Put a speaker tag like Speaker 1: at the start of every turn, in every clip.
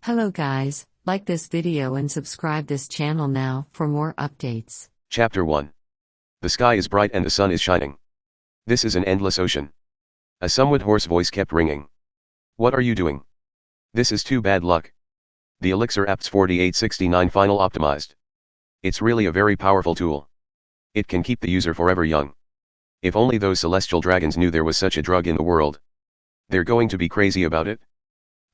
Speaker 1: Hello guys, like this video and subscribe this channel now for more updates.
Speaker 2: Chapter 1. The sky is bright and the sun is shining. This is an endless ocean. A somewhat hoarse voice kept ringing. What are you doing? This is too bad luck. The Elixir Apps 4869 Final optimized. It's really a very powerful tool. It can keep the user forever young. If only those celestial dragons knew there was such a drug in the world. They're going to be crazy about it.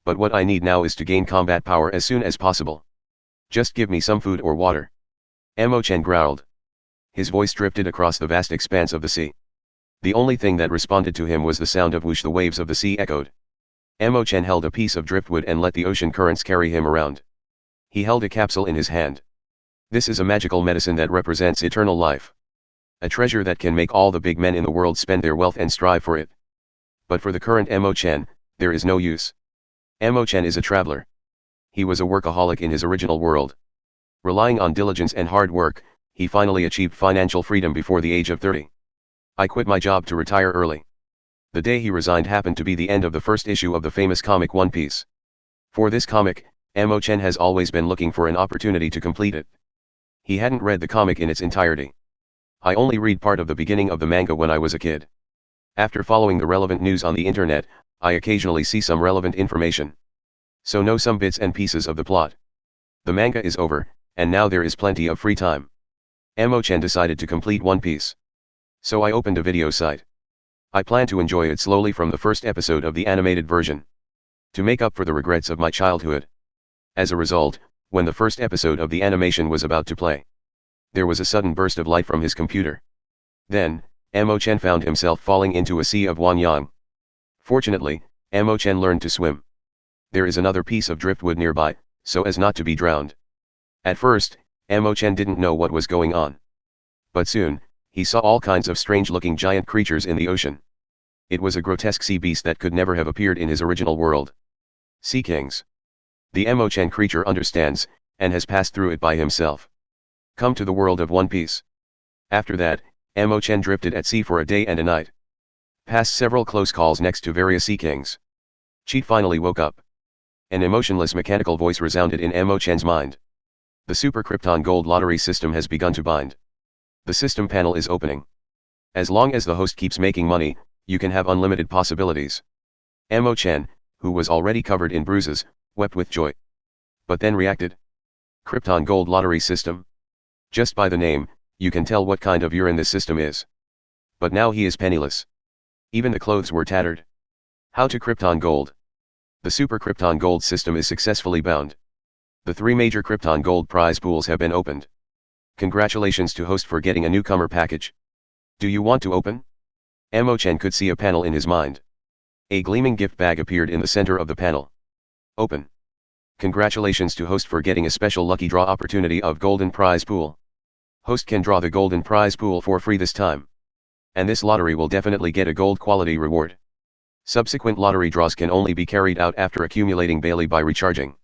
Speaker 2: But what I need now is to gain combat power as soon as possible. Just give me some food or water. Chen growled. His voice drifted across the vast expanse of the sea. The only thing that responded to him was the sound of whoosh the waves of the sea echoed. Chen held a piece of driftwood and let the ocean currents carry him around. He held a capsule in his hand. This is a magical medicine that represents eternal life. A treasure that can make all the big men in the world spend their wealth and strive for it. But for the current Chen, there is no use. Chen is a traveler. He was a workaholic in his original world. Relying on diligence and hard work, he finally achieved financial freedom before the age of 30. I quit my job to retire early. The day he resigned happened to be the end of the first issue of the famous comic One Piece. For this comic, Chen has always been looking for an opportunity to complete it. He hadn't read the comic in its entirety. I only read part of the beginning of the manga when I was a kid. After following the relevant news on the internet, I occasionally see some relevant information. So know some bits and pieces of the plot. The manga is over, and now there is plenty of free time. Chen decided to complete One Piece. So I opened a video site. I plan to enjoy it slowly from the first episode of the animated version. To make up for the regrets of my childhood. As a result, when the first episode of the animation was about to play, there was a sudden burst of light from his computer. Then, Chen found himself falling into a sea of Wanyang. Fortunately, Chen learned to swim. There is another piece of driftwood nearby, so as not to be drowned. At first, Chen didn't know what was going on. But soon, he saw all kinds of strange-looking giant creatures in the ocean. It was a grotesque sea beast that could never have appeared in his original world. Sea kings. The Chen creature understands, and has passed through it by himself. Come to the world of One Piece. After that, Chen drifted at sea for a day and a night. Passed several close calls next to various sea kings. Chi finally woke up. An emotionless mechanical voice resounded in Chen's mind. The Super Krypton Gold lottery system has begun to bind. The system panel is opening. As long as the host keeps making money, you can have unlimited possibilities. Chen, who was already covered in bruises, wept with joy. But then reacted. Krypton Gold lottery system? Just by the name, you can tell what kind of urine this system is. But now he is penniless. Even the clothes were tattered. How to Krypton Gold? The Super Krypton Gold system is successfully bound. The 3 major Krypton Gold prize pools have been opened. Congratulations to host for getting a newcomer package. Do you want to open? Chen could see a panel in his mind. A gleaming gift bag appeared in the center of the panel. Open. Congratulations to host for getting a special lucky draw opportunity of golden prize pool. Host can draw the golden prize pool for free this time. And this lottery will definitely get a gold quality reward. Subsequent lottery draws can only be carried out after accumulating Bailey by recharging.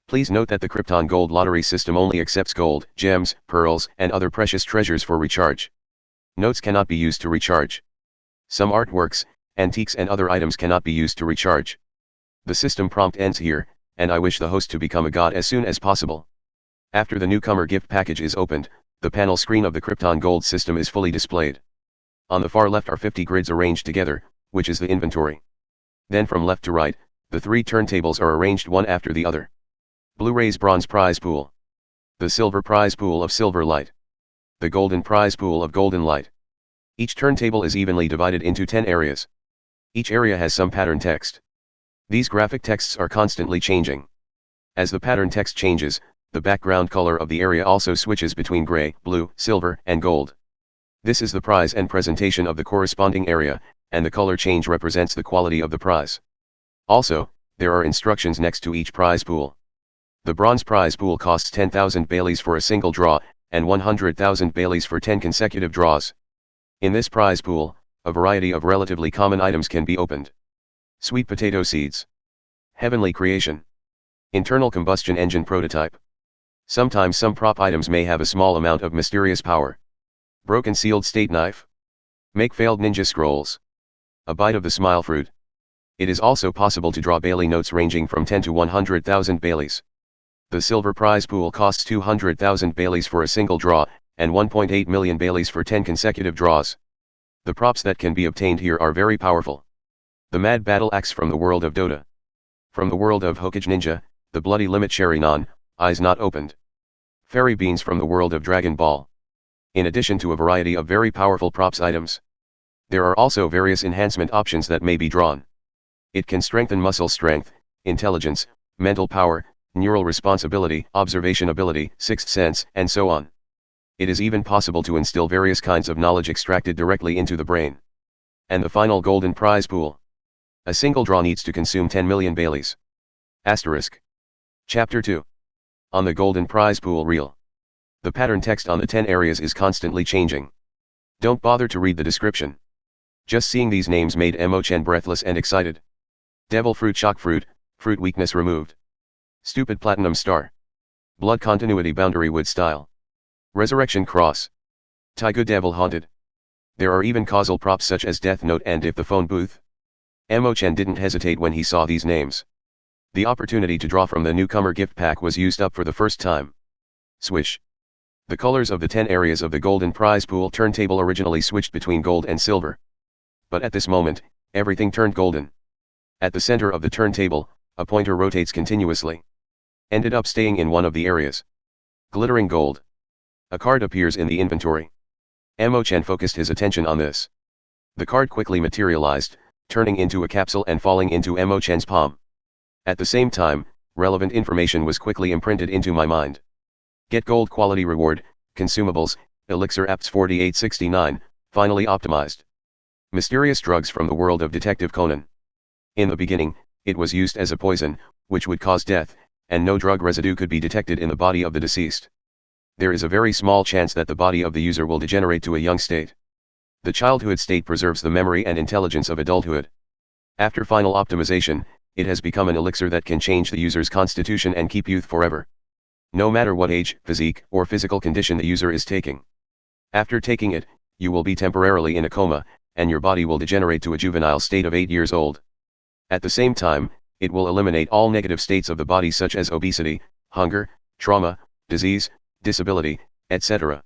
Speaker 2: Please note that the Krypton Gold lottery system only accepts gold, gems, pearls, and other precious treasures for recharge. Notes cannot be used to recharge. Some artworks, antiques and other items cannot be used to recharge. The system prompt ends here, and I wish the host to become a god as soon as possible. After the newcomer gift package is opened, the panel screen of the Krypton Gold system is fully displayed. On the far left are 50 grids arranged together, which is the inventory. Then from left to right, the 3 turntables are arranged one after the other. Blu-ray's bronze prize pool. The silver prize pool of silver light. The golden prize pool of golden light. Each turntable is evenly divided into 10 areas. Each area has some pattern text. These graphic texts are constantly changing. As the pattern text changes, the background color of the area also switches between gray, blue, silver, and gold. This is the prize and presentation of the corresponding area, and the color change represents the quality of the prize. Also, there are instructions next to each prize pool. The bronze prize pool costs 10,000 Baileys for a single draw, and 100,000 Baileys for 10 consecutive draws. In this prize pool, a variety of relatively common items can be opened. Sweet potato seeds. Heavenly creation. Internal combustion engine prototype. Sometimes some prop items may have a small amount of mysterious power. Broken sealed state knife. Make failed ninja scrolls. A bite of the smile fruit. It is also possible to draw Bailey notes ranging from 10 to 100,000 Baileys. The silver prize pool costs 200,000 Baileys for a single draw, and 1.8 million Baileys for 10 consecutive draws. The props that can be obtained here are very powerful. The Mad Battle Axe from the world of Dota. From the world of Hokage Ninja, the Bloody Limit Sharingan, Eyes Not Opened. Fairy Beans from the world of Dragon Ball. In addition to a variety of very powerful props items, there are also various enhancement options that may be drawn. It can strengthen muscle strength, intelligence, mental power, neural responsibility, observation ability, sixth sense, and so on. It is even possible to instill various kinds of knowledge extracted directly into the brain. And the final golden prize pool. A single draw needs to consume 10 million Baileys. Asterisk. Chapter 2. On the golden prize pool reel. The pattern text on the 10 areas is constantly changing. Don't bother to read the description. Just seeing these names made Chen breathless and excited. Devil Fruit Shock Fruit, Fruit Weakness Removed. Stupid Platinum Star. Blood Continuity Boundary Wood Style. Resurrection Cross. Taiga Devil Haunted. There are even causal props such as Death Note and If the Phone Booth. Chen didn't hesitate when he saw these names. The opportunity to draw from the newcomer gift pack was used up for the first time. Swish. The colors of the 10 areas of the golden prize pool turntable originally switched between gold and silver. But at this moment, everything turned golden. At the center of the turntable, a pointer rotates continuously. Ended up staying in one of the areas. Glittering gold. A card appears in the inventory. Chen focused his attention on this. The card quickly materialized, turning into a capsule and falling into Chen's palm. At the same time, relevant information was quickly imprinted into my mind. Get gold quality reward, consumables, Elixir Apps 4869, finally optimized. Mysterious drugs from the world of Detective Conan. In the beginning, it was used as a poison, which would cause death, and no drug residue could be detected in the body of the deceased. There is a very small chance that the body of the user will degenerate to a young state. The childhood state preserves the memory and intelligence of adulthood. After final optimization, it has become an elixir that can change the user's constitution and keep youth forever. No matter what age, physique, or physical condition the user is taking. After taking it, you will be temporarily in a coma, and your body will degenerate to a juvenile state of 8 years old. At the same time, it will eliminate all negative states of the body such as obesity, hunger, trauma, disease, disability, etc.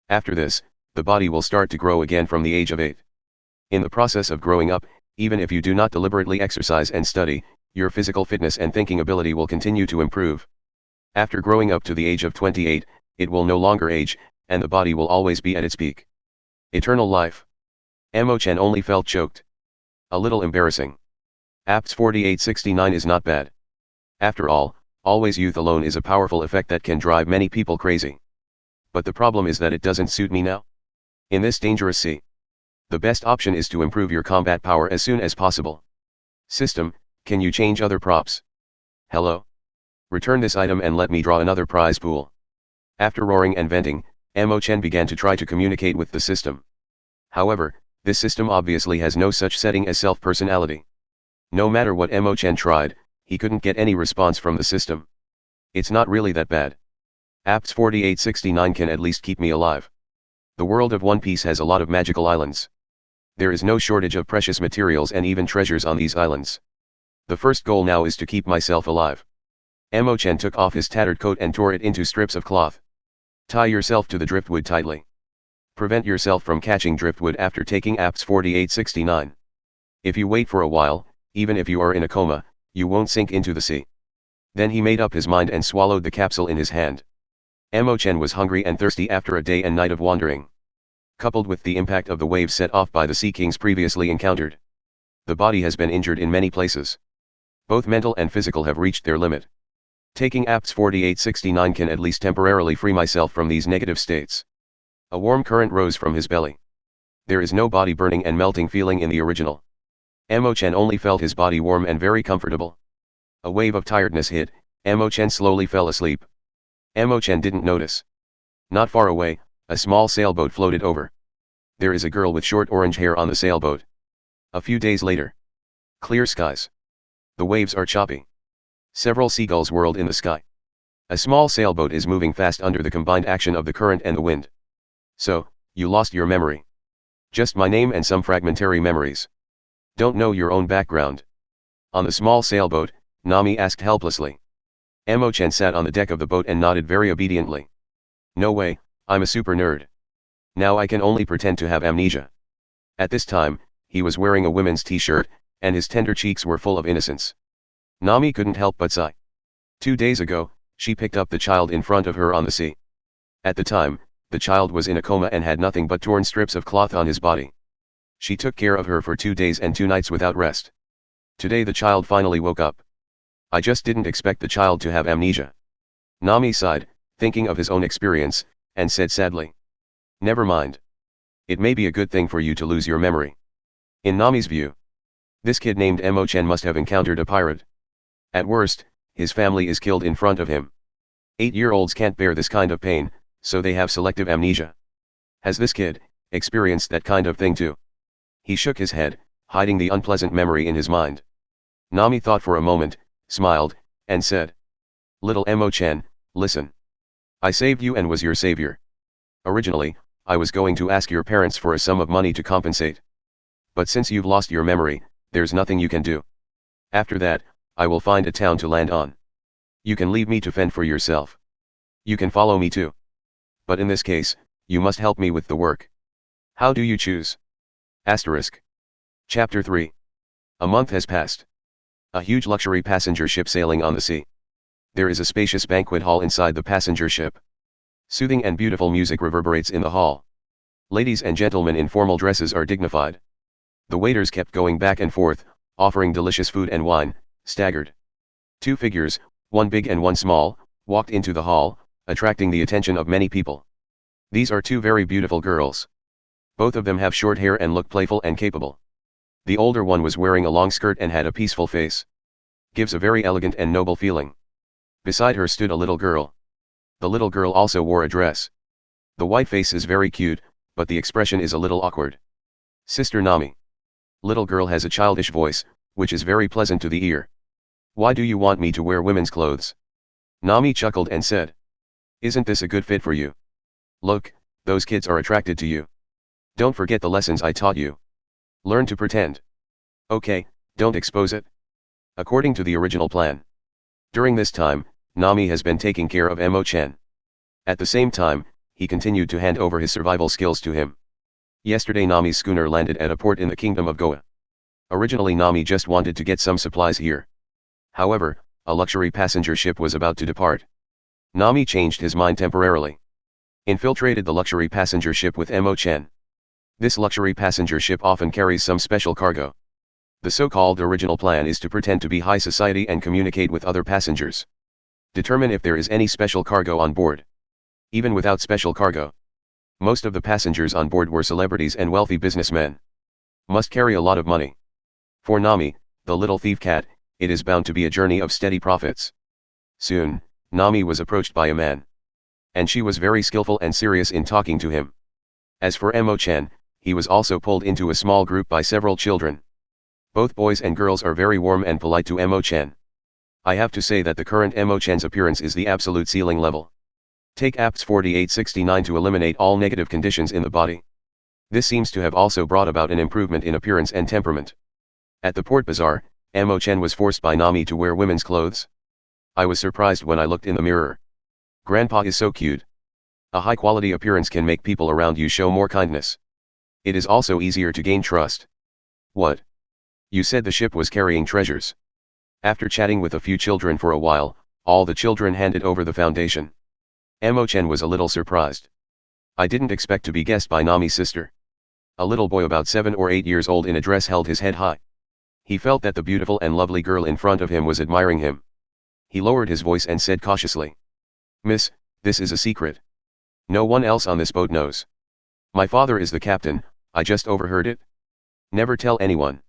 Speaker 2: After this, the body will start to grow again from the age of 8. In the process of growing up, even if you do not deliberately exercise and study, your physical fitness and thinking ability will continue to improve. After growing up to the age of 28, it will no longer age, and the body will always be at its peak. Eternal life. Chen only felt choked. A little embarrassing. Apps 4869 is not bad. After all, always youth alone is a powerful effect that can drive many people crazy. But the problem is that it doesn't suit me now. In this dangerous sea, the best option is to improve your combat power as soon as possible. System, can you change other props? Hello? Return this item and let me draw another prize pool. After roaring and venting, Chen began to try to communicate with the system. However, this system obviously has no such setting as self-personality. No matter what Chen tried, he couldn't get any response from the system. It's not really that bad. Apps 4869 can at least keep me alive. The world of One Piece has a lot of magical islands. There is no shortage of precious materials and even treasures on these islands. The first goal now is to keep myself alive. Chen took off his tattered coat and tore it into strips of cloth. Tie yourself to the driftwood tightly. Prevent yourself from catching driftwood after taking apps 4869. If you wait for a while, even if you are in a coma, you won't sink into the sea. Then he made up his mind and swallowed the capsule in his hand. Chen was hungry and thirsty after a day and night of wandering. Coupled with the impact of the waves set off by the Sea Kings previously encountered. The body has been injured in many places. Both mental and physical have reached their limit. Taking apps 4869 can at least temporarily free myself from these negative states. A warm current rose from his belly. There is no body burning and melting feeling in the original. Chen only felt his body warm and very comfortable. A wave of tiredness hit, Chen slowly fell asleep. Chen didn't notice. Not far away, a small sailboat floated over. There is a girl with short orange hair on the sailboat. A few days later. Clear skies. The waves are choppy. Several seagulls whirled in the sky. A small sailboat is moving fast under the combined action of the current and the wind. So, you lost your memory. Just my name and some fragmentary memories. Don't know your own background. On the small sailboat, Nami asked helplessly. Chen sat on the deck of the boat and nodded very obediently. No way, I'm a super nerd. Now I can only pretend to have amnesia. At this time, he was wearing a women's t-shirt, and his tender cheeks were full of innocence. Nami couldn't help but sigh. 2 days ago, she picked up the child in front of her on the sea. At the time, the child was in a coma and had nothing but torn strips of cloth on his body. She took care of her for 2 days and 2 nights without rest. Today the child finally woke up. I just didn't expect the child to have amnesia. Nami sighed, thinking of his own experience, and said sadly. Never mind. It may be a good thing for you to lose your memory. In Nami's view, this kid named Chen must have encountered a pirate. At worst, his family is killed in front of him. 8-year-olds can't bear this kind of pain, so they have selective amnesia. Has this kid experienced that kind of thing too? He shook his head, hiding the unpleasant memory in his mind. Nami thought for a moment, smiled, and said. Little Chen, listen. I saved you and was your savior. Originally, I was going to ask your parents for a sum of money to compensate. But since you've lost your memory, there's nothing you can do. After that, I will find a town to land on. You can leave me to fend for yourself. You can follow me too. But in this case, you must help me with the work. How do you choose? Asterisk. Chapter 3. A month has passed. A huge luxury passenger ship sailing on the sea. There is a spacious banquet hall inside the passenger ship. Soothing and beautiful music reverberates in the hall. Ladies and gentlemen in formal dresses are dignified. The waiters kept going back and forth, offering delicious food and wine, staggered. 2 figures, one big and one small, walked into the hall, attracting the attention of many people. These are 2 very beautiful girls. Both of them have short hair and look playful and capable. The older one was wearing a long skirt and had a peaceful face. Gives a very elegant and noble feeling. Beside her stood a little girl. The little girl also wore a dress. The white face is very cute, but the expression is a little awkward. Sister Nami. Little girl has a childish voice, which is very pleasant to the ear. Why do you want me to wear women's clothes? Nami chuckled and said. Isn't this a good fit for you? Look, those kids are attracted to you. Don't forget the lessons I taught you. Learn to pretend. Okay, don't expose it. According to the original plan. During this time, Nami has been taking care of Chen. At the same time, he continued to hand over his survival skills to him. Yesterday Nami's schooner landed at a port in the kingdom of Goa. Originally Nami just wanted to get some supplies here. However, a luxury passenger ship was about to depart. Nami changed his mind temporarily. Infiltrated the luxury passenger ship with Chen. This luxury passenger ship often carries some special cargo. The so-called original plan is to pretend to be high society and communicate with other passengers. Determine if there is any special cargo on board. Even without special cargo. Most of the passengers on board were celebrities and wealthy businessmen. Must carry a lot of money. For Nami, the little thief cat, it is bound to be a journey of steady profits. Soon, Nami was approached by a man. And she was very skillful and serious in talking to him. As for Chen, he was also pulled into a small group by several children. Both boys and girls are very warm and polite to Chen. I have to say that the current Chen's appearance is the absolute ceiling level. Take apps 4869 to eliminate all negative conditions in the body. This seems to have also brought about an improvement in appearance and temperament. At the port bazaar, Chen was forced by Nami to wear women's clothes. I was surprised when I looked in the mirror. Grandpa is so cute. A high-quality appearance can make people around you show more kindness. It is also easier to gain trust. What? You said the ship was carrying treasures. After chatting with a few children for a while, all the children handed over the foundation. Chen was a little surprised. I didn't expect to be guessed by Nami's sister. A little boy about 7 or 8 years old in a dress held his head high. He felt that the beautiful and lovely girl in front of him was admiring him. He lowered his voice and said cautiously. Miss, this is a secret. No one else on this boat knows. My father is the captain, I just overheard it. Never tell anyone.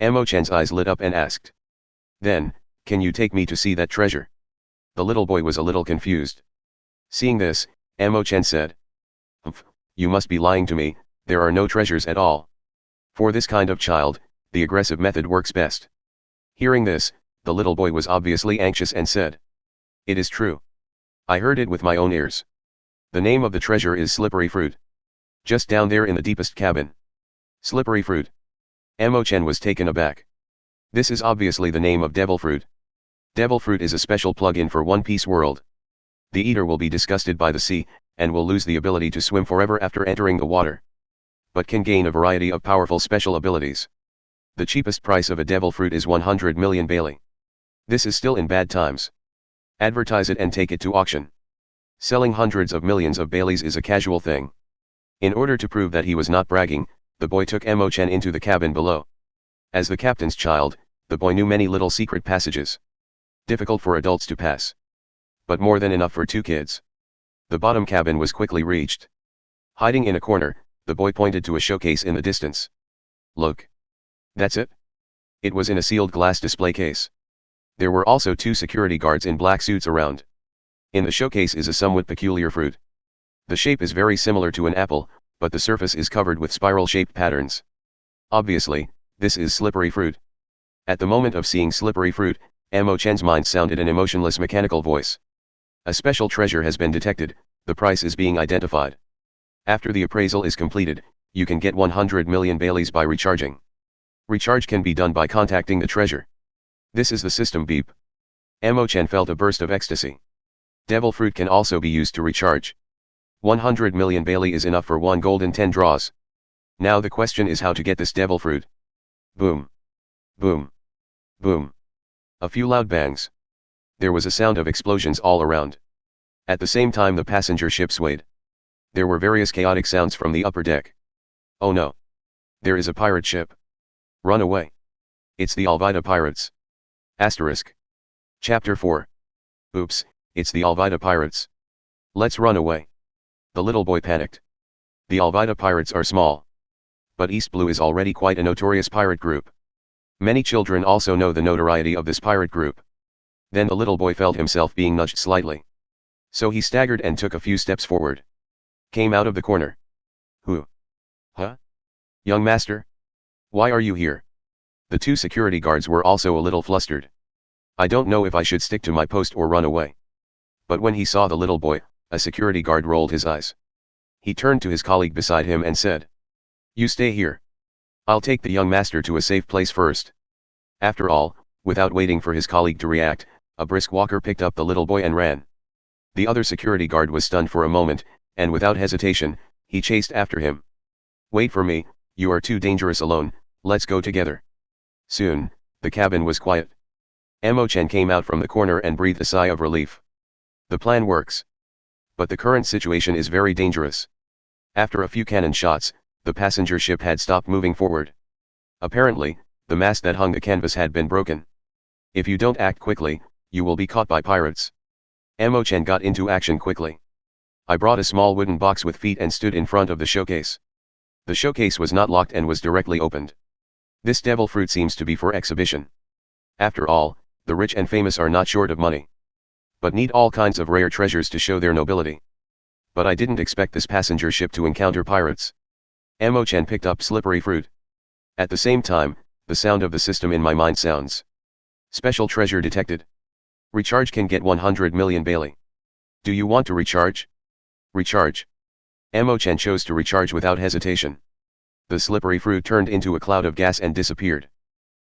Speaker 2: Chen's eyes lit up and asked. Then, can you take me to see that treasure? The little boy was a little confused. Seeing this, Chen said. Humph, you must be lying to me, there are no treasures at all. For this kind of child, the aggressive method works best. Hearing this, the little boy was obviously anxious and said. It is true. I heard it with my own ears. The name of the treasure is slippery fruit. Just down there in the deepest cabin. Slippery fruit. Chen was taken aback. This is obviously the name of Devil Fruit. Devil Fruit is a special plug-in for One Piece world. The eater will be disgusted by the sea, and will lose the ability to swim forever after entering the water. But can gain a variety of powerful special abilities. The cheapest price of a Devil Fruit is 100 million Bailey. This is still in bad times. Advertise it and take it to auction. Selling hundreds of millions of Baileys is a casual thing. In order to prove that he was not bragging, the boy took Chen into the cabin below. As the captain's child, the boy knew many little secret passages. Difficult for adults to pass. But more than enough for two kids. The bottom cabin was quickly reached. Hiding in a corner, the boy pointed to a showcase in the distance. Look. That's it? It was in a sealed glass display case. There were also two security guards in black suits around. In the showcase is a somewhat peculiar fruit. The shape is very similar to an apple, but the surface is covered with spiral-shaped patterns. Obviously, this is slippery fruit. At the moment of seeing slippery fruit, Chen's mind sounded an emotionless mechanical voice. A special treasure has been detected, the price is being identified. After the appraisal is completed, you can get 100 million Baileys by recharging. Recharge can be done by contacting the treasure. This is the system beep. Chen felt a burst of ecstasy. Devil Fruit can also be used to recharge. 100 million Bailey is enough for one golden 10 draws. Now the question is how to get this Devil Fruit. Boom. Boom. Boom. A few loud bangs. There was a sound of explosions all around. At the same time the passenger ship swayed. There were various chaotic sounds from the upper deck. Oh no. There is a pirate ship. Run away. It's the Alvida pirates. Asterisk. Chapter 4. Oops, it's the Alvida pirates. Let's run away. The little boy panicked. The Alvida pirates are small. But East Blue is already quite a notorious pirate group. Many children also know the notoriety of this pirate group. Then the little boy felt himself being nudged slightly. So he staggered and took a few steps forward. Came out of the corner. Who? Huh? Young master? Why are you here? The two security guards were also a little flustered. I don't know if I should stick to my post or run away. But when he saw the little boy, a security guard rolled his eyes. He turned to his colleague beside him and said, "You stay here. I'll take the young master to a safe place first." After all, without waiting for his colleague to react, a brisk walker picked up the little boy and ran. The other security guard was stunned for a moment, and without hesitation, he chased after him. "Wait for me, you are too dangerous alone, let's go together." Soon, the cabin was quiet. Chen came out from the corner and breathed a sigh of relief. The plan works. But the current situation is very dangerous. After a few cannon shots, the passenger ship had stopped moving forward. Apparently, the mast that hung the canvas had been broken. If you don't act quickly, you will be caught by pirates. Chen got into action quickly. I brought a small wooden box with feet and stood in front of the showcase. The showcase was not locked and was directly opened. This Devil Fruit seems to be for exhibition. After all, the rich and famous are not short of money. But need all kinds of rare treasures to show their nobility. But I didn't expect this passenger ship to encounter pirates. Chen picked up slippery fruit. At the same time, the sound of the system in my mind sounds. Special treasure detected. Recharge can get 100 million Bailey. Do you want to recharge? Recharge. Chen chose to recharge without hesitation. The slippery fruit turned into a cloud of gas and disappeared.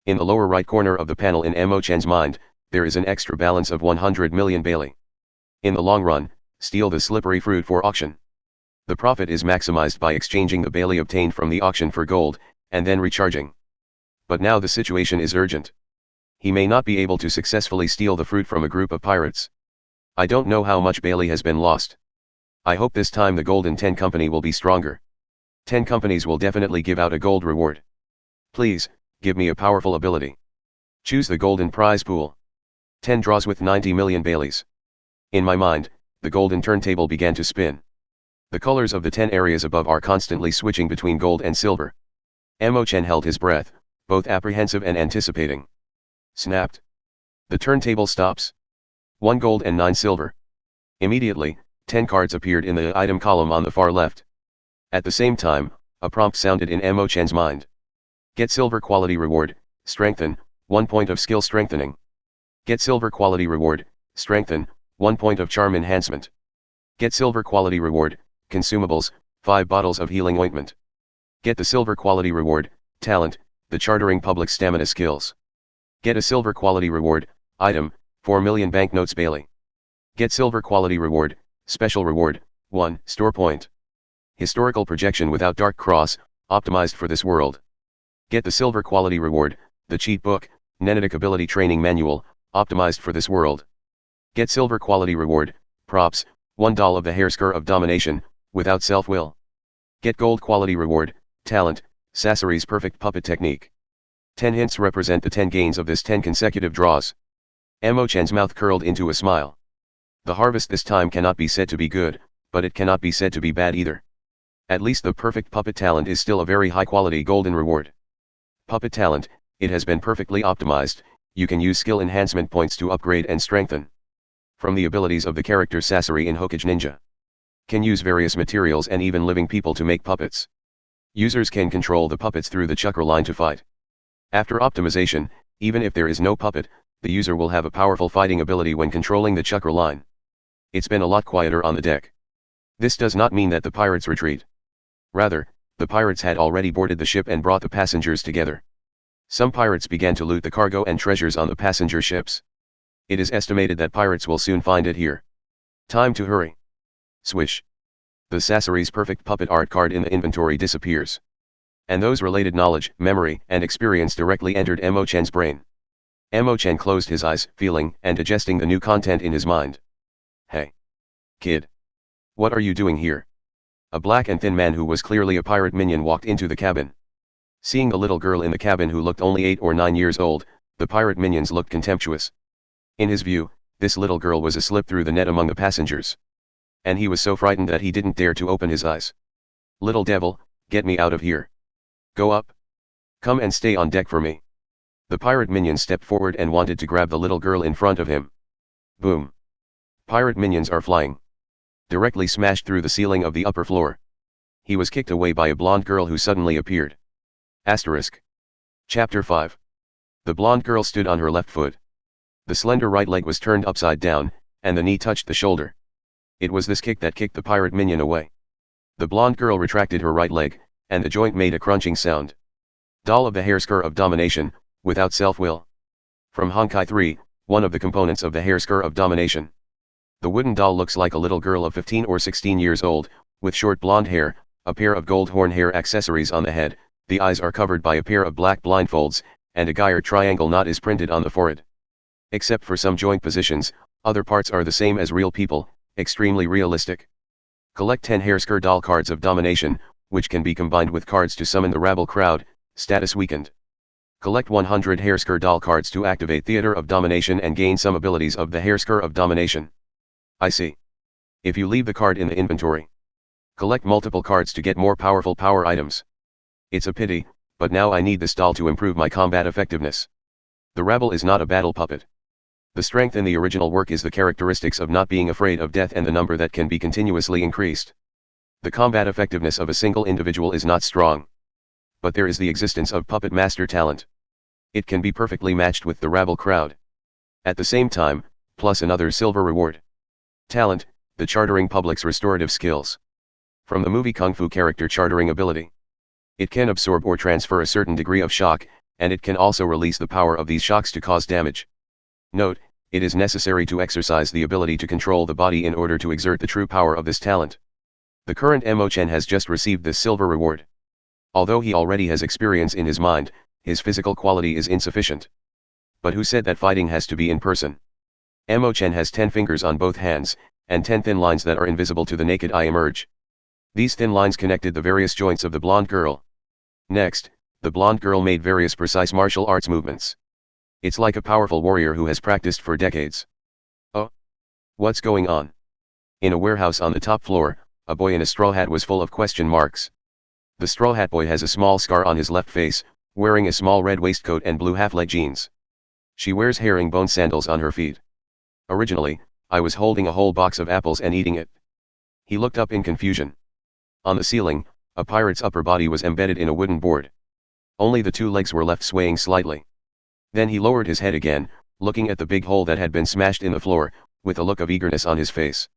Speaker 2: In the lower right corner of the panel in Chen's mind, there is an extra balance of 100 million Bailey. In the long run, steal the slippery fruit for auction. The profit is maximized by exchanging the Bailey obtained from the auction for gold, and then recharging. But now the situation is urgent. He may not be able to successfully steal the fruit from a group of pirates. I don't know how much Bailey has been lost. I hope this time the Golden 10 Company will be stronger. 10 companies will definitely give out a gold reward. Please, give me a powerful ability. Choose the golden prize pool. 10 draws with 90 million Baileys. In my mind, the golden turntable began to spin. The colors of the 10 areas above are constantly switching between gold and silver. Chen held his breath, both apprehensive and anticipating. Snapped. The turntable stops. 1 gold and 9 silver. Immediately, 10 cards appeared in the item column on the far left. At the same time, a prompt sounded in Chen's mind. Get silver quality reward, strengthen, 1 point of skill strengthening. Get silver quality reward, strengthen, 1 point of charm enhancement. Get silver quality reward, consumables, 5 bottles of healing ointment. Get the silver quality reward, talent, the chartering public stamina skills. Get a silver quality reward, item, 4 million banknotes Bailey. Get silver quality reward, special reward, 1, store point. Historical projection without dark cross, optimized for this world. Get the silver quality reward, the cheat book, Nenetic ability training manual, optimized for this world. Get silver quality reward, props, $1 of the hairskir of domination, without self-will. Get gold quality reward, talent, Sasori's perfect puppet technique. 10 hints represent the 10 gains of this 10 consecutive draws. Chen's mouth curled into a smile. The harvest this time cannot be said to be good, but it cannot be said to be bad either. At least the perfect puppet talent is still a very high quality golden reward. Puppet talent, it has been perfectly optimized, you can use skill enhancement points to upgrade and strengthen. From the abilities of the character Sasori in Hokage Ninja. Can use various materials and even living people to make puppets. Users can control the puppets through the chakra line to fight. After optimization, even if there is no puppet, the user will have a powerful fighting ability when controlling the chakra line. It's been a lot quieter on the deck. This does not mean that the pirates retreat. Rather, the pirates had already boarded the ship and brought the passengers together. Some pirates began to loot the cargo and treasures on the passenger ships. It is estimated that pirates will soon find it here. Time to hurry. Swish. The Sasori's perfect puppet art card in the inventory disappears. And those related knowledge, memory, and experience directly entered Chen's brain. Chen closed his eyes, feeling and digesting the new content in his mind. Hey. Kid. What are you doing here? A black and thin man who was clearly a pirate minion walked into the cabin. Seeing the little girl in the cabin who looked only 8 or 9 years old, the pirate minions looked contemptuous. In his view, this little girl was a slip through the net among the passengers. And he was so frightened that he didn't dare to open his eyes. Little devil, get me out of here. Go up. Come and stay on deck for me. The pirate minion stepped forward and wanted to grab the little girl in front of him. Boom. Pirate minions are flying. Directly smashed through the ceiling of the upper floor. He was kicked away by a blonde girl who suddenly appeared. Asterisk. Chapter 5. The blonde girl stood on her left foot. The slender right leg was turned upside down, and the knee touched the shoulder. It was this kick that kicked the pirate minion away. The blonde girl retracted her right leg, and the joint made a crunching sound. Doll of the hairskir of domination, without self-will. From Honkai 3, one of the components of the hairskir of domination. The wooden doll looks like a little girl of 15 or 16 years old, with short blonde hair, a pair of gold horn hair accessories on the head, the eyes are covered by a pair of black blindfolds, and a gyre triangle knot is printed on the forehead. Except for some joint positions, other parts are the same as real people, extremely realistic. Collect 10 hairskir doll cards of domination, which can be combined with cards to summon the rabble crowd, status weakened. Collect 100 hairskir doll cards to activate Theater of Domination and gain some abilities of the hairskir of domination. I see. If you leave the card in the inventory. Collect multiple cards to get more powerful power items. It's a pity, but now I need this doll to improve my combat effectiveness. The rabble is not a battle puppet. The strength in the original work is the characteristics of not being afraid of death and the number that can be continuously increased. The combat effectiveness of a single individual is not strong. But there is the existence of puppet master talent. It can be perfectly matched with the rabble crowd. At the same time, plus another silver reward. Talent, the chartering public's restorative skills. From the movie Kung Fu character chartering ability. It can absorb or transfer a certain degree of shock, and it can also release the power of these shocks to cause damage. Note, it is necessary to exercise the ability to control the body in order to exert the true power of this talent. The current Chen has just received this silver reward. Although he already has experience in his mind, his physical quality is insufficient. But who said that fighting has to be in person? Chen has 10 fingers on both hands, and 10 thin lines that are invisible to the naked eye emerge. These thin lines connected the various joints of the blonde girl. Next, the blonde girl made various precise martial arts movements. It's like a powerful warrior who has practiced for decades. Oh? What's going on? In a warehouse on the top floor, a boy in a straw hat was full of question marks. The straw hat boy has a small scar on his left face, wearing a small red waistcoat and blue half-leg jeans. She wears herringbone sandals on her feet. Originally, I was holding a whole box of apples and eating it. He looked up in confusion. On the ceiling, a pirate's upper body was embedded in a wooden board. Only the 2 legs were left swaying slightly. Then he lowered his head again, looking at the big hole that had been smashed in the floor, with a look of eagerness on his face.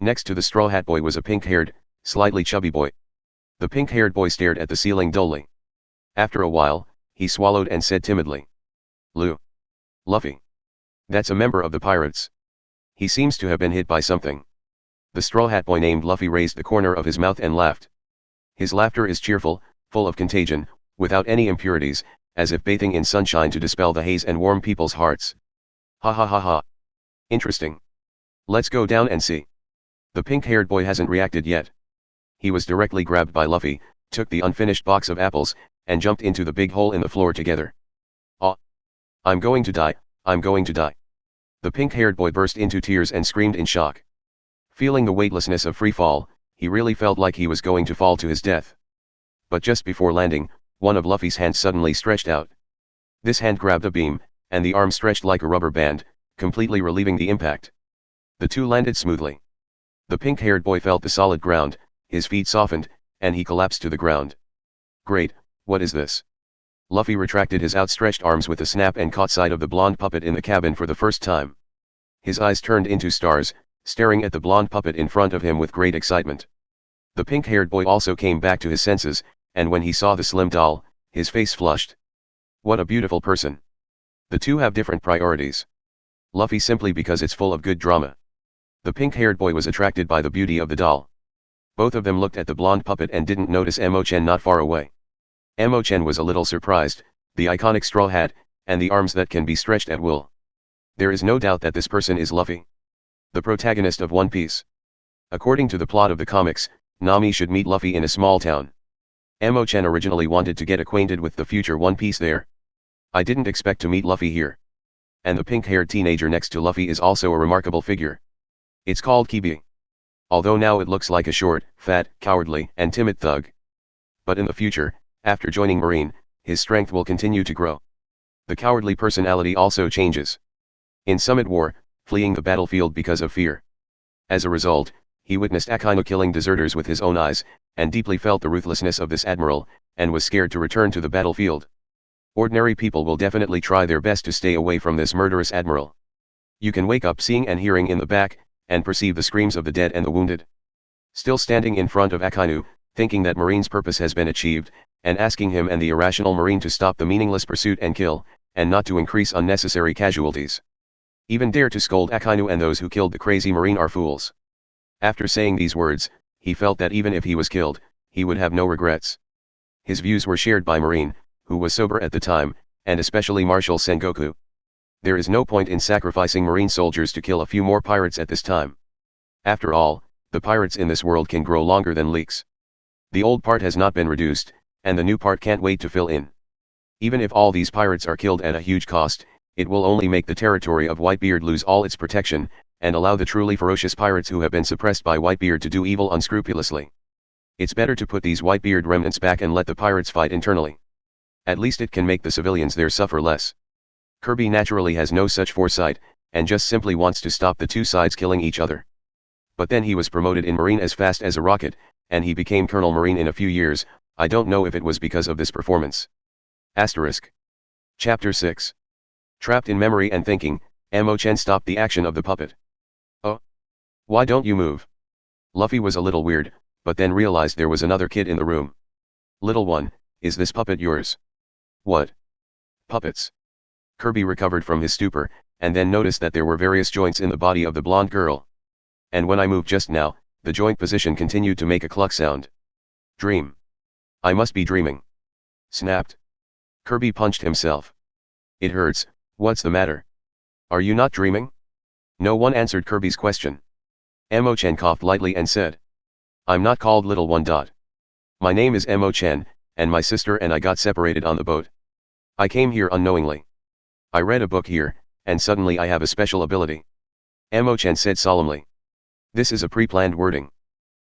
Speaker 2: Next to the straw hat boy was a pink-haired, slightly chubby boy. The pink-haired boy stared at the ceiling dully. After a while, he swallowed and said timidly, "Lou. Luffy. That's a member of the pirates. He seems to have been hit by something. The Straw Hat Boy named Luffy raised the corner of his mouth and laughed. His laughter is cheerful, full of contagion, without any impurities, as if bathing in sunshine to dispel the haze and warm people's hearts. Ha ha ha ha. Interesting. Let's go down and see. The pink-haired boy hasn't reacted yet. He was directly grabbed by Luffy, took the unfinished box of apples, and jumped into the big hole in the floor together. Ah! I'm going to die, I'm going to die. The pink-haired boy burst into tears and screamed in shock. Feeling the weightlessness of free fall, he really felt like he was going to fall to his death. But just before landing, one of Luffy's hands suddenly stretched out. This hand grabbed a beam, and the arm stretched like a rubber band, completely relieving the impact. The two landed smoothly. The pink-haired boy felt the solid ground, his feet softened, and he collapsed to the ground. Great, what is this? Luffy retracted his outstretched arms with a snap and caught sight of the blonde puppet in the cabin for the first time. His eyes turned into stars, staring at the blonde puppet in front of him with great excitement. The pink-haired boy also came back to his senses, and when he saw the slim doll, his face flushed. What a beautiful person. The two have different priorities. Luffy simply because it's full of good drama. The pink-haired boy was attracted by the beauty of the doll. Both of them looked at the blonde puppet and didn't notice Chen not far away. Chen was a little surprised, the iconic straw hat, and the arms that can be stretched at will. There is no doubt that this person is Luffy, the protagonist of One Piece. According to the plot of the comics, Nami should meet Luffy in a small town. Chen originally wanted to get acquainted with the future One Piece there. I didn't expect to meet Luffy here. And the pink-haired teenager next to Luffy is also a remarkable figure. It's called Kibi. Although now it looks like a short, fat, cowardly, and timid thug. But in the future, after joining Marine, his strength will continue to grow. The cowardly personality also changes. In Summit War, fleeing the battlefield because of fear. As a result, he witnessed Akainu killing deserters with his own eyes, and deeply felt the ruthlessness of this admiral, and was scared to return to the battlefield. Ordinary people will definitely try their best to stay away from this murderous admiral. You can wake up seeing and hearing in the back, and perceive the screams of the dead and the wounded. Still standing in front of Akainu, thinking that Marine's purpose has been achieved, and asking him and the irrational Marine to stop the meaningless pursuit and kill, and not to increase unnecessary casualties. Even dare to scold Akainu and those who killed the crazy Marine are fools. After saying these words, he felt that even if he was killed, he would have no regrets. His views were shared by Marine, who was sober at the time, and especially Marshal Sengoku. There is no point in sacrificing Marine soldiers to kill a few more pirates at this time. After all, the pirates in this world can grow longer than leeks. The old part has not been reduced, and the new part can't wait to fill in. Even if all these pirates are killed at a huge cost, it will only make the territory of Whitebeard lose all its protection, and allow the truly ferocious pirates who have been suppressed by Whitebeard to do evil unscrupulously. It's better to put these Whitebeard remnants back and let the pirates fight internally. At least it can make the civilians there suffer less. Kirby naturally has no such foresight, and just simply wants to stop the two sides killing each other. But then he was promoted in Marine as fast as a rocket, and he became Colonel Marine in a few years. I don't know if it was because of this performance. Asterisk. Chapter 6. Trapped in memory and thinking, Chen stopped the action of the puppet. Oh. Why don't you move? Luffy was a little weird, but then realized there was another kid in the room. Little one, is this puppet yours? What? Puppets. Kirby recovered from his stupor, and then noticed that there were various joints in the body of the blonde girl. And when I moved just now, the joint position continued to make a cluck sound. Dream. I must be dreaming. Snapped. Kirby punched himself. It hurts, what's the matter? Are you not dreaming? No one answered Kirby's question. Chen coughed lightly and said. I'm not called Little One. My name is Chen, and my sister and I got separated on the boat. I came here unknowingly. I read a book here, and suddenly I have a special ability. Chen said solemnly. This is a pre-planned wording.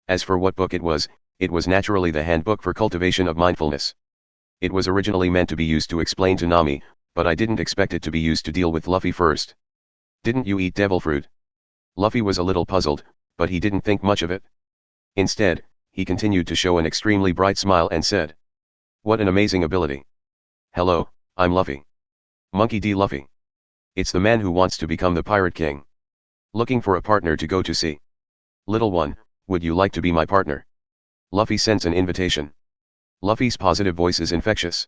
Speaker 2: As for what book it was naturally the handbook for cultivation of mindfulness. It was originally meant to be used to explain to Nami, but I didn't expect it to be used to deal with Luffy first. Didn't you eat devil fruit? Luffy was a little puzzled, but he didn't think much of it. Instead, he continued to show an extremely bright smile and said. What an amazing ability. Hello, I'm Luffy. Monkey D. Luffy. It's the man who wants to become the Pirate King. Looking for a partner to go to sea. Little one, would you like to be my partner? Luffy sends an invitation. Luffy's positive voice is infectious.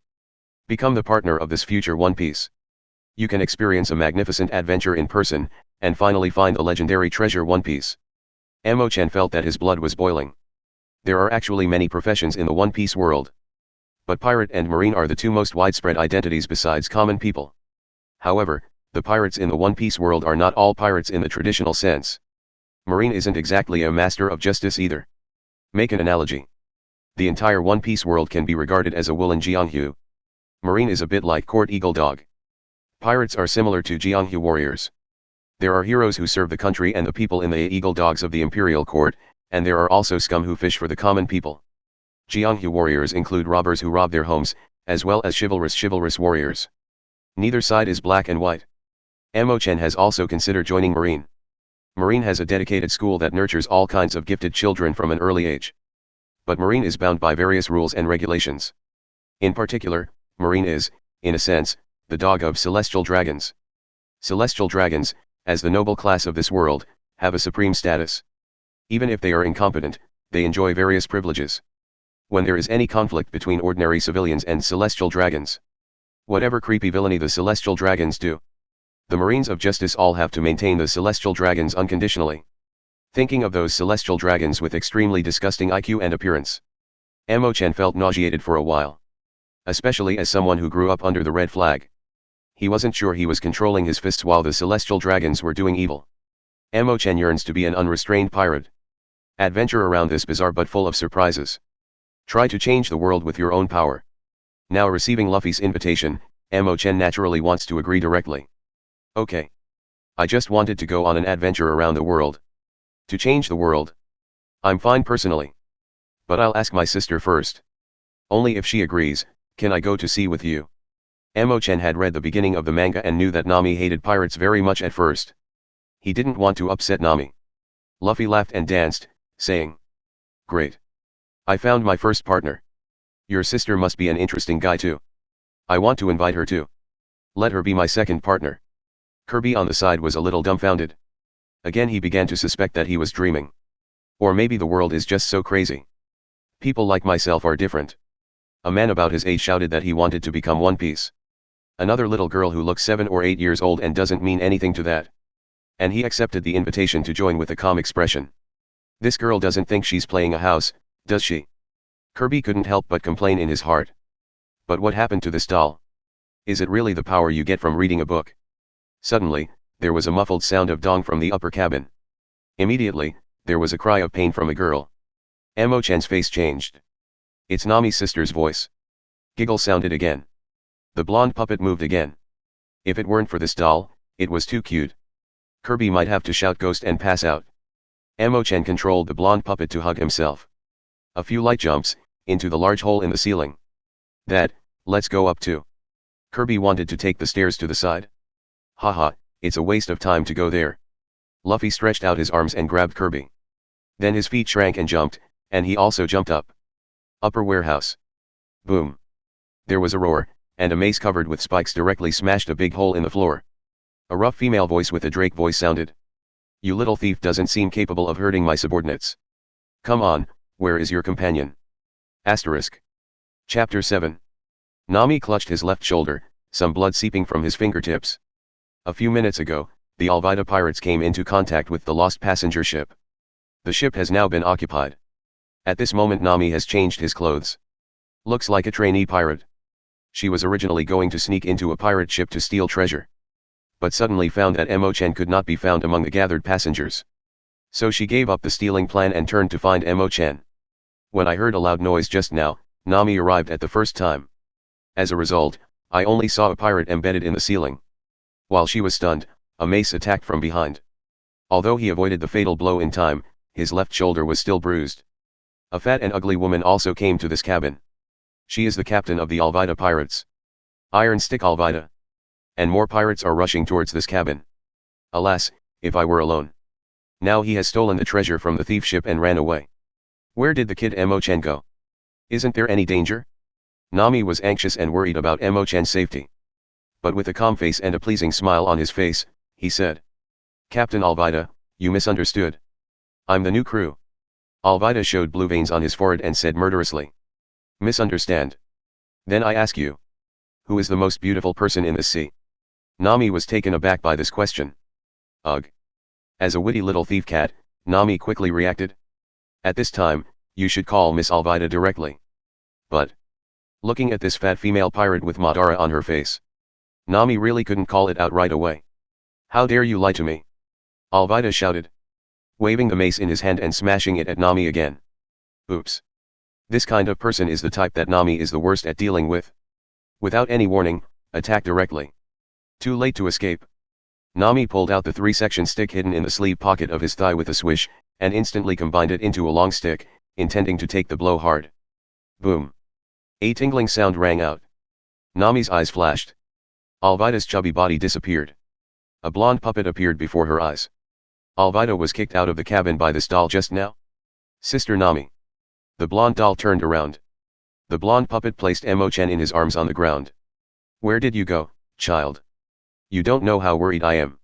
Speaker 2: Become the partner of this future One Piece. You can experience a magnificent adventure in person, and finally find the legendary treasure One Piece. Chen felt that his blood was boiling. There are actually many professions in the One Piece world. But pirate and marine are the two most widespread identities besides common people. However, the pirates in the One Piece world are not all pirates in the traditional sense. Marine isn't exactly a master of justice either. Make an analogy. The entire One Piece world can be regarded as a woolen Jianghu. Marine is a bit like court eagle dog. Pirates are similar to Jianghu warriors. There are heroes who serve the country and the people in the eagle dogs of the imperial court, and there are also scum who fish for the common people. Jianghu warriors include robbers who rob their homes, as well as chivalrous warriors. Neither side is black and white. Chen has also considered joining Marine. Marine has a dedicated school that nurtures all kinds of gifted children from an early age. But Marine is bound by various rules and regulations. In particular, Marine is, in a sense, the dog of celestial dragons. Celestial dragons, as the noble class of this world, have a supreme status. Even if they are incompetent, they enjoy various privileges. When there is any conflict between ordinary civilians and celestial dragons, whatever creepy villainy the celestial dragons do, the Marines of Justice all have to maintain the celestial dragons unconditionally. Thinking of those celestial dragons with extremely disgusting IQ and appearance, Chen felt nauseated for a while. Especially as someone who grew up under the red flag. He wasn't sure he was controlling his fists while the celestial dragons were doing evil. Chen yearns to be an unrestrained pirate. Adventure around this bizarre but full of surprises. Try to change the world with your own power. Now receiving Luffy's invitation, Chen naturally wants to agree directly. Okay. I just wanted to go on an adventure around the world. To change the world. I'm fine personally. But I'll ask my sister first. Only if she agrees, can I go to sea with you? Chen had read the beginning of the manga and knew that Nami hated pirates very much at first. He didn't want to upset Nami. Luffy laughed and danced, saying, "Great. I found my first partner. Your sister must be an interesting guy too. I want to invite her too. Let her be my second partner." Kirby on the side was a little dumbfounded. Again he began to suspect that he was dreaming. Or maybe the world is just so crazy. People like myself are different. A man about his age shouted that he wanted to become One Piece. Another little girl who looks 7 or 8 years old and doesn't mean anything to that. And he accepted the invitation to join with a calm expression. This girl doesn't think she's playing a house, does she? Kirby couldn't help but complain in his heart. But what happened to this doll? Is it really the power you get from reading a book? Suddenly, there was a muffled sound of dong from the upper cabin. Immediately, there was a cry of pain from a girl. Chen's face changed. It's Nami's sister's voice. Giggle sounded again. The blonde puppet moved again. If it weren't for this doll, it was too cute. Kirby might have to shout ghost and pass out. Chen controlled the blonde puppet to hug himself. A few light jumps, into the large hole in the ceiling. Let's go up too. Kirby wanted to take the stairs to the side. Haha, it's a waste of time to go there. Luffy stretched out his arms and grabbed Kirby. Then his feet shrank and jumped, and he also jumped up. Upper warehouse. Boom. There was a roar, and a mace covered with spikes directly smashed a big hole in the floor. A rough female voice with a Drake voice sounded. You little thief doesn't seem capable of hurting my subordinates. Come on, where is your companion? Asterisk. Chapter 7. Nami clutched his left shoulder, some blood seeping from his fingertips. A few minutes ago, the Alvida pirates came into contact with the lost passenger ship. The ship has now been occupied. At this moment Nami has changed his clothes. Looks like a trainee pirate. She was originally going to sneak into a pirate ship to steal treasure. But suddenly found that Chen could not be found among the gathered passengers. So she gave up the stealing plan and turned to find Chen. When I heard a loud noise just now, Nami arrived at the first time. As a result, I only saw a pirate embedded in the ceiling. While she was stunned, a mace attacked from behind. Although he avoided the fatal blow in time, his left shoulder was still bruised. A fat and ugly woman also came to this cabin. She is the captain of the Alvida pirates. Iron Stick Alvida. And more pirates are rushing towards this cabin. Alas, if I were alone. Now he has stolen the treasure from the thief ship and ran away. Where did the kid Chen go? Isn't there any danger? Nami was anxious and worried about Chen's safety. But with a calm face and a pleasing smile on his face, he said. Captain Alvida, you misunderstood. I'm the new crew. Alvida showed blue veins on his forehead and said murderously. Misunderstand. Then I ask you. Who is the most beautiful person in the sea? Nami was taken aback by this question. Ugh. As a witty little thief cat, Nami quickly reacted. At this time, you should call Miss Alvida directly. But, looking at this fat female pirate with Madara on her face, Nami really couldn't call it out right away. How dare you lie to me? Alvida shouted, waving the mace in his hand and smashing it at Nami again. Oops. This kind of person is the type that Nami is the worst at dealing with. Without any warning, attack directly. Too late to escape. Nami pulled out the 3-section stick hidden in the sleeve pocket of his thigh with a swish, and instantly combined it into a long stick, intending to take the blow hard. Boom. A tingling sound rang out. Nami's eyes flashed. Alvida's chubby body disappeared. A blonde puppet appeared before her eyes. Alvida was kicked out of the cabin by this doll just now? Sister Nami. The blonde doll turned around. The blonde puppet placed Chen in his arms on the ground. Where did you go, child? You don't know how worried I am.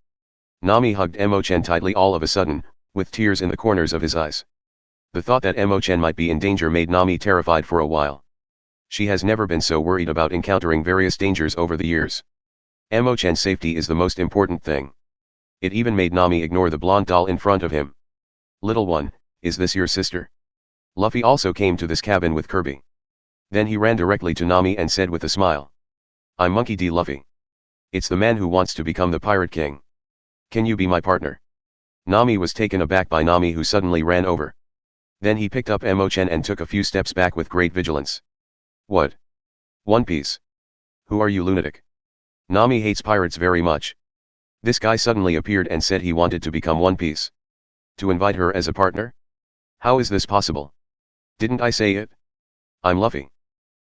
Speaker 2: Nami hugged Chen tightly all of a sudden, with tears in the corners of his eyes. The thought that Chen might be in danger made Nami terrified for a while. She has never been so worried about encountering various dangers over the years. Chen's safety is the most important thing. It even made Nami ignore the blonde doll in front of him. Little one, is this your sister? Luffy also came to this cabin with Kirby. Then he ran directly to Nami and said with a smile. I'm Monkey D. Luffy. It's the man who wants to become the Pirate King. Can you be my partner? Nami was taken aback by Nami, who suddenly ran over. Then he picked up Chen and took a few steps back with great vigilance. What? One Piece? Who are you, lunatic? Nami hates pirates very much. This guy suddenly appeared and said he wanted to become One Piece. To invite her as a partner? How is this possible? Didn't I say it? I'm Luffy.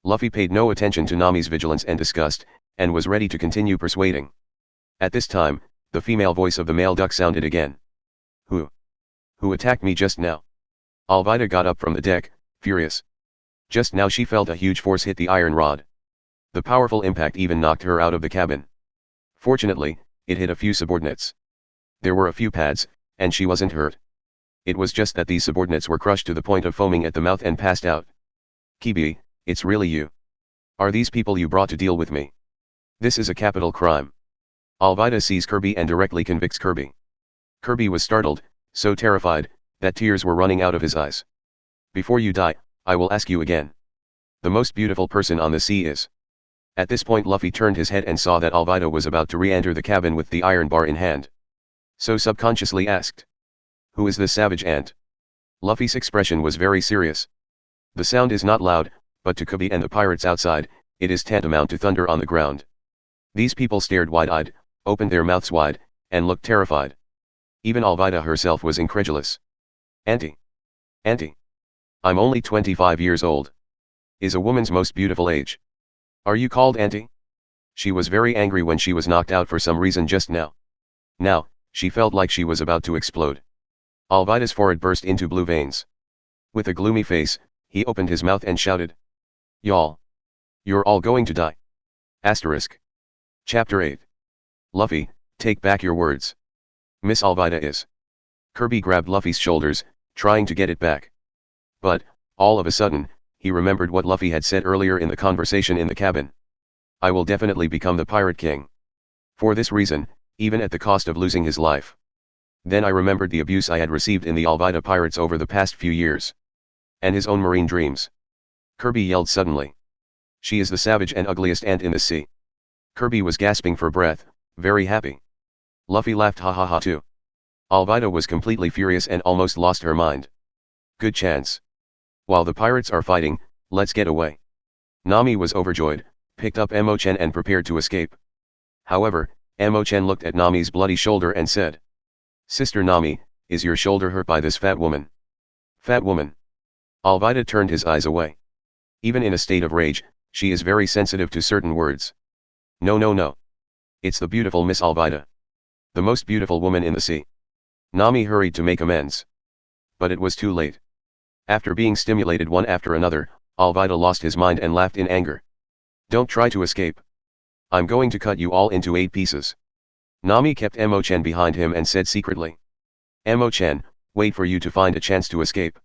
Speaker 2: Luffy paid no attention to Nami's vigilance and disgust, and was ready to continue persuading. At this time, the female voice of the male duck sounded again. Who attacked me just now? Alvida got up from the deck, furious. Just now she felt a huge force hit the iron rod. The powerful impact even knocked her out of the cabin. Fortunately, it hit a few subordinates. There were a few pads, and she wasn't hurt. It was just that these subordinates were crushed to the point of foaming at the mouth and passed out. Kibi, it's really you. Are these people you brought to deal with me? This is a capital crime. Alvida sees Kirby and directly convicts Kirby. Kirby was startled, so terrified, that tears were running out of his eyes. Before you die, I will ask you again. The most beautiful person on the sea is. At this point Luffy turned his head and saw that Alvida was about to re-enter the cabin with the iron bar in hand. So subconsciously asked. Who is this savage ant? Luffy's expression was very serious. The sound is not loud, but to Kirby and the pirates outside, it is tantamount to thunder on the ground. These people stared wide-eyed, opened their mouths wide, and looked terrified. Even Alvida herself was incredulous. Auntie. I'm only 25 years old. Is a woman's most beautiful age. Are you called Auntie? She was very angry when she was knocked out for some reason just now. Now, she felt like she was about to explode. Alvida's forehead burst into blue veins. With a gloomy face, he opened his mouth and shouted. Y'all. You're all going to die. Asterisk. Chapter 8. Luffy, take back your words. Miss Alvida is. Kirby grabbed Luffy's shoulders, trying to get it back. But, all of a sudden, he remembered what Luffy had said earlier in the conversation in the cabin. I will definitely become the Pirate King. For this reason, even at the cost of losing his life. Then I remembered the abuse I had received in the Alvida pirates over the past few years. And his own marine dreams. Kirby yelled suddenly. She is the savage and ugliest ant in the sea. Kirby was gasping for breath, very happy. Luffy laughed ha ha ha too. Alvida was completely furious and almost lost her mind. Good chance. While the pirates are fighting, let's get away. Nami was overjoyed, picked up Chen and prepared to escape. However, Chen looked at Nami's bloody shoulder and said. Sister Nami, is your shoulder hurt by this fat woman? Fat woman. Alvida turned his eyes away. Even in a state of rage, she is very sensitive to certain words. No. It's the beautiful Miss Alvida. The most beautiful woman in the sea. Nami hurried to make amends. But it was too late. After being stimulated one after another, Alvida lost his mind and laughed in anger. Don't try to escape. I'm going to cut you all into 8 pieces. Nami kept Chen behind him and said secretly. Chen, wait for you to find a chance to escape.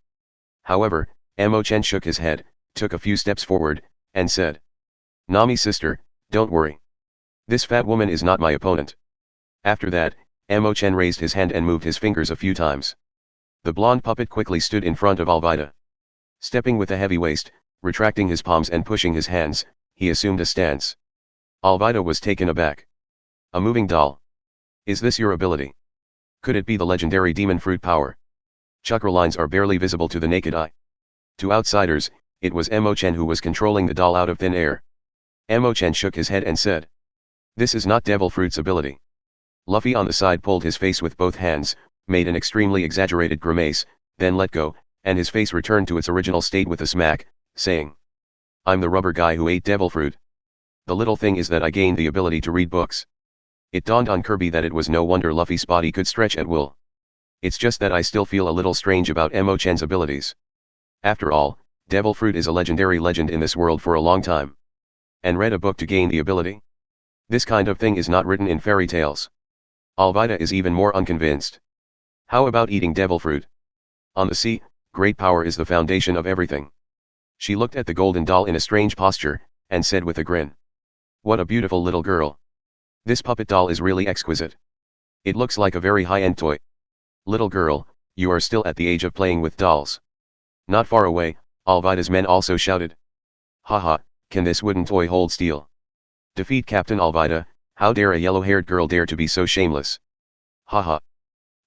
Speaker 2: However, Chen shook his head, took a few steps forward, and said. Nami sister, don't worry. This fat woman is not my opponent. After that, Chen raised his hand and moved his fingers a few times. The blonde puppet quickly stood in front of Alvida. Stepping with a heavy waist, retracting his palms and pushing his hands, he assumed a stance. Alvida was taken aback. A moving doll. Is this your ability? Could it be the legendary demon fruit power? Chakra lines are barely visible to the naked eye. To outsiders, it was Chen who was controlling the doll out of thin air. Chen shook his head and said, "This is not Devil Fruit's ability." Luffy on the side pulled his face with both hands, made an extremely exaggerated grimace, then let go, and his face returned to its original state with a smack, saying, "I'm the rubber guy who ate Devil Fruit. The little thing is that I gained the ability to read books." It dawned on Kirby that it was no wonder Luffy's body could stretch at will. It's just that I still feel a little strange about Chen's abilities. After all, Devil Fruit is a legendary legend in this world for a long time. And read a book to gain the ability? This kind of thing is not written in fairy tales. Alvida is even more unconvinced. How about eating Devil Fruit? On the sea, great power is the foundation of everything. She looked at the golden doll in a strange posture, and said with a grin, "What a beautiful little girl. This puppet doll is really exquisite. It looks like a very high-end toy." "Little girl, you are still at the age of playing with dolls." Not far away, Alvida's men also shouted, "Haha, can this wooden toy hold steel? Defeat Captain Alvida, how dare a yellow-haired girl dare to be so shameless? Haha."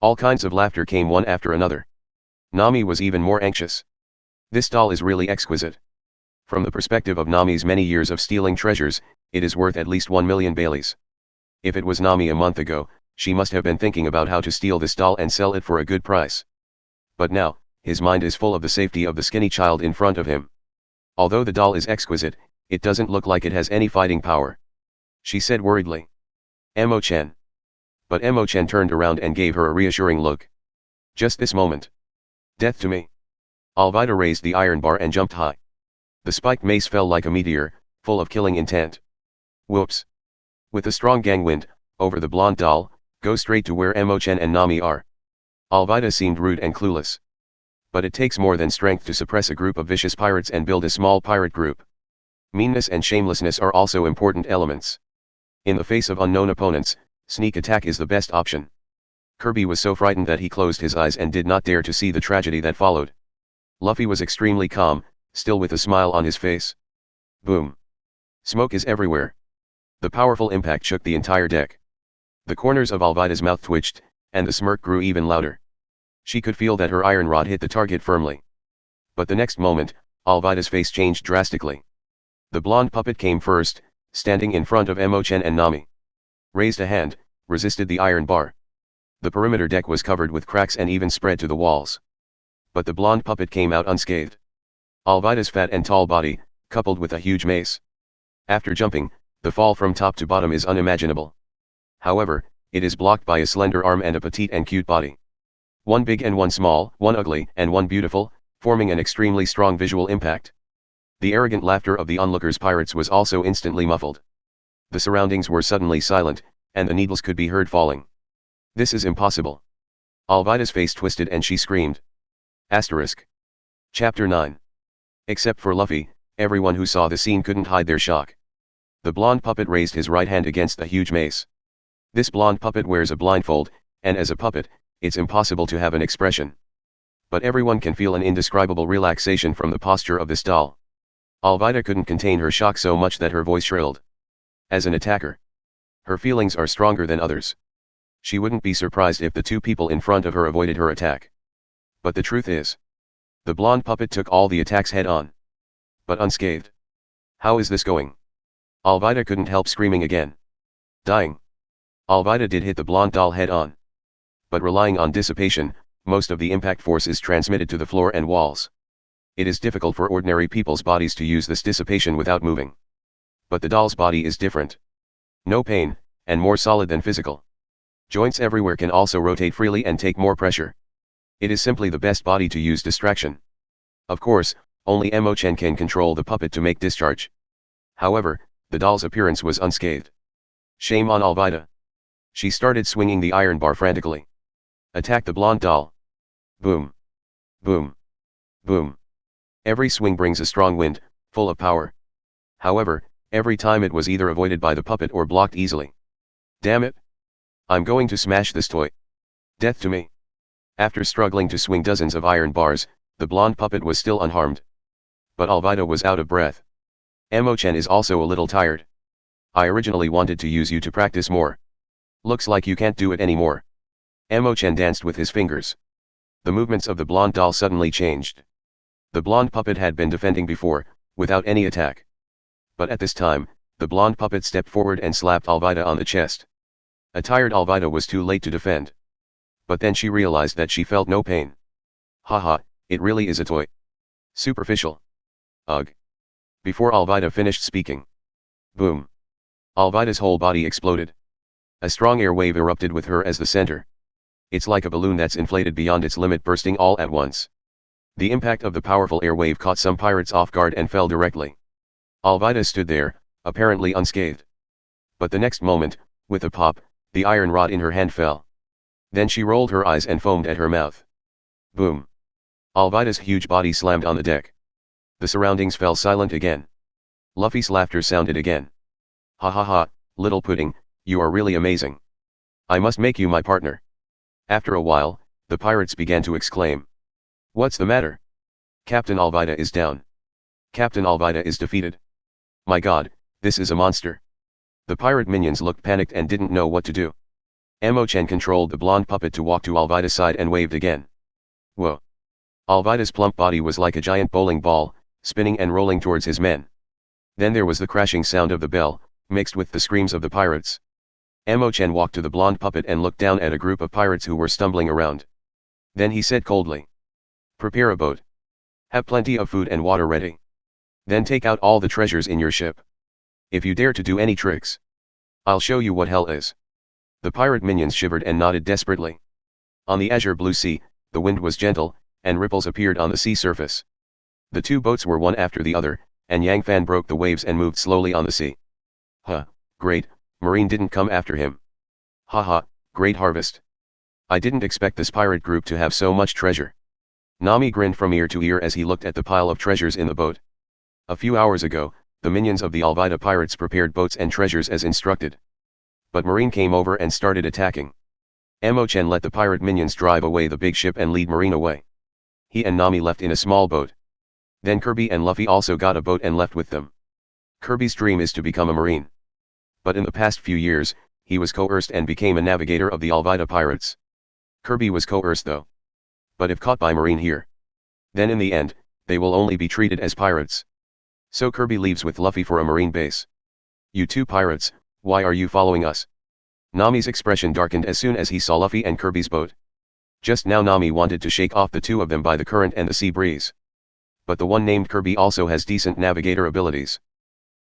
Speaker 2: All kinds of laughter came one after another. Nami was even more anxious. This doll is really exquisite. From the perspective of Nami's many years of stealing treasures, it is worth at least 1 million Baileys. If it was Nami a month ago, she must have been thinking about how to steal this doll and sell it for a good price. But now, his mind is full of the safety of the skinny child in front of him. Although the doll is exquisite, it doesn't look like it has any fighting power. She said worriedly. Chen. But Chen turned around and gave her a reassuring look. Just this moment. Death to me. Alvida raised the iron bar and jumped high. The spiked mace fell like a meteor, full of killing intent. Whoops. With a strong gang wind, over the blonde doll, go straight to where Chen and Nami are. Alvida seemed rude and clueless. But it takes more than strength to suppress a group of vicious pirates and build a small pirate group. Meanness and shamelessness are also important elements. In the face of unknown opponents, sneak attack is the best option. Kirby was so frightened that he closed his eyes and did not dare to see the tragedy that followed. Luffy was extremely calm, still with a smile on his face. Boom. Smoke is everywhere. The powerful impact shook the entire deck. The corners of Alvida's mouth twitched, and the smirk grew even louder. She could feel that her iron rod hit the target firmly. But the next moment, Alvida's face changed drastically. The blonde puppet came first, standing in front of Chen and Nami. Raised a hand, resisted the iron bar. The perimeter deck was covered with cracks and even spread to the walls. But the blonde puppet came out unscathed. Alvida's fat and tall body, coupled with a huge mace. After jumping, the fall from top to bottom is unimaginable. However, it is blocked by a slender arm and a petite and cute body. One big and one small, one ugly and one beautiful, forming an extremely strong visual impact. The arrogant laughter of the onlookers pirates was also instantly muffled. The surroundings were suddenly silent, and the needles could be heard falling. This is impossible. Alvida's face twisted and she screamed. Asterisk. Chapter 9. Except for Luffy, everyone who saw the scene couldn't hide their shock. The blonde puppet raised his right hand against the huge mace. This blonde puppet wears a blindfold, and as a puppet, it's impossible to have an expression. But everyone can feel an indescribable relaxation from the posture of this doll. Alvida couldn't contain her shock so much that her voice shrilled. As an attacker, her feelings are stronger than others. She wouldn't be surprised if the two people in front of her avoided her attack. But the truth is, the blonde puppet took all the attacks head on. But unscathed. How is this going? Alvida couldn't help screaming again. Dying. Alvida did hit the blonde doll head on. But relying on dissipation, most of the impact force is transmitted to the floor and walls. It is difficult for ordinary people's bodies to use this dissipation without moving. But the doll's body is different. No pain, and more solid than physical. Joints everywhere can also rotate freely and take more pressure. It is simply the best body to use distraction. Of course, only Chen can control the puppet to make discharge. However, the doll's appearance was unscathed. Shame on Alvida. She started swinging the iron bar frantically. Attack the blonde doll. Boom. Boom. Boom. Every swing brings a strong wind, full of power. However, Every time it was either avoided by the puppet or blocked easily. Damn it! I'm going to smash this toy. Death to me. After struggling to swing dozens of iron bars, the blonde puppet was still unharmed. But Alvida was out of breath. Chen is also a little tired. I originally wanted to use you to practice more. Looks like you can't do it anymore. Chen danced with his fingers. The movements of the blonde doll suddenly changed. The blonde puppet had been defending before, without any attack. But at this time, the blonde puppet stepped forward and slapped Alvida on the chest. A tired Alvida was too late to defend. But then she realized that she felt no pain. Haha, it really is a toy. Superficial. Ugh. Before Alvida finished speaking. Boom. Alvida's whole body exploded. A strong air wave erupted with her as the center. It's like a balloon that's inflated beyond its limit, bursting all at once. The impact of the powerful air wave caught some pirates off guard and fell directly. Alvida stood there, apparently unscathed. But the next moment, with a pop, the iron rod in her hand fell. Then she rolled her eyes and foamed at her mouth. Boom. Alvida's huge body slammed on the deck. The surroundings fell silent again. Luffy's laughter sounded again. Ha ha ha, little pudding, you are really amazing. I must make you my partner. After a while, the pirates began to exclaim. What's the matter? Captain Alvida is down. Captain Alvida is defeated. My god, this is a monster. The pirate minions looked panicked and didn't know what to do. Chen controlled the blonde puppet to walk to Alvida's side and waved again. Whoa. Alvida's plump body was like a giant bowling ball, spinning and rolling towards his men. Then there was the crashing sound of the bell, mixed with the screams of the pirates. Chen walked to the blonde puppet and looked down at a group of pirates who were stumbling around. Then he said coldly. Prepare a boat. Have plenty of food and water ready. Then take out all the treasures in your ship. If you dare to do any tricks, I'll show you what hell is. The pirate minions shivered and nodded desperately. On the azure blue sea, the wind was gentle, and ripples appeared on the sea surface. The two boats were one after the other, and Yang Fan broke the waves and moved slowly on the sea. Huh, great, Marine didn't come after him. Haha, great harvest. I didn't expect this pirate group to have so much treasure. Nami grinned from ear to ear as he looked at the pile of treasures in the boat. A few hours ago, the minions of the Alvida pirates prepared boats and treasures as instructed. But Marine came over and started attacking. Chen let the pirate minions drive away the big ship and lead Marine away. He and Nami left in a small boat. Then Kirby and Luffy also got a boat and left with them. Kirby's dream is to become a Marine. But in the past few years, he was coerced and became a navigator of the Alvida pirates. Kirby was coerced though. But if caught by Marine here, then in the end, they will only be treated as pirates. So Kirby leaves with Luffy for a Marine base. You two pirates, why are you following us? Nami's expression darkened as soon as he saw Luffy and Kirby's boat. Just now Nami wanted to shake off the two of them by the current and the sea breeze. But the one named Kirby also has decent navigator abilities.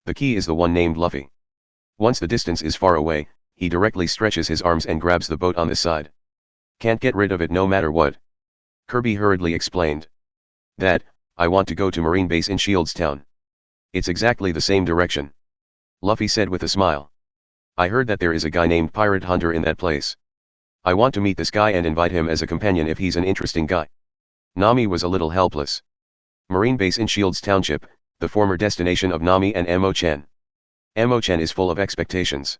Speaker 2: The key is the one named Luffy. Once the distance is far away, he directly stretches his arms and grabs the boat on this side. Can't get rid of it no matter what. Kirby hurriedly explained. That, I want to go to Marine base in Shieldstown. It's exactly the same direction. Luffy said with a smile. I heard that there is a guy named Pirate Hunter in that place. I want to meet this guy and invite him as a companion if he's an interesting guy. Nami was a little helpless. Marine base in Shields Township, the former destination of Nami and Chen. Chen is full of expectations.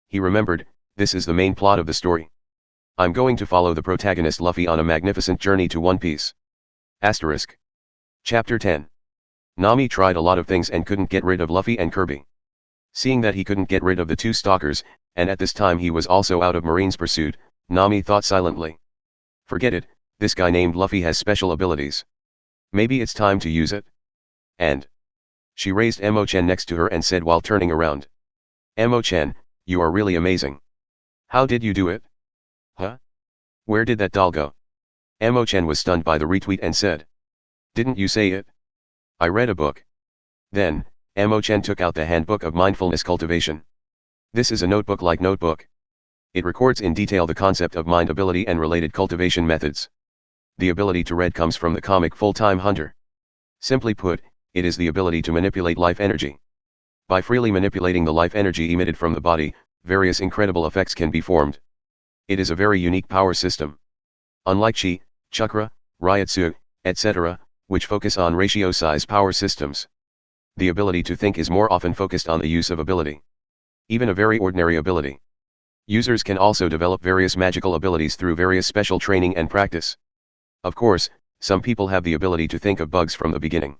Speaker 2: He remembered, this is the main plot of the story. I'm going to follow the protagonist Luffy on a magnificent journey to One Piece. Asterisk. Chapter 10. Nami tried a lot of things and couldn't get rid of Luffy and Kirby. Seeing that he couldn't get rid of the two stalkers, and at this time he was also out of Marine's pursuit, Nami thought silently. Forget it, this guy named Luffy has special abilities. Maybe it's time to use it. And she raised Chen next to her and said while turning around. Chen, you are really amazing. How did you do it? Huh? Where did that doll go? Chen was stunned by the retweet and said. Didn't you say it? I read a book. Then, Chen took out the Handbook of Mindfulness Cultivation. This is a notebook-like notebook. It records in detail the concept of mind ability and related cultivation methods. The ability to read comes from the comic Full-Time Hunter. Simply put, it is the ability to manipulate life energy. By freely manipulating the life energy emitted from the body, various incredible effects can be formed. It is a very unique power system. Unlike Chi, Chakra, Ryatsu, etc., which focus on ratio-size power systems. The ability to think is more often focused on the use of ability. Even a very ordinary ability. Users can also develop various magical abilities through various special training and practice. Of course, some people have the ability to think of bugs from the beginning.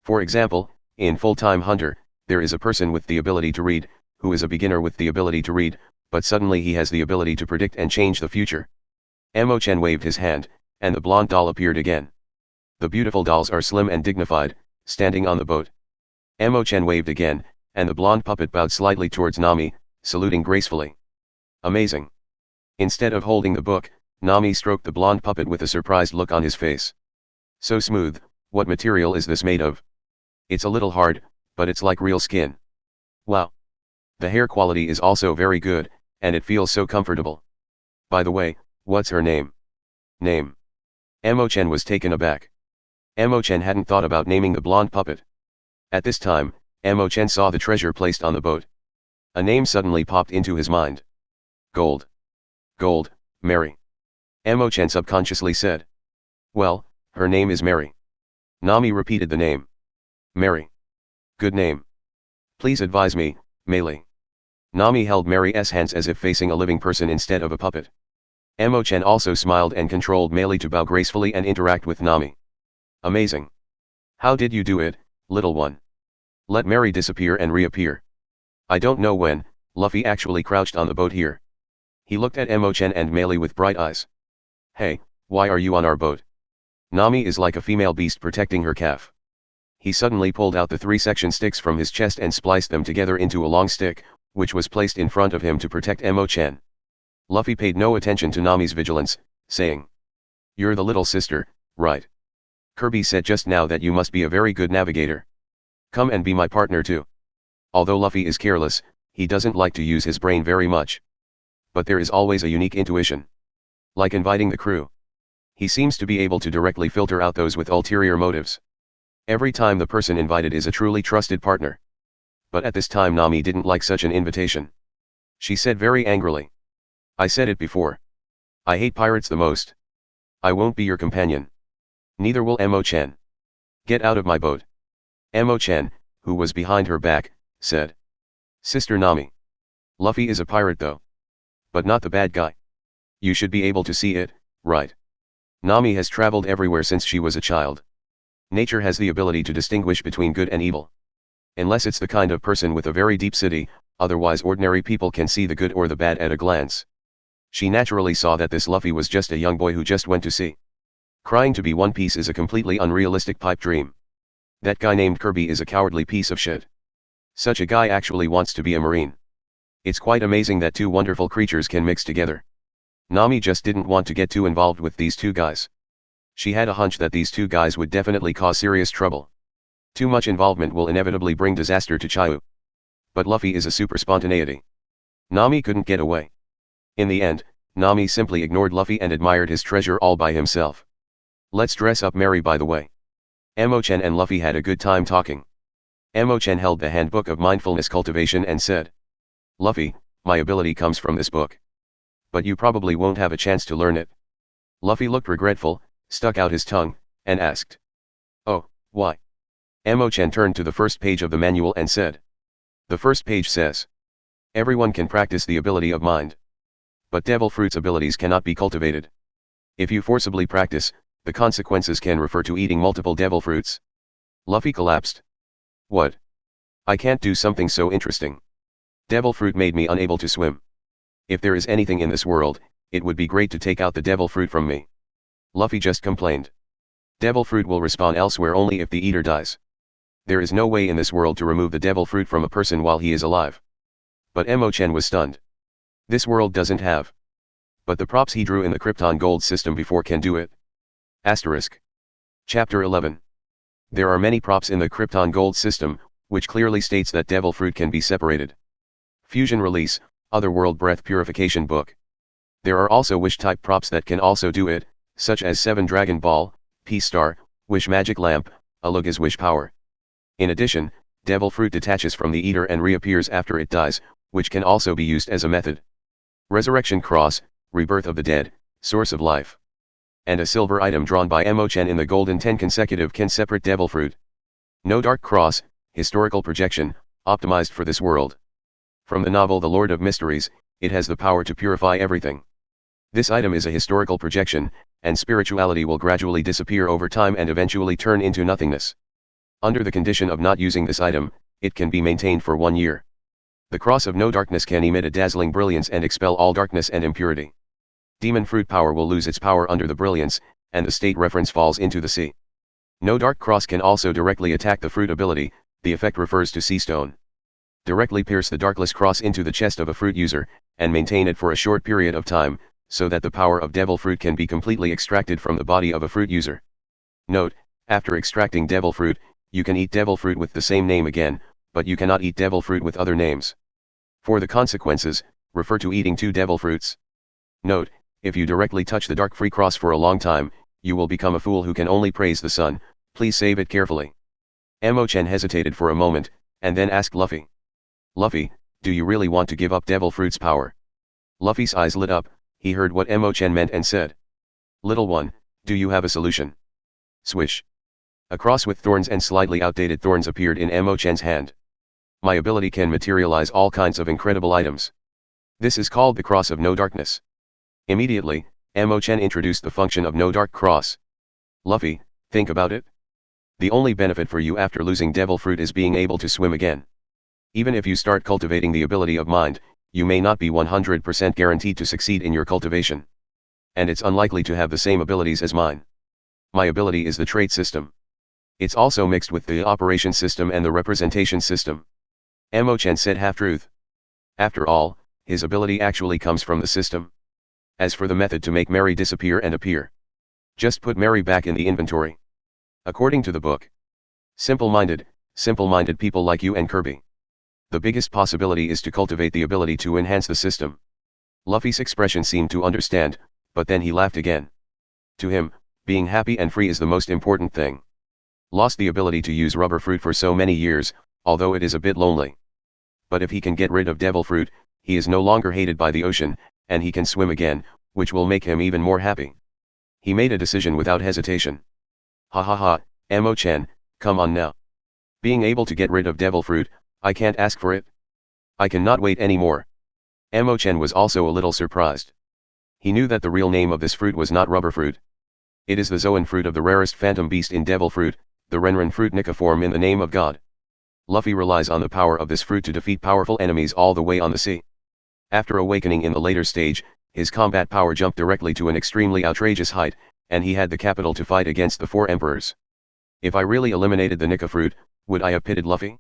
Speaker 2: For example, in Full-Time Hunter, there is a person with the ability to read, who is a beginner with the ability to read, but suddenly he has the ability to predict and change the future. Chen waved his hand, and the blonde doll appeared again. The beautiful dolls are slim and dignified, standing on the boat. Chen waved again, and the blonde puppet bowed slightly towards Nami, saluting gracefully. Amazing. Instead of holding the book, Nami stroked the blonde puppet with a surprised look on his face. So smooth, what material is this made of? It's a little hard, but it's like real skin. Wow. The hair quality is also very good, and it feels so comfortable. By the way, what's her name? Name. Chen was taken aback. Chen hadn't thought about naming the blonde puppet. At this time, Chen saw the treasure placed on the boat. A name suddenly popped into his mind. Gold. Gold, Mary. Chen subconsciously said. Well, her name is Mary. Nami repeated the name. Mary. Good name. Please advise me, Meili. Nami held Mary's hands as if facing a living person instead of a puppet. Chen also smiled and controlled Meili to bow gracefully and interact with Nami. Amazing. How did you do it, little one? Let Mary disappear and reappear. I don't know when, Luffy actually crouched on the boat here. He looked at Chen and Meili with bright eyes. Hey, why are you on our boat? Nami is like a female beast protecting her calf. He suddenly pulled out the 3-section sticks from his chest and spliced them together into a long stick, which was placed in front of him to protect Chen. Luffy paid no attention to Nami's vigilance, saying. You're the little sister, right? Kirby said just now that you must be a very good navigator. Come and be my partner too. Although Luffy is careless, he doesn't like to use his brain very much. But there is always a unique intuition. Like inviting the crew. He seems to be able to directly filter out those with ulterior motives. Every time the person invited is a truly trusted partner. But at this time Nami didn't like such an invitation. She said very angrily. I said it before. I hate pirates the most. I won't be your companion. Neither will Chen. Get out of my boat. Chen, who was behind her back, said. Sister Nami. Luffy is a pirate though. But not the bad guy. You should be able to see it, right? Nami has traveled everywhere since she was a child. Nature has the ability to distinguish between good and evil. Unless it's the kind of person with a very deep city, otherwise ordinary people can see the good or the bad at a glance. She naturally saw that this Luffy was just a young boy who just went to sea. Crying to be One Piece is a completely unrealistic pipe dream. That guy named Kirby is a cowardly piece of shit. Such a guy actually wants to be a marine. It's quite amazing that two wonderful creatures can mix together. Nami just didn't want to get too involved with these two guys. She had a hunch that these two guys would definitely cause serious trouble. Too much involvement will inevitably bring disaster to Chaiyu. But Luffy is a super spontaneity. Nami couldn't get away. In the end, Nami simply ignored Luffy and admired his treasure all by himself. Let's dress up Mary by the way. Chen and Luffy had a good time talking. Chen held the handbook of mindfulness cultivation and said. Luffy, my ability comes from this book. But you probably won't have a chance to learn it. Luffy looked regretful, stuck out his tongue, and asked. Oh, why? Chen turned to the first page of the manual and said. The first page says. Everyone can practice the ability of mind. But Devil Fruit's abilities cannot be cultivated. If you forcibly practice, the consequences can refer to eating multiple Devil Fruits. Luffy collapsed. What? I can't do something so interesting. Devil Fruit made me unable to swim. If there is anything in this world, it would be great to take out the Devil Fruit from me. Luffy just complained. Devil Fruit will respawn elsewhere only if the eater dies. There is no way in this world to remove the Devil Fruit from a person while he is alive. But Chen was stunned. This world doesn't have. But the props he drew in the Krypton Gold system before can do it. Asterisk. Chapter 11. There are many props in the Krypton Gold system, which clearly states that Devil Fruit can be separated. Fusion Release, Otherworld Breath Purification Book. There are also wish-type props that can also do it, such as 7 Dragon Ball, Peace Star, Wish Magic Lamp, Aluga's Wish Power. In addition, Devil Fruit detaches from the eater and reappears after it dies, which can also be used as a method. Resurrection Cross, Rebirth of the Dead, Source of Life. And a silver item drawn by Chen in the Golden 10 consecutive can separate Devil Fruit. No Dark Cross, historical projection, optimized for this world. From the novel The Lord of Mysteries, it has the power to purify everything. This item is a historical projection, and spirituality will gradually disappear over time and eventually turn into nothingness. Under the condition of not using this item, it can be maintained for 1 year. The Cross of No Darkness can emit a dazzling brilliance and expel all darkness and impurity. Demon fruit power will lose its power under the brilliance, and the state reference falls into the sea. No Dark Cross can also directly attack the fruit ability, the effect refers to Sea Stone. Directly pierce the Darkless Cross into the chest of a fruit user, and maintain it for a short period of time, so that the power of Devil Fruit can be completely extracted from the body of a fruit user. Note, after extracting Devil Fruit, you can eat Devil Fruit with the same name again, but you cannot eat Devil Fruit with other names. For the consequences, refer to eating 2 Devil Fruits. Note, if you directly touch the Dark Free Cross for a long time, you will become a fool who can only praise the sun. Please save it carefully. Chen hesitated for a moment, and then asked Luffy. Luffy, do you really want to give up Devil Fruit's power? Luffy's eyes lit up, he heard what Chen meant and said. Little one, do you have a solution? Swish. A cross with thorns and slightly outdated thorns appeared in Chen's hand. My ability can materialize all kinds of incredible items. This is called the Cross of No Darkness. Immediately, Chen introduced the function of No Dark Cross. Luffy, think about it. The only benefit for you after losing Devil Fruit is being able to swim again. Even if you start cultivating the ability of mind, you may not be 100% guaranteed to succeed in your cultivation. And it's unlikely to have the same abilities as mine. My ability is the trait system. It's also mixed with the operation system and the representation system. Chen said half-truth. After all, his ability actually comes from the system. As for the method to make Mary disappear and appear, just put Mary back in the inventory. According to the book. Simple-minded people like you and Kirby. The biggest possibility is to cultivate the ability to enhance the system. Luffy's expression seemed to understand, but then he laughed again. To him, being happy and free is the most important thing. Lost the ability to use Rubber Fruit for so many years, although it is a bit lonely. But if he can get rid of Devil Fruit, he is no longer hated by the ocean, and he can swim again, which will make him even more happy. He made a decision without hesitation. Ha ha ha, Chen, come on now. Being able to get rid of Devil Fruit, I can't ask for it. I cannot wait anymore. Chen was also a little surprised. He knew that the real name of this fruit was not Rubber Fruit. It is the Zoan fruit of the rarest phantom beast in Devil Fruit, the Renren fruit Nikiform in the name of God. Luffy relies on the power of this fruit to defeat powerful enemies all the way on the sea. After awakening in the later stage, his combat power jumped directly to an extremely outrageous height, and he had the capital to fight against the 4 emperors. If I really eliminated the Nika fruit, would I have pitted Luffy?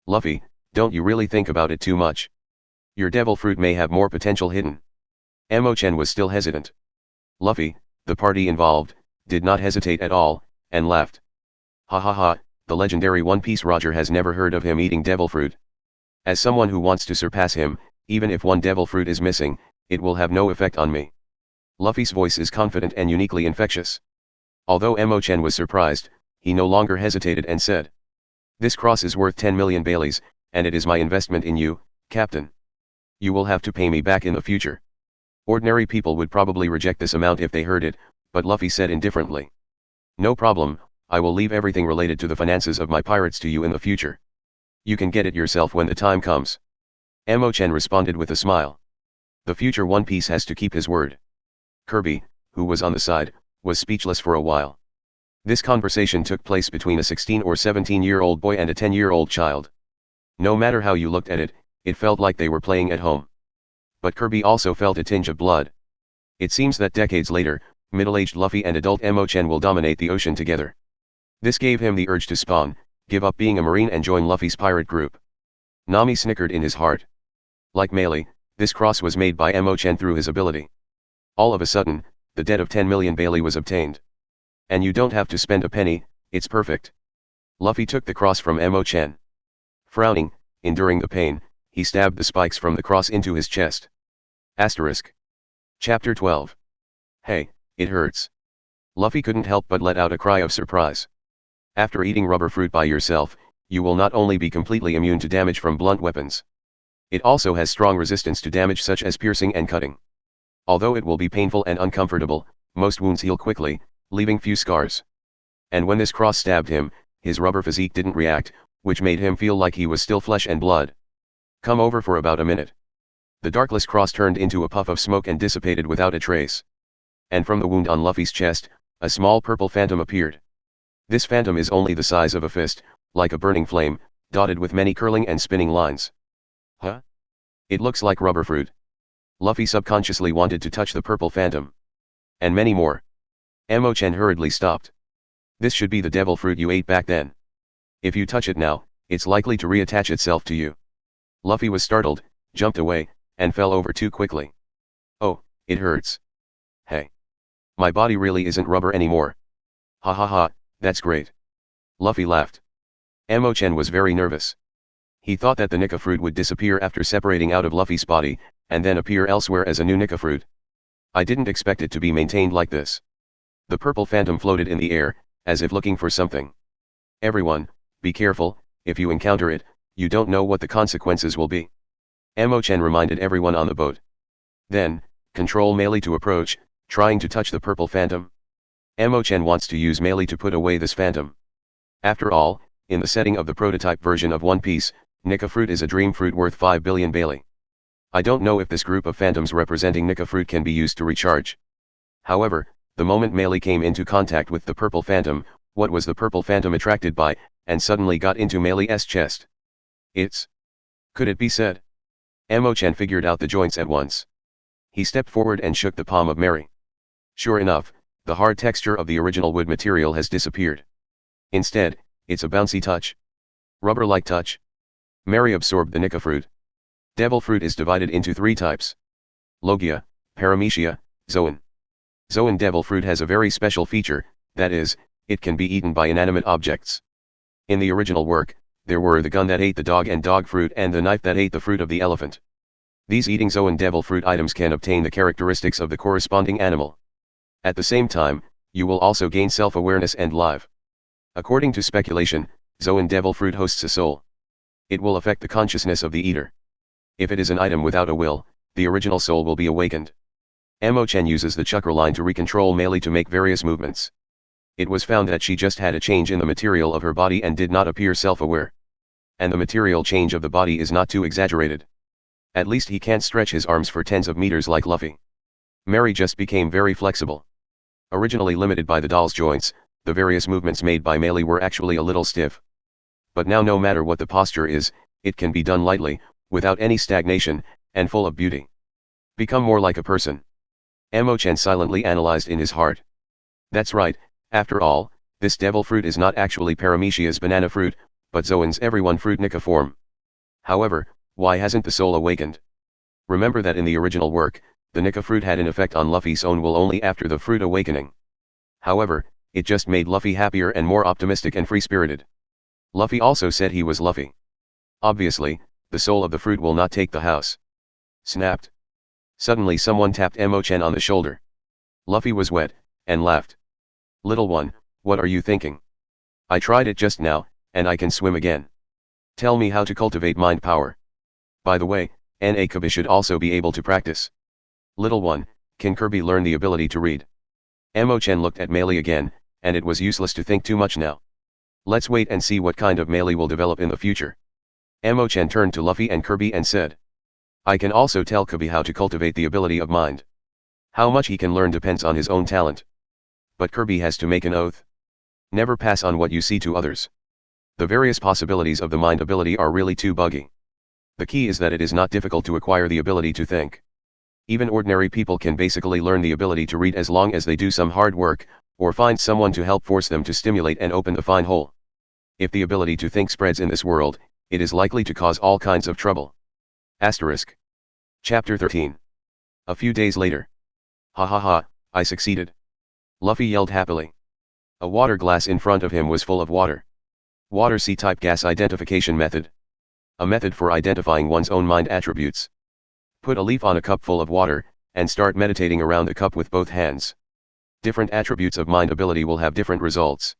Speaker 2: Luffy, don't you really think about it too much? Your Devil Fruit may have more potential hidden. Chen was still hesitant. Luffy, the party involved, did not hesitate at all, and laughed. Ha ha ha, the legendary One Piece Roger has never heard of him eating Devil Fruit. As someone who wants to surpass him, even if 1 Devil Fruit is missing, it will have no effect on me. Luffy's voice is confident and uniquely infectious. Although Chen was surprised, he no longer hesitated and said. This cross is worth 10 million Baileys, and it is my investment in you, Captain. You will have to pay me back in the future. Ordinary people would probably reject this amount if they heard it, but Luffy said indifferently. No problem, I will leave everything related to the finances of my pirates to you in the future. You can get it yourself when the time comes. Chen responded with a smile. The future One Piece has to keep his word. Kirby, who was on the side, was speechless for a while. This conversation took place between a 16 or 17-year-old boy and a 10-year-old child. No matter how you looked at it, it felt like they were playing at home. But Kirby also felt a tinge of blood. It seems that decades later, middle-aged Luffy and adult Chen will dominate the ocean together. This gave him the urge to spawn, give up being a marine and join Luffy's pirate group. Nami snickered in his heart. Like Melee, this cross was made by Chen through his ability. All of a sudden, the debt of 10 million Bailey was obtained. And you don't have to spend a penny, it's perfect. Luffy took the cross from Chen. Frowning, enduring the pain, he stabbed the spikes from the cross into his chest. Asterisk. Chapter 12. Hey, it hurts. Luffy couldn't help but let out a cry of surprise. After eating Rubber Fruit by yourself, you will not only be completely immune to damage from blunt weapons. It also has strong resistance to damage such as piercing and cutting. Although it will be painful and uncomfortable, most wounds heal quickly, leaving few scars. And when this cross stabbed him, his rubber physique didn't react, which made him feel like he was still flesh and blood. Come over for about a minute. The darkless cross turned into a puff of smoke and dissipated without a trace. And from the wound on Luffy's chest, a small purple phantom appeared. This phantom is only the size of a fist, like a burning flame, dotted with many curling and spinning lines. Huh? It looks like rubber fruit. Luffy subconsciously wanted to touch the purple phantom. And many more. Chen hurriedly stopped. This should be the devil fruit you ate back then. If you touch it now, it's likely to reattach itself to you. Luffy was startled, jumped away, and fell over too quickly. Oh, it hurts. Hey. My body really isn't rubber anymore. Ha ha ha, that's great. Luffy laughed. Chen was very nervous. He thought that the Nika fruit would disappear after separating out of Luffy's body, and then appear elsewhere as a new Nika fruit. I didn't expect it to be maintained like this. The purple phantom floated in the air, as if looking for something. Everyone, be careful, if you encounter it, you don't know what the consequences will be. Chen reminded everyone on the boat. Then, control melee to approach, trying to touch the purple phantom. Chen wants to use melee to put away this phantom. After all, in the setting of the prototype version of One Piece, Nika fruit is a dream fruit worth 5 billion Bailey. I don't know if this group of phantoms representing Nika fruit can be used to recharge. However, the moment melee came into contact with the purple phantom, what was the purple phantom attracted by, and suddenly got into Melee's chest? It's... Could it be said? Chen figured out the joints at once. He stepped forward and shook the palm of Mary. Sure enough, the hard texture of the original wood material has disappeared. Instead, it's a bouncy touch. Rubber-like touch. Mary absorbed the Nika fruit. Devil fruit is divided into 3 types. Logia, Paramecia, Zoan. Zoan devil fruit has a very special feature, that is, it can be eaten by inanimate objects. In the original work, there were the gun that ate the dog and dog fruit and the knife that ate the fruit of the elephant. These eating Zoan devil fruit items can obtain the characteristics of the corresponding animal. At the same time, you will also gain self-awareness and live. According to speculation, Zoan devil fruit hosts a soul. It will affect the consciousness of the eater. If it is an item without a will, the original soul will be awakened. Chen uses the chakra line to recontrol melee to make various movements. It was found that she just had a change in the material of her body and did not appear self-aware. And the material change of the body is not too exaggerated. At least he can't stretch his arms for tens of meters like Luffy. Mary just became very flexible. Originally limited by the doll's joints, the various movements made by melee were actually a little stiff. But now no matter what the posture is, it can be done lightly, without any stagnation, and full of beauty. Become more like a person. Chen silently analyzed in his heart. That's right, after all, this devil fruit is not actually Paramecia's banana fruit, but Zoan's everyone fruit Nika form. However, why hasn't the soul awakened? Remember that in the original work, the Nika fruit had an effect on Luffy's own will only after the fruit awakening. However, it just made Luffy happier and more optimistic and free-spirited. Luffy also said he was Luffy. Obviously, the soul of the fruit will not take the house. Snapped. Suddenly someone tapped Chen on the shoulder. Luffy was wet, and laughed. Little one, what are you thinking? I tried it just now, and I can swim again. Tell me how to cultivate mind power. By the way, Kirby should also be able to practice. Little one, can Kirby learn the ability to read? Chen looked at melee again, and it was useless to think too much now. Let's wait and see what kind of melee will develop in the future. Chen turned to Luffy and Kirby and said. I can also tell Kirby how to cultivate the ability of mind. How much he can learn depends on his own talent. But Kirby has to make an oath. Never pass on what you see to others. The various possibilities of the mind ability are really too buggy. The key is that it is not difficult to acquire the ability to think. Even ordinary people can basically learn the ability to read as long as they do some hard work, or find someone to help force them to stimulate and open the fine hole. If the ability to think spreads in this world, it is likely to cause all kinds of trouble. Asterisk. Chapter 13. A few days later. Ha ha ha, I succeeded. Luffy yelled happily. A water glass in front of him was full of water. Water C-type gas identification method. A method for identifying one's own mind attributes. Put a leaf on a cup full of water, and start meditating around the cup with both hands. Different attributes of mind ability will have different results.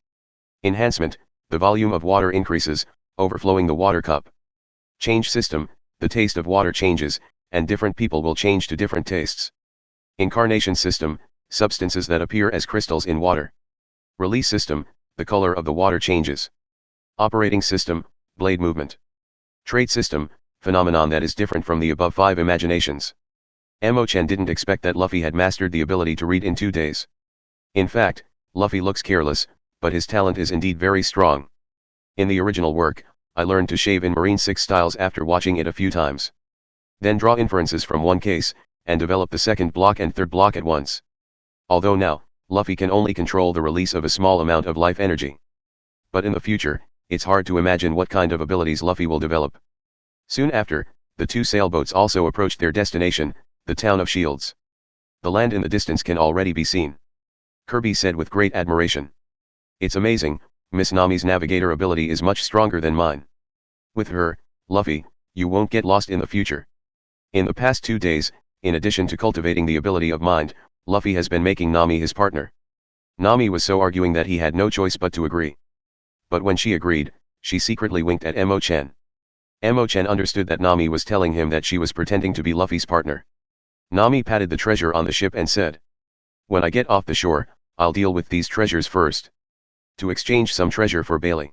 Speaker 2: Enhancement, the volume of water increases, overflowing the water cup. Change system, the taste of water changes, and different people will change to different tastes. Incarnation system, substances that appear as crystals in water. Release system, the color of the water changes. Operating system, blade movement. Trait system, phenomenon that is different from the above 5 imaginations. Chen didn't expect that Luffy had mastered the ability to read in 2 days. In fact, Luffy looks careless, but his talent is indeed very strong. In the original work, I learned to shave in Marine 6 styles after watching it a few times. Then draw inferences from one case, and develop the second block and third block at once. Although now, Luffy can only control the release of a small amount of life energy. But in the future, it's hard to imagine what kind of abilities Luffy will develop. Soon after, the 2 sailboats also approached their destination, the town of Shields. The land in the distance can already be seen. Kirby said with great admiration. It's amazing, Miss Nami's navigator ability is much stronger than mine. With her, Luffy, you won't get lost in the future. In the past 2 days, in addition to cultivating the ability of mind, Luffy has been making Nami his partner. Nami was so arguing that he had no choice but to agree. But when she agreed, she secretly winked at Chen. Chen understood that Nami was telling him that she was pretending to be Luffy's partner. Nami patted the treasure on the ship and said, "When I get off the shore, I'll deal with these treasures first. To exchange some treasure for Bailey.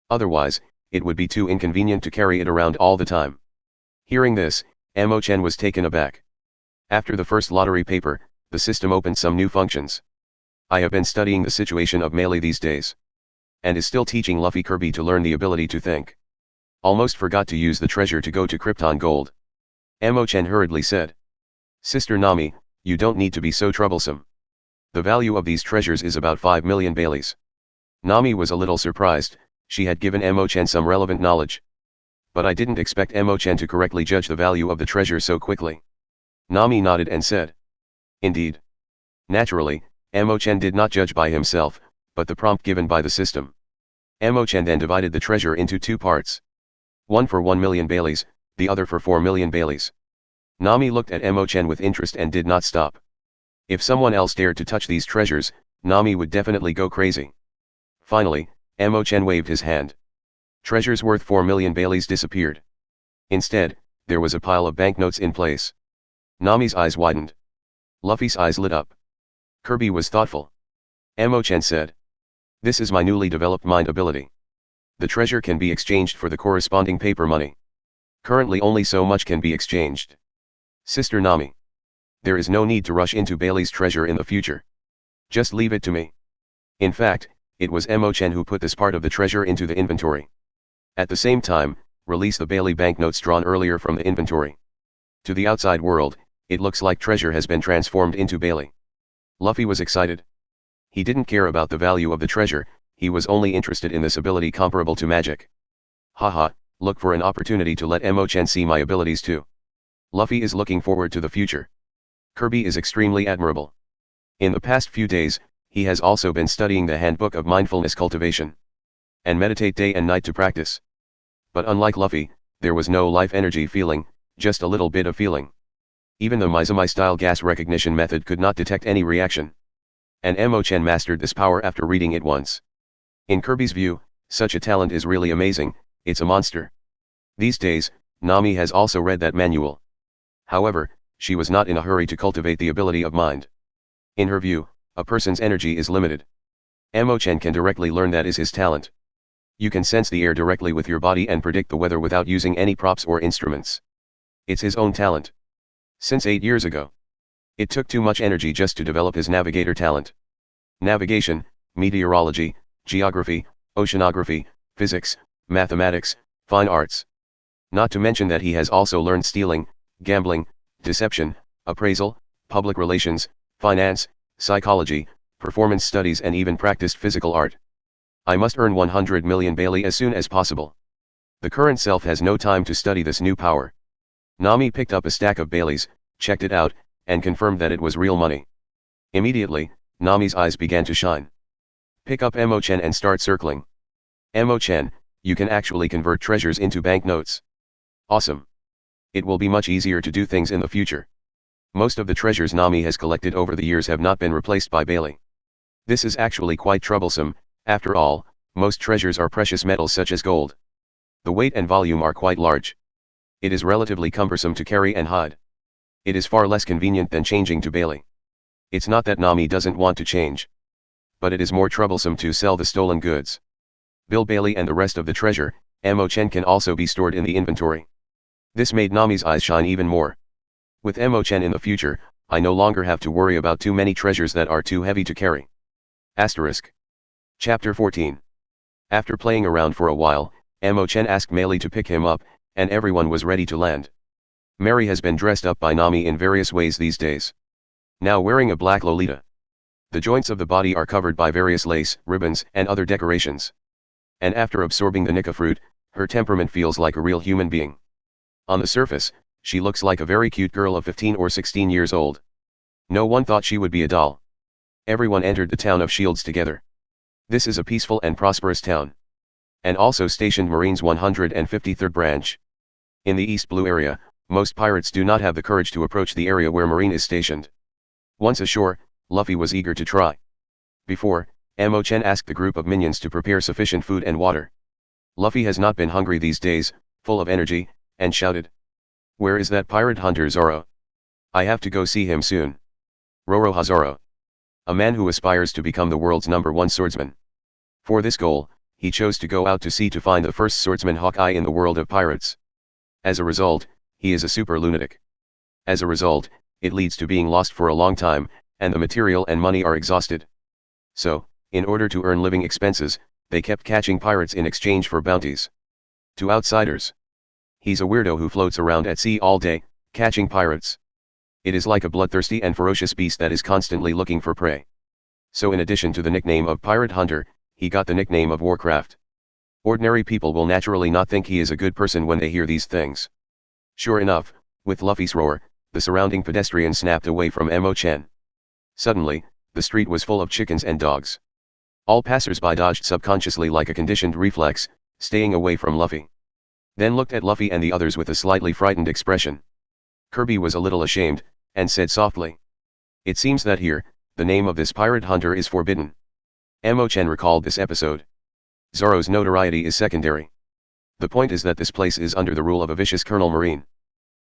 Speaker 2: Otherwise, it would be too inconvenient to carry it around all the time." Hearing this, Chen was taken aback. After the first lottery paper, the system opened some new functions. I have been studying the situation of Melee these days. And is still teaching Luffy Kirby to learn the ability to think. Almost forgot to use the treasure to go to Krypton Gold. Chen hurriedly said. "Sister Nami, you don't need to be so troublesome. The value of these treasures is about 5 million Baileys." Nami was a little surprised, she had given Chen some relevant knowledge. But I didn't expect Chen to correctly judge the value of the treasure so quickly. Nami nodded and said. Indeed. Naturally, Chen did not judge by himself, but the prompt given by the system. Chen then divided the treasure into 2 parts. One for 1 million Baileys, the other for 4 million Baileys. Nami looked at Chen with interest and did not stop. If someone else dared to touch these treasures, Nami would definitely go crazy. Finally, Chen waved his hand. Treasures worth 4 million Baileys disappeared. Instead, there was a pile of banknotes in place. Nami's eyes widened. Luffy's eyes lit up. Kirby was thoughtful. Chen said. "This is my newly developed mind ability. The treasure can be exchanged for the corresponding paper money. Currently only so much can be exchanged. Sister Nami. There is no need to rush into Bailey's treasure in the future. Just leave it to me." In fact, it was Chen who put this part of the treasure into the inventory. At the same time, release the Bailey banknotes drawn earlier from the inventory. To the outside world, it looks like treasure has been transformed into Bailey. Luffy was excited. He didn't care about the value of the treasure, he was only interested in this ability comparable to magic. Haha, look for an opportunity to let Chen see my abilities too. Luffy is looking forward to the future. Kirby is extremely admirable. In the past few days, he has also been studying the Handbook of Mindfulness Cultivation. And meditate day and night to practice. But unlike Luffy, there was no life energy feeling, just a little bit of feeling. Even the Mizumi-style gas recognition method could not detect any reaction. And Chen mastered this power after reading it once. In Kirby's view, such a talent is really amazing, it's a monster. These days, Nami has also read that manual. However, she was not in a hurry to cultivate the ability of mind. In her view, a person's energy is limited. Chen can directly learn that is his talent. You can sense the air directly with your body and predict the weather without using any props or instruments. It's his own talent. Since 8 years ago. It took too much energy just to develop his navigator talent. Navigation, meteorology, geography, oceanography, physics, mathematics, fine arts. Not to mention that he has also learned stealing, gambling, deception, appraisal, public relations, finance, psychology, performance studies and even practiced physical art. I must earn 100 million Bailey as soon as possible. The current self has no time to study this new power. Nami picked up a stack of Baileys, checked it out, and confirmed that it was real money. Immediately, Nami's eyes began to shine. Pick up Chen and start circling. Chen, you can actually convert treasures into banknotes. Awesome. It will be much easier to do things in the future. Most of the treasures Nami has collected over the years have not been replaced by Bailey. This is actually quite troublesome, after all, most treasures are precious metals such as gold. The weight and volume are quite large. It is relatively cumbersome to carry and hide. It is far less convenient than changing to Bailey. It's not that Nami doesn't want to change. But it is more troublesome to sell the stolen goods. Bill Bailey and the rest of the treasure, ammo Chen can also be stored in the inventory. This made Nami's eyes shine even more. With ammo Chen in the future, I no longer have to worry about too many treasures that are too heavy to carry. Asterisk. Chapter 14. After playing around for a while, ammo Chen asked Meili to pick him up, and everyone was ready to land. Mary has been dressed up by Nami in various ways these days. Now wearing a black lolita. The joints of the body are covered by various lace, ribbons, and other decorations. And after absorbing the Nika fruit, her temperament feels like a real human being. On the surface, she looks like a very cute girl of 15 or 16 years old. No one thought she would be a doll. Everyone entered the town of Shields together. This is a peaceful and prosperous town. And also stationed Marines 153rd branch. In the East Blue area, most pirates do not have the courage to approach the area where Marine is stationed. Once ashore, Luffy was eager to try. Before, Ammo Chen asked the group of minions to prepare sufficient food and water. Luffy has not been hungry these days, full of energy, and shouted. "Where is that pirate hunter Zoro? I have to go see him soon." Roro Hazaro. A man who aspires to become the world's #1 swordsman. For this goal, he chose to go out to sea to find the first swordsman Hawkeye in the world of pirates. As a result, he is a super lunatic. As a result, it leads to being lost for a long time, and the material and money are exhausted. So, in order to earn living expenses, they kept catching pirates in exchange for bounties. To outsiders, he's a weirdo who floats around at sea all day, catching pirates. It is like a bloodthirsty and ferocious beast that is constantly looking for prey. So in addition to the nickname of Pirate Hunter, he got the nickname of Warcraft. Ordinary people will naturally not think he is a good person when they hear these things. Sure enough, with Luffy's roar, the surrounding pedestrians snapped away from Ammo Chen. Suddenly, the street was full of chickens and dogs. All passers-by dodged subconsciously like a conditioned reflex, staying away from Luffy. Then looked at Luffy and the others with a slightly frightened expression. Kirby was a little ashamed, and said softly. "It seems that here, the name of this pirate hunter is forbidden." Ammo Chen recalled this episode. Zoro's notoriety is secondary. The point is that this place is under the rule of a vicious Colonel Marine.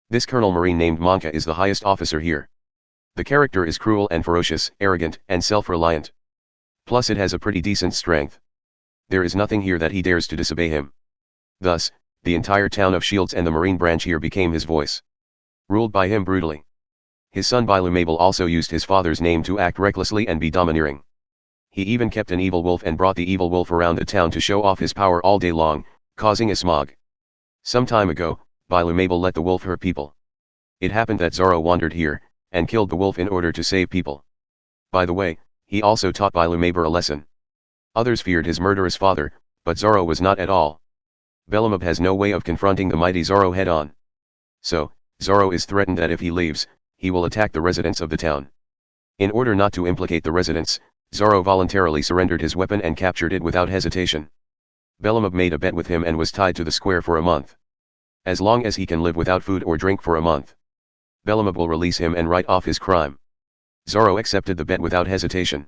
Speaker 2: This Colonel Marine named Monka is the highest officer here. The character is cruel and ferocious, arrogant, and self-reliant. Plus it has a pretty decent strength. There is nothing here that he dares to disobey him. Thus, the entire town of Shields and the Marine branch here became his voice. Ruled by him brutally. His son Bilumable also used his father's name to act recklessly and be domineering. He even kept an evil wolf and brought the evil wolf around the town to show off his power all day long, causing a smog. Some time ago, Bilumable let the wolf hurt people. It happened that Zoro wandered here, and killed the wolf in order to save people. By the way, he also taught Bilumable a lesson. Others feared his murderous father, but Zoro was not at all. Belumab has no way of confronting the mighty Zoro head-on. So, Zoro is threatened that if he leaves, he will attack the residents of the town. In order not to implicate the residents, Zoro voluntarily surrendered his weapon and captured it without hesitation. Belumab made a bet with him and was tied to the square for a month. As long as he can live without food or drink for a month, Belumab will release him and write off his crime. Zoro accepted the bet without hesitation.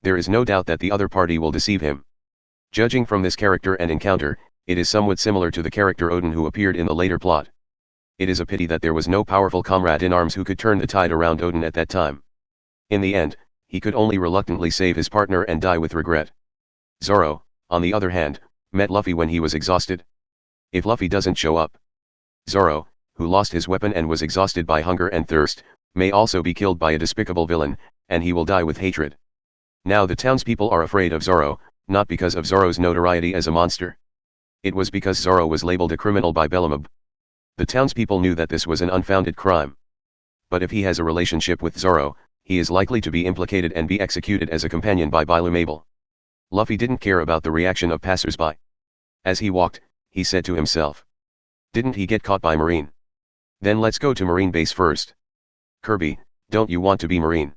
Speaker 2: There is no doubt that the other party will deceive him. Judging from this character and encounter, it is somewhat similar to the character Odin who appeared in the later plot. It is a pity that there was no powerful comrade in arms who could turn the tide around Odin at that time. In the end, he could only reluctantly save his partner and die with regret. Zoro, on the other hand, met Luffy when he was exhausted. If Luffy doesn't show up, Zoro, who lost his weapon and was exhausted by hunger and thirst, may also be killed by a despicable villain, and he will die with hatred. Now the townspeople are afraid of Zoro, not because of Zoro's notoriety as a monster. It was because Zoro was labeled a criminal by Belumab. The townspeople knew that this was an unfounded crime. But if he has a relationship with Zoro, he is likely to be implicated and be executed as a companion by Bilumable. Luffy didn't care about the reaction of passers-by. As he walked, he said to himself. Didn't he get caught by Marine? Then let's go to Marine base first. Kirby, don't you want to be Marine?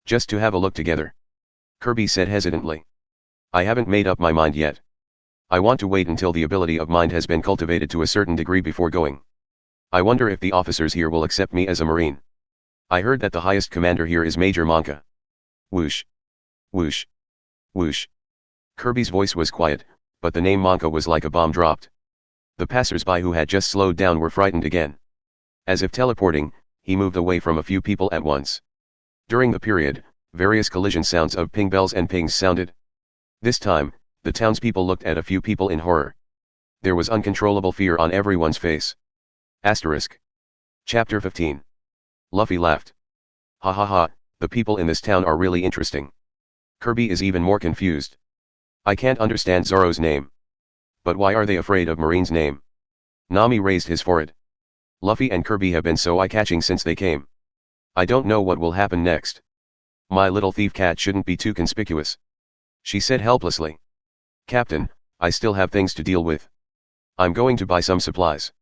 Speaker 2: Just to have a look together. Kirby said hesitantly. I haven't made up my mind yet. I want to wait until the ability of mind has been cultivated to a certain degree before going. I wonder if the officers here will accept me as a Marine. I heard that the highest commander here is Major Monka. Whoosh. Whoosh. Whoosh. Kirby's voice was quiet, but the name Monka was like a bomb dropped. The passers-by who had just slowed down were frightened again. As if teleporting, he moved away from a few people at once. During the period, various collision sounds of ping bells and pings sounded. This time, the townspeople looked at a few people in horror. There was uncontrollable fear on everyone's face. Asterisk. Chapter 15. Luffy laughed. Ha ha ha, the people in this town are really interesting. Kirby is even more confused. I can't understand Zoro's name. But why are they afraid of Marine's name? Nami raised his forehead. Luffy and Kirby have been so eye-catching since they came. I don't know what will happen next. My little thief cat shouldn't be too conspicuous. She said helplessly. Captain, I still have things to deal with. I'm going to buy some supplies.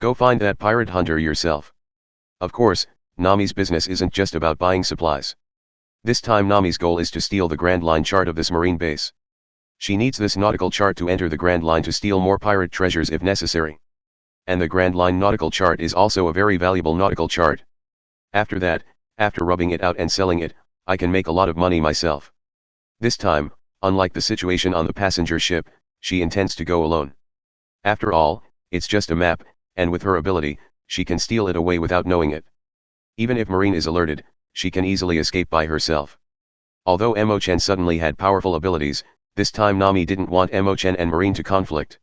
Speaker 2: Go find that pirate hunter yourself. Of course, Nami's business isn't just about buying supplies. This time Nami's goal is to steal the Grand Line chart of this marine base. She needs this nautical chart to enter the Grand Line to steal more pirate treasures if necessary. And the Grand Line nautical chart is also a very valuable nautical chart. After that, after rubbing it out and selling it, I can make a lot of money myself. This time, unlike the situation on the passenger ship, she intends to go alone. After all, it's just a map, and with her ability, she can steal it away without knowing it. Even if Marine is alerted, she can easily escape by herself. Although Chen suddenly had powerful abilities, this time Nami didn't want Chen and Marine to conflict.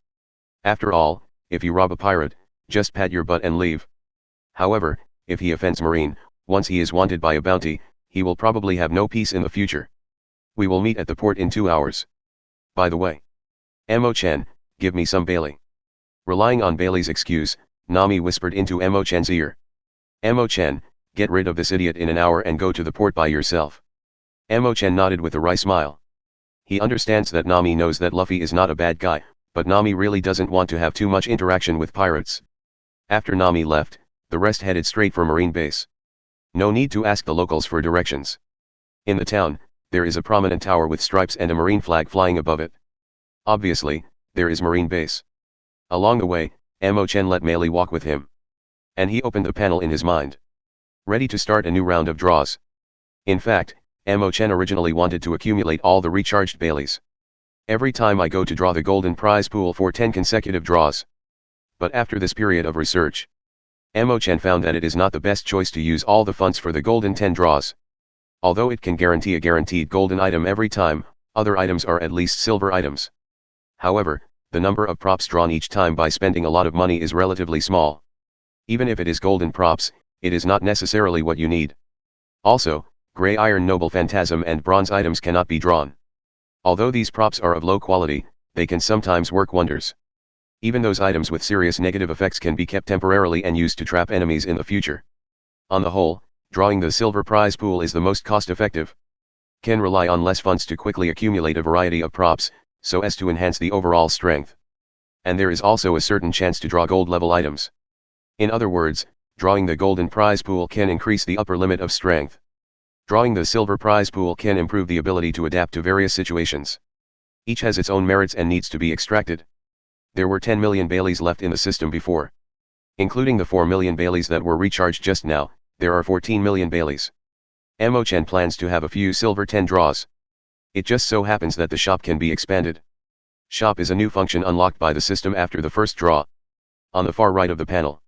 Speaker 2: After all, if you rob a pirate, just pat your butt and leave. However, if he offends Marine, once he is wanted by a bounty, he will probably have no peace in the future. We will meet at the port in 2 hours. By the way. Chen, give me some Bailey. Relying on Bailey's excuse, Nami whispered into Chen's ear. Chen, get rid of this idiot in an hour and go to the port by yourself. Chen nodded with a wry smile. He understands that Nami knows that Luffy is not a bad guy, but Nami really doesn't want to have too much interaction with pirates. After Nami left, the rest headed straight for Marine Base. No need to ask the locals for directions. In the town, there is a prominent tower with stripes and a marine flag flying above it. Obviously, there is Marine Base. Along the way, Chen let Melee walk with him. And he opened the panel in his mind. Ready to start a new round of draws. In fact, Chen originally wanted to accumulate all the recharged Baileys. Every time I go to draw the golden prize pool for 10 consecutive draws. But after this period of research, Chen found that it is not the best choice to use all the funds for the golden 10 draws. Although it can guarantee a guaranteed golden item every time, other items are at least silver items. However, the number of props drawn each time by spending a lot of money is relatively small. Even if it is golden props, it is not necessarily what you need. Also, Grey Iron Noble Phantasm and bronze items cannot be drawn. Although these props are of low quality, they can sometimes work wonders. Even those items with serious negative effects can be kept temporarily and used to trap enemies in the future. On the whole, drawing the silver prize pool is the most cost-effective. Can rely on less funds to quickly accumulate a variety of props, so as to enhance the overall strength. And there is also a certain chance to draw gold level items. In other words, drawing the golden prize pool can increase the upper limit of strength. Drawing the silver prize pool can improve the ability to adapt to various situations. Each has its own merits and needs to be extracted. There were 10 million Baileys left in the system before. Including the 4 million Baileys that were recharged just now, there are 14 million Baileys. Chen plans to have a few silver 10 draws. It just so happens that the shop can be expanded. Shop is a new function unlocked by the system after the first draw. On the far right of the panel.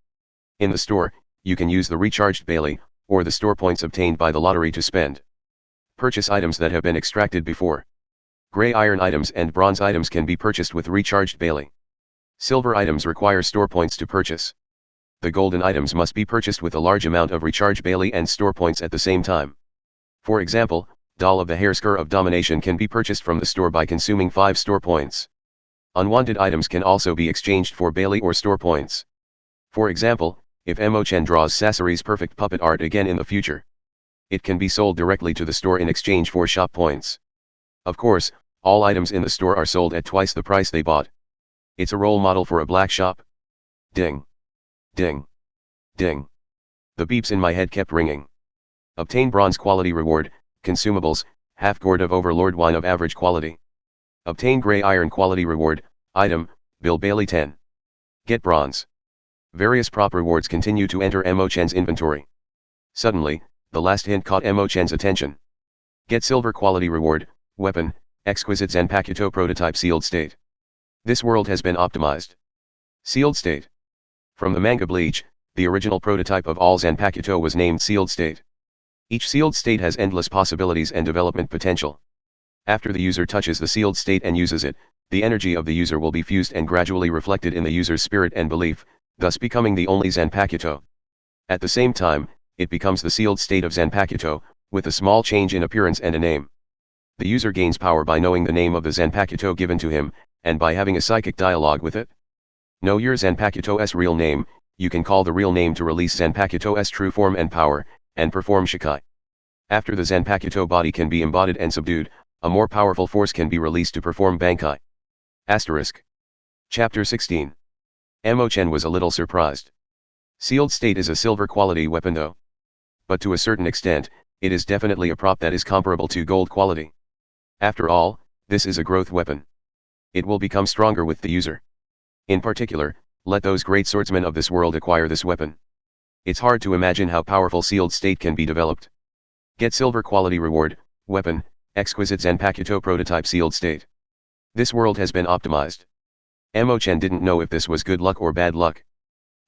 Speaker 2: In the store, you can use the recharged Bailey, or the store points obtained by the lottery to spend. Purchase items that have been extracted before. Grey iron items and bronze items can be purchased with recharged Bailey. Silver items require store points to purchase. The golden items must be purchased with a large amount of recharge Bailey and store points at the same time. For example, Doll of the Hairsker of Domination can be purchased from the store by consuming 5 store points. Unwanted items can also be exchanged for Bailey or store points. For example, if Chen draws Sasori's perfect puppet art again in the future, it can be sold directly to the store in exchange for shop points. Of course, all items in the store are sold at twice the price they bought. It's a role model for a black shop. Ding. Ding. Ding. The beeps in my head kept ringing. Obtain bronze quality reward, consumables, half gourd of Overlord wine of average quality. Obtain grey iron quality reward, item, Bill Bailey 10. Get bronze. Various prop rewards continue to enter Chen's inventory. Suddenly, the last hint caught Chen's attention. Get silver quality reward, weapon, exquisite Zanpakuto prototype sealed state. This world has been optimized. Sealed state. From the manga Bleach, the original prototype of all Zanpakuto was named sealed state. Each sealed state has endless possibilities and development potential. After the user touches the sealed state and uses it, The energy of the user will be fused and gradually reflected in the user's spirit and belief, thus becoming the only Zanpakuto. At the same time, it becomes the sealed state of Zanpakuto, with a small change in appearance and a name. The user gains power by knowing the name of the Zanpakuto given to him, and by having a psychic dialogue with it. Know your Zanpakuto's real name. You can call the real name to release Zanpakuto's true form and power, and perform Shikai. After the Zanpakuto body can be embodied and subdued, a more powerful force can be released to perform Bankai. Asterisk. Chapter 16. Chen was a little surprised. Sealed state is a silver quality weapon though. But to a certain extent, it is definitely a prop that is comparable to gold quality. After all, this is a growth weapon. It will become stronger with the user. In particular, let those great swordsmen of this world acquire this weapon. It's hard to imagine how powerful sealed state can be developed. Get silver quality reward, weapon, exquisite Zanpakuto prototype sealed state. This world has been optimized. Chen didn't know if this was good luck or bad luck.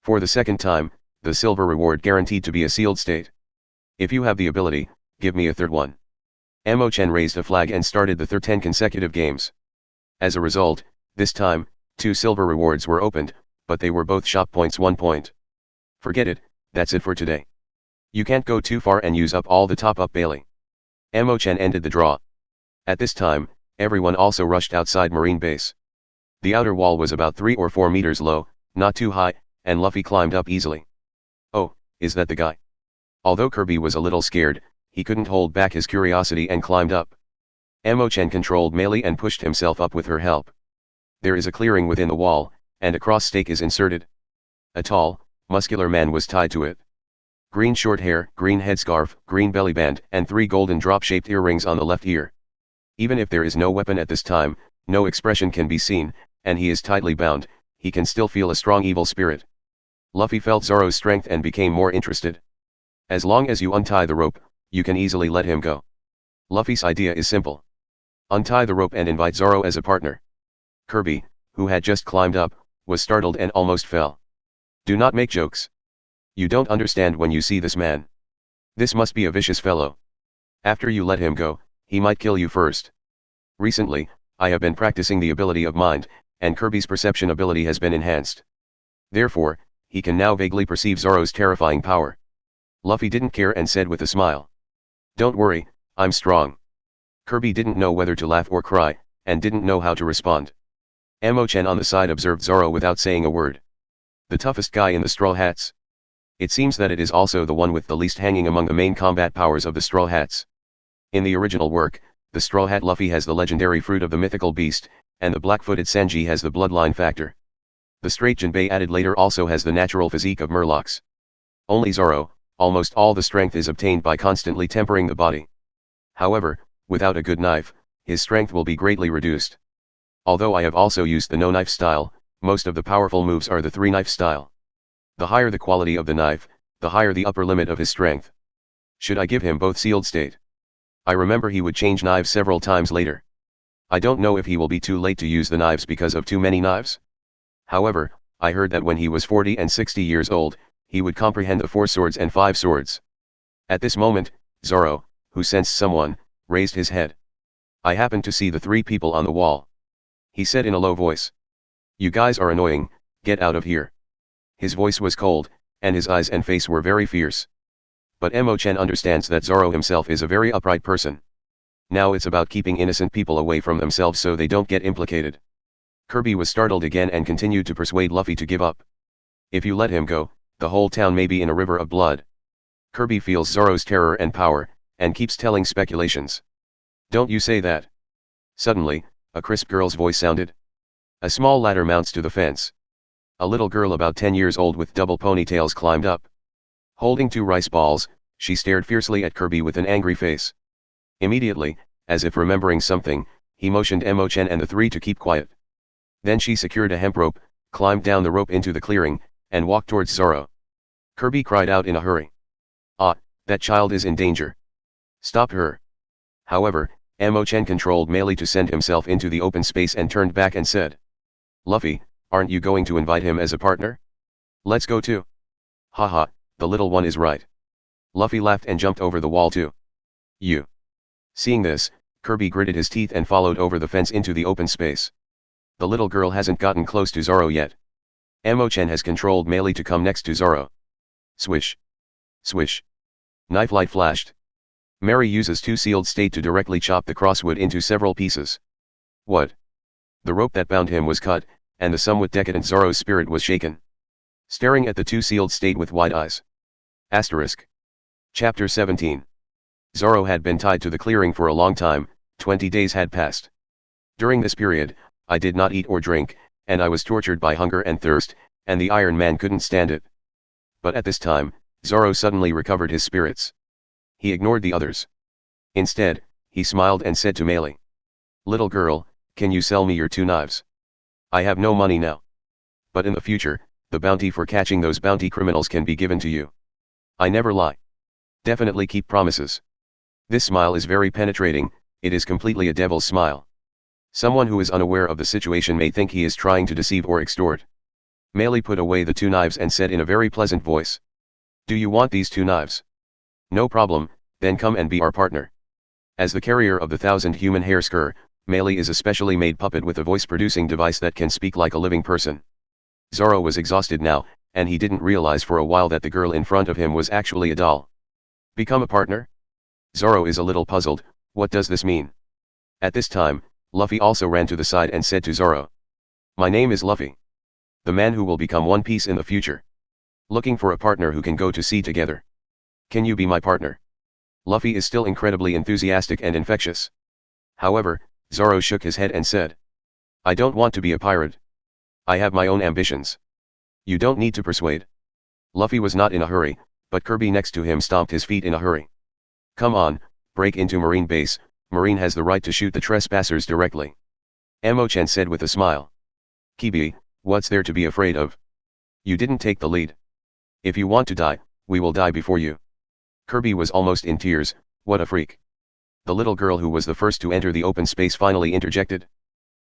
Speaker 2: For the second time, the silver reward guaranteed to be a sealed state. If you have the ability, give me a third one. Chen raised a flag and started the 10 consecutive games. As a result, this time, 2 silver rewards were opened, but they were both shop points 1 point. Forget it, that's it for today. You can't go too far and use up all the top-up Bailey. Chen ended the draw. At this time, everyone also rushed outside Marine Base. The outer wall was about 3 or 4 meters low, not too high, and Luffy climbed up easily. Oh, is that the guy? Although Kirby was a little scared, he couldn't hold back his curiosity and climbed up. Chen controlled melee and pushed himself up with her help. There is a clearing within the wall, and a cross stake is inserted. A tall, muscular man was tied to it. Green short hair, green headscarf, green bellyband, and 3 golden drop-shaped earrings on the left ear. Even if there is no weapon at this time, no expression can be seen, and he is tightly bound, he can still feel a strong evil spirit. Luffy felt Zoro's strength and became more interested. As long as you untie the rope, you can easily let him go. Luffy's idea is simple. Untie the rope and invite Zoro as a partner. Kirby, who had just climbed up, was startled and almost fell. Do not make jokes. You don't understand when you see this man. This must be a vicious fellow. After you let him go, he might kill you first. Recently, I have been practicing the ability of mind, and Kirby's perception ability has been enhanced. Therefore, he can now vaguely perceive Zoro's terrifying power. Luffy didn't care and said with a smile. Don't worry, I'm strong. Kirby didn't know whether to laugh or cry, and didn't know how to respond. Chen on the side observed Zoro without saying a word. The toughest guy in the Straw Hats. It seems that it is also the one with the least hanging among the main combat powers of the Straw Hats. In the original work, the Straw Hat Luffy has the legendary fruit of the mythical beast, and the black-footed Sanji has the bloodline factor. The straight Jinbei added later also has the natural physique of Murlocs. Only Zoro, almost all the strength is obtained by constantly tempering the body. However, without a good knife, his strength will be greatly reduced. Although I have also used the no-knife style, most of the powerful moves are the 3-knife style. The higher the quality of the knife, the higher the upper limit of his strength. Should I give him both sealed state? I remember he would change knives several times later. I don't know if he will be too late to use the knives because of too many knives. However, I heard that when he was 40 and 60 years old, he would comprehend the 4 swords and 5 swords. At this moment, Zoro, who sensed someone, raised his head. I happened to see the 3 people on the wall. He said in a low voice. You guys are annoying, get out of here. His voice was cold, and his eyes and face were very fierce. But Chen understands that Zoro himself is a very upright person. Now it's about keeping innocent people away from themselves so they don't get implicated. Kirby was startled again and continued to persuade Luffy to give up. If you let him go, the whole town may be in a river of blood. Kirby feels Zoro's terror and power, and keeps telling speculations. Don't you say that. Suddenly, a crisp girl's voice sounded. A small ladder mounts to the fence. A little girl about 10 years old with double ponytails climbed up. Holding 2 rice balls, she stared fiercely at Kirby with an angry face. Immediately, as if remembering something, he motioned Chen and the 3 to keep quiet. Then she secured a hemp rope, climbed down the rope into the clearing, and walked towards Zoro. Kirby cried out in a hurry. Ah, that child is in danger. Stop her. However, Chen controlled melee to send himself into the open space and turned back and said. Luffy, aren't you going to invite him as a partner? Let's go too. Haha, the little one is right. Luffy laughed and jumped over the wall too. You. Seeing this, Kirby gritted his teeth and followed over the fence into the open space. The little girl hasn't gotten close to Zoro yet. Chen has controlled melee to come next to Zoro. Swish. Swish. Knife light flashed. Mary uses 2 sealed state to directly chop the crosswood into several pieces. What? The rope that bound him was cut, and the somewhat decadent Zoro's spirit was shaken. Staring at the 2 sealed state with wide eyes. Asterisk. Chapter 17. Zoro had been tied to the clearing for a long time, 20 days had passed. During this period, I did not eat or drink, and I was tortured by hunger and thirst, and the Iron Man couldn't stand it. But at this time, Zoro suddenly recovered his spirits. He ignored the others. Instead, he smiled and said to Melee. Little girl, can you sell me your 2 knives? I have no money now. But in the future, the bounty for catching those bounty criminals can be given to you. I never lie. Definitely keep promises. This smile is very penetrating, it is completely a devil's smile. Someone who is unaware of the situation may think he is trying to deceive or extort. Melee put away the 2 knives and said in a very pleasant voice. Do you want these 2 knives? No problem, then come and be our partner. As the carrier of the 1,000 human hair skir, Melee is a specially made puppet with a voice-producing device that can speak like a living person. Zoro was exhausted now, and he didn't realize for a while that the girl in front of him was actually a doll. Become a partner? Zoro is a little puzzled, what does this mean? At this time, Luffy also ran to the side and said to Zoro. My name is Luffy. The man who will become One Piece in the future. Looking for a partner who can go to sea together. Can you be my partner? Luffy is still incredibly enthusiastic and infectious. However, Zoro shook his head and said. I don't want to be a pirate. I have my own ambitions. You don't need to persuade. Luffy was not in a hurry, but Kirby next to him stomped his feet in a hurry. Come on, break into Marine base, Marine has the right to shoot the trespassers directly. Chen said with a smile. Kibi, what's there to be afraid of? You didn't take the lead. If you want to die, we will die before you. Kirby was almost in tears, what a freak. The little girl who was the first to enter the open space finally interjected.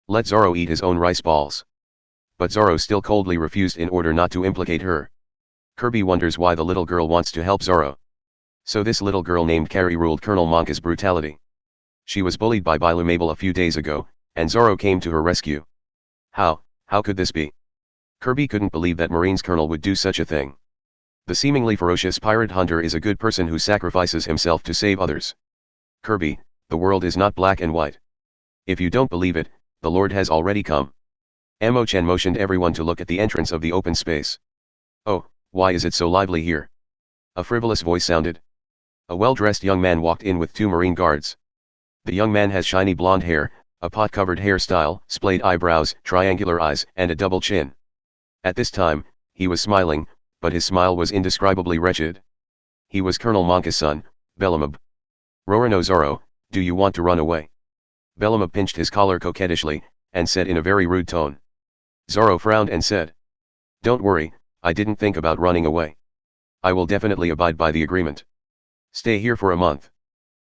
Speaker 2: Let Zoro eat his own rice balls. But Zoro still coldly refused in order not to implicate her. Kirby wonders why the little girl wants to help Zoro. So this little girl named Carrie ruled Colonel Monka's brutality. She was bullied by Bilumable a few days ago, and Zoro came to her rescue. How could this be? Kirby couldn't believe that Marine's colonel would do such a thing. The seemingly ferocious pirate hunter is a good person who sacrifices himself to save others. Kirby, the world is not black and white. If you don't believe it, the Lord has already come. Chen motioned everyone to look at the entrance of the open space. Oh, why is it so lively here? A frivolous voice sounded. A well-dressed young man walked in with 2 Marine guards. The young man has shiny blonde hair, a pot-covered hairstyle, splayed eyebrows, triangular eyes, and a double chin. At this time, he was smiling, but his smile was indescribably wretched. He was Colonel Monka's son, Bellamab. Rorono Zoro, do you want to run away? Bellamab pinched his collar coquettishly, and said in a very rude tone. Zoro frowned and said. Don't worry, I didn't think about running away. I will definitely abide by the agreement. Stay here for a month.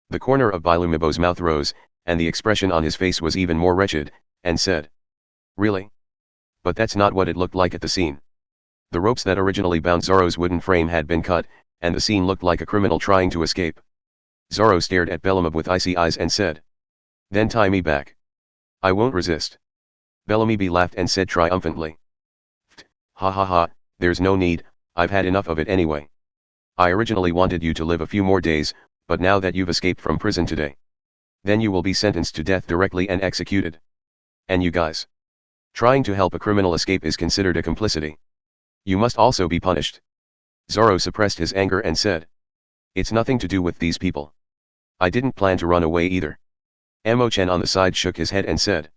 Speaker 2: The corner of Bilumibo's mouth rose, and the expression on his face was even more wretched, and said. Really? But that's not what it looked like at the scene. The ropes that originally bound Zoro's wooden frame had been cut, and the scene looked like a criminal trying to escape. Zoro stared at Bellamab with icy eyes and said. Then tie me back. I won't resist. Bellamy laughed and said triumphantly. Ha ha ha, there's no need, I've had enough of it anyway. I originally wanted you to live a few more days, but now that you've escaped from prison today. Then you will be sentenced to death directly and executed. And you guys. Trying to help a criminal escape is considered a complicity. You must also be punished. Zoro suppressed his anger and said. It's nothing to do with these people. I didn't plan to run away either. Chen on the side shook his head and said.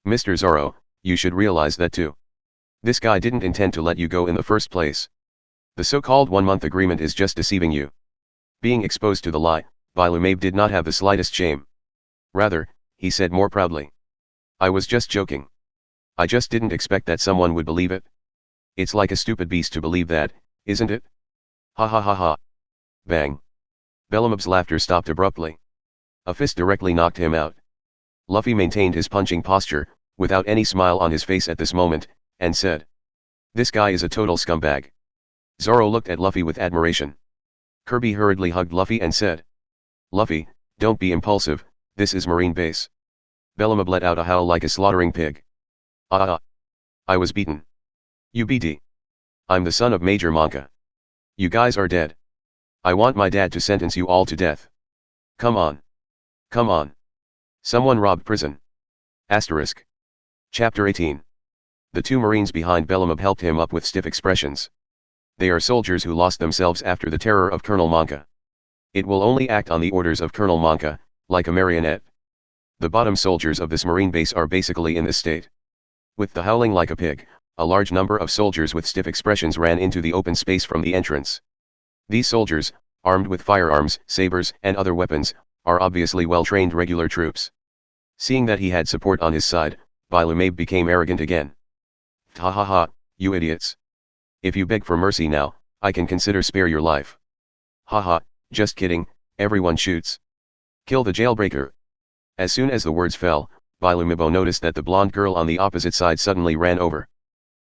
Speaker 2: Mr. Zoro, you should realize that too. This guy didn't intend to let you go in the first place. The so-called 1-month agreement is just deceiving you. Being exposed to the lie, Bilumabe did not have the slightest shame. Rather, he said more proudly. I was just joking. I just didn't expect that someone would believe it. It's like a stupid beast to believe that, isn't it? Ha ha ha ha. Bang. Bellamab's laughter stopped abruptly. A fist directly knocked him out. Luffy maintained his punching posture, without any smile on his face at this moment, and said. This guy is a total scumbag. Zoro looked at Luffy with admiration. Kirby hurriedly hugged Luffy and said. Luffy, don't be impulsive, this is Marine base. Bellamab let out a howl like a slaughtering pig. Ah, I was beaten. UBD. I'm the son of Major Monka. You guys are dead. I want my dad to sentence you all to death. Come on. Come on. Someone robbed prison. Asterisk. Chapter 18. The two Marines behind Bellamab helped him up with stiff expressions. They are soldiers who lost themselves after the terror of Colonel Monka. It will only act on the orders of Colonel Monka, like a marionette. The bottom soldiers of this Marine base are basically in this state. With the howling like a pig, a large number of soldiers with stiff expressions ran into the open space from the entrance. These soldiers, armed with firearms, sabers, and other weapons, are obviously well-trained regular troops. Seeing that he had support on his side, Bellamab became arrogant again. Ha ha ha, you idiots. If you beg for mercy now, I can consider spare your life. Ha ha, just kidding, everyone shoots. Kill the jailbreaker. As soon as the words fell, Bellamab noticed that the blonde girl on the opposite side suddenly ran over.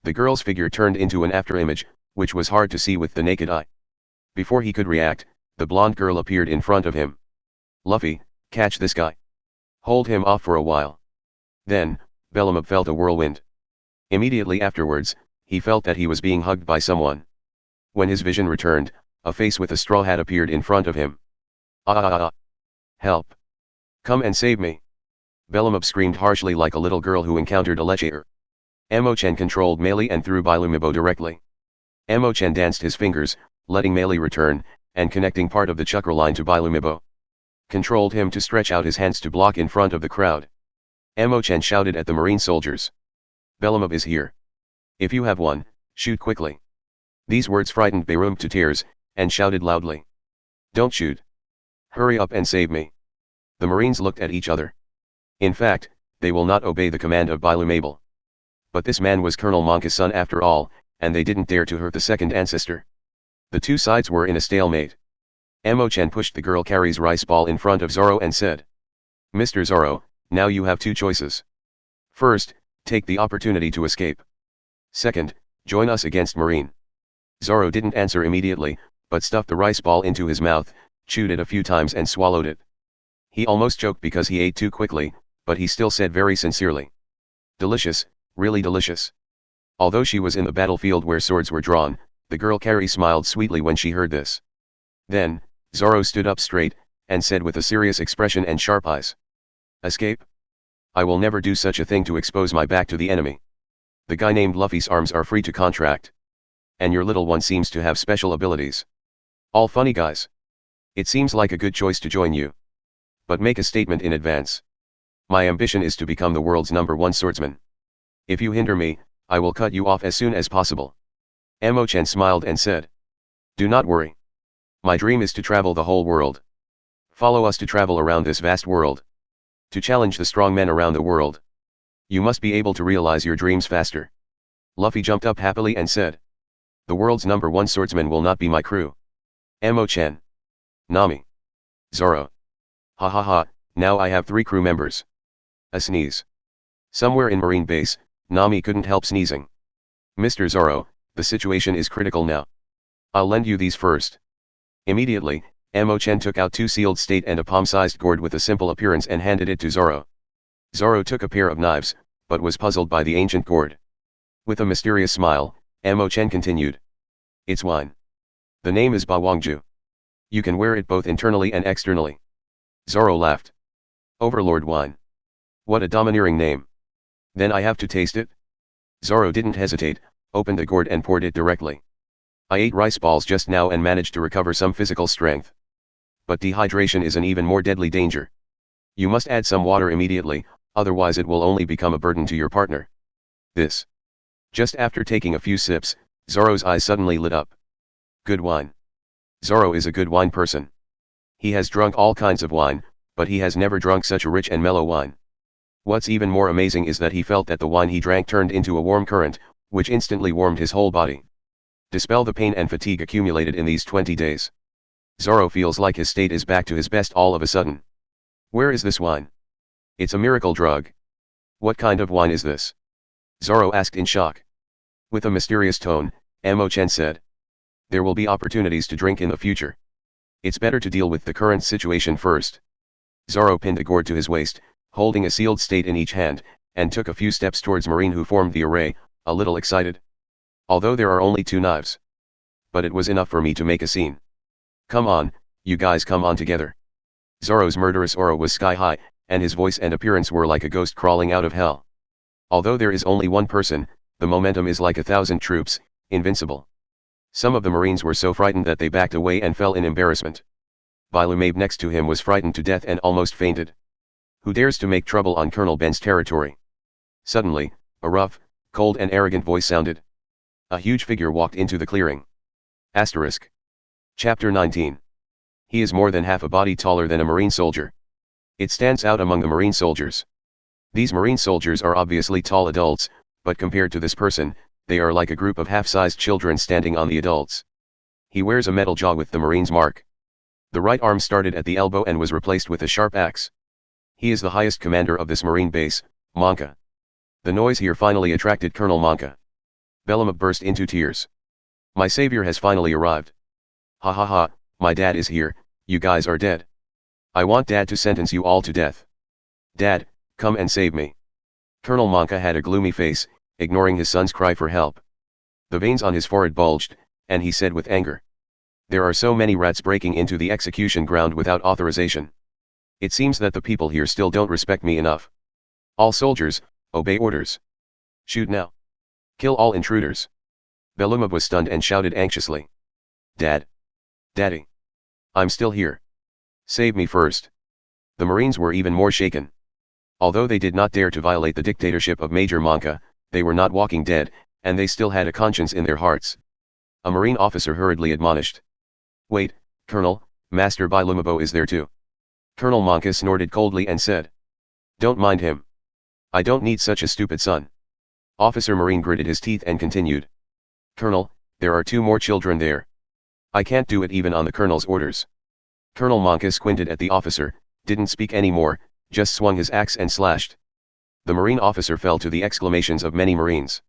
Speaker 2: The girl's figure turned into an afterimage, which was hard to see with the naked eye. Before he could react, the blonde girl appeared in front of him. Luffy, catch this guy. Hold him off for a while. Then, Bellamab felt a whirlwind. Immediately afterwards, he felt that he was being hugged by someone. When his vision returned, a face with a straw hat appeared in front of him. Ah! Help! Come and save me! Bellamab screamed harshly like a little girl who encountered Elixir. Chen controlled melee and threw Bellamab directly. Chen danced his fingers, letting melee return, and connecting part of the chakra line to Bellamab. Controlled him to stretch out his hands to block in front of the crowd. Chen shouted at the Marine soldiers. Bellamab is here. If you have one, shoot quickly. These words frightened Bellamab to tears, and shouted loudly. Don't shoot. Hurry up and save me. The Marines looked at each other. In fact, they will not obey the command of Bellamab. But this man was Colonel Monka's son after all, and they didn't dare to hurt the second ancestor. The two sides were in a stalemate. Chen pushed the girl Carrie's rice ball in front of Zoro and said. Mr. Zoro, now you have two choices. First, take the opportunity to escape. Second, join us against Marine. Zoro didn't answer immediately, but stuffed the rice ball into his mouth, chewed it a few times and swallowed it. He almost choked because he ate too quickly, but he still said very sincerely. Delicious, really delicious. Although she was in the battlefield where swords were drawn, the girl Carrie smiled sweetly when she heard this. Then, Zoro stood up straight, and said with a serious expression and sharp eyes. Escape? I will never do such a thing to expose my back to the enemy. The guy named Luffy's arms are free to contract. And your little one seems to have special abilities. All funny guys. It seems like a good choice to join you. But make a statement in advance. My ambition is to become the world's #1 swordsman. If you hinder me, I will cut you off as soon as possible. Chen smiled and said. Do not worry. My dream is to travel the whole world. Follow us to travel around this vast world. To challenge the strong men around the world. You must be able to realize your dreams faster. Luffy jumped up happily and said. The world's #1 swordsman will not be my crew. Chen. Nami. Zoro. Ha ha ha, now I have 3 crew members. A sneeze. Somewhere in Marine base, Nami couldn't help sneezing. Mr. Zoro, the situation is critical now. I'll lend you these first. Immediately, Chen took out 2 sealed state and a palm-sized gourd with a simple appearance and handed it to Zoro. Zoro took a pair of knives, but was puzzled by the ancient gourd. With a mysterious smile, Chen continued. It's wine. The name is Bawangju. You can wear it both internally and externally. Zoro laughed. Overlord wine. What a domineering name. Then I have to taste it? Zoro didn't hesitate, opened the gourd and poured it directly. I ate rice balls just now and managed to recover some physical strength. But dehydration is an even more deadly danger. You must add some water immediately, otherwise it will only become a burden to your partner. This. Just after taking a few sips, Zoro's eyes suddenly lit up. Good wine. Zoro is a good wine person. He has drunk all kinds of wine, but he has never drunk such a rich and mellow wine. What's even more amazing is that he felt that the wine he drank turned into a warm current, which instantly warmed his whole body. Dispel the pain and fatigue accumulated in these 20 days. Zoro feels like his state is back to his best all of a sudden. Where is this wine? It's a miracle drug. What kind of wine is this? Zoro asked in shock. With a mysterious tone, Chen said. There will be opportunities to drink in the future. It's better to deal with the current situation first. Zoro pinned a gourd to his waist, holding a sealed state in each hand, and took a few steps towards Marine, who formed the array, a little excited. Although there are only 2 knives. But it was enough for me to make a scene. Come on, you guys, come on together. Zoro's murderous aura was sky high, and his voice and appearance were like a ghost crawling out of hell. Although there is only 1 person, the momentum is like 1,000 troops, invincible. Some of the Marines were so frightened that they backed away and fell in embarrassment. Bilumabe next to him was frightened to death and almost fainted. Who dares to make trouble on Colonel Ben's territory? Suddenly, a rough, cold and arrogant voice sounded. A huge figure walked into the clearing. Asterisk. Chapter 19. He is more than half a body taller than a Marine soldier. It stands out among the Marine soldiers. These Marine soldiers are obviously tall adults, but compared to this person, they are like a group of half-sized children standing on the adults. He wears a metal jaw with the Marine's mark. The right arm started at the elbow and was replaced with a sharp axe. He is the highest commander of this Marine base, Monka. The noise here finally attracted Colonel Monka. Bilumabe burst into tears. My savior has finally arrived. Ha ha ha, my dad is here, you guys are dead. I want Dad to sentence you all to death. Dad, come and save me. Colonel Monka had a gloomy face, ignoring his son's cry for help. The veins on his forehead bulged, and he said with anger. There are so many rats breaking into the execution ground without authorization. It seems that the people here still don't respect me enough. All soldiers, obey orders. Shoot now. Kill all intruders. Bilumabe was stunned and shouted anxiously. Dad. Daddy. I'm still here. Save me first. The Marines were even more shaken. Although they did not dare to violate the dictatorship of Major Monka, they were not walking dead, and they still had a conscience in their hearts. A Marine officer hurriedly admonished. Wait, Colonel, Master Bilumabe is there too. Colonel Monka snorted coldly and said. Don't mind him. I don't need such a stupid son. Officer Marine gritted his teeth and continued. Colonel, there are 2 more children there. I can't do it even on the Colonel's orders. Colonel Monka squinted at the officer, didn't speak anymore, just swung his axe and slashed. The Marine officer fell to the exclamations of many Marines.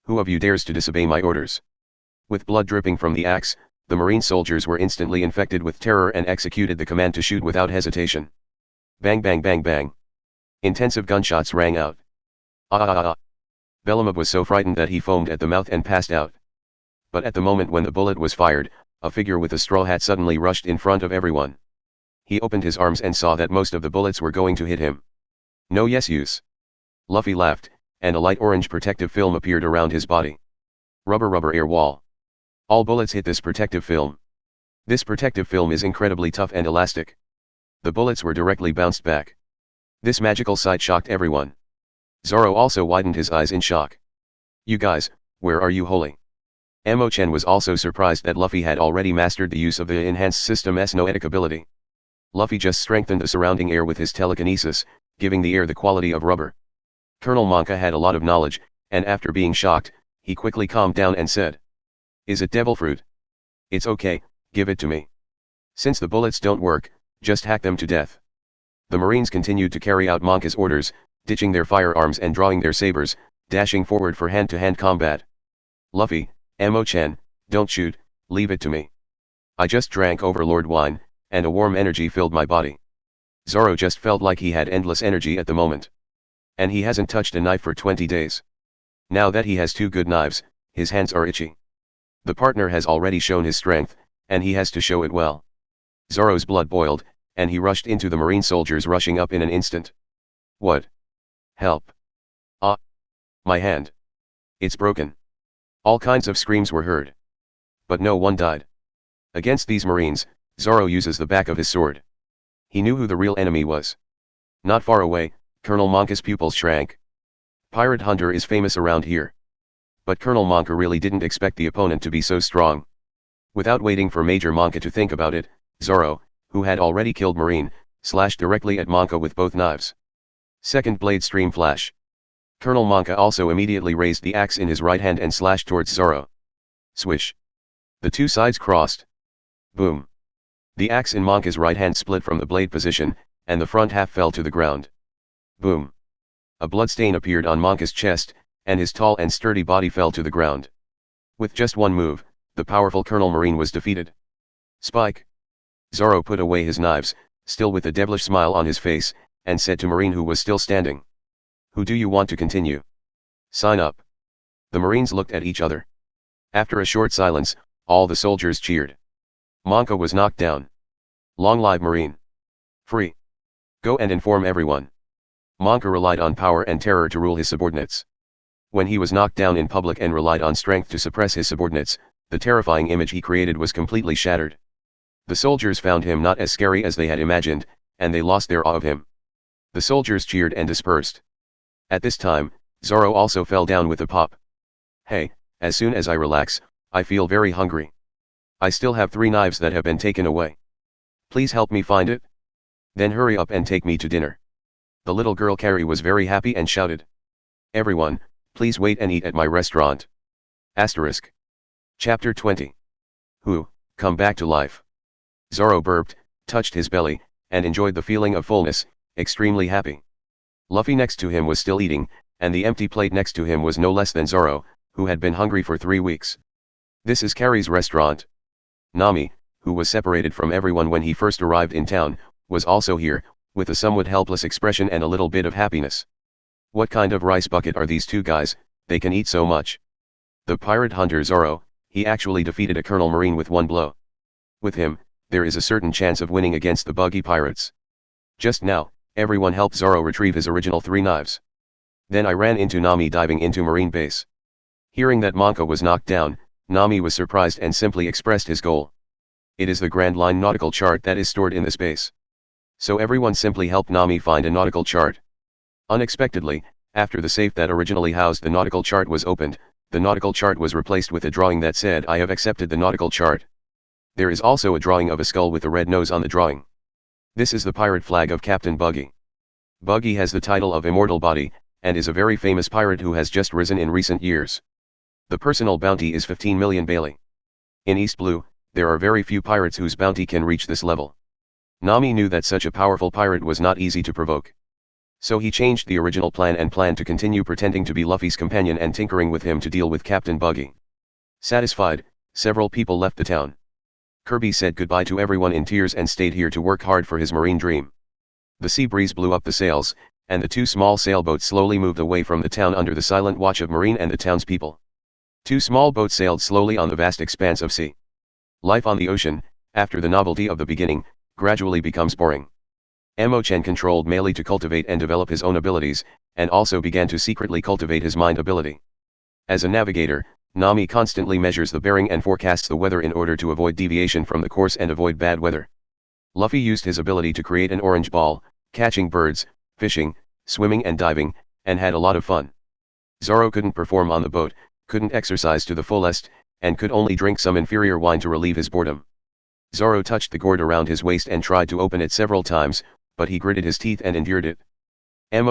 Speaker 2: Who of you dares to disobey my orders? With blood dripping from the axe, the Marine soldiers were instantly infected with terror and executed the command to shoot without hesitation. Bang bang bang bang. Intensive gunshots rang out. Ah ah ah ah. Bilumabe was so frightened that he foamed at the mouth and passed out. But at the moment when the bullet was fired, a figure with a straw hat suddenly rushed in front of everyone. He opened his arms and saw that most of the bullets were going to hit him. No use. Luffy laughed, and a light orange protective film appeared around his body. Rubber air wall. All bullets hit this protective film. This protective film is incredibly tough and elastic. The bullets were directly bounced back. This magical sight shocked everyone. Zoro also widened his eyes in shock. You guys, where are you holy? Chen was also surprised that Luffy had already mastered the use of the enhanced system's noetic ability. Luffy just strengthened the surrounding air with his telekinesis, giving the air the quality of rubber. Colonel Monka had a lot of knowledge, and after being shocked, he quickly calmed down and said. Is it devil fruit? It's okay, give it to me. Since the bullets don't work, just hack them to death. The Marines continued to carry out Monka's orders, ditching their firearms and drawing their sabers, dashing forward for hand-to-hand combat. Luffy, Chen, don't shoot, leave it to me. I just drank Overlord wine, and a warm energy filled my body. Zoro just felt like he had endless energy at the moment. And he hasn't touched a knife for 20 days. Now that he has 2 good knives, his hands are itchy. The partner has already shown his strength, and he has to show it well. Zoro's blood boiled, and he rushed into the Marine soldiers rushing up in an instant. What? Help. Ah! My hand. It's broken. All kinds of screams were heard. But no one died. Against these Marines, Zoro uses the back of his sword. He knew who the real enemy was. Not far away, Colonel Monka's pupils shrank. Pirate Hunter is famous around here. But Colonel Monka really didn't expect the opponent to be so strong. Without waiting for Major Monka to think about it, Zoro, who had already killed Marine, slashed directly at Monka with both knives. Second blade stream flash. Colonel Monka also immediately raised the axe in his right hand and slashed towards Zoro. Swish. The 2 sides crossed. Boom. The axe in Monka's right hand split from the blade position, and the front half fell to the ground. Boom. A bloodstain appeared on Monka's chest, and his tall and sturdy body fell to the ground. With just one move, the powerful Colonel Marine was defeated. Spike. Zoro put away his knives, still with a devilish smile on his face, and said to Marine, who was still standing. Who do you want to continue? Sign up. The Marines looked at each other. After a short silence, all the soldiers cheered. Monka was knocked down. Long live Marine. Free. Go and inform everyone. Monka relied on power and terror to rule his subordinates. When he was knocked down in public and relied on strength to suppress his subordinates, the terrifying image he created was completely shattered. The soldiers found him not as scary as they had imagined, and they lost their awe of him. The soldiers cheered and dispersed. At this time, Zoro also fell down with a pop. Hey, as soon as I relax, I feel very hungry. I still have 3 knives that have been taken away. Please help me find it? Then hurry up and take me to dinner. The little girl Carrie was very happy and shouted. Everyone, please wait and eat at my restaurant. Asterisk. Chapter 20. Who, come back to life. Zoro burped, touched his belly, and enjoyed the feeling of fullness, extremely happy. Luffy next to him was still eating, and the empty plate next to him was no less than Zoro, who had been hungry for 3 weeks. This is Carrie's restaurant. Nami, who was separated from everyone when he first arrived in town, was also here, with a somewhat helpless expression and a little bit of happiness. What kind of rice bucket are these 2 guys, they can eat so much. The pirate hunter Zoro, he actually defeated a Colonel Marine with 1 blow. With him, there is a certain chance of winning against the buggy pirates. Just now, everyone helped Zoro retrieve his original 3 knives. Then I ran into Nami diving into Marine base. Hearing that Monka was knocked down, Nami was surprised and simply expressed his goal. It is the Grand Line nautical chart that is stored in this base. So everyone simply helped Nami find a nautical chart. Unexpectedly, after the safe that originally housed the nautical chart was opened, the nautical chart was replaced with a drawing that said I have accepted the nautical chart. There is also a drawing of a skull with a red nose on the drawing. This is the pirate flag of Captain Buggy. Buggy has the title of Immortal Body, and is a very famous pirate who has just risen in recent years. The personal bounty is 15 million Bailey. In East Blue, there are very few pirates whose bounty can reach this level. Nami knew that such a powerful pirate was not easy to provoke. So he changed the original plan and planned to continue pretending to be Luffy's companion and tinkering with him to deal with Captain Buggy. Satisfied, several people left the town. Kirby said goodbye to everyone in tears and stayed here to work hard for his marine dream. The sea breeze blew up the sails, and the 2 small sailboats slowly moved away from the town under the silent watch of Marine and the townspeople. 2 small boats sailed slowly on the vast expanse of sea. Life on the ocean, after the novelty of the beginning, gradually becomes boring. Chen controlled Melee to cultivate and develop his own abilities, and also began to secretly cultivate his mind ability. As a navigator, Nami constantly measures the bearing and forecasts the weather in order to avoid deviation from the course and avoid bad weather. Luffy used his ability to create an orange ball, catching birds, fishing, swimming and diving, and had a lot of fun. Zoro couldn't perform on the boat, couldn't exercise to the fullest, and could only drink some inferior wine to relieve his boredom. Zoro touched the gourd around his waist and tried to open it several times, but he gritted his teeth and endured it.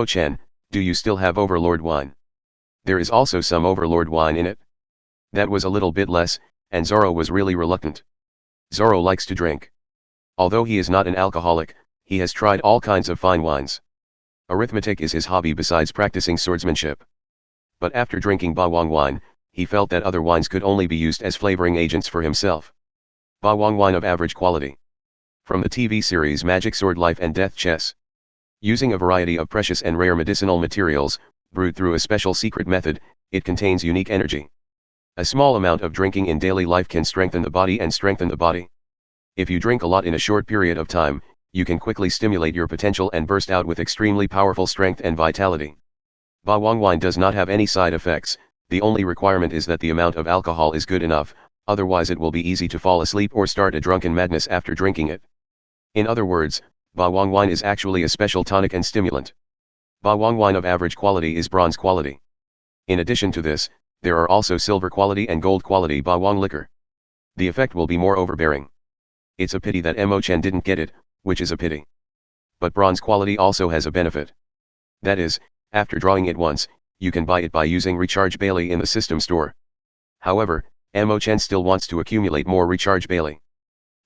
Speaker 2: Chen, do you still have Overlord wine? There is also some Overlord wine in it. That was a little bit less, and Zoro was really reluctant. Zoro likes to drink. Although he is not an alcoholic, he has tried all kinds of fine wines. Arithmetic is his hobby besides practicing swordsmanship. But after drinking Bawang wine, he felt that other wines could only be used as flavoring agents for himself. Bawang wine of average quality. From the TV series Magic Sword Life and Death Chess. Using a variety of precious and rare medicinal materials, brewed through a special secret method, it contains unique energy. A small amount of drinking in daily life can strengthen the body and strengthen the body. If you drink a lot in a short period of time, you can quickly stimulate your potential and burst out with extremely powerful strength and vitality. Bawang wine does not have any side effects, the only requirement is that the amount of alcohol is good enough, otherwise it will be easy to fall asleep or start a drunken madness after drinking it. In other words, Bawang wine is actually a special tonic and stimulant. Bawang wine of average quality is bronze quality. In addition to this, there are also silver quality and gold quality Bawang liquor. The effect will be more overbearing. It's a pity that Chen didn't get it, which is a pity. But bronze quality also has a benefit. That is, after drawing it once, you can buy it by using Recharge Bailey in the system store. However, Chen still wants to accumulate more Recharge Bailey.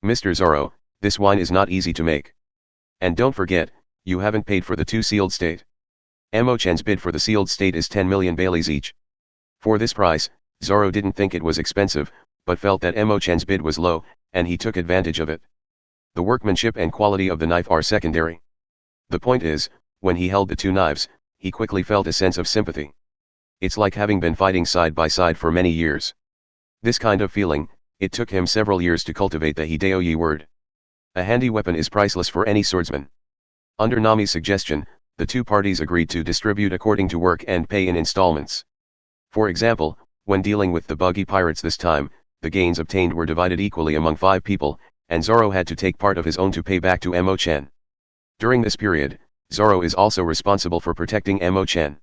Speaker 2: Mr. Zoro, this wine is not easy to make. And don't forget, you haven't paid for the 2 sealed state. Chen's bid for the sealed state is 10 million Baileys each. For this price, Zoro didn't think it was expensive, but felt that Chen's bid was low, and he took advantage of it. The workmanship and quality of the knife are secondary. The point is, when he held the 2 knives, he quickly felt a sense of sympathy. It's like having been fighting side by side for many years. This kind of feeling, it took him several years to cultivate the Hideoyi word. A handy weapon is priceless for any swordsman. Under Nami's suggestion, the two parties agreed to distribute according to work and pay in installments. For example, when dealing with the buggy pirates this time, the gains obtained were divided equally among 5 people, and Zoro had to take part of his own to pay back to Chen. During this period, Zoro is also responsible for protecting Chen.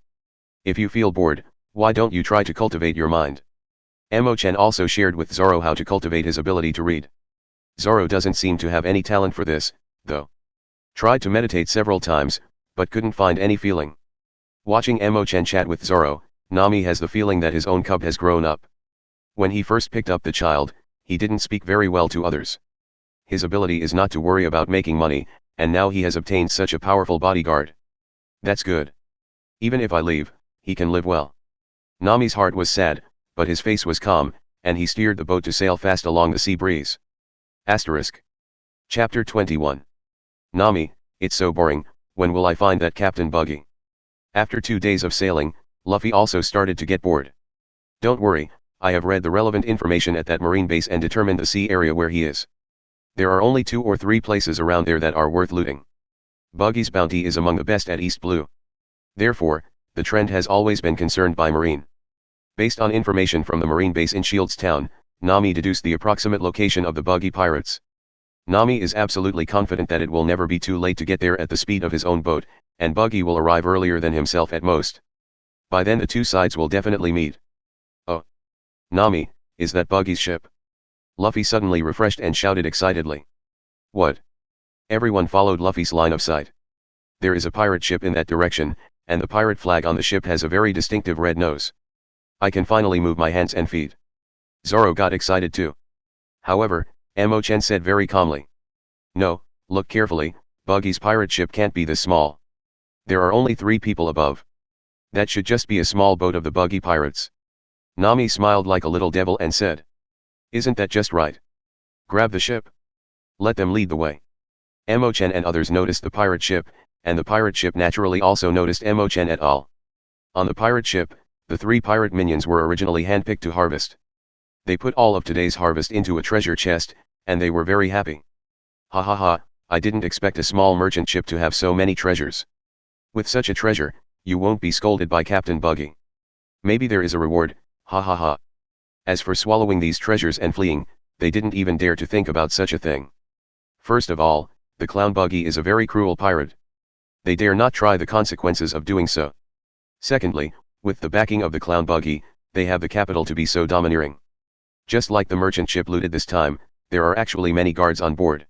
Speaker 2: If you feel bored, why don't you try to cultivate your mind? Chen also shared with Zoro how to cultivate his ability to read. Zoro doesn't seem to have any talent for this, though. Tried to meditate several times, but couldn't find any feeling. Watching Chen chat with Zoro, Nami has the feeling that his own cub has grown up. When he first picked up the child, he didn't speak very well to others. His ability is not to worry about making money, and now he has obtained such a powerful bodyguard. That's good. Even if I leave, he can live well. Nami's heart was sad, but his face was calm, and he steered the boat to sail fast along the sea breeze. Asterisk. Chapter 21. Nami, it's so boring, when will I find that Captain Buggy? After 2 days of sailing, Luffy also started to get bored. Don't worry, I have read the relevant information at that marine base and determined the sea area where he is. There are only 2 or 3 places around there that are worth looting. Buggy's bounty is among the best at East Blue. Therefore, the trend has always been concerned by marine. Based on information from the marine base in Shields Town, Nami deduced the approximate location of the buggy pirates. Nami is absolutely confident that it will never be too late to get there at the speed of his own boat, and Buggy will arrive earlier than himself at most. By then the two sides will definitely meet. Oh. Nami, is that Buggy's ship? Luffy suddenly refreshed and shouted excitedly. What? Everyone followed Luffy's line of sight. There is a pirate ship in that direction, and the pirate flag on the ship has a very distinctive red nose. I can finally move my hands and feet. Zoro got excited too. However, Chen said very calmly. No, look carefully, Buggy's pirate ship can't be this small. There are only 3 people above. That should just be a small boat of the buggy pirates. Nami smiled like a little devil and said. Isn't that just right? Grab the ship. Let them lead the way. Chen and others noticed the pirate ship, and the pirate ship naturally also noticed Chen et al. On the pirate ship, the 3 pirate minions were originally handpicked to harvest. They put all of today's harvest into a treasure chest, and they were very happy. Ha ha ha, I didn't expect a small merchant ship to have so many treasures. With such a treasure, you won't be scolded by Captain Buggy. Maybe there is a reward, ha ha ha. As for swallowing these treasures and fleeing, they didn't even dare to think about such a thing. First of all, the clown Buggy is a very cruel pirate. They dare not try the consequences of doing so. Secondly, with the backing of the clown Buggy, they have the capital to be so domineering. Just like the merchant ship looted this time, there are actually many guards on board.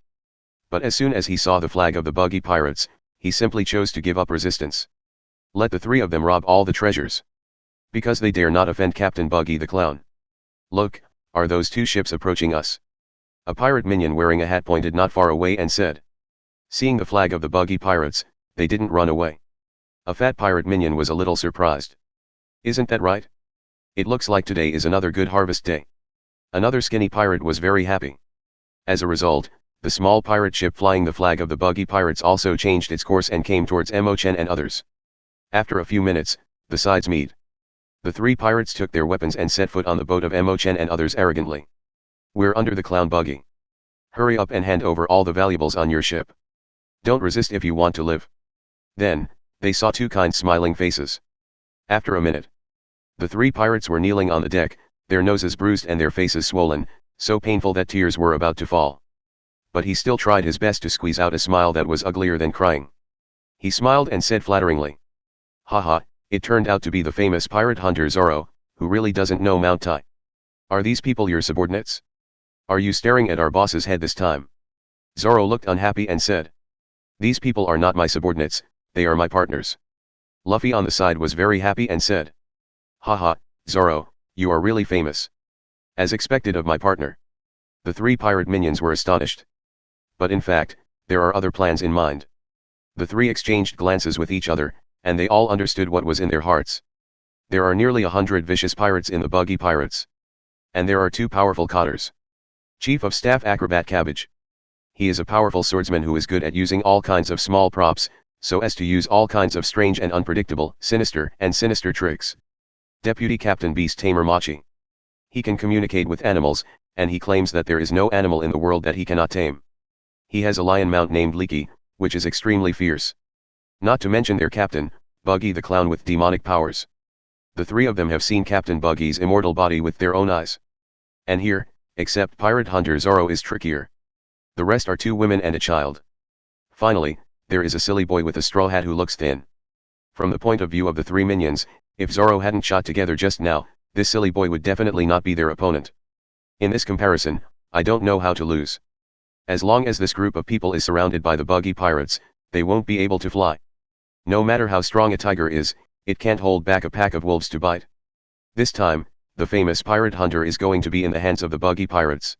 Speaker 2: But as soon as he saw the flag of the buggy pirates, he simply chose to give up resistance. Let the 3 of them rob all the treasures. Because they dare not offend Captain Buggy the clown. Look, are those 2 ships approaching us? A pirate minion wearing a hat pointed not far away and said. Seeing the flag of the buggy pirates, they didn't run away. A fat pirate minion was a little surprised. Isn't that right? It looks like today is another good harvest day. Another skinny pirate was very happy. As a result, the small pirate ship flying the flag of the buggy pirates also changed its course and came towards Chen and others. After a few minutes, the sides meet. The 3 pirates took their weapons and set foot on the boat of Chen and others arrogantly. We're under the clown Buggy. Hurry up and hand over all the valuables on your ship. Don't resist if you want to live. Then, they saw 2 kind smiling faces. After a minute, the 3 pirates were kneeling on the deck, their noses bruised and their faces swollen, so painful that tears were about to fall. But he still tried his best to squeeze out a smile that was uglier than crying. He smiled and said flatteringly. Haha, it turned out to be the famous pirate hunter Zoro, who really doesn't know Mount Tai. Are these people your subordinates? Are you staring at our boss's head this time? Zoro looked unhappy and said. These people are not my subordinates, they are my partners. Luffy on the side was very happy and said. Haha, Zoro, you are really famous. As expected of my partner. The 3 pirate minions were astonished. But in fact, there are other plans in mind. The 3 exchanged glances with each other, and they all understood what was in their hearts. There are nearly 100 vicious pirates in the buggy pirates. And there are 2 powerful cotters. Chief of Staff Acrobat Cabbage. He is a powerful swordsman who is good at using all kinds of small props, so as to use all kinds of strange and unpredictable, sinister tricks. Deputy Captain Beast Tamer Machi. He can communicate with animals, and he claims that there is no animal in the world that he cannot tame. He has a lion mount named Leaky, which is extremely fierce. Not to mention their captain, Buggy the Clown with demonic powers. The three of them have seen Captain Buggy's immortal body with their own eyes. And here, except Pirate Hunter Zorro is trickier. The rest are two women and a child. Finally, there is a silly boy with a straw hat who looks thin. From the point of view of the three minions, if Zorro hadn't shot together just now, this silly boy would definitely not be their opponent. In this comparison, I don't know how to lose. As long as this group of people is surrounded by the buggy pirates, they won't be able to fly. No matter how strong a tiger is, it can't hold back a pack of wolves to bite. This time, the famous pirate hunter is going to be in the hands of the buggy pirates.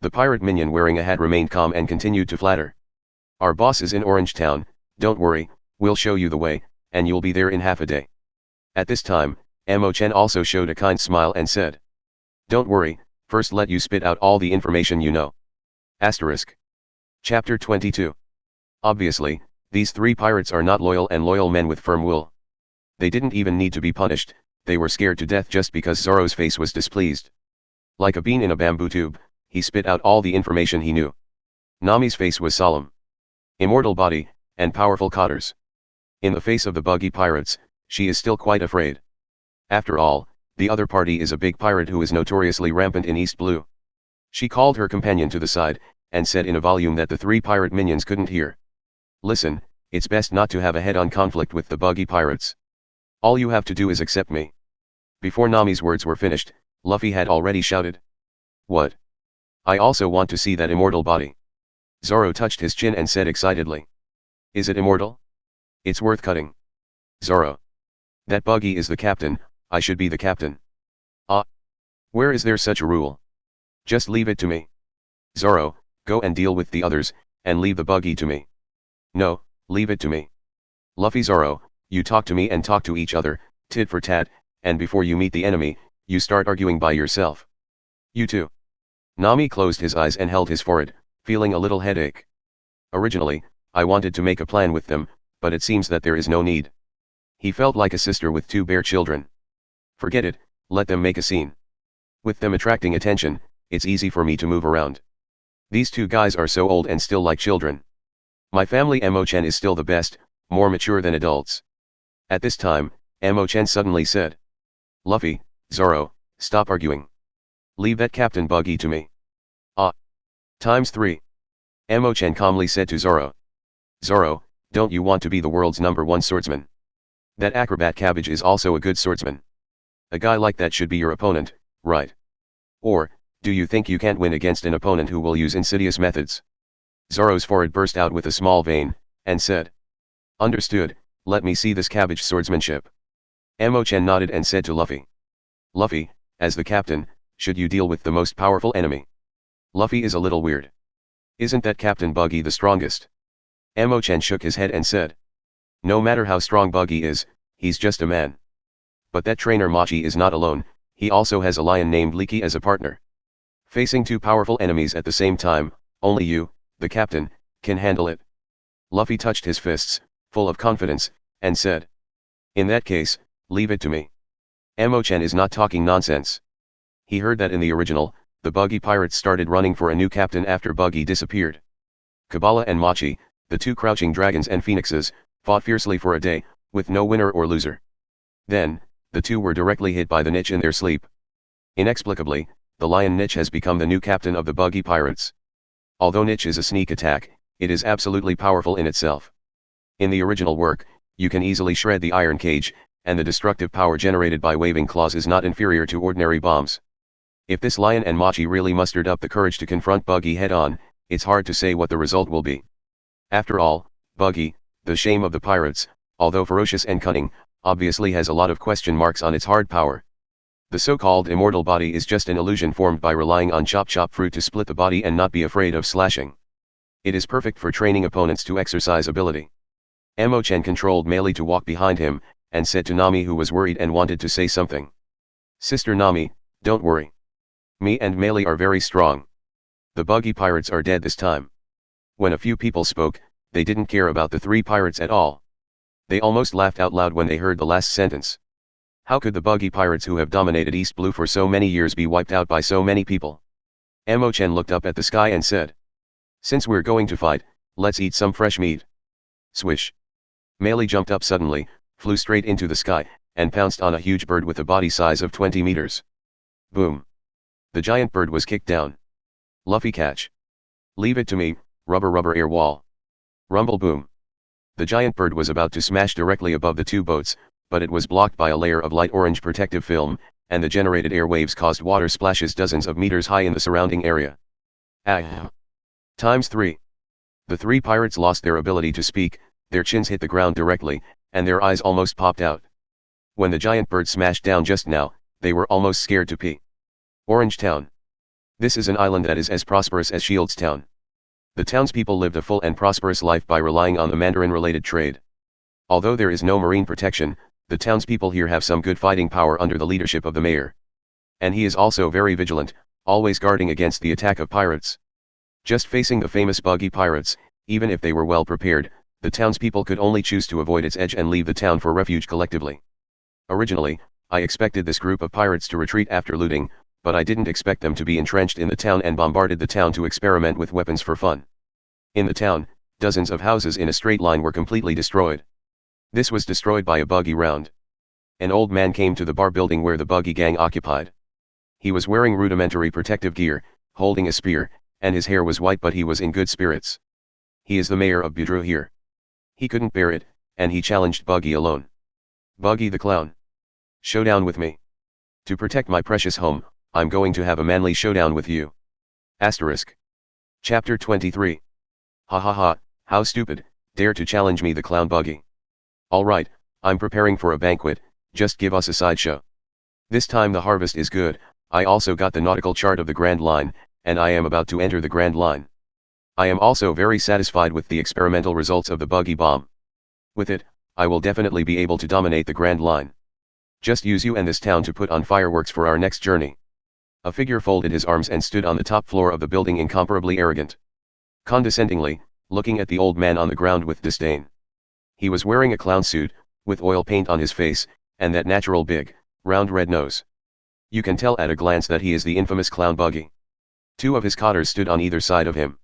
Speaker 2: The pirate minion wearing a hat remained calm and continued to flatter. Our boss is in Orange Town, don't worry, we'll show you the way, and you'll be there in half a day. At this time, Chen also showed a kind smile and said, don't worry, first let you spit out all the information you know. Asterisk. Chapter 22. Obviously, these three pirates are not loyal men with firm will. They didn't even need to be punished, they were scared to death just because Zorro's face was displeased. Like a bean in a bamboo tube, he spit out all the information he knew. Nami's face was solemn. Immortal body, and powerful cotters. In the face of the buggy pirates, she is still quite afraid. After all, the other party is a big pirate who is notoriously rampant in East Blue. She called her companion to the side, and said in a volume that the three pirate minions couldn't hear. Listen, it's best not to have a head-on conflict with the buggy pirates. All you have to do is accept me. Before Nami's words were finished, Luffy had already shouted. What? I also want to see that immortal body. Zorro touched his chin and said excitedly. Is it immortal? It's worth cutting. Zorro. That buggy is the captain, I should be the captain. Ah. Where is there such a rule? Just leave it to me. Zorro, go and deal with the others, and leave the buggy to me. No, leave it to me. Luffy Zorro, you talk to me and talk to each other, tit for tat, and before you meet the enemy, you start arguing by yourself. You too. Nami closed his eyes and held his forehead, feeling a little headache. Originally, I wanted to make a plan with them, but it seems that there is no need. He felt like a sister with two bear children. Forget it, let them make a scene. With them attracting attention, it's easy for me to move around. These two guys are so old and still like children. My family Chen is still the best, more mature than adults. At this time, Chen suddenly said. Luffy, Zorro, stop arguing. Leave that Captain Buggy to me. Ah. ×3. Chen calmly said to Zorro. Zorro, don't you want to be the world's #1 swordsman? That acrobat cabbage is also a good swordsman. A guy like that should be your opponent, right? Or, do you think you can't win against an opponent who will use insidious methods? Zorro's forehead burst out with a small vein, and said. Understood, let me see this cabbage swordsmanship. Chen nodded and said to Luffy. Luffy, as the captain, should you deal with the most powerful enemy? Luffy is a little weird. Isn't that Captain Buggy the strongest? Chen shook his head and said. No matter how strong Buggy is, he's just a man. But that trainer Machi is not alone, he also has a lion named Leaky as a partner. Facing two powerful enemies at the same time, only you, the captain, can handle it. Luffy touched his fists, full of confidence, and said. In that case, leave it to me. Chen is not talking nonsense. He heard that in the original, the buggy pirates started running for a new captain after Buggy disappeared. Kabbalah and Machi, the two crouching dragons and phoenixes, fought fiercely for a day, with no winner or loser. Then, the two were directly hit by the niche in their sleep. Inexplicably, the lion niche has become the new captain of the buggy pirates. Although niche is a sneak attack, it is absolutely powerful in itself. In the original work, you can easily shred the iron cage, and the destructive power generated by waving claws is not inferior to ordinary bombs. If this lion and Machi really mustered up the courage to confront Buggy head-on, it's hard to say what the result will be. After all, Buggy, the shame of the pirates, although ferocious and cunning, obviously has a lot of question marks on its hard power. The so-called immortal body is just an illusion formed by relying on chop fruit to split the body and not be afraid of slashing. It is perfect for training opponents to exercise ability. Chen controlled Melee to walk behind him, and said to Nami, who was worried and wanted to say something. Sister Nami, don't worry. Me and Melee are very strong. The buggy pirates are dead this time. When a few people spoke, they didn't care about the three pirates at all. They almost laughed out loud when they heard the last sentence. How could the buggy pirates who have dominated East Blue for so many years be wiped out by so many people? Chen looked up at the sky and said. Since we're going to fight, let's eat some fresh meat. Swish. Melee jumped up suddenly, flew straight into the sky, and pounced on a huge bird with a body size of 20 meters. Boom. The giant bird was kicked down. Luffy catch. Leave it to me, rubber air wall. Rumble boom. The giant bird was about to smash directly above the two boats, but it was blocked by a layer of light orange protective film, and the generated air waves caused water splashes dozens of meters high in the surrounding area. Ah. Times 3. The three pirates lost their ability to speak, their chins hit the ground directly, and their eyes almost popped out. When the giant bird smashed down just now, they were almost scared to pee. Orange Town. This is an island that is as prosperous as Shields Town. The townspeople lived a full and prosperous life by relying on the Mandarin-related trade. Although there is no marine protection, the townspeople here have some good fighting power under the leadership of the mayor. And he is also very vigilant, always guarding against the attack of pirates. Just facing the famous buggy pirates, even if they were well prepared, the townspeople could only choose to avoid its edge and leave the town for refuge collectively. Originally, I expected this group of pirates to retreat after looting, but I didn't expect them to be entrenched in the town and bombarded the town to experiment with weapons for fun. In the town, dozens of houses in a straight line were completely destroyed. This was destroyed by a buggy round. An old man came to the bar building where the buggy gang occupied. He was wearing rudimentary protective gear, holding a spear, and his hair was white, but he was in good spirits. He is the mayor of Budru here. He couldn't bear it, and he challenged Buggy alone. Buggy the clown. Showdown with me. To protect my precious home, I'm going to have a manly showdown with you. Asterisk. Chapter 23. Ha ha ha, how stupid, dare to challenge me, the clown Buggy. Alright, I'm preparing for a banquet, just give us a sideshow. This time the harvest is good, I also got the nautical chart of the Grand Line, and I am about to enter the Grand Line. I am also very satisfied with the experimental results of the buggy bomb. With it, I will definitely be able to dominate the Grand Line. Just use you and this town to put on fireworks for our next journey. A figure folded his arms and stood on the top floor of the building, incomparably arrogant. Condescendingly, looking at the old man on the ground with disdain. He was wearing a clown suit, with oil paint on his face, and that natural big, round red nose. You can tell at a glance that he is the infamous clown Buggy. Two of his cotters stood on either side of him.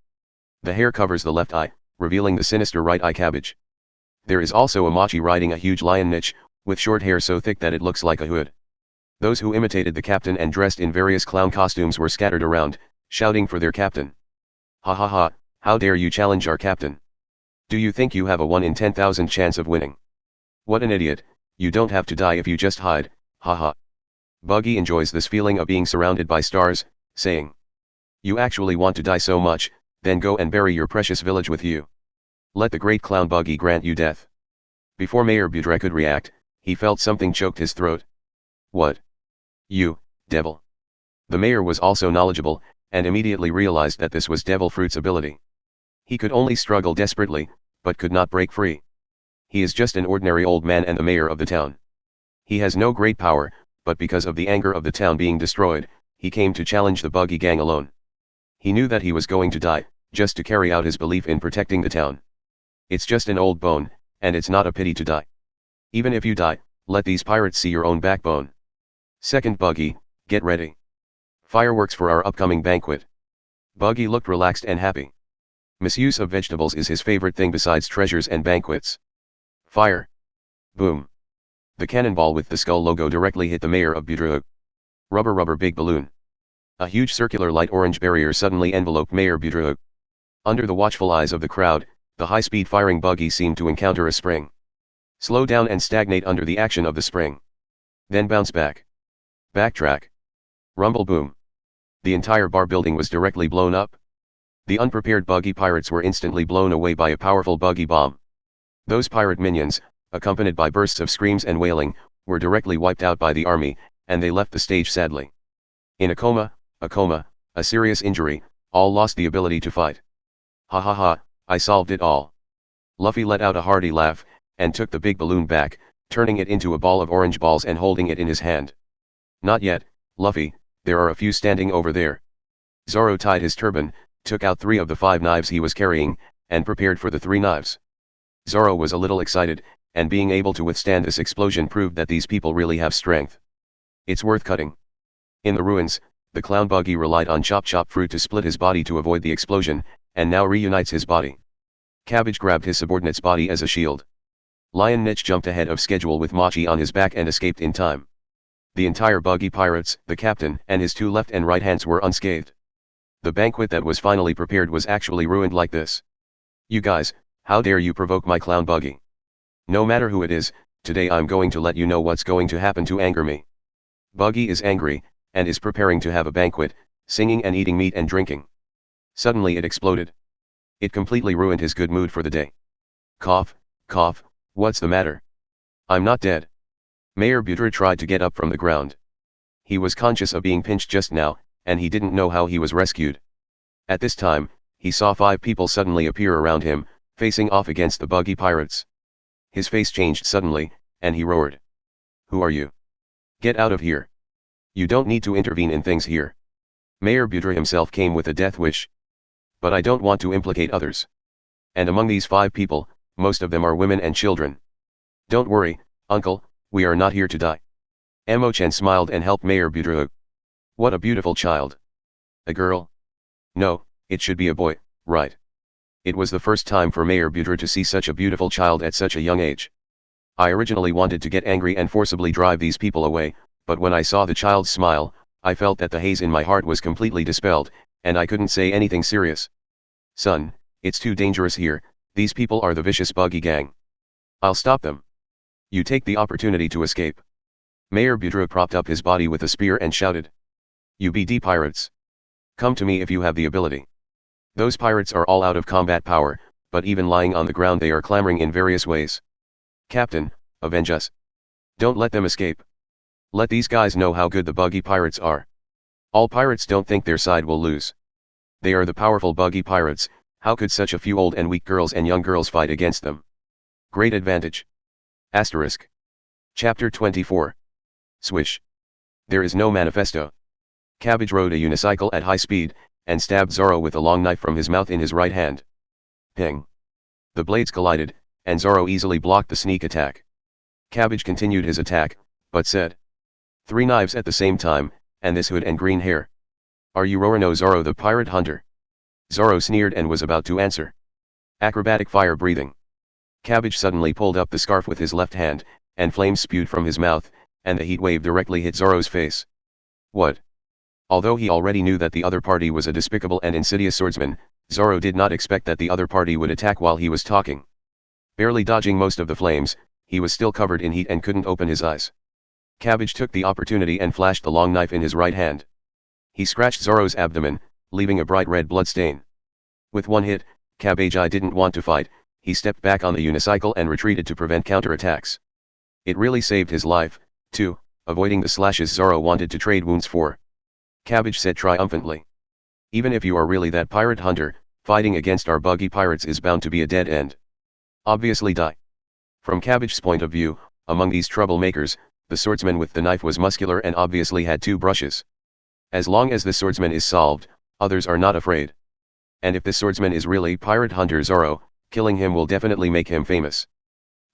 Speaker 2: The hair covers the left eye, revealing the sinister right eye cabbage. There is also a machi riding a huge lion niche, with short hair so thick that it looks like a hood. Those who imitated the captain and dressed in various clown costumes were scattered around, shouting for their captain. Ha ha ha, how dare you challenge our captain? Do you think you have a 1 in 10,000 chance of winning? What an idiot, you don't have to die if you just hide, haha. Buggy enjoys this feeling of being surrounded by stars, saying. You actually want to die so much, then go and bury your precious village with you. Let the great clown Buggy grant you death. Before Mayor Budre could react, he felt something choked his throat. What? You, devil. The mayor was also knowledgeable, and immediately realized that this was Devil Fruit's ability. He could only struggle desperately, but could not break free. He is just an ordinary old man and the mayor of the town. He has no great power, but because of the anger of the town being destroyed, he came to challenge the Buggy gang alone. He knew that he was going to die, just to carry out his belief in protecting the town. It's just an old bone, and it's not a pity to die. Even if you die, let these pirates see your own backbone. Second Buggy, get ready. Fireworks for our upcoming banquet. Buggy looked relaxed and happy. Misuse of vegetables is his favorite thing besides treasures and banquets. Fire. Boom. The cannonball with the skull logo directly hit the mayor of Budru. Rubber big balloon. A huge circular light orange barrier suddenly enveloped Mayor Budru. Under the watchful eyes of the crowd, the high-speed firing buggy seemed to encounter a spring. Slow down and stagnate under the action of the spring. Then bounce back. Backtrack. Rumble boom. The entire bar building was directly blown up. The unprepared buggy pirates were instantly blown away by a powerful buggy bomb. Those pirate minions, accompanied by bursts of screams and wailing, were directly wiped out by the army, and they left the stage sadly. In a coma, a serious injury, all lost the ability to fight. Ha ha ha, I solved it all. Luffy let out a hearty laugh, and took the big balloon back, turning it into a ball of orange balls and holding it in his hand. Not yet, Luffy, there are a few standing over there. Zoro tied his turban, took out 3 of the 5 knives he was carrying, and prepared for the 3 knives. Zoro was a little excited, and being able to withstand this explosion proved that these people really have strength. It's worth cutting. In the ruins, the clown Buggy relied on Chop Chop Fruit to split his body to avoid the explosion, and now reunites his body. Cabbage grabbed his subordinate's body as a shield. Lion Niche jumped ahead of schedule with Machi on his back and escaped in time. The entire Buggy Pirates, the captain, and his 2 left and right hands were unscathed. The banquet that was finally prepared was actually ruined like this. You guys, how dare you provoke my clown Buggy? No matter who it is, today I'm going to let you know what's going to happen to anger me. Buggy is angry, and is preparing to have a banquet, singing and eating meat and drinking. Suddenly it exploded. It completely ruined his good mood for the day. Cough, cough, what's the matter? I'm not dead. Mayor Butra tried to get up from the ground. He was conscious of being pinched just now, and he didn't know how he was rescued. At this time, he saw 5 people suddenly appear around him, facing off against the Buggy Pirates. His face changed suddenly, and he roared. Who are you? Get out of here. You don't need to intervene in things here. Mayor Butra himself came with a death wish. But I don't want to implicate others. And among these 5 people, most of them are women and children. Don't worry, uncle, we are not here to die. Chen smiled and helped Mayor Butra. What a beautiful child. A girl? No, it should be a boy, right? It was the first time for Mayor Butra to see such a beautiful child at such a young age. I originally wanted to get angry and forcibly drive these people away, but when I saw the child's smile, I felt that the haze in my heart was completely dispelled, and I couldn't say anything serious. Son, it's too dangerous here, these people are the vicious Buggy gang. I'll stop them. You take the opportunity to escape. Mayor Butra propped up his body with a spear and shouted. You BD pirates. Come to me if you have the ability. Those pirates are all out of combat power, but even lying on the ground they are clamoring in various ways. Captain, avenge us. Don't let them escape. Let these guys know how good the Buggy Pirates are. All pirates don't think their side will lose. They are the powerful Buggy Pirates, how could such a few old and weak girls and young girls fight against them? Great advantage. Asterisk. Chapter 24. Swish. There is no manifesto. Cabbage rode a unicycle at high speed, and stabbed Zoro with a long knife from his mouth in his right hand. Ping. The blades collided, and Zoro easily blocked the sneak attack. Cabbage continued his attack, but said. 3 knives at the same time, and this hood and green hair. Are you Rorano Zoro the pirate hunter? Zoro sneered and was about to answer. Acrobatic fire breathing. Cabbage suddenly pulled up the scarf with his left hand, and flames spewed from his mouth, and the heat wave directly hit Zoro's face. What? Although he already knew that the other party was a despicable and insidious swordsman, Zoro did not expect that the other party would attack while he was talking. Barely dodging most of the flames, he was still covered in heat and couldn't open his eyes. Cabbage took the opportunity and flashed the long knife in his right hand. He scratched Zoro's abdomen, leaving a bright red blood stain. With one hit, Cabbage didn't want to fight, he stepped back on the unicycle and retreated to prevent counterattacks. It really saved his life, too, avoiding the slashes Zoro wanted to trade wounds for. Cabbage said triumphantly. Even if you are really that pirate hunter, fighting against our Buggy Pirates is bound to be a dead end. Obviously die. From Cabbage's point of view, among these troublemakers, the swordsman with the knife was muscular and obviously had 2 brushes. As long as the swordsman is solved, others are not afraid. And if the swordsman is really pirate hunter Zoro, killing him will definitely make him famous.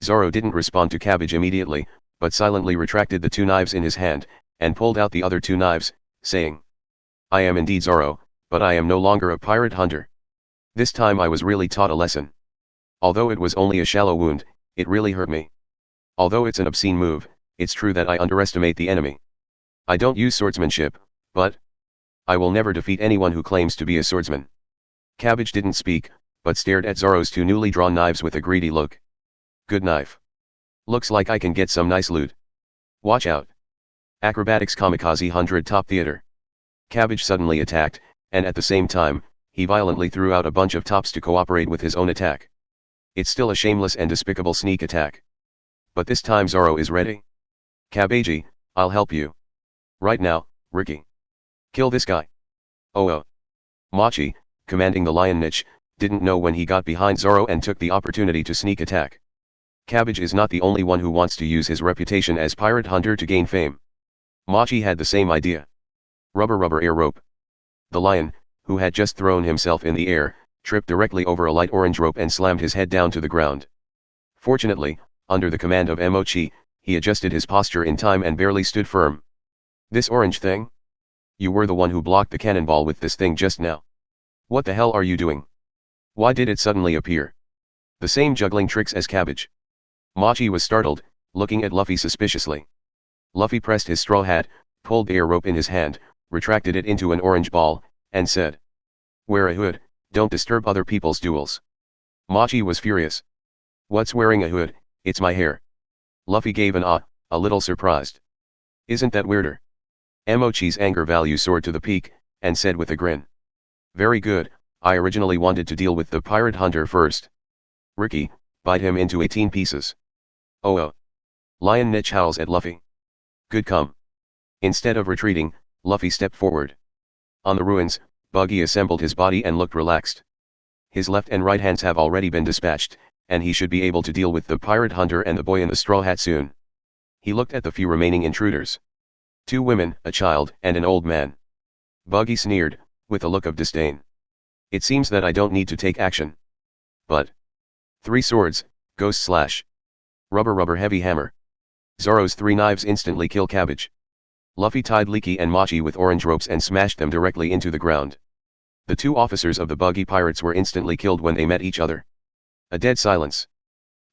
Speaker 2: Zoro didn't respond to Cabbage immediately, but silently retracted the 2 knives in his hand, and pulled out the other 2 knives, saying. I am indeed Zoro, but I am no longer a pirate hunter. This time I was really taught a lesson. Although it was only a shallow wound, it really hurt me. Although it's an obscene move, it's true that I underestimate the enemy. I don't use swordsmanship, but I will never defeat anyone who claims to be a swordsman. Cabbage didn't speak, but stared at Zoro's 2 newly drawn knives with a greedy look. Good knife. Looks like I can get some nice loot. Watch out. Acrobatics Kamikaze 100 Top Theater. Cabbage suddenly attacked, and at the same time, he violently threw out a bunch of tops to cooperate with his own attack. It's still a shameless and despicable sneak attack. But this time Zoro is ready. Cabbage, I'll help you. Right now, Ricky. Kill this guy. Oh. Machi, commanding the lion niche, didn't know when he got behind Zoro and took the opportunity to sneak attack. Cabbage is not the only one who wants to use his reputation as pirate hunter to gain fame. Machi had the same idea. Rubber air rope. The lion, who had just thrown himself in the air, tripped directly over a light orange rope and slammed his head down to the ground. Fortunately, under the command of Mochi, he adjusted his posture in time and barely stood firm. This orange thing? You were the one who blocked the cannonball with this thing just now. What the hell are you doing? Why did it suddenly appear? The same juggling tricks as Cabbage. Mochi was startled, looking at Luffy suspiciously. Luffy pressed his straw hat, pulled the air rope in his hand, retracted it into an orange ball, and said, "Wear a hood, don't disturb other people's duels." Mochi was furious. "What's wearing a hood? It's my hair." Luffy gave an ah, a little surprised. "Isn't that weirder?" Mochi's anger value soared to the peak, and said with a grin. "Very good, I originally wanted to deal with the pirate hunter first. Ricky, bite him into 18 pieces. Oh. Lion Niche howls at Luffy. "Good come." Instead of retreating, Luffy stepped forward. On the ruins, Buggy assembled his body and looked relaxed. His left and right hands have already been dispatched, and he should be able to deal with the pirate hunter and the boy in the straw hat soon. He looked at the few remaining intruders. 2 women, a child, and an old man. Buggy sneered, with a look of disdain. "It seems that I don't need to take action. But 3 swords, ghost slash. Rubber heavy hammer. Zoro's 3 knives instantly kill Cabbage." Luffy tied Leaky and Mochi with orange ropes and smashed them directly into the ground. The 2 officers of the Buggy Pirates were instantly killed when they met each other. A dead silence.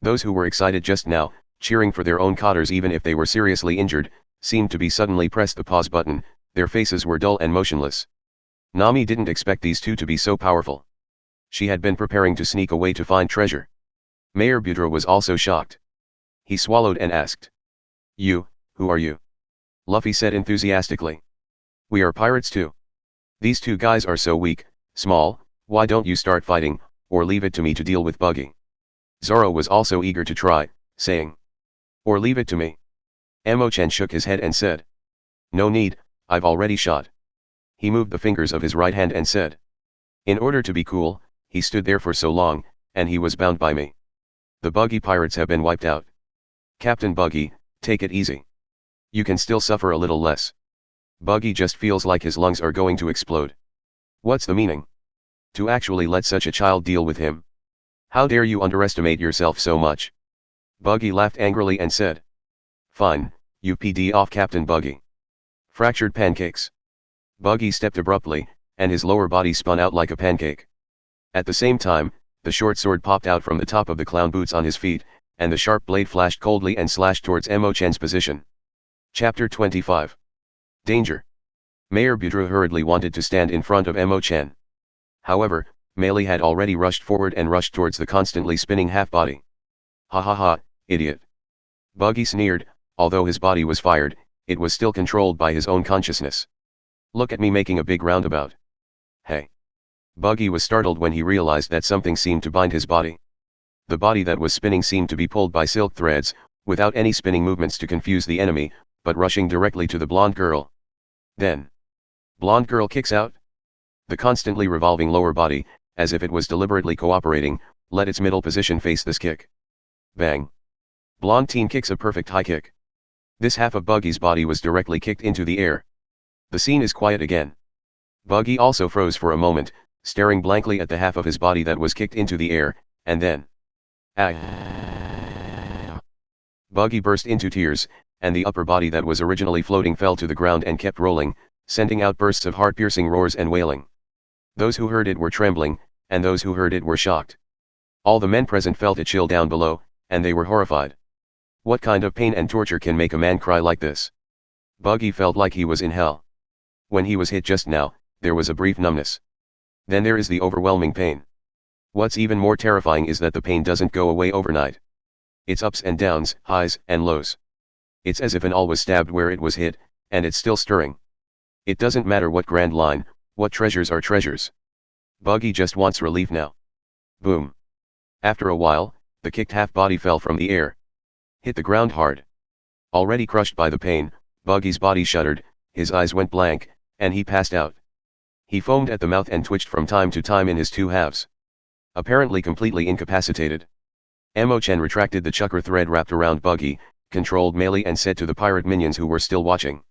Speaker 2: Those who were excited just now, cheering for their own cotters even if they were seriously injured, seemed to be suddenly pressed the pause button, their faces were dull and motionless. Nami didn't expect these 2 to be so powerful. She had been preparing to sneak away to find treasure. Mayor Budra was also shocked. He swallowed and asked. "You, who are you?" Luffy said enthusiastically. "We are pirates too. These 2 guys are so weak, small, why don't you start fighting, or leave it to me to deal with Buggy?" Zoro was also eager to try, saying. "Or leave it to me." Chen shook his head and said. "No need, I've already shot." He moved the fingers of his right hand and said. In order to be cool, he stood there for so long, and he was bound by me. The Buggy Pirates have been wiped out. Captain Buggy, take it easy. You can still suffer a little less. Buggy just feels like his lungs are going to explode. What's the meaning? To actually let such a child deal with him? How dare you underestimate yourself so much? Buggy laughed angrily and said. Fine, you PD off Captain Buggy. Fractured pancakes. Buggy stepped abruptly, and his lower body spun out like a pancake. At the same time, the short sword popped out from the top of the clown boots on his feet, and the sharp blade flashed coldly and slashed towards Chen's position. Chapter 25. Danger. Mayor Budra hurriedly wanted to stand in front of Chen. However, Melee had already rushed forward and rushed towards the constantly spinning half-body. Ha ha ha, idiot. Buggy sneered, although his body was fired, it was still controlled by his own consciousness. Look at me making a big roundabout. Hey. Buggy was startled when he realized that something seemed to bind his body. The body that was spinning seemed to be pulled by silk threads, without any spinning movements to confuse the enemy, but rushing directly to the blonde girl. Then. Blonde girl kicks out. The constantly revolving lower body, as if it was deliberately cooperating, let its middle position face this kick. Bang. Blonde teen kicks a perfect high kick. This half of Buggy's body was directly kicked into the air. The scene is quiet again. Buggy also froze for a moment, staring blankly at the half of his body that was kicked into the air, and then. Ah! Buggy burst into tears, and the upper body that was originally floating fell to the ground and kept rolling, sending out bursts of heart-piercing roars and wailing. Those who heard it were trembling, and those who heard it were shocked. All the men present felt a chill down below, and they were horrified. What kind of pain and torture can make a man cry like this? Buggy felt like he was in hell. When he was hit just now, there was a brief numbness. Then there is the overwhelming pain. What's even more terrifying is that the pain doesn't go away overnight. It's ups and downs, highs and lows. It's as if an awl was stabbed where it was hit, and it's still stirring. It doesn't matter what grand line, what treasures are treasures. Buggy just wants relief now. Boom. After a while, the kicked half-body fell from the air. Hit the ground hard. Already crushed by the pain, Buggy's body shuddered, his eyes went blank, and he passed out. He foamed at the mouth and twitched from time to time in his two halves. Apparently completely incapacitated. Chen retracted the chukar thread wrapped around Buggy, controlled Melee and said to the pirate minions who were still watching.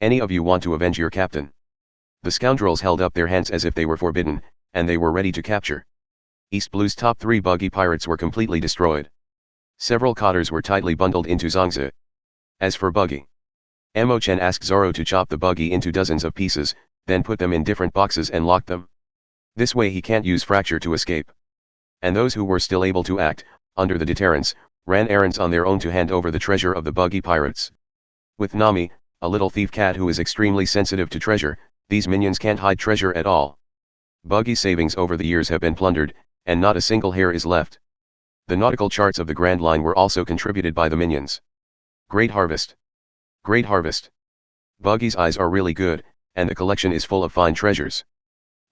Speaker 2: Any of you want to avenge your captain? The scoundrels held up their hands as if they were forbidden, and they were ready to capture. East Blue's top 3 buggy pirates were completely destroyed. Several cotters were tightly bundled into Zongzi. As for Buggy, Chen asked Zoro to chop the buggy into dozens of pieces, then put them in different boxes and lock them. This way he can't use fracture to escape. And those who were still able to act, under the deterrence, ran errands on their own to hand over the treasure of the buggy pirates. With Nami, a little thief cat who is extremely sensitive to treasure, these minions can't hide treasure at all. Buggy savings over the years have been plundered, and not a single hair is left. The nautical charts of the Grand Line were also contributed by the minions. Great harvest. Great harvest. Buggy's eyes are really good, and the collection is full of fine treasures.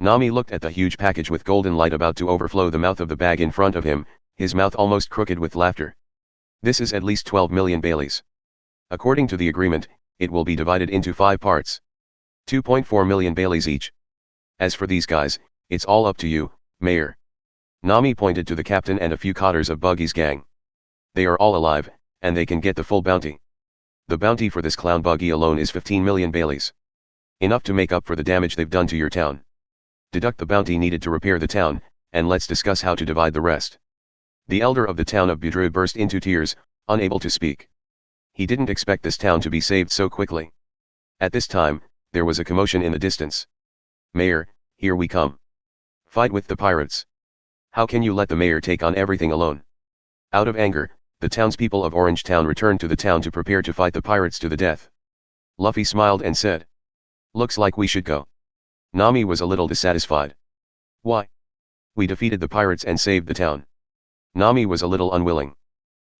Speaker 2: Nami looked at the huge package with golden light about to overflow the mouth of the bag in front of him, his mouth almost crooked with laughter. This is at least 12 million Baileys. According to the agreement, it will be divided into 5 parts. 2.4 million Baileys each. As for these guys, it's all up to you, Mayor. Nami pointed to the captain and a few cotters of Buggy's gang. They are all alive, and they can get the full bounty. The bounty for this clown buggy alone is 15 million Baileys. Enough to make up for the damage they've done to your town. Deduct the bounty needed to repair the town, and let's discuss how to divide the rest. The elder of the town of Budru burst into tears, unable to speak. He didn't expect this town to be saved so quickly. At this time, there was a commotion in the distance. Mayor, here we come. Fight with the pirates. How can you let the mayor take on everything alone? Out of anger, the townspeople of Orange Town returned to the town to prepare to fight the pirates to the death. Luffy smiled and said, "Looks like we should go." Nami was a little dissatisfied. Why? We defeated the pirates and saved the town. Nami was a little unwilling.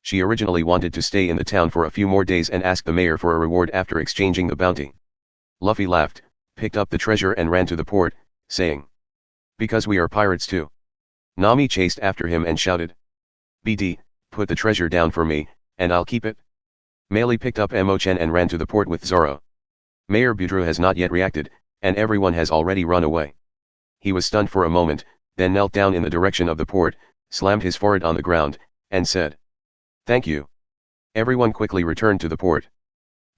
Speaker 2: She originally wanted to stay in the town for a few more days and ask the mayor for a reward after exchanging the bounty. Luffy laughed, picked up the treasure and ran to the port, saying, "Because we are pirates too." Nami chased after him and shouted, "BD, put the treasure down for me, and I'll keep it." Melee picked up Chen and ran to the port with Zoro. Mayor Budru has not yet reacted, and everyone has already run away. He was stunned for a moment, then knelt down in the direction of the port, slammed his forehead on the ground, and said, "Thank you." Everyone quickly returned to the port.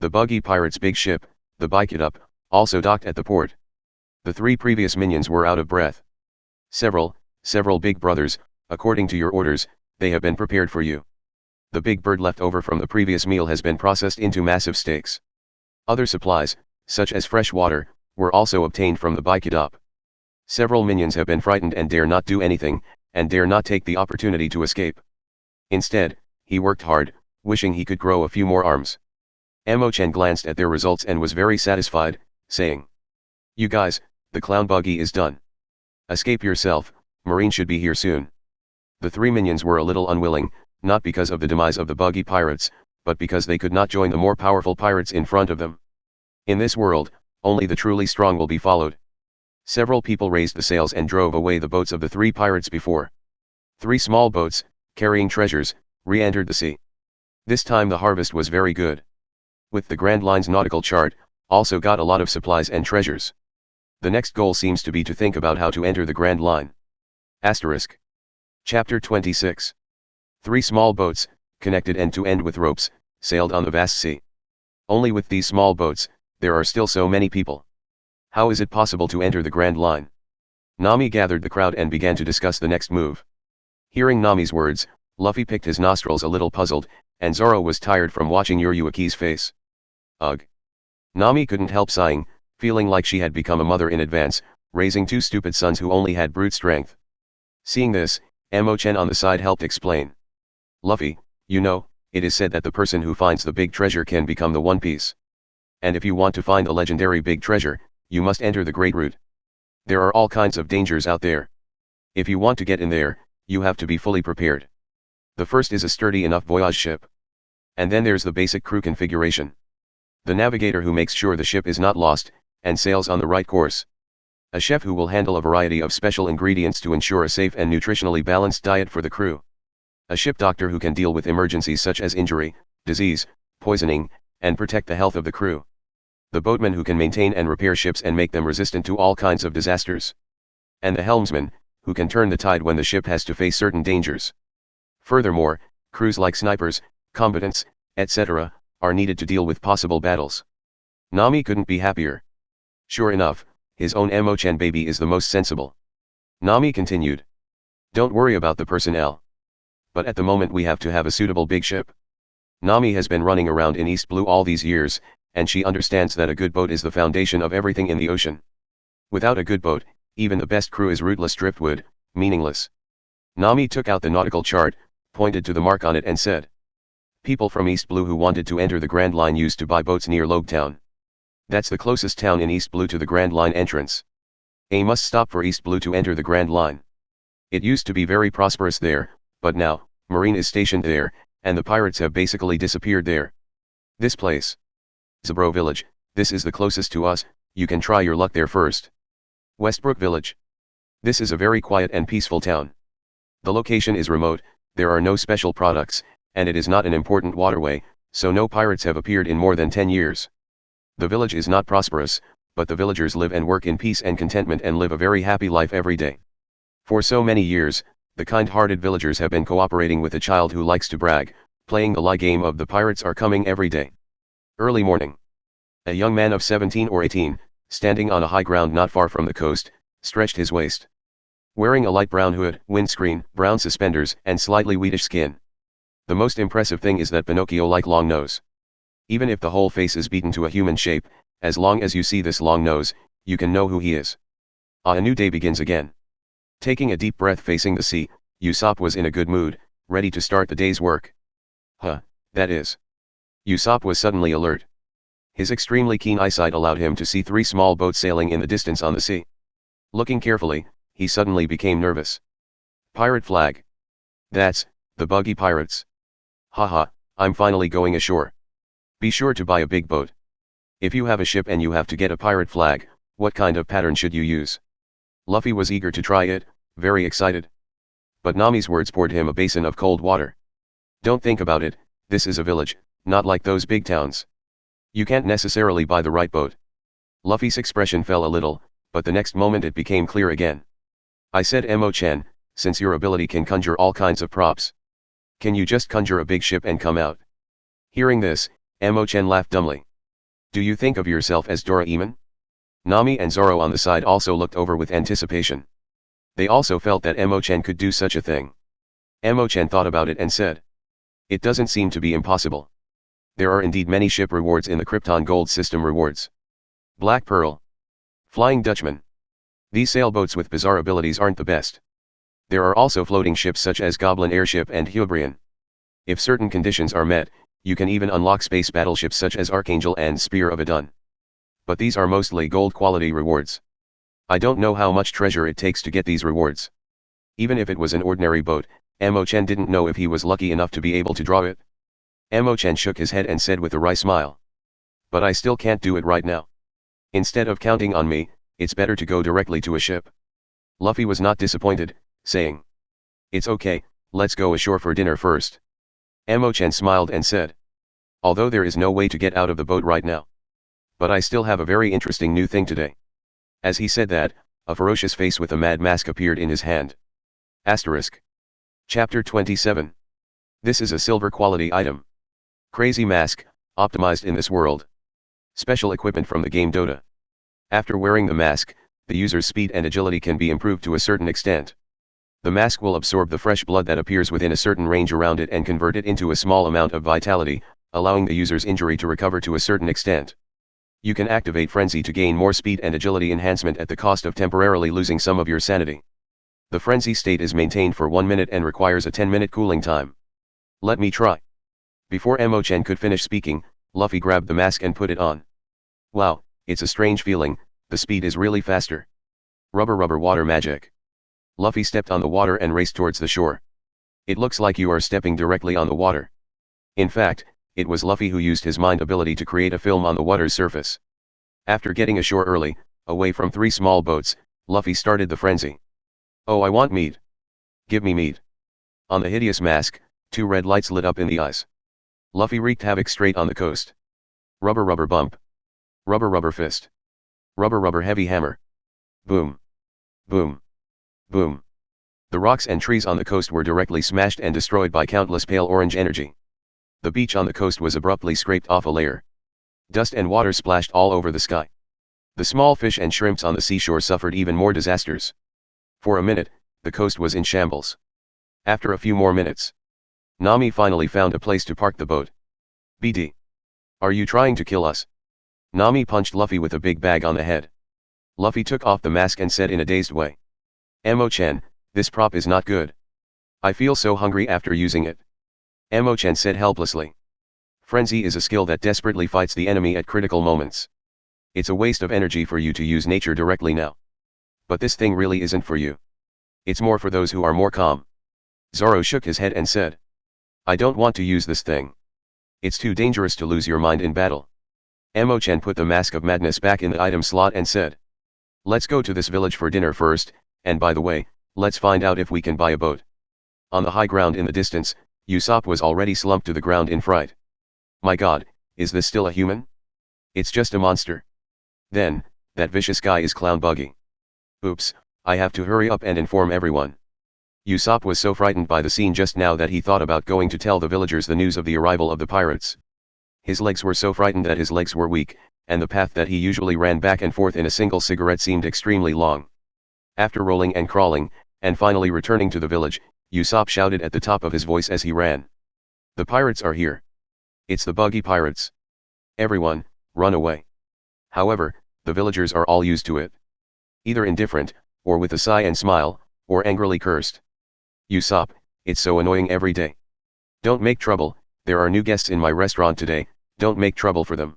Speaker 2: The buggy pirates' big ship, the Bike It Up, also docked at the port. The 3 previous minions were out of breath. Several big brothers, according to your orders, they have been prepared for you. The big bird left over from the previous meal has been processed into massive steaks. Other supplies, such as fresh water, were also obtained from the Bike It Up. Several minions have been frightened and dare not do anything, and dare not take the opportunity to escape. Instead, he worked hard, wishing he could grow a few more arms. Chen glanced at their results and was very satisfied, saying, "You guys, the clown buggy is done. Escape yourself, Marine should be here soon." The 3 minions were a little unwilling, not because of the demise of the buggy pirates, but because they could not join the more powerful pirates in front of them. In this world, only the truly strong will be followed. Several people raised the sails and drove away the boats of the 3 pirates before. 3 small boats, carrying treasures, re-entered the sea. This time the harvest was very good. With the Grand Line's nautical chart, also got a lot of supplies and treasures. The next goal seems to be to think about how to enter the Grand Line. Asterisk. Chapter 26. 3 small boats, connected end to end with ropes, sailed on the vast sea. Only with these small boats, there are still so many people. How is it possible to enter the Grand Line? Nami gathered the crowd and began to discuss the next move. Hearing Nami's words, Luffy picked his nostrils a little puzzled, and Zoro was tired from watching Yuruki's face. Ugh. Nami couldn't help sighing, feeling like she had become a mother in advance, raising 2 stupid sons who only had brute strength. Seeing this, Chen on the side helped explain. Luffy, you know, it is said that the person who finds the big treasure can become the One Piece. And if you want to find the legendary big treasure, you must enter the Great Route. There are all kinds of dangers out there. If you want to get in there, you have to be fully prepared. The first is a sturdy enough Voyage ship. And then there's the basic crew configuration. The navigator who makes sure the ship is not lost, and sails on the right course. A chef who will handle a variety of special ingredients to ensure a safe and nutritionally balanced diet for the crew. A ship doctor who can deal with emergencies such as injury, disease, poisoning, and protect the health of the crew. The boatman who can maintain and repair ships and make them resistant to all kinds of disasters. And the helmsman, who can turn the tide when the ship has to face certain dangers. Furthermore, crews like snipers, combatants, etc., are needed to deal with possible battles. Nami couldn't be happier. Sure enough, his own Chen baby is the most sensible. Nami continued. Don't worry about the personnel. But at the moment we have to have a suitable big ship. Nami has been running around in East Blue all these years, and she understands that a good boat is the foundation of everything in the ocean. Without a good boat, even the best crew is rootless driftwood, meaningless. Nami took out the nautical chart, pointed to the mark on it and said. People from East Blue who wanted to enter the Grand Line used to buy boats near Logue Town. That's the closest town in East Blue to the Grand Line entrance. A must stop for East Blue to enter the Grand Line. It used to be very prosperous there, but now, Marine is stationed there, and the pirates have basically disappeared there. This place. Zabro Village, this is the closest to us, you can try your luck there first. Westbrook Village. This is a very quiet and peaceful town. The location is remote, there are no special products, and it is not an important waterway, so no pirates have appeared in more than 10 years. The village is not prosperous, but the villagers live and work in peace and contentment and live a very happy life every day. For so many years, the kind-hearted villagers have been cooperating with a child who likes to brag, playing the lie game of the pirates are coming every day. Early morning. A young man of 17 or 18, standing on a high ground not far from the coast, stretched his waist. Wearing a light brown hood, windscreen, brown suspenders, and slightly wheatish skin. The most impressive thing is that Pinocchio-like long nose. Even if the whole face is beaten to a human shape, as long as you see this long nose, you can know who he is. A new day begins again. Taking a deep breath facing the sea, Usopp was in a good mood, ready to start the day's work. That is. Usopp was suddenly alert. His extremely keen eyesight allowed him to see 3 small boats sailing in the distance on the sea. Looking carefully, he suddenly became nervous. Pirate flag. That's, the buggy pirates. Haha, I'm finally going ashore. Be sure to buy a big boat. If you have a ship and you have to get a pirate flag, what kind of pattern should you use? Luffy was eager to try it, very excited. But Nami's words poured him a basin of cold water. Don't think about it, this is a village, not like those big towns. You can't necessarily buy the right boat. Luffy's expression fell a little, but the next moment it became clear again. I said Chen, since your ability can conjure all kinds of props. Can you just conjure a big ship and come out? Hearing this, Chen laughed dumbly. Do you think of yourself as Doraemon? Nami and Zoro on the side also looked over with anticipation. They also felt that Chen could do such a thing. Chen thought about it and said. It doesn't seem to be impossible. There are indeed many ship rewards in the Krypton Gold System rewards. Black Pearl. Flying Dutchman. These sailboats with bizarre abilities aren't the best. There are also floating ships such as Goblin Airship and Hubrian. If certain conditions are met, you can even unlock space battleships such as Archangel and Spear of Adun. But these are mostly gold quality rewards. I don't know how much treasure it takes to get these rewards. Even if it was an ordinary boat, Chen didn't know if he was lucky enough to be able to draw it. Chen shook his head and said with a wry smile. But I still can't do it right now. Instead of counting on me, it's better to go directly to a ship. Luffy was not disappointed, saying. It's okay, let's go ashore for dinner first. Chen smiled and said. Although there is no way to get out of the boat right now. But I still have a very interesting new thing today. As he said that, a ferocious face with a mad mask appeared in his hand. Asterisk. Chapter 27. This is a silver quality item. Crazy mask, optimized in this world. Special equipment from the game Dota. After wearing the mask, the user's speed and agility can be improved to a certain extent. The mask will absorb the fresh blood that appears within a certain range around it and convert it into a small amount of vitality, allowing the user's injury to recover to a certain extent. You can activate Frenzy to gain more speed and agility enhancement at the cost of temporarily losing some of your sanity. The Frenzy state is maintained for 1 minute and requires a 10-minute cooling time. Let me try. Before Chen could finish speaking, Luffy grabbed the mask and put it on. Wow, it's a strange feeling, the speed is really faster. Rubber water magic. Luffy stepped on the water and raced towards the shore. It looks like you are stepping directly on the water. In fact, it was Luffy who used his mind ability to create a film on the water's surface. After getting ashore early, away from 3 small boats, Luffy started the frenzy. Oh, I want meat. Give me meat. On the hideous mask, 2 red lights lit up in the eyes. Luffy wreaked havoc straight on the coast. Rubber bump. Rubber fist. Rubber heavy hammer. Boom. Boom. Boom. The rocks and trees on the coast were directly smashed and destroyed by countless pale orange energy. The beach on the coast was abruptly scraped off a layer. Dust and water splashed all over the sky. The small fish and shrimps on the seashore suffered even more disasters. For a minute, The coast was in shambles. After a few more minutes, Nami finally found a place to park the boat. BD. Are you trying to kill us? Nami punched Luffy with a big bag on the head. Luffy took off the mask and said in a dazed way. Chen, this prop is not good. I feel so hungry after using it. Chen said helplessly. Frenzy is a skill that desperately fights the enemy at critical moments. It's a waste of energy for you to use nature directly now. But this thing really isn't for you. It's more for those who are more calm. Zoro shook his head and said. I don't want to use this thing. It's too dangerous to lose your mind in battle. Chen put the mask of madness back in the item slot and said. Let's go to this village for dinner first, and by the way, let's find out if we can buy a boat. On the high ground in the distance, Usopp was already slumped to the ground in fright. My god, is this still a human? It's just a monster. Then, that vicious guy is Clown Buggy. Oops, I have to hurry up and inform everyone. Usopp was so frightened by the scene just now that he thought about going to tell the villagers the news of the arrival of the pirates. His legs were so frightened that his legs were weak, and the path that he usually ran back and forth in a single cigarette seemed extremely long. After rolling and crawling, and finally returning to the village, Usopp shouted at the top of his voice as he ran. The pirates are here. It's the buggy pirates. Everyone, run away. However, the villagers are all used to it. Either indifferent, or with a sigh and smile, or angrily cursed. Usopp, it's so annoying every day. Don't make trouble, there are new guests in my restaurant today, don't make trouble for them.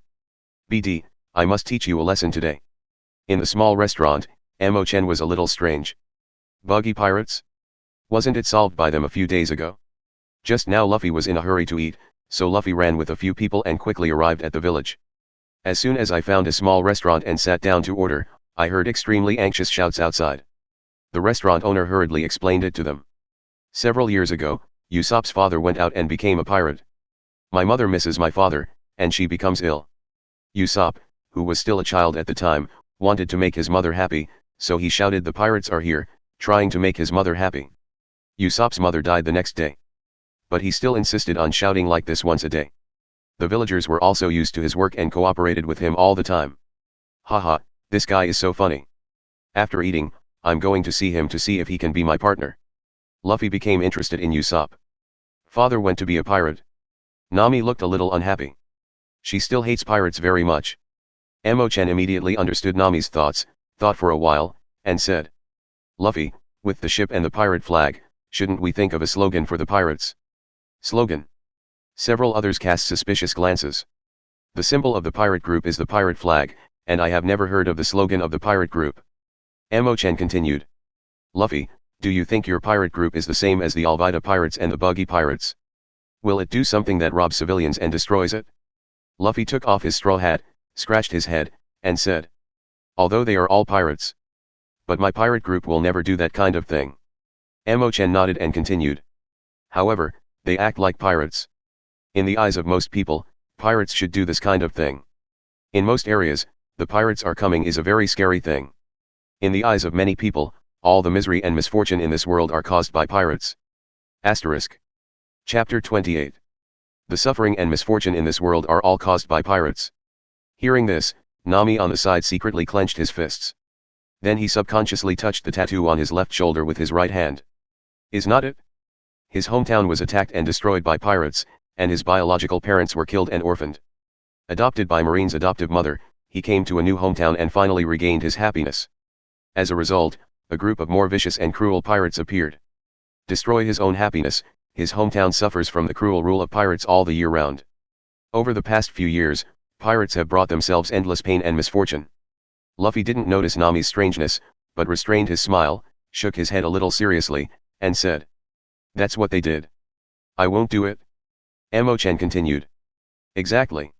Speaker 2: BD, I must teach you a lesson today. In the small restaurant, Chen was a little strange. Buggy pirates? Wasn't it solved by them a few days ago? Just now Luffy was in a hurry to eat, so Luffy ran with a few people and quickly arrived at the village. As soon as I found a small restaurant and sat down to order, I heard extremely anxious shouts outside. The restaurant owner hurriedly explained it to them. Several years ago, Usopp's father went out and became a pirate. My mother misses my father, and she becomes ill. Usopp, who was still a child at the time, wanted to make his mother happy, so he shouted the pirates are here, trying to make his mother happy. Usopp's mother died the next day. But he still insisted on shouting like this once a day. The villagers were also used to his work and cooperated with him all the time. Haha, this guy is so funny. After eating, I'm going to see him to see if he can be my partner. Luffy became interested in Usopp. Father went to be a pirate. Nami looked a little unhappy. She still hates pirates very much. Chen immediately understood Nami's thoughts, thought for a while, and said. Luffy, with the ship and the pirate flag, shouldn't we think of a slogan for the pirates? Slogan. Several others cast suspicious glances. The symbol of the pirate group is the pirate flag, and I have never heard of the slogan of the pirate group. Chen continued. Luffy, do you think your pirate group is the same as the Alvida pirates and the buggy pirates? Will it do something that robs civilians and destroys it? Luffy took off his straw hat, scratched his head, and said. Although they are all pirates. But my pirate group will never do that kind of thing. Chen nodded and continued. However, they act like pirates. In the eyes of most people, pirates should do this kind of thing. In most areas, the pirates are coming is a very scary thing. In the eyes of many people, all the misery and misfortune in this world are caused by pirates. Asterisk. Chapter 28. The suffering and misfortune in this world are all caused by pirates. Hearing this, Nami on the side secretly clenched his fists. Then he subconsciously touched the tattoo on his left shoulder with his right hand. Is not it? His hometown was attacked and destroyed by pirates, and his biological parents were killed and orphaned. Adopted by Marine's adoptive mother, he came to a new hometown and finally regained his happiness. As a result, a group of more vicious and cruel pirates appeared. Destroy his own happiness, his hometown suffers from the cruel rule of pirates all the year round. Over the past few years, pirates have brought themselves endless pain and misfortune. Luffy didn't notice Nami's strangeness, but restrained his smile, shook his head a little seriously, and said. That's what they did. I won't do it. Chen continued. Exactly.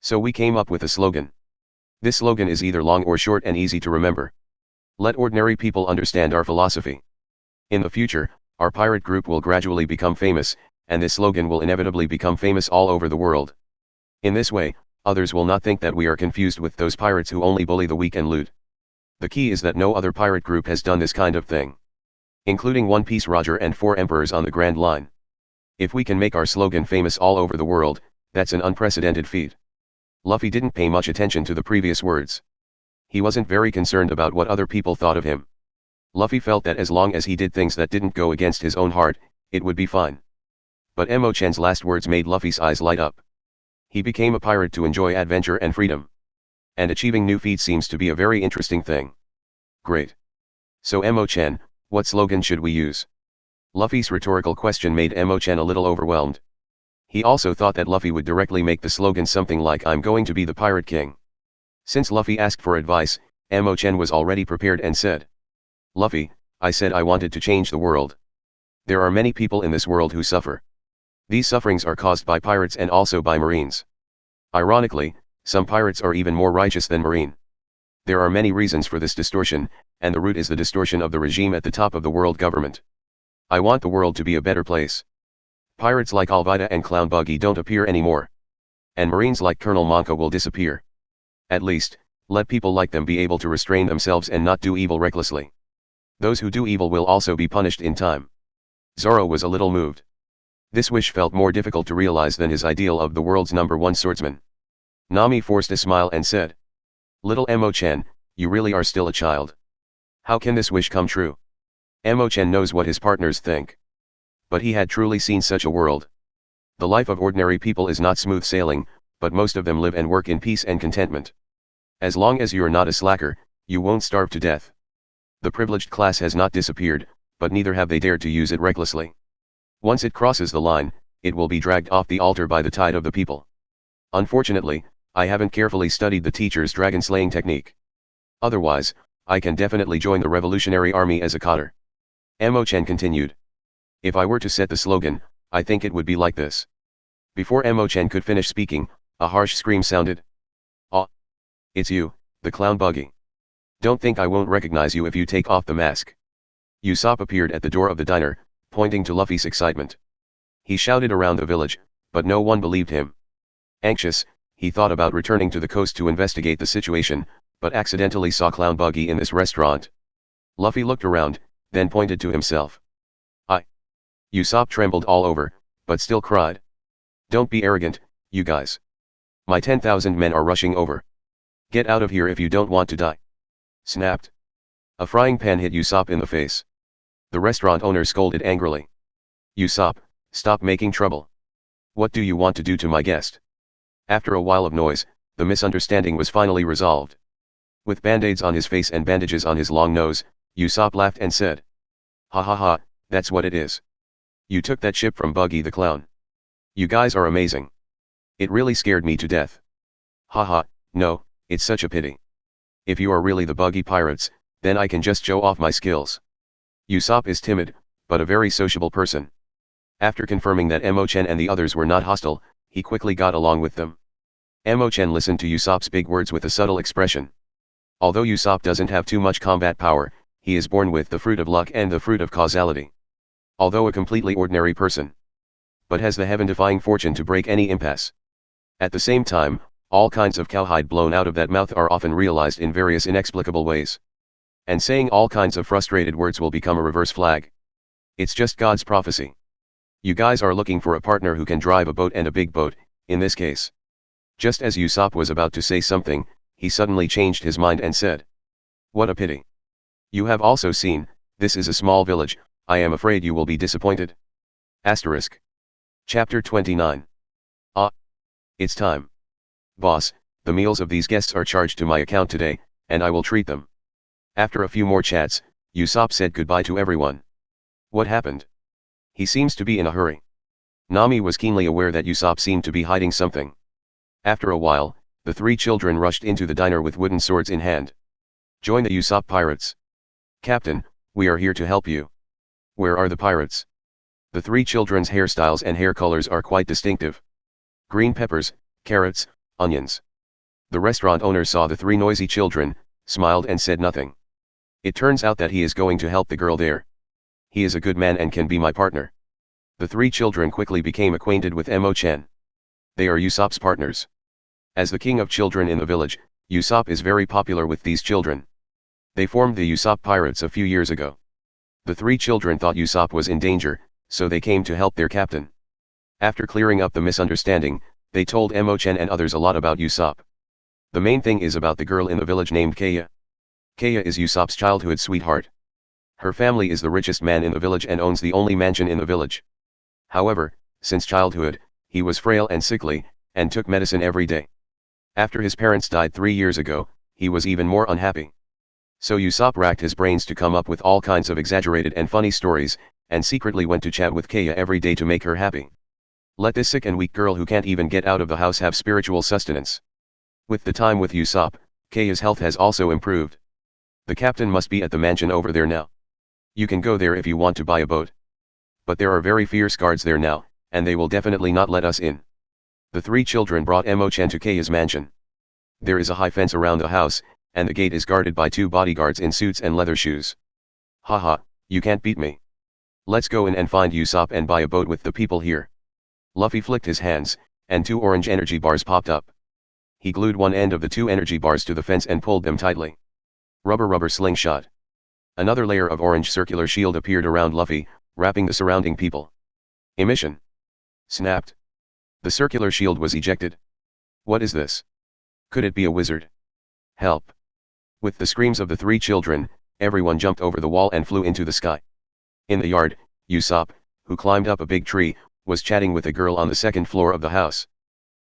Speaker 2: So we came up with a slogan. This slogan is either long or short and easy to remember. Let ordinary people understand our philosophy. In the future, our pirate group will gradually become famous, and this slogan will inevitably become famous all over the world. In this way, others will not think that we are confused with those pirates who only bully the weak and loot. The key is that no other pirate group has done this kind of thing. Including One Piece Roger and 4 Emperors on the Grand Line. If we can make our slogan famous all over the world, that's an unprecedented feat. Luffy didn't pay much attention to the previous words. He wasn't very concerned about what other people thought of him. Luffy felt that as long as he did things that didn't go against his own heart, it would be fine. But Chen's last words made Luffy's eyes light up. He became a pirate to enjoy adventure and freedom. And achieving new feats seems to be a very interesting thing. Great. So Chen, what slogan should we use? Luffy's rhetorical question made Chen a little overwhelmed. He also thought that Luffy would directly make the slogan something like "I'm going to be the Pirate King." Since Luffy asked for advice, Chen was already prepared and said, "Luffy, I said I wanted to change the world. There are many people in this world who suffer. These sufferings are caused by pirates and also by marines. Ironically, some pirates are even more righteous than marine. There are many reasons for this distortion, and the root is the distortion of the regime at the top of the world government. I want the world to be a better place. Pirates like Alvida and Clown Buggy don't appear anymore. And marines like Colonel Monka will disappear. At least, let people like them be able to restrain themselves and not do evil recklessly. Those who do evil will also be punished in time." Zoro was a little moved. This wish felt more difficult to realize than his ideal of the world's #1 swordsman. Nami forced a smile and said, "Little Chen, you really are still a child. How can this wish come true?" Chen knows what his partners think. But he had truly seen such a world. The life of ordinary people is not smooth sailing, but most of them live and work in peace and contentment. As long as you're not a slacker, you won't starve to death. The privileged class has not disappeared, but neither have they dared to use it recklessly. Once it crosses the line, it will be dragged off the altar by the tide of the people. Unfortunately, I haven't carefully studied the teacher's dragon-slaying technique. Otherwise, I can definitely join the revolutionary army as a cotter." Chen continued. "If I were to set the slogan, I think it would be like this." Before Chen could finish speaking, a harsh scream sounded. "Ah! It's you, the Clown Buggy. Don't think I won't recognize you if you take off the mask." Usopp appeared at the door of the diner, pointing to Luffy's excitement. He shouted around the village, but no one believed him. Anxious, he thought about returning to the coast to investigate the situation, but accidentally saw Clown Buggy in this restaurant. Luffy looked around, then pointed to himself. Usopp trembled all over, but still cried. "Don't be arrogant, you guys. My 10,000 men are rushing over. Get out of here if you don't want to die." Snapped. A frying pan hit Usopp in the face. The restaurant owner scolded angrily. "Usopp, stop making trouble. What do you want to do to my guest?" After a while of noise, the misunderstanding was finally resolved. With band-aids on his face and bandages on his long nose, Usopp laughed and said, "Ha ha ha, that's what it is. You took that ship from Buggy the Clown. You guys are amazing. It really scared me to death. Haha, no, it's such a pity. If you are really the Buggy Pirates, then I can just show off my skills." Usopp is timid, but a very sociable person. After confirming that Chen and the others were not hostile, he quickly got along with them. Chen listened to Usopp's big words with a subtle expression. Although Usopp doesn't have too much combat power, he is born with the fruit of luck and the fruit of causality. Although a completely ordinary person, but has the heaven-defying fortune to break any impasse. At the same time, all kinds of cowhide blown out of that mouth are often realized in various inexplicable ways. And saying all kinds of frustrated words will become a reverse flag. It's just God's prophecy. You guys are looking for a partner who can drive a boat, and a big boat, in this case. Just as Usopp was about to say something, he suddenly changed his mind and said, "What a pity. You have also seen, this is a small village, I am afraid you will be disappointed." Asterisk. Chapter 29. Ah! It's time. Boss, the meals of these guests are charged to my account today, and I will treat them. After a few more chats, Usopp said goodbye to everyone. What happened? He seems to be in a hurry. Nami was keenly aware that Usopp seemed to be hiding something. After a while, the three children rushed into the diner with wooden swords in hand. "Join the Usopp pirates. Captain, we are here to help you." "Where are the pirates?" The three children's hairstyles and hair colors are quite distinctive. Green peppers, carrots, onions. The restaurant owner saw the three noisy children, smiled and said nothing. It turns out that he is going to help the girl there. He is a good man and can be my partner. The three children quickly became acquainted with Chen. They are Usopp's partners. As the king of children in the village, Usopp is very popular with these children. They formed the Usopp Pirates a few years ago. The three children thought Usopp was in danger, so they came to help their captain. After clearing up the misunderstanding, they told Chen and others a lot about Usopp. The main thing is about the girl in the village named Kaya. Kaya is Usopp's childhood sweetheart. Her family is the richest man in the village and owns the only mansion in the village. However, since childhood, he was frail and sickly, and took medicine every day. After his parents died 3 years ago, he was even more unhappy. So Usopp racked his brains to come up with all kinds of exaggerated and funny stories, and secretly went to chat with Kaya every day to make her happy. Let this sick and weak girl who can't even get out of the house have spiritual sustenance. With the time with Usopp, Kaya's health has also improved. The captain must be at the mansion over there now. You can go there if you want to buy a boat. But there are very fierce guards there now, and they will definitely not let us in. The 3 children brought Chen to Kaya's mansion. There is a high fence around the house, and the gate is guarded by 2 bodyguards in suits and leather shoes. Haha, you can't beat me. Let's go in and find Usopp and buy a boat with the people here. Luffy flicked his hands, and 2 orange energy bars popped up. He glued one end of the 2 energy bars to the fence and pulled them tightly. Rubber slingshot. Another layer of orange circular shield appeared around Luffy, wrapping the surrounding people. Emission. Snapped. The circular shield was ejected. What is this? Could it be a wizard? Help. With the screams of the 3 children, everyone jumped over the wall and flew into the sky. In the yard, Usopp, who climbed up a big tree, was chatting with a girl on the 2nd floor of the house.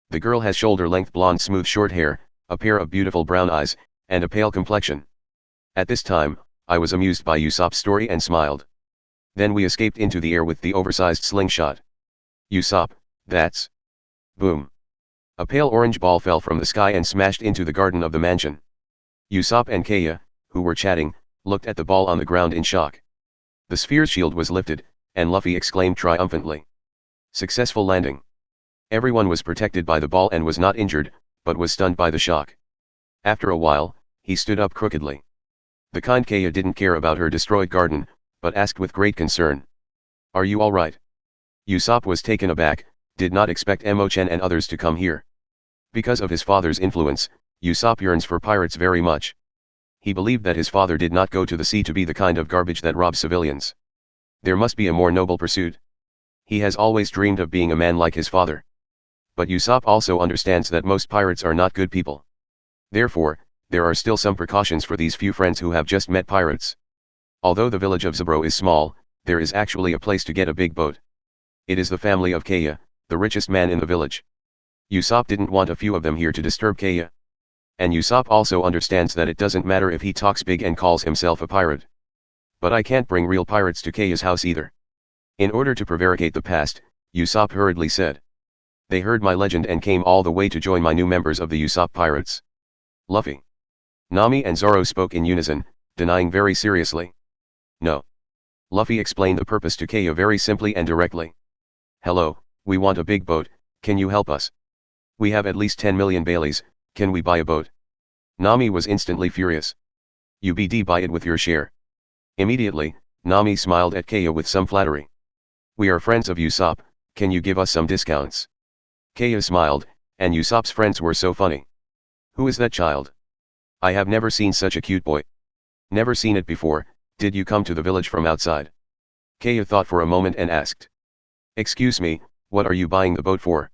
Speaker 2: The girl has shoulder-length blonde smooth short hair, a pair of beautiful brown eyes, and a pale complexion. At this time, I was amused by Usopp's story and smiled. Then we escaped into the air with the oversized slingshot. Usopp, that's... Boom. A pale orange ball fell from the sky and smashed into the garden of the mansion. Usopp and Kaya, who were chatting, looked at the ball on the ground in shock. The sphere's shield was lifted, and Luffy exclaimed triumphantly. Successful landing. Everyone was protected by the ball and was not injured, but was stunned by the shock. After a while, he stood up crookedly. The kind Kaya didn't care about her destroyed garden, but asked with great concern. Are you alright? Usopp was taken aback, did not expect Chen and others to come here. Because of his father's influence, Usopp yearns for pirates very much. He believed that his father did not go to the sea to be the kind of garbage that robs civilians. There must be a more noble pursuit. He has always dreamed of being a man like his father. But Usopp also understands that most pirates are not good people. Therefore, there are still some precautions for these few friends who have just met pirates. Although the village of Zebro is small, there is actually a place to get a big boat. It is the family of Kaya, the richest man in the village. Usopp didn't want a few of them here to disturb Kaya. And Usopp also understands that it doesn't matter if he talks big and calls himself a pirate. But I can't bring real pirates to Kaya's house either. In order to prevaricate the past, Usopp hurriedly said. They heard my legend and came all the way to join my new members of the Usopp Pirates. Luffy. Nami and Zoro spoke in unison, denying very seriously. No. Luffy explained the purpose to Kaya very simply and directly. Hello, we want a big boat, can you help us? We have at least 10 million Baileys, can we buy a boat? Nami was instantly furious. You BD buy it with your share. Immediately, Nami smiled at Kaya with some flattery. We are friends of Usopp, can you give us some discounts? Kaya smiled, and Usopp's friends were so funny. Who is that child? I have never seen such a cute boy. Never seen it before, did you come to the village from outside? Kaya thought for a moment and asked. Excuse me, what are you buying the boat for?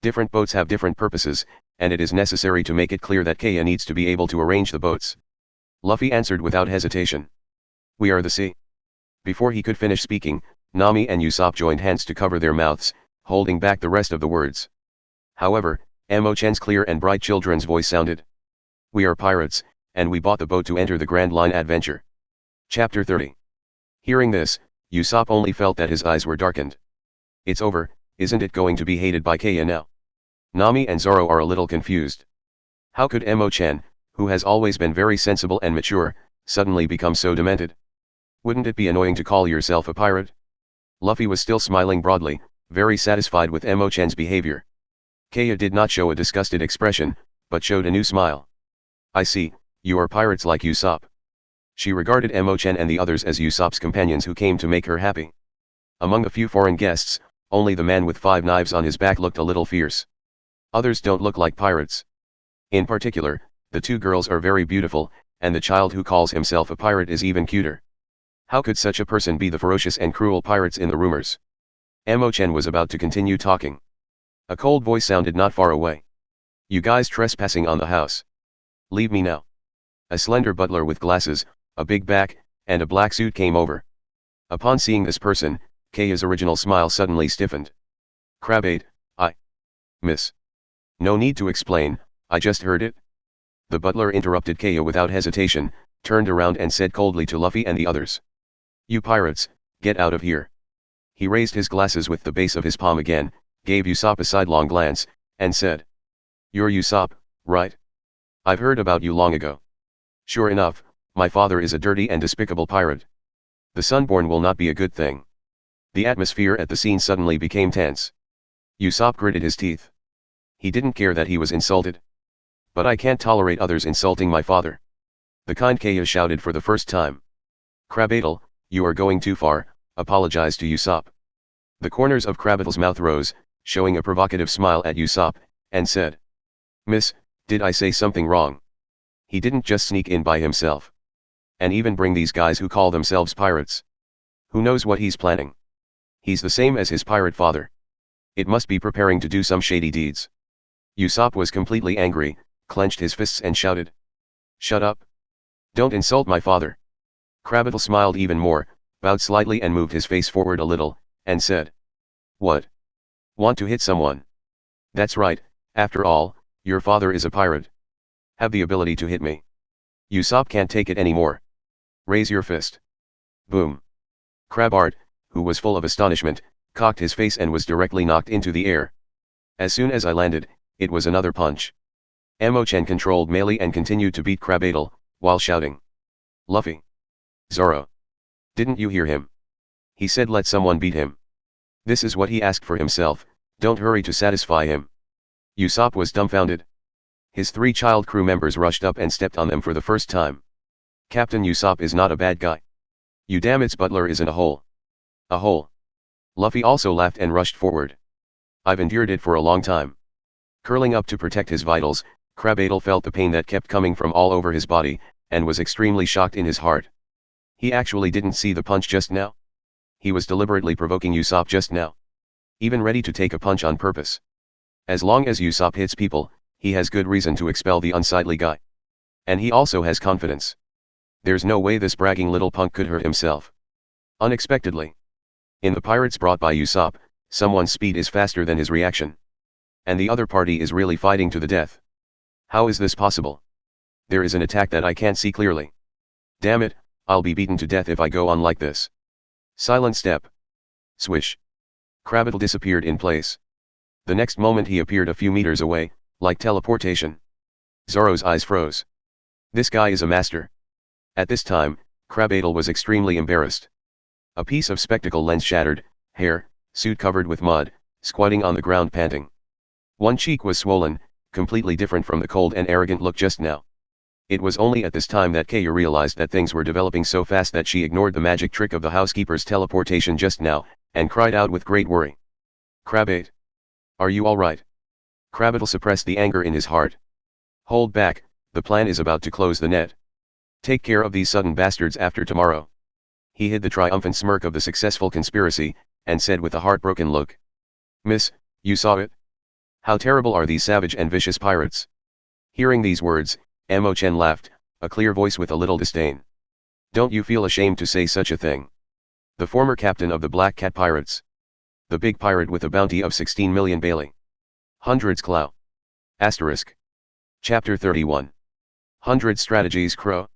Speaker 2: Different boats have different purposes, and it is necessary to make it clear that Kaya needs to be able to arrange the boats. Luffy answered without hesitation. We are the sea. Before he could finish speaking, Nami and Usopp joined hands to cover their mouths, holding back the rest of the words. However, Chen's clear and bright children's voice sounded. We are pirates, and we bought the boat to enter the Grand Line adventure. Chapter 30. Hearing this, Usopp only felt that his eyes were darkened. It's over, isn't it going to be hated by Kaya now? Nami and Zoro are a little confused. How could Chen, who has always been very sensible and mature, suddenly become so demented? Wouldn't it be annoying to call yourself a pirate? Luffy was still smiling broadly, very satisfied with Chen's behavior. Kaya did not show a disgusted expression, but showed a new smile. I see, you are pirates like Usopp. She regarded Chen and the others as Usopp's companions who came to make her happy. Among a few foreign guests, only the man with 5 knives on his back looked a little fierce. Others don't look like pirates. In particular, the 2 girls are very beautiful, and the child who calls himself a pirate is even cuter. How could such a person be the ferocious and cruel pirates in the rumors? Chen was about to continue talking. A cold voice sounded not far away. You guys trespassing on the house. Leave me now. A slender butler with glasses, a big back, and a black suit came over. Upon seeing this person, Kaya's original smile suddenly stiffened. "Crabate, Miss. No need to explain, I just heard it." The butler interrupted Kaya without hesitation, turned around and said coldly to Luffy and the others. "You pirates, get out of here." He raised his glasses with the base of his palm again, gave Usopp a sidelong glance, and said. "You're Usopp, right? I've heard about you long ago. Sure enough, my father is a dirty and despicable pirate. The Sunborn will not be a good thing." The atmosphere at the scene suddenly became tense. Usopp gritted his teeth. He didn't care that he was insulted. "But I can't tolerate others insulting my father." The kind Kaya shouted for the first time. "Krabatel, you are going too far," apologized to Usopp. The corners of Krabatel's mouth rose, showing a provocative smile at Usopp, and said. "Miss, did I say something wrong? He didn't just sneak in by himself. And even bring these guys who call themselves pirates. Who knows what he's planning? He's the same as his pirate father. It must be preparing to do some shady deeds." Usopp was completely angry, clenched his fists and shouted. "Shut up! Don't insult my father." Krabatel smiled even more, bowed slightly and moved his face forward a little, and said. "What? Want to hit someone? That's right, after all, your father is a pirate. Have the ability to hit me. Usopp can't take it anymore. Raise your fist." Boom. Crabart, who was full of astonishment, cocked his face and was directly knocked into the air. As soon as I landed, it was another punch. Chen controlled melee and continued to beat Krabatel, while shouting. "Luffy! Zoro! Didn't you hear him? He said let someone beat him. This is what he asked for himself, don't hurry to satisfy him." Usopp was dumbfounded. His 3 child crew members rushed up and stepped on them for the first time. "Captain Usopp is not a bad guy. You damn its butler is in a hole." "A hole?" Luffy also laughed and rushed forward. "I've endured it for a long time." Curling up to protect his vitals, Krabatel felt the pain that kept coming from all over his body, and was extremely shocked in his heart. He actually didn't see the punch just now. He was deliberately provoking Usopp just now. Even ready to take a punch on purpose. As long as Usopp hits people, he has good reason to expel the unsightly guy. And he also has confidence. There's no way this bragging little punk could hurt himself. Unexpectedly. In the pirates brought by Usopp, someone's speed is faster than his reaction. And the other party is really fighting to the death. How is this possible? There is an attack that I can't see clearly. Damn it, I'll be beaten to death if I go on like this. Silent step. Swish. Krabatel disappeared in place. The next moment he appeared a few meters away, like teleportation. Zoro's eyes froze. This guy is a master. At this time, Krabatel was extremely embarrassed. A piece of spectacle lens shattered, hair, suit covered with mud, squatting on the ground panting. One cheek was swollen, completely different from the cold and arrogant look just now. It was only at this time that Kaya realized that things were developing so fast that she ignored the magic trick of the housekeeper's teleportation just now, and cried out with great worry. "Crabate! Are you alright?" Krabatel suppressed the anger in his heart. "Hold back, the plan is about to close the net. Take care of these sudden bastards after tomorrow." He hid the triumphant smirk of the successful conspiracy, and said with a heartbroken look. "Miss, you saw it? How terrible are these savage and vicious pirates?" Hearing these words, Chen laughed, a clear voice with a little disdain. "Don't you feel ashamed to say such a thing? The former captain of the Black Cat Pirates. The big pirate with a bounty of 16 million Bailey. Hundreds Clow. Asterisk. Chapter 31. 100 Strategies Crow."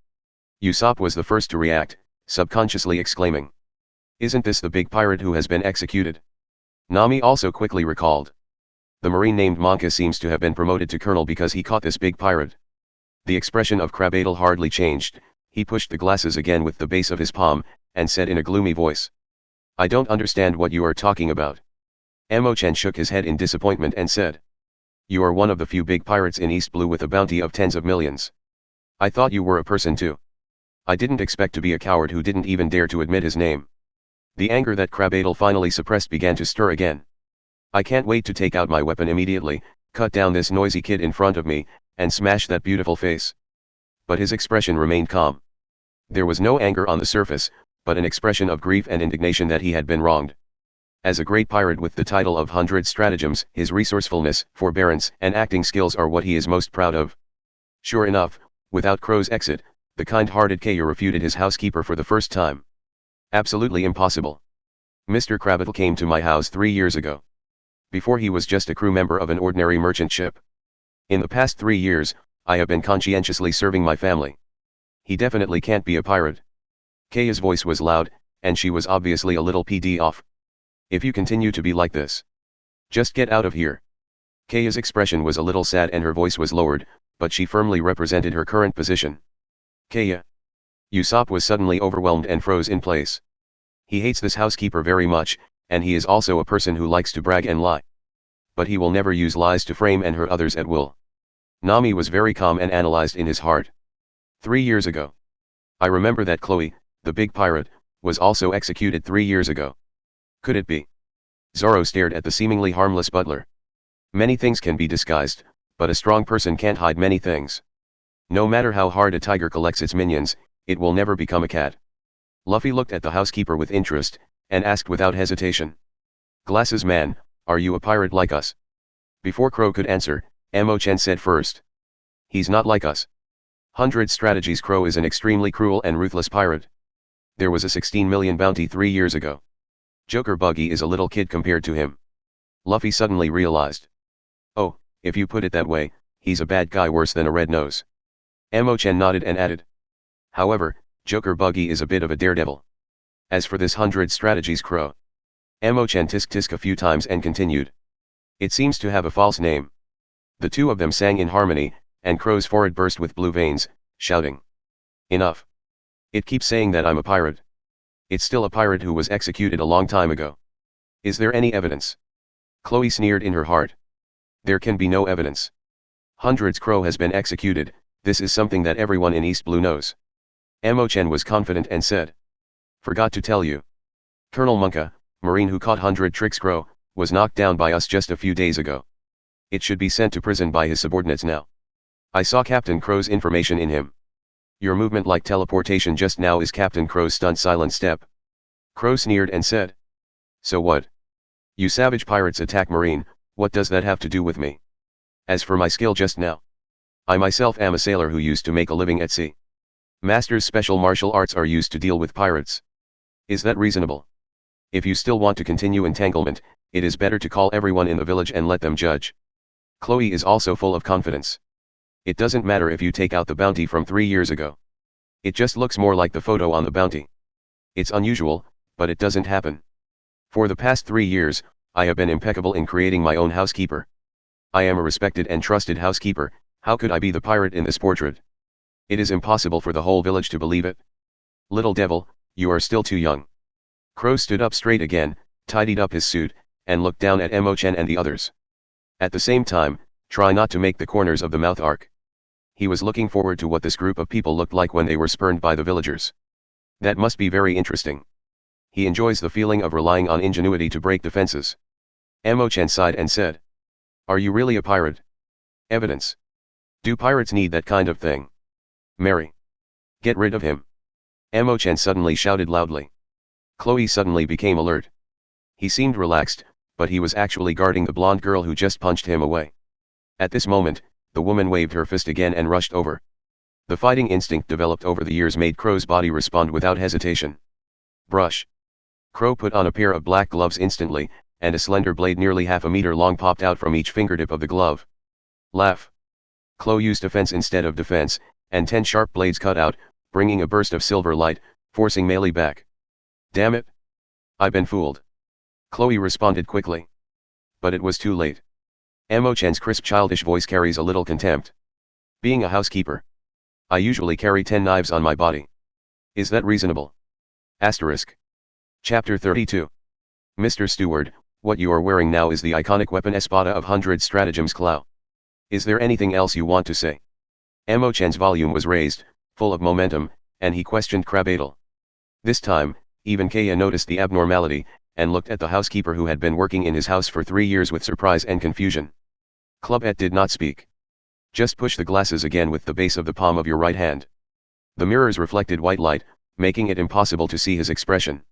Speaker 2: Usopp was the first to react, subconsciously exclaiming. "Isn't this the big pirate who has been executed?" Nami also quickly recalled. The marine named Monka seems to have been promoted to colonel because he caught this big pirate. The expression of Krabatel hardly changed, he pushed the glasses again with the base of his palm, and said in a gloomy voice. "I don't understand what you are talking about." Chen shook his head in disappointment and said. "You are one of the few big pirates in East Blue with a bounty of tens of millions. I thought you were a person too. I didn't expect to be a coward who didn't even dare to admit his name." The anger that Krabatel finally suppressed began to stir again. "I can't wait to take out my weapon immediately, cut down this noisy kid in front of me, and smash that beautiful face." But his expression remained calm. There was no anger on the surface, but an expression of grief and indignation that he had been wronged. As a great pirate with the title of 100 Stratagems, his resourcefulness, forbearance, and acting skills are what he is most proud of. Sure enough, without Crow's exit, The kind-hearted Kaya refuted his housekeeper for the first time. Absolutely impossible. Mr. Krabatle came to my house 3 years ago. Before he was just a crew member of an ordinary merchant ship. In the past 3 years, I have been conscientiously serving my family. He definitely can't be a pirate. Kaya's voice was loud, and she was obviously a little peed off. If you continue to be like this, just get out of here. Kaya's expression was a little sad and her voice was lowered, but she firmly represented her current position. Kaya. Usopp was suddenly overwhelmed and froze in place. He hates this housekeeper very much, and he is also a person who likes to brag and lie. But he will never use lies to frame and hurt others at will. Nami was very calm and analyzed in his heart. 3 years ago. I remember that Chloe, the big pirate, was also executed 3 years ago. Could it be? Zoro stared at the seemingly harmless butler. Many things can be disguised, but a strong person can't hide many things. No matter how hard a tiger collects its minions, it will never become a cat. Luffy looked at the housekeeper with interest, and asked without hesitation. Glasses man, are you a pirate like us? Before Crow could answer, Chen said first. He's not like us. 100 Strategies Crow is an extremely cruel and ruthless pirate. There was a 16 million bounty 3 years ago. Joker Buggy is a little kid compared to him. Luffy suddenly realized. Oh, if you put it that way, he's a bad guy worse than a red nose. Chen nodded and added. However, Joker Buggy is a bit of a daredevil. As for this 100 Strategies Crow. Chen tisk a few times and continued. It seems to have a false name. The two of them sang in harmony, and Crow's forehead burst with blue veins, shouting. Enough. It keeps saying that I'm a pirate. It's still a pirate who was executed a long time ago. Is there any evidence? Chloe sneered in her heart. There can be no evidence. Hundreds Crow has been executed, this is something that everyone in East Blue knows. Chen was confident and said. Forgot to tell you. Colonel Monka, Marine who caught 100 Tricks Crow, was knocked down by us just a few days ago. It should be sent to prison by his subordinates now. I saw Captain Crow's information in him. Your movement like teleportation just now is Captain Crow's stunned silent step. Crow sneered and said. So what? You savage pirates attack Marine, what does that have to do with me? As for my skill just now. I myself am a sailor who used to make a living at sea. Master's special martial arts are used to deal with pirates. Is that reasonable? If you still want to continue entanglement, it is better to call everyone in the village and let them judge. Chloe is also full of confidence. It doesn't matter if you take out the bounty from 3 years ago. It just looks more like the photo on the bounty. It's unusual, but it doesn't happen. For the past 3 years, I have been impeccable in creating my own housekeeper. I am a respected and trusted housekeeper, how could I be the pirate in this portrait? It is impossible for the whole village to believe it. Little devil, you are still too young. Crow stood up straight again, tidied up his suit, and looked down at Chen and the others. At the same time, try not to make the corners of the mouth arc. He was looking forward to what this group of people looked like when they were spurned by the villagers. That must be very interesting. He enjoys the feeling of relying on ingenuity to break defenses. Chen sighed and said. Are you really a pirate? Evidence. Do pirates need that kind of thing? Mary. Get rid of him. Chen suddenly shouted loudly. Chloe suddenly became alert. He seemed relaxed, but he was actually guarding the blonde girl who just punched him away. At this moment, the woman waved her fist again and rushed over. The fighting instinct developed over the years made Crow's body respond without hesitation. Brush. Crow put on a pair of black gloves instantly, and a slender blade nearly half a meter long popped out from each fingertip of the glove. Laugh. Chloe used offense instead of defense, and 10 sharp blades cut out, bringing a burst of silver light, forcing Melee back. Damn it. I've been fooled. Chloe responded quickly. But it was too late. Chen's crisp childish voice carries a little contempt. Being a housekeeper. I usually carry 10 knives on my body. Is that reasonable? Asterisk. Chapter 32. Mr. Steward, what you are wearing now is the iconic weapon Espada of 100 Stratagems Claw. Is there anything else you want to say? Chen's volume was raised, full of momentum, and he questioned Krabatle. This time, even Kaya noticed the abnormality, and looked at the housekeeper who had been working in his house for 3 years with surprise and confusion. Clubette did not speak. Just push the glasses again with the base of the palm of your right hand. The mirrors reflected white light, making it impossible to see his expression.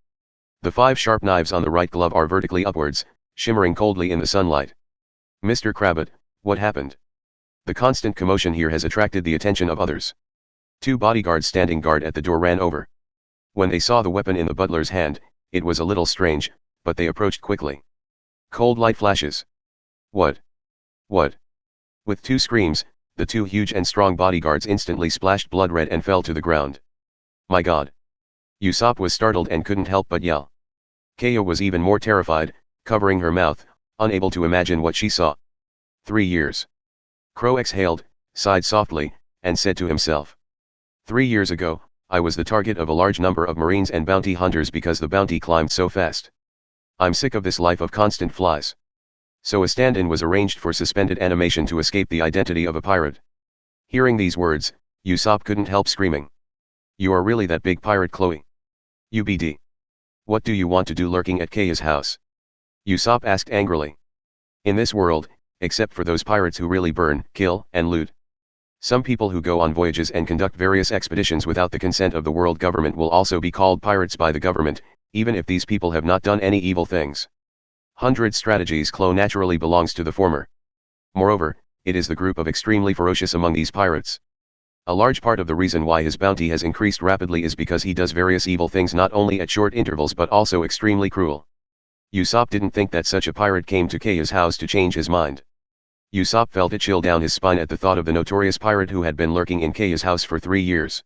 Speaker 2: The 5 sharp knives on the right glove are vertically upwards, shimmering coldly in the sunlight. Mr. Krabat, what happened? The constant commotion here has attracted the attention of others. Two bodyguards standing guard at the door ran over. When they saw the weapon in the butler's hand, it was a little strange, but they approached quickly. Cold light flashes. What? What? With two screams, the two huge and strong bodyguards instantly splashed blood red and fell to the ground. My God! Usopp was startled and couldn't help but yell. Kaya was even more terrified, covering her mouth, unable to imagine what she saw. 3 years. Crow exhaled, sighed softly, and said to himself. 3 years ago, I was the target of a large number of marines and bounty hunters because the bounty climbed so fast. I'm sick of this life of constant flies. So a stand-in was arranged for suspended animation to escape the identity of a pirate. Hearing these words, Usopp couldn't help screaming. You are really that big pirate, Chloe? UBD. What do you want to do lurking at Kaya's house? Usopp asked angrily. In this world, except for those pirates who really burn, kill, and loot. Some people who go on voyages and conduct various expeditions without the consent of the world government will also be called pirates by the government, even if these people have not done any evil things. 100 Strategies Clo naturally belongs to the former. Moreover, it is the group of extremely ferocious among these pirates. A large part of the reason why his bounty has increased rapidly is because he does various evil things not only at short intervals but also extremely cruel. Usopp didn't think that such a pirate came to Kaya's house to change his mind. Usopp felt a chill down his spine at the thought of the notorious pirate who had been lurking in Kaya's house for 3 years.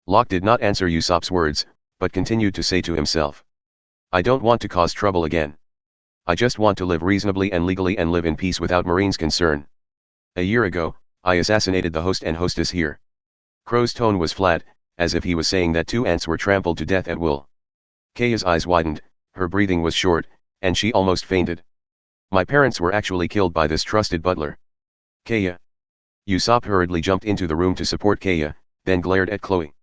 Speaker 2: Locke did not answer Usopp's words, but continued to say to himself. I don't want to cause trouble again. I just want to live reasonably and legally and live in peace without Marine's concern. A year ago, I assassinated the host and hostess here. Crow's tone was flat, as if he was saying that 2 ants were trampled to death at will. Kaya's eyes widened, her breathing was short, and she almost fainted. My parents were actually killed by this trusted butler. Kaya. Usopp hurriedly jumped into the room to support Kaya, then glared at Chloe.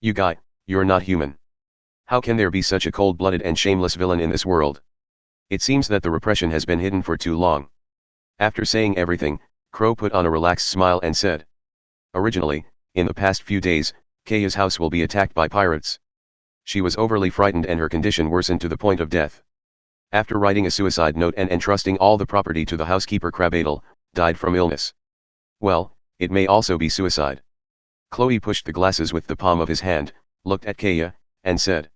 Speaker 2: You guy, you're not human. How can there be such a cold-blooded and shameless villain in this world? It seems that the repression has been hidden for too long. After saying everything, Crow put on a relaxed smile and said. Originally, in the past few days, Kaya's house will be attacked by pirates. She was overly frightened and her condition worsened to the point of death. After writing a suicide note and entrusting all the property to the housekeeper Crabadle, died from illness. Well, it may also be suicide. Chloe pushed the glasses with the palm of his hand, looked at Kaya, and said.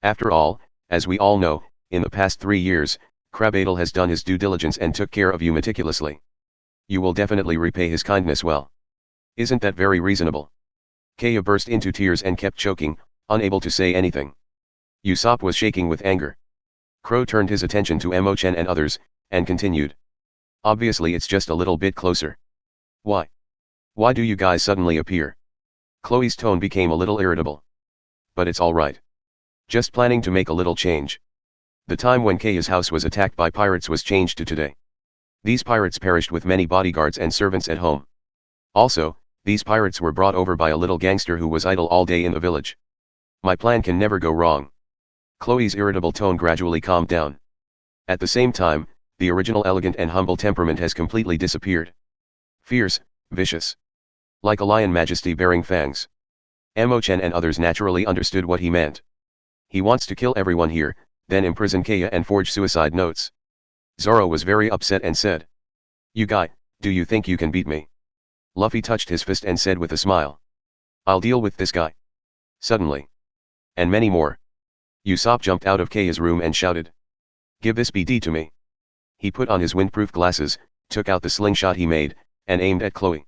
Speaker 2: After all, as we all know, in the past 3 years, Crabadle has done his due diligence and took care of you meticulously. You will definitely repay his kindness well. Isn't that very reasonable? Kaya burst into tears and kept choking, unable to say anything. Usopp was shaking with anger. Crow turned his attention to Chen and others, and continued. Obviously it's just a little bit closer. Why? Why do you guys suddenly appear? Chloe's tone became a little irritable. But it's alright. Just planning to make a little change. The time when Kaya's house was attacked by pirates was changed to today. These pirates perished with many bodyguards and servants at home. Also, these pirates were brought over by a little gangster who was idle all day in the village. My plan can never go wrong. Chloe's irritable tone gradually calmed down. At the same time, the original elegant and humble temperament has completely disappeared. Fierce, vicious. Like a lion, majesty bearing fangs. Chen and others naturally understood what he meant. He wants to kill everyone here, then imprison Kaya and forge suicide notes. Zoro was very upset and said. You guy, do you think you can beat me? Luffy touched his fist and said with a smile. I'll deal with this guy. Suddenly. And many more. Usopp jumped out of Kaya's room and shouted. Give this BD to me. He put on his windproof glasses, took out the slingshot he made, and aimed at Chloe.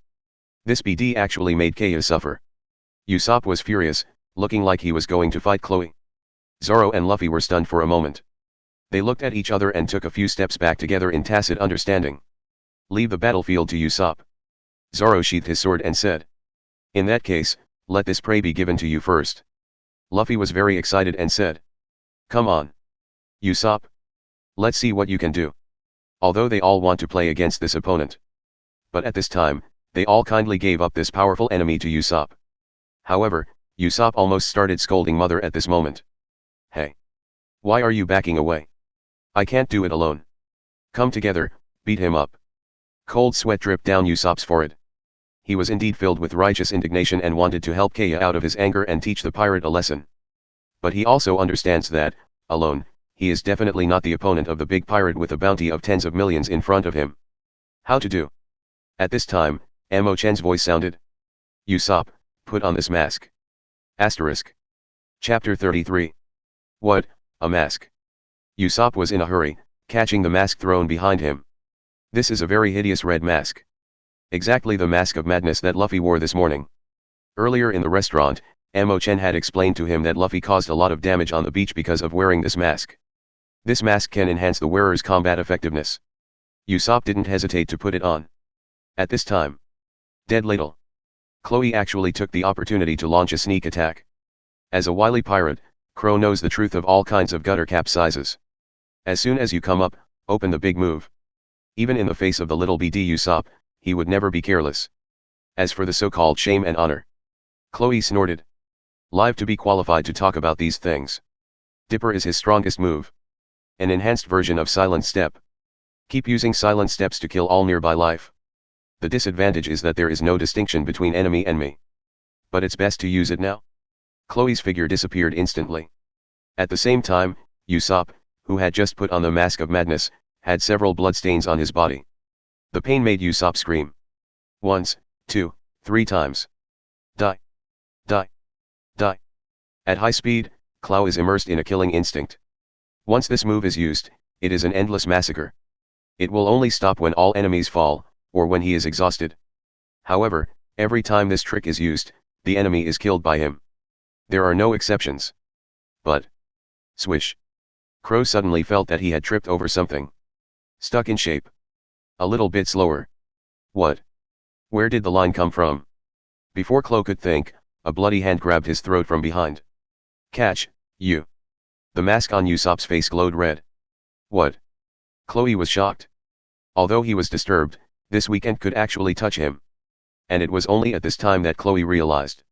Speaker 2: This BD actually made Kaya suffer. Usopp was furious, looking like he was going to fight Chloe. Zoro and Luffy were stunned for a moment. They looked at each other and took a few steps back together in tacit understanding. Leave the battlefield to Usopp. Zoro sheathed his sword and said. In that case, let this prey be given to you first. Luffy was very excited and said. Come on. Usopp. Let's see what you can do. Although they all want to play against this opponent. But at this time, they all kindly gave up this powerful enemy to Usopp. However, Usopp almost started scolding Mother at this moment. Hey. Why are you backing away? I can't do it alone. Come together, beat him up. Cold sweat dripped down Usopp's forehead. He was indeed filled with righteous indignation and wanted to help Kaya out of his anger and teach the pirate a lesson. But he also understands that, alone, he is definitely not the opponent of the big pirate with a bounty of tens of millions in front of him. How to do? At this time, Chen's voice sounded. Usopp, put on this mask. Asterisk. Chapter 33. What, a mask? Usopp was in a hurry, catching the mask thrown behind him. This is a very hideous red mask. Exactly the mask of madness that Luffy wore this morning. Earlier in the restaurant, Chen had explained to him that Luffy caused a lot of damage on the beach because of wearing this mask. This mask can enhance the wearer's combat effectiveness. Usopp didn't hesitate to put it on. At this time, dead ladle. Chloe actually took the opportunity to launch a sneak attack. As a wily pirate, Crow knows the truth of all kinds of gutter capsizes. As soon as you come up, open the big move. Even in the face of the little BD Usopp, he would never be careless. As for the so-called shame and honor, Chloe snorted. Live to be qualified to talk about these things. Dipper is his strongest move. An enhanced version of Silent Step. Keep using silent steps to kill all nearby life. The disadvantage is that there is no distinction between enemy and me. But it's best to use it now. Chloe's figure disappeared instantly. At the same time, Usopp, who had just put on the mask of madness, had several bloodstains on his body. The pain made Usopp scream. Once, 2, 3 times. Die. Die. Die. At high speed, Clow is immersed in a killing instinct. Once this move is used, it is an endless massacre. It will only stop when all enemies fall, or when he is exhausted. However, every time this trick is used, the enemy is killed by him. There are no exceptions. But, swish. Crow suddenly felt that he had tripped over something. Stuck in shape. A little bit slower. What? Where did the line come from? Before Crow could think, a bloody hand grabbed his throat from behind. Catch, you. The mask on Usopp's face glowed red. What? Chloe was shocked. Although he was disturbed, this weekend could actually touch him. And it was only at this time that Chloe realized.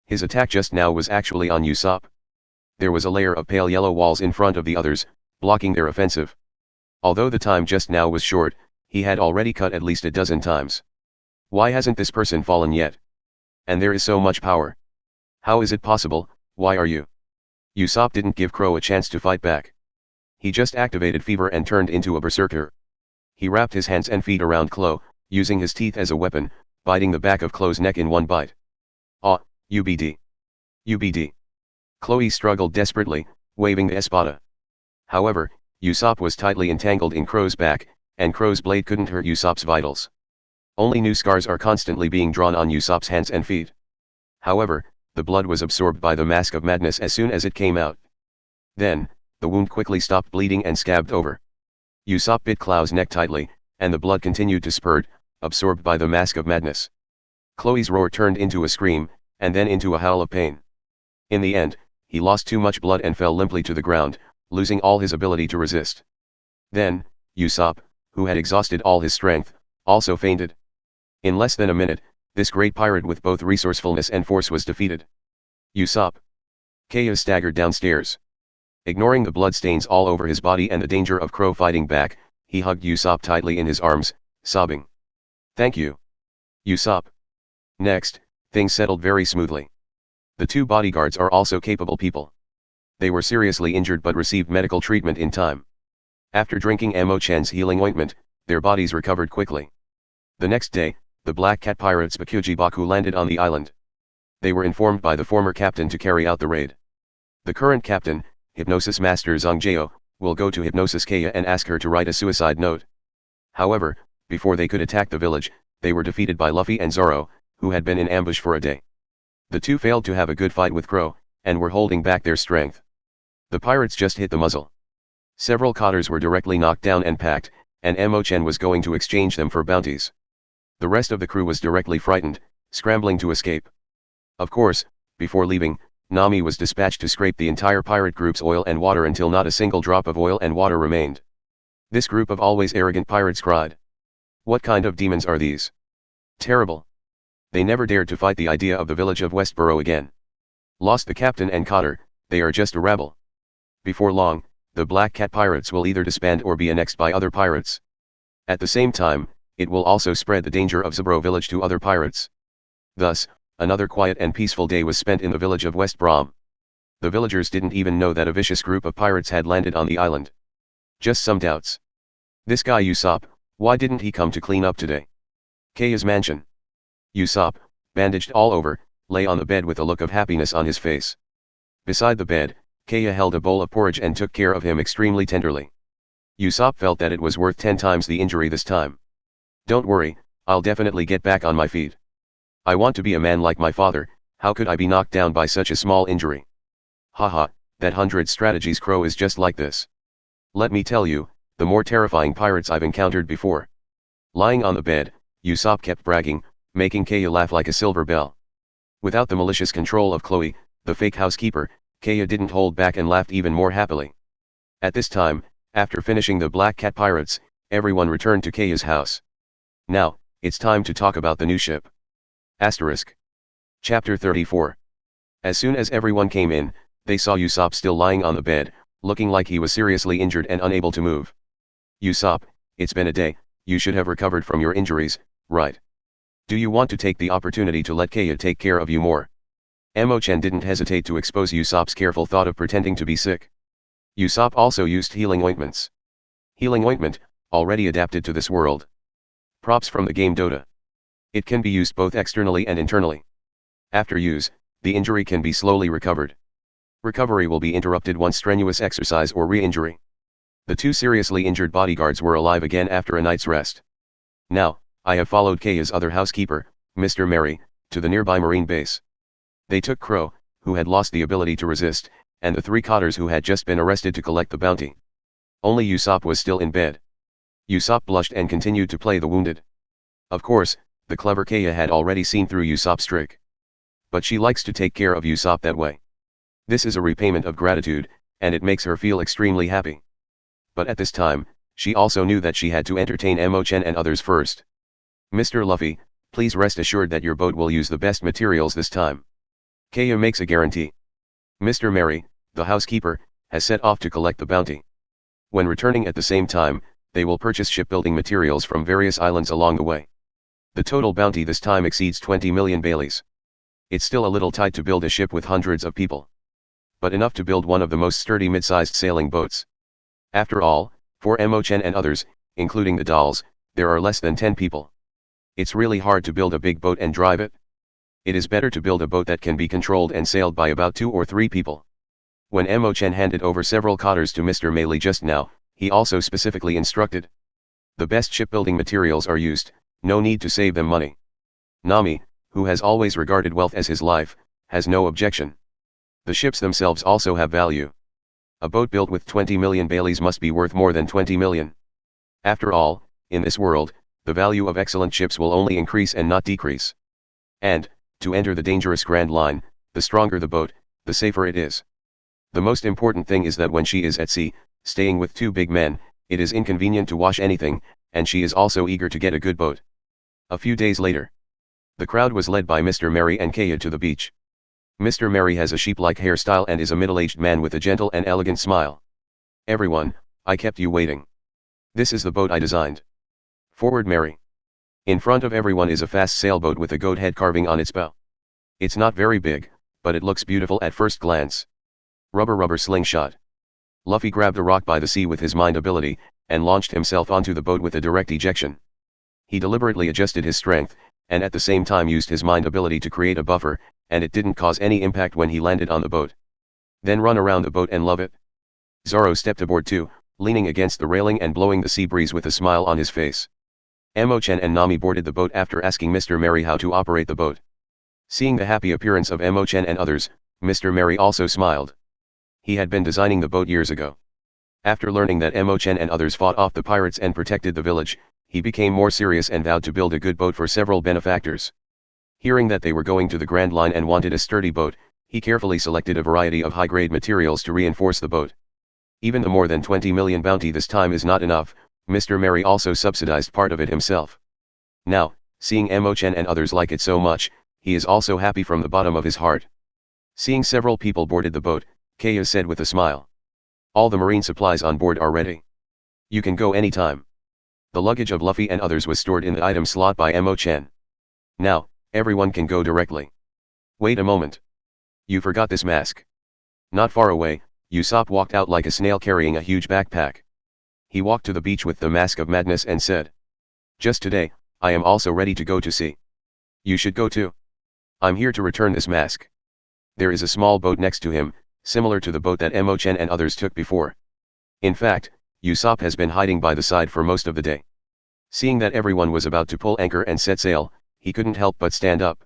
Speaker 2: His attack just now was actually on Usopp. There was a layer of pale yellow walls in front of the others, blocking their offensive. Although the time just now was short, he had already cut at least a dozen times. Why hasn't this person fallen yet? And there is so much power. How is it possible? Why are you? Usopp didn't give Crow a chance to fight back. He just activated fever and turned into a berserker. He wrapped his hands and feet around Crow, using his teeth as a weapon, biting the back of Crow's neck in one bite. Ah, UBD. UBD. Chloe struggled desperately, waving the espada. However, Usopp was tightly entangled in Crow's back, and Crow's blade couldn't hurt Usopp's vitals. Only new scars are constantly being drawn on Usopp's hands and feet. However, the blood was absorbed by the mask of madness as soon as it came out. Then, the wound quickly stopped bleeding and scabbed over. Usopp bit Clow's neck tightly, and the blood continued to spurt, absorbed by the mask of madness. Chloe's roar turned into a scream, and then into a howl of pain. In the end, he lost too much blood and fell limply to the ground, losing all his ability to resist. Then, Usopp, who had exhausted all his strength, also fainted. In less than a minute, this great pirate with both resourcefulness and force was defeated. Usopp. Kaya staggered downstairs. Ignoring the bloodstains all over his body and the danger of Crow fighting back, he hugged Usopp tightly in his arms, sobbing. Thank you. Usopp. Next, things settled very smoothly. The 2 bodyguards are also capable people. They were seriously injured but received medical treatment in time. After drinking Chen's healing ointment, their bodies recovered quickly. The next day, the Black Cat pirates Bakujibaku landed on the island. They were informed by the former captain to carry out the raid. The current captain, Hypnosis Master Zongjeo, will go to Hypnosis Kaya and ask her to write a suicide note. However, before they could attack the village, they were defeated by Luffy and Zoro, who had been in ambush for a day. The 2 failed to have a good fight with Crow, and were holding back their strength. The pirates just hit the muzzle. Several cotters were directly knocked down and packed, and Chen was going to exchange them for bounties. The rest of the crew was directly frightened, scrambling to escape. Of course, before leaving, Nami was dispatched to scrape the entire pirate group's oil and water until not a single drop of oil and water remained. This group of always arrogant pirates cried. What kind of demons are these? Terrible. They never dared to fight the idea of the village of Westboro again. Lost the captain and cotter, they are just a rabble. Before long, the Black Cat pirates will either disband or be annexed by other pirates. At the same time, it will also spread the danger of Zabro village to other pirates. Thus, another quiet and peaceful day was spent in the village of West Brom. The villagers didn't even know that a vicious group of pirates had landed on the island. Just some doubts. This guy Usopp, why didn't he come to clean up today? Kaya's mansion. Usopp, bandaged all over, lay on the bed with a look of happiness on his face. Beside the bed, Kaya held a bowl of porridge and took care of him extremely tenderly. Usopp felt that it was worth 10 times the injury this time. Don't worry, I'll definitely get back on my feet. I want to be a man like my father, how could I be knocked down by such a small injury? Haha, that 100 strategies crow is just like this. Let me tell you, the more terrifying pirates I've encountered before. Lying on the bed, Usopp kept bragging, making Kaya laugh like a silver bell. Without the malicious control of Chloe, the fake housekeeper, Kaya didn't hold back and laughed even more happily. At this time, after finishing the Black Cat pirates, everyone returned to Kaya's house. Now, it's time to talk about the new ship. Asterisk. Chapter 34. As soon as everyone came in, they saw Usopp still lying on the bed, looking like he was seriously injured and unable to move. Usopp, it's been a day, you should have recovered from your injuries, right? Do you want to take the opportunity to let Kaya take care of you more? Chen didn't hesitate to expose Usopp's careful thought of pretending to be sick. Usopp also used healing ointments. Healing ointment, already adapted to this world. Props from the game Dota. It can be used both externally and internally. After use, the injury can be slowly recovered. Recovery will be interrupted once strenuous exercise or re-injury. The 2 seriously injured bodyguards were alive again after a night's rest. Now, I have followed Kaya's other housekeeper, Mr. Mary, to the nearby marine base. They took Crow, who had lost the ability to resist, and the 3 cotters who had just been arrested to collect the bounty. Only Usopp was still in bed. Usopp blushed and continued to play the wounded. Of course, the clever Kaya had already seen through Usopp's trick. But she likes to take care of Usopp that way. This is a repayment of gratitude, and it makes her feel extremely happy. But at this time, she also knew that she had to entertain Chen and others first. Mr. Luffy, please rest assured that your boat will use the best materials this time. Kaya makes a guarantee. Mr. Mary, the housekeeper, has set off to collect the bounty. When returning at the same time, they will purchase shipbuilding materials from various islands along the way. The total bounty this time exceeds 20 million Baileys. It's still a little tight to build a ship with hundreds of people. But enough to build one of the most sturdy mid-sized sailing boats. After all, for Chen and others, including the dolls, there are less than 10 people. It's really hard to build a big boat and drive it. It is better to build a boat that can be controlled and sailed by about 2 or 3 people. When Chen handed over several cotters to Mr. Melee just now, he also specifically instructed. The best shipbuilding materials are used, no need to save them money. Nami, who has always regarded wealth as his life, has no objection. The ships themselves also have value. A boat built with 20 million Baileys must be worth more than 20 million. After all, in this world, the value of excellent ships will only increase and not decrease. And, to enter the dangerous Grand Line, the stronger the boat, the safer it is. The most important thing is that when she is at sea, staying with 2 big men, it is inconvenient to wash anything, and she is also eager to get a good boat. A few days later, the crowd was led by Mr. Mary and Kaya to the beach. Mr. Mary has a sheep-like hairstyle and is a middle-aged man with a gentle and elegant smile. Everyone, I kept you waiting. This is the boat I designed. Forward, Mary. In front of everyone is a fast sailboat with a goat head carving on its bow. It's not very big, but it looks beautiful at first glance. Rubber slingshot. Luffy grabbed a rock by the sea with his mind ability, and launched himself onto the boat with a direct ejection. He deliberately adjusted his strength, and at the same time used his mind ability to create a buffer, and it didn't cause any impact when he landed on the boat. Then run around the boat and love it. Zoro stepped aboard too, leaning against the railing and blowing the sea breeze with a smile on his face. Chen and Nami boarded the boat after asking Mr. Mary how to operate the boat. Seeing the happy appearance of Chen and others, Mr. Mary also smiled. He had been designing the boat years ago. After learning that Chen and others fought off the pirates and protected the village, he became more serious and vowed to build a good boat for several benefactors. Hearing that they were going to the Grand Line and wanted a sturdy boat, he carefully selected a variety of high-grade materials to reinforce the boat. Even the more than 20 million bounty this time is not enough, Mr. Mary also subsidized part of it himself. Now, seeing Chen and others like it so much, he is also happy from the bottom of his heart. Seeing several people boarded the boat, Kaya said with a smile. All the marine supplies on board are ready. You can go anytime. The luggage of Luffy and others was stored in the item slot by Chen. Now, everyone can go directly. Wait a moment. You forgot this mask. Not far away, Usopp walked out like a snail carrying a huge backpack. He walked to the beach with the mask of madness and said. Just today, I am also ready to go to sea. You should go too. I'm here to return this mask. There is a small boat next to him, similar to the boat that Chen and others took before. In fact, Usopp has been hiding by the side for most of the day. Seeing that everyone was about to pull anchor and set sail, he couldn't help but stand up.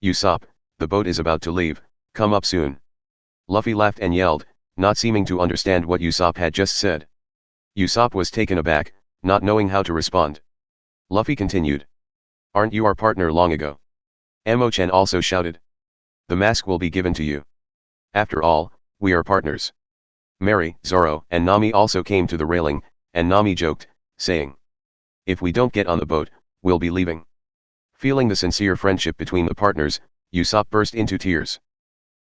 Speaker 2: Usopp, the boat is about to leave, come up soon. Luffy laughed and yelled, not seeming to understand what Usopp had just said. Usopp was taken aback, not knowing how to respond. Luffy continued. Aren't you our partner long ago? Chen also shouted. The mask will be given to you. After all, we are partners. Mary, Zoro, and Nami also came to the railing, and Nami joked, saying, if we don't get on the boat, we'll be leaving. Feeling the sincere friendship between the partners, Usopp burst into tears.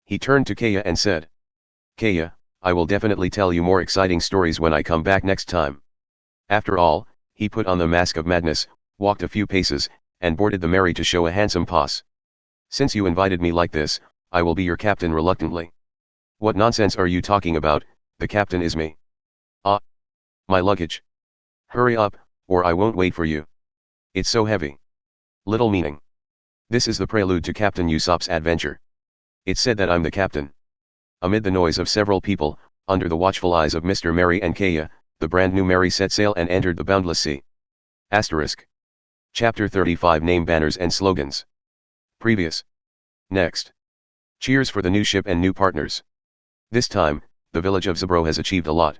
Speaker 2: He turned to Kaya and said, Kaya, I will definitely tell you more exciting stories when I come back next time. After all, he put on the mask of madness, walked a few paces, and boarded the Mary to show a handsome pose. Since you invited me like this, I will be your captain reluctantly. What nonsense are you talking about? The captain is me. Ah! My luggage. Hurry up, or I won't wait for you. It's so heavy. Little meaning. This is the prelude to Captain Usopp's adventure. It's said that I'm the captain. Amid the noise of several people, under the watchful eyes of Mr. Mary and Kaya, the brand new Mary set sail and entered the boundless sea. Asterisk. Chapter 35 Name Banners and Slogans. Previous. Next. Cheers for the new ship and new partners. This time, the village of Zebro has achieved a lot.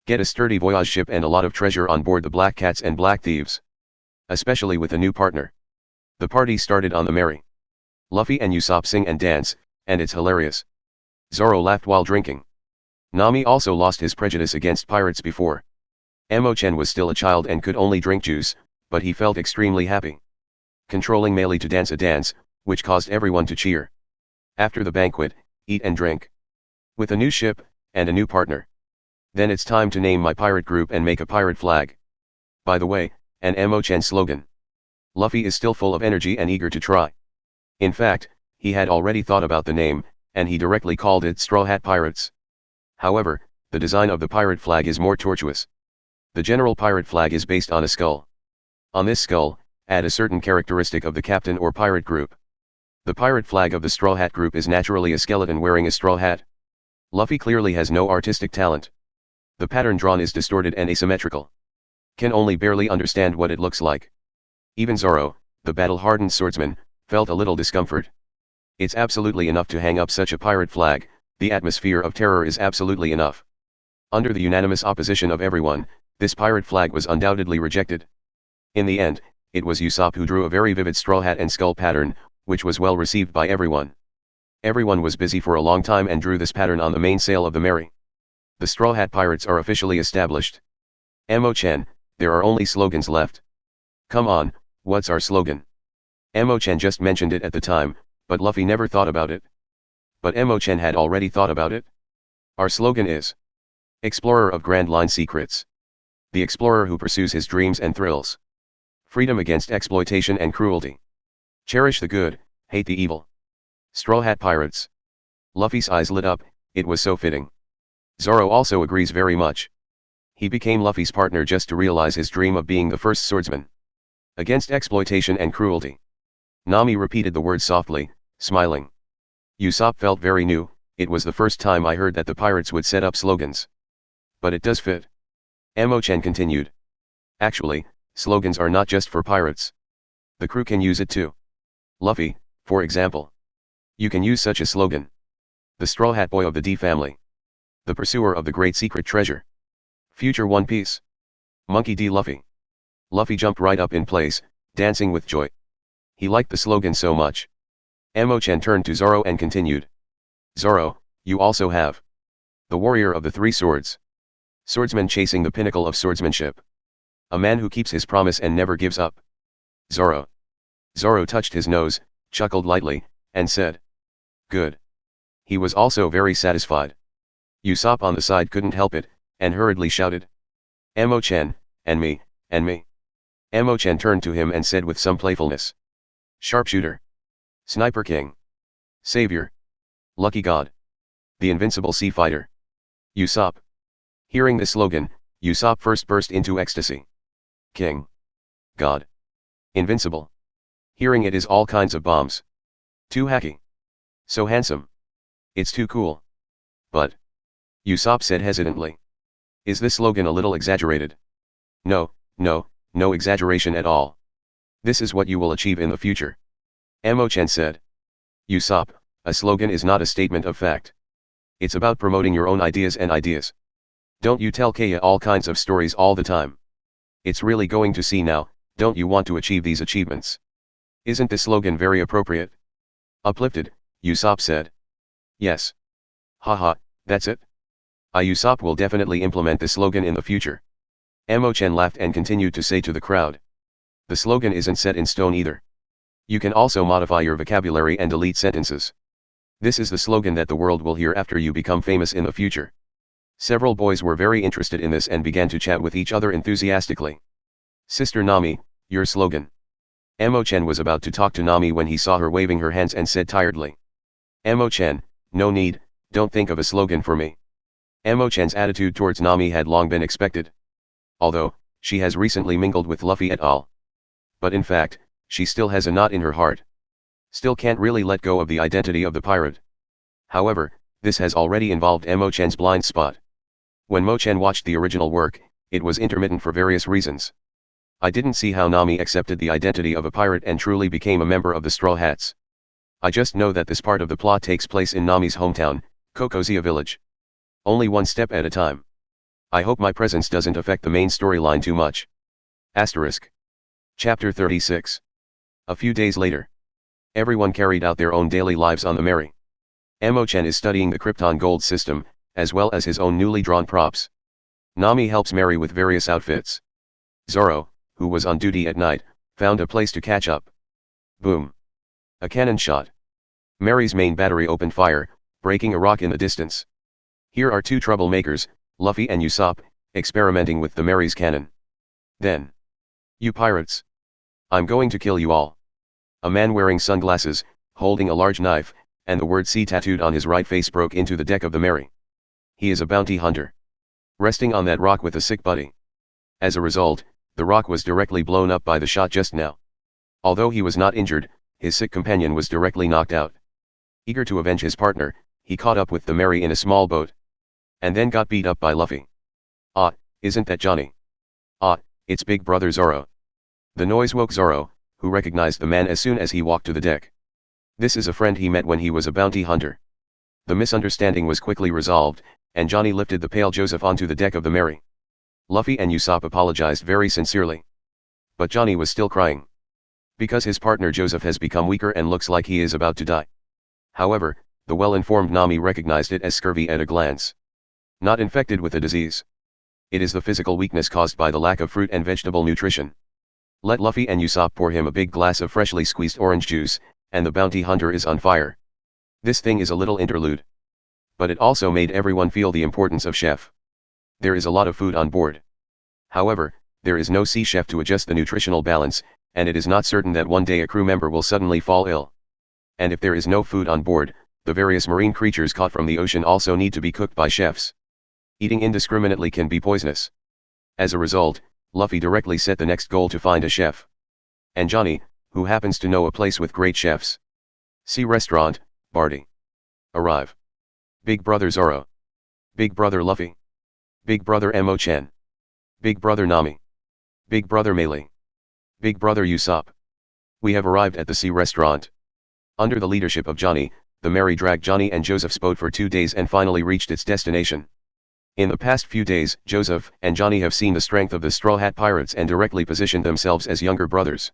Speaker 2: Get a sturdy Voyage ship and a lot of treasure on board the Black Cats and Black Thieves. Especially with a new partner. The party started on the Mary. Luffy and Usopp sing and dance, and it's hilarious. Zoro laughed while drinking. Nami also lost his prejudice against pirates before. Chen was still a child and could only drink juice, but he felt extremely happy. Controlling Melee to dance a dance, which caused everyone to cheer. After the banquet, eat and drink. With a new ship, and a new partner. Then it's time to name my pirate group and make a pirate flag. By the way, an Chen slogan. Luffy is still full of energy and eager to try. In fact, he had already thought about the name, and he directly called it Straw Hat Pirates. However, the design of the pirate flag is more tortuous. The general pirate flag is based on a skull. On this skull, add a certain characteristic of the captain or pirate group. The pirate flag of the Straw Hat group is naturally a skeleton wearing a straw hat. Luffy clearly has no artistic talent. The pattern drawn is distorted and asymmetrical. Can only barely understand what it looks like. Even Zoro, the battle-hardened swordsman, felt a little discomfort. It's absolutely enough to hang up such a pirate flag, the atmosphere of terror is absolutely enough. Under the unanimous opposition of everyone, this pirate flag was undoubtedly rejected. In the end, it was Usopp who drew a very vivid straw hat and skull pattern, which was well received by everyone. Everyone was busy for a long time and drew this pattern on the mainsail of the Mary. The Straw Hat Pirates are officially established. Chen, there are only slogans left. Come on, what's our slogan? Chen just mentioned it at the time, but Luffy never thought about it. But Chen had already thought about it. Our slogan is Explorer of Grand Line Secrets. The explorer who pursues his dreams and thrills. Freedom against exploitation and cruelty. Cherish the good, hate the evil. Straw Hat Pirates. Luffy's eyes lit up, it was so fitting. Zoro also agrees very much. He became Luffy's partner just to realize his dream of being the first swordsman. Against exploitation and cruelty. Nami repeated the words softly, smiling. Usopp felt very new, it was the first time I heard that the pirates would set up slogans. But it does fit. Chen continued. Actually, slogans are not just for pirates. The crew can use it too. Luffy, for example. You can use such a slogan. The Straw Hat Boy of the D family. The pursuer of the great secret treasure. Future One Piece. Monkey D. Luffy. Luffy jumped right up in place, dancing with joy. He liked the slogan so much. Chen turned to Zoro and continued. Zoro, you also have. The warrior of the three swords. Swordsman chasing the pinnacle of swordsmanship. A man who keeps his promise and never gives up. Zoro. Zoro touched his nose, chuckled lightly, and said. Good. He was also very satisfied. Usopp on the side couldn't help it, and hurriedly shouted. Chen, and me, and me. Chen turned to him and said with some playfulness. Sharpshooter. Sniper King. Savior. Lucky God. The invincible sea fighter. Usopp. Hearing the slogan, Usopp first burst into ecstasy. King. God. Invincible. Hearing it is all kinds of bombs. Too hacky. So handsome. It's too cool. But, Usopp said hesitantly. Is this slogan a little exaggerated? No, no exaggeration at all. This is what you will achieve in the future. Chen said. Usopp, a slogan is not a statement of fact. It's about promoting your own ideas and ideas. Don't you tell Kaya all kinds of stories all the time. It's really going to see now, don't you want to achieve these achievements? Isn't this slogan very appropriate? Uplifted, Usopp said. Yes. Haha, that's it. Usopp will definitely implement this slogan in the future. Chen laughed and continued to say to the crowd. The slogan isn't set in stone either. You can also modify your vocabulary and delete sentences. This is the slogan that the world will hear after you become famous in the future. Several boys were very interested in this and began to chat with each other enthusiastically. Sister Nami, your slogan. Chen was about to talk to Nami when he saw her waving her hands and said tiredly. Chen, no need, don't think of a slogan for me. Chen's attitude towards Nami had long been expected. Although, she has recently mingled with Luffy et al. But in fact, she still has a knot in her heart. Still can't really let go of the identity of the pirate. However, this has already involved Chen's blind spot. When Chen watched the original work, it was intermittent for various reasons. I didn't see how Nami accepted the identity of a pirate and truly became a member of the Straw Hats. I just know that this part of the plot takes place in Nami's hometown, Kokozia village. Only one step at a time. I hope my presence doesn't affect the main storyline too much. Asterisk. Chapter 36. A few days later. Everyone carried out their own daily lives on the Mary. Chen is studying the Krypton gold system, as well as his own newly drawn props. Nami helps Mary with various outfits. Zoro, who was on duty at night, found a place to catch up. Boom. A cannon shot. Mary's main battery opened fire, breaking a rock in the distance. Here are two troublemakers, Luffy and Usopp, experimenting with the Mary's cannon. Then. You pirates. I'm going to kill you all. A man wearing sunglasses, holding a large knife, and the word C tattooed on his right face broke into the deck of the Mary. He is a bounty hunter. Resting on that rock with a sick buddy. As a result, the rock was directly blown up by the shot just now. Although he was not injured, his sick companion was directly knocked out. Eager to avenge his partner, he caught up with the Mary in a small boat. And then got beat up by Luffy. Ah, isn't that Johnny? Ah, it's Big Brother Zoro. The noise woke Zoro, who recognized the man as soon as he walked to the deck. This is a friend he met when he was a bounty hunter. The misunderstanding was quickly resolved, and Johnny lifted the pale Joseph onto the deck of the Mary. Luffy and Usopp apologized very sincerely. But Johnny was still crying. Because his partner Joseph has become weaker and looks like he is about to die. However, the well-informed Nami recognized it as scurvy at a glance. Not infected with a disease. It is the physical weakness caused by the lack of fruit and vegetable nutrition. Let Luffy and Usopp pour him a big glass of freshly squeezed orange juice, and the bounty hunter is on fire. This thing is a little interlude. But it also made everyone feel the importance of chef. There is a lot of food on board. However, there is no sea chef to adjust the nutritional balance, and it is not certain that one day a crew member will suddenly fall ill. And if there is no food on board, the various marine creatures caught from the ocean also need to be cooked by chefs. Eating indiscriminately can be poisonous. As a result, Luffy directly set the next goal to find a chef. And Johnny, who happens to know a place with great chefs. See restaurant, Barty. Arrive. Big Brother Zoro. Big Brother Luffy. Big Brother Chen. Big Brother Nami. Big Brother Melee. Big Brother Usopp. We have arrived at the sea restaurant. Under the leadership of Johnny, the Mary dragged Johnny and Joseph's boat for 2 days and finally reached its destination. In the past few days, Joseph and Johnny have seen the strength of the Straw Hat Pirates and directly positioned themselves as younger brothers.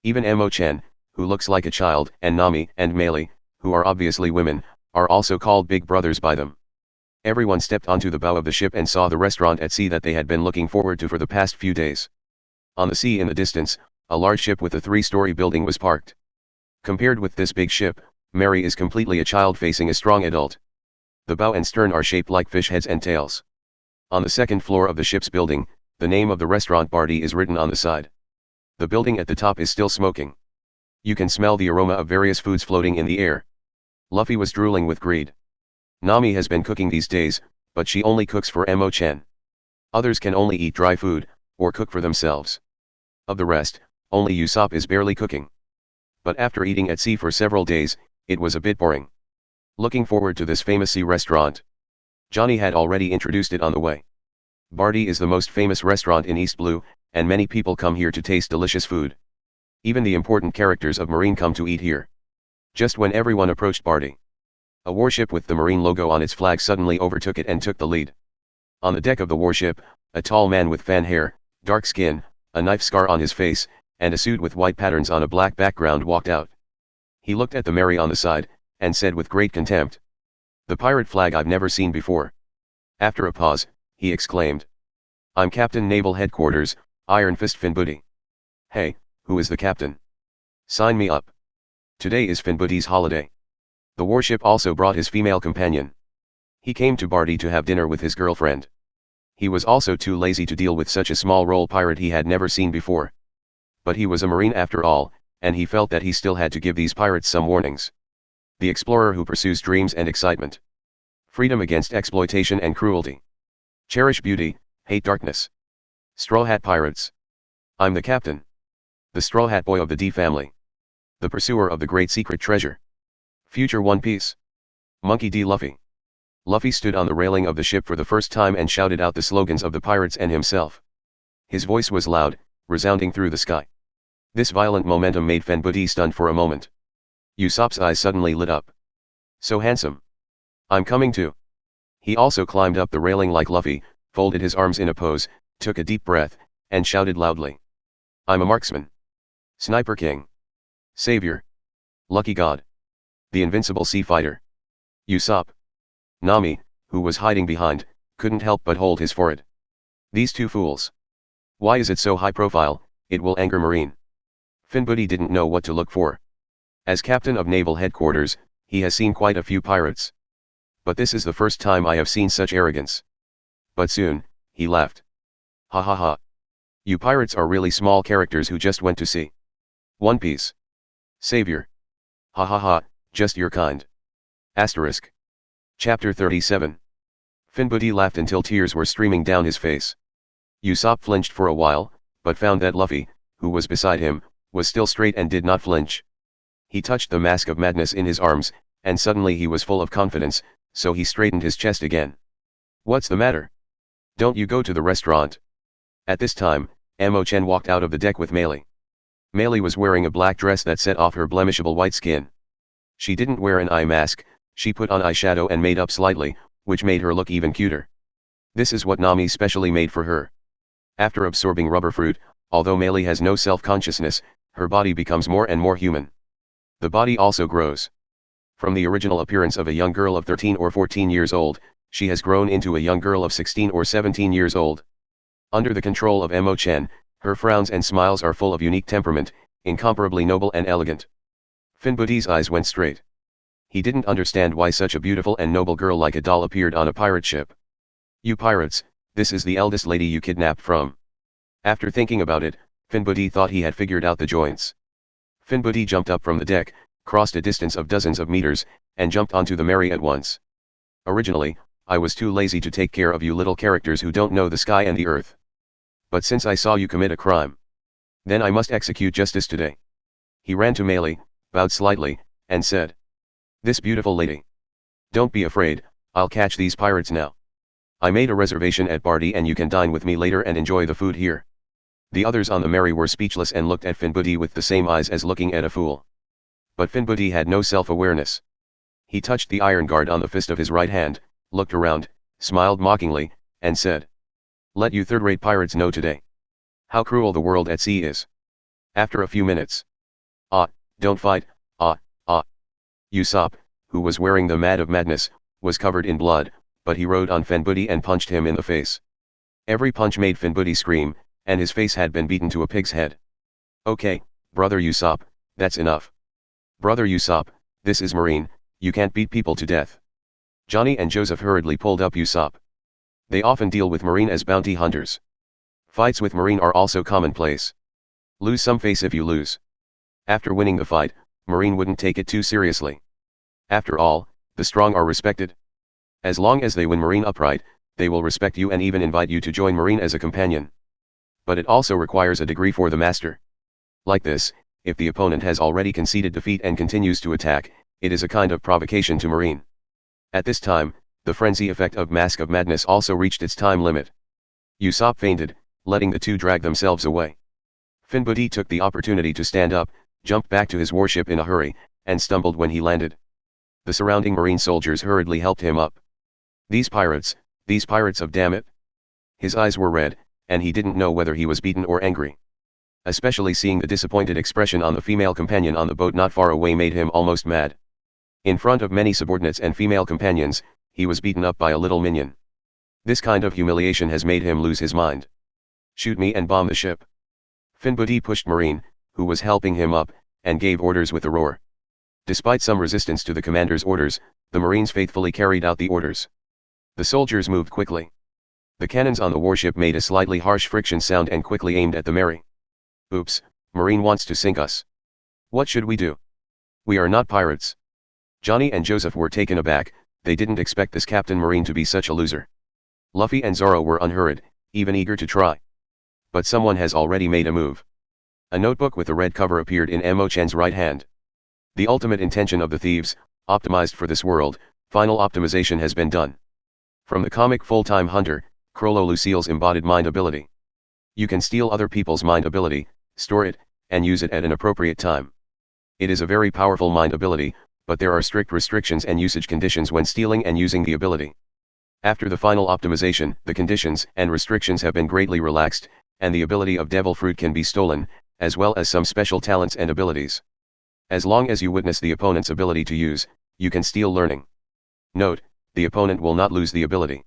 Speaker 2: Even Chen, who looks like a child, and Nami and Melee, who are obviously women, are also called big brothers by them. Everyone stepped onto the bow of the ship and saw the restaurant at sea that they had been looking forward to for the past few days. On the sea in the distance, a large ship with a 3-story building was parked. Compared with this big ship, Mary is completely a child facing a strong adult. The bow and stern are shaped like fish heads and tails. On the second floor of the ship's building, the name of the restaurant Barty is written on the side. The building at the top is still smoking. You can smell the aroma of various foods floating in the air. Luffy was drooling with greed. Nami has been cooking these days, but she only cooks for Chen. Others can only eat dry food, or cook for themselves. Of the rest, only Usopp is barely cooking. But after eating at sea for several days, it was a bit boring. Looking forward to this famous sea restaurant. Johnny had already introduced it on the way. Bardi is the most famous restaurant in East Blue, and many people come here to taste delicious food. Even the important characters of Marine come to eat here. Just when everyone approached Bardi, a warship with the Marine logo on its flag suddenly overtook it and took the lead. On the deck of the warship, a tall man with fan hair, dark skin, a knife scar on his face, and a suit with white patterns on a black background walked out. He looked at the Mary on the side, and said with great contempt, "The pirate flag I've never seen before." After a pause, he exclaimed, "I'm Captain Naval Headquarters, Iron Fist Finbuddy. Hey, who is the captain? Sign me up. Today is Finbuddy's holiday." The warship also brought his female companion. He came to Bardi to have dinner with his girlfriend. He was also too lazy to deal with such a small role pirate he had never seen before. But he was a Marine after all, and he felt that he still had to give these pirates some warnings. The explorer who pursues dreams and excitement. Freedom against exploitation and cruelty. Cherish beauty, hate darkness. Straw Hat Pirates. I'm the captain. The Straw Hat Boy of the D family. The pursuer of the great secret treasure. Future One Piece. Monkey D. Luffy. Luffy stood on the railing of the ship for the first time and shouted out the slogans of the pirates and himself. His voice was loud, resounding through the sky. This violent momentum made Finbuddy stunned for a moment. Usopp's eyes suddenly lit up. "So handsome. I'm coming too." He also climbed up the railing like Luffy, folded his arms in a pose, took a deep breath, and shouted loudly. "I'm a marksman. Sniper King. Savior. Lucky God. The invincible sea fighter." Usopp. Nami, who was hiding behind, couldn't help but hold his forehead. These two fools. Why is it so high profile? It will anger Marine. Finbuddy didn't know what to look for. As captain of naval headquarters, he has seen quite a few pirates. But this is the first time I have seen such arrogance. But soon, he laughed. "Ha ha ha. You pirates are really small characters who just went to sea. One Piece. Savior. Ha ha ha, just your kind." Asterisk. Chapter 37. Finbuddy laughed until tears were streaming down his face. Usopp flinched for a while, but found that Luffy, who was beside him, was still straight and did not flinch. He touched the mask of madness in his arms, and suddenly he was full of confidence, so he straightened his chest again. "What's the matter? Don't you go to the restaurant?" At this time, Chen walked out of the deck with Meili. Meili was wearing a black dress that set off her blemishable white skin. She didn't wear an eye mask, she put on eyeshadow and made up slightly, which made her look even cuter. This is what Nami specially made for her. After absorbing rubber fruit, although Meili has no self-consciousness, her body becomes more and more human. The body also grows. From the original appearance of a young girl of 13 or 14 years old, she has grown into a young girl of 16 or 17 years old. Under the control of Chen, her frowns and smiles are full of unique temperament, incomparably noble and elegant. Finbuddy's eyes went straight. He didn't understand why such a beautiful and noble girl like a doll appeared on a pirate ship. "You pirates, this is the eldest lady you kidnapped from." After thinking about it, Finbuddy thought he had figured out the joints. Finbuddy jumped up from the deck, crossed a distance of dozens of meters, and jumped onto the Mary at once. "Originally, I was too lazy to take care of you little characters who don't know the sky and the earth. But since I saw you commit a crime, then I must execute justice today." He ran to Meili, bowed slightly, and said, "This beautiful lady. Don't be afraid, I'll catch these pirates now. I made a reservation at Bardi and you can dine with me later and enjoy the food here." The others on the Mary were speechless and looked at Finbuddy with the same eyes as looking at a fool. But Finbuddy had no self-awareness. He touched the iron guard on the fist of his right hand, looked around, smiled mockingly, and said, "Let you third-rate pirates know today how cruel the world at sea is." After a few minutes. "Ah, don't fight, ah, ah." Usopp, who was wearing the Mad of Madness, was covered in blood, but he rode on Finbuddy and punched him in the face. Every punch made Finbuddy scream, and his face had been beaten to a pig's head. "Okay, brother Usopp, that's enough. Brother Usopp, this is Marine, you can't beat people to death." Johnny and Joseph hurriedly pulled up Usopp. They often deal with Marine as bounty hunters. Fights with Marine are also commonplace. Lose some face if you lose. After winning the fight, Marine wouldn't take it too seriously. After all, the strong are respected. As long as they win Marine upright, they will respect you and even invite you to join Marine as a companion. But it also requires a degree for the master. Like this, if the opponent has already conceded defeat and continues to attack, it is a kind of provocation to Marine. At this time, the frenzy effect of Mask of Madness also reached its time limit. Usopp fainted, letting the two drag themselves away. Finbudi took the opportunity to stand up, jumped back to his warship in a hurry, and stumbled when he landed. The surrounding Marine soldiers hurriedly helped him up. These pirates of damn it. His eyes were red, and he didn't know whether he was beaten or angry. Especially seeing the disappointed expression on the female companion on the boat not far away made him almost mad. In front of many subordinates and female companions, he was beaten up by a little minion. This kind of humiliation has made him lose his mind. Shoot me and bomb the ship. Finbudi pushed Marine, who was helping him up, and gave orders with a roar. Despite some resistance to the commander's orders, the Marines faithfully carried out the orders. The soldiers moved quickly. The cannons on the warship made a slightly harsh friction sound and quickly aimed at the Mary. Oops, Marine wants to sink us. What should we do? We are not pirates. Johnny and Joseph were taken aback, they didn't expect this Captain Marine to be such a loser. Luffy and Zoro were unhurried, even eager to try. But someone has already made a move. A notebook with a red cover appeared in Emo-chan's right hand. The ultimate intention of the thieves, optimized for this world, final optimization has been done. From the comic Full-Time Hunter, Crollo Lucille's embodied mind ability. You can steal other people's mind ability, store it, and use it at an appropriate time. It is a very powerful mind ability, but there are strict restrictions and usage conditions when stealing and using the ability. After the final optimization, the conditions and restrictions have been greatly relaxed, and the ability of Devil Fruit can be stolen, as well as some special talents and abilities. As long as you witness the opponent's ability to use, you can steal learning. Note, the opponent will not lose the ability.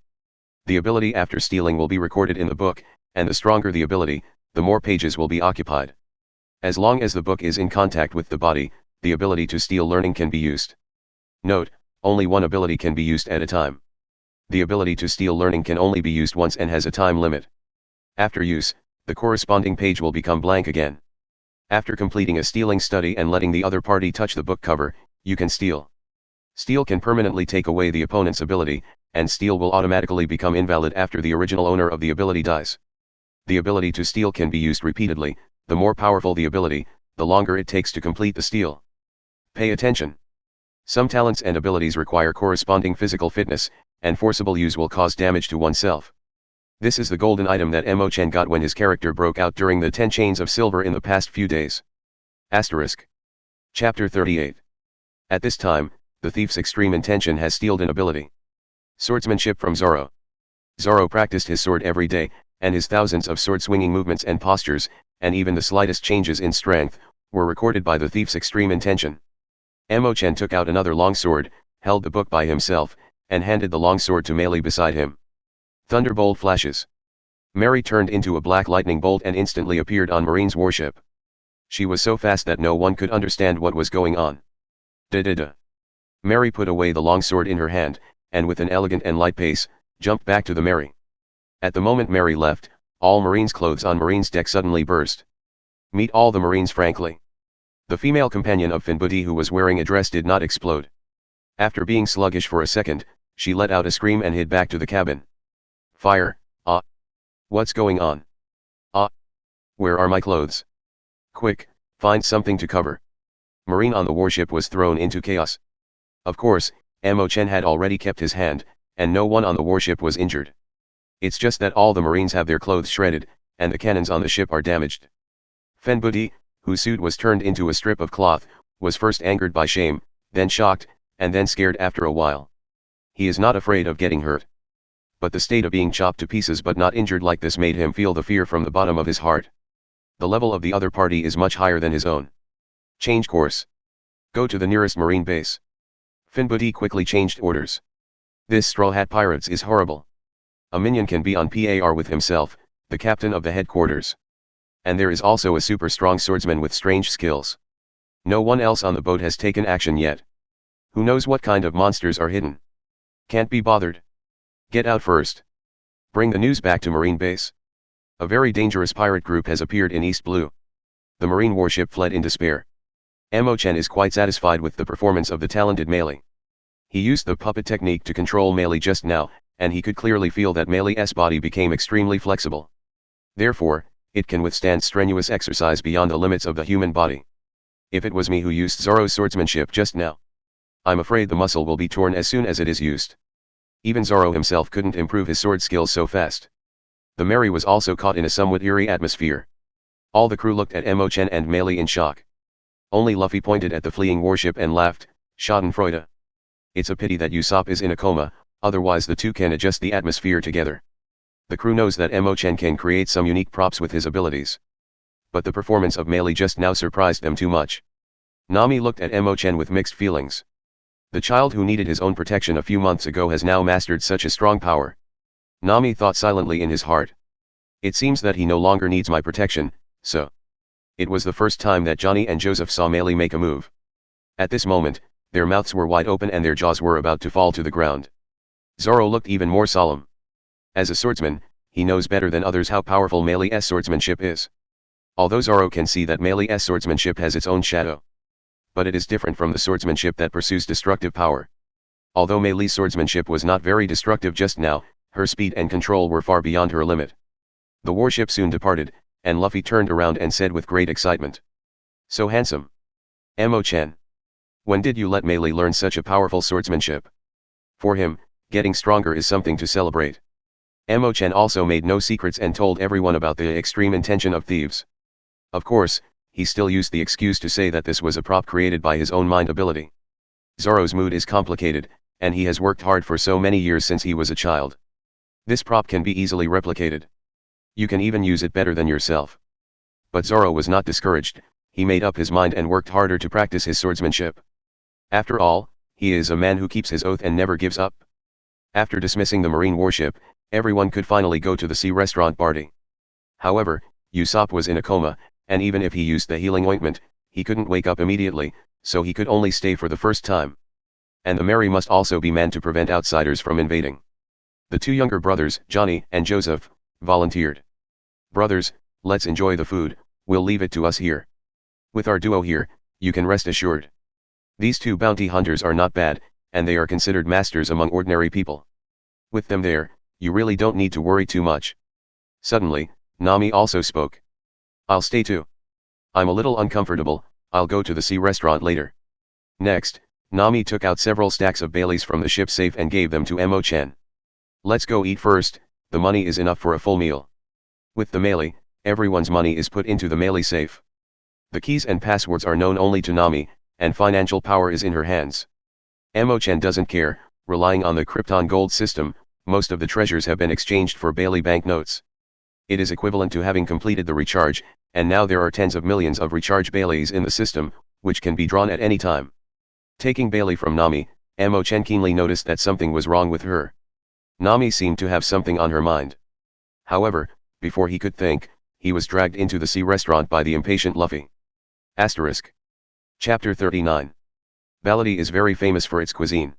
Speaker 2: The ability after stealing will be recorded in the book, and the stronger the ability, the more pages will be occupied. As long as the book is in contact with the body, the ability to steal learning can be used. Note, only one ability can be used at a time. The ability to steal learning can only be used once and has a time limit. After use, the corresponding page will become blank again. After completing a stealing study and letting the other party touch the book cover, you can steal. Steal can permanently take away the opponent's ability, and steal will automatically become invalid after the original owner of the ability dies. The ability to steal can be used repeatedly, the more powerful the ability, the longer it takes to complete the steal. Pay attention. Some talents and abilities require corresponding physical fitness, and forcible use will cause damage to oneself. This is the golden item that Emo-chan got when his character broke out during the 10 Chains of Silver in the past few days. Asterisk. Chapter 38. At this time, the thief's extreme intention has stealed an ability. Swordsmanship from Zoro. Zoro practiced his sword every day, and his thousands of sword-swinging movements and postures, and even the slightest changes in strength, were recorded by the thief's extreme intention. Emo-chan took out another long sword, held the book by himself, and handed the long sword to Melee beside him. Thunderbolt flashes. Mary turned into a black lightning bolt and instantly appeared on Marine's warship. She was so fast that no one could understand what was going on. Da-da-da. Mary put away the long sword in her hand, and with an elegant and light pace, jumped back to the Mary. At the moment Mary left, all Marine's clothes on Marine's deck suddenly burst. Meet all the Marines frankly. The female companion of Finbudi who was wearing a dress did not explode. After being sluggish for a second, she let out a scream and hid back to the cabin. Fire, ah! What's going on? Ah! Where are my clothes? Quick, find something to cover. Marine on the warship was thrown into chaos. Of course, Emo-chan had already kept his hand, and no one on the warship was injured. It's just that all the Marines have their clothes shredded, and the cannons on the ship are damaged. Finbudi, whose suit was turned into a strip of cloth, was first angered by shame, then shocked, and then scared after a while. He is not afraid of getting hurt. But the state of being chopped to pieces but not injured like this made him feel the fear from the bottom of his heart. The level of the other party is much higher than his own. Change course. Go to the nearest Marine base. Finbudi quickly changed orders. This Straw Hat Pirates is horrible. A minion can be on par with himself, the captain of the headquarters. And there is also a super strong swordsman with strange skills. No one else on the boat has taken action yet. Who knows what kind of monsters are hidden? Can't be bothered. Get out first. Bring the news back to Marine base. A very dangerous pirate group has appeared in East Blue. The Marine warship fled in despair. Emo-chan is quite satisfied with the performance of the talented Melee. He used the puppet technique to control Melee just now, and he could clearly feel that Melee's body became extremely flexible. Therefore, it can withstand strenuous exercise beyond the limits of the human body. If it was me who used Zoro's swordsmanship just now, I'm afraid the muscle will be torn as soon as it is used. Even Zoro himself couldn't improve his sword skills so fast. The Mary was also caught in a somewhat eerie atmosphere. All the crew looked at Chen and Meili in shock. Only Luffy pointed at the fleeing warship and laughed, Schadenfreude. It's a pity that Usopp is in a coma, otherwise the two can adjust the atmosphere together. The crew knows that Chen can create some unique props with his abilities. But the performance of Meili just now surprised them too much. Nami looked at Chen with mixed feelings. The child who needed his own protection a few months ago has now mastered such a strong power. Nami thought silently in his heart. It seems that he no longer needs my protection, so. It was the first time that Johnny and Joseph saw Meili make a move. At this moment, their mouths were wide open and their jaws were about to fall to the ground. Zoro looked even more solemn. As a swordsman, he knows better than others how powerful Meili's swordsmanship is. Although Zoro can see that Meili's swordsmanship has its own shadow. But it is different from the swordsmanship that pursues destructive power. Although Meili's swordsmanship was not very destructive just now, her speed and control were far beyond her limit. The warship soon departed, and Luffy turned around and said with great excitement. So handsome. Chen. When did you let Meili learn such a powerful swordsmanship? For him, getting stronger is something to celebrate. Chen also made no secrets and told everyone about the extreme intention of thieves. Of course, he still used the excuse to say that this was a prop created by his own mind ability. Zoro's mood is complicated, and he has worked hard for so many years since he was a child. This prop can be easily replicated. You can even use it better than yourself. But Zoro was not discouraged, he made up his mind and worked harder to practice his swordsmanship. After all, he is a man who keeps his oath and never gives up. After dismissing the marine warship, everyone could finally go to the sea restaurant party. However, Usopp was in a coma, and even if he used the healing ointment, he couldn't wake up immediately, so he could only stay for the first time. And the Mary must also be manned to prevent outsiders from invading. The two younger brothers, Johnny and Joseph, volunteered. Brothers, let's enjoy the food, we'll leave it to us here. With our duo here, you can rest assured. These two bounty hunters are not bad, and they are considered masters among ordinary people. With them there, you really don't need to worry too much. Suddenly, Nami also spoke. I'll stay too. I'm a little uncomfortable, I'll go to the sea restaurant later. Next, Nami took out several stacks of Baileys from the ship safe and gave them to Chen. Let's go eat first, the money is enough for a full meal. With the Meili, everyone's money is put into the Meili safe. The keys and passwords are known only to Nami, and financial power is in her hands. Chen doesn't care, relying on the krypton gold system, most of the treasures have been exchanged for Bailey banknotes. It is equivalent to having completed the recharge, and now there are tens of millions of recharge Baileys in the system, which can be drawn at any time. Taking Bailey from Nami, Chen keenly noticed that something was wrong with her. Nami seemed to have something on her mind. However, before he could think, he was dragged into the sea restaurant by the impatient Luffy. Asterisk. Chapter 39. Baladi is very famous for its cuisine.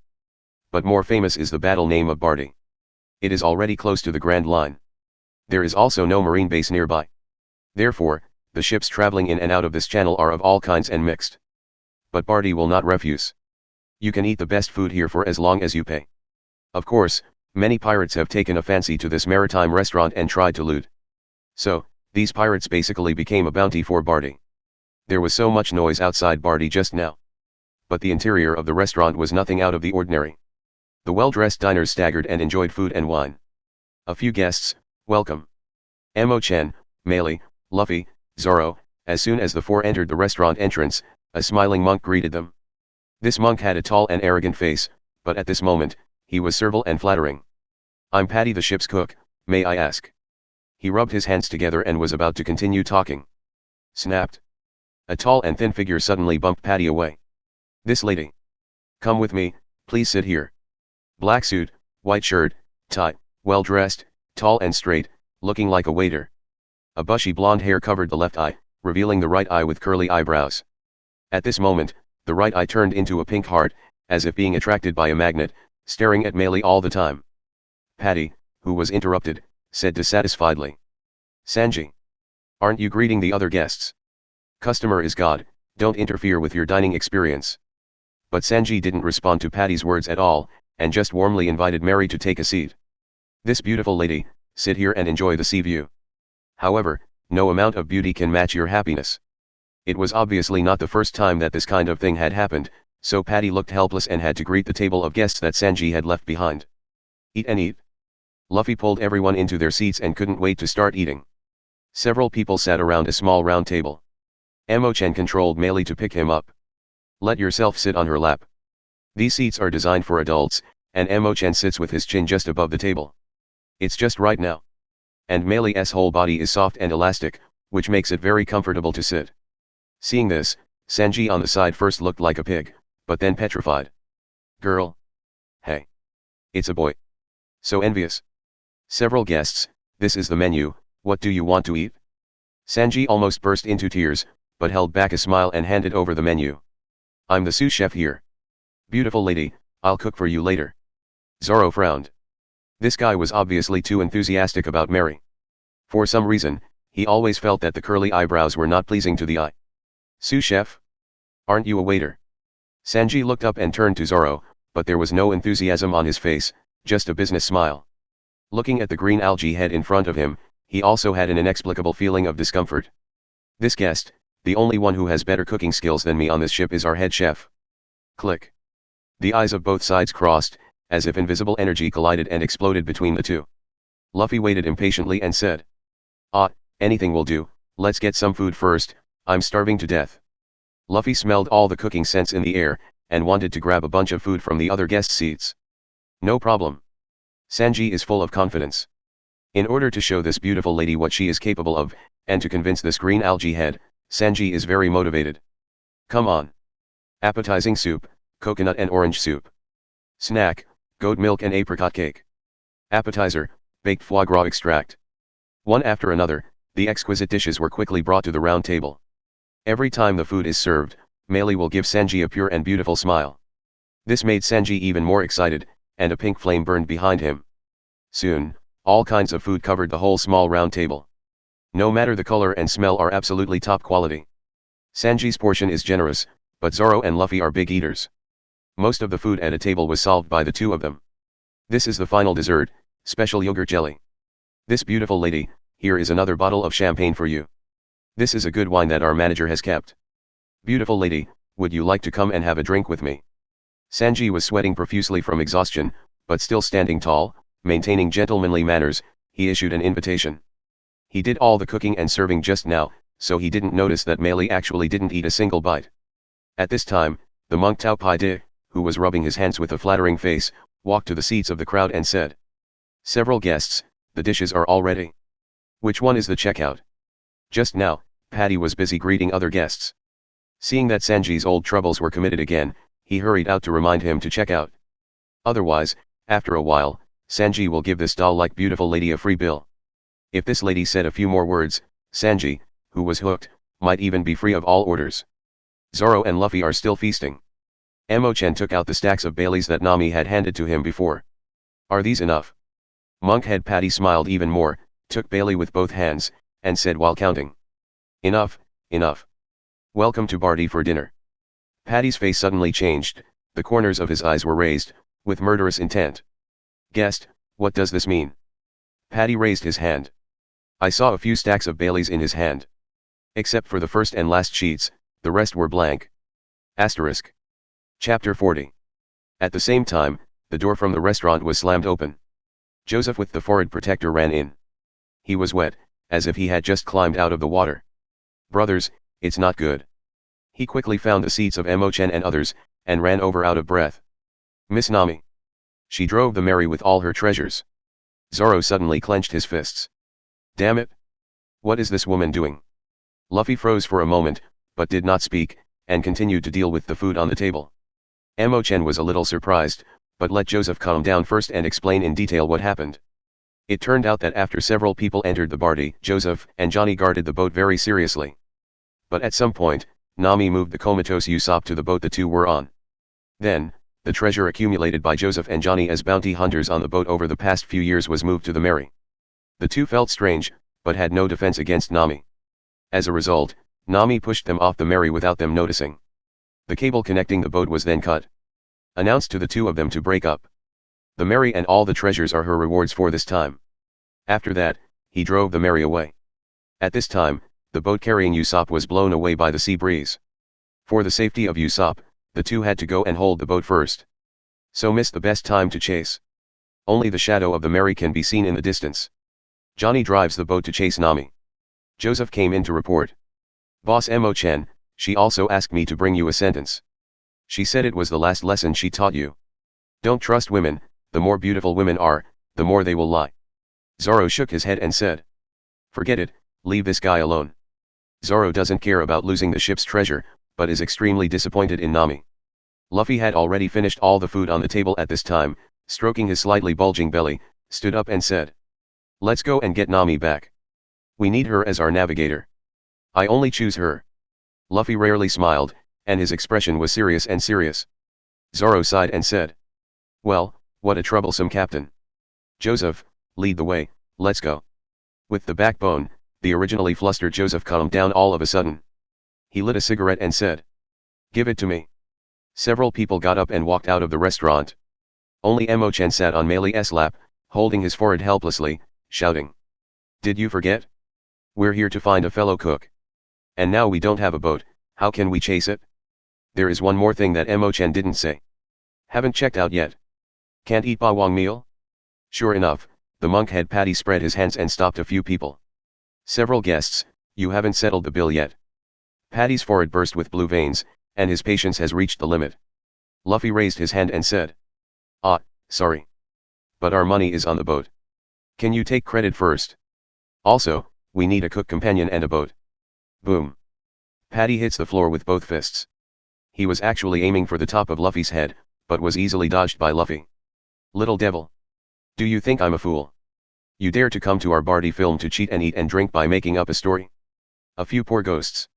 Speaker 2: But more famous is the battle name of Bardi. It is already close to the Grand Line. There is also no marine base nearby. Therefore, the ships traveling in and out of this channel are of all kinds and mixed. But Bardi will not refuse. You can eat the best food here for as long as you pay. Of course, many pirates have taken a fancy to this maritime restaurant and tried to loot. So, these pirates basically became a bounty for Bardi. There was so much noise outside Bardi just now. But the interior of the restaurant was nothing out of the ordinary. The well-dressed diners staggered and enjoyed food and wine. A few guests, welcome. Chen, Meili, Luffy, Zoro. As soon as the four entered the restaurant entrance, a smiling monk greeted them. This monk had a tall and arrogant face, but at this moment, he was servile and flattering. I'm Patty the ship's cook, may I ask? He rubbed his hands together and was about to continue talking. Snapped. A tall and thin figure suddenly bumped Patty away. This lady. Come with me, please sit here. Black suit, white shirt, tie, well dressed, tall and straight, looking like a waiter. A bushy blonde hair covered the left eye, revealing the right eye with curly eyebrows. At this moment, the right eye turned into a pink heart, as if being attracted by a magnet, staring at Meili all the time. Patty, who was interrupted, said dissatisfiedly. Sanji. Aren't you greeting the other guests? Customer is God, don't interfere with your dining experience. But Sanji didn't respond to Patty's words at all, and just warmly invited Mary to take a seat. This beautiful lady, sit here and enjoy the sea view. However, no amount of beauty can match your happiness. It was obviously not the first time that this kind of thing had happened, so Patty looked helpless and had to greet the table of guests that Sanji had left behind. Eat and eat. Luffy pulled everyone into their seats and couldn't wait to start eating. Several people sat around a small round table. Chen controlled Meili to pick him up. Let yourself sit on her lap. These seats are designed for adults, and Chen sits with his chin just above the table. It's just right now. And Meili's whole body is soft and elastic, which makes it very comfortable to sit. Seeing this, Sanji on the side first looked like a pig, but then petrified. Girl. Hey. It's a boy. So envious. Several guests, this is the menu, what do you want to eat? Sanji almost burst into tears, but held back a smile and handed over the menu. I'm the sous chef here. Beautiful lady, I'll cook for you later. Zoro frowned. This guy was obviously too enthusiastic about Mary. For some reason, he always felt that the curly eyebrows were not pleasing to the eye. Sous chef? Aren't you a waiter? Sanji looked up and turned to Zoro, but there was no enthusiasm on his face, just a business smile. Looking at the green algae head in front of him, he also had an inexplicable feeling of discomfort. This guest, the only one who has better cooking skills than me on this ship is our head chef. Click. The eyes of both sides crossed, as if invisible energy collided and exploded between the two. Luffy waited impatiently and said. Anything will do, let's get some food first, I'm starving to death. Luffy smelled all the cooking scents in the air, and wanted to grab a bunch of food from the other guest seats. No problem. Sanji is full of confidence. In order to show this beautiful lady what she is capable of, and to convince this green algae head, Sanji is very motivated. Come on. Appetizing soup, coconut and orange soup. Snack, goat milk and apricot cake. Appetizer, baked foie gras extract. One after another, the exquisite dishes were quickly brought to the round table. Every time the food is served, Meili will give Sanji a pure and beautiful smile. This made Sanji even more excited, and a pink flame burned behind him. Soon, all kinds of food covered the whole small round table. No matter the color and smell are absolutely top quality. Sanji's portion is generous, but Zoro and Luffy are big eaters. Most of the food at a table was solved by the two of them. This is the final dessert, special yogurt jelly. This beautiful lady, here is another bottle of champagne for you. This is a good wine that our manager has kept. Beautiful lady, would you like to come and have a drink with me? Sanji was sweating profusely from exhaustion, but still standing tall, maintaining gentlemanly manners, he issued an invitation. He did all the cooking and serving just now, so he didn't notice that Meili actually didn't eat a single bite. At this time, the monk Tao Pai Di, who was rubbing his hands with a flattering face, walked to the seats of the crowd and said. Several guests, the dishes are all ready. Which one is the checkout? Just now, Patty was busy greeting other guests. Seeing that Sanji's old troubles were committed again, he hurried out to remind him to check out. Otherwise, after a while, Sanji will give this doll-like beautiful lady a free bill. If this lady said a few more words, Sanji, who was hooked, might even be free of all orders. Zoro and Luffy are still feasting. Chen took out the stacks of Baileys that Nami had handed to him before. Are these enough? Monkhead Patty smiled even more, took Bailey with both hands, and said while counting. Enough, enough. Welcome to Barty for dinner. Patty's face suddenly changed, the corners of his eyes were raised, with murderous intent. Guest, what does this mean? Patty raised his hand. I saw a few stacks of Baileys in his hand. Except for the first and last sheets, the rest were blank. Asterisk. Chapter 40. At the same time, the door from the restaurant was slammed open. Joseph with the forehead protector ran in. He was wet, as if he had just climbed out of the water. Brothers, it's not good. He quickly found the seats of Chen and others, and ran over out of breath. Miss Nami. She drove the Mary with all her treasures. Zoro suddenly clenched his fists. Damn it! What is this woman doing? Luffy froze for a moment, but did not speak, and continued to deal with the food on the table. Chen was a little surprised, but let Joseph calm down first and explain in detail what happened. It turned out that after several people entered the party, Joseph and Johnny guarded the boat very seriously. But at some point, Nami moved the comatose Usopp to the boat the two were on. Then, the treasure accumulated by Joseph and Johnny as bounty hunters on the boat over the past few years was moved to the Mary. The two felt strange, but had no defense against Nami. As a result, Nami pushed them off the Mary without them noticing. The cable connecting the boat was then cut. Announced to the two of them to break up. The Mary and all the treasures are her rewards for this time. After that, he drove the Mary away. At this time, the boat carrying Usopp was blown away by the sea breeze. For the safety of Usopp, the two had to go and hold the boat first. So missed the best time to chase. Only the shadow of the Mary can be seen in the distance. Johnny drives the boat to chase Nami. Joseph came in to report. Boss Chen, she also asked me to bring you a sentence. She said it was the last lesson she taught you. Don't trust women, the more beautiful women are, the more they will lie. Zoro shook his head and said. Forget it, leave this guy alone. Zoro doesn't care about losing the ship's treasure, but is extremely disappointed in Nami. Luffy had already finished all the food on the table at this time, stroking his slightly bulging belly, stood up and said. Let's go and get Nami back. We need her as our navigator. I only choose her. Luffy rarely smiled, and his expression was serious and serious. Zoro sighed and said. Well, what a troublesome captain. Joseph, lead the way, let's go. With the backbone, the originally flustered Joseph calmed down all of a sudden. He lit a cigarette and said. Give it to me. Several people got up and walked out of the restaurant. Only Chen sat on Meili's lap, holding his forehead helplessly, shouting. Did you forget? We're here to find a fellow cook. And now we don't have a boat, how can we chase it? There is one more thing that Chen didn't say. Haven't checked out yet. Can't eat bawang meal? Sure enough, the monk head Patty spread his hands and stopped a few people. Several guests, you haven't settled the bill yet. Patty's forehead burst with blue veins, and his patience has reached the limit. Luffy raised his hand and said. Ah, sorry. But our money is on the boat. Can you take credit first? Also, we need a cook companion and a boat. Boom. Patty hits the floor with both fists. He was actually aiming for the top of Luffy's head, but was easily dodged by Luffy. Little devil. Do you think I'm a fool? You dare to come to our Barty film to cheat and eat and drink by making up a story? A few poor ghosts.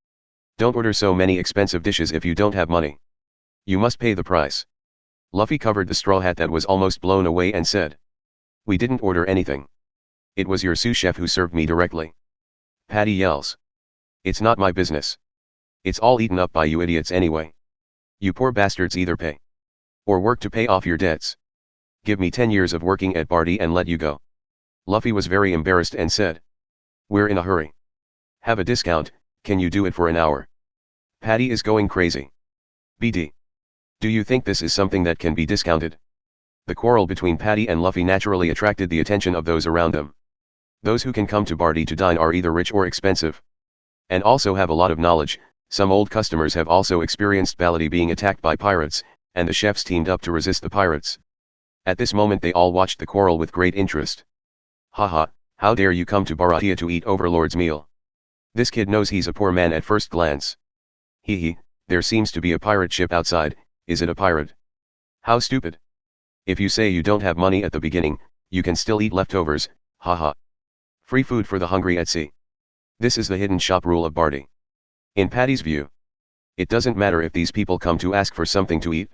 Speaker 2: Don't order so many expensive dishes if you don't have money. You must pay the price. Luffy covered the straw hat that was almost blown away and said. We didn't order anything. It was your sous chef who served me directly. Patty yells. It's not my business. It's all eaten up by you idiots anyway. You poor bastards either pay. Or work to pay off your debts. Give me 10 years of working at Barty and let you go. Luffy was very embarrassed and said. We're in a hurry. Have a discount, can you do it for an hour? Patty is going crazy. BD. Do you think this is something that can be discounted? The quarrel between Patty and Luffy naturally attracted the attention of those around them. Those who can come to Barty to dine are either rich or expensive. And also have a lot of knowledge. Some old customers have also experienced Baladi being attacked by pirates, and the chefs teamed up to resist the pirates. At this moment they all watched the quarrel with great interest. Haha, how dare you come to Baratia to eat Overlord's meal? This kid knows he's a poor man at first glance. Hee, there seems to be a pirate ship outside, is it a pirate? How stupid. If you say you don't have money at the beginning, you can still eat leftovers, haha. Free food for the hungry at sea. This is the hidden shop rule of Barty. In Patty's view, it doesn't matter if these people come to ask for something to eat.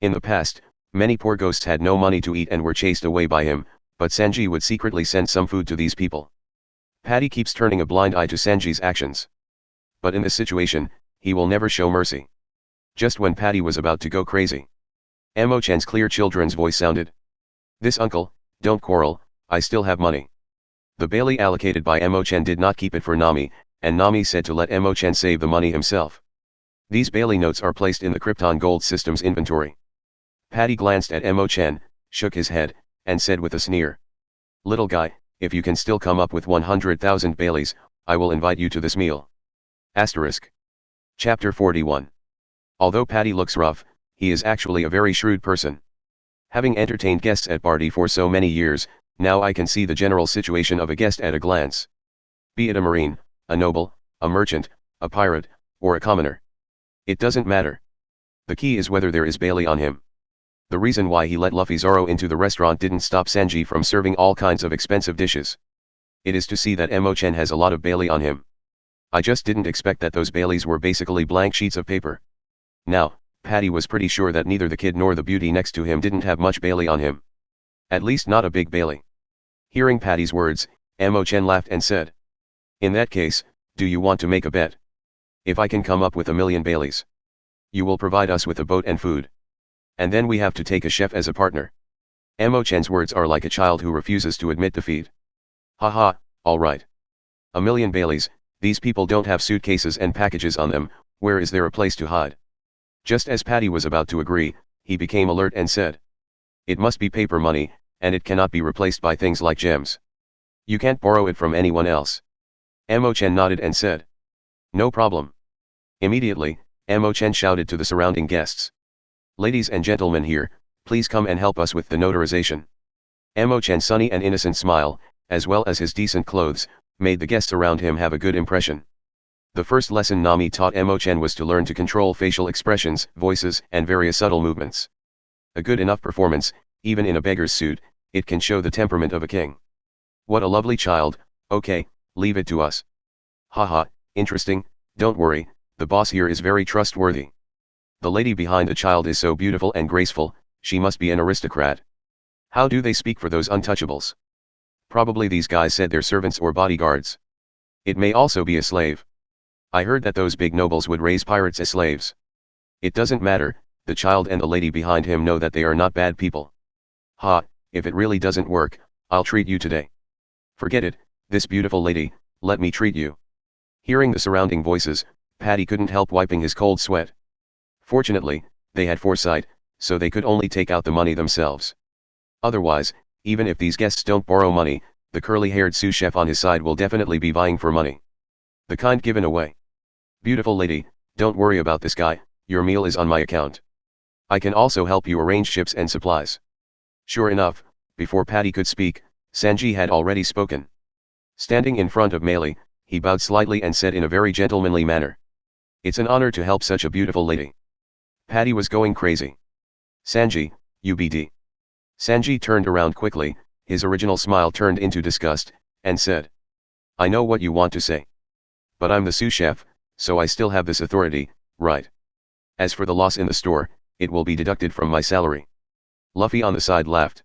Speaker 2: In the past, many poor ghosts had no money to eat and were chased away by him, but Sanji would secretly send some food to these people. Patty keeps turning a blind eye to Sanji's actions. But in this situation, he will never show mercy. Just when Patty was about to go crazy, Chen's clear children's voice sounded. This uncle, don't quarrel, I still have money. The Bailey allocated by Chen did not keep it for Nami, and Nami said to let Chen save the money himself. These Bailey notes are placed in the Krypton Gold System's inventory. Patty glanced at Chen, shook his head, and said with a sneer. Little guy, if you can still come up with 100,000 Baileys, I will invite you to this meal. Asterisk. Chapter 41. Although Patty looks rough, he is actually a very shrewd person. Having entertained guests at Barty for so many years, now I can see the general situation of a guest at a glance. Be it a marine, a noble, a merchant, a pirate, or a commoner. It doesn't matter. The key is whether there is Bailey on him. The reason why he let Luffy Zoro into the restaurant didn't stop Sanji from serving all kinds of expensive dishes. It is to see that Chen has a lot of Bailey on him. I just didn't expect that those Baileys were basically blank sheets of paper. Now, Patty was pretty sure that neither the kid nor the beauty next to him didn't have much Bailey on him. At least not a big Bailey. Hearing Patty's words, Chen laughed and said. In that case, do you want to make a bet? If I can come up with 1,000,000 Baileys, you will provide us with a boat and food. And then we have to take a chef as a partner. Chen's words are like a child who refuses to admit defeat. Haha, alright. 1,000,000 Baileys, These people don't have suitcases and packages on them, where is there a place to hide? Just as Patty was about to agree, he became alert and said. It must be paper money, and it cannot be replaced by things like gems. You can't borrow it from anyone else. Chen nodded and said. No problem. Immediately, Chen shouted to the surrounding guests. Ladies and gentlemen here, please come and help us with the notarization. Chen's sunny and innocent smile, as well as his decent clothes, made the guests around him have a good impression. The first lesson Nami taught Chen was to learn to control facial expressions, voices, and various subtle movements. A good enough performance, even in a beggar's suit, it can show the temperament of a king. What a lovely child, okay, leave it to us. Haha, interesting, don't worry, the boss here is very trustworthy. The lady behind the child is so beautiful and graceful, she must be an aristocrat. How do they speak for those untouchables? Probably these guys said they're servants or bodyguards. It may also be a slave. I heard that those big nobles would raise pirates as slaves. It doesn't matter, the child and the lady behind him know that they are not bad people. Ha, if it really doesn't work, I'll treat you today. Forget it, this beautiful lady, let me treat you. Hearing the surrounding voices, Patty couldn't help wiping his cold sweat. Fortunately, they had foresight, so they could only take out the money themselves. Otherwise, even if these guests don't borrow money, the curly-haired sous chef on his side will definitely be vying for money. The kind given away. Beautiful lady, don't worry about this guy, your meal is on my account. I can also help you arrange ships and supplies. Sure enough, before Patty could speak, Sanji had already spoken. Standing in front of Meili, he bowed slightly and said in a very gentlemanly manner. It's an honor to help such a beautiful lady. Patty was going crazy. Sanji, UBD. Sanji turned around quickly, his original smile turned into disgust, and said. I know what you want to say. But I'm the sous chef, so I still have this authority, right? As for the loss in the store, it will be deducted from my salary. Luffy on the side laughed.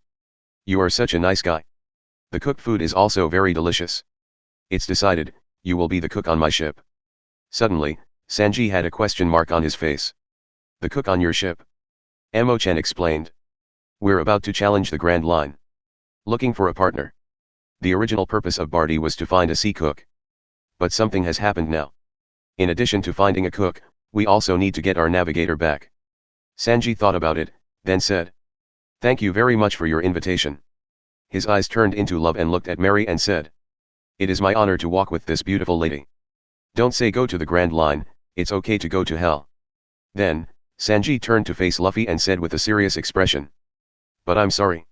Speaker 2: You are such a nice guy. The cooked food is also very delicious. It's decided, you will be the cook on my ship. Suddenly, Sanji had a question mark on his face. The cook on your ship? Chen explained. We're about to challenge the Grand Line. Looking for a partner. The original purpose of Barty was to find a sea cook. But something has happened now. In addition to finding a cook, we also need to get our navigator back. Sanji thought about it, then said. Thank you very much for your invitation. His eyes turned into love and looked at Mary and said. It is my honor to walk with this beautiful lady. Don't say go to the Grand Line, it's okay to go to hell. Then, Sanji turned to face Luffy and said with a serious expression. But I'm sorry.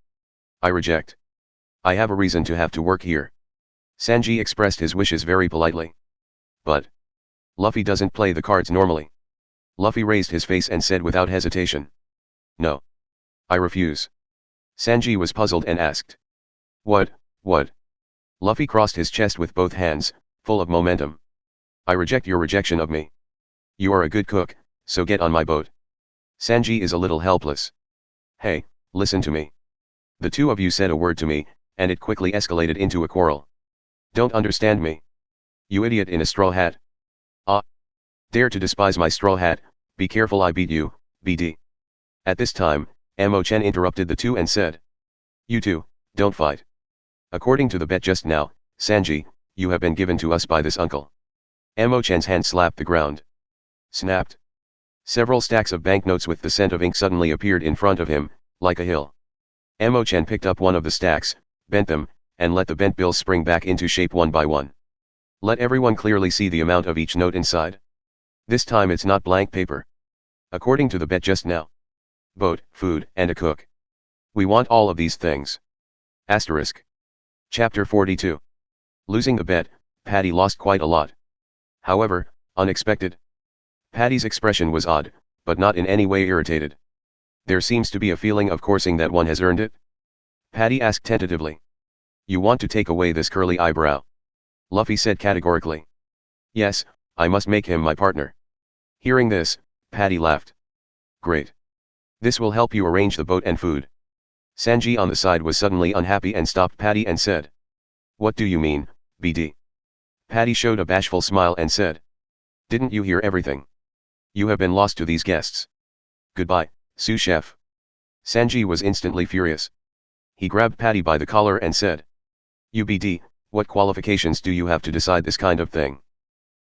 Speaker 2: I reject. I have a reason to have to work here. Sanji expressed his wishes very politely. But Luffy doesn't play the cards normally. Luffy raised his face and said without hesitation. No. I refuse. Sanji was puzzled and asked. What? Luffy crossed his chest with both hands, full of momentum. I reject your rejection of me. You are a good cook, so get on my boat. Sanji is a little helpless. Hey, listen to me. The two of you said a word to me, and it quickly escalated into a quarrel. Don't understand me. You idiot in a straw hat. Ah. Dare to despise my straw hat, be careful I beat you, BD. At this time, Chen interrupted the two and said. You two, don't fight. According to the bet just now, Sanji, you have been given to us by this uncle. Chen's hand slapped the ground. Snapped. Several stacks of banknotes with the scent of ink suddenly appeared in front of him, like a hill. Chen picked up one of the stacks, bent them, and let the bent bills spring back into shape one by one. Let everyone clearly see the amount of each note inside. This time it's not blank paper. According to the bet just now. Boat, food, and a cook. We want all of these things. Asterisk. Chapter 42. Losing the bet, Patty lost quite a lot. However, unexpected. Patty's expression was odd, but not in any way irritated. There seems to be a feeling of coursing that one has earned it. Patty asked tentatively. You want to take away this curly eyebrow? Luffy said categorically. Yes, I must make him my partner. Hearing this, Patty laughed. Great. This will help you arrange the boat and food. Sanji on the side was suddenly unhappy and stopped Patty and said. What do you mean, BD? Patty showed a bashful smile and said. Didn't you hear everything? You have been lost to these guests. Goodbye, sous chef. Sanji was instantly furious. He grabbed Patty by the collar and said. UBD, what qualifications do you have to decide this kind of thing?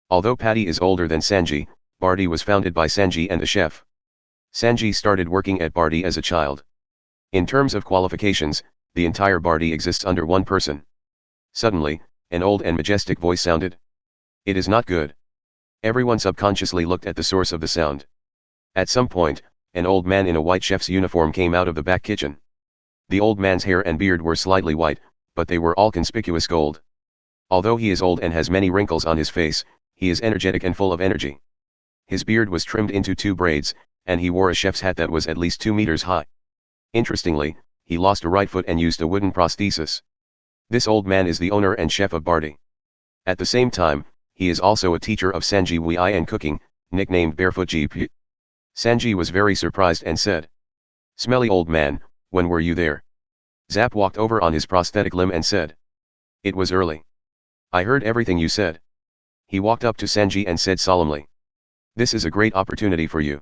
Speaker 2: Although Patty is older than Sanji, Barty was founded by Sanji and the chef. Sanji started working at Barty as a child. In terms of qualifications, the entire Barty exists under one person. Suddenly, an old and majestic voice sounded. It is not good. Everyone subconsciously looked at the source of the sound. At some point, an old man in a white chef's uniform came out of the back kitchen. The old man's hair and beard were slightly white, but they were all conspicuous gold. Although he is old and has many wrinkles on his face, he is energetic and full of energy. His beard was trimmed into 2 braids, and he wore a chef's hat that was at least 2 meters high. Interestingly, he lost a right foot and used a wooden prosthesis. This old man is the owner and chef of Barty. At the same time, he is also a teacher of Sanji Wei and cooking, nicknamed Barefoot GP. Sanji was very surprised and said, "Smelly old man, when were you there?" Zap walked over on his prosthetic limb and said, "It was early. I heard everything you said." He walked up to Sanji and said solemnly, "This is a great opportunity for you.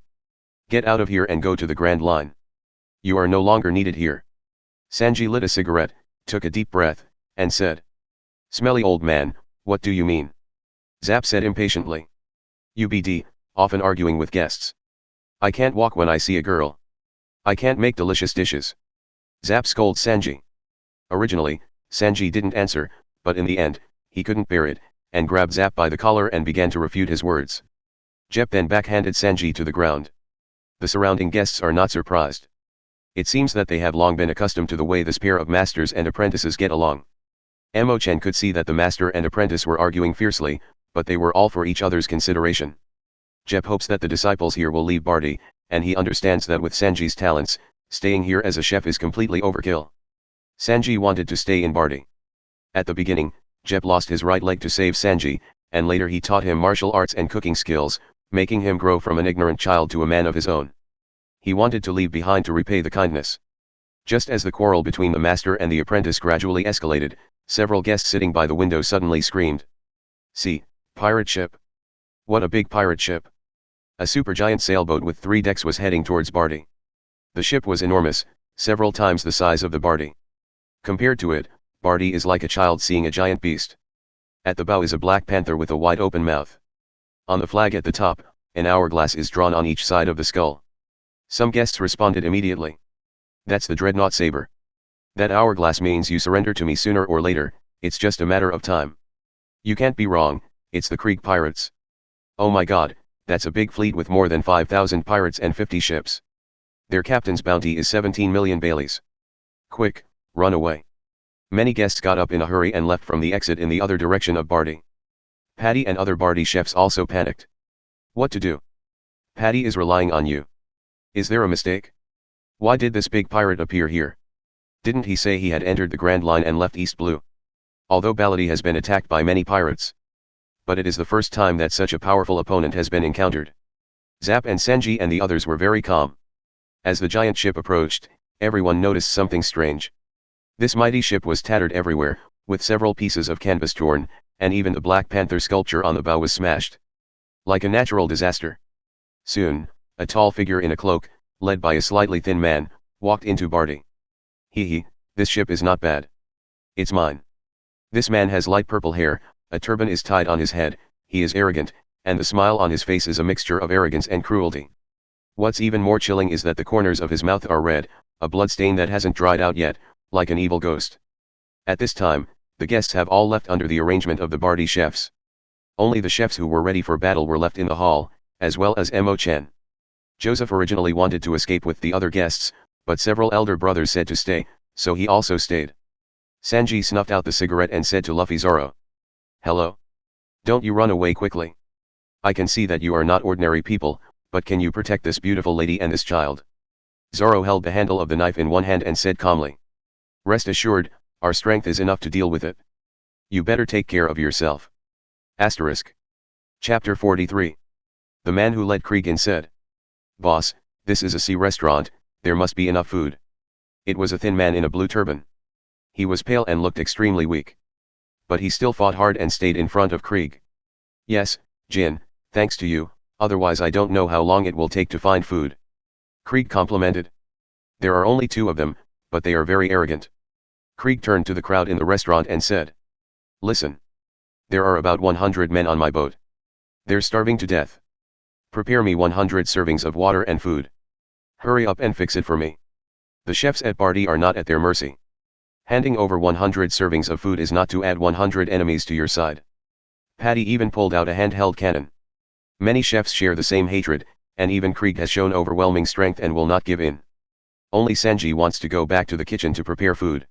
Speaker 2: Get out of here and go to the Grand Line. You are no longer needed here." Sanji lit a cigarette, took a deep breath, and said, "Smelly old man, what do you mean?" Zap said impatiently, "UBD, often arguing with guests. I can't walk when I see a girl. I can't make delicious dishes." Zap scolds Sanji. Originally, Sanji didn't answer, but in the end, he couldn't bear it, and grabbed Zap by the collar and began to refute his words. Jep then backhanded Sanji to the ground. The surrounding guests are not surprised. It seems that they have long been accustomed to the way this pair of masters and apprentices get along. Chen could see that the master and apprentice were arguing fiercely, but they were all for each other's consideration. Jep hopes that the disciples here will leave Barty, and he understands that with Sanji's talents, staying here as a chef is completely overkill. Sanji wanted to stay in Barty. At the beginning, Jep lost his right leg to save Sanji, and later he taught him martial arts and cooking skills, making him grow from an ignorant child to a man of his own. He wanted to leave behind to repay the kindness. Just as the quarrel between the master and the apprentice gradually escalated, several guests sitting by the window suddenly screamed, "See, pirate ship! What a big pirate ship!" A supergiant sailboat with 3 decks was heading towards Barty. The ship was enormous, several times the size of the Barty. Compared to it, Barty is like a child seeing a giant beast. At the bow is a black panther with a wide open mouth. On the flag at the top, an hourglass is drawn on each side of the skull. Some guests responded immediately. "That's the dreadnought saber. That hourglass means you surrender to me sooner or later, it's just a matter of time." "You can't be wrong, it's the Krieg pirates." "Oh my god, that's a big fleet with more than 5,000 pirates and 50 ships. Their captain's bounty is 17 million Baileys. Quick, run away." Many guests got up in a hurry and left from the exit in the other direction of Barty. Patty and other Barty chefs also panicked. What to do? Patty is relying on you. Is there a mistake? Why did this big pirate appear here? Didn't he say he had entered the Grand Line and left East Blue? Although Baladi has been attacked by many pirates. But it is the first time that such a powerful opponent has been encountered. Zap and Sanji and the others were very calm. As the giant ship approached, everyone noticed something strange. This mighty ship was tattered everywhere, with several pieces of canvas torn, and even the Black Panther sculpture on the bow was smashed. Like a natural disaster. Soon, a tall figure in a cloak, led by a slightly thin man, walked into Barty. Hee, this ship is not bad. It's mine. This man has light purple hair, a turban is tied on his head, he is arrogant, and the smile on his face is a mixture of arrogance and cruelty. What's even more chilling is that the corners of his mouth are red, a blood stain that hasn't dried out yet, like an evil ghost. At this time, the guests have all left under the arrangement of the Barty chefs. Only the chefs who were ready for battle were left in the hall, as well as Chen. Joseph originally wanted to escape with the other guests, but several elder brothers said to stay, so he also stayed. Sanji snuffed out the cigarette and said to Luffy Zoro. Hello? Don't you run away quickly. I can see that you are not ordinary people, but can you protect this beautiful lady and this child? Zoro held the handle of the knife in one hand and said calmly. Rest assured, our strength is enough to deal with it. You better take care of yourself. Asterisk. Chapter 43. The man who led Krieg in said. Boss, this is a sea restaurant, there must be enough food. It was a thin man in a blue turban. He was pale and looked extremely weak. But he still fought hard and stayed in front of Krieg. Yes, Jin, thanks to you, otherwise I don't know how long it will take to find food. Krieg complimented. There are only 2 of them, but they are very arrogant. Krieg turned to the crowd in the restaurant and said. Listen. There are about 100 men on my boat. They're starving to death. Prepare me 100 servings of water and food. Hurry up and fix it for me. The chefs at Barty are not at their mercy. Handing over 100 servings of food is not to add 100 enemies to your side. Patty even pulled out a handheld cannon. Many chefs share the same hatred, and even Krieg has shown overwhelming strength and will not give in. Only Sanji wants to go back to the kitchen to prepare food.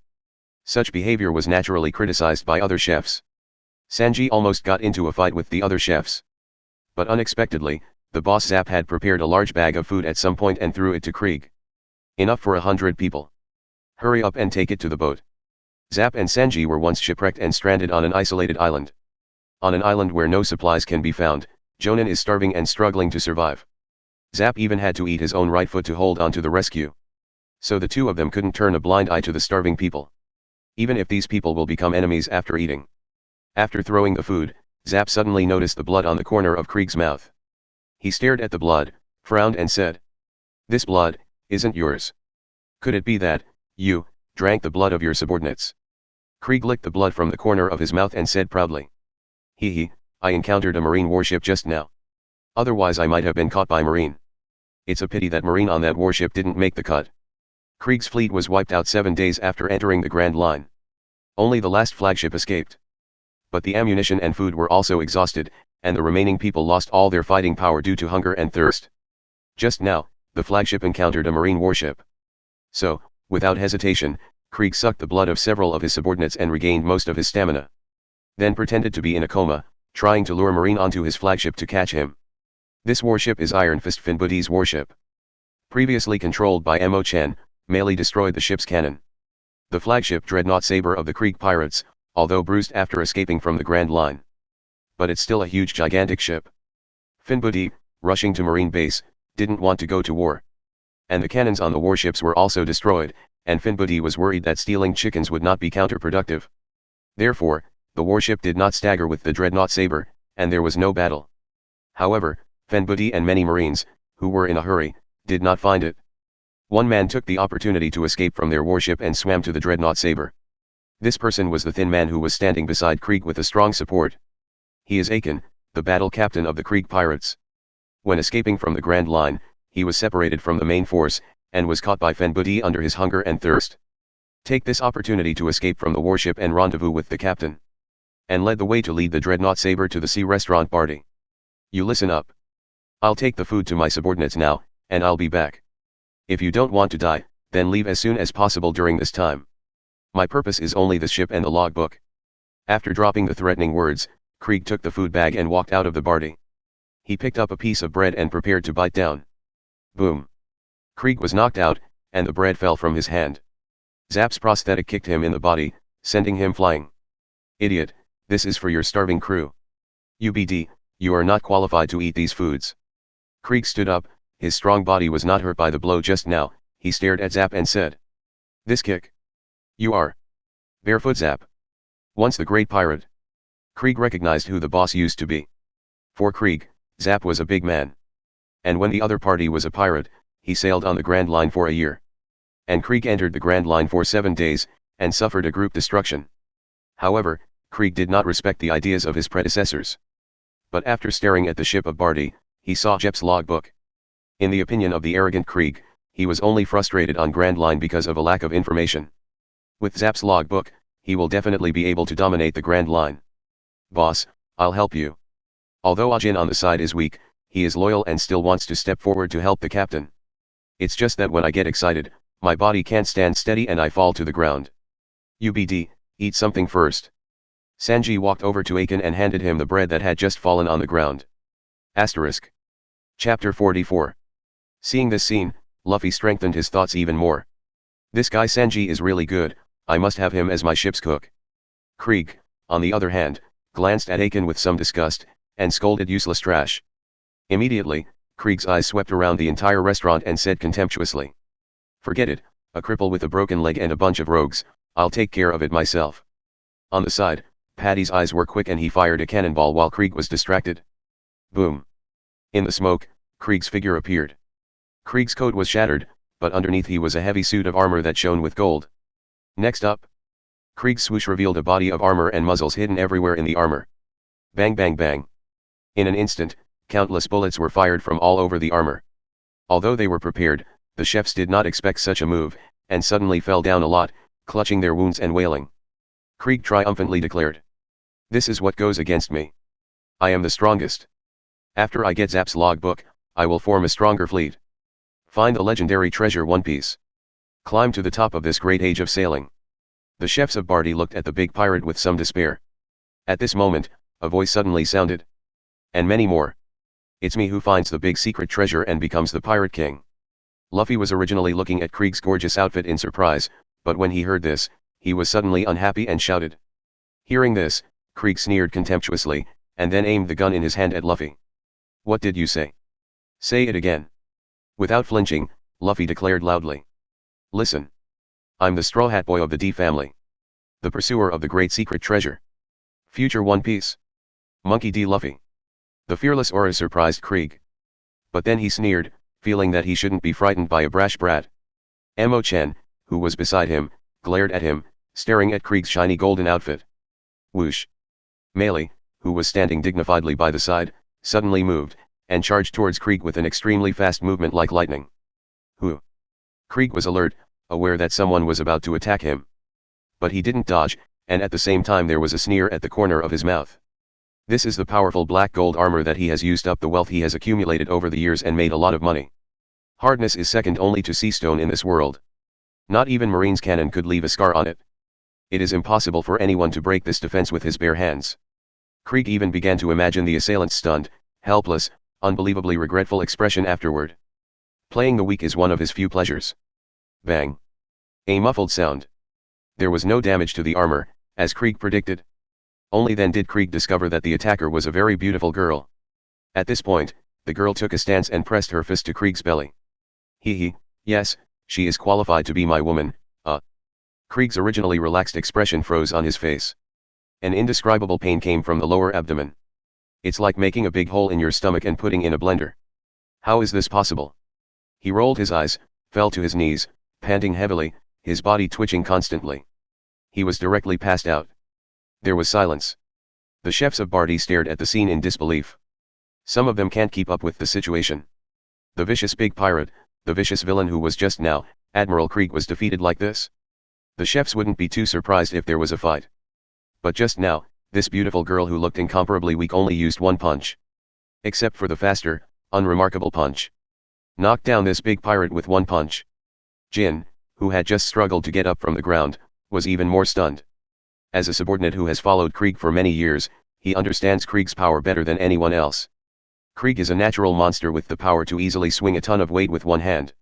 Speaker 2: Such behavior was naturally criticized by other chefs. Sanji almost got into a fight with the other chefs. But unexpectedly, the boss Zap had prepared a large bag of food at some point and threw it to Krieg. Enough for 100 people. Hurry up and take it to the boat. Zap and Sanji were once shipwrecked and stranded on an isolated island. On an island where no supplies can be found, Jonin is starving and struggling to survive. Zap even had to eat his own right foot to hold on to the rescue. So the two of them couldn't turn a blind eye to the starving people. Even if these people will become enemies after eating. After throwing the food, Zap suddenly noticed the blood on the corner of Krieg's mouth. He stared at the blood, frowned and said, "This blood isn't yours. Could it be that you drank the blood of your subordinates?" Krieg licked the blood from the corner of his mouth and said proudly, "Hee, I encountered a marine warship just now. Otherwise I might have been caught by marine. It's a pity that marine on that warship didn't make the cut." Krieg's fleet was wiped out 7 days after entering the Grand Line. Only the last flagship escaped. But the ammunition and food were also exhausted, and the remaining people lost all their fighting power due to hunger and thirst. Just now, the flagship encountered a marine warship. So, without hesitation, Krieg sucked the blood of several of his subordinates and regained most of his stamina. Then pretended to be in a coma, trying to lure marine onto his flagship to catch him. This warship is Iron Fist Finbuddy's warship. Previously controlled by Mo Chen, Melee destroyed the ship's cannon. The flagship Dreadnought Saber of the Krieg pirates, although bruised after escaping from the Grand Line. But it's still a huge gigantic ship. Finbuddy, rushing to marine base, didn't want to go to war. And the cannons on the warships were also destroyed, and Finbuddy was worried that stealing chickens would not be counterproductive. Therefore, the warship did not stagger with the Dreadnought Saber, and there was no battle. However, Finbuddy and many marines, who were in a hurry, did not find it. One man took the opportunity to escape from their warship and swam to the Dreadnought Saber. This person was the thin man who was standing beside Krieg with a strong support. He is Aiken, the battle captain of the Krieg pirates. When escaping from the Grand Line, he was separated from the main force, and was caught by Finbuddy under his hunger and thirst. Take this opportunity to escape from the warship and rendezvous with the captain. And led the way to lead the Dreadnought Saber to the sea restaurant party. You listen up. I'll take the food to my subordinates now, and I'll be back. If you don't want to die, then leave as soon as possible during this time. My purpose is only the ship and the logbook. After dropping the threatening words, Krieg took the food bag and walked out of the party. He picked up a piece of bread and prepared to bite down. Boom. Krieg was knocked out, and the bread fell from his hand. Zap's prosthetic kicked him in the body, sending him flying. Idiot, this is for your starving crew. UBD, you are not qualified to eat these foods. Krieg stood up, his strong body was not hurt by the blow just now. He stared at Zap and said, "This kick. You are Barefoot Zap. Once the great pirate." Krieg recognized who the boss used to be. For Krieg, Zap was a big man. And when the other party was a pirate, he sailed on the Grand Line for a year. And Krieg entered the Grand Line for 7 days, and suffered a group destruction. However, Krieg did not respect the ideas of his predecessors. But after staring at the ship of Barty, he saw Jep's logbook. In the opinion of the arrogant Krieg, he was only frustrated on Grand Line because of a lack of information. With Zap's logbook, he will definitely be able to dominate the Grand Line. "Boss, I'll help you." Although Ajin on the side is weak, he is loyal and still wants to step forward to help the captain. "It's just that when I get excited, my body can't stand steady and I fall to the ground. UBD, eat something first." Sanji walked over to Aiken and handed him the bread that had just fallen on the ground. Asterisk. Chapter 44. Seeing this scene, Luffy strengthened his thoughts even more. This guy Sanji is really good, I must have him as my ship's cook. Krieg, on the other hand, glanced at Aiken with some disgust, and scolded useless trash. Immediately, Krieg's eyes swept around the entire restaurant and said contemptuously, "Forget it, a cripple with a broken leg and a bunch of rogues, I'll take care of it myself." On the side, Paddy's eyes were quick and he fired a cannonball while Krieg was distracted. Boom. In the smoke, Krieg's figure appeared. Krieg's coat was shattered, but underneath he was a heavy suit of armor that shone with gold. Next up, Krieg's swoosh revealed a body of armor and muzzles hidden everywhere in the armor. Bang bang bang. In an instant, countless bullets were fired from all over the armor. Although they were prepared, the chefs did not expect such a move, and suddenly fell down a lot, clutching their wounds and wailing. Krieg triumphantly declared. This is what goes against me. I am the strongest. After I get Zap's logbook, I will form a stronger fleet. Find the legendary treasure One Piece. Climb to the top of this great age of sailing. The chefs of Barty looked at the big pirate with some despair. At this moment, a voice suddenly sounded. And many more. It's me who finds the big secret treasure and becomes the pirate king. Luffy was originally looking at Krieg's gorgeous outfit in surprise, but when he heard this, he was suddenly unhappy and shouted. Hearing this, Krieg sneered contemptuously, and then aimed the gun in his hand at Luffy. What did you say? Say it again. Without flinching, Luffy declared loudly. Listen. I'm the Straw Hat Boy of the D family. The pursuer of the great secret treasure. Future One Piece. Monkey D. Luffy. The fearless aura surprised Krieg. But then he sneered, feeling that he shouldn't be frightened by a brash brat. Chen, who was beside him, glared at him, staring at Krieg's shiny golden outfit. Whoosh. Melee, who was standing dignifiedly by the side, suddenly moved, and charged towards Krieg with an extremely fast movement like lightning. Who? Krieg was alert, aware that someone was about to attack him. But he didn't dodge, and at the same time there was a sneer at the corner of his mouth. This is the powerful black gold armor that he has used up the wealth he has accumulated over the years and made a lot of money. Hardness is second only to sea stone in this world. Not even Marine's cannon could leave a scar on it. It is impossible for anyone to break this defense with his bare hands. Krieg even began to imagine the assailant's stunned, helpless, unbelievably regretful expression afterward. Playing the weak is one of his few pleasures. Bang. A muffled sound. There was no damage to the armor, as Krieg predicted. Only then did Krieg discover that the attacker was a very beautiful girl. At this point, the girl took a stance and pressed her fist to Krieg's belly. Yes, she is qualified to be my woman, Krieg's originally relaxed expression froze on his face. An indescribable pain came from the lower abdomen. It's like making a big hole in your stomach and putting in a blender. How is this possible? He rolled his eyes, fell to his knees, panting heavily, his body twitching constantly. He was directly passed out. There was silence. The chefs of Barty stared at the scene in disbelief. Some of them can't keep up with the situation. The vicious big pirate, the vicious villain who was just now, Admiral Krieg, was defeated like this? The chefs wouldn't be too surprised if there was a fight. But just now, this beautiful girl who looked incomparably weak only used one punch. Except for the faster, unremarkable punch. Knocked down this big pirate with one punch. Jin, who had just struggled to get up from the ground, was even more stunned. As a subordinate who has followed Krieg for many years, he understands Krieg's power better than anyone else. Krieg is a natural monster with the power to easily swing a ton of weight with one hand.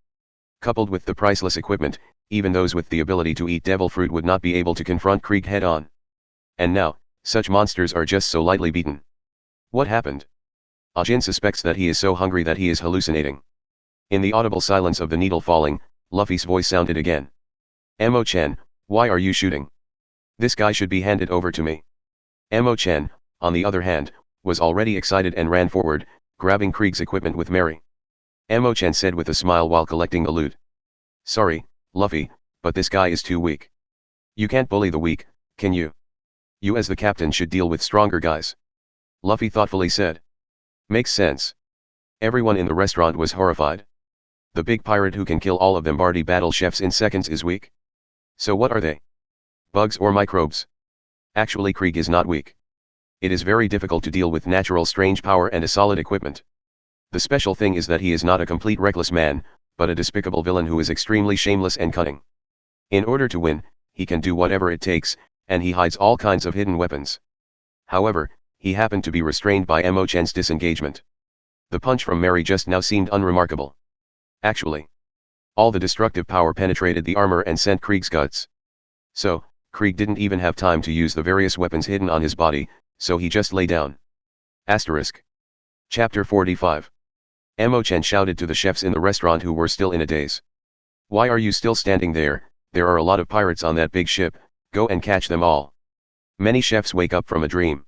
Speaker 2: Coupled with the priceless equipment, even those with the ability to eat devil fruit would not be able to confront Krieg head-on. And now, such monsters are just so lightly beaten. What happened? Jin suspects that he is so hungry that he is hallucinating. In the audible silence of the needle falling, Luffy's voice sounded again. Chen, why are you shooting? This guy should be handed over to me. Chen, on the other hand, was already excited and ran forward, grabbing Krieg's equipment with Mary. Chen said with a smile while collecting the loot. Sorry, Luffy, but this guy is too weak. You can't bully the weak, can you? You as the captain should deal with stronger guys. Luffy thoughtfully said. Makes sense. Everyone in the restaurant was horrified. The big pirate who can kill all of them Barty battle chefs in seconds is weak? So what are they? Bugs or microbes? Actually Krieg is not weak. It is very difficult to deal with natural strange power and a solid equipment. The special thing is that he is not a complete reckless man, but a despicable villain who is extremely shameless and cunning. In order to win, he can do whatever it takes, and he hides all kinds of hidden weapons. However, he happened to be restrained by Chen's disengagement. The punch from Mary just now seemed unremarkable. Actually, all the destructive power penetrated the armor and sent Krieg's guts. So, Krieg didn't even have time to use the various weapons hidden on his body, so he just lay down. Asterisk. Chapter 45. Chen shouted to the chefs in the restaurant who were still in a daze. Why are you still standing there? There are a lot of pirates on that big ship, go and catch them all. Many chefs wake up from a dream.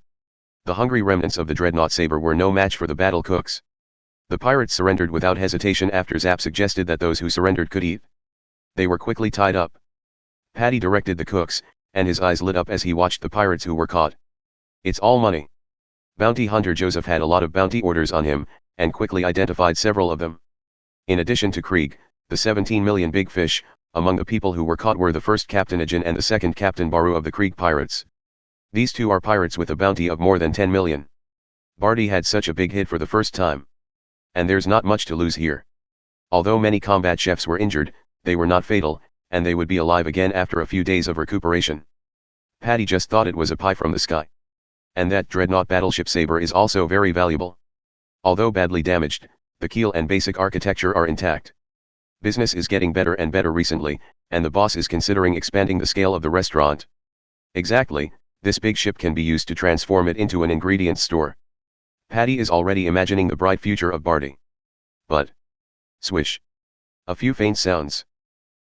Speaker 2: The hungry remnants of the dreadnought saber were no match for the battle cooks. The pirates surrendered without hesitation after Zap suggested that those who surrendered could eat. They were quickly tied up. Paddy directed the cooks, and his eyes lit up as he watched the pirates who were caught. It's all money. Bounty hunter Joseph had a lot of bounty orders on him, and quickly identified several of them. In addition to Krieg, the 17 million big fish, among the people who were caught were the first Captain Ajin and the second Captain Baru of the Krieg pirates. These two are pirates with a bounty of more than 10 million. Barty had such a big hit for the first time. And there's not much to lose here. Although many combat chefs were injured, they were not fatal, and they would be alive again after a few days of recuperation. Paddy just thought it was a pie from the sky. And that dreadnought battleship saber is also very valuable. Although badly damaged, the keel and basic architecture are intact. Business is getting better and better recently, and the boss is considering expanding the scale of the restaurant. Exactly, this big ship can be used to transform it into an ingredients store. Paddy is already imagining the bright future of Barty. But swish. A few faint sounds.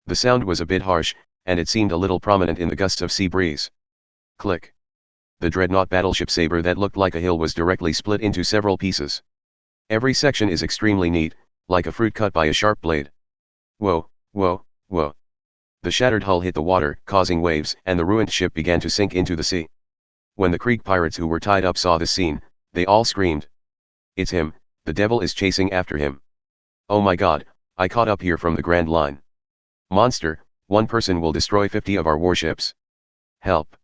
Speaker 2: The sound was a bit harsh, and it seemed a little prominent in the gusts of sea breeze. Click. The dreadnought battleship saber that looked like a hill was directly split into several pieces. Every section is extremely neat, like a fruit cut by a sharp blade. Whoa, whoa, whoa. The shattered hull hit the water, causing waves, and the ruined ship began to sink into the sea. When the Krieg pirates who were tied up saw this scene, they all screamed. It's him, the devil is chasing after him. Oh my god, I caught up here from the Grand Line. Monster, one person will destroy 50 of our warships. Help.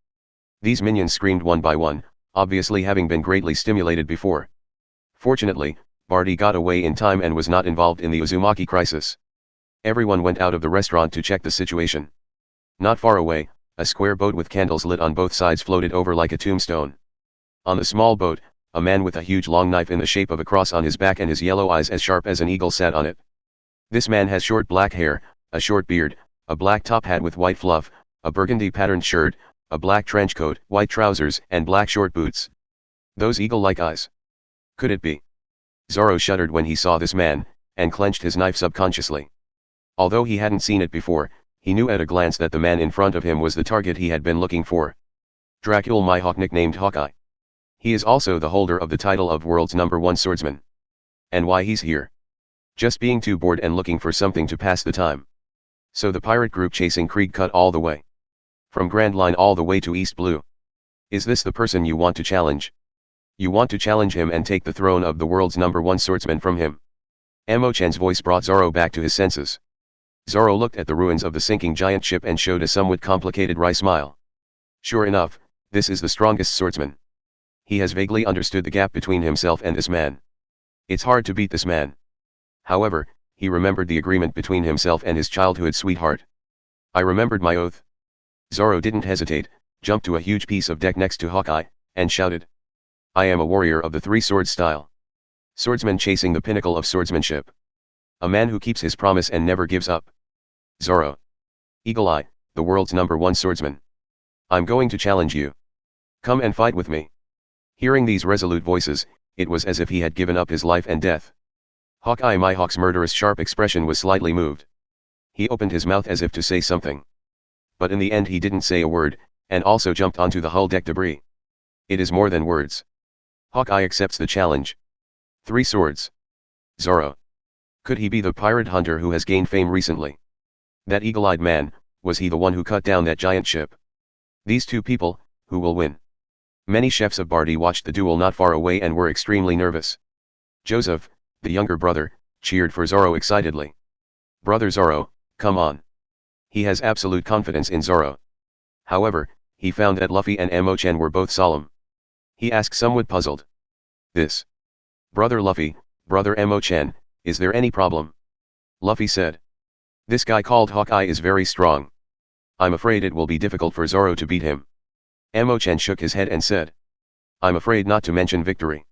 Speaker 2: These minions screamed one by one, obviously having been greatly stimulated before. Fortunately, Barty got away in time and was not involved in the Uzumaki crisis. Everyone went out of the restaurant to check the situation. Not far away, a square boat with candles lit on both sides floated over like a tombstone. On the small boat, a man with a huge long knife in the shape of a cross on his back and his yellow eyes as sharp as an eagle sat on it. This man has short black hair, a short beard, a black top hat with white fluff, a burgundy patterned shirt, a black trench coat, white trousers, and black short boots. Those eagle-like eyes. Could it be? Zoro shuddered when he saw this man, and clenched his knife subconsciously. Although he hadn't seen it before, he knew at a glance that the man in front of him was the target he had been looking for. Dracula Mihawk, nicknamed Hawkeye. He is also the holder of the title of world's #1 swordsman. And why he's here? Just being too bored and looking for something to pass the time. So the pirate group chasing Krieg cut all the way. From Grand Line all the way to East Blue. Is this the person you want to challenge? You want to challenge him and take the throne of the world's #1 swordsman from him? Chen's voice brought Zoro back to his senses. Zoro looked at the ruins of the sinking giant ship and showed a somewhat complicated wry smile. Sure enough, this is the strongest swordsman. He has vaguely understood the gap between himself and this man. It's hard to beat this man. However, he remembered the agreement between himself and his childhood sweetheart. I remembered my oath. Zoro didn't hesitate, jumped to a huge piece of deck next to Hawkeye, and shouted. I am a warrior of the three swords style. Swordsman chasing the pinnacle of swordsmanship. A man who keeps his promise and never gives up. Zoro. Eagle Eye, the world's #1 swordsman. I'm going to challenge you. Come and fight with me. Hearing these resolute voices, it was as if he had given up his life and death. Hawkeye Mihawk's murderous sharp expression was slightly moved. He opened his mouth as if to say something. But in the end he didn't say a word, and also jumped onto the hull deck debris. It is more than words. Hawkeye accepts the challenge. 3 swords. Zoro. Could he be the pirate hunter who has gained fame recently? That eagle-eyed man, was he the one who cut down that giant ship? These two people, who will win? Many chefs of Barty watched the duel not far away and were extremely nervous. Joseph, the younger brother, cheered for Zoro excitedly. Brother Zoro, come on. He has absolute confidence in Zoro. However, he found that Luffy and Chen were both solemn. He asked somewhat puzzled. This. Brother Luffy, brother Chen, is there any problem? Luffy said. This guy called Hawkeye is very strong. I'm afraid it will be difficult for Zoro to beat him. Chen shook his head and said. I'm afraid not to mention victory.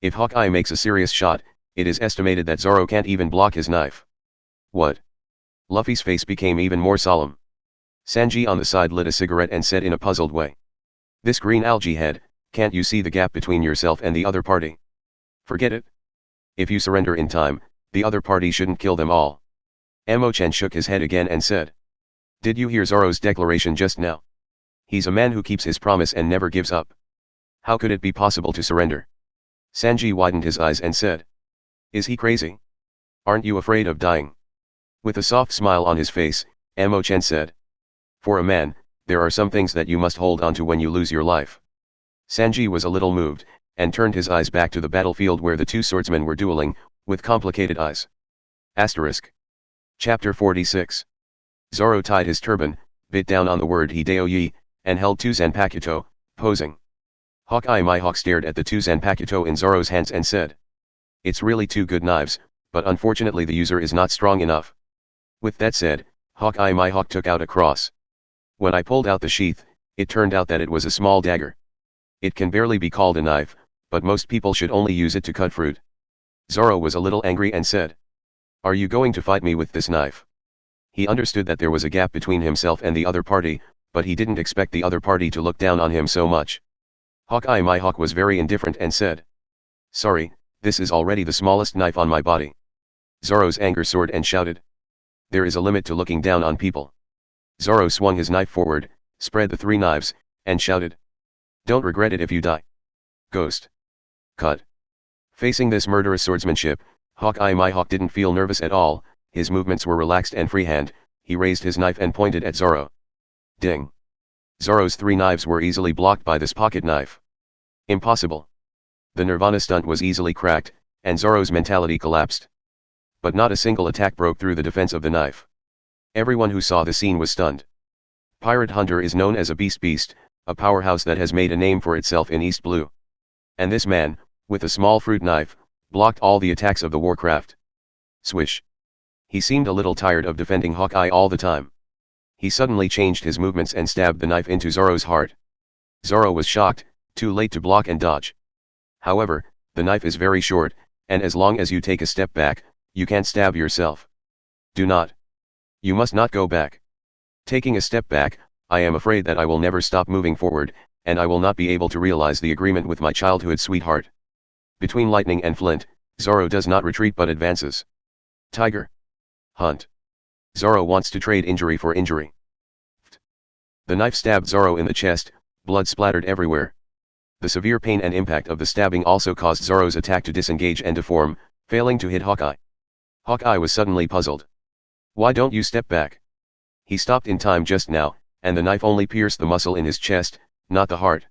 Speaker 2: If Hawkeye makes a serious shot, it is estimated that Zoro can't even block his knife. What? Luffy's face became even more solemn. Sanji on the side lit a cigarette and said in a puzzled way. This green algae head, can't you see the gap between yourself and the other party? Forget it. If you surrender in time, the other party shouldn't kill them all. Chen shook his head again and said. Did you hear Zoro's declaration just now? He's a man who keeps his promise and never gives up. How could it be possible to surrender? Sanji widened his eyes and said. Is he crazy? Aren't you afraid of dying? With a soft smile on his face, Chen said. For a man, there are some things that you must hold on to when you lose your life. Sanji was a little moved, and turned his eyes back to the battlefield where the two swordsmen were dueling, with complicated eyes. Asterisk. Chapter 46. Zoro tied his turban, bit down on the word Hideoyi, and held two Zanpakuto, posing. Hawkeye Mihawk stared at the two Zanpakuto in Zoro's hands and said, "It's really two good knives, but unfortunately the user is not strong enough." With that said, Hawkeye Mihawk took out a cross. When I pulled out the sheath, it turned out that it was a small dagger. It can barely be called a knife, but most people should only use it to cut fruit. Zoro was a little angry and said, "Are you going to fight me with this knife?" He understood that there was a gap between himself and the other party, but he didn't expect the other party to look down on him so much. Hawkeye Mihawk was very indifferent and said, "Sorry, this is already the smallest knife on my body." Zoro's anger soared and shouted, "There is a limit to looking down on people." Zoro swung his knife forward, spread the three knives, and shouted, "Don't regret it if you die. Ghost." Cut. Facing this murderous swordsmanship, Hawkeye Mihawk didn't feel nervous at all, his movements were relaxed and freehand, he raised his knife and pointed at Zoro. Ding. Zoro's three knives were easily blocked by this pocket knife. Impossible. The Nirvana stunt was easily cracked, and Zoro's mentality collapsed. But not a single attack broke through the defense of the knife. Everyone who saw the scene was stunned. Pirate Hunter is known as a beast, a powerhouse that has made a name for itself in East Blue. And this man, with a small fruit knife, blocked all the attacks of the Warcraft. Swish. He seemed a little tired of defending Hawkeye all the time. He suddenly changed his movements and stabbed the knife into Zoro's heart. Zoro was shocked, too late to block and dodge. However, the knife is very short, and as long as you take a step back, you can't stab yourself. Do not. You must not go back. Taking a step back, I am afraid that I will never stop moving forward, and I will not be able to realize the agreement with my childhood sweetheart. Between lightning and flint, Zoro does not retreat but advances. Tiger. Hunt. Zoro wants to trade injury for injury. The knife stabbed Zoro in the chest, blood splattered everywhere. The severe pain and impact of the stabbing also caused Zoro's attack to disengage and deform, failing to hit Hawkeye. Hawkeye was suddenly puzzled. "Why don't you step back?" He stopped in time just now, and the knife only pierced the muscle in his chest, not the heart.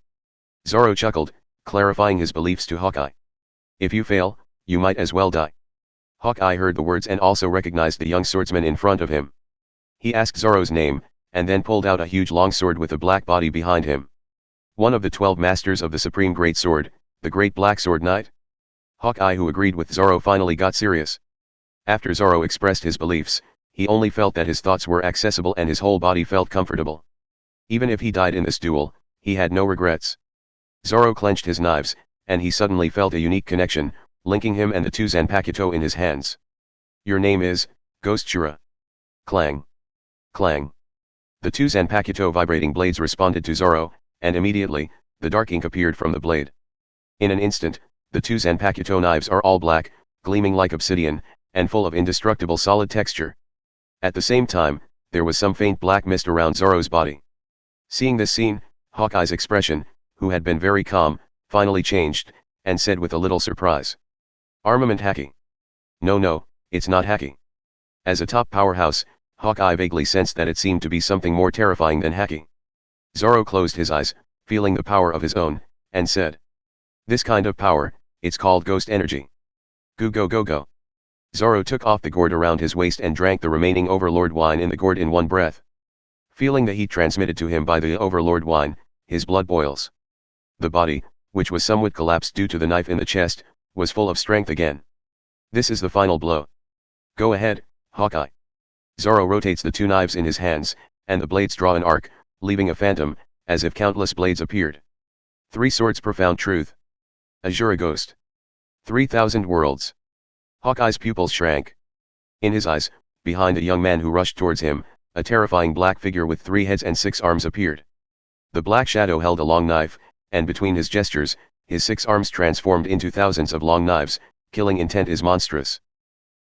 Speaker 2: Zoro chuckled, clarifying his beliefs to Hawkeye. "If you fail, you might as well die." Hawkeye heard the words and also recognized the young swordsman in front of him. He asked Zoro's name, and then pulled out a huge long sword with a black body behind him. One of the 12 masters of the Supreme Great Sword, the Great Black Sword Knight? Hawkeye, who agreed with Zoro, finally got serious. After Zoro expressed his beliefs, he only felt that his thoughts were accessible and his whole body felt comfortable. Even if he died in this duel, he had no regrets. Zoro clenched his knives, and he suddenly felt a unique connection, linking him and the two Zanpakuto in his hands. "Your name is, Ghost Shura." Clang. Clang. The two Zanpakuto vibrating blades responded to Zoro, and immediately, the dark ink appeared from the blade. In an instant, the two Zanpakuto knives are all black, gleaming like obsidian, and full of indestructible solid texture. At the same time, there was some faint black mist around Zoro's body. Seeing this scene, Hawkeye's expression, who had been very calm, finally changed, and said with a little surprise, "Armament hacking." No, it's not hacking. As a top powerhouse, Hawkeye vaguely sensed that it seemed to be something more terrifying than hacking. Zoro closed his eyes, feeling the power of his own, and said, "This kind of power, it's called ghost energy. Go. Zoro took off the gourd around his waist and drank the remaining Overlord wine in the gourd in one breath. Feeling the heat transmitted to him by the Overlord wine, his blood boils. The body, which was somewhat collapsed due to the knife in the chest, was full of strength again. This is the final blow. Go ahead, Hawkeye. Zoro rotates the two knives in his hands, and the blades draw an arc, leaving a phantom, as if countless blades appeared. 3 swords profound truth. Azura ghost. 3,000 worlds. Hawkeye's pupils shrank. In his eyes, behind a young man who rushed towards him, a terrifying black figure with 3 heads and 6 arms appeared. The black shadow held a long knife, and between his gestures, his 6 arms transformed into thousands of long knives. Killing intent is monstrous.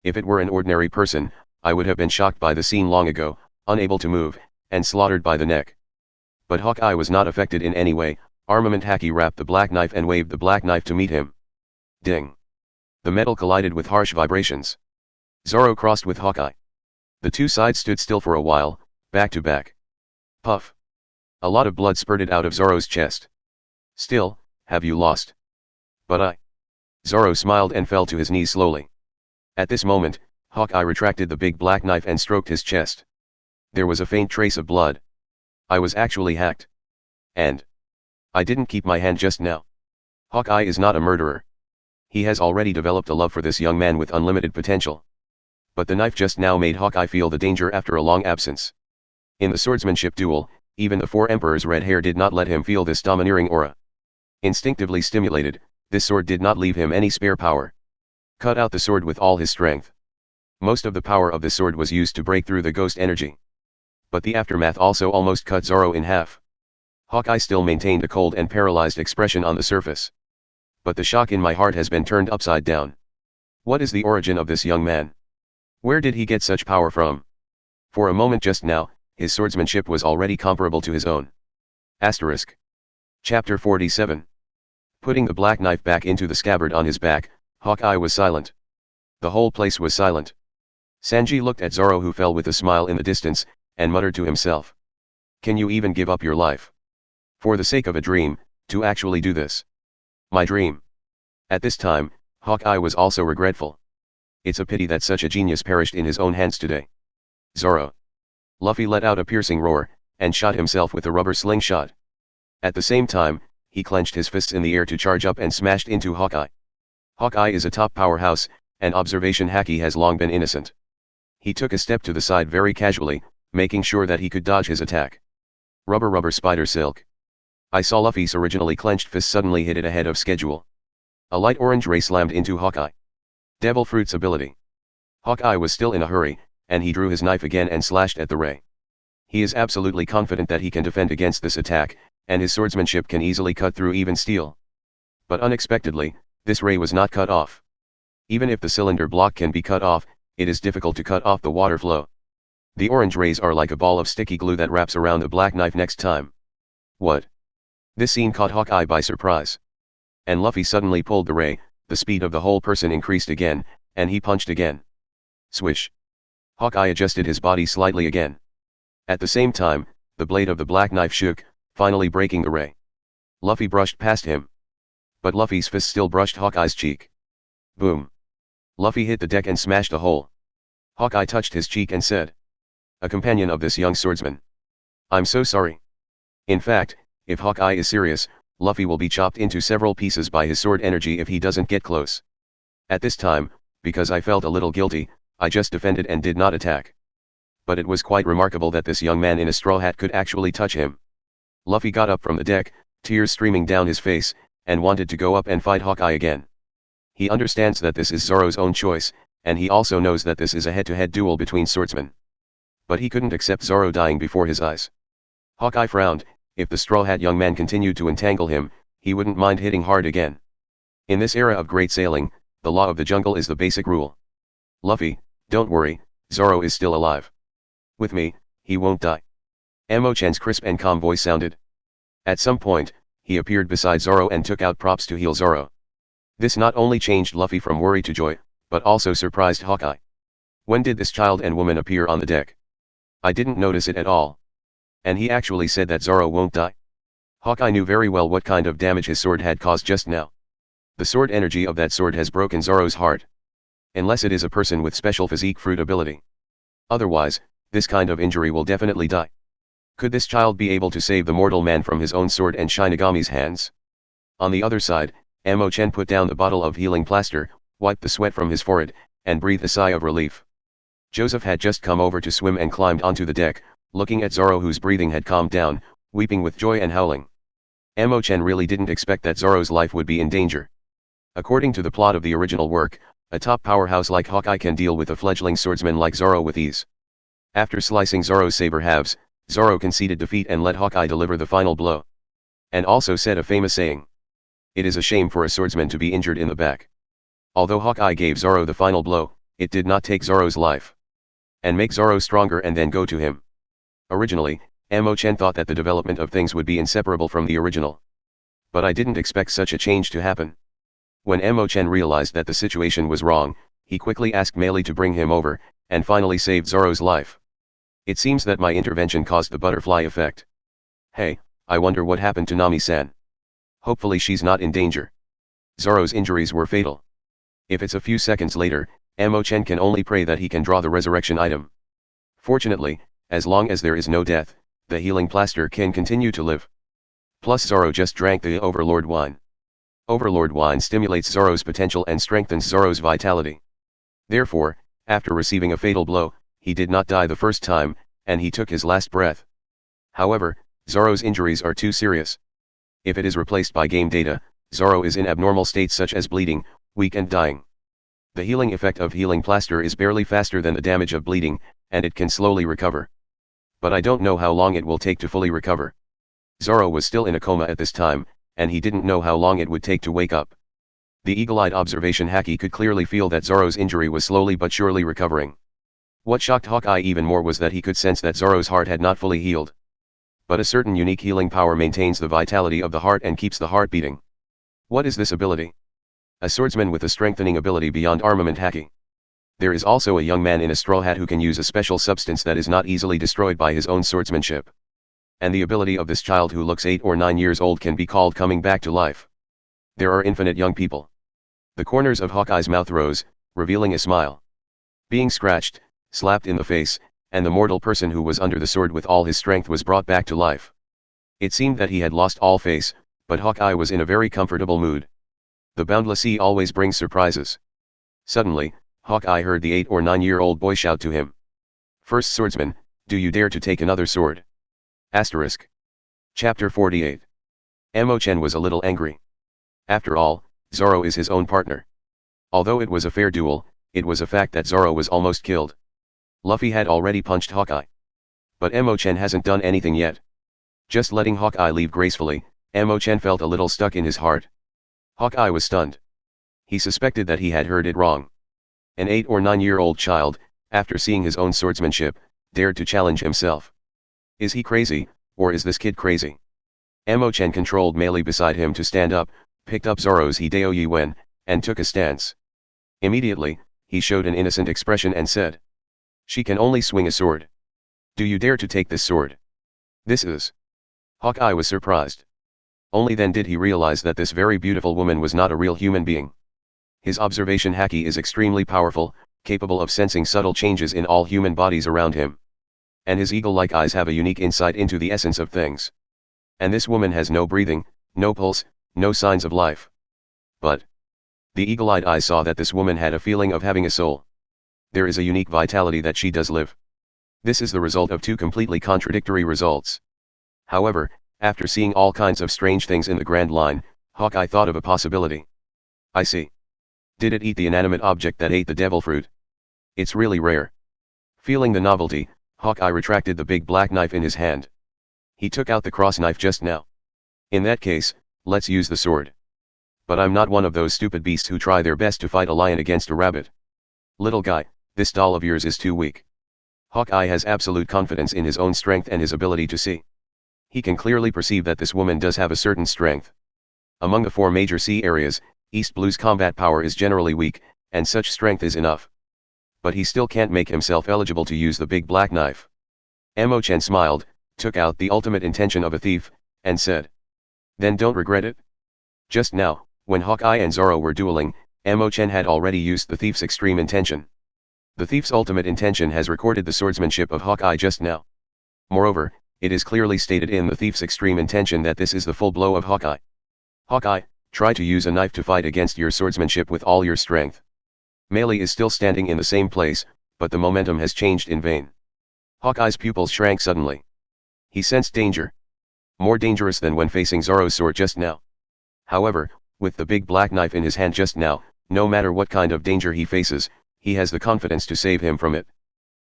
Speaker 2: If it were an ordinary person, I would have been shocked by the scene long ago, unable to move, and slaughtered by the neck. But Hawkeye was not affected in any way. Armament Haki wrapped the black knife and waved the black knife to meet him. Ding. The metal collided with harsh vibrations. Zoro crossed with Hawkeye. The two sides stood still for a while, back to back. Puff. A lot of blood spurted out of Zoro's chest. Still, have you lost? But I... Zoro smiled and fell to his knees slowly. At this moment, Hawkeye retracted the big black knife and stroked his chest. There was a faint trace of blood. I was actually hacked. And I didn't keep my hand just now. Hawkeye is not a murderer. He has already developed a love for this young man with unlimited potential. But the knife just now made Hawkeye feel the danger after a long absence. In the swordsmanship duel, even the Four Emperors' red hair did not let him feel this domineering aura. Instinctively stimulated, this sword did not leave him any spare power. Cut out the sword with all his strength. Most of the power of this sword was used to break through the ghost energy. But the aftermath also almost cut Zoro in half. Hawkeye still maintained a cold and paralyzed expression on the surface. But the shock in my heart has been turned upside down. What is the origin of this young man? Where did he get such power from? For a moment just now, his swordsmanship was already comparable to his own. Asterisk. Chapter 47. Putting the black knife back into the scabbard on his back, Hawkeye was silent. The whole place was silent. Sanji looked at Zoro, who fell with a smile in the distance, and muttered to himself. Can you even give up your life? For the sake of a dream, to actually do this. My dream. At this time, Hawkeye was also regretful. It's a pity that such a genius perished in his own hands today. Zoro. Luffy let out a piercing roar, and shot himself with a rubber slingshot. At the same time, he clenched his fists in the air to charge up and smashed into Hawkeye. Hawkeye is a top powerhouse, and observation Haki has long been innocent. He took a step to the side very casually, making sure that he could dodge his attack. Rubber spider silk. I saw Luffy's originally clenched fist suddenly hit it ahead of schedule. A light orange ray slammed into Hawkeye. Devil Fruit's ability. Hawkeye was still in a hurry, and he drew his knife again and slashed at the ray. He is absolutely confident that he can defend against this attack, and his swordsmanship can easily cut through even steel. But unexpectedly, this ray was not cut off. Even if the cylinder block can be cut off, it is difficult to cut off the water flow. The orange rays are like a ball of sticky glue that wraps around the black knife next time. What? This scene caught Hawkeye by surprise. And Luffy suddenly pulled the ray, the speed of the whole person increased again, and he punched again. Swish. Hawkeye adjusted his body slightly again. At the same time, the blade of the black knife shook, finally breaking the ray. Luffy brushed past him. But Luffy's fist still brushed Hawkeye's cheek. Boom. Luffy hit the deck and smashed a hole. Hawkeye touched his cheek and said. A companion of this young swordsman. I'm so sorry. In fact, if Hawkeye is serious, Luffy will be chopped into several pieces by his sword energy if he doesn't get close. At this time, because I felt a little guilty, I just defended and did not attack. But it was quite remarkable that this young man in a straw hat could actually touch him. Luffy got up from the deck, tears streaming down his face, and wanted to go up and fight Hawkeye again. He understands that this is Zoro's own choice, and he also knows that this is a head-to-head duel between swordsmen. But he couldn't accept Zoro dying before his eyes. Hawkeye frowned. If the straw hat young man continued to entangle him, he wouldn't mind hitting hard again. In this era of great sailing, the law of the jungle is the basic rule. Luffy, don't worry, Zoro is still alive. With me, he won't die. Chen's crisp and calm voice sounded. At some point, he appeared beside Zoro and took out props to heal Zoro. This not only changed Luffy from worry to joy, but also surprised Hawkeye. When did this child and woman appear on the deck? I didn't notice it at all. And he actually said that Zoro won't die. Hawkeye knew very well what kind of damage his sword had caused just now. The sword energy of that sword has broken Zoro's heart. Unless it is a person with special physique fruit ability. Otherwise, this kind of injury will definitely die. Could this child be able to save the mortal man from his own sword and Shinigami's hands? On the other side, Chen put down the bottle of healing plaster, wiped the sweat from his forehead, and breathed a sigh of relief. Joseph had just come over to swim and climbed onto the deck, looking at Zoro, whose breathing had calmed down, weeping with joy and howling. Chen really didn't expect that Zoro's life would be in danger. According to the plot of the original work, a top powerhouse like Hawkeye can deal with a fledgling swordsman like Zoro with ease. After slicing Zoro's saber halves, Zoro conceded defeat and let Hawkeye deliver the final blow. And also said a famous saying. It is a shame for a swordsman to be injured in the back. Although Hawkeye gave Zoro the final blow, it did not take Zoro's life. And make Zoro stronger and then go to him. Originally, Chen thought that the development of things would be inseparable from the original. But I didn't expect such a change to happen. When Chen realized that the situation was wrong, he quickly asked Meili to bring him over, and finally saved Zoro's life. It seems that my intervention caused the butterfly effect. Hey, I wonder what happened to Nami-san. Hopefully she's not in danger. Zoro's injuries were fatal. If it's a few seconds later, Chen can only pray that he can draw the resurrection item. Fortunately, as long as there is no death, the healing plaster can continue to live. Plus Zoro just drank the Overlord wine. Overlord wine stimulates Zoro's potential and strengthens Zoro's vitality. Therefore, after receiving a fatal blow, he did not die the first time, and he took his last breath. However, Zoro's injuries are too serious. If it is replaced by game data, Zoro is in abnormal states such as bleeding, weak and dying. The healing effect of healing plaster is barely faster than the damage of bleeding, and it can slowly recover. But I don't know how long it will take to fully recover. Zoro was still in a coma at this time, and he didn't know how long it would take to wake up. The eagle-eyed observation Haki could clearly feel that Zoro's injury was slowly but surely recovering. What shocked Hawkeye even more was that he could sense that Zoro's heart had not fully healed. But a certain unique healing power maintains the vitality of the heart and keeps the heart beating. What is this ability? A swordsman with a strengthening ability beyond armament Haki. There is also a young man in a straw hat who can use a special substance that is not easily destroyed by his own swordsmanship. And the ability of this child who looks 8 or 9 years old can be called coming back to life. There are infinite young people. The corners of Hawkeye's mouth rose, revealing a smile. Being scratched, slapped in the face, and the mortal person who was under the sword with all his strength was brought back to life. It seemed that he had lost all face, but Hawkeye was in a very comfortable mood. The boundless sea always brings surprises. Suddenly, Hawkeye heard the 8 or 9-year-old boy shout to him. "First swordsman, do you dare to take another sword?" Asterisk. Chapter 48. Chen was a little angry. After all, Zoro is his own partner. Although it was a fair duel, it was a fact that Zoro was almost killed. Luffy had already punched Hawkeye. But Chen hasn't done anything yet. Just letting Hawkeye leave gracefully, Chen felt a little stuck in his heart. Hawkeye was stunned. He suspected that he had heard it wrong. An 8 or 9-year-old child, after seeing his own swordsmanship, dared to challenge himself. Is he crazy, or is this kid crazy? Chen controlled melee beside him to stand up, picked up Zoro's Hideo Yuan, and took a stance. Immediately, he showed an innocent expression and said, "She can only swing a sword. Do you dare to take this sword?" "This is..." Hawkeye was surprised. Only then did he realize that this very beautiful woman was not a real human being. His observation Haki is extremely powerful, capable of sensing subtle changes in all human bodies around him. And his eagle-like eyes have a unique insight into the essence of things. And this woman has no breathing, no pulse, no signs of life. But the eagle-eyed eyes saw that this woman had a feeling of having a soul. There is a unique vitality that she does live. This is the result of two completely contradictory results. However, after seeing all kinds of strange things in the Grand Line, Hawkeye thought of a possibility. "I see. Did it eat the inanimate object that ate the devil fruit? It's really rare." Feeling the novelty, Hawkeye retracted the big black knife in his hand. He took out the cross knife just now. "In that case, let's use the sword. But I'm not one of those stupid beasts who try their best to fight a lion against a rabbit. Little guy, this doll of yours is too weak." Hawkeye has absolute confidence in his own strength and his ability to see. He can clearly perceive that this woman does have a certain strength. Among the 4 major sea areas, East Blue's combat power is generally weak, and such strength is enough. But he still can't make himself eligible to use the big black knife. Chen smiled, took out the ultimate intention of a thief, and said, "Then don't regret it." Just now, when Hawkeye and Zoro were dueling, Chen had already used the thief's extreme intention. The thief's ultimate intention has recorded the swordsmanship of Hawkeye just now. Moreover, it is clearly stated in the thief's extreme intention that this is the full blow of Hawkeye. "Hawkeye, try to use a knife to fight against your swordsmanship with all your strength." Melee is still standing in the same place, but the momentum has changed in vain. Hawkeye's pupils shrank suddenly. He sensed danger. More dangerous than when facing Zoro's sword just now. However, with the big black knife in his hand just now, no matter what kind of danger he faces, he has the confidence to save him from it.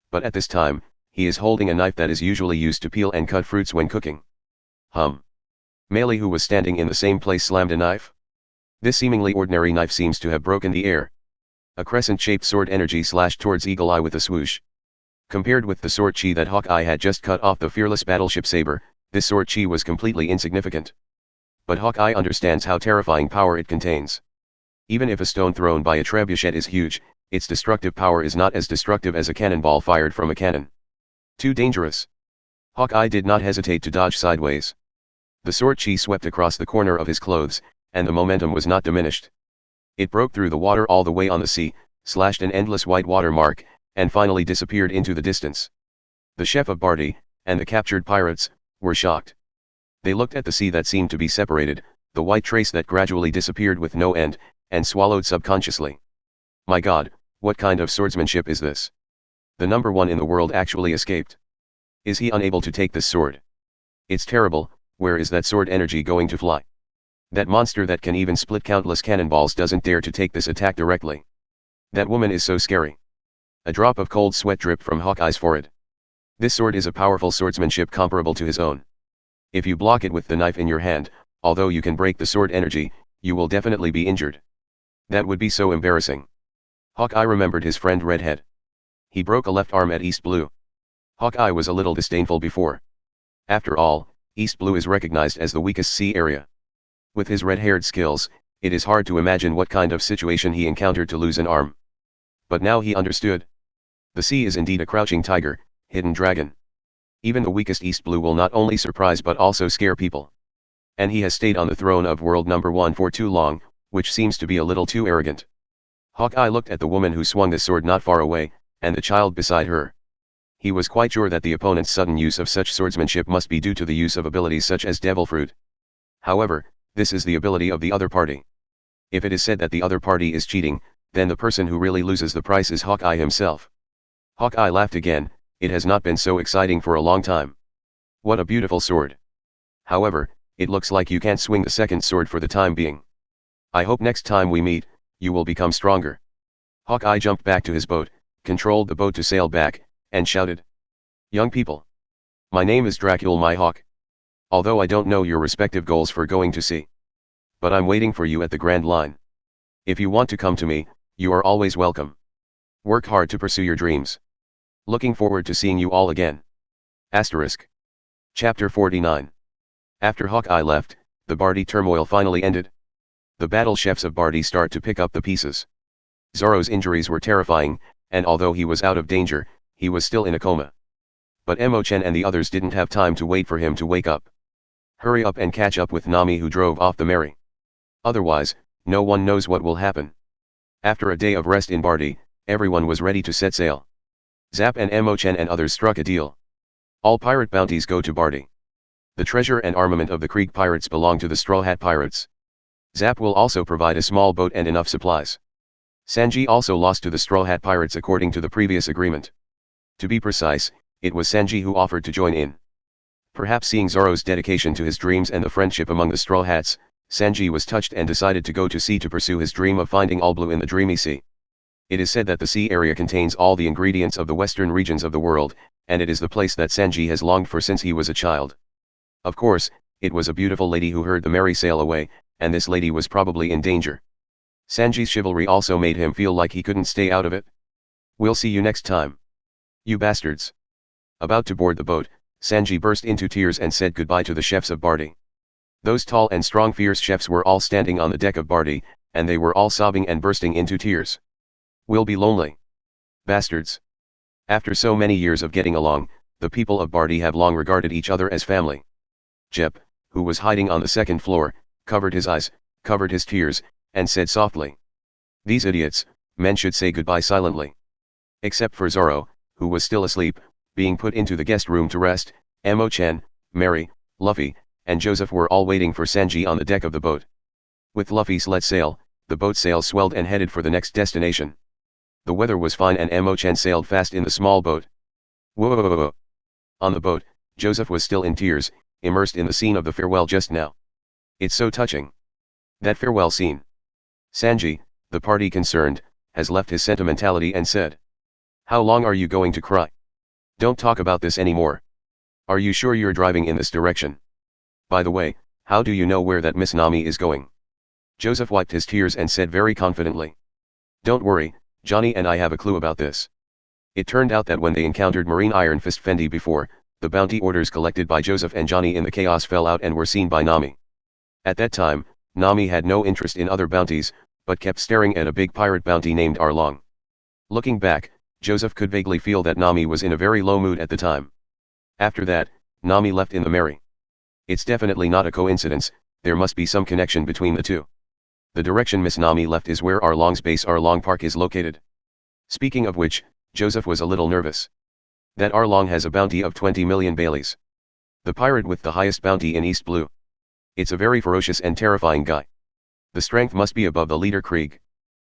Speaker 2: But at this time, he is holding a knife that is usually used to peel and cut fruits when cooking. Melee, who was standing in the same place, slammed a knife. This seemingly ordinary knife seems to have broken the air. A crescent-shaped sword energy slashed towards Eagle Eye with a swoosh. Compared with the sword chi that Hawkeye had just cut off the fearless battleship saber, this sword chi was completely insignificant. But Hawkeye understands how terrifying power it contains. Even if a stone thrown by a trebuchet is huge, its destructive power is not as destructive as a cannonball fired from a cannon. Too dangerous. Hawkeye did not hesitate to dodge sideways. The sword chi swept across the corner of his clothes, and the momentum was not diminished. It broke through the water all the way on the sea, slashed an endless white water mark, and finally disappeared into the distance. The chef of Barty, and the captured pirates, were shocked. They looked at the sea that seemed to be separated, the white trace that gradually disappeared with no end, and swallowed subconsciously. My God, what kind of swordsmanship is this? The number one in the world actually escaped. Is he unable to take this sword? It's terrible. Where is that sword energy going to fly? That monster that can even split countless cannonballs doesn't dare to take this attack directly. That woman is so scary. A drop of cold sweat dripped from Hawkeye's forehead. This sword is a powerful swordsmanship comparable to his own. If you block it with the knife in your hand, although you can break the sword energy, you will definitely be injured. That would be so embarrassing. Hawkeye remembered his friend Redhead. He broke a left arm at East Blue. Hawkeye was a little disdainful before. After all, East Blue is recognized as the weakest sea area. With his red-haired skills, it is hard to imagine what kind of situation he encountered to lose an arm. But now he understood. The sea is indeed a crouching tiger, hidden dragon. Even the weakest East Blue will not only surprise but also scare people. And he has stayed on the throne of world number 1 for too long, which seems to be a little too arrogant. Hawkeye looked at the woman who swung the sword not far away, and the child beside her. He was quite sure that the opponent's sudden use of such swordsmanship must be due to the use of abilities such as Devil Fruit. However, this is the ability of the other party. If it is said that the other party is cheating, then the person who really loses the price is Hawkeye himself. Hawkeye laughed again. It has not been so exciting for a long time. What a beautiful sword. However, it looks like you can't swing the second sword for the time being. I hope next time we meet, you will become stronger. Hawkeye jumped back to his boat, controlled the boat to sail back, and shouted. Young people. My name is Hawkeye Mihawk. Although I don't know your respective goals for going to sea. But I'm waiting for you at the Grand Line. If you want to come to me, you are always welcome. Work hard to pursue your dreams. Looking forward to seeing you all again. Asterisk. Chapter 49. After Hawkeye left, the Barty turmoil finally ended. The battle chefs of Barty start to pick up the pieces. Zoro's injuries were terrifying, and although he was out of danger, he was still in a coma. But Chen and the others didn't have time to wait for him to wake up. Hurry up and catch up with Nami, who drove off the Mary. Otherwise, no one knows what will happen. After a day of rest in Barty, everyone was ready to set sail. Zap and Chen and others struck a deal. All pirate bounties go to Barty. The treasure and armament of the Krieg pirates belong to the Straw Hat pirates. Zap will also provide a small boat and enough supplies. Sanji also lost to the Straw Hat pirates according to the previous agreement. To be precise, it was Sanji who offered to join in. Perhaps seeing Zoro's dedication to his dreams and the friendship among the Straw Hats, Sanji was touched and decided to go to sea to pursue his dream of finding all blue in the dreamy sea. It is said that the sea area contains all the ingredients of the western regions of the world, and it is the place that Sanji has longed for since he was a child. Of course, it was a beautiful lady who heard the Mary sail away, and this lady was probably in danger. Sanji's chivalry also made him feel like he couldn't stay out of it. We'll see you next time. You bastards. About to board the boat, Sanji burst into tears and said goodbye to the chefs of Barty. Those tall and strong fierce chefs were all standing on the deck of Barty, and they were all sobbing and bursting into tears. We'll be lonely. Bastards. After so many years of getting along, the people of Barty have long regarded each other as family. Jep, who was hiding on the second floor, covered his eyes, covered his tears, and said softly. These idiots, men should say goodbye silently. Except for Zoro, who was still asleep, being put into the guest room to rest. Chen, Mary, Luffy, and Joseph were all waiting for Sanji on the deck of the boat. With Luffy's let sail, the boat sails swelled and headed for the next destination. The weather was fine and Chen sailed fast in the small boat. Whoa! On the boat, Joseph was still in tears, immersed in the scene of the farewell just now. It's so touching. That farewell scene. Sanji, the party concerned, has left his sentimentality and said. How long are you going to cry? Don't talk about this anymore. Are you sure you're driving in this direction? By the way, how do you know where that Miss Nami is going? Joseph wiped his tears and said very confidently. Don't worry, Johnny and I have a clue about this. It turned out that when they encountered Marine Iron Fist Fendi before, the bounty orders collected by Joseph and Johnny in the chaos fell out and were seen by Nami. At that time, Nami had no interest in other bounties, but kept staring at a big pirate bounty named Arlong. Looking back, Joseph could vaguely feel that Nami was in a very low mood at the time. After that, Nami left in the Mary. It's definitely not a coincidence, There must be some connection between the two. The direction Miss Nami left is where Arlong's base Arlong Park is located. Speaking of which, Joseph was a little nervous. That Arlong has a bounty of 20 million Baileys. The pirate with the highest bounty in East Blue. It's a very ferocious and terrifying guy. The strength must be above the leader Krieg.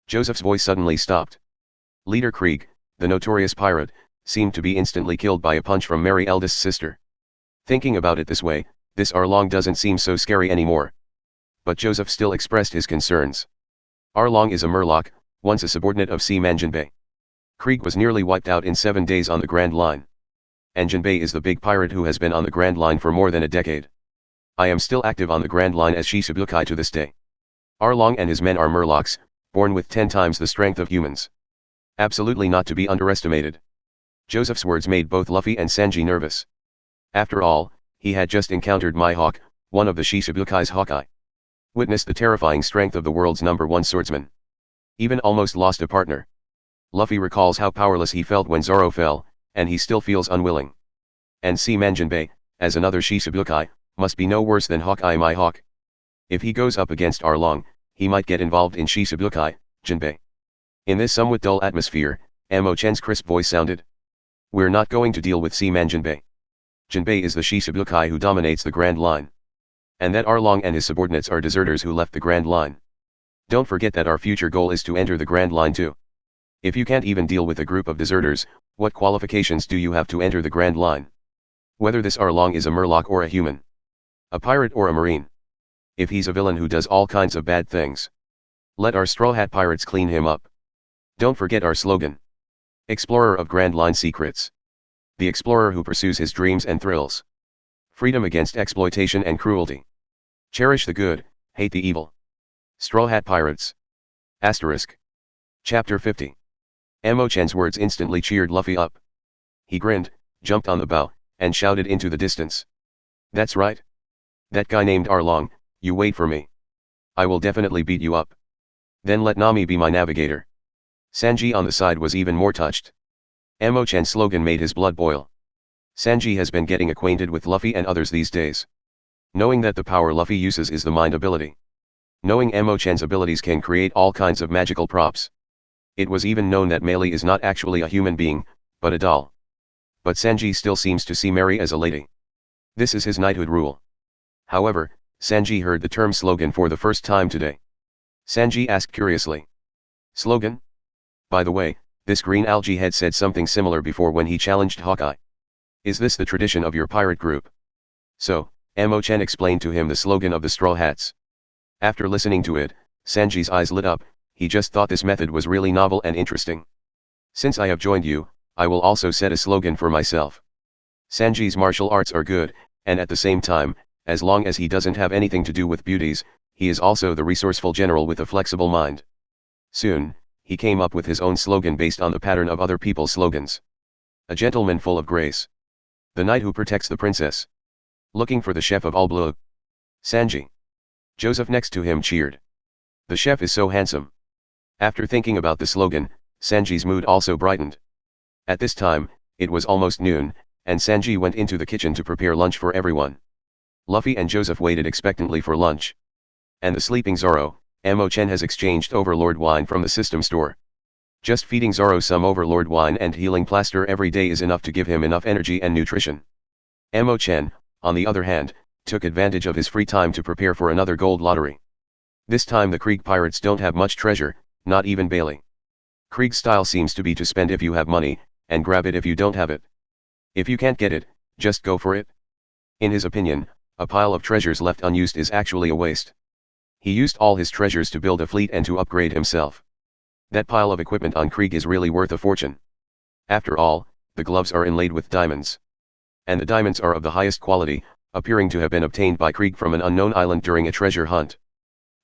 Speaker 2: Joseph's voice suddenly stopped. Leader Krieg, the notorious pirate, seemed to be instantly killed by a punch from Mary's eldest sister. Thinking about it this way, this Arlong doesn't seem so scary anymore. But Joseph still expressed his concerns. Arlong is a Murloc, once a subordinate of Seaman Jinbei. Krieg was nearly wiped out in 7 days on the Grand Line. And Jinbei is the big pirate who has been on the Grand Line for more than a decade. I am still active on the Grand Line as Shichibukai to this day. Arlong and his men are Murlocs, born with 10 times the strength of humans. Absolutely not to be underestimated. Joseph's words made both Luffy and Sanji nervous. After all, he had just encountered Mihawk, one of the Shichibukai's Hawkeye. Witnessed the terrifying strength of the world's #1 swordsman. Even almost lost a partner. Luffy recalls how powerless he felt when Zoro fell, and he still feels unwilling. And Seaman Jinbei, as another Shichibukai, must be no worse than Hawkeye Mihawk. If he goes up against Arlong, he might get involved in Shichibukai, Jinbei. In this somewhat dull atmosphere, Chen's crisp voice sounded. We're not going to deal with Seaman Jinbei. Jinbei is the Shichibukai who dominates the Grand Line. And that Arlong and his subordinates are deserters who left the Grand Line. Don't forget that our future goal is to enter the Grand Line too. If you can't even deal with a group of deserters, what qualifications do you have to enter the Grand Line? Whether this Arlong is a Murloc or a human. A pirate or a marine. If he's a villain who does all kinds of bad things. Let our Straw Hat Pirates clean him up. Don't forget our slogan. Explorer of Grand Line secrets. The explorer who pursues his dreams and thrills. Freedom against exploitation and cruelty. Cherish the good, hate the evil. Straw Hat Pirates. Asterisk. Chapter 50. Chen's words instantly cheered Luffy up. He grinned, jumped on the bow, and shouted into the distance. That's right. That guy named Arlong, you wait for me. I will definitely beat you up. Then let Nami be my navigator. Sanji on the side was even more touched. Chen's slogan made his blood boil. Sanji has been getting acquainted with Luffy and others these days. Knowing that the power Luffy uses is the mind ability. Knowing Chen's abilities can create all kinds of magical props. It was even known that Meili is not actually a human being, but a doll. But Sanji still seems to see Mary as a lady. This is his knighthood rule. However, Sanji heard the term slogan for the first time today. Sanji asked curiously. Slogan? By the way, this green algae head said something similar before when he challenged Hawkeye. Is this the tradition of your pirate group? So, Chen explained to him the slogan of the Straw Hats. After listening to it, Sanji's eyes lit up. He just thought this method was really novel and interesting. Since I have joined you, I will also set a slogan for myself. Sanji's martial arts are good, and at the same time, as long as he doesn't have anything to do with beauties, he is also the resourceful general with a flexible mind. Soon, he came up with his own slogan based on the pattern of other people's slogans. A gentleman full of grace. The knight who protects the princess. Looking for the chef of all bleu. Sanji. Joseph next to him cheered. The chef is so handsome. After thinking about the slogan, Sanji's mood also brightened. At this time, it was almost noon, and Sanji went into the kitchen to prepare lunch for everyone. Luffy and Joseph waited expectantly for lunch. And the sleeping Zoro, Chen has exchanged Overlord wine from the system store. Just feeding Zoro some Overlord wine and healing plaster every day is enough to give him enough energy and nutrition. Chen, on the other hand, took advantage of his free time to prepare for another gold lottery. This time the Krieg pirates don't have much treasure, not even Bailey. Krieg's style seems to be to spend if you have money, and grab it if you don't have it. If you can't get it, just go for it. In his opinion, a pile of treasures left unused is actually a waste. He used all his treasures to build a fleet and to upgrade himself. That pile of equipment on Krieg is really worth a fortune. After all, the gloves are inlaid with diamonds. And the diamonds are of the highest quality, appearing to have been obtained by Krieg from an unknown island during a treasure hunt.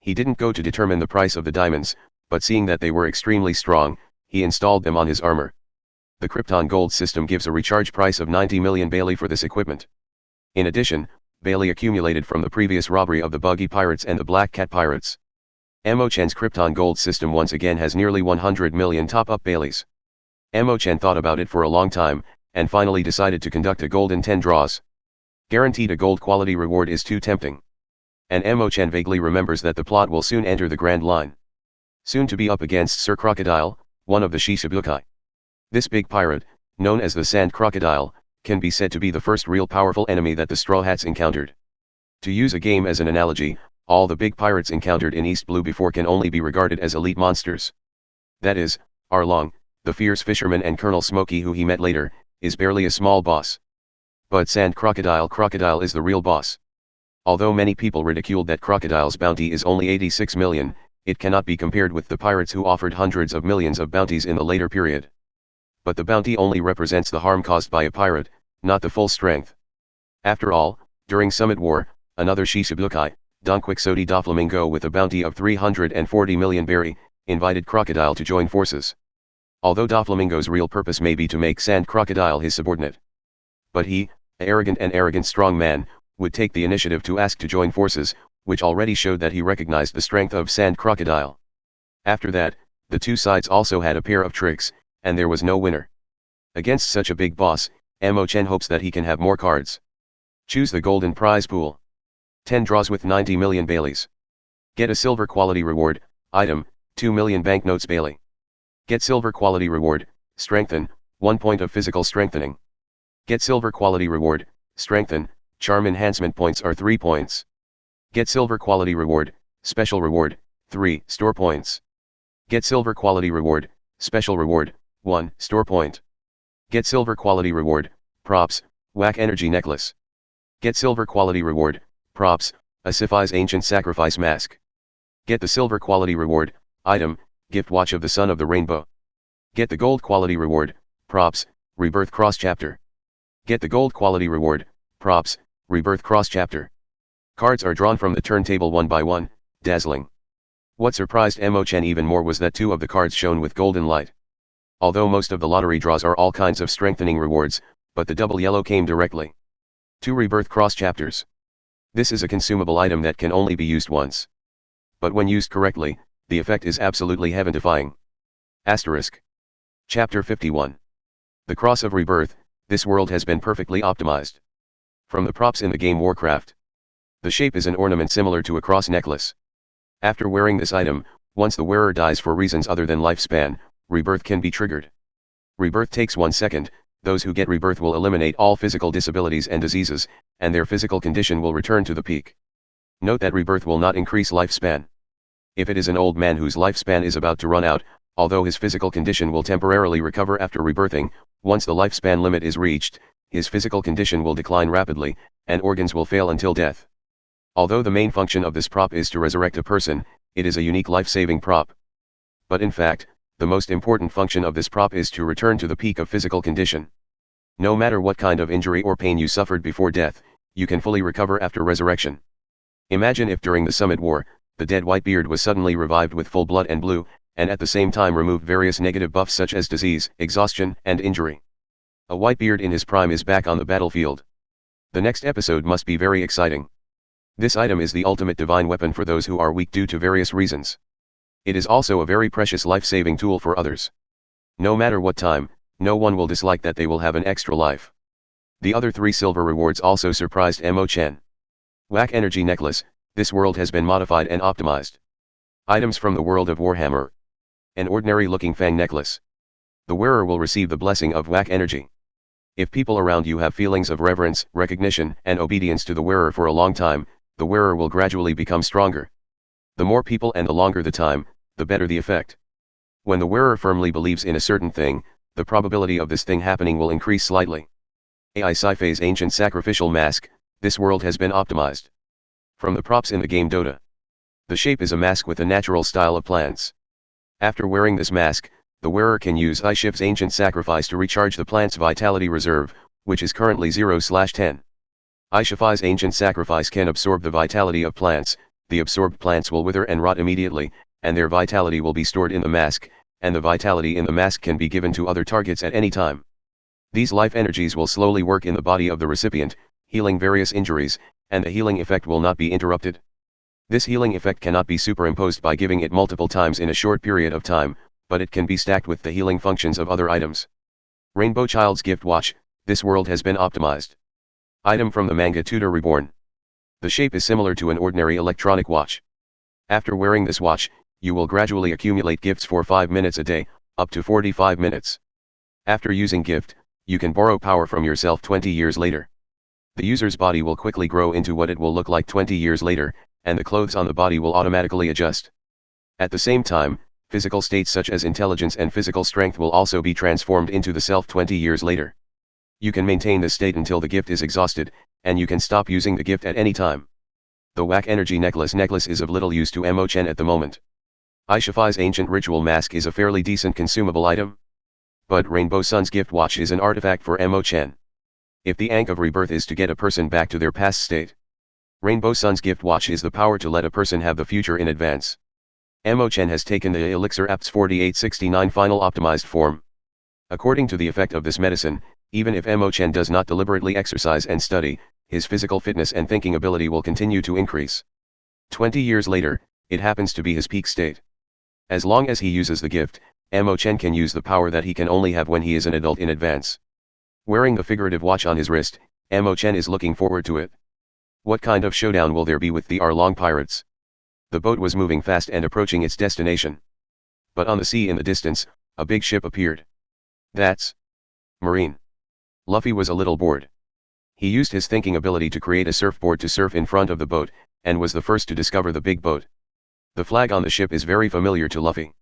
Speaker 2: He didn't go to determine the price of the diamonds, but seeing that they were extremely strong, he installed them on his armor. The Krypton gold system gives a recharge price of 90 million Bailey for this equipment. In addition, Bailey accumulated from the previous robbery of the Buggy Pirates and the Black Cat Pirates. Chen's Krypton gold system once again has nearly 100 million top-up Baileys. Chen thought about it for a long time, and finally decided to conduct a golden 10 draws. Guaranteed a gold quality reward is too tempting. and Chen vaguely remembers that the plot will soon enter the Grand Line. Soon to be up against Sir Crocodile, one of the Shishibukai. This big pirate, known as the Sand Crocodile, can be said to be the first real powerful enemy that the Straw Hats encountered. To use a game as an analogy, all the big pirates encountered in East Blue before can only be regarded as elite monsters. That is, Arlong, the fierce fisherman, and Colonel Smokey, who he met later, is barely a small boss. But Sand Crocodile is the real boss. Although many people ridiculed that Crocodile's bounty is only 86 million, it cannot be compared with the pirates who offered hundreds of millions of bounties in the later period. But the bounty only represents the harm caused by a pirate, not the full strength. After all, during Summit War, another Shishibukai, Don Quixote Doflamingo, with a bounty of 340 million berry, invited Crocodile to join forces. Although Doflamingo's real purpose may be to make Sand Crocodile his subordinate. But he, arrogant strong man, would take the initiative to ask to join forces, which already showed that he recognized the strength of Sand Crocodile. After that, the two sides also had a pair of tricks, and there was no winner. Against such a big boss, Chen hopes that he can have more cards. Choose the golden prize pool. 10 draws with 90 million Baileys. Get a silver quality reward, item, 2 million banknotes Bailey. Get silver quality reward, strengthen, 1 point of physical strengthening. Get silver quality reward, strengthen, charm enhancement points are 3 points. Get silver quality reward, special reward, 3 store points. Get silver quality reward, special reward, 1 store point. Get silver quality reward, props, whack energy necklace. Get silver quality reward, props, a Siphi's ancient sacrifice mask. Get the silver quality reward, item, gift watch of the Son of the Rainbow. Get the gold quality reward, props, Rebirth cross chapter. Get the gold quality reward, props, Rebirth cross chapter. Cards are drawn from the turntable one by one, dazzling. What surprised Chen even more was that 2 of the cards shone with golden light. Although most of the lottery draws are all kinds of strengthening rewards, but the double yellow came directly. 2 Rebirth cross chapters. This is a consumable item that can only be used once. But when used correctly, the effect is absolutely heaven-defying. Asterisk. Chapter 51. The Cross of Rebirth. This world has been perfectly optimized. From the props in the game Warcraft. The shape is an ornament similar to a cross necklace. After wearing this item, once the wearer dies for reasons other than lifespan, rebirth can be triggered. Rebirth takes 1 second. Those who get rebirth will eliminate all physical disabilities and diseases, and their physical condition will return to the peak. Note that rebirth will not increase lifespan. If it is an old man whose lifespan is about to run out, although his physical condition will temporarily recover after rebirthing, once the lifespan limit is reached, his physical condition will decline rapidly, and organs will fail until death. Although the main function of this prop is to resurrect a person, it is a unique life-saving prop. But in fact, the most important function of this prop is to return to the peak of physical condition. No matter what kind of injury or pain you suffered before death, you can fully recover after resurrection. Imagine if during the Summit War, the dead Whitebeard was suddenly revived with full blood and blue, and at the same time removed various negative buffs such as disease, exhaustion, and injury. A Whitebeard in his prime is back on the battlefield. The next episode must be very exciting. This item is the ultimate divine weapon for those who are weak due to various reasons. It is also a very precious life-saving tool for others. No matter what time, no one will dislike that they will have an extra life. The other 3 silver rewards also surprised Chen. Whack energy necklace. This world has been modified and optimized. Items from the world of Warhammer. An ordinary-looking fang necklace. The wearer will receive the blessing of whack energy. If people around you have feelings of reverence, recognition, and obedience to the wearer for a long time, the wearer will gradually become stronger. The more people and the longer the time, the better the effect. When the wearer firmly believes in a certain thing, the probability of this thing happening will increase slightly. AI Sci-Fi's ancient sacrificial mask. This world has been optimized. From the props in the game Dota. The shape is a mask with a natural style of plants. After wearing this mask, the wearer can use Ishif's ancient sacrifice to recharge the plant's vitality reserve, which is currently 0/10. Ishif's ancient sacrifice can absorb the vitality of plants. The absorbed plants will wither and rot immediately, and their vitality will be stored in the mask, and the vitality in the mask can be given to other targets at any time. These life energies will slowly work in the body of the recipient, healing various injuries, and the healing effect will not be interrupted. This healing effect cannot be superimposed by giving it multiple times in a short period of time, but it can be stacked with the healing functions of other items. Rainbow Child's Gift Watch. This world has been optimized. Item from the manga Tutor Reborn. The shape is similar to an ordinary electronic watch. After wearing this watch, you will gradually accumulate gifts for 5 minutes a day, up to 45 minutes. After using gift, you can borrow power from yourself 20 years later. The user's body will quickly grow into what it will look like 20 years later, and the clothes on the body will automatically adjust. At the same time, physical states such as intelligence and physical strength will also be transformed into the self 20 years later. You can maintain this state until the gift is exhausted, and you can stop using the gift at any time. The Whack Energy necklace is of little use to Chen at the moment. Aishafai's ancient ritual mask is a fairly decent consumable item. But Rainbow Sun's gift watch is an artifact for Chen. If the Ankh of Rebirth is to get a person back to their past state, Rainbow Sun's gift watch is the power to let a person have the future in advance. Chen has taken the Elixir APS 4869 final optimized form. According to the effect of this medicine, even if Chen does not deliberately exercise and study, his physical fitness and thinking ability will continue to increase. 20 years later, it happens to be his peak state. As long as he uses the gift, Chen can use the power that he can only have when he is an adult in advance. Wearing the figurative watch on his wrist, Chen is looking forward to it. What kind of showdown will there be with the Arlong pirates? The boat was moving fast and approaching its destination. But on the sea in the distance, a big ship appeared. That's Marine. Luffy was a little bored. He used his thinking ability to create a surfboard to surf in front of the boat, and was the first to discover the big boat. The flag on the ship is very familiar to Luffy.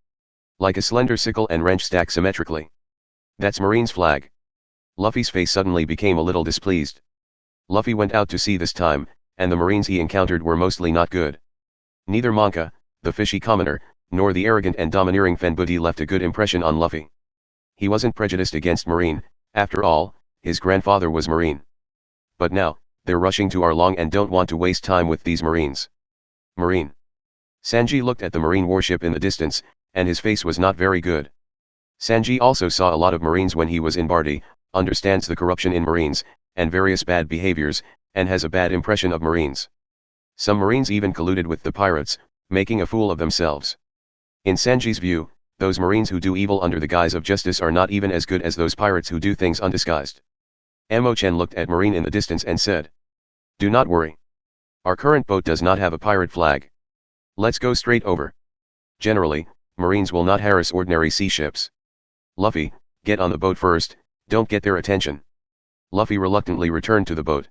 Speaker 2: Like a slender sickle and wrench stacked symmetrically. That's Marine's flag. Luffy's face suddenly became a little displeased. Luffy went out to sea this time, and the Marines he encountered were mostly not good. Neither Monka, the fishy commoner, nor the arrogant and domineering Fenbudi left a good impression on Luffy. He wasn't prejudiced against Marine, after all, his grandfather was Marine. But now, they're rushing to Arlong and don't want to waste time with these Marines. Marine. Sanji looked at the Marine warship in the distance, and his face was not very good. Sanji also saw a lot of Marines when he was in Barty, understands the corruption in Marines, and various bad behaviors, and has a bad impression of Marines. Some Marines even colluded with the pirates, making a fool of themselves. In Sanji's view, those Marines who do evil under the guise of justice are not even as good as those pirates who do things undisguised. Chen looked at Marine in the distance and said, "Do not worry. Our current boat does not have a pirate flag. Let's go straight over. Generally, Marines will not harass ordinary sea ships. Luffy, get on the boat first, don't get their attention." Luffy reluctantly returned to the boat.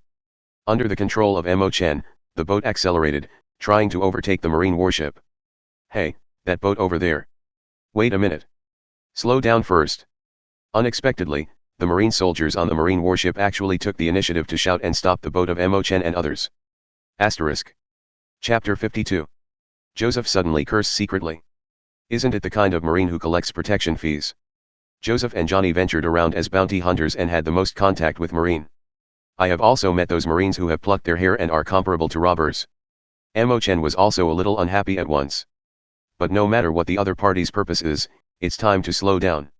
Speaker 2: Under the control of Chen, the boat accelerated, trying to overtake the Marine warship. "Hey, that boat over there. Wait a minute. Slow down first." Unexpectedly, the Marine soldiers on the Marine warship actually took the initiative to shout and stop the boat of Chen and others. Asterisk. Chapter 52. Joseph suddenly cursed secretly. Isn't it the kind of Marine who collects protection fees? Joseph and Johnny ventured around as bounty hunters and had the most contact with Marine. I have also met those Marines who have plucked their hair and are comparable to robbers. Chen was also a little unhappy at once. But no matter what the other party's purpose is, it's time to slow down.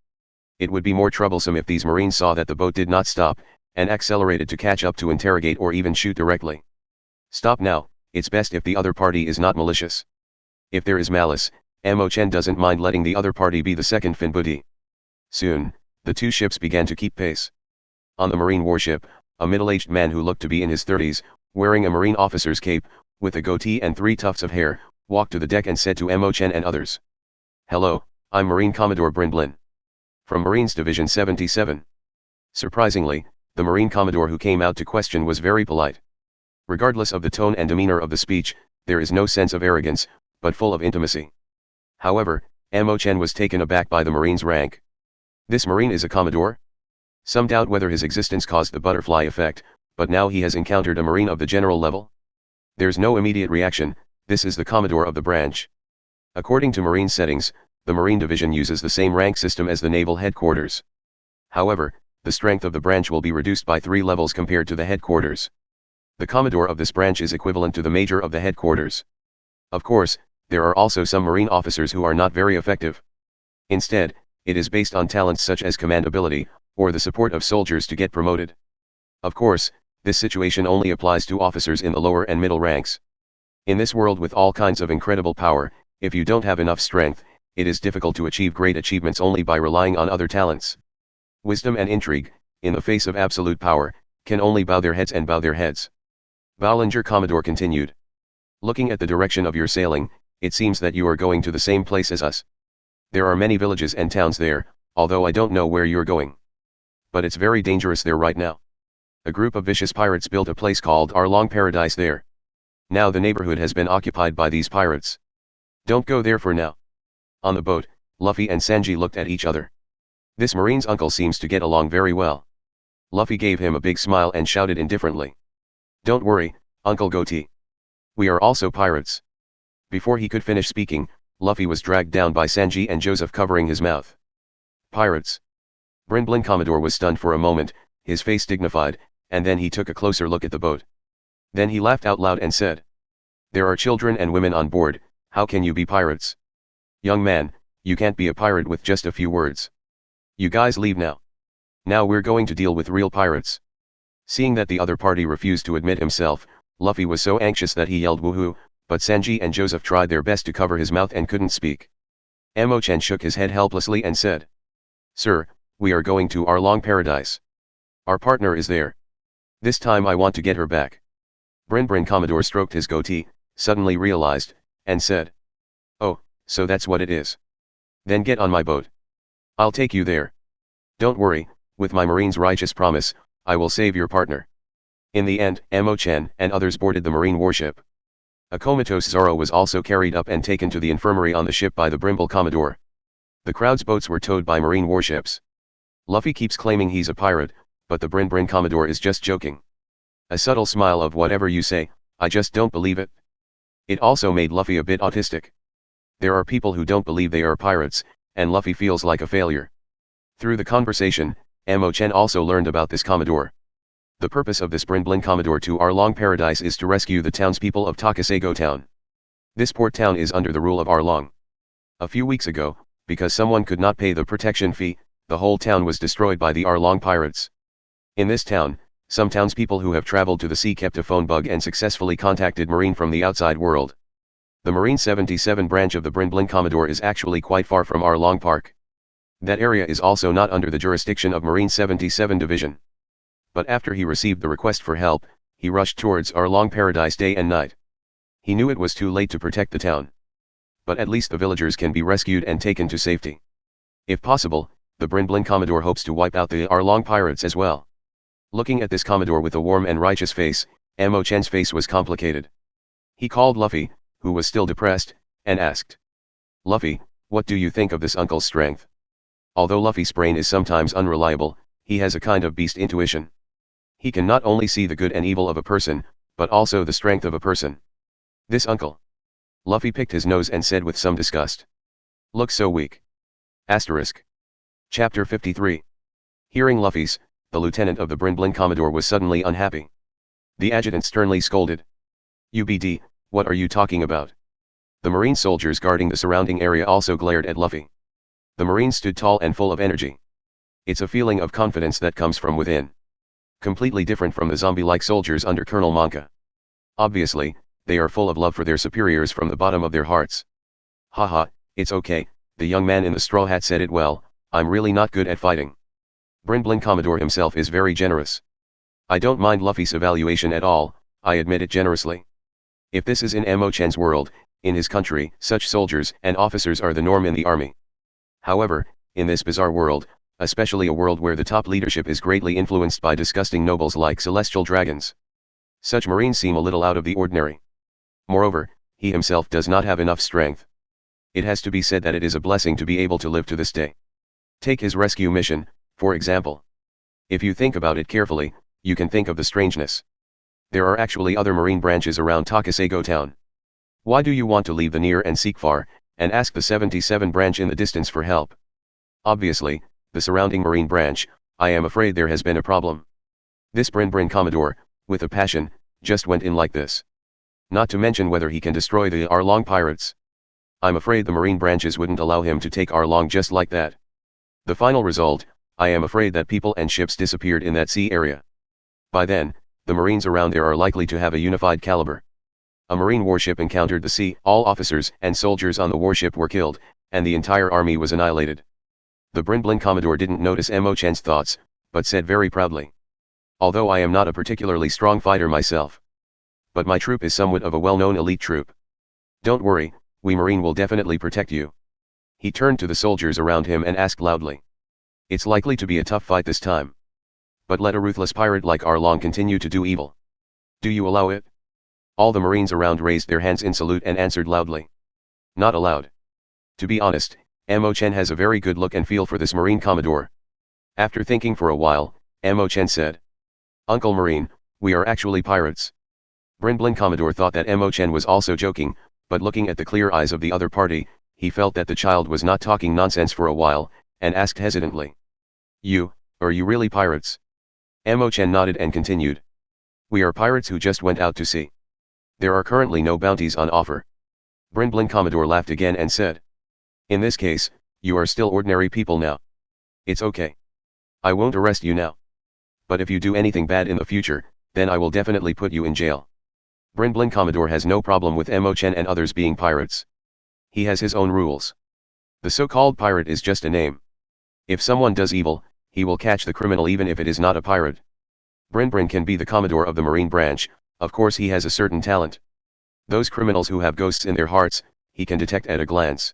Speaker 2: It would be more troublesome if these Marines saw that the boat did not stop, and accelerated to catch up to interrogate or even shoot directly. Stop now, it's best if the other party is not malicious. If there is malice, Chen doesn't mind letting the other party be the second Finbudi. Soon, the two ships began to keep pace. On the Marine warship, a middle-aged man who looked to be in his 30s, wearing a Marine officer's cape, with a goatee and 3 tufts of hair, walked to the deck and said to Chen and others, "Hello, I'm Marine Commodore Brindlin. From Marines Division 77. Surprisingly, the Marine Commodore who came out to question was very polite. Regardless of the tone and demeanor of the speech, there is no sense of arrogance, but full of intimacy. However, Chen was taken aback by the Marine's rank. This Marine is a Commodore? Some doubt whether his existence caused the butterfly effect, but now he has encountered a Marine of the general level? There's no immediate reaction, this is the Commodore of the branch. According to Marine settings, the Marine Division uses the same rank system as the Naval Headquarters. However, the strength of the branch will be reduced by 3 levels compared to the Headquarters. The Commodore of this branch is equivalent to the Major of the Headquarters. Of course, there are also some Marine officers who are not very effective. Instead, it is based on talents such as command ability, or the support of soldiers to get promoted. Of course, this situation only applies to officers in the lower and middle ranks. In this world with all kinds of incredible power, if you don't have enough strength, it is difficult to achieve great achievements only by relying on other talents. Wisdom and intrigue, in the face of absolute power, can only bow their heads and bow their heads. Ballinger Commodore continued. Looking at the direction of your sailing, it seems that you are going to the same place as us. There are many villages and towns there, although I don't know where you're going. But it's very dangerous there right now. A group of vicious pirates built a place called Arlong Paradise there. Now the neighborhood has been occupied by these pirates. Don't go there for now. On the boat, Luffy and Sanji looked at each other. This marine's uncle seems to get along very well. Luffy gave him a big smile and shouted indifferently. Don't worry, Uncle Goatee. We are also pirates. Before he could finish speaking, Luffy was dragged down by Sanji and Joseph covering his mouth. Pirates. Brindlin Commodore was stunned for a moment, his face dignified, and then he took a closer look at the boat. Then he laughed out loud and said, there are children and women on board, how can you be pirates? Young man, you can't be a pirate with just a few words. You guys leave now. Now we're going to deal with real pirates. Seeing that the other party refused to admit himself, Luffy was so anxious that he yelled woohoo, but Sanji and Joseph tried their best to cover his mouth and couldn't speak. Chen shook his head helplessly and said, Sir, we are going to Arlong Paradise. Our partner is there. This time I want to get her back. Brindlin Commodore stroked his goatee, suddenly realized, and said, oh, so that's what it is. Then get on my boat. I'll take you there. Don't worry, with my marine's righteous promise, I will save your partner. In the end, Chen and others boarded the marine warship. A comatose Zoro was also carried up and taken to the infirmary on the ship by the Brindlin Commodore. The crowd's boats were towed by marine warships. Luffy keeps claiming he's a pirate, but the Brindlin Commodore is just joking. A subtle smile of whatever you say, I just don't believe it. It also made Luffy a bit autistic. There are people who don't believe they are pirates, and Luffy feels like a failure. Through the conversation, Chen also learned about this Commodore. The purpose of this Brindlin Commodore to Arlong Paradise is to rescue the townspeople of Takasago Town. This port town is under the rule of Arlong. A few weeks ago, because someone could not pay the protection fee, the whole town was destroyed by the Arlong pirates. In this town, some townspeople who have traveled to the sea kept a phone bug and successfully contacted Marine from the outside world. The Marine 77 branch of the Brindlin Commodore is actually quite far from Arlong Park. That area is also not under the jurisdiction of Marine 77 Division. But after he received the request for help, he rushed towards Arlong Paradise day and night. He knew it was too late to protect the town. But at least the villagers can be rescued and taken to safety. If possible, the Brindlin Commodore hopes to wipe out the Arlong pirates as well. Looking at this Commodore with a warm and righteous face, Chen's face was complicated. He called Luffy, who was still depressed, and asked, Luffy, what do you think of this uncle's strength? Although Luffy's brain is sometimes unreliable, he has a kind of beast intuition. He can not only see the good and evil of a person, but also the strength of a person. This uncle. Luffy picked his nose and said with some disgust. Looks so weak. Asterisk. Chapter 53. Hearing Luffy's, the lieutenant of the Brindlin Commodore was suddenly unhappy. The adjutant sternly scolded. UBD, what are you talking about? The marine soldiers guarding the surrounding area also glared at Luffy. The marine stood tall and full of energy. It's a feeling of confidence that comes from within. Completely different from the zombie-like soldiers under Colonel Monka. Obviously, they are full of love for their superiors from the bottom of their hearts. Haha, it's okay, the young man in the straw hat said it well, I'm really not good at fighting. Brindlin Commodore himself is very generous. I don't mind Luffy's evaluation at all, I admit it generously. If this is in Chen's world, in his country, such soldiers and officers are the norm in the army. However, in this bizarre world, especially a world where the top leadership is greatly influenced by disgusting nobles like celestial dragons, such marines seem a little out of the ordinary. Moreover, he himself does not have enough strength. It has to be said that it is a blessing to be able to live to this day. Take his rescue mission, for example. If you think about it carefully, you can think of the strangeness. There are actually other marine branches around Takasago Town. Why do you want to leave the near and seek far, and ask the 77 branch in the distance for help? Obviously, the surrounding marine branch, I am afraid there has been a problem. This Brindlin Commodore, with a passion, just went in like this. Not to mention whether he can destroy the Arlong pirates. I'm afraid the marine branches wouldn't allow him to take Arlong just like that. The final result, I am afraid that people and ships disappeared in that sea area. By then, the marines around there are likely to have a unified caliber. A marine warship encountered the sea, all officers and soldiers on the warship were killed, and the entire army was annihilated. The Brindlin Commodore didn't notice Chen's thoughts, but said very proudly. Although I am not a particularly strong fighter myself. But my troop is somewhat of a well-known elite troop. Don't worry, we Marine will definitely protect you. He turned to the soldiers around him and asked loudly. It's likely to be a tough fight this time. But let a ruthless pirate like Arlong continue to do evil. Do you allow it? All the Marines around raised their hands in salute and answered loudly. Not allowed. To be honest, Mo Chen has a very good look and feel for this Marine Commodore. After thinking for a while, Mo Chen said. Uncle Marine, we are actually pirates. Brinblin Commodore thought that Mo Chen was also joking, but looking at the clear eyes of the other party, he felt that the child was not talking nonsense for a while, and asked hesitantly. Are you really pirates? Mo Chen nodded and continued. We are pirates who just went out to sea. There are currently no bounties on offer. Brinblin Commodore laughed again and said. In this case, you are still ordinary people now. It's okay. I won't arrest you now. But if you do anything bad in the future, then I will definitely put you in jail. Brinblin Commodore has no problem with Mo Chen and others being pirates. He has his own rules. The so-called pirate is just a name. If someone does evil, he will catch the criminal even if it is not a pirate. Brinblin can be the Commodore of the Marine branch, of course he has a certain talent. Those criminals who have ghosts in their hearts, he can detect at a glance.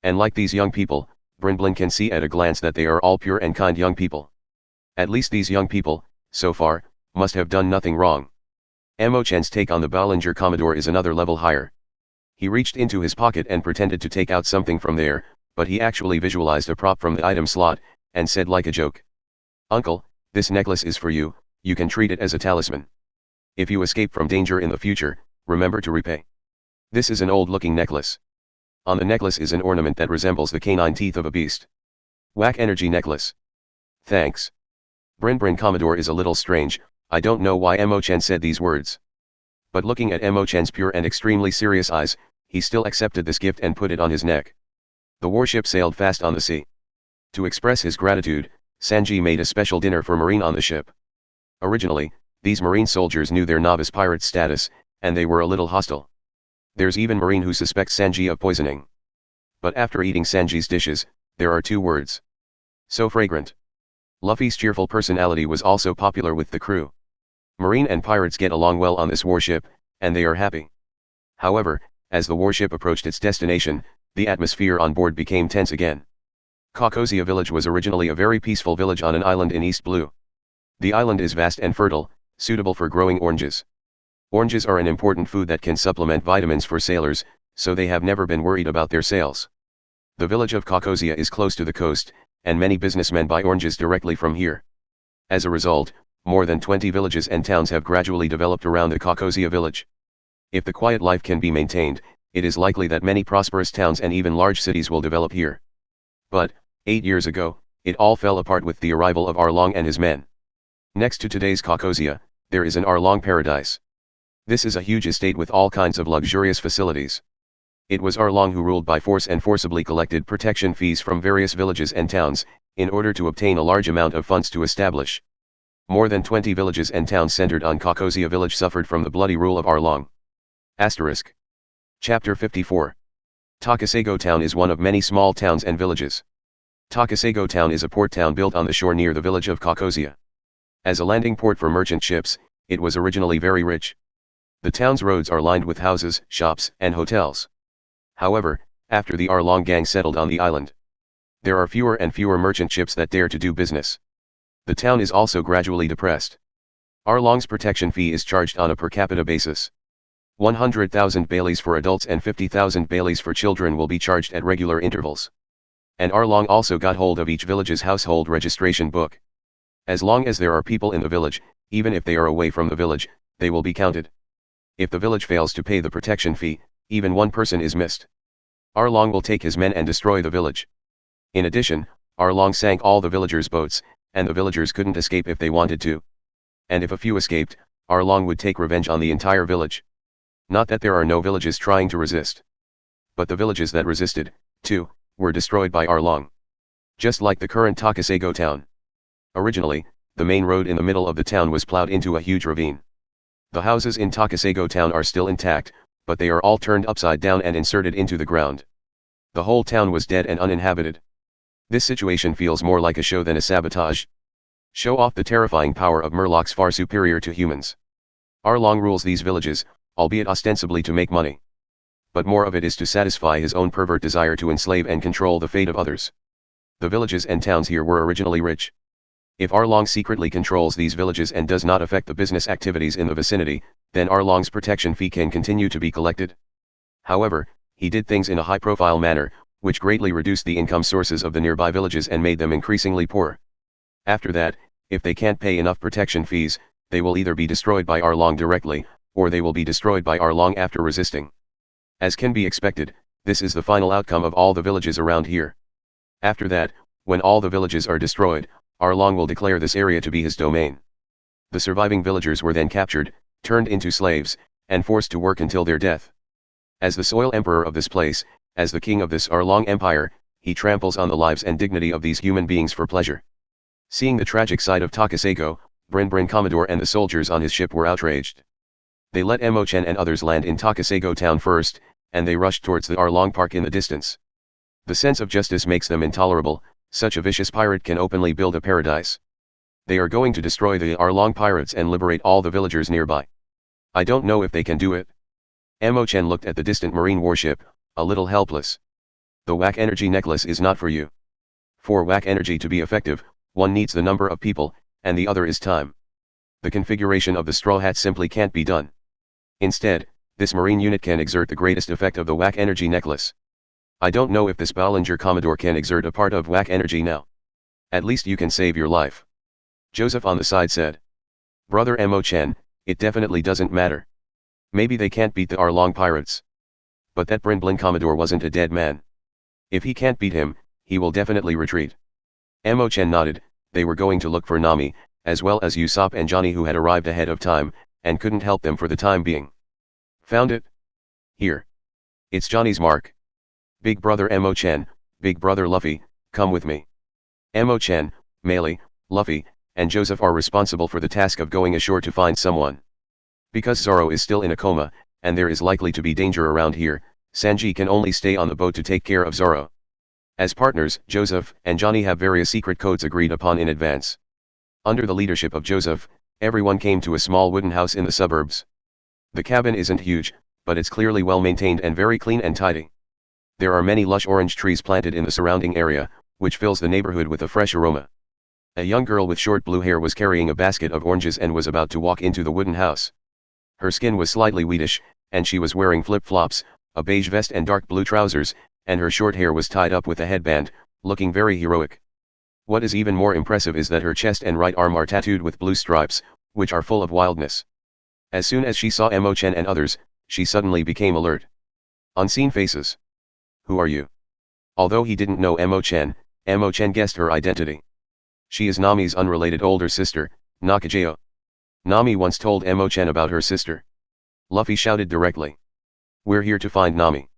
Speaker 2: And like these young people, Brinblin can see at a glance that they are all pure and kind young people. At least these young people, so far, must have done nothing wrong. Mo Chen's take on the Bollinger Commodore is another level higher. He reached into his pocket and pretended to take out something from there, but he actually visualized a prop from the item slot, and said like a joke. Uncle, this necklace is for you, you can treat it as a talisman. If you escape from danger in the future, remember to repay. This is an old-looking necklace. On the necklace is an ornament that resembles the canine teeth of a beast. Whack energy necklace. Thanks. Brinblin Commodore is a little strange, I don't know why Mo Chen said these words. But looking at Mo Chen's pure and extremely serious eyes, he still accepted this gift and put it on his neck. The warship sailed fast on the sea. To express his gratitude, Sanji made a special dinner for Marine on the ship. Originally, these Marine soldiers knew their novice pirate status, and they were a little hostile. There's even Marine who suspects Sanji of poisoning. But after eating Sanji's dishes, there are two words. So fragrant. Luffy's cheerful personality was also popular with the crew. Marine and pirates get along well on this warship, and they are happy. However, as the warship approached its destination, the atmosphere on board became tense again. Caucosia village was originally a very peaceful village on an island in East Blue. The island is vast and fertile, suitable for growing oranges. Oranges are an important food that can supplement vitamins for sailors, so they have never been worried about their sales. The village of Caucosia is close to the coast, and many businessmen buy oranges directly from here. As a result, more than 20 villages and towns have gradually developed around the Caucosia village. If the quiet life can be maintained, it is likely that many prosperous towns and even large cities will develop here. But, 8 years ago, it all fell apart with the arrival of Arlong and his men. Next to today's Caucosia, there is an Arlong paradise. This is a huge estate with all kinds of luxurious facilities. It was Arlong who ruled by force and forcibly collected protection fees from various villages and towns, in order to obtain a large amount of funds to establish. More than 20 villages and towns centered on Caucosia village suffered from the bloody rule of Arlong. Asterisk. Chapter 54. Takasago town is one of many small towns and villages. Takasago town is a port town built on the shore near the village of Caucosia. As a landing port for merchant ships, it was originally very rich. The town's roads are lined with houses, shops, and hotels. However, after the Arlong gang settled on the island, there are fewer and fewer merchant ships that dare to do business. The town is also gradually depressed. Arlong's protection fee is charged on a per capita basis. 100,000 baileys for adults and 50,000 baileys for children will be charged at regular intervals. And Arlong also got hold of each village's household registration book. As long as there are people in the village, even if they are away from the village, they will be counted. If the village fails to pay the protection fee, even one person is missed. Arlong will take his men and destroy the village. In addition, Arlong sank all the villagers' boats, and the villagers couldn't escape if they wanted to. And if a few escaped, Arlong would take revenge on the entire village. Not that there are no villages trying to resist. But the villages that resisted, too, were destroyed by Arlong. Just like the current Takasago town. Originally, the main road in the middle of the town was plowed into a huge ravine. The houses in Takasago town are still intact, but they are all turned upside down and inserted into the ground. The whole town was dead and uninhabited. This situation feels more like a show than a sabotage. Show off the terrifying power of Murlocs far superior to humans. Arlong rules these villages, albeit ostensibly to make money. But more of it is to satisfy his own pervert desire to enslave and control the fate of others. The villages and towns here were originally rich. If Arlong secretly controls these villages and does not affect the business activities in the vicinity, then Arlong's protection fee can continue to be collected. However, he did things in a high-profile manner, which greatly reduced the income sources of the nearby villages and made them increasingly poor. After that, if they can't pay enough protection fees, they will either be destroyed by Arlong directly, or they will be destroyed by Arlong after resisting. As can be expected, this is the final outcome of all the villages around here. After that, when all the villages are destroyed, Arlong will declare this area to be his domain. The surviving villagers were then captured, turned into slaves, and forced to work until their death. As the sole emperor of this place, as the king of this Arlong Empire, he tramples on the lives and dignity of these human beings for pleasure. Seeing the tragic side of Takasago, Brin Commodore and the soldiers on his ship were outraged. They let Chen and others land in Takasago town first, and they rushed towards the Arlong Park in the distance. The sense of justice makes them intolerable. Such a vicious pirate can openly build a paradise. They are going to destroy the Arlong pirates and liberate all the villagers nearby. I don't know if they can do it. Chen looked at the distant marine warship, a little helpless. The Whack energy necklace is not for you. For Whack energy to be effective, one needs the number of people, and the other is time. The configuration of the straw hat simply can't be done. Instead, this marine unit can exert the greatest effect of the Whack energy necklace. I don't know if this Ballinger Commodore can exert a part of Whack energy now. At least you can save your life. Joseph on the side said. Brother Chen, it definitely doesn't matter. Maybe they can't beat the Arlong pirates. But that Brin Commodore wasn't a dead man. If he can't beat him, he will definitely retreat. Chen nodded. They were going to look for Nami, as well as Usopp and Johnny, who had arrived ahead of time, and couldn't help them for the time being. Found it? Here. It's Johnny's mark. Big brother Chen, big brother Luffy, come with me. Chen, Melee, Luffy, and Joseph are responsible for the task of going ashore to find someone. Because Zoro is still in a coma, and there is likely to be danger around here, Sanji can only stay on the boat to take care of Zoro. As partners, Joseph and Johnny have various secret codes agreed upon in advance. Under the leadership of Joseph, everyone came to a small wooden house in the suburbs. The cabin isn't huge, but it's clearly well maintained and very clean and tidy. There are many lush orange trees planted in the surrounding area, which fills the neighborhood with a fresh aroma. A young girl with short blue hair was carrying a basket of oranges and was about to walk into the wooden house. Her skin was slightly wheatish, and she was wearing flip-flops, a beige vest and dark blue trousers, and her short hair was tied up with a headband, looking very heroic. What is even more impressive is that her chest and right arm are tattooed with blue stripes, which are full of wildness. As soon as she saw Chen and others, she suddenly became alert. Unseen faces. Who are you? Although he didn't know Chen guessed her identity. She is Nami's unrelated older sister, Nakajeo. Nami once told Chen about her sister. Luffy shouted directly. We're here to find Nami.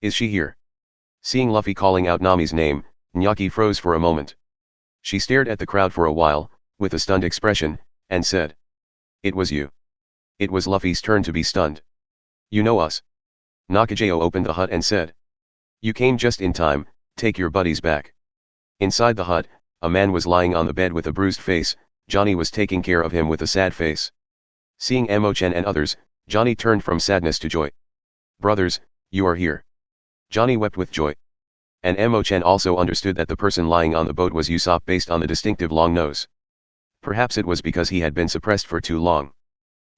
Speaker 2: Is she here? Seeing Luffy calling out Nami's name, Nyaki froze for a moment. She stared at the crowd for a while, with a stunned expression, and said. It was you. It was Luffy's turn to be stunned. You know us. Nakajeo opened the hut and said. You came just in time, take your buddies back. Inside the hut, a man was lying on the bed with a bruised face. Johnny was taking care of him with a sad face. Seeing Chen and others, Johnny turned from sadness to joy. Brothers, you are here. Johnny wept with joy. And Chen also understood that the person lying on the boat was Usopp based on the distinctive long nose. Perhaps it was because he had been suppressed for too long.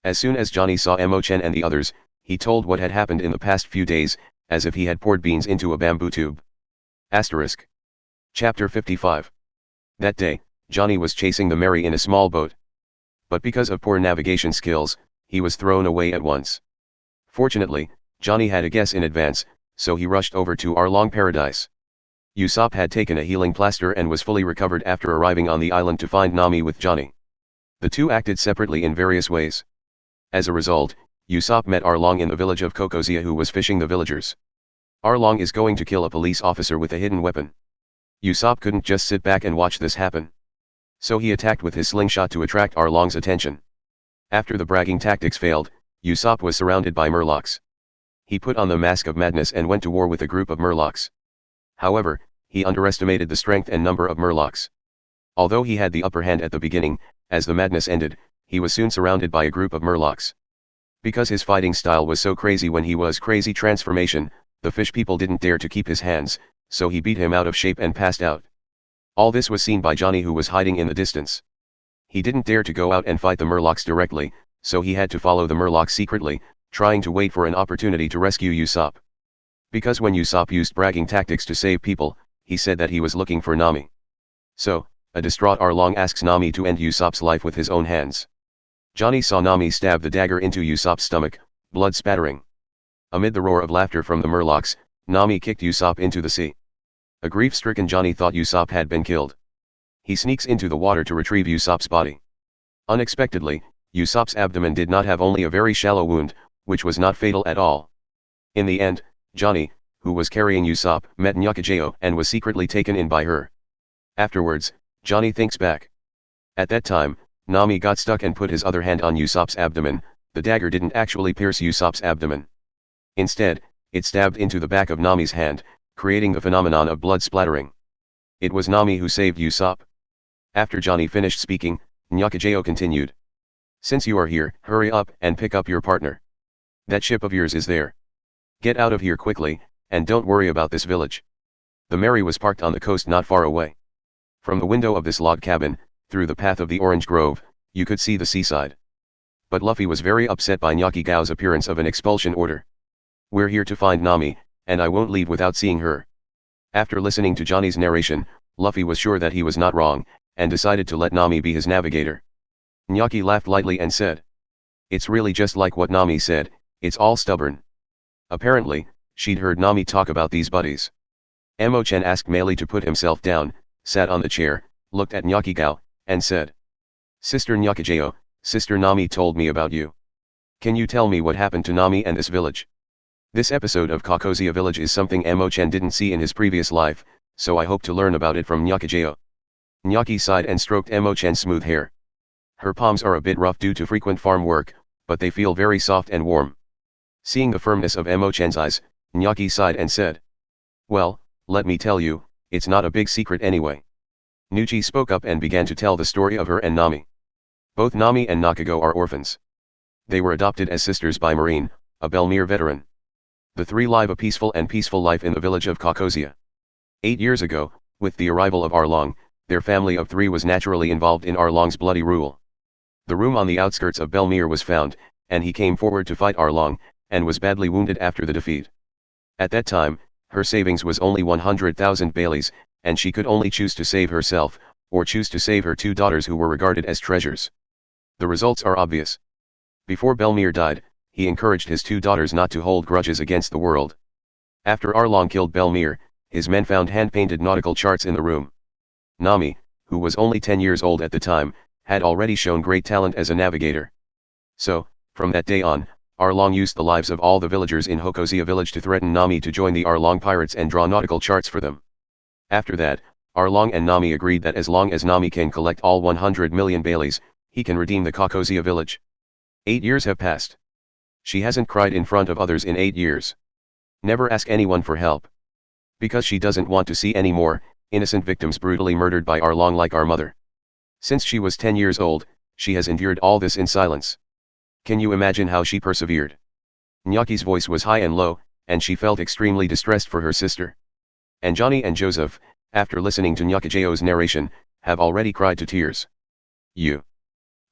Speaker 2: As soon as Johnny saw Chen and the others, he told what had happened in the past few days, as if he had poured beans into a bamboo tube. Asterisk. Chapter 55. That day, Johnny was chasing the Mary in a small boat. But because of poor navigation skills, he was thrown away at once. Fortunately, Johnny had a guess in advance, so he rushed over to Arlong Paradise. Usopp had taken a healing plaster and was fully recovered after arriving on the island to find Nami with Johnny. The two acted separately in various ways. As a result, Usopp met Arlong in the village of Kokozia, who was fishing the villagers. Arlong is going to kill a police officer with a hidden weapon. Usopp couldn't just sit back and watch this happen. So he attacked with his slingshot to attract Arlong's attention. After the bragging tactics failed, Usopp was surrounded by murlocs. He put on the mask of madness and went to war with a group of murlocs. However, he underestimated the strength and number of murlocs. Although he had the upper hand at the beginning, as the madness ended, he was soon surrounded by a group of murlocs. Because his fighting style was so crazy when he was crazy transformation, the fish people didn't dare to keep his hands, so he beat him out of shape and passed out. All this was seen by Johnny, who was hiding in the distance. He didn't dare to go out and fight the murlocs directly, so he had to follow the murlocs secretly, trying to wait for an opportunity to rescue Usopp. Because when Usopp used bragging tactics to save people, he said that he was looking for Nami. So, a distraught Arlong asks Nami to end Usopp's life with his own hands. Johnny saw Nami stab the dagger into Usopp's stomach, blood spattering. Amid the roar of laughter from the murlocs, Nami kicked Usopp into the sea. A grief-stricken Johnny thought Usopp had been killed. He sneaks into the water to retrieve Usopp's body. Unexpectedly, Usopp's abdomen did not have only a very shallow wound, which was not fatal at all. In the end, Johnny, who was carrying Usopp, met Nyakijao and was secretly taken in by her. Afterwards, Johnny thinks back. At that time, Nami got stuck and put his other hand on Usopp's abdomen. The dagger didn't actually pierce Usopp's abdomen. Instead, it stabbed into the back of Nami's hand, creating the phenomenon of blood splattering. It was Nami who saved Usopp. After Johnny finished speaking, Nyakijao continued. Since you are here, hurry up and pick up your partner. That ship of yours is there. Get out of here quickly, and don't worry about this village. The Mary was parked on the coast not far away. From the window of this log cabin, through the path of the orange grove, you could see the seaside. But Luffy was very upset by Nyakigao's appearance of an expulsion order. We're here to find Nami, and I won't leave without seeing her. After listening to Johnny's narration, Luffy was sure that he was not wrong, and decided to let Nami be his navigator. Nyaki laughed lightly and said. It's really just like what Nami said, it's all stubborn. Apparently, she'd heard Nami talk about these buddies. Chen asked Meili to put himself down, sat on the chair, looked at Nyakigao, and said. Sister Nyakijao, Sister Nami told me about you. Can you tell me what happened to Nami and this village? This episode of Kakosia Village is something Chen didn't see in his previous life, so I hope to learn about it from Nyakijao. Nyaki sighed and stroked Chen's smooth hair. Her palms are a bit rough due to frequent farm work, but they feel very soft and warm. Seeing the firmness of Chen's eyes, Nyaki sighed and said. Well, let me tell you, it's not a big secret anyway. Nuchi spoke up and began to tell the story of her and Nami. Both Nami and Nakago are orphans. They were adopted as sisters by Marine, a Belmere veteran. The three live a peaceful life in the village of Kakosia. 8 years ago, with the arrival of Arlong, their family of 3 was naturally involved in Arlong's bloody rule. The room on the outskirts of Belmere was found, and he came forward to fight Arlong, and was badly wounded after the defeat. At that time, her savings was only 100,000 Baileys, and she could only choose to save herself, or choose to save her 2 daughters who were regarded as treasures. The results are obvious. Before Belmere died, he encouraged his 2 daughters not to hold grudges against the world. After Arlong killed Belmere, his men found hand-painted nautical charts in the room. Nami, who was only 10 years old at the time, had already shown great talent as a navigator. So, from that day on, Arlong used the lives of all the villagers in Hokosia village to threaten Nami to join the Arlong pirates and draw nautical charts for them. After that, Arlong and Nami agreed that as long as Nami can collect all 100 million Baileys, he can redeem the Kakosia village. 8 years have passed. She hasn't cried in front of others in 8 years. Never ask anyone for help. Because she doesn't want to see any more innocent victims brutally murdered by Arlong like our mother. Since she was 10 years old, she has endured all this in silence. Can you imagine how she persevered? Nyaki's voice was high and low, and she felt extremely distressed for her sister. And Johnny and Joseph, after listening to Nyakijao's narration, have already cried to tears.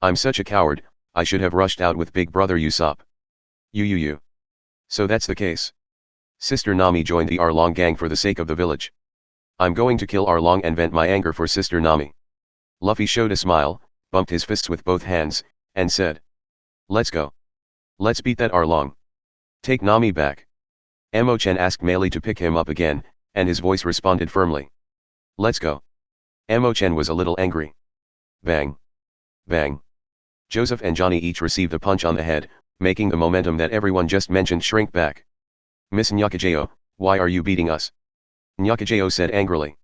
Speaker 2: I'm such a coward, I should have rushed out with big brother Usopp. You. So that's the case. Sister Nami joined the Arlong gang for the sake of the village. I'm going to kill Arlong and vent my anger for Sister Nami. Luffy showed a smile, bumped his fists with both hands, and said. Let's go. Let's beat that Arlong. Take Nami back. Chen asked Meili to pick him up again, and his voice responded firmly. Let's go. Chen was a little angry. Bang. Bang. Joseph and Johnny each received a punch on the head, making the momentum that everyone just mentioned shrink back. Miss Nyakijao, why are you beating us? Nyakijao said angrily.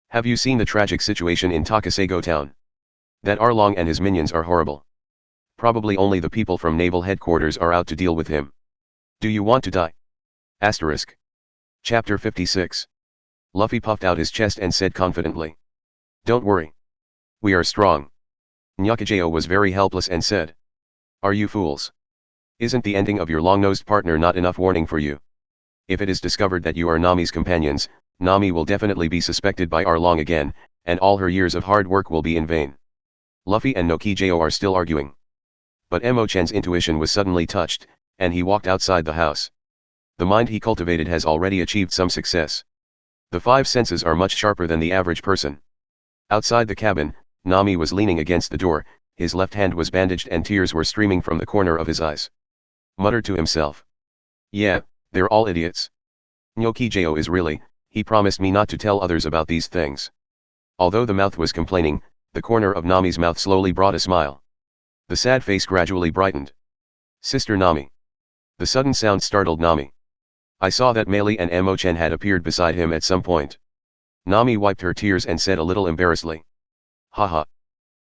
Speaker 2: Have you seen the tragic situation in Takasago town? That Arlong and his minions are horrible. Probably only the people from naval headquarters are out to deal with him. Do you want to die? Asterisk. Chapter 56. Luffy puffed out his chest and said confidently. Don't worry. We are strong. Nyakijao was very helpless and said. Are you fools? Isn't the ending of your long-nosed partner not enough warning for you? If it is discovered that you are Nami's companions, Nami will definitely be suspected by Arlong again, and all her years of hard work will be in vain. Luffy and Nyakijao are still arguing. But Chen's intuition was suddenly touched, and he walked outside the house. The mind he cultivated has already achieved some success. The five senses are much sharper than the average person. Outside the cabin, Nami was leaning against the door, his left hand was bandaged and tears were streaming from the corner of his eyes. Muttered to himself. Yeah, they're all idiots. Nyakijao is really, he promised me not to tell others about these things. Although the mouth was complaining, the corner of Nami's mouth slowly brought a smile. The sad face gradually brightened. Sister Nami. The sudden sound startled Nami. I saw that Meili and Chen had appeared beside him at some point. Nami wiped her tears and said a little embarrassedly. Haha.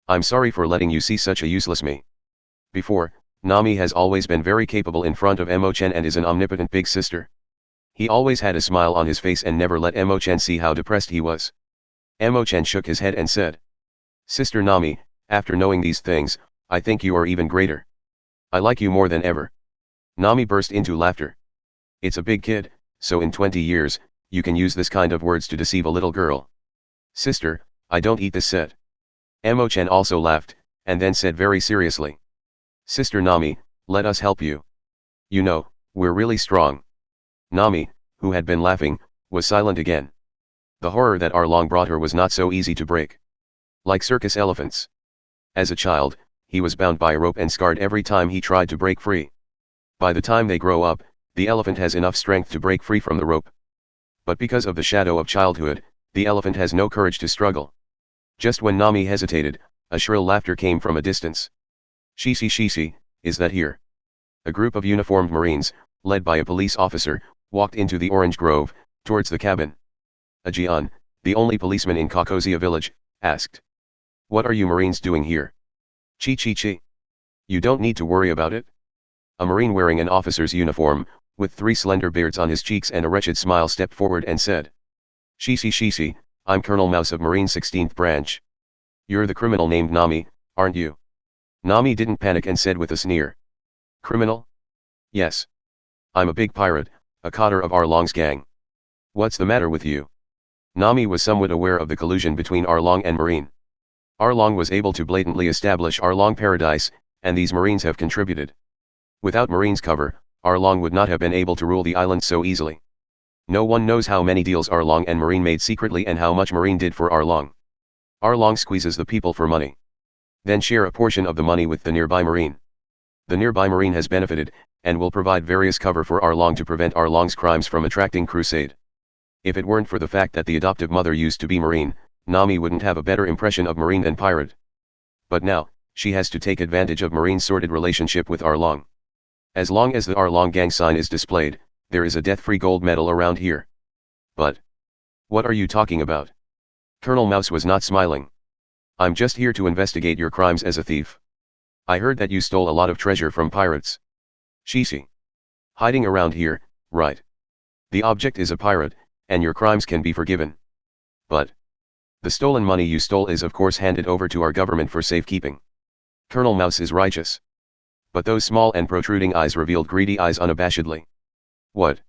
Speaker 2: I'm sorry for letting you see such a useless me. Before, Nami has always been very capable in front of Chen and is an omnipotent big sister. He always had a smile on his face and never let Chen see how depressed he was. Chen shook his head and said. Sister Nami, after knowing these things, I think you are even greater. I like you more than ever. Nami burst into laughter. It's a big kid, so in 20 years, you can use this kind of words to deceive a little girl. Sister, I don't eat this set. Chen also laughed, and then said very seriously. Sister Nami, let us help you. You know, we're really strong. Nami, who had been laughing, was silent again. The horror that Arlong brought her was not so easy to break. Like circus elephants. As a child, he was bound by a rope and scarred every time he tried to break free. By the time they grow up, the elephant has enough strength to break free from the rope. But because of the shadow of childhood, the elephant has no courage to struggle. Just when Nami hesitated, a shrill laughter came from a distance. Shishi, is that here? A group of uniformed Marines, led by a police officer, walked into the orange grove, towards the cabin. Ajian, the only policeman in Kakosia village, asked. What are you Marines doing here? Chi. You don't need to worry about it. A Marine wearing an officer's uniform, with 3 slender beards on his cheeks and a wretched smile stepped forward and said. Shishi, I'm Colonel Mouse of Marine 16th Branch. You're the criminal named Nami, aren't you? Nami didn't panic and said with a sneer. Criminal? Yes. I'm a big pirate, a cadre of Arlong's gang. What's the matter with you? Nami was somewhat aware of the collusion between Arlong and Marine. Arlong was able to blatantly establish Arlong Paradise, and these Marines have contributed. Without Marine's cover, Arlong would not have been able to rule the island so easily. No one knows how many deals Arlong and Marine made secretly and how much Marine did for Arlong. Arlong squeezes the people for money. Then share a portion of the money with the nearby Marine. The nearby Marine has benefited, and will provide various cover for Arlong to prevent Arlong's crimes from attracting crusade. If it weren't for the fact that the adoptive mother used to be Marine, Nami wouldn't have a better impression of Marine than pirate. But now, she has to take advantage of Marine's sordid relationship with Arlong. As long as the Arlong gang sign is displayed, there is a death-free gold medal around here. But what are you talking about? Colonel Mouse was not smiling. I'm just here to investigate your crimes as a thief. I heard that you stole a lot of treasure from pirates. Shishi. Hiding around here, right? The object is a pirate, and your crimes can be forgiven. But the stolen money you stole is of course handed over to our government for safekeeping. Colonel Mouse is righteous. But those small and protruding eyes revealed greedy eyes unabashedly. What?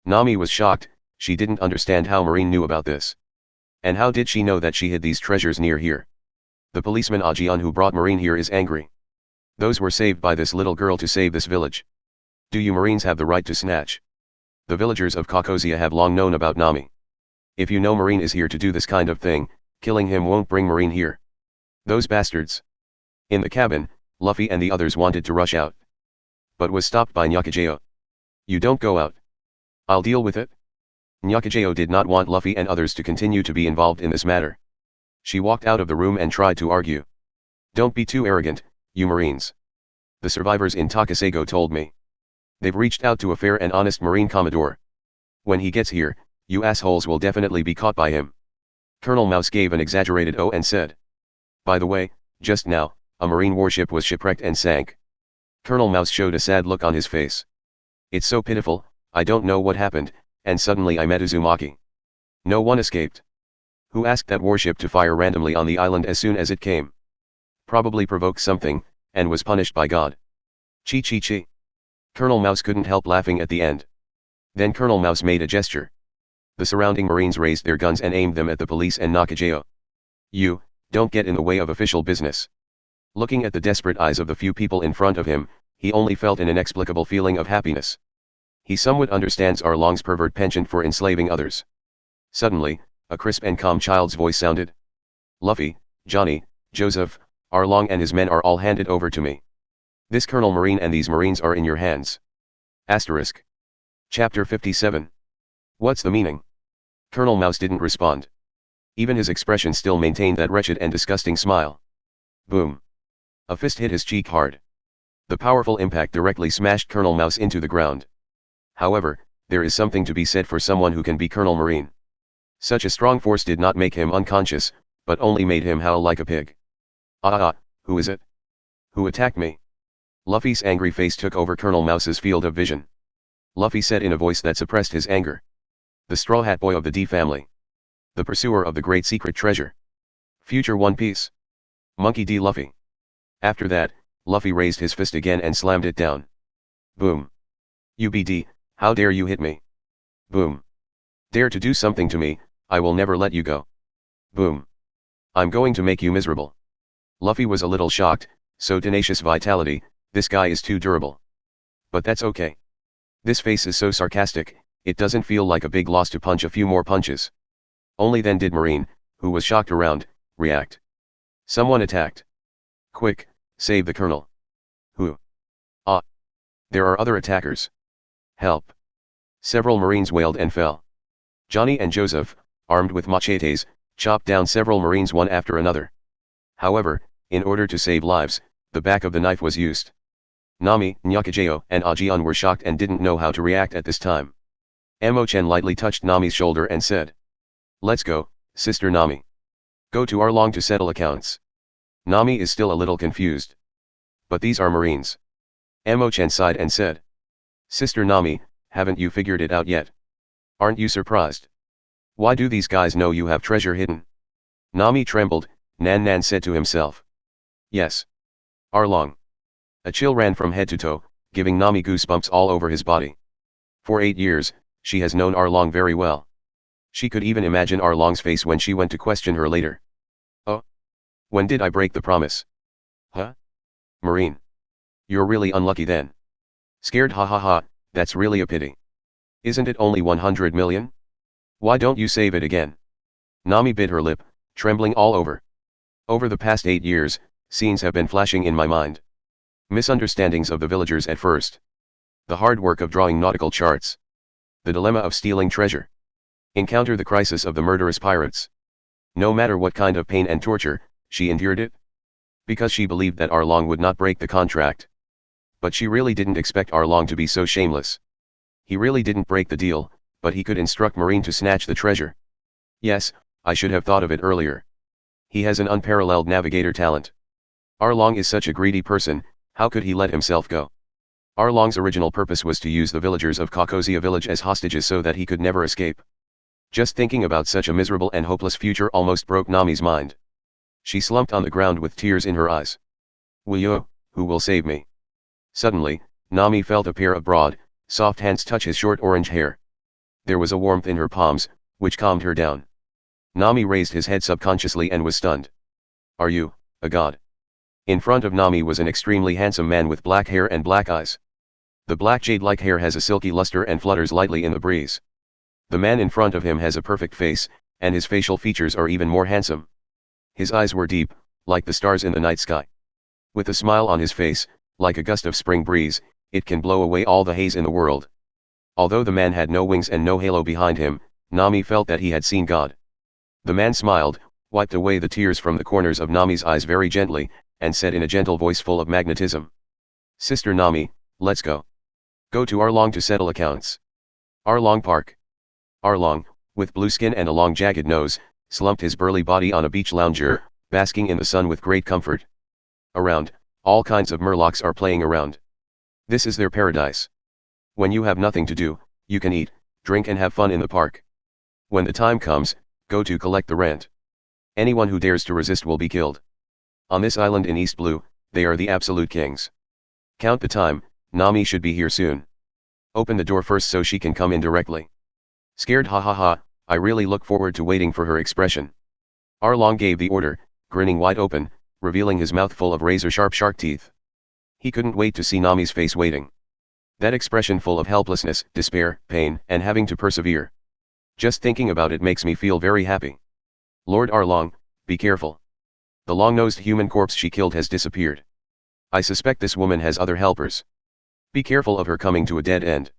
Speaker 2: Nami was shocked, she didn't understand how Marine knew about this. And how did she know that she hid these treasures near here? The policeman Ajian who brought Marine here is angry. Those were saved by this little girl to save this village. Do you Marines have the right to snatch? The villagers of Kakosia have long known about Nami. If you know Marine is here to do this kind of thing, killing him won't bring Marine here. Those bastards. In the cabin, Luffy and the others wanted to rush out. But was stopped by Nyakijao. You don't go out. I'll deal with it. Nyakijao did not want Luffy and others to continue to be involved in this matter. She walked out of the room and tried to argue. Don't be too arrogant, you Marines. The survivors in Takasago told me. They've reached out to a fair and honest Marine Commodore. When he gets here, you assholes will definitely be caught by him. Colonel Mouse gave an exaggerated "oh" and said. By the way, just now, a Marine warship was shipwrecked and sank. Colonel Mouse showed a sad look on his face. It's so pitiful, I don't know what happened, and suddenly I met Uzumaki. No one escaped. Who asked that warship to fire randomly on the island as soon as it came? Probably provoked something, and was punished by God. Chi chi chi. Colonel Mouse couldn't help laughing at the end. Then Colonel Mouse made a gesture. The surrounding Marines raised their guns and aimed them at the police and Nakajayo. You, don't get in the way of official business. Looking at the desperate eyes of the few people in front of him, he only felt an inexplicable feeling of happiness. He somewhat understands Arlong's pervert penchant for enslaving others. Suddenly, a crisp and calm child's voice sounded. Luffy, Johnny, Joseph, Arlong and his men are all handed over to me. This Colonel Marine and these Marines are in your hands. Asterisk. Chapter 57. What's the meaning? Colonel Mouse didn't respond. Even his expression still maintained that wretched and disgusting smile. Boom. A fist hit his cheek hard. The powerful impact directly smashed Colonel Mouse into the ground. However, there is something to be said for someone who can be Colonel Marine. Such a strong force did not make him unconscious, but only made him howl like a pig. Who is it? Who attacked me? Luffy's angry face took over Colonel Mouse's field of vision. Luffy said in a voice that suppressed his anger. The Straw Hat Boy of the D family. The pursuer of the great secret treasure. Future One Piece. Monkey D. Luffy. After that, Luffy raised his fist again and slammed it down. Boom. UBD, how dare you hit me? Boom. Dare to do something to me, I will never let you go. Boom. I'm going to make you miserable. Luffy was a little shocked, so tenacious vitality, this guy is too durable. But that's okay. This face is so sarcastic, it doesn't feel like a big loss to punch a few more punches. Only then did Marine, who was shocked around, react. Someone attacked. Quick, save the colonel. Who? There are other attackers. Help. Several Marines wailed and fell. Johnny and Joseph, armed with machetes, chopped down several Marines one after another. However, in order to save lives, the back of the knife was used. Nami, Nakajayo, and Ajian were shocked and didn't know how to react at this time. Chen lightly touched Nami's shoulder and said. Let's go, Sister Nami. Go to Arlong to settle accounts. Nami is still a little confused. But these are Marines. Chen sighed and said. Sister Nami, haven't you figured it out yet? Aren't you surprised? Why do these guys know you have treasure hidden? Nami trembled, Nan said to himself. Yes. Arlong. A chill ran from head to toe, giving Nami goosebumps all over his body. For 8 years, she has known Arlong very well. She could even imagine Arlong's face when she went to question her later. Oh. When did I break the promise? Huh? Marine. You're really unlucky then. Scared, ha ha ha, that's really a pity. Isn't it only 100 million? Why don't you save it again? Nami bit her lip, trembling all over. Over the past 8 years, scenes have been flashing in my mind. Misunderstandings of the villagers at first. The hard work of drawing nautical charts. The dilemma of stealing treasure. Encounter the crisis of the murderous pirates. No matter what kind of pain and torture, she endured it. Because she believed that Arlong would not break the contract. But she really didn't expect Arlong to be so shameless. He really didn't break the deal, but he could instruct Marine to snatch the treasure. Yes, I should have thought of it earlier. He has an unparalleled navigator talent. Arlong is such a greedy person, how could he let himself go? Arlong's original purpose was to use the villagers of Kakosia village as hostages so that he could never escape. Just thinking about such a miserable and hopeless future almost broke Nami's mind. She slumped on the ground with tears in her eyes. Who will save me? Suddenly, Nami felt a pair of broad, soft hands touch his short orange hair. There was a warmth in her palms, which calmed her down. Nami raised his head subconsciously and was stunned. Are you, a god? In front of Nami was an extremely handsome man with black hair and black eyes. The black jade-like hair has a silky luster and flutters lightly in the breeze. The man in front of him has a perfect face, and his facial features are even more handsome. His eyes were deep, like the stars in the night sky. With a smile on his face, like a gust of spring breeze, it can blow away all the haze in the world. Although the man had no wings and no halo behind him, Nami felt that he had seen God. The man smiled, wiped away the tears from the corners of Nami's eyes very gently, and said in a gentle voice full of magnetism. Sister Nami, let's go. Go to Arlong to settle accounts. Arlong Park. Arlong, with blue skin and a long jagged nose, slumped his burly body on a beach lounger, basking in the sun with great comfort. Around, all kinds of murlocs are playing around. This is their paradise. When you have nothing to do, you can eat, drink and have fun in the park. When the time comes, go to collect the rent. Anyone who dares to resist will be killed. On this island in East Blue, they are the absolute kings. Count the time, Nami should be here soon. Open the door first so she can come in directly. Scared, ha ha ha, I really look forward to waiting for her expression. Arlong gave the order, grinning wide open, revealing his mouth full of razor-sharp shark teeth. He couldn't wait to see Nami's face waiting. That expression full of helplessness, despair, pain, and having to persevere. Just thinking about it makes me feel very happy. Lord Arlong, be careful. The long-nosed human corpse she killed has disappeared. I suspect this woman has other helpers. Be careful of her coming to a dead end.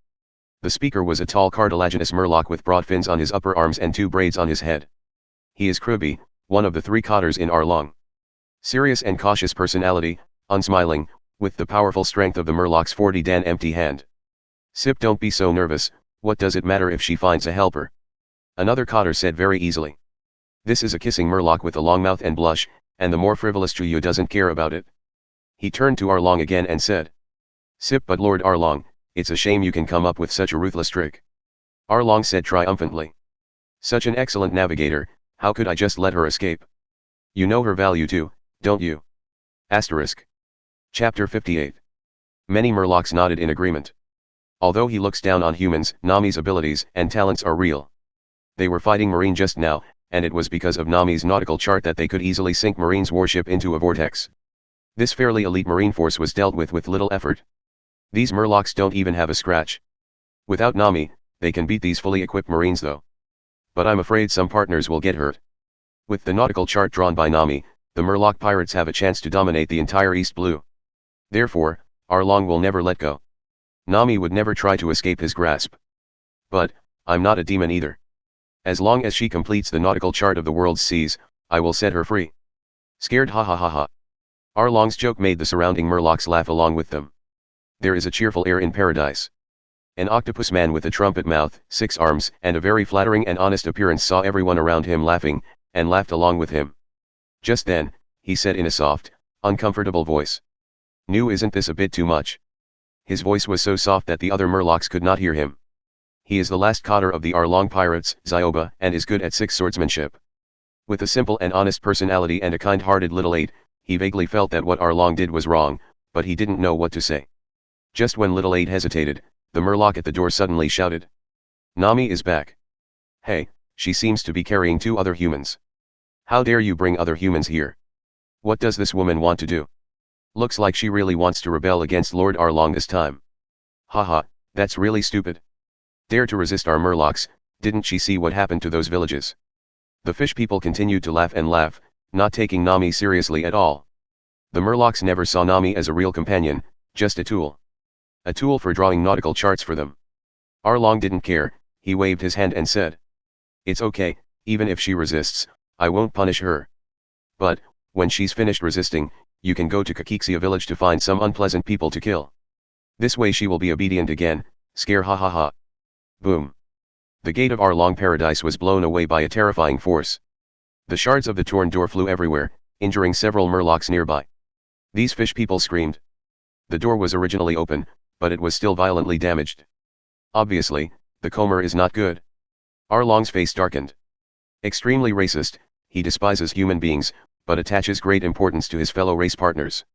Speaker 2: The speaker was a tall cartilaginous murloc with broad fins on his upper arms and 2 braids on his head. He is Kruby, one of the 3 cotters in Arlong. Serious and cautious personality, unsmiling, with the powerful strength of the murloc's 40 dan empty hand. Sip, don't be so nervous, what does it matter if she finds a helper? Another cotter said very easily. This is a kissing murloc with a long mouth and blush, and the more frivolous Chuyu doesn't care about it. He turned to Arlong again and said. Sip, but Lord Arlong, it's a shame you can come up with such a ruthless trick. Arlong said triumphantly. Such an excellent navigator, how could I just let her escape? You know her value too, don't you? Asterisk. Chapter 58. Many murlocs nodded in agreement. Although he looks down on humans, Nami's abilities and talents are real. They were fighting Marine just now, and it was because of Nami's nautical chart that they could easily sink Marine's warship into a vortex. This fairly elite Marine force was dealt with little effort. These murlocs don't even have a scratch. Without Nami, they can beat these fully equipped Marines though. But I'm afraid some partners will get hurt. With the nautical chart drawn by Nami, the murloc pirates have a chance to dominate the entire East Blue. Therefore, Arlong will never let go. Nami would never try to escape his grasp. But, I'm not a demon either. As long as she completes the nautical chart of the world's seas, I will set her free. Scared, ha ha ha ha. Arlong's joke made the surrounding murlocs laugh along with them. There is a cheerful air in paradise. An octopus man with a trumpet mouth, 6 arms, and a very flattering and honest appearance saw everyone around him laughing, and laughed along with him. Just then, he said in a soft, uncomfortable voice. "Nu, isn't this a bit too much?" His voice was so soft that the other murlocs could not hear him. He is the last cotter of the Arlong pirates, Zioba, and is good at swordsmanship. With a simple and honest personality and a kind-hearted little aide, he vaguely felt that what Arlong did was wrong, but he didn't know what to say. Just when little aide hesitated, the murloc at the door suddenly shouted. "Nami is back. Hey, she seems to be carrying 2 other humans. How dare you bring other humans here? What does this woman want to do? Looks like she really wants to rebel against Lord Arlong this time. Haha, that's really stupid. Dare to resist our murlocs, didn't she see what happened to those villages?" The fish people continued to laugh and laugh, not taking Nami seriously at all. The murlocs never saw Nami as a real companion, just a tool. A tool for drawing nautical charts for them. Arlong didn't care, he waved his hand and said. "It's okay, even if she resists, I won't punish her. But, when she's finished resisting, you can go to Kakixia village to find some unpleasant people to kill. This way she will be obedient again, scare, ha ha ha." Boom. The gate of Arlong paradise was blown away by a terrifying force. The shards of the torn door flew everywhere, injuring several murlocs nearby. These fish people screamed. The door was originally open, but it was still violently damaged. Obviously, the Comer is not good. Arlong's face darkened. Extremely racist, he despises human beings, but attaches great importance to his fellow race partners.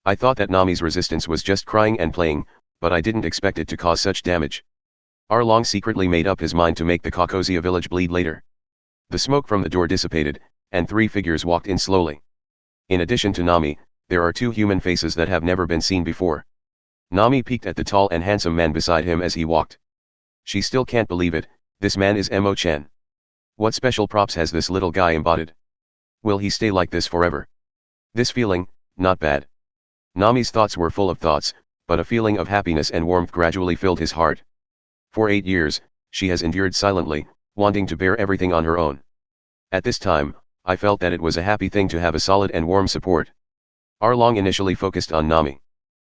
Speaker 2: I thought that Nami's resistance was just crying and playing, but I didn't expect it to cause such damage. Arlong secretly made up his mind to make the Kakixia village bleed later. The smoke from the door dissipated, and 3 figures walked in slowly. In addition to Nami, there are 2 human faces that have never been seen before. Nami peeked at the tall and handsome man beside him as he walked. She still can't believe it, this man is Mo Chen. What special props has this little guy embodied? Will he stay like this forever? This feeling, not bad. Nami's thoughts were full of thoughts, but a feeling of happiness and warmth gradually filled his heart. For 8 years, she has endured silently, wanting to bear everything on her own. At this time, I felt that it was a happy thing to have a solid and warm support. Arlong initially focused on Nami.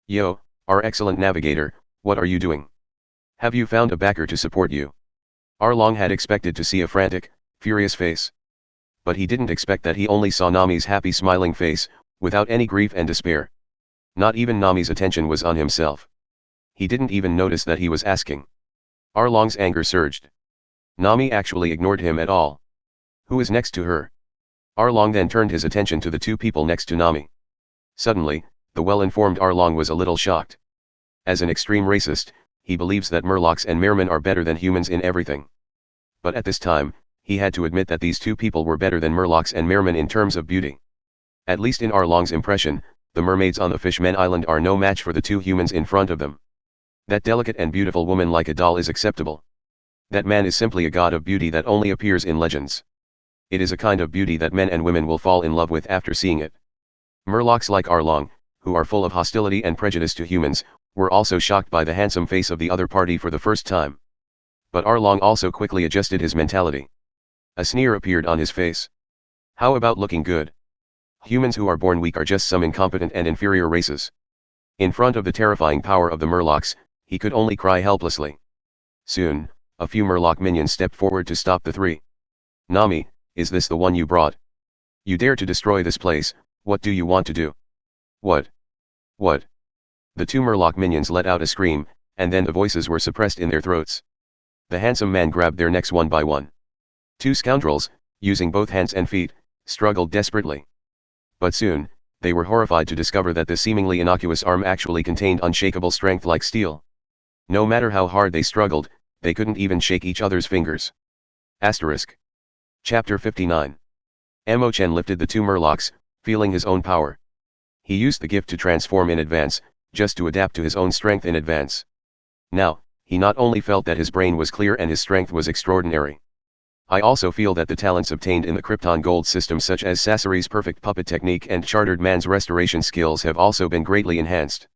Speaker 2: "Yo, our excellent navigator, what are you doing? Have you found a backer to support you?" Arlong had expected to see a frantic, furious face. But he didn't expect that he only saw Nami's happy smiling face, without any grief and despair. Not even Nami's attention was on himself. He didn't even notice that he was asking. Arlong's anger surged. Nami actually ignored him at all. Who is next to her? Arlong then turned his attention to the two people next to Nami. Suddenly, the well-informed Arlong was a little shocked. As an extreme racist, he believes that Murlocs and Mermen are better than humans in everything. But at this time, he had to admit that these two people were better than Murlocs and Mermen in terms of beauty. At least in Arlong's impression, the mermaids on the Fishmen Island are no match for the two humans in front of them. That delicate and beautiful woman like a doll is acceptable. That man is simply a god of beauty that only appears in legends. It is a kind of beauty that men and women will fall in love with after seeing it. Murlocs like Arlong, who are full of hostility and prejudice to humans, were also shocked by the handsome face of the other party for the first time. But Arlong also quickly adjusted his mentality. A sneer appeared on his face. How about looking good? Humans who are born weak are just some incompetent and inferior races. In front of the terrifying power of the Murlocs, he could only cry helplessly. Soon, a few Murloc minions stepped forward to stop the three. Nami, is this the one you brought? You dare to destroy this place, what do you want to do? What? What? The two Murloc minions let out a scream, and then the voices were suppressed in their throats. The handsome man grabbed their necks one by one. Two scoundrels, using both hands and feet, struggled desperately. But soon, they were horrified to discover that the seemingly innocuous arm actually contained unshakable strength like steel. No matter how hard they struggled, they couldn't even shake each other's fingers. Asterisk. Chapter 59. Chen lifted the two Murlocs, feeling his own power. He used the gift to transform in advance, just to adapt to his own strength in advance. Now, he not only felt that his brain was clear and his strength was extraordinary. I also feel that the talents obtained in the Krypton Gold system such as Sasori's perfect puppet technique and Chartered Man's restoration skills have also been greatly enhanced.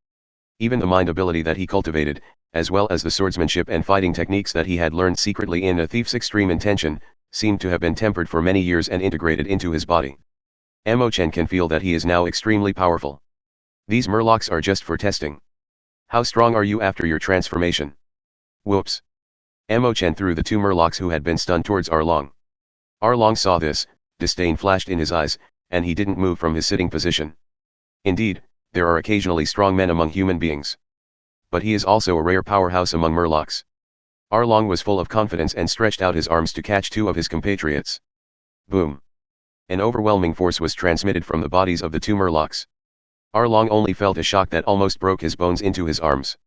Speaker 2: Even the mind ability that he cultivated, as well as the swordsmanship and fighting techniques that he had learned secretly in A Thief's Extreme Intention, seemed to have been tempered for many years and integrated into his body. Chen can feel that he is now extremely powerful. These Murlocs are just for testing. How strong are you after your transformation? Whoops. Chen threw the two Murlocs who had been stunned towards Arlong. Arlong saw this, disdain flashed in his eyes, and he didn't move from his sitting position. Indeed, there are occasionally strong men among human beings. But he is also a rare powerhouse among Murlocs. Arlong was full of confidence and stretched out his arms to catch two of his compatriots. Boom. An overwhelming force was transmitted from the bodies of the two Murlocs. Arlong only felt a shock that almost broke his bones into his arms.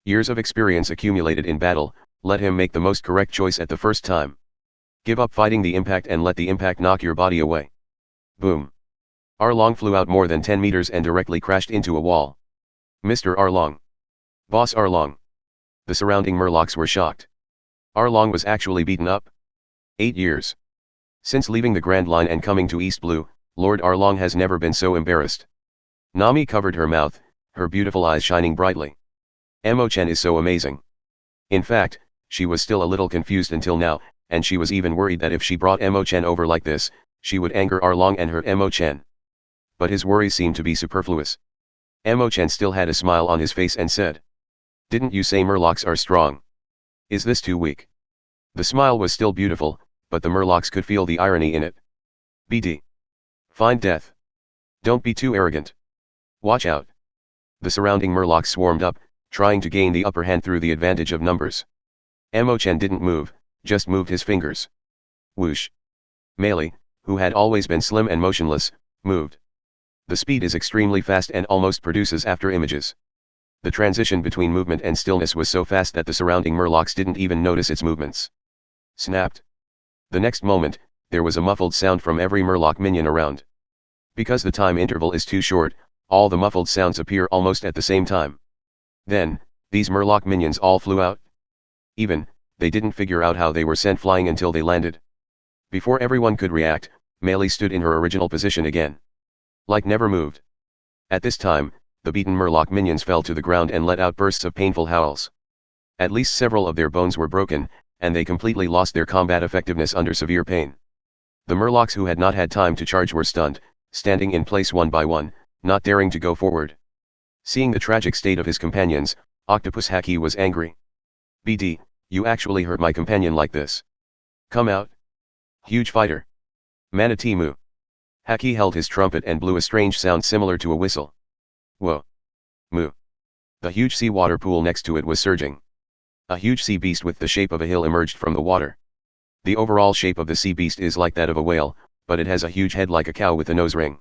Speaker 2: Years of experience accumulated in battle, let him make the most correct choice at the first time. Give up fighting the impact and let the impact knock your body away. Boom. Arlong flew out more than 10 meters and directly crashed into a wall. Mr. Arlong. Boss Arlong. The surrounding Murlocs were shocked. Arlong was actually beaten up. 8 years. Since leaving the Grand Line and coming to East Blue, Lord Arlong has never been so embarrassed. Nami covered her mouth, her beautiful eyes shining brightly. Chen is so amazing. In fact, she was still a little confused until now, and she was even worried that if she brought Chen over like this, she would anger Arlong and hurt Chen. But his worries seemed to be superfluous. Chen still had a smile on his face and said, "Didn't you say Murlocs are strong? Is this too weak?" The smile was still beautiful, but the Murlocs could feel the irony in it. BD. Find death. Don't be too arrogant. Watch out. The surrounding Murlocs swarmed up, trying to gain the upper hand through the advantage of numbers. Chen didn't move, just moved his fingers. Whoosh. Melee, who had always been slim and motionless, moved. The speed is extremely fast and almost produces after images. The transition between movement and stillness was so fast that the surrounding Murlocs didn't even notice its movements. Snapped. The next moment, there was a muffled sound from every Murloc minion around. Because the time interval is too short, all the muffled sounds appear almost at the same time. Then, these Murloc minions all flew out. They didn't figure out how they were sent flying until they landed. Before everyone could react, Melee stood in her original position again. Like never moved. At this time, the beaten Murloc minions fell to the ground and let out bursts of painful howls. At least several of their bones were broken, and they completely lost their combat effectiveness under severe pain. The Murlocs who had not had time to charge were stunned, standing in place one by one, not daring to go forward. Seeing the tragic state of his companions, Octopus Haki was angry. BD, you actually hurt my companion like this. Come out. Huge fighter. Manatee Moo. Haki held his trumpet and blew a strange sound similar to a whistle. Whoa. Moo. The huge seawater pool next to it was surging. A huge sea beast with the shape of a hill emerged from the water. The overall shape of the sea beast is like that of a whale, but it has a huge head like a cow with a nose ring.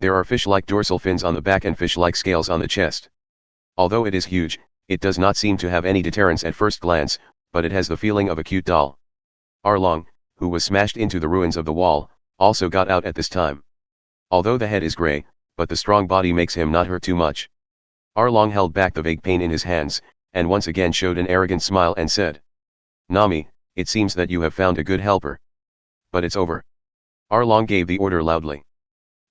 Speaker 2: There are fish-like dorsal fins on the back and fish-like scales on the chest. Although it is huge, it does not seem to have any deterrence at first glance, but it has the feeling of a cute doll. Arlong, who was smashed into the ruins of the wall, also got out at this time. Although the head is grey, but the strong body makes him not hurt too much. Arlong held back the vague pain in his hands, and once again showed an arrogant smile and said, "Nami, it seems that you have found a good helper. But it's over." Arlong gave the order loudly.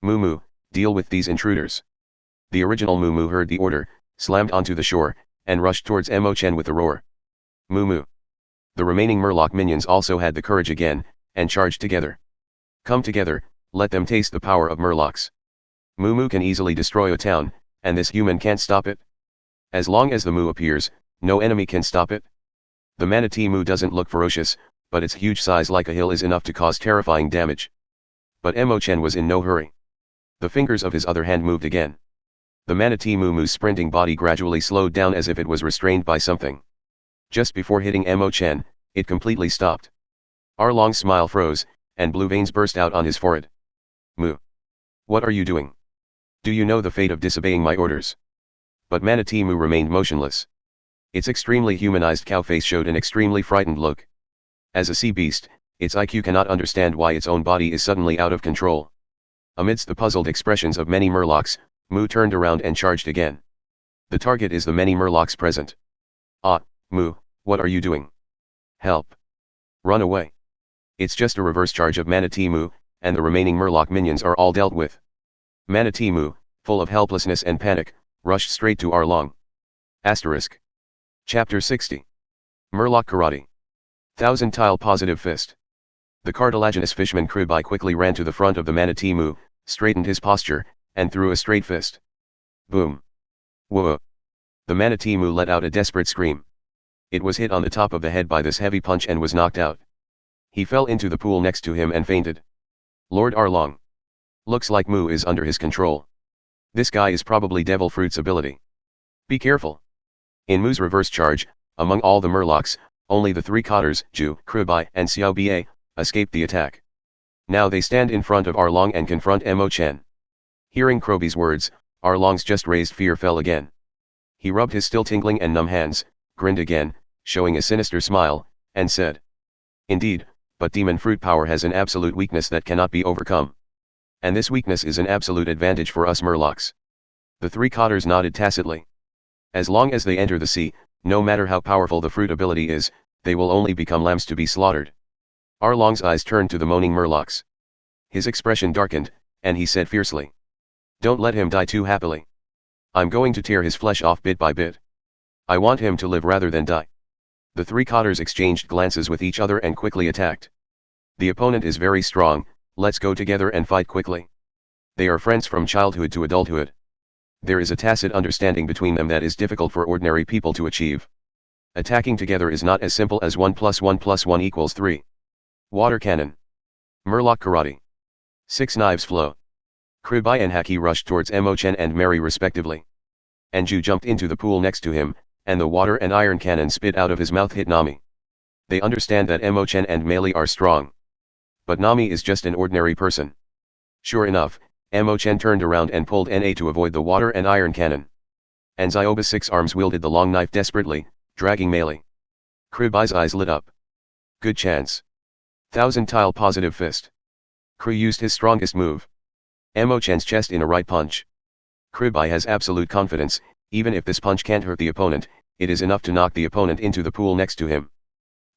Speaker 2: "Mumu, deal with these intruders." The original Mumu heard the order, slammed onto the shore, and rushed towards Chen with a roar. "Mumu." The remaining Murloc minions also had the courage again, and charged together. "Come together, let them taste the power of Murlocs. Mumu can easily destroy a town, and this human can't stop it. As long as the Mu appears, no enemy can stop it." The manatee Mu doesn't look ferocious, but its huge size like a hill is enough to cause terrifying damage. But Chen was in no hurry. The fingers of his other hand moved again. The manatee Mu's sprinting body gradually slowed down as if it was restrained by something. Just before hitting Chen, it completely stopped. Arlong's smile froze, and blue veins burst out on his forehead. "Mu. What are you doing? Do you know the fate of disobeying my orders?" But Manatee Mu remained motionless. Its extremely humanized cow face showed an extremely frightened look. As a sea beast, its IQ cannot understand why its own body is suddenly out of control. Amidst the puzzled expressions of many Murlocs, Mu turned around and charged again. The target is the many Murlocs present. "Ah, Mu, what are you doing? Help. Run away." It's just a reverse charge of Manatee Mu, and the remaining Murloc minions are all dealt with. Manatee Mu, full of helplessness and panic, rushed straight to Arlong. Asterisk. Chapter 60. Murloc Karate. Thousand Tile Positive Fist. The cartilaginous fishman Krybai quickly ran to the front of the Manatee Mu, straightened his posture, and threw a straight fist. Boom. Whoa. The Manatee Mu let out a desperate scream. It was hit on the top of the head by this heavy punch and was knocked out. He fell into the pool next to him and fainted. Lord Arlong. Looks like Mu is under his control. This guy is probably Devil Fruit's ability. Be careful. In Mu's reverse charge, among all the Murlocs, only the three Cotters, Ju, Krybai, and Xiao Ba, escaped the attack. Now they stand in front of Arlong and confront Chen. Hearing Krobi's words, Arlong's just raised fear fell again. He rubbed his still tingling and numb hands, grinned again, showing a sinister smile, and said, "Indeed, but demon fruit power has an absolute weakness that cannot be overcome. And this weakness is an absolute advantage for us Murlocs." The three Cotters nodded tacitly. As long as they enter the sea, no matter how powerful the fruit ability is, they will only become lambs to be slaughtered. Arlong's eyes turned to the moaning Murlocs. His expression darkened, and he said fiercely, "Don't let him die too happily. I'm going to tear his flesh off bit by bit. I want him to live rather than die." The three Cotters exchanged glances with each other and quickly attacked. The opponent is very strong, let's go together and fight quickly. They are friends from childhood to adulthood. There is a tacit understanding between them that is difficult for ordinary people to achieve. Attacking together is not as simple as 1 + 1 + 1 = 3. Water Cannon. Murloc Karate. Six Knives Flow. Krybai and Haki rushed towards Chen and Mary respectively. Anju jumped into the pool next to him, and the water and iron cannon spit out of his mouth hit Nami. They understand that Chen and Melee are strong. But Nami is just an ordinary person. Sure enough, Chen turned around and pulled Na to avoid the water and iron cannon. Anzioba's six arms wielded the long knife desperately, dragging Melee. Krybai's eyes lit up. Good chance. Thousand Tile Positive Fist. Kry used his strongest move. Chen's chest in a right punch. Krybai has absolute confidence, even if this punch can't hurt the opponent, it is enough to knock the opponent into the pool next to him.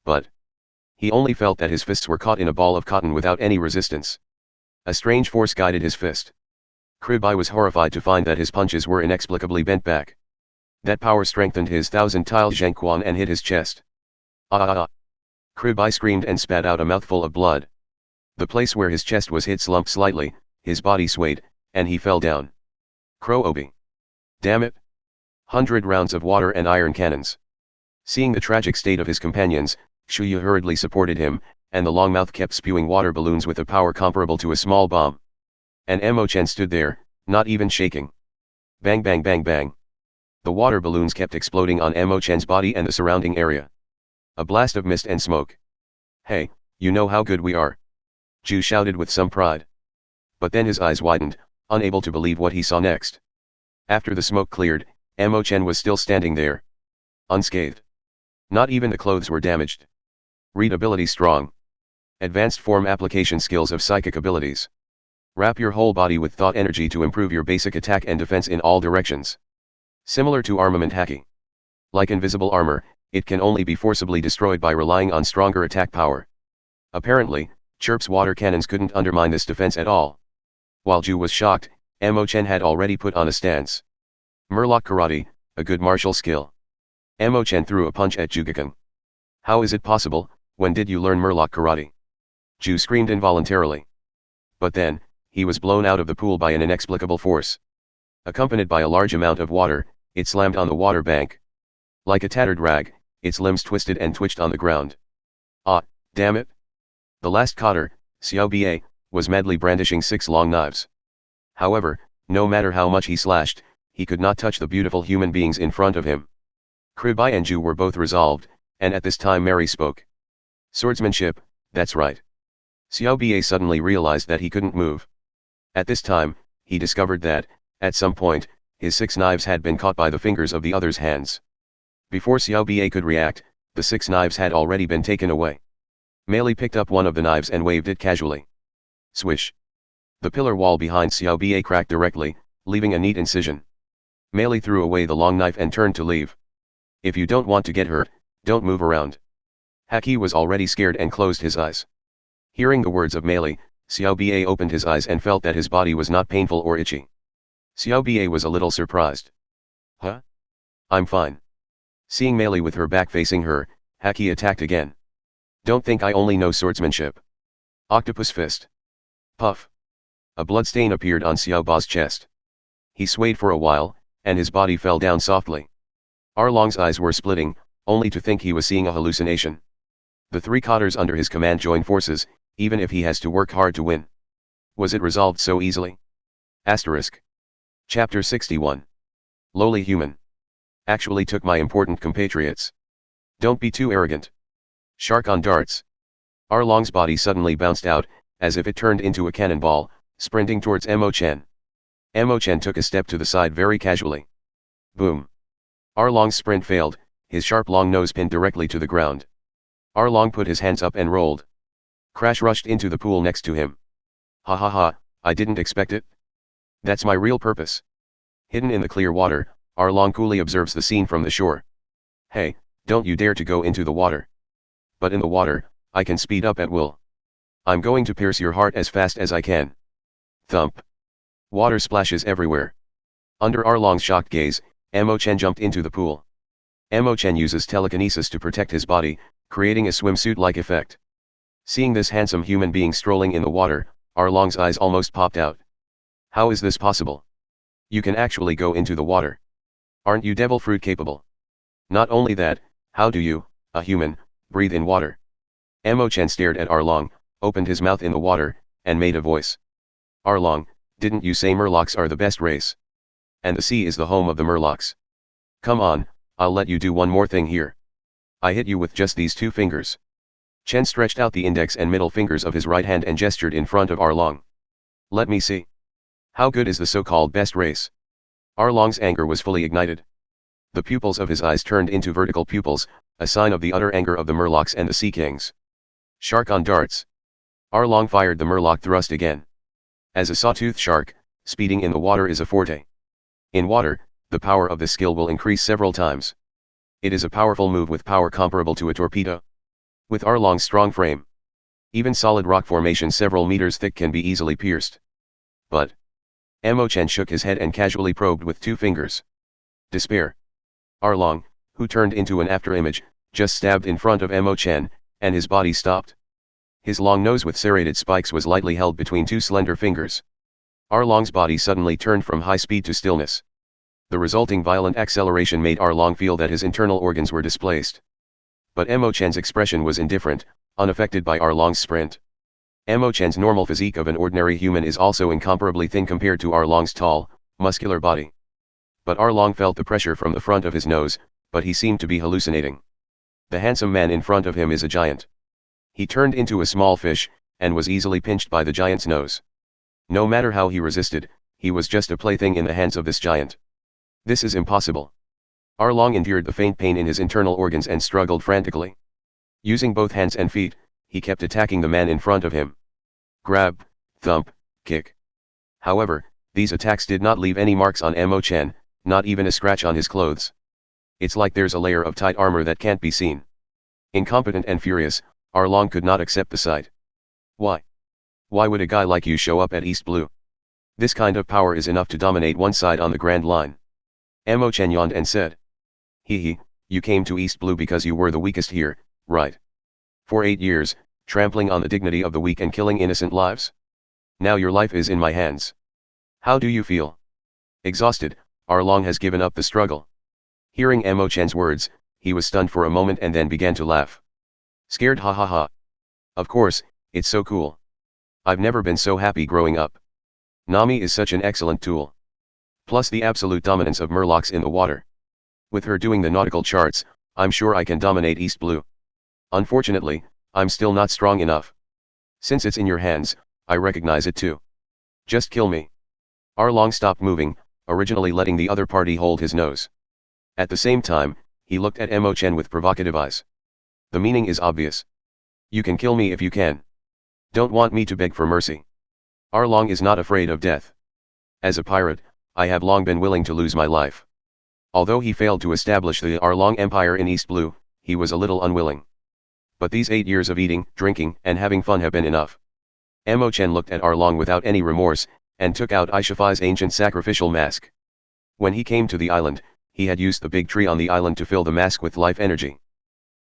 Speaker 2: But he only felt that his fists were caught in a ball of cotton without any resistance. A strange force guided his fist. Krybai was horrified to find that his punches were inexplicably bent back. That power strengthened his thousand-tile Zhengquan and hit his chest. Ah! Krybai screamed and spat out a mouthful of blood. The place where his chest was hit slumped slightly, his body swayed, and he fell down. Krobi. Damn it. 100 rounds of water and iron cannons. Seeing the tragic state of his companions, Shuyu hurriedly supported him, and the long mouth kept spewing water balloons with a power comparable to a small bomb. And Chen stood there, not even shaking. Bang bang bang bang. The water balloons kept exploding on Chen's body and the surrounding area. A blast of mist and smoke. Hey, you know how good we are. Ju shouted with some pride. But then his eyes widened, unable to believe what he saw next. After the smoke cleared, Chen was still standing there. Unscathed. Not even the clothes were damaged. Readability strong. Advanced form application skills of psychic abilities. Wrap your whole body with thought energy to improve your basic attack and defense in all directions. Similar to armament hacking. Like invisible armor, it can only be forcibly destroyed by relying on stronger attack power. Apparently, Chirp's water cannons couldn't undermine this defense at all. While Ju was shocked, Chen had already put on a stance. Murloc Karate, a good martial skill. Chen threw a punch at Jugakan. How is it possible? When did you learn Murloc Karate? Ju screamed involuntarily. But then, he was blown out of the pool by an inexplicable force. Accompanied by a large amount of water, it slammed on the water bank. Like a tattered rag, its limbs twisted and twitched on the ground. Ah, damn it! The last cotter, Xiao Ba, was madly brandishing 6 long knives. However, no matter how much he slashed, he could not touch the beautiful human beings in front of him. Kribai and Ju were both resolved, and at this time Mary spoke. Swordsmanship, that's right. Xiao Ba suddenly realized that he couldn't move. At this time, he discovered that, at some point, his 6 knives had been caught by the fingers of the other's hands. Before Xiao Ba could react, the 6 knives had already been taken away. Meili picked up one of the knives and waved it casually. Swish. The pillar wall behind Xiao Ba cracked directly, leaving a neat incision. Meili threw away the long knife and turned to leave. If you don't want to get hurt, don't move around. Haki was already scared and closed his eyes. Hearing the words of Meili, Xiao Ba opened his eyes and felt that his body was not painful or itchy. Xiao Ba was a little surprised. Huh? I'm fine. Seeing Meili with her back facing her, Haki attacked again. Don't think I only know swordsmanship. Octopus fist. Puff. A bloodstain appeared on Xiao Ba's chest. He swayed for a while, and his body fell down softly. Arlong's eyes were splitting, only to think he was seeing a hallucination. The 3 cotters under his command join forces, even if he has to work hard to win. Was it resolved so easily? Asterisk. Chapter 61. Lowly human. Actually took my important compatriots. Don't be too arrogant. Shark on darts. Arlong's body suddenly bounced out, as if it turned into a cannonball, sprinting towards Chen. Chen took a step to the side very casually. Boom. Arlong's sprint failed, his sharp long nose pinned directly to the ground. Arlong put his hands up and rolled. Crash rushed into the pool next to him. Ha ha ha, I didn't expect it. That's my real purpose. Hidden in the clear water, Arlong coolly observes the scene from the shore. Hey, don't you dare to go into the water. But in the water, I can speed up at will. I'm going to pierce your heart as fast as I can. Thump. Water splashes everywhere. Under Arlong's shocked gaze, Chen jumped into the pool. Chen uses telekinesis to protect his body, creating a swimsuit-like effect. Seeing this handsome human being strolling in the water, Arlong's eyes almost popped out. How is this possible? You can actually go into the water. Aren't you devil fruit capable? Not only that, how do you, a human, breathe in water? Chen stared at Arlong, opened his mouth in the water, and made a voice. Arlong, didn't you say Murlocs are the best race? And the sea is the home of the Murlocs. Come on, I'll let you do one more thing here. I hit you with just these 2 fingers. Chen stretched out the index and middle fingers of his right hand and gestured in front of Arlong. Let me see. How good is the so-called best race? Arlong's anger was fully ignited. The pupils of his eyes turned into vertical pupils, a sign of the utter anger of the Murlocs and the Sea Kings. Shark on darts. Arlong fired the Murloc thrust again. As a sawtooth shark, speeding in the water is a forte. In water, the power of this skill will increase several times. It is a powerful move with power comparable to a torpedo. With Arlong's strong frame, even solid rock formation several meters thick can be easily pierced. But Chen shook his head and casually probed with 2 fingers. Despair. Arlong, who turned into an afterimage, just stabbed in front of Chen, and his body stopped. His long nose with serrated spikes was lightly held between 2 slender fingers. Arlong's body suddenly turned from high speed to stillness. The resulting violent acceleration made Arlong feel that his internal organs were displaced. But Chen's expression was indifferent, unaffected by Arlong's sprint. Chen's normal physique of an ordinary human is also incomparably thin compared to Arlong's tall, muscular body. But Arlong felt the pressure from the front of his nose, but he seemed to be hallucinating. The handsome man in front of him is a giant. He turned into a small fish, and was easily pinched by the giant's nose. No matter how he resisted, he was just a plaything in the hands of this giant. This is impossible. Arlong endured the faint pain in his internal organs and struggled frantically. Using both hands and feet, he kept attacking the man in front of him. Grab, thump, kick. However, these attacks did not leave any marks on Chen, not even a scratch on his clothes. It's like there's a layer of tight armor that can't be seen. Incompetent and furious, Arlong could not accept the sight. Why? Why would a guy like you show up at East Blue? This kind of power is enough to dominate one side on the Grand Line. Chen yawned and said. Hee, you came to East Blue because you were the weakest here, right? For 8 years, trampling on the dignity of the weak and killing innocent lives? Now your life is in my hands. How do you feel? Exhausted, Arlong has given up the struggle. Hearing Chen's words, he was stunned for a moment and then began to laugh. Scared, ha ha ha. Of course, it's so cool. I've never been so happy growing up. Nami is such an excellent tool. Plus the absolute dominance of Murlocs in the water. With her doing the nautical charts, I'm sure I can dominate East Blue. Unfortunately, I'm still not strong enough. Since it's in your hands, I recognize it too. Just kill me. Arlong stopped moving, originally letting the other party hold his nose. At the same time, he looked at Chen with provocative eyes. The meaning is obvious. You can kill me if you can. Don't want me to beg for mercy. Arlong is not afraid of death. As a pirate, I have long been willing to lose my life. Although he failed to establish the Arlong Empire in East Blue, he was a little unwilling. But these 8 years of eating, drinking, and having fun have been enough. Chen looked at Arlong without any remorse, and took out Aishafai's ancient sacrificial mask. When he came to the island, he had used the big tree on the island to fill the mask with life energy.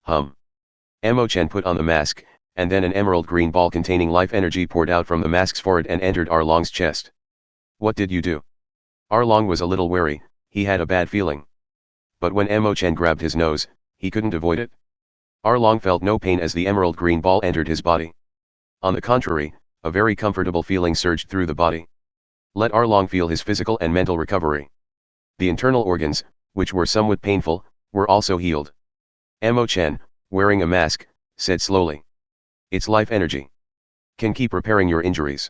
Speaker 2: Chen put on the mask, and then an emerald green ball containing life energy poured out from the mask's forehead and entered Arlong's chest. What did you do? Arlong was a little wary, he had a bad feeling. But when Chen grabbed his nose, he couldn't avoid it. Arlong felt no pain as the emerald green ball entered his body. On the contrary, a very comfortable feeling surged through the body. Let Arlong feel his physical and mental recovery. The internal organs, which were somewhat painful, were also healed. Chen, wearing a mask, said slowly. It's life energy. Can keep repairing your injuries.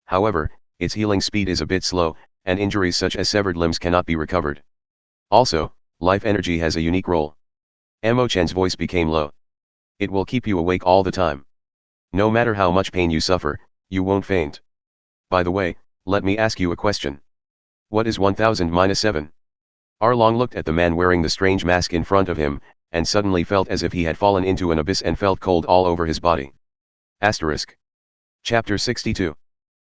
Speaker 2: However, its healing speed is a bit slow, and injuries such as severed limbs cannot be recovered. Also, life energy has a unique role. Chen's voice became low. It will keep you awake all the time. No matter how much pain you suffer, you won't faint. By the way, let me ask you a question. What is 1000-7? Arlong looked at the man wearing the strange mask in front of him, and suddenly felt as if he had fallen into an abyss and felt cold all over his body. Asterisk. Chapter 62.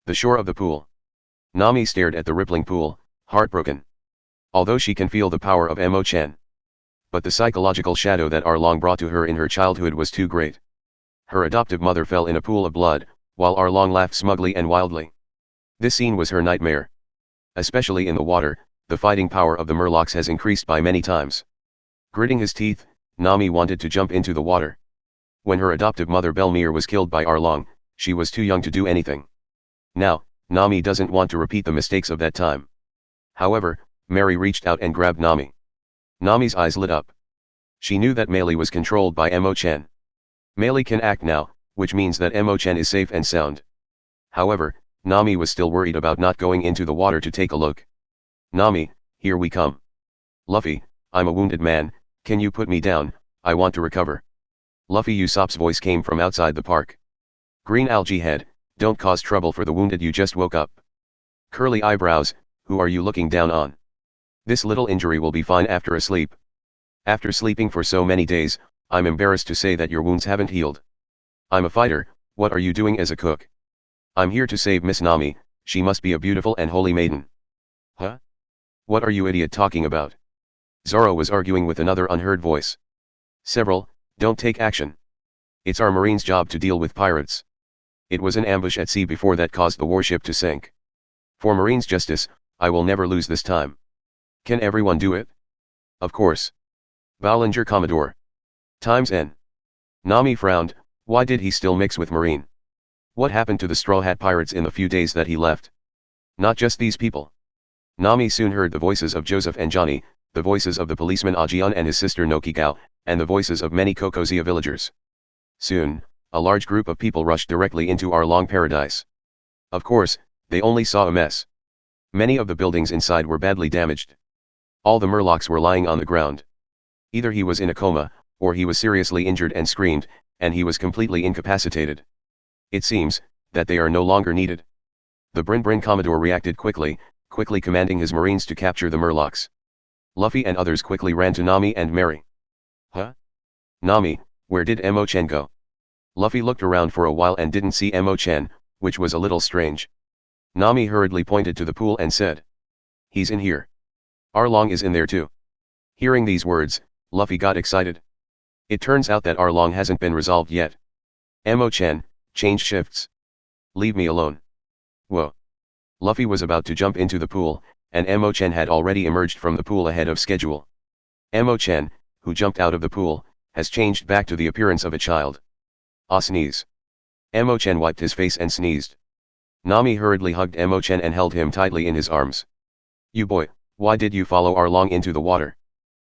Speaker 2: The shore of the pool. Nami stared at the rippling pool, heartbroken. Although she can feel the power of Chen. But the psychological shadow that Arlong brought to her in her childhood was too great. Her adoptive mother fell in a pool of blood, while Arlong laughed smugly and wildly. This scene was her nightmare. Especially in the water, the fighting power of the Murlocs has increased by many times. Gritting his teeth, Nami wanted to jump into the water. When her adoptive mother Belmir was killed by Arlong, she was too young to do anything. Now, Nami doesn't want to repeat the mistakes of that time. However, Mary reached out and grabbed Nami. Nami's eyes lit up. She knew that Meili was controlled by Chen. Meili can act now, which means that Chen is safe and sound. However, Nami was still worried about not going into the water to take a look. Nami, here we come. Luffy, I'm a wounded man, can you put me down, I want to recover. Luffy Usopp's voice came from outside the park. Green algae head, don't cause trouble for the wounded, you just woke up. Curly eyebrows, who are you looking down on? This little injury will be fine after a sleep. After sleeping for so many days, I'm embarrassed to say that your wounds haven't healed. I'm a fighter, what are you doing as a cook? I'm here to save Miss Nami, she must be a beautiful and holy maiden. Huh? What are you idiot talking about? Zoro was arguing with another unheard voice. Several, don't take action. It's our marine's job to deal with pirates. It was an ambush at sea before that caused the warship to sink. For marine's justice, I will never lose this time. Can everyone do it? Of course. Ballinger Commodore. Times N. Nami frowned, why did he still mix with marine? What happened to the Straw Hat Pirates in the few days that he left? Not just these people. Nami soon heard the voices of Joseph and Johnny, the voices of the policeman Ajian and his sister Nokigao, and the voices of many Kokozia villagers. Soon, A large group of people rushed directly into Arlong Paradise. Of course, they only saw a mess. Many of the buildings inside were badly damaged. All the Murlocs were lying on the ground. Either he was in a coma, or he was seriously injured and screamed, and he was completely incapacitated. It seems that they are no longer needed. The Brin Commodore reacted quickly commanding his marines to capture the Murlocs. Luffy and others quickly ran to Nami and Mary. Huh? Nami, where did Mo Chen go? Luffy looked around for a while and didn't see Mo Chen, which was a little strange. Nami hurriedly pointed to the pool and said, "He's in here. Arlong is in there too." Hearing these words, Luffy got excited. It turns out that Arlong hasn't been resolved yet. Mo Chen, change shifts. Leave me alone. Whoa. Luffy was about to jump into the pool, and Mo Chen had already emerged from the pool ahead of schedule. Mo Chen, who jumped out of the pool, has changed back to the appearance of a child. Ah, sneeze. Mo Chen wiped his face and sneezed. Nami hurriedly hugged Mo Chen and held him tightly in his arms. "You boy, why did you follow Arlong into the water?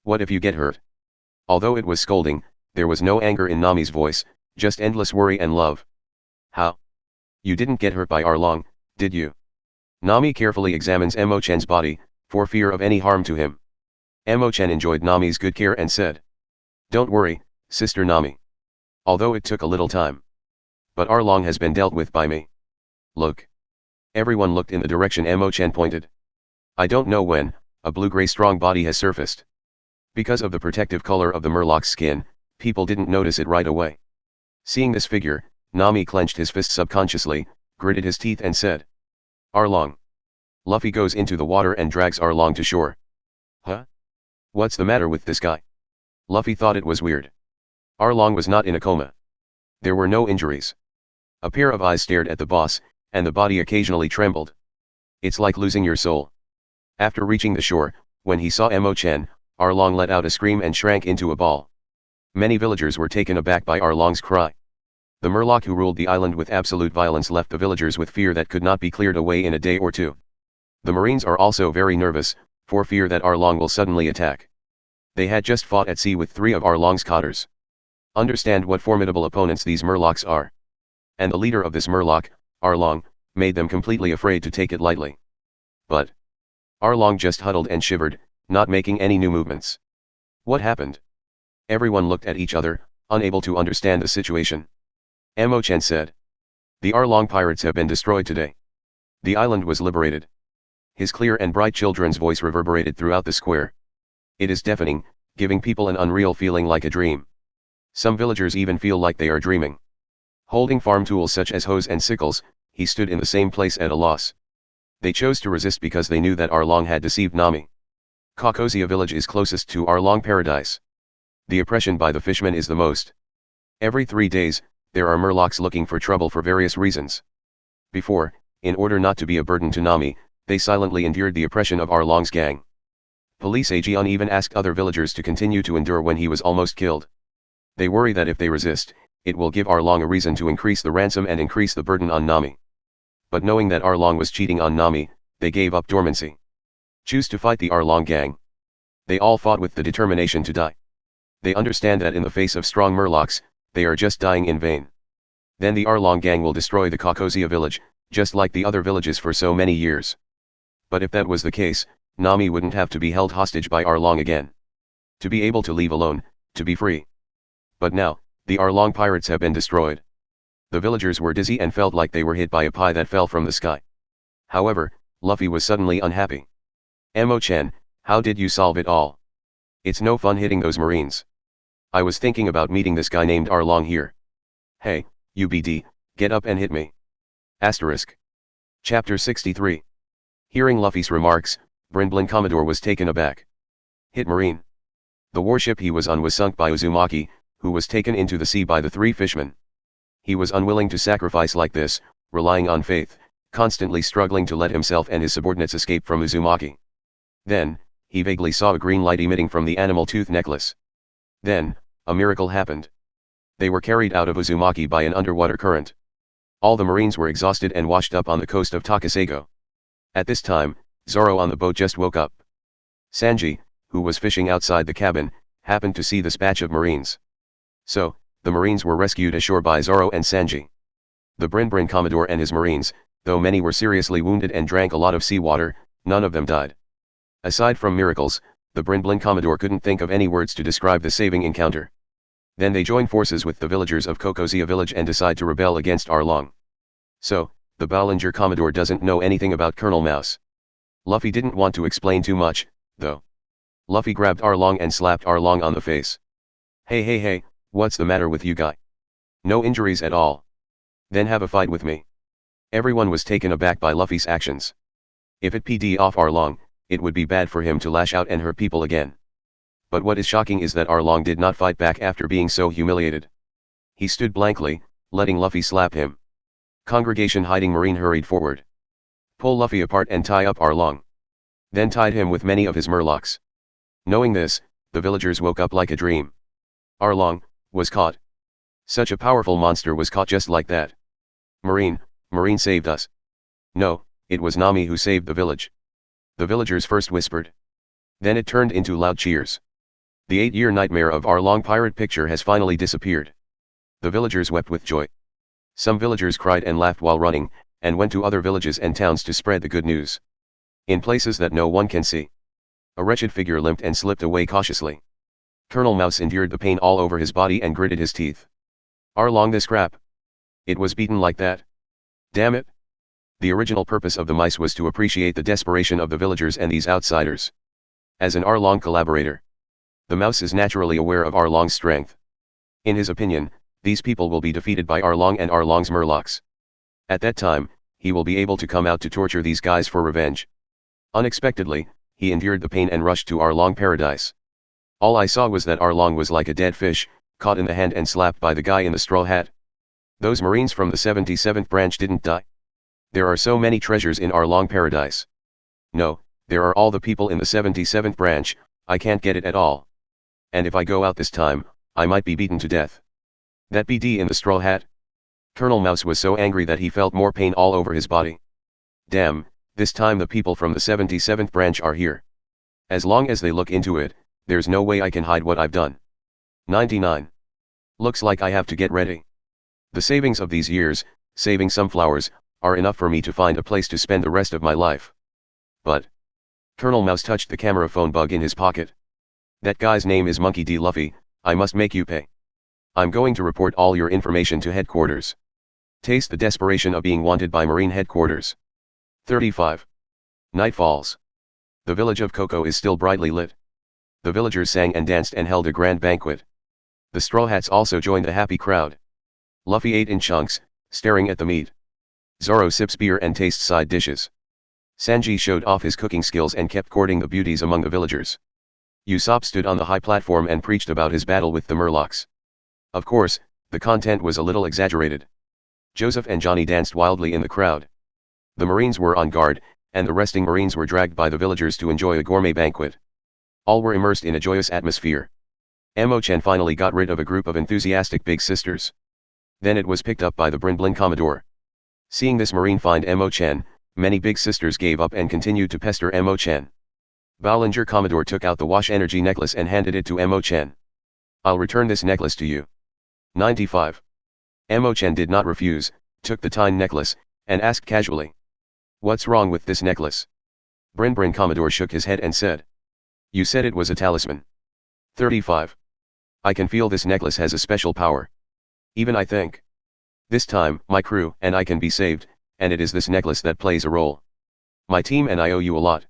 Speaker 2: What if you get hurt?" Although it was scolding, there was no anger in Nami's voice, just endless worry and love. "How? You didn't get hurt by Arlong, did you?" Nami carefully examines Mo Chen's body, for fear of any harm to him. Mo Chen enjoyed Nami's good care and said, "Don't worry, Sister Nami. Although it took a little time. But Arlong has been dealt with by me. Look." Everyone looked in the direction Mo Chen pointed. I don't know when, a blue-gray strong body has surfaced. Because of the protective color of the Murloc's skin, people didn't notice it right away. Seeing this figure, Nami clenched his fist subconsciously, gritted his teeth and said, "Arlong." Luffy goes into the water and drags Arlong to shore. Huh? What's the matter with this guy? Luffy thought it was weird. Arlong was not in a coma. There were no injuries. A pair of eyes stared at the boss, and the body occasionally trembled. It's like losing your soul. After reaching the shore, when he saw Mo Chen, Arlong let out a scream and shrank into a ball. Many villagers were taken aback by Arlong's cry. The Murloc who ruled the island with absolute violence left the villagers with fear that could not be cleared away in a day or two. The Marines are also very nervous, for fear that Arlong will suddenly attack. They had just fought at sea with 3 of Arlong's cotters. Understand what formidable opponents these Murlocs are. And the leader of this Murloc, Arlong, made them completely afraid to take it lightly. But Arlong just huddled and shivered, not making any new movements. What happened? Everyone looked at each other, unable to understand the situation. Mo Chen said, "The Arlong pirates have been destroyed today. The island was liberated." His clear and bright children's voice reverberated throughout the square. It is deafening, giving people an unreal feeling like a dream. Some villagers even feel like they are dreaming. Holding farm tools such as hoes and sickles, he stood in the same place at a loss. They chose to resist because they knew that Arlong had deceived Nami. Kakosia village is closest to Arlong Paradise. The oppression by the fishmen is the most. Every 3 days, there are Murlocs looking for trouble for various reasons. Before, in order not to be a burden to Nami, they silently endured the oppression of Arlong's gang. Police Aegeon even asked other villagers to continue to endure when he was almost killed. They worry that if they resist, it will give Arlong a reason to increase the ransom and increase the burden on Nami. But knowing that Arlong was cheating on Nami, they gave up dormancy. Choose to fight the Arlong gang. They all fought with the determination to die. They understand that in the face of strong Murlocs, they are just dying in vain. Then the Arlong gang will destroy the Kakosia village, just like the other villages for so many years. But if that was the case, Nami wouldn't have to be held hostage by Arlong again. To be able to leave alone, to be free. But now, the Arlong pirates have been destroyed. The villagers were dizzy and felt like they were hit by a pie that fell from the sky. However, Luffy was suddenly unhappy. Mo Chen, how did you solve it all? It's no fun hitting those Marines. I was thinking about meeting this guy named Arlong here. Hey, UBD, get up and hit me. Asterisk. Chapter 63. Hearing Luffy's remarks, Brin Commodore was taken aback. Hit Marine. The warship he was on was sunk by Uzumaki, who was taken into the sea by the 3 fishmen. He was unwilling to sacrifice like this, relying on faith, constantly struggling to let himself and his subordinates escape from Uzumaki. Then, he vaguely saw a green light emitting from the animal tooth necklace. Then, a miracle happened. They were carried out of Uzumaki by an underwater current. All the Marines were exhausted and washed up on the coast of Takasago. At this time, Zoro on the boat just woke up. Sanji, who was fishing outside the cabin, happened to see this batch of Marines. So, The Marines were rescued ashore by Zoro and Sanji. The Brin Commodore and his Marines, though many were seriously wounded and drank a lot of seawater, none of them died. Aside from miracles, the Brin Commodore couldn't think of any words to describe the saving encounter. Then they join forces with the villagers of Kokozia village and decide to rebel against Arlong. So, the Ballinger Commodore doesn't know anything about Colonel Mouse. Luffy didn't want to explain too much, though. Luffy grabbed Arlong and slapped Arlong on the face. Hey, what's the matter with you guy? No injuries at all. Then have a fight with me. Everyone was taken aback by Luffy's actions. If it pd off Arlong, it would be bad for him to lash out and hurt people again. But what is shocking is that Arlong did not fight back after being so humiliated. He stood blankly, letting Luffy slap him. Congregation hiding Marine hurried forward. Pull Luffy apart and tie up Arlong. Then tied him with many of his murlocs. Knowing this, the villagers woke up like a dream. Arlong was caught. Such a powerful monster was caught just like that. Marine saved us. No, it was Nami who saved the village. The villagers first whispered. Then it turned into loud cheers. The 8-year nightmare of Arlong pirate picture has finally disappeared. The villagers wept with joy. Some villagers cried and laughed while running, and went to other villages and towns to spread the good news. In places that no one can see. A wretched figure limped and slipped away cautiously. Colonel Mouse endured the pain all over his body and gritted his teeth. Arlong this crap. It was beaten like that. Damn it. The original purpose of the mice was to appreciate the desperation of the villagers and these outsiders. As an Arlong collaborator, the mouse is naturally aware of Arlong's strength. In his opinion, these people will be defeated by Arlong and Arlong's murlocs. At that time, he will be able to come out to torture these guys for revenge. Unexpectedly, he endured the pain and rushed to Arlong paradise. All I saw was that Arlong was like a dead fish, caught in the hand and slapped by the guy in the straw hat. Those Marines from the 77th branch didn't die. There are so many treasures in Arlong paradise. No, there are all the people in the 77th branch, I can't get it at all. And if I go out this time, I might be beaten to death. That BD in the straw hat? Colonel Mouse was so angry that he felt more pain all over his body. Damn, this time the people from the 77th branch are here. As long as they look into it, there's no way I can hide what I've done. 99. Looks like I have to get ready. The savings of these years, saving some flowers, are enough for me to find a place to spend the rest of my life. But Colonel Mouse touched the camera phone bug in his pocket. That guy's name is Monkey D. Luffy, I must make you pay. I'm going to report all your information to headquarters. Taste the desperation of being wanted by Marine headquarters. 35. Night falls. The village of Coco is still brightly lit. The villagers sang and danced and held a grand banquet. The Straw Hats also joined the happy crowd. Luffy ate in chunks, staring at the meat. Zoro sips beer and tastes side dishes. Sanji showed off his cooking skills and kept courting the beauties among the villagers. Usopp stood on the high platform and preached about his battle with the murlocs. Of course, the content was a little exaggerated. Joseph and Johnny danced wildly in the crowd. The Marines were on guard, and the resting Marines were dragged by the villagers to enjoy a gourmet banquet. All were immersed in a joyous atmosphere. Chen finally got rid of a group of enthusiastic big sisters. Then it was picked up by the Brin Commodore. Seeing this Marine find Chen, many big sisters gave up and continued to pester Chen. Ballinger Commodore took out the Wash Energy necklace and handed it to Chen. I'll return this necklace to you. 95. Chen did not refuse, took the Tyne necklace, and asked casually. What's wrong with this necklace? Brin Commodore shook his head and said. You said it was a talisman. 35. I can feel this necklace has a special power. Even I think. This time, my crew and I can be saved, and it is this necklace that plays a role. My team and I owe you a lot.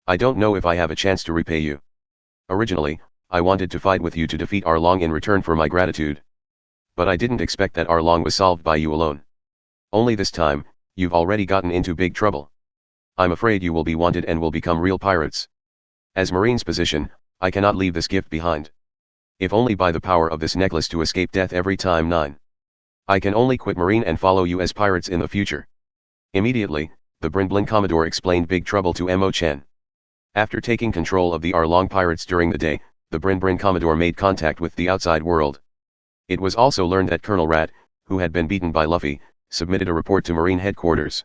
Speaker 2: I don't know if I have a chance to repay you. Originally, I wanted to fight with you to defeat Arlong in return for my gratitude. But I didn't expect that Arlong was solved by you alone. Only this time, you've already gotten into big trouble. I'm afraid you will be wanted and will become real pirates. As Marine's position, I cannot leave this gift behind. If only by the power of this necklace to escape death every time. 9. I can only quit Marine and follow you as pirates in the future. Immediately, the Brin Commodore explained big trouble to Chen. After taking control of the Arlong pirates during the day, the Brin Commodore made contact with the outside world. It was also learned that Colonel Rat, who had been beaten by Luffy, submitted a report to Marine headquarters.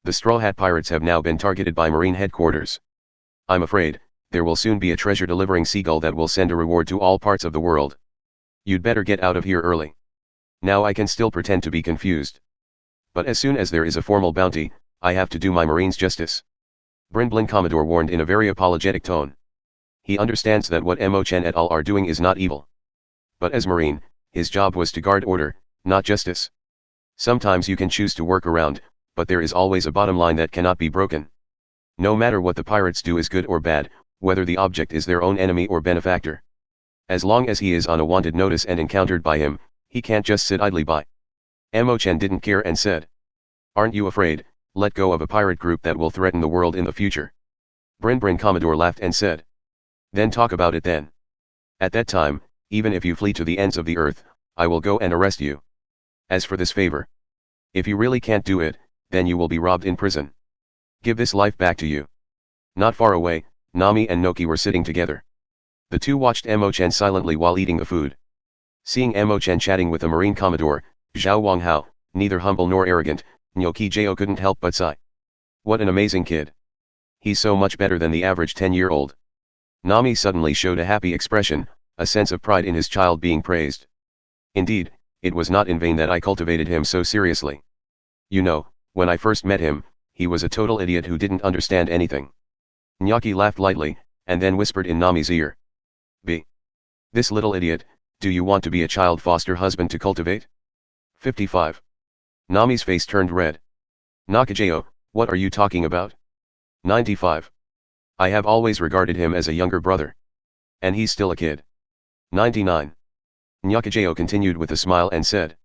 Speaker 2: The Straw Hat pirates have now been targeted by Marine headquarters. I'm afraid, there will soon be a treasure delivering seagull that will send a reward to all parts of the world. You'd better get out of here early. Now I can still pretend to be confused. But as soon as there is a formal bounty, I have to do my Marines justice. Brindlin Commodore warned in a very apologetic tone. He understands that what Mo Chen et al. Are doing is not evil. But as Marine, his job was to guard order, not justice. Sometimes you can choose to work around, but there is always a bottom line that cannot be broken. No matter what the pirates do is good or bad, whether the object is their own enemy or benefactor. As long as he is on a wanted notice and encountered by him, he can't just sit idly by. Mo Chen didn't care and said, "Aren't you afraid? Let go of a pirate group that will threaten the world in the future." Brindlin Commodore laughed and said, "Then talk about it then. At that time, even if you flee to the ends of the earth, I will go and arrest you. As for this favor, if you really can't do it, then you will be robbed in prison. Give this life back to you." Not far away, Nami and Noki were sitting together. The two watched Mo Chen silently while eating the food. Seeing Mo Chen chatting with the Marine Commodore, Zhao Wanghao, neither humble nor arrogant, Noki Jo couldn't help but sigh. What an amazing kid. He's so much better than the average 10-year-old. Nami suddenly showed a happy expression, a sense of pride in his child being praised. Indeed, it was not in vain that I cultivated him so seriously. You know, when I first met him, he was a total idiot who didn't understand anything. Nyaki laughed lightly, and then whispered in Nami's ear. "B. This little idiot, do you want to be a child foster husband to cultivate?" 55. Nami's face turned red. "Nakajo, what are you talking about?" 95. I have always regarded him as a younger brother. And he's still a kid. 99. Nakajo continued with a smile and said.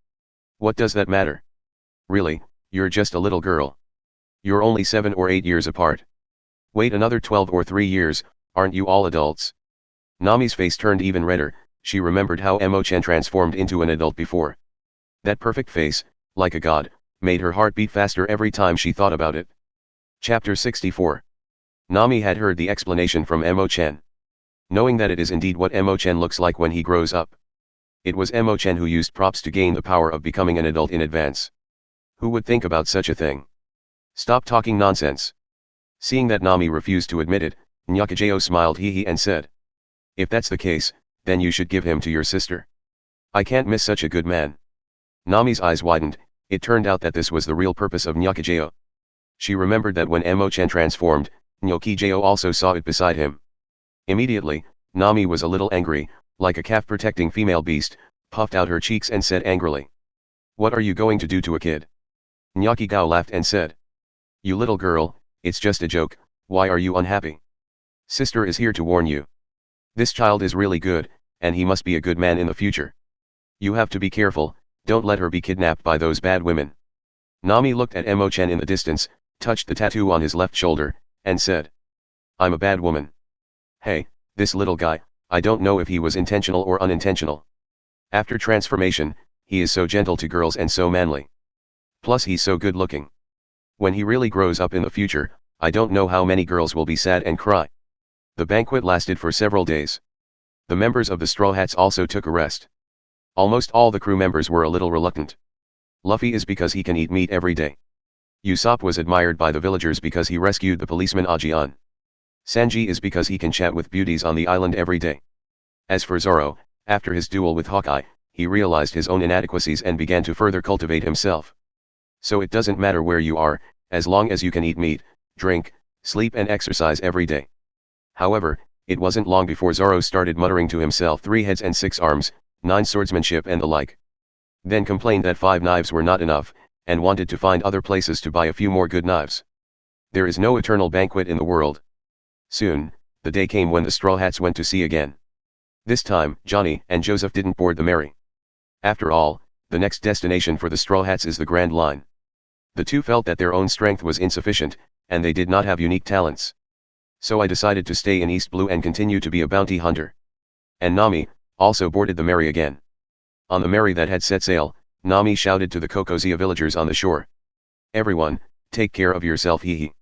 Speaker 2: "What does that matter? Really, you're just a little girl. You're only 7 or 8 years apart. Wait another 12 or 3 years, aren't you all adults?" Nami's face turned even redder. She remembered how Mo Chen transformed into an adult before. That perfect face, like a god, made her heart beat faster every time she thought about it. Chapter 64. Nami had heard the explanation from Mo Chen. Knowing that it is indeed what Mo Chen looks like when he grows up. It was Mo Chen who used props to gain the power of becoming an adult in advance. Who would think about such a thing? Stop talking nonsense. Seeing that Nami refused to admit it, Nakajo smiled hee and said. "If that's the case, then you should give him to your sister. I can't miss such a good man." Nami's eyes widened. It turned out that this was the real purpose of Nakajo. She remembered that when Mo Chen transformed, Nakajo also saw it beside him. Immediately, Nami was a little angry, like a calf protecting female beast, puffed out her cheeks and said angrily. "What are you going to do to a kid?" Nyakigo laughed and said. "You little girl, it's just a joke, why are you unhappy? Sister is here to warn you. This child is really good, and he must be a good man in the future. You have to be careful, don't let her be kidnapped by those bad women." Nami looked at Mo Chen in the distance, touched the tattoo on his left shoulder, and said. "I'm a bad woman. Hey, this little guy, I don't know if he was intentional or unintentional. After transformation, he is so gentle to girls and so manly. Plus he's so good looking. When he really grows up in the future, I don't know how many girls will be sad and cry." The banquet lasted for several days. The members of the Straw Hats also took a rest. Almost all the crew members were a little reluctant. Luffy is because he can eat meat every day. Usopp was admired by the villagers because he rescued the policeman Ajian. Sanji is because he can chat with beauties on the island every day. As for Zoro, after his duel with Hawkeye, he realized his own inadequacies and began to further cultivate himself. So it doesn't matter where you are, as long as you can eat meat, drink, sleep and exercise every day. However, it wasn't long before Zoro started muttering to himself 3 heads and 6 arms, 9 swordsmanship and the like. Then complained that 5 knives were not enough, and wanted to find other places to buy a few more good knives. There is no eternal banquet in the world. Soon, the day came when the Straw Hats went to sea again. This time, Johnny and Joseph didn't board the Mary. After all, the next destination for the Straw Hats is the Grand Line. The two felt that their own strength was insufficient, and they did not have unique talents. So I decided to stay in East Blue and continue to be a bounty hunter. And Nami also boarded the Mary again. On the Mary that had set sail, Nami shouted to the Kokozia villagers on the shore. "Everyone, take care of yourself hee."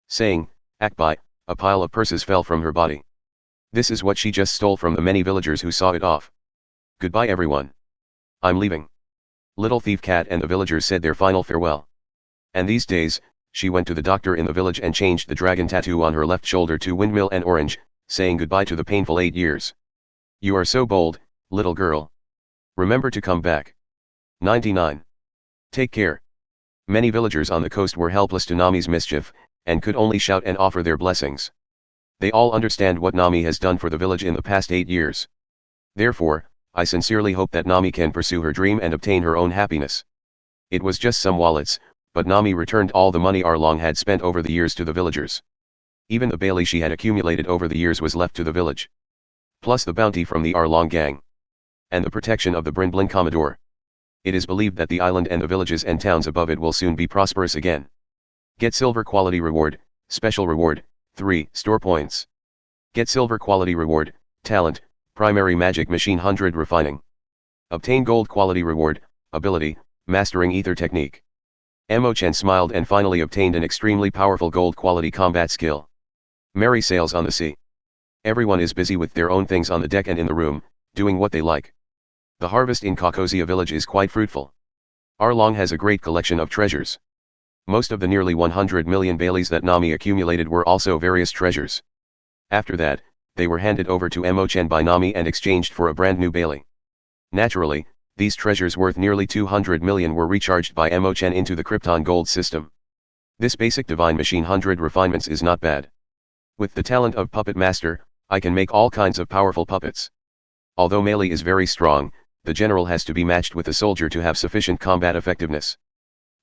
Speaker 2: Saying, "Akbai," a pile of purses fell from her body. This is what she just stole from the many villagers who saw it off. "Goodbye everyone. I'm leaving." Little Thief Cat and the villagers said their final farewell. And these days, she went to the doctor in the village and changed the dragon tattoo on her left shoulder to windmill and orange, saying goodbye to the painful 8 years. "You are so bold, little girl. Remember to come back. 99. Take care. Many villagers on the coast were helpless to Nami's mischief, and could only shout and offer their blessings. They all understand what Nami has done for the village in the past 8 years. Therefore, I sincerely hope that Nami can pursue her dream and obtain her own happiness. It was just some wallets, but Nami returned all the money Arlong had spent over the years to the villagers. Even the Bailey she had accumulated over the years was left to the village. Plus the bounty from the Arlong gang. And the protection of the Brindlin Commodore. It is believed that the island and the villages and towns above it will soon be prosperous again. Get silver quality reward, special reward, 3 store points. Get silver quality reward, talent, primary magic machine 100 refining. Obtain gold quality reward, ability, mastering ether technique. Chen smiled and finally obtained an extremely powerful gold quality combat skill. Merry sails on the sea. Everyone is busy with their own things on the deck and in the room, doing what they like. The harvest in Kokosia village is quite fruitful. Arlong has a great collection of treasures. Most of the nearly 100 million Baileys that Nami accumulated were also various treasures. After that, they were handed over to Chen by Nami and exchanged for a brand new Bailey. Naturally, these treasures worth nearly 200 million were recharged by Chen into the krypton gold system. This basic divine machine 100 refinements is not bad. With the talent of puppet master, I can make all kinds of powerful puppets. Although melee is very strong, the general has to be matched with a soldier to have sufficient combat effectiveness.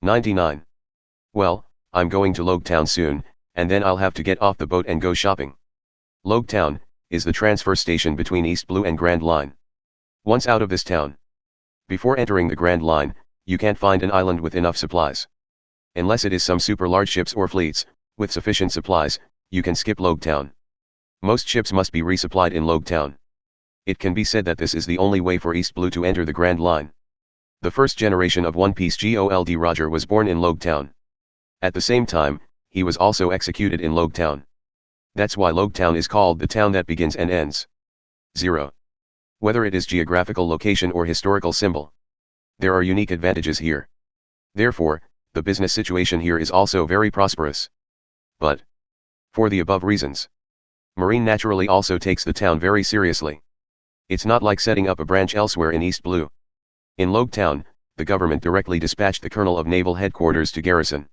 Speaker 2: 99. Well, I'm going to Logue Town soon, and then I'll have to get off the boat and go shopping. Logue Town is the transfer station between East Blue and Grand Line. Once out of this town, before entering the Grand Line, you can't find an island with enough supplies. Unless it is some super large ships or fleets, with sufficient supplies, you can skip Logue Town. Most ships must be resupplied in Logue Town. It can be said that this is the only way for East Blue to enter the Grand Line. The first generation of One Piece Gold Roger was born in Logue Town. At the same time, he was also executed in Logue Town. That's why Logue Town is called the town that begins and ends. 0. Whether it is geographical location or historical symbol, there are unique advantages here. Therefore, the business situation here is also very prosperous. But, for the above reasons, Marine naturally also takes the town very seriously. It's not like setting up a branch elsewhere in East Blue. In Logue Town, the government directly dispatched the colonel of naval headquarters to garrison.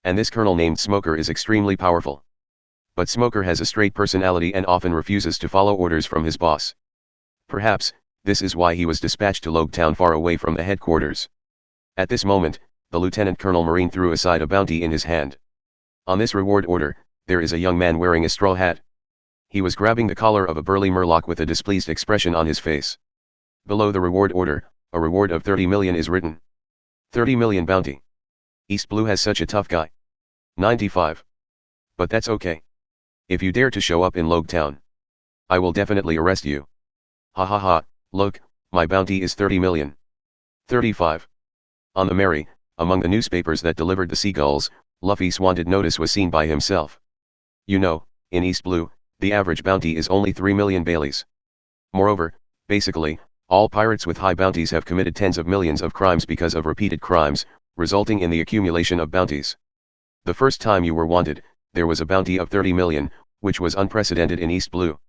Speaker 2: And this colonel named Smoker is extremely powerful. But Smoker has a straight personality and often refuses to follow orders from his boss. Perhaps, this is why he was dispatched to Logue Town far away from the headquarters. At this moment, the Lieutenant Colonel Marine threw aside a bounty in his hand. On this reward order, there is a young man wearing a straw hat. He was grabbing the collar of a burly Murloc with a displeased expression on his face. Below the reward order, a reward of 30 million is written. 30 million bounty. East Blue has such a tough guy. 95. But that's okay. If you dare to show up in Logue Town, I will definitely arrest you. Ha ha ha, look, my bounty is 30 million. 35. On the Mary, among the newspapers that delivered the seagulls, Luffy's wanted notice was seen by himself. You know, in East Blue, the average bounty is only 3 million Baileys. Moreover, basically, all pirates with high bounties have committed tens of millions of crimes because of repeated crimes, resulting in the accumulation of bounties. The first time you were wanted, there was a bounty of 30 million, which was unprecedented in East Blue.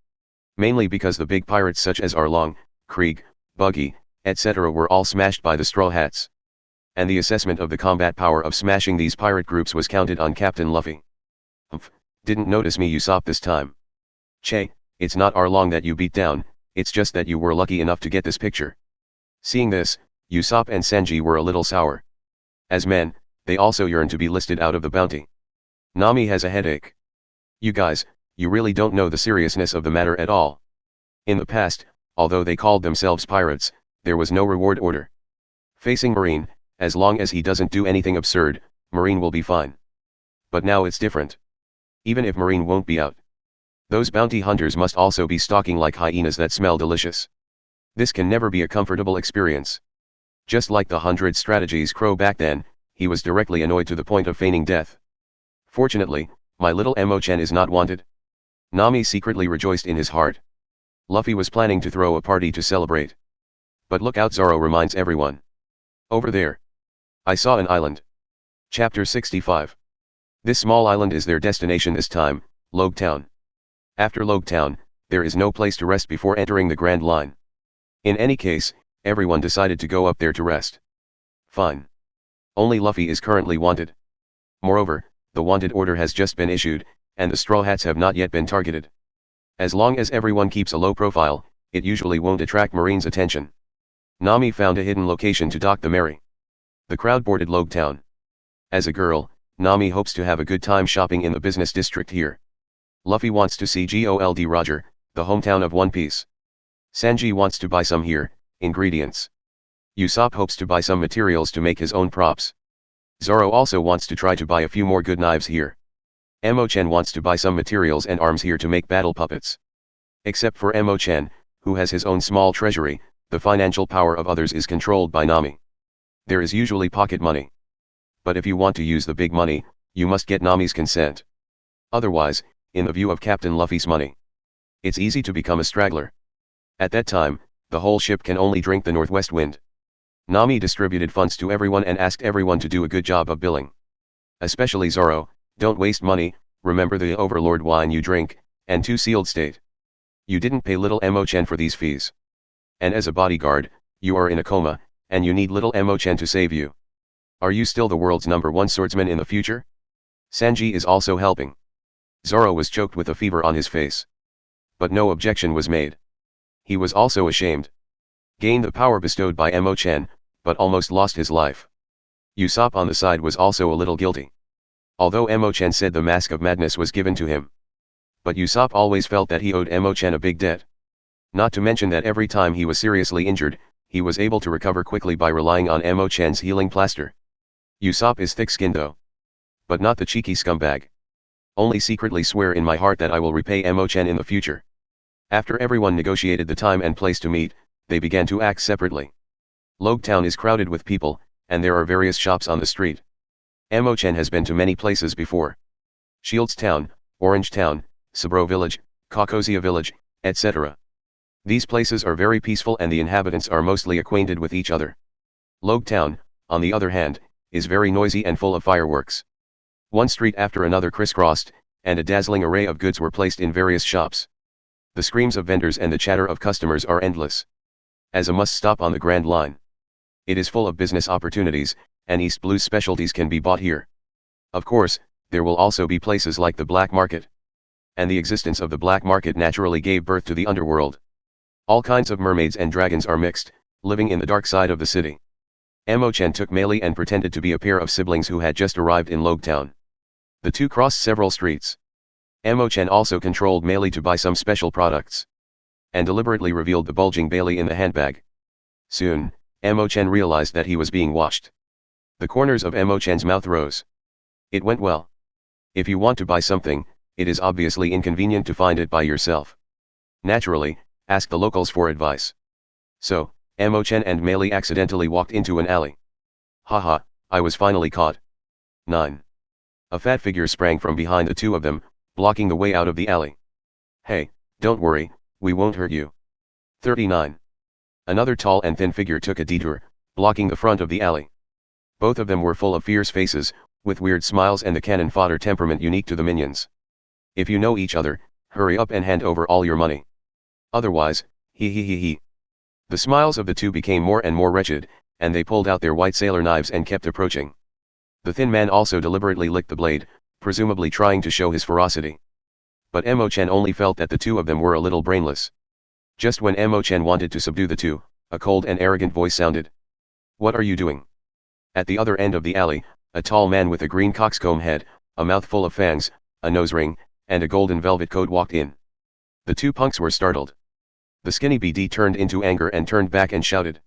Speaker 2: Mainly because the big pirates such as Arlong, Krieg, Buggy, etc. were all smashed by the Straw Hats. And the assessment of the combat power of smashing these pirate groups was counted on Captain Luffy. Humph, didn't notice me Usopp this time. Che, it's not Arlong that you beat down, it's just that you were lucky enough to get this picture. Seeing this, Usopp and Sanji were a little sour. As men, they also yearned to be listed out of the bounty. Nami has a headache. You guys, you really don't know the seriousness of the matter at all. In the past, although they called themselves pirates, there was no reward order. Facing Marine, as long as he doesn't do anything absurd, Marine will be fine. But now it's different. Even if Marine won't be out, those bounty hunters must also be stalking like hyenas that smell delicious. This can never be a comfortable experience. Just like the 100 strategies Crow back then, he was directly annoyed to the point of feigning death. Fortunately, my little Chen is not wanted. Nami secretly rejoiced in his heart. Luffy was planning to throw a party to celebrate. But look out, Zoro reminds everyone. Over there. I saw an island. Chapter 65. This small island is their destination this time, Logue Town. After Logue Town, there is no place to rest before entering the Grand Line. In any case, Everyone decided to go up there to rest. Fine. Only Luffy is currently wanted. Moreover, the wanted order has just been issued, and the Straw Hats have not yet been targeted. As long as everyone keeps a low profile, it usually won't attract Marine's attention. Nami found a hidden location to dock the Mary. The crowd boarded Logetown. As a girl, Nami hopes to have a good time shopping in the business district here. Luffy wants to see Gold Roger, the hometown of One Piece. Sanji wants to buy some here, ingredients. Usopp hopes to buy some materials to make his own props. Zoro also wants to try to buy a few more good knives here. Chen wants to buy some materials and arms here to make battle puppets. Except for Chen, who has his own small treasury, the financial power of others is controlled by Nami. There is usually pocket money. But if you want to use the big money, you must get Nami's consent. Otherwise, in the view of Captain Luffy's money, it's easy to become a straggler. At that time, the whole ship can only drink the northwest wind. Nami distributed funds to everyone and asked everyone to do a good job of billing. Especially Zoro, don't waste money, remember the overlord wine you drink, and 2 sealed state. You didn't pay little Chen for these fees. And as a bodyguard, you are in a coma, and you need little Chen to save you. Are you still the world's #1 swordsman in the future? Sanji is also helping. Zoro was choked with a fever on his face. But no objection was made. He was also ashamed. Gained the power bestowed by Chen, but almost lost his life. Usopp on the side was also a little guilty. Although Chen said the mask of madness was given to him. But Usopp always felt that he owed Chen a big debt. Not to mention that every time he was seriously injured, he was able to recover quickly by relying on Chen's healing plaster. Usopp is thick-skinned though. But not the cheeky scumbag. Only secretly swear in my heart that I will repay Chen in the future. After everyone negotiated the time and place to meet, they began to act separately. Logetown is crowded with people, and there are various shops on the street. Chen has been to many places before. Shields Town, Orange Town, Sabro Village, Caucosia Village, etc. These places are very peaceful and the inhabitants are mostly acquainted with each other. Logetown, on the other hand, is very noisy and full of fireworks. One street after another crisscrossed, and a dazzling array of goods were placed in various shops. The screams of vendors and the chatter of customers are endless. As a must-stop on the Grand Line. It is full of business opportunities, and East Blue's specialties can be bought here. Of course, there will also be places like the black market. And the existence of the black market naturally gave birth to the underworld. All kinds of mermaids and dragons are mixed, living in the dark side of the city. Chen took Meili and pretended to be a pair of siblings who had just arrived in Logetown. The two crossed several streets. Chen also controlled Meili to buy some special products. And deliberately revealed the bulging Bailey in the handbag. Soon, Chen realized that he was being watched. The corners of Chen's mouth rose. It went well. If you want to buy something, it is obviously inconvenient to find it by yourself. Naturally, ask the locals for advice. So, Chen and Meili accidentally walked into an alley. Haha, I was finally caught. 9. A fat figure sprang from behind the two of them, blocking the way out of the alley. Hey, don't worry, we won't hurt you. 39. Another tall and thin figure took a detour, blocking the front of the alley. Both of them were full of fierce faces, with weird smiles and the cannon fodder temperament unique to the minions. If you know each other, hurry up and hand over all your money. Otherwise, he. The smiles of the two became more and more wretched, and they pulled out their white sailor knives and kept approaching. The thin man also deliberately licked the blade, presumably trying to show his ferocity. But Chen only felt that the two of them were a little brainless. Just when Chen wanted to subdue the two, a cold and arrogant voice sounded. What are you doing? At the other end of the alley, a tall man with a green coxcomb head, a mouth full of fangs, a nose ring, and a golden velvet coat walked in. The two punks were startled. The skinny BD turned into anger and turned back and shouted.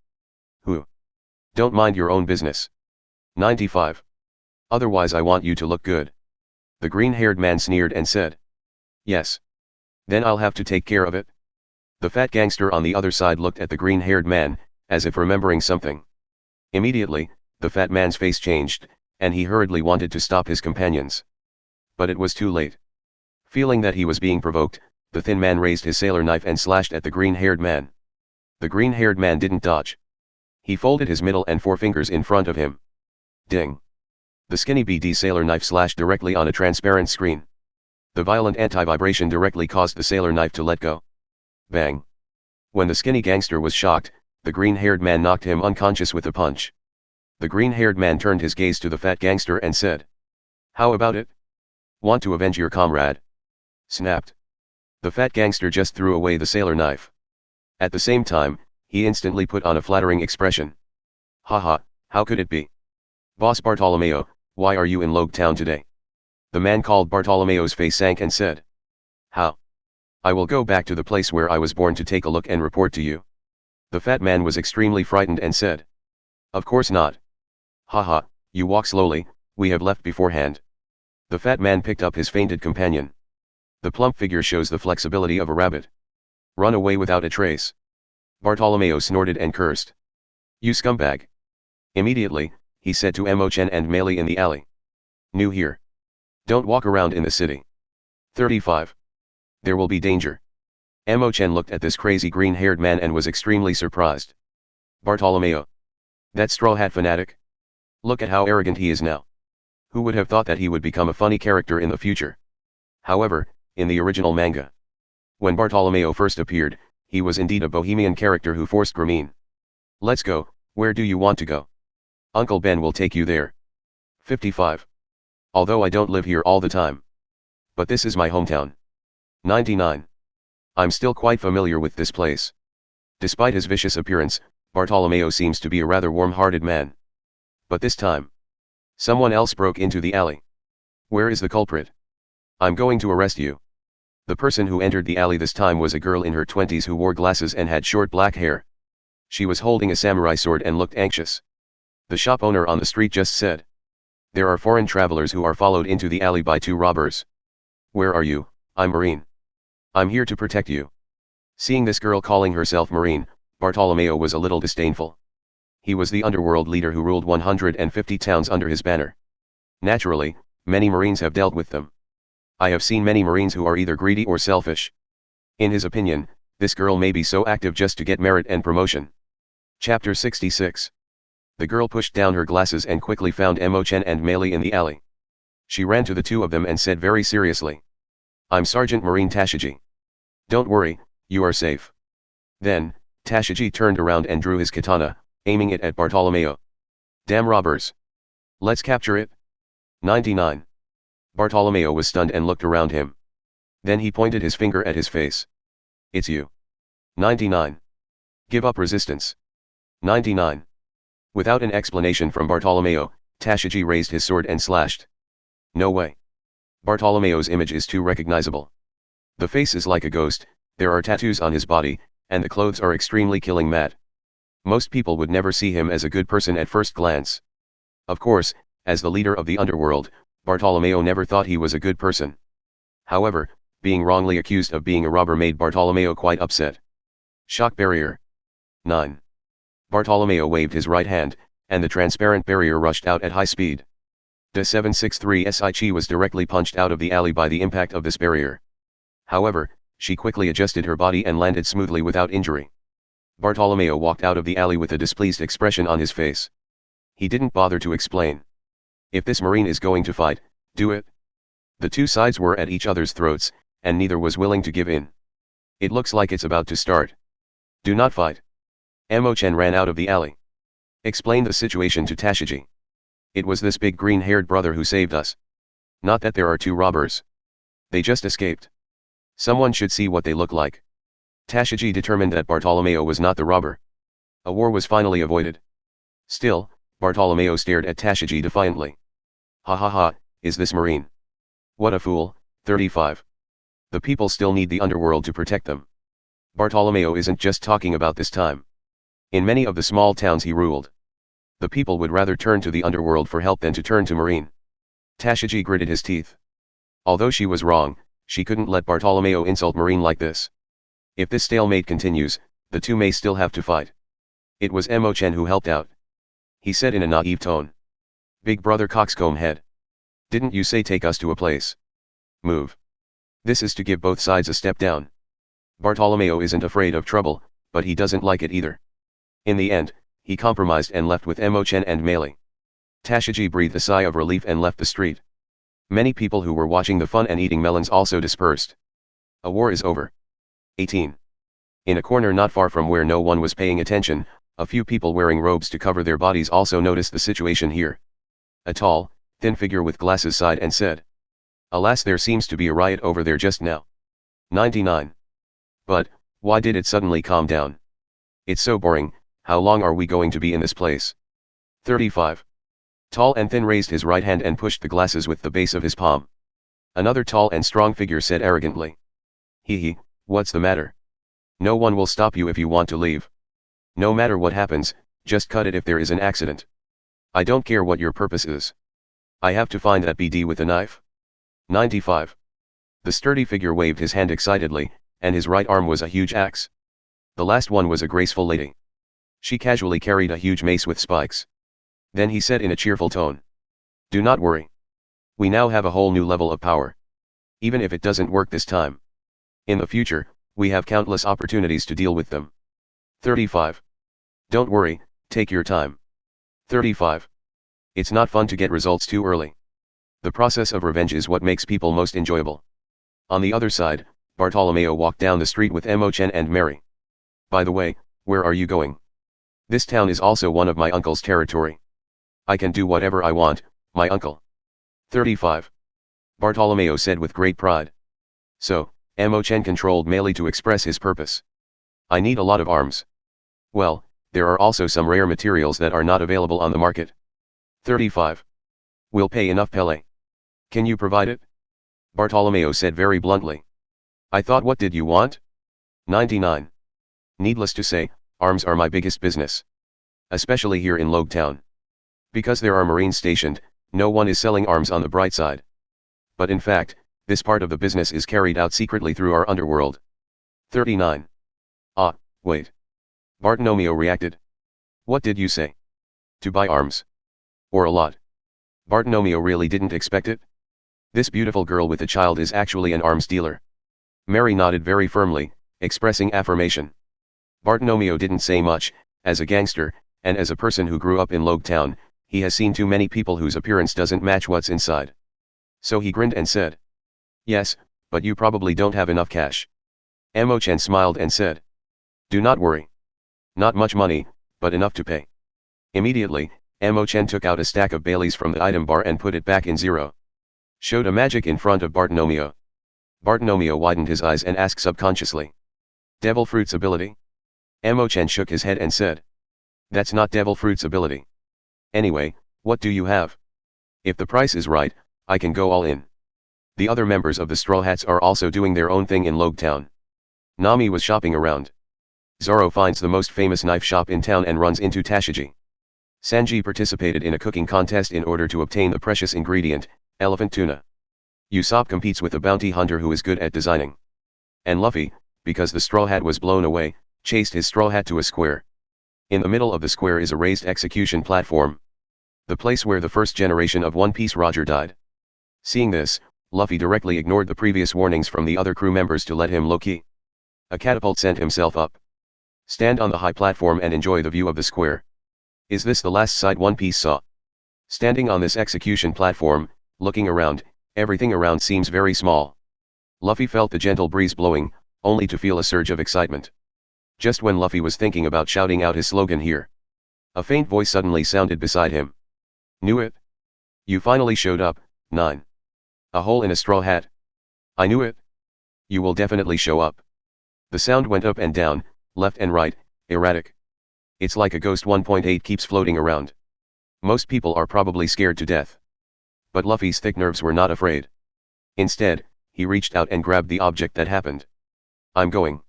Speaker 2: Who? Don't mind your own business. 95. Otherwise I want you to look good. The green-haired man sneered and said. Yes. Then I'll have to take care of it. The fat gangster on the other side looked at the green-haired man, as if remembering something. Immediately, the fat man's face changed, and he hurriedly wanted to stop his companions. But it was too late. Feeling that he was being provoked, the thin man raised his sailor knife and slashed at the green-haired man. The green-haired man didn't dodge. He folded his middle and forefingers in front of him. Ding! The skinny BD sailor knife slashed directly on a transparent screen. The violent anti-vibration directly caused the sailor knife to let go. Bang! When the skinny gangster was shocked, The green-haired man knocked him unconscious with a punch. The green-haired man turned his gaze to the fat gangster and said, "How about it? Want to avenge your comrade?" Snapped. The fat gangster just threw away the sailor knife. At the same time, he instantly put on a flattering expression. "Haha, how could it be? Boss Bartolomeo, why are you in Logue Town today?" The man called Bartolomeo's face sank and said, "How? I will go back to the place where I was born to take a look and report to you." The fat man was extremely frightened and said, "Of course not. Haha, you walk slowly, we have left beforehand." The fat man picked up his fainted companion. The plump figure shows the flexibility of a rabbit. Run away without a trace. Bartolomeo snorted and cursed. "You scumbag." Immediately, he said to Chen and Meili in the alley. "New here. Don't walk around in the city. 35. There will be danger." Chen looked at this crazy green-haired man and was extremely surprised. "Bartolomeo. That straw hat fanatic? Look at how arrogant he is now. Who would have thought that he would become a funny character in the future?" However, in the original manga, when Bartolomeo first appeared, he was indeed a bohemian character who forced Grameen. "Let's go, where do you want to go? Uncle Ben will take you there." 55. Although I don't live here all the time. But this is my hometown. 99. I'm still quite familiar with this place. Despite his vicious appearance, Bartolomeo seems to be a rather warm-hearted man. But this time, someone else broke into the alley. Where is the culprit? I'm going to arrest you. The person who entered the alley this time was a girl in her 20s who wore glasses and had short black hair. She was holding a samurai sword and looked anxious. The shop owner on the street just said, "There are foreign travelers who are followed into the alley by 2 robbers. Where are you? I'm Marine. I'm here to protect you." Seeing this girl calling herself Marine, Bartolomeo was a little disdainful. He was the underworld leader who ruled 150 towns under his banner. Naturally, many Marines have dealt with them. I have seen many Marines who are either greedy or selfish. In his opinion, this girl may be so active just to get merit and promotion. Chapter 66. The girl pushed down her glasses and quickly found Chen and Meili in the alley. She ran to the 2 of them and said very seriously, "I'm Sergeant Marine Tashiji. Don't worry, you are safe." Then, Tashiji turned around and drew his katana, aiming it at Bartolomeo. "Damn robbers. Let's capture it." 99. Bartolomeo was stunned and looked around him. Then he pointed his finger at his face. "It's you." 99. "Give up resistance." 99. Without an explanation from Bartolomeo, Tashiji raised his sword and slashed. No way. Bartolomeo's image is too recognizable. The face is like a ghost, there are tattoos on his body, and the clothes are extremely killing matte. Most people would never see him as a good person at first glance. Of course, as the leader of the underworld, Bartolomeo never thought he was a good person. However, being wrongly accused of being a robber made Bartolomeo quite upset. Shock barrier. 9. Bartolomeo waved his right hand, and the transparent barrier rushed out at high speed. The 763 Shi was directly punched out of the alley by the impact of this barrier. However, she quickly adjusted her body and landed smoothly without injury. Bartolomeo walked out of the alley with a displeased expression on his face. He didn't bother to explain. If this Marine is going to fight, do it. The 2 sides were at each other's throats, and neither was willing to give in. It looks like it's about to start. Do not fight. Chen ran out of the alley. Explained the situation to Tashiji. It was this big green-haired brother who saved us. Not that there are 2 robbers. They just escaped. Someone should see what they look like. Tashiji determined that Bartolomeo was not the robber. A war was finally avoided. Still, Bartolomeo stared at Tashiji defiantly. Ha ha ha, is this Marine? What a fool. 35. The people still need the underworld to protect them. Bartolomeo isn't just talking about this time. In many of the small towns he ruled, the people would rather turn to the underworld for help than to turn to Marine. Tashiji gritted his teeth. Although she was wrong, she couldn't let Bartolomeo insult Marine like this. If this stalemate continues, the 2 may still have to fight. It was Chen who helped out. He said in a naive tone. "Big brother coxcomb head. Didn't you say take us to a place? Move." This is to give both sides a step down. Bartolomeo isn't afraid of trouble, but he doesn't like it either. In the end, he compromised and left with Chen and Meili. Tashiji breathed a sigh of relief and left the street. Many people who were watching the fun and eating melons also dispersed. A war is over. 18. In a corner not far from where no one was paying attention, a few people wearing robes to cover their bodies also noticed the situation here. A tall, thin figure with glasses sighed and said, "Alas, there seems to be a riot over there just now." 99. But, why did it suddenly calm down? It's so boring. How long are we going to be in this place? 35. Tall and thin raised his right hand and pushed the glasses with the base of his palm. Another tall and strong figure said arrogantly, "Hee, what's the matter? No one will stop you if you want to leave. No matter what happens, just cut it if there is an accident. I don't care what your purpose is. I have to find that BD with a knife." 95. The sturdy figure waved his hand excitedly, and his right arm was a huge axe. The last one was a graceful lady. She casually carried a huge mace with spikes. Then he said in a cheerful tone, "Do not worry. We now have a whole new level of power. Even if it doesn't work this time, in the future, we have countless opportunities to deal with them." 35. Don't worry, take your time. 35. It's not fun to get results too early. The process of revenge is what makes people most enjoyable. On the other side, Bartolomeo walked down the street with Chen and Mary. "By the way, where are you going?" "This town is also one of my uncle's territory. I can do whatever I want, my uncle." 35. Bartolomeo said with great pride. So, Chen controlled melee to express his purpose. "I need a lot of arms. Well, there are also some rare materials that are not available on the market." 35. "We'll pay enough Pele. Can you provide it?" Bartolomeo said very bluntly. "I thought, what did you want?" 99. Needless to say, arms are my biggest business. Especially here in Logue Town. Because there are Marines stationed, no one is selling arms on the bright side. But in fact, this part of the business is carried out secretly through our underworld. 39. Ah, wait. Bartolomeo reacted. "What did you say? To buy arms? Or a lot?" Bartolomeo really didn't expect it. This beautiful girl with a child is actually an arms dealer. Mary nodded very firmly, expressing affirmation. Bartolomeo didn't say much. As a gangster, and as a person who grew up in Logue Town, he has seen too many people whose appearance doesn't match what's inside. So he grinned and said, "Yes, but you probably don't have enough cash." Chen smiled and said, "Do not worry. Not much money, but enough to pay." Immediately, Chen took out a stack of Baileys from the item bar and put it back in zero. Showed a magic in front of Bartolomeo. Bartolomeo widened his eyes and asked subconsciously, "Devil Fruit's ability?" Chen shook his head and said, "That's not Devil Fruit's ability. Anyway, what do you have? If the price is right, I can go all in." The other members of the Straw Hats are also doing their own thing in Logue Town. Nami was shopping around. Zoro finds the most famous knife shop in town and runs into Tashiji. Sanji participated in a cooking contest in order to obtain the precious ingredient, elephant tuna. Usopp competes with a bounty hunter who is good at designing. And Luffy, because the Straw Hat was blown away, chased his straw hat to a square. In the middle of the square is a raised execution platform. The place where the first generation of One Piece Roger died. Seeing this, Luffy directly ignored the previous warnings from the other crew members to let him low-key. A catapult sent himself up. Stand on the high platform and enjoy the view of the square. Is this the last sight One Piece saw? Standing on this execution platform, looking around, everything around seems very small. Luffy felt the gentle breeze blowing, only to feel a surge of excitement. Just when Luffy was thinking about shouting out his slogan here, a faint voice suddenly sounded beside him. "Knew it? You finally showed up, 9. A hole in a straw hat. I knew it. You will definitely show up." The sound went up and down, left and right, erratic. It's like a ghost 1.8 keeps floating around. Most people are probably scared to death. But Luffy's thick nerves were not afraid. Instead, he reached out and grabbed the object that happened. "I'm going."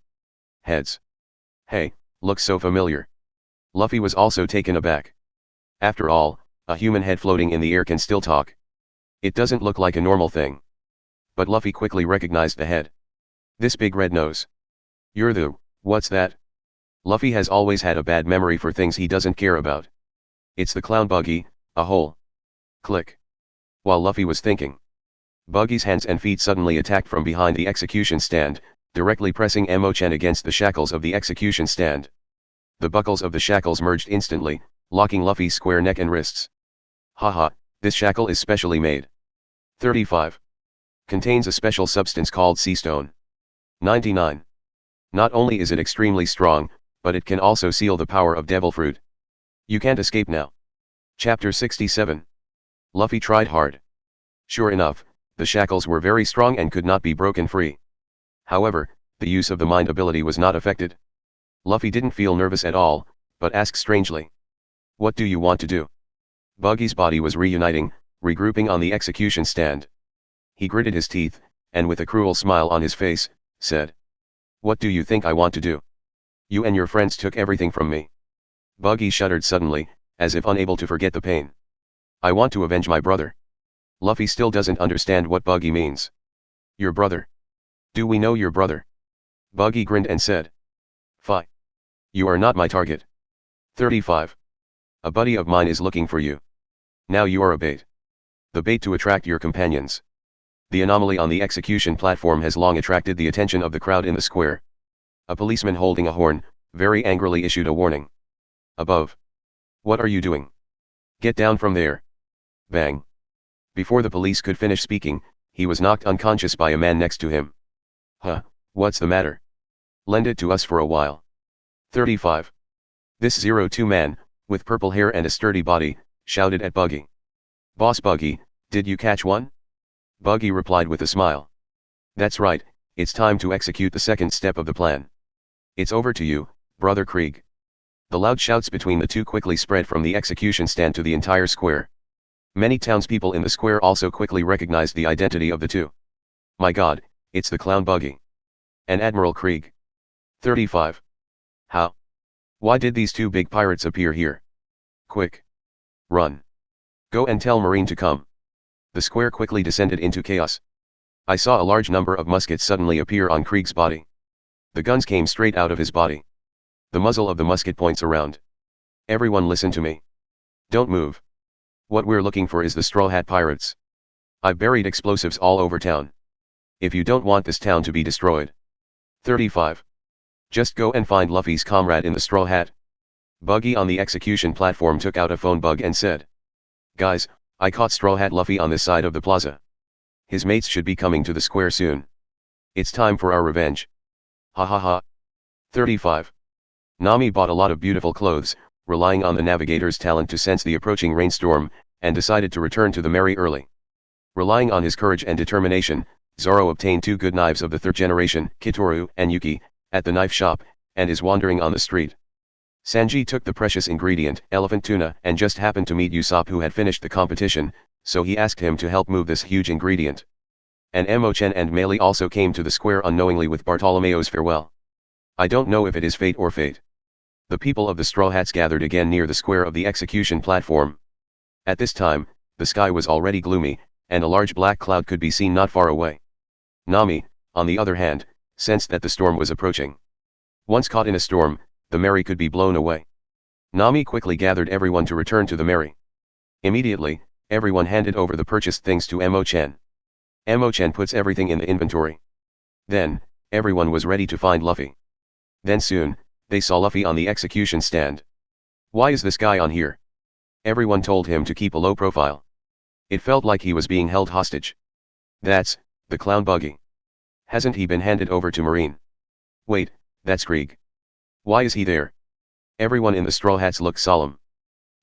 Speaker 2: Heads. Hey, looks so familiar. Luffy was also taken aback. After all, a human head floating in the air can still talk. It doesn't look like a normal thing. But Luffy quickly recognized the head. This big red nose. "You're the, what's that?" Luffy has always had a bad memory for things he doesn't care about. "It's the clown Buggy, a hole." Click. While Luffy was thinking, Buggy's hands and feet suddenly attacked from behind the execution stand, directly pressing Chen against the shackles of the execution stand. The buckles of the shackles merged instantly, locking Luffy's square neck and wrists. Haha, this shackle is specially made. 35. Contains a special substance called sea stone. 99. Not only is it extremely strong, but it can also seal the power of devil fruit. You can't escape now. Chapter 67. Luffy tried hard. Sure enough, the shackles were very strong and could not be broken free. However, the use of the mind ability was not affected. Luffy didn't feel nervous at all, but asked strangely. What do you want to do? Buggy's body was reuniting, regrouping on the execution stand. He gritted his teeth, and with a cruel smile on his face, said. What do you think I want to do? You and your friends took everything from me. Buggy shuddered suddenly, as if unable to forget the pain. I want to avenge my brother. Luffy still doesn't understand what Buggy means. Your brother? Do we know your brother? Buggy grinned and said. Fie. You are not my target. 35. A buddy of mine is looking for you. Now you are a bait. The bait to attract your companions. The anomaly on the execution platform has long attracted the attention of the crowd in the square. A policeman holding a horn, very angrily issued a warning. Above. What are you doing? Get down from there. Bang. Before the police could finish speaking, he was knocked unconscious by a man next to him. Huh, what's the matter? Lend it to us for a while. 35. This 02 man, with purple hair and a sturdy body, shouted at Buggy. Boss Buggy, did you catch one? Buggy replied with a smile. That's right, it's time to execute the second step of the plan. It's over to you, Brother Krieg. The loud shouts between the two quickly spread from the execution stand to the entire square. Many townspeople in the square also quickly recognized the identity of the two. My God, it's the clown Buggy. And Admiral Krieg. 35. How? Why did these two big pirates appear here? Quick. Run. Go and tell Marine to come. The square quickly descended into chaos. I saw a large number of muskets suddenly appear on Krieg's body. The guns came straight out of his body. The muzzle of the musket points around. Everyone listen to me. Don't move. What we're looking for is the Straw Hat Pirates. I've buried explosives all over town. If you don't want this town to be destroyed. 35. Just go and find Luffy's comrade in the Straw Hat. Buggy on the execution platform took out a phone bug and said. Guys, I caught Straw Hat Luffy on this side of the plaza. His mates should be coming to the square soon. It's time for our revenge. Ha ha ha. 35. Nami bought a lot of beautiful clothes, relying on the navigator's talent to sense the approaching rainstorm, and decided to return to the Merry early. Relying on his courage and determination, Zoro obtained 2 good knives of the 3rd generation, Kitoru and Yuki, at the knife shop, and is wandering on the street. Sanji took the precious ingredient, elephant tuna, and just happened to meet Usopp, who had finished the competition, so he asked him to help move this huge ingredient. And Chen and Meili also came to the square unknowingly with Bartolomeo's farewell. I don't know if it is fate or fate. The people of the Straw Hats gathered again near the square of the execution platform. At this time, the sky was already gloomy, and a large black cloud could be seen not far away. Nami, on the other hand, sensed that the storm was approaching. Once caught in a storm, the Merry could be blown away. Nami quickly gathered everyone to return to the Merry. Immediately, everyone handed over the purchased things to Chen. Chen puts everything in the inventory. Then, everyone was ready to find Luffy. Then soon, they saw Luffy on the execution stand. Why is this guy on here? Everyone told him to keep a low profile. It felt like he was being held hostage. That's the clown Buggy. Hasn't he been handed over to Marine? Wait, that's Krieg. Why is he there? Everyone in the Straw Hats looked solemn.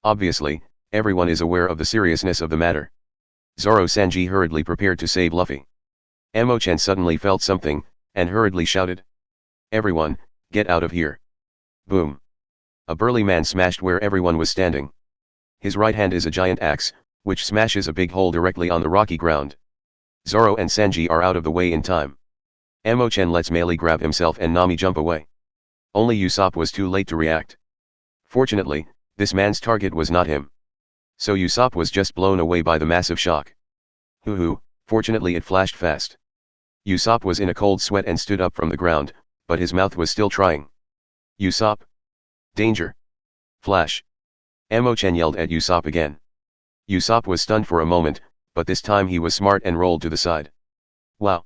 Speaker 2: Obviously, everyone is aware of the seriousness of the matter. Zoro Sanji hurriedly prepared to save Luffy. Chen suddenly felt something, and hurriedly shouted. Everyone, get out of here. Boom. A burly man smashed where everyone was standing. His right hand is a giant axe, which smashes a big hole directly on the rocky ground. Zoro and Sanji are out of the way in time. Chen lets Meili grab himself and Nami jump away. Only Usopp was too late to react. Fortunately, this man's target was not him. So Usopp was just blown away by the massive shock. Fortunately it flashed fast. Usopp was in a cold sweat and stood up from the ground, but his mouth was still trying. Usopp? Danger! Flash! Chen yelled at Usopp again. Usopp was stunned for a moment, but this time he was smart and rolled to the side. Wow!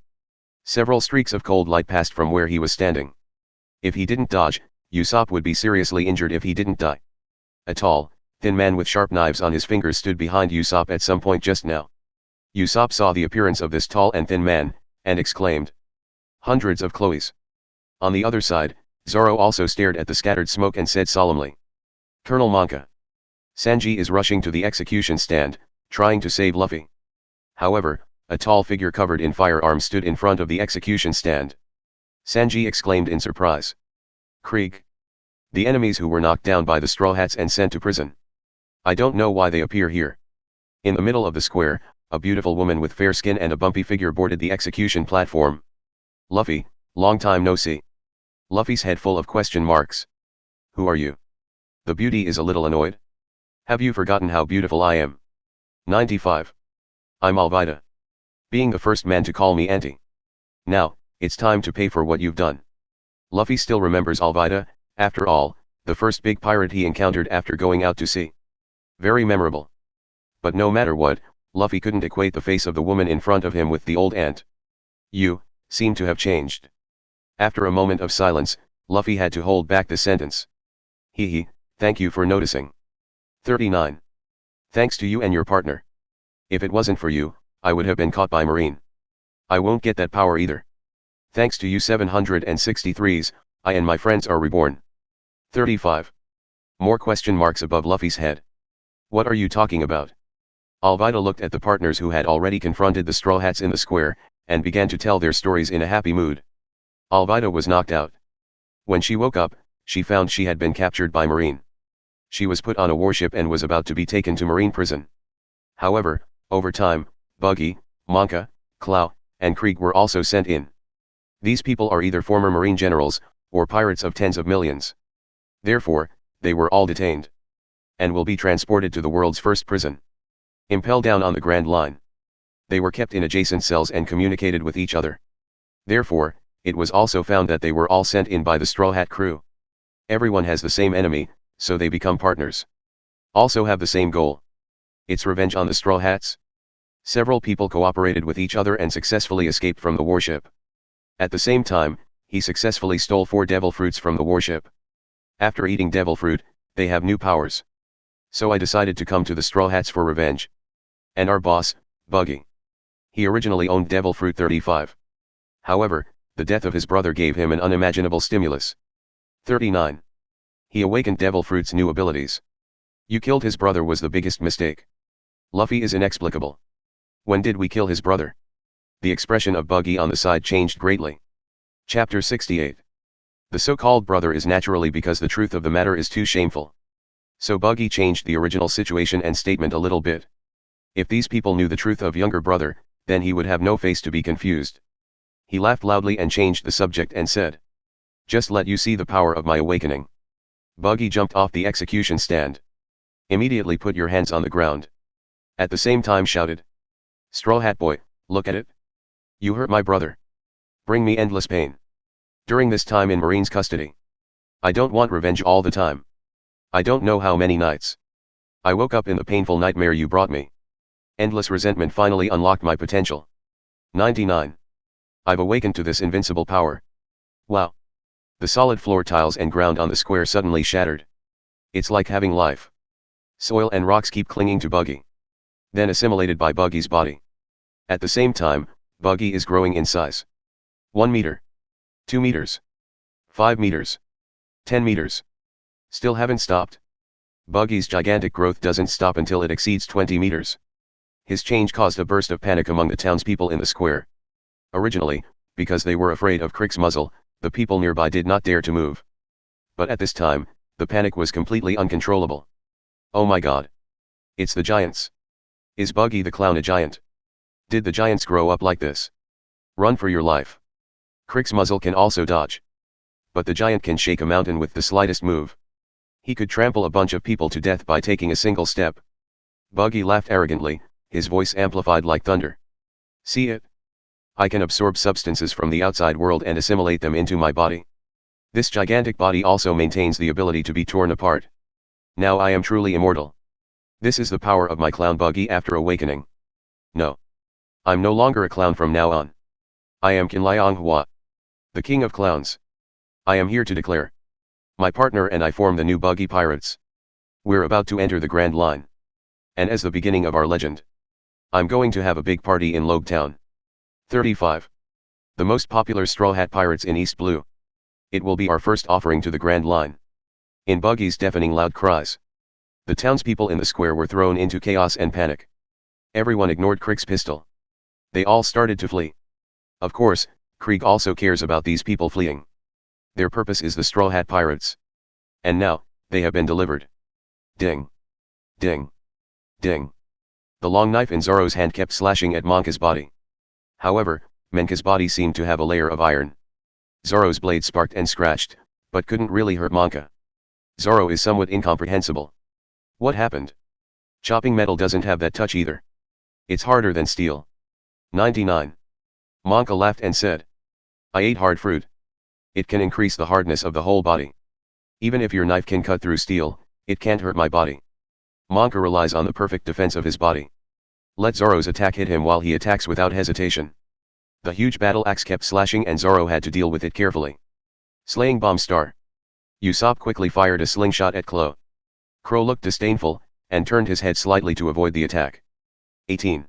Speaker 2: Several streaks of cold light passed from where he was standing. If he didn't dodge, Usopp would be seriously injured if he didn't die. A tall, thin man with sharp knives on his fingers stood behind Usopp at some point just now. Usopp saw the appearance of this tall and thin man, and exclaimed. Hundreds of Chloes. On the other side, Zoro also stared at the scattered smoke and said solemnly. Colonel Monka. Sanji is rushing to the execution stand, trying to save Luffy. However, a tall figure covered in firearms stood in front of the execution stand. Sanji exclaimed in surprise. Krieg. The enemies who were knocked down by the Straw Hats and sent to prison. I don't know why they appear here. In the middle of the square, a beautiful woman with fair skin and a bumpy figure boarded the execution platform. Luffy, long time no see. Luffy's head full of question marks. Who are you? The beauty is a little annoyed. Have you forgotten how beautiful I am? 95. I'm Alvida. Being the first man to call me auntie. Now, it's time to pay for what you've done. Luffy still remembers Alvida, after all, the first big pirate he encountered after going out to sea. Very memorable. But no matter what, Luffy couldn't equate the face of the woman in front of him with the old aunt. You seem to have changed. After a moment of silence, Luffy had to hold back the sentence. Hee, thank you for noticing. 39. Thanks to you and your partner. If it wasn't for you, I would have been caught by Marine. I won't get that power either. Thanks to you 763s, I and my friends are reborn. 35. More question marks above Luffy's head. What are you talking about? Alvida looked at the partners who had already confronted the Straw Hats in the square, and began to tell their stories in a happy mood. Alvida was knocked out. When she woke up, she found she had been captured by Marine. She was put on a warship and was about to be taken to Marine prison. However, over time, Buggy, Monka, Clow, and Krieg were also sent in. These people are either former Marine generals, or pirates of tens of millions. Therefore, they were all detained. And will be transported to the world's first prison. Impelled down on the Grand Line. They were kept in adjacent cells and communicated with each other. Therefore, it was also found that they were all sent in by the Straw Hat crew. Everyone has the same enemy, so they become partners. Also have the same goal. It's revenge on the Straw Hats. Several people cooperated with each other and successfully escaped from the warship. At the same time, he successfully stole 4 devil fruits from the warship. After eating devil fruit, they have new powers. So I decided to come to the Straw Hats for revenge. And our boss, Buggy. He originally owned devil fruit 35. However, the death of his brother gave him an unimaginable stimulus. 39. He awakened devil fruit's new abilities. You killed his brother was the biggest mistake. Luffy is inexplicable. When did we kill his brother? The expression of Buggy on the side changed greatly. Chapter 68. The so-called brother is naturally because the truth of the matter is too shameful. So Buggy changed the original situation and statement a little bit. If these people knew the truth of younger brother, then he would have no face to be confused. He laughed loudly and changed the subject and said. Just let you see the power of my awakening. Buggy jumped off the execution stand. Immediately put your hands on the ground. At the same time shouted. Straw Hat Boy, look at it. You hurt my brother. Bring me endless pain. During this time in Marine's custody. I don't want revenge all the time. I don't know how many nights. I woke up in the painful nightmare you brought me. Endless resentment finally unlocked my potential. 99. I've awakened to this invincible power. Wow. The solid floor tiles and ground on the square suddenly shattered. It's like having life. Soil and rocks keep clinging to Buggy. Then assimilated by Buggy's body. At the same time, Buggy is growing in size. 1 meter. 2 meters. 5 meters. 10 meters. Still haven't stopped. Buggy's gigantic growth doesn't stop until it exceeds 20 meters. His change caused a burst of panic among the townspeople in the square. Originally, because they were afraid of Crick's muzzle, the people nearby did not dare to move. But at this time, the panic was completely uncontrollable. Oh my god. It's the giants. Is Buggy the clown a giant? Did the giants grow up like this? Run for your life. Crick's muzzle can also dodge. But the giant can shake a mountain with the slightest move. He could trample a bunch of people to death by taking a single step. Buggy laughed arrogantly, his voice amplified like thunder. See it? I can absorb substances from the outside world and assimilate them into my body. This gigantic body also maintains the ability to be torn apart. Now I am truly immortal. This is the power of my clown Buggy after awakening. No. I'm no longer a clown from now on. I am Kinlianghua, the king of clowns. I am here to declare. My partner and I form the new Buggy Pirates. We're about to enter the Grand Line. And as the beginning of our legend, I'm going to have a big party in Logue Town. 35. The most popular Straw Hat Pirates in East Blue. It will be our first offering to the Grand Line. In Buggy's deafening loud cries, the townspeople in the square were thrown into chaos and panic. Everyone ignored Krieg's pistol. They all started to flee. Of course, Krieg also cares about these people fleeing. Their purpose is the Straw Hat Pirates. And now, they have been delivered. Ding. Ding. Ding. The long knife in Zoro's hand kept slashing at Monka's body. However, Menka's body seemed to have a layer of iron. Zoro's blade sparked and scratched, but couldn't really hurt Monka. Zoro is somewhat incomprehensible. What happened? Chopping metal doesn't have that touch either. It's harder than steel. 99. Monka laughed and said, I ate hard fruit. It can increase the hardness of the whole body. Even if your knife can cut through steel, it can't hurt my body. Monka relies on the perfect defense of his body. Let Zoro's attack hit him while he attacks without hesitation. The huge battle axe kept slashing and Zoro had to deal with it carefully. Slaying bomb star. Usopp quickly fired a slingshot at Klo. Crow looked disdainful, and turned his head slightly to avoid the attack. 18.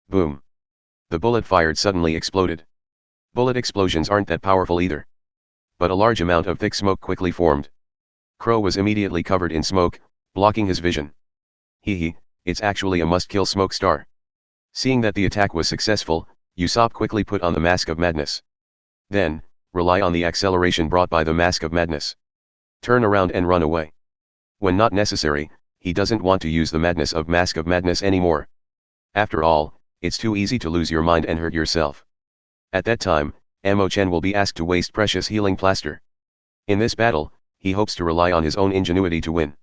Speaker 2: Boom. The bullet fired suddenly exploded. Bullet explosions aren't that powerful either. But a large amount of thick smoke quickly formed. Crow was immediately covered in smoke, blocking his vision. Hee, it's actually a must-kill smoke star. Seeing that the attack was successful, Usopp quickly put on the Mask of Madness. Then, rely on the acceleration brought by the Mask of Madness. Turn around and run away. When not necessary, he doesn't want to use the madness of Mask of Madness anymore. After all, it's too easy to lose your mind and hurt yourself. At that time, Chen will be asked to waste precious healing plaster. In this battle, he hopes to rely on his own ingenuity to win.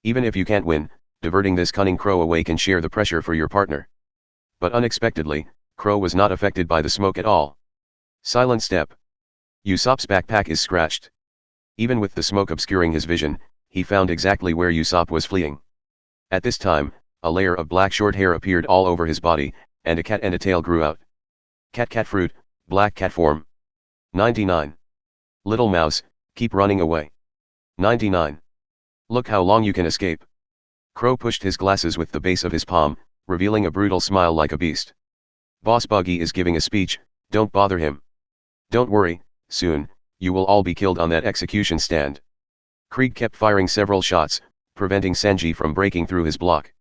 Speaker 2: Even if you can't win, diverting this cunning Crow away can share the pressure for your partner. But unexpectedly, Crow was not affected by the smoke at all. Silent step. Usopp's backpack is scratched. Even with the smoke obscuring his vision, he found exactly where Usopp was fleeing. At this time, a layer of black short hair appeared all over his body, and a cat and a tail grew out. Cat fruit, black cat form. 99. Little mouse, keep running away. 99. Look how long you can escape. Crow pushed his glasses with the base of his palm, revealing a brutal smile like a beast. Boss Buggy is giving a speech, don't bother him. Don't worry, soon, you will all be killed on that execution stand. Krieg kept firing several shots, preventing Sanji from breaking through his block.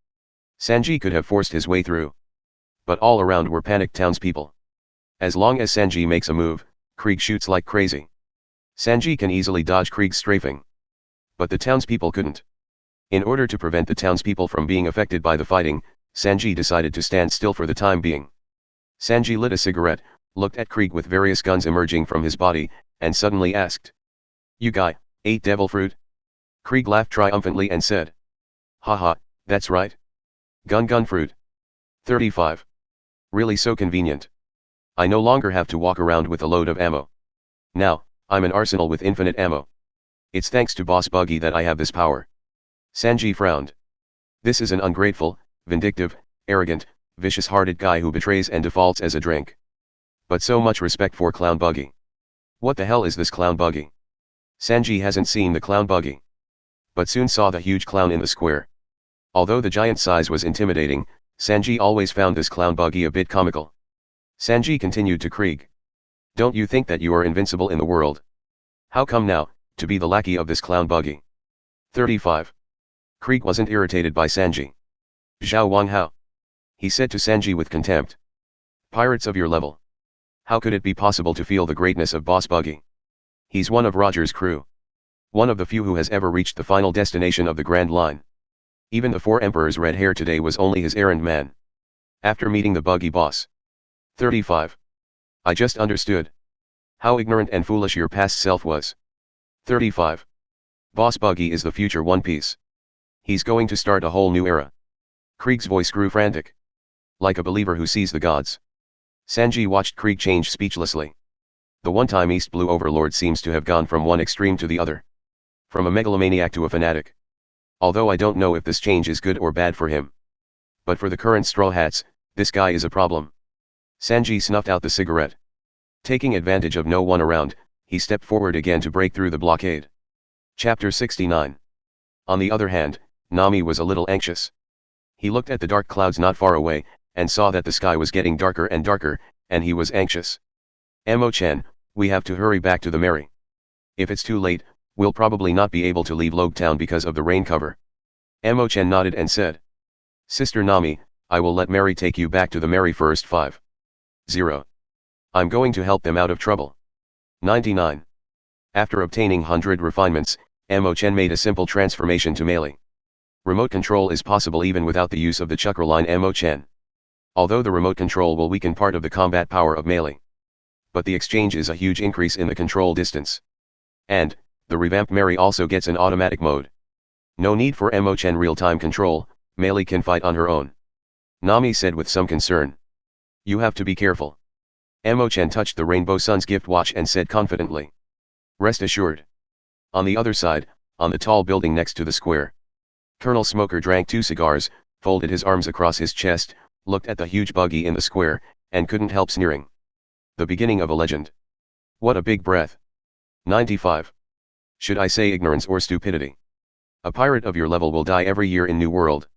Speaker 2: Sanji could have forced his way through. But all around were panicked townspeople. As long as Sanji makes a move, Krieg shoots like crazy. Sanji can easily dodge Krieg's strafing. But the townspeople couldn't. In order to prevent the townspeople from being affected by the fighting, Sanji decided to stand still for the time being. Sanji lit a cigarette, looked at Krieg with various guns emerging from his body, and suddenly asked, "You guy, ate devil fruit?" Krieg laughed triumphantly and said, "Haha, that's right. Gun fruit. 35. Really so convenient. I no longer have to walk around with a load of ammo. Now, I'm an arsenal with infinite ammo. It's thanks to Boss Buggy that I have this power." Sanji frowned. This is an ungrateful, vindictive, arrogant, vicious-hearted guy who betrays and defaults as a drink. But so much respect for Clown Buggy. What the hell is this Clown Buggy? Sanji hasn't seen the Clown Buggy, but soon saw the huge clown in the square. Although the giant size was intimidating, Sanji always found this Clown Buggy a bit comical. Sanji continued to Krieg. "Don't you think that you are invincible in the world? How come now, to be the lackey of this Clown Buggy?" 35. Krieg wasn't irritated by Sanji. "Zhao Wang Hao," he said to Sanji with contempt. "Pirates of your level. How could it be possible to feel the greatness of Boss Buggy? He's one of Roger's crew. One of the few who has ever reached the final destination of the Grand Line. Even the 4 Emperors' red hair today was only his errand man. After meeting the Buggy boss." 35. I just understood. How ignorant and foolish your past self was. 35. Boss Buggy is the future One Piece. He's going to start a whole new era. Krieg's voice grew frantic. Like a believer who sees the gods. Sanji watched Krieg change speechlessly. The one-time East Blue Overlord seems to have gone from one extreme to the other. From a megalomaniac to a fanatic. Although I don't know if this change is good or bad for him. But for the current Straw Hats, this guy is a problem. Sanji snuffed out the cigarette. Taking advantage of no one around, he stepped forward again to break through the blockade. Chapter 69. On the other hand, Nami was a little anxious. He looked at the dark clouds not far away, and saw that the sky was getting darker and darker, and he was anxious. "Chen, we have to hurry back to the Mary. If it's too late, we'll probably not be able to leave Logetown because of the rain cover. Chen nodded and said. Sister Nami, I will let Mary take you back to the Mary first 5. 0. I'm going to help them out of trouble. 99. After obtaining 100 refinements, Chen made a simple transformation to melee. Remote control is possible even without the use of the chakra line Chen. Although the remote control will weaken part of the combat power of melee. But the exchange is a huge increase in the control distance. And, the revamped Mary also gets an automatic mode. No need for Chen real-time control, melee can fight on her own. Nami said with some concern. You have to be careful. Chen touched the Rainbow Sun's gift watch and said confidently. Rest assured. On the other side, on the tall building next to the square. Colonel Smoker drank 2 cigars, folded his arms across his chest, looked at the huge buggy in the square, and couldn't help sneering. The beginning of a legend. What a big breath. 95. Should I say ignorance or stupidity? A pirate of your level will die every year in New World.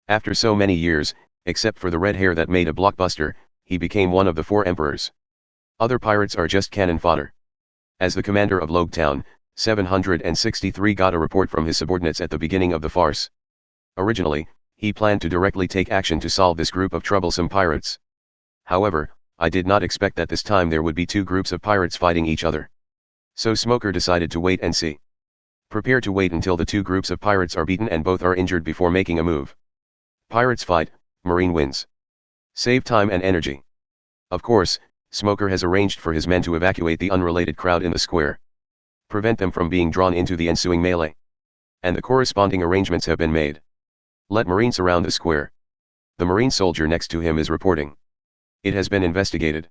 Speaker 2: After so many years, except for the red hair that made a blockbuster, he became one of the 4 emperors. Other pirates are just cannon fodder. As the commander of Logetown, 763 got a report from his subordinates at the beginning of the farce. Originally, he planned to directly take action to solve this group of troublesome pirates. However, I did not expect that this time there would be 2 groups of pirates fighting each other. So Smoker decided to wait and see. Prepare to wait until the 2 groups of pirates are beaten and both are injured before making a move. Pirates fight, Marine wins. Save time and energy. Of course, Smoker has arranged for his men to evacuate the unrelated crowd in the square. Prevent them from being drawn into the ensuing melee. And the corresponding arrangements have been made. Let Marine surround the square. The Marine soldier next to him is reporting. It has been investigated.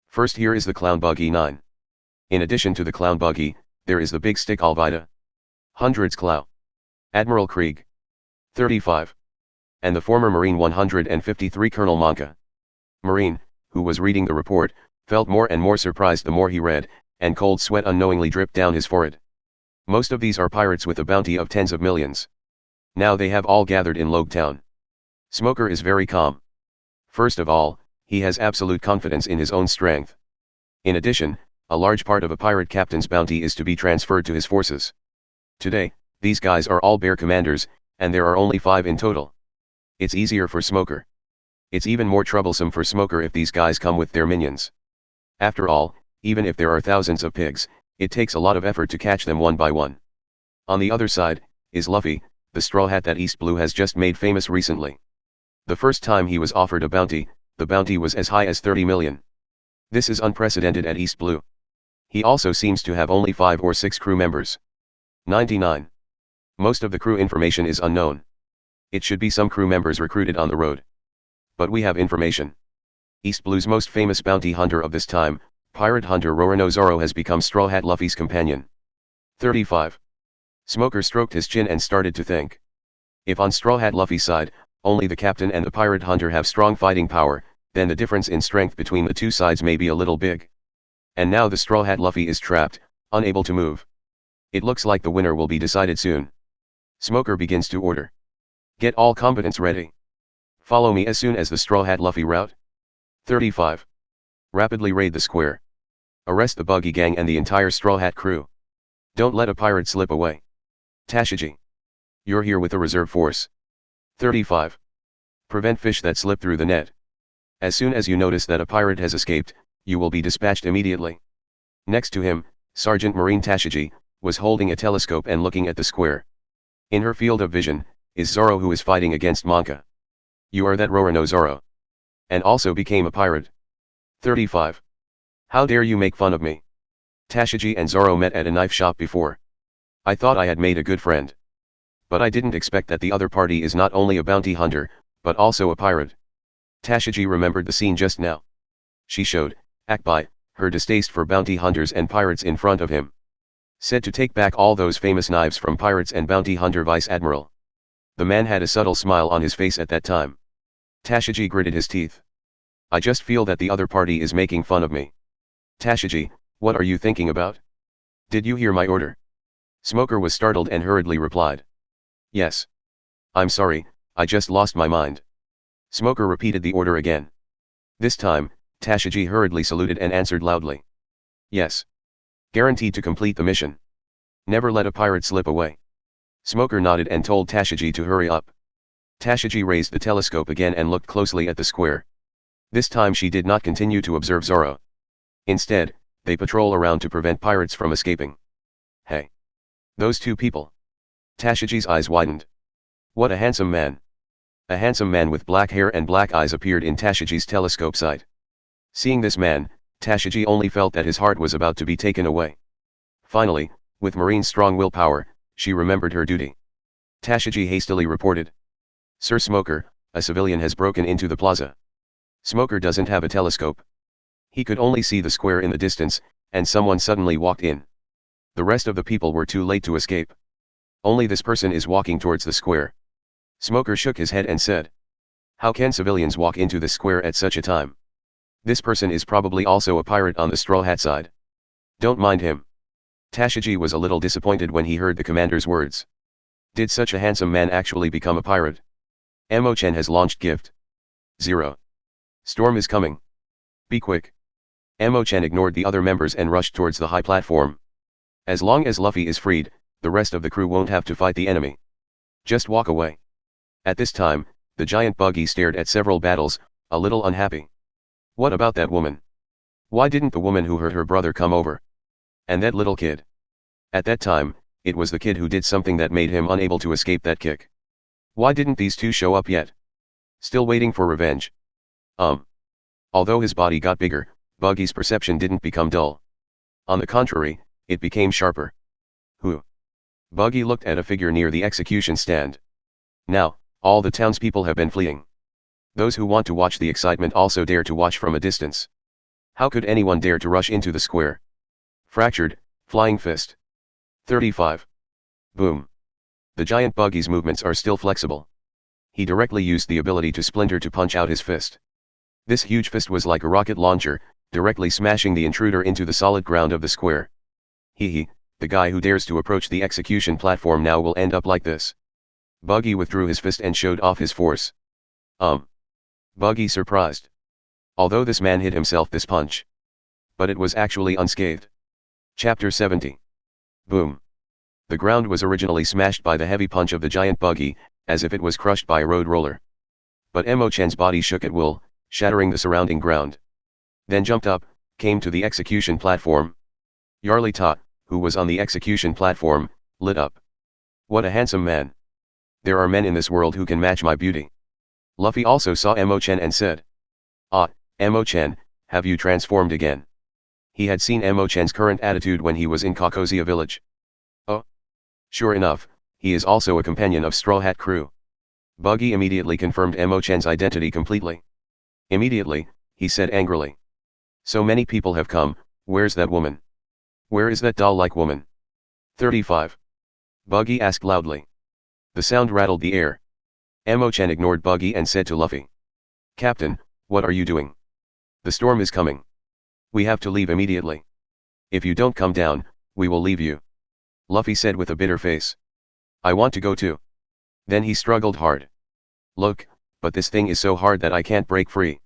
Speaker 2: First here is the clown buggy 9. In addition to the clown buggy, there is the big stick Alvida. Hundreds Clow. Admiral Krieg. 35. And the former Marine 153 Colonel Monka. Marine, who was reading the report, felt more and more surprised the more he read, and cold sweat unknowingly dripped down his forehead. Most of these are pirates with a bounty of tens of millions. Now they have all gathered in Logetown. Smoker is very calm. First of all, he has absolute confidence in his own strength. In addition, a large part of a pirate captain's bounty is to be transferred to his forces. Today, these guys are all bear commanders, and there are only 5 in total. It's easier for Smoker. It's even more troublesome for Smoker if these guys come with their minions. After all, even if there are thousands of pigs, it takes a lot of effort to catch them one by one. On the other side, is Luffy, the straw hat that East Blue has just made famous recently. The first time he was offered a bounty, the bounty was as high as 30 million. This is unprecedented at East Blue. He also seems to have only 5 or 6 crew members. 99. Most of the crew information is unknown. It should be some crew members recruited on the road. But we have information. East Blue's most famous bounty hunter of this time, pirate hunter Roronoa Zoro, has become Straw Hat Luffy's companion. 35. Smoker stroked his chin and started to think. If on Straw Hat Luffy's side, only the captain and the pirate hunter have strong fighting power, then the difference in strength between the 2 sides may be a little big. And now the Straw Hat Luffy is trapped, unable to move. It looks like the winner will be decided soon. Smoker begins to order. Get all combatants ready. Follow me as soon as the Straw Hat Luffy route. 35. Rapidly raid the square. Arrest the buggy gang and the entire Straw Hat crew. Don't let a pirate slip away. Tashigi. You're here with a reserve force. 35. Prevent fish that slip through the net. As soon as you notice that a pirate has escaped, you will be dispatched immediately. Next to him, Sergeant Marine Tashigi was holding a telescope and looking at the square. In her field of vision, is Zoro, who is fighting against Monka. You are that Roronoa Zoro. And also became a pirate. 35. How dare you make fun of me? Tashigi and Zoro met at a knife shop before. I thought I had made a good friend. But I didn't expect that the other party is not only a bounty hunter, but also a pirate. Tashigi remembered the scene just now. She showed, Akbai, her distaste for bounty hunters and pirates in front of him. Said to take back all those famous knives from pirates and bounty hunter vice admiral. The man had a subtle smile on his face at that time. Tashigi gritted his teeth. I just feel that the other party is making fun of me. Tashigi, what are you thinking about? Did you hear my order? Smoker was startled and hurriedly replied. Yes. I'm sorry, I just lost my mind. Smoker repeated the order again. This time, Tashigi hurriedly saluted and answered loudly. Yes. Guaranteed to complete the mission. Never let a pirate slip away. Smoker nodded and told Tashigi to hurry up. Tashigi raised the telescope again and looked closely at the square. This time she did not continue to observe Zoro. Instead, they patrol around to prevent pirates from escaping. Hey! Those two people. Tashigi's eyes widened. What a handsome man. A handsome man with black hair and black eyes appeared in Tashigi's telescope sight. Seeing this man, Tashigi only felt that his heart was about to be taken away. Finally, with Marine's strong willpower, she remembered her duty. Tashigi hastily reported. Sir Smoker, a civilian has broken into the plaza. Smoker doesn't have a telescope. He could only see the square in the distance, and someone suddenly walked in. The rest of the people were too late to escape. Only this person is walking towards the square. Smoker shook his head and said. How can civilians walk into the square at such a time? This person is probably also a pirate on the Straw Hat side. Don't mind him. Tashigi was a little disappointed when he heard the commander's words. Did such a handsome man actually become a pirate? Chen has launched gift. 0. Storm is coming. Be quick. Chen ignored the other members and rushed towards the high platform. As long as Luffy is freed, the rest of the crew won't have to fight the enemy. Just walk away. At this time, the giant buggy stared at several battles, a little unhappy. What about that woman? Why didn't the woman who hurt her brother come over? And that little kid? At that time, it was the kid who did something that made him unable to escape that kick. Why didn't these two show up yet? Still waiting for revenge. Although his body got bigger, Buggy's perception didn't become dull. On the contrary, it became sharper. Who? Buggy looked at a figure near the execution stand. Now, all the townspeople have been fleeing. Those who want to watch the excitement also dare to watch from a distance. How could anyone dare to rush into the square? Fractured, flying fist. 35. Boom. The giant buggy's movements are still flexible. He directly used the ability to splinter to punch out his fist. This huge fist was like a rocket launcher, directly smashing the intruder into the solid ground of the square. The guy who dares to approach the execution platform now will end up like this. Buggy withdrew his fist and showed off his force. Buggy surprised. Although this man hit himself this punch. But it was actually unscathed. Chapter 70. Boom. The ground was originally smashed by the heavy punch of the giant buggy, as if it was crushed by a road roller. But Chen's body shook at will, shattering the surrounding ground. Then jumped up, came to the execution platform. Yarlita, who was on the execution platform, lit up. What a handsome man. There are men in this world who can match my beauty. Luffy also saw Chen and said. Chen, have you transformed again? He had seen Chen's current attitude when he was in Kakosia village. Oh. Sure enough, he is also a companion of Straw Hat crew. Buggy immediately confirmed Chen's identity completely. Immediately, he said angrily. So many people have come, where's that woman? Where is that doll-like woman? 35. Buggy asked loudly. The sound rattled the air. Chen ignored Buggy and said to Luffy. Captain, what are you doing? The storm is coming. We have to leave immediately. If you don't come down, we will leave you. Luffy said with a bitter face. I want to go too. Then he struggled hard. Look, but this thing is so hard that I can't break free.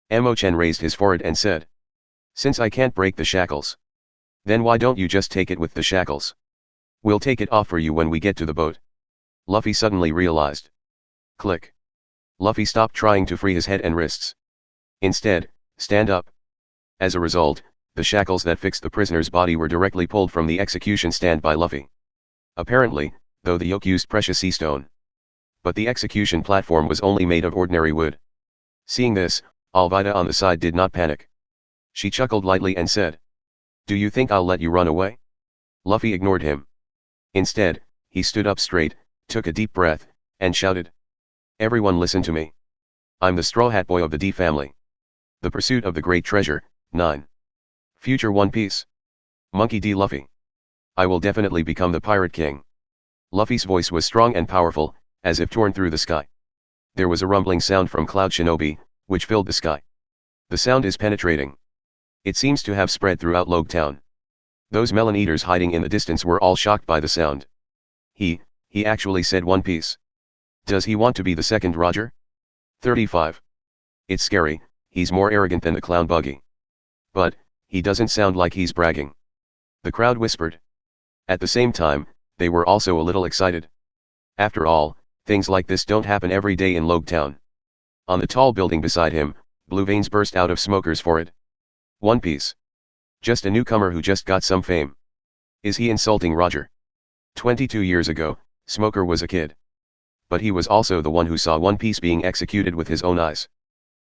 Speaker 2: Chen raised his forehead and said. Since I can't break the shackles. Then why don't you just take it with the shackles? We'll take it off for you when we get to the boat. Luffy suddenly realized. Click. Luffy stopped trying to free his head and wrists. Instead, stand up. As a result, the shackles that fixed the prisoner's body were directly pulled from the execution stand by Luffy. Apparently, though the yoke used precious sea stone. But the execution platform was only made of ordinary wood. Seeing this, Alvida on the side did not panic. She chuckled lightly and said. Do you think I'll let you run away? Luffy ignored him. Instead, he stood up straight, took a deep breath, and shouted. Everyone listen to me. I'm the Straw Hat Boy of the D family. The pursuit of the great treasure, 9. Future One Piece. Monkey D. Luffy. I will definitely become the Pirate King. Luffy's voice was strong and powerful, as if torn through the sky. There was a rumbling sound from Cloud Shinobi, which filled the sky. The sound is penetrating. It seems to have spread throughout Logue Town. Those melon eaters hiding in the distance were all shocked by the sound. He actually said One Piece. Does he want to be the second Roger? 35. It's scary, he's more arrogant than the clown Buggy. But, he doesn't sound like he's bragging. The crowd whispered. At the same time, they were also a little excited. After all, things like this don't happen every day in Logetown. On the tall building beside him, blue veins burst out of Smoker's forehead. One Piece. Just a newcomer who just got some fame. Is he insulting Roger? 22 years ago, Smoker was a kid. But he was also the one who saw One Piece being executed with his own eyes.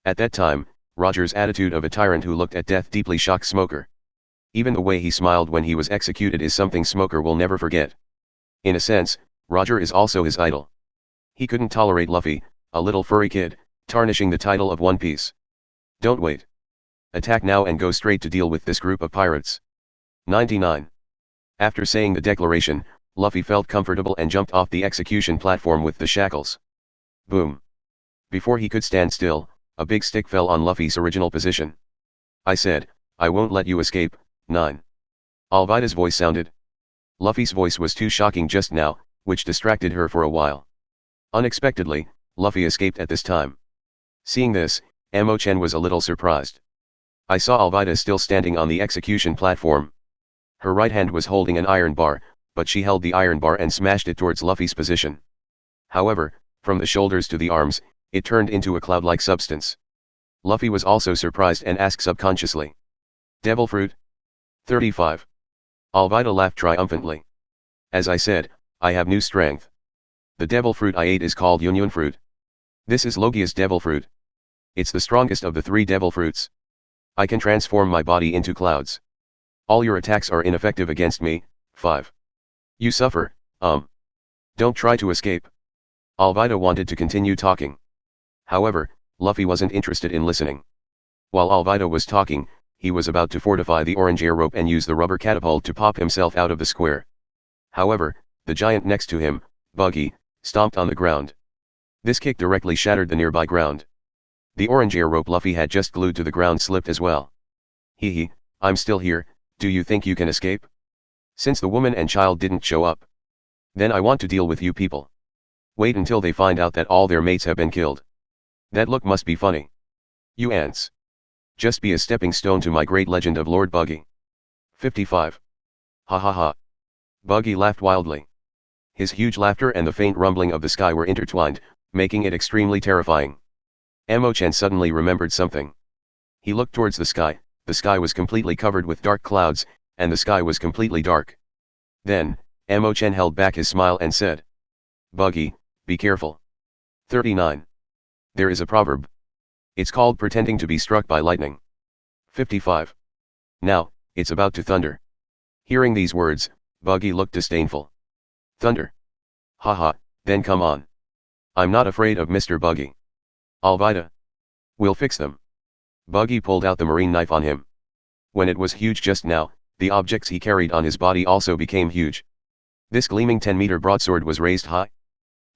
Speaker 2: At that time, Roger's attitude of a tyrant who looked at death deeply shocked Smoker. Even the way he smiled when he was executed is something Smoker will never forget. In a sense, Roger is also his idol. He couldn't tolerate Luffy, a little furry kid, tarnishing the title of One Piece. Don't wait. Attack now and go straight to deal with this group of pirates. 99. After saying the declaration, Luffy felt comfortable and jumped off the execution platform with the shackles. Boom. Before he could stand still, a big stick fell on Luffy's original position. I said, I won't let you escape. 9. Alvida's voice sounded. Luffy's voice was too shocking just now, which distracted her for a while. Unexpectedly, Luffy escaped at this time. Seeing this, Chen was a little surprised. I saw Alvida still standing on the execution platform. Her right hand was holding an iron bar, but she held the iron bar and smashed it towards Luffy's position. However, from the shoulders to the arms, it turned into a cloud-like substance. Luffy was also surprised and asked subconsciously. Devil fruit? 35. Alvida laughed triumphantly. As I said, I have new strength. The devil fruit I ate is called Yunyun fruit. This is Logia's devil fruit. It's the strongest of the 3 devil fruits. I can transform my body into clouds. All your attacks are ineffective against me. 5. You suffer, Don't try to escape. Alvida wanted to continue talking. However, Luffy wasn't interested in listening. While Alvida was talking, he was about to fortify the orange air rope and use the rubber catapult to pop himself out of the square. However, the giant next to him, Buggy, stomped on the ground. This kick directly shattered the nearby ground. The orange air rope Luffy had just glued to the ground slipped as well. Hee, I'm still here, do you think you can escape? Since the woman and child didn't show up. Then I want to deal with you people. Wait until they find out that all their mates have been killed. That look must be funny. You ants. Just be a stepping stone to my great legend of Lord Buggy. 55. Ha ha ha. Buggy laughed wildly. His huge laughter and the faint rumbling of the sky were intertwined, making it extremely terrifying. Chen suddenly remembered something. He looked towards the sky was completely covered with dark clouds, and the sky was completely dark. Then, Chen held back his smile and said. Buggy, be careful. 39. There is a proverb. It's called pretending to be struck by lightning. 55. Now, it's about to thunder. Hearing these words, Buggy looked disdainful. Thunder. Haha, then come on. I'm not afraid of Mr. Buggy. Alvida. We'll fix them. Buggy pulled out the marine knife on him. When it was huge just now, the objects he carried on his body also became huge. This gleaming 10-meter broadsword was raised high.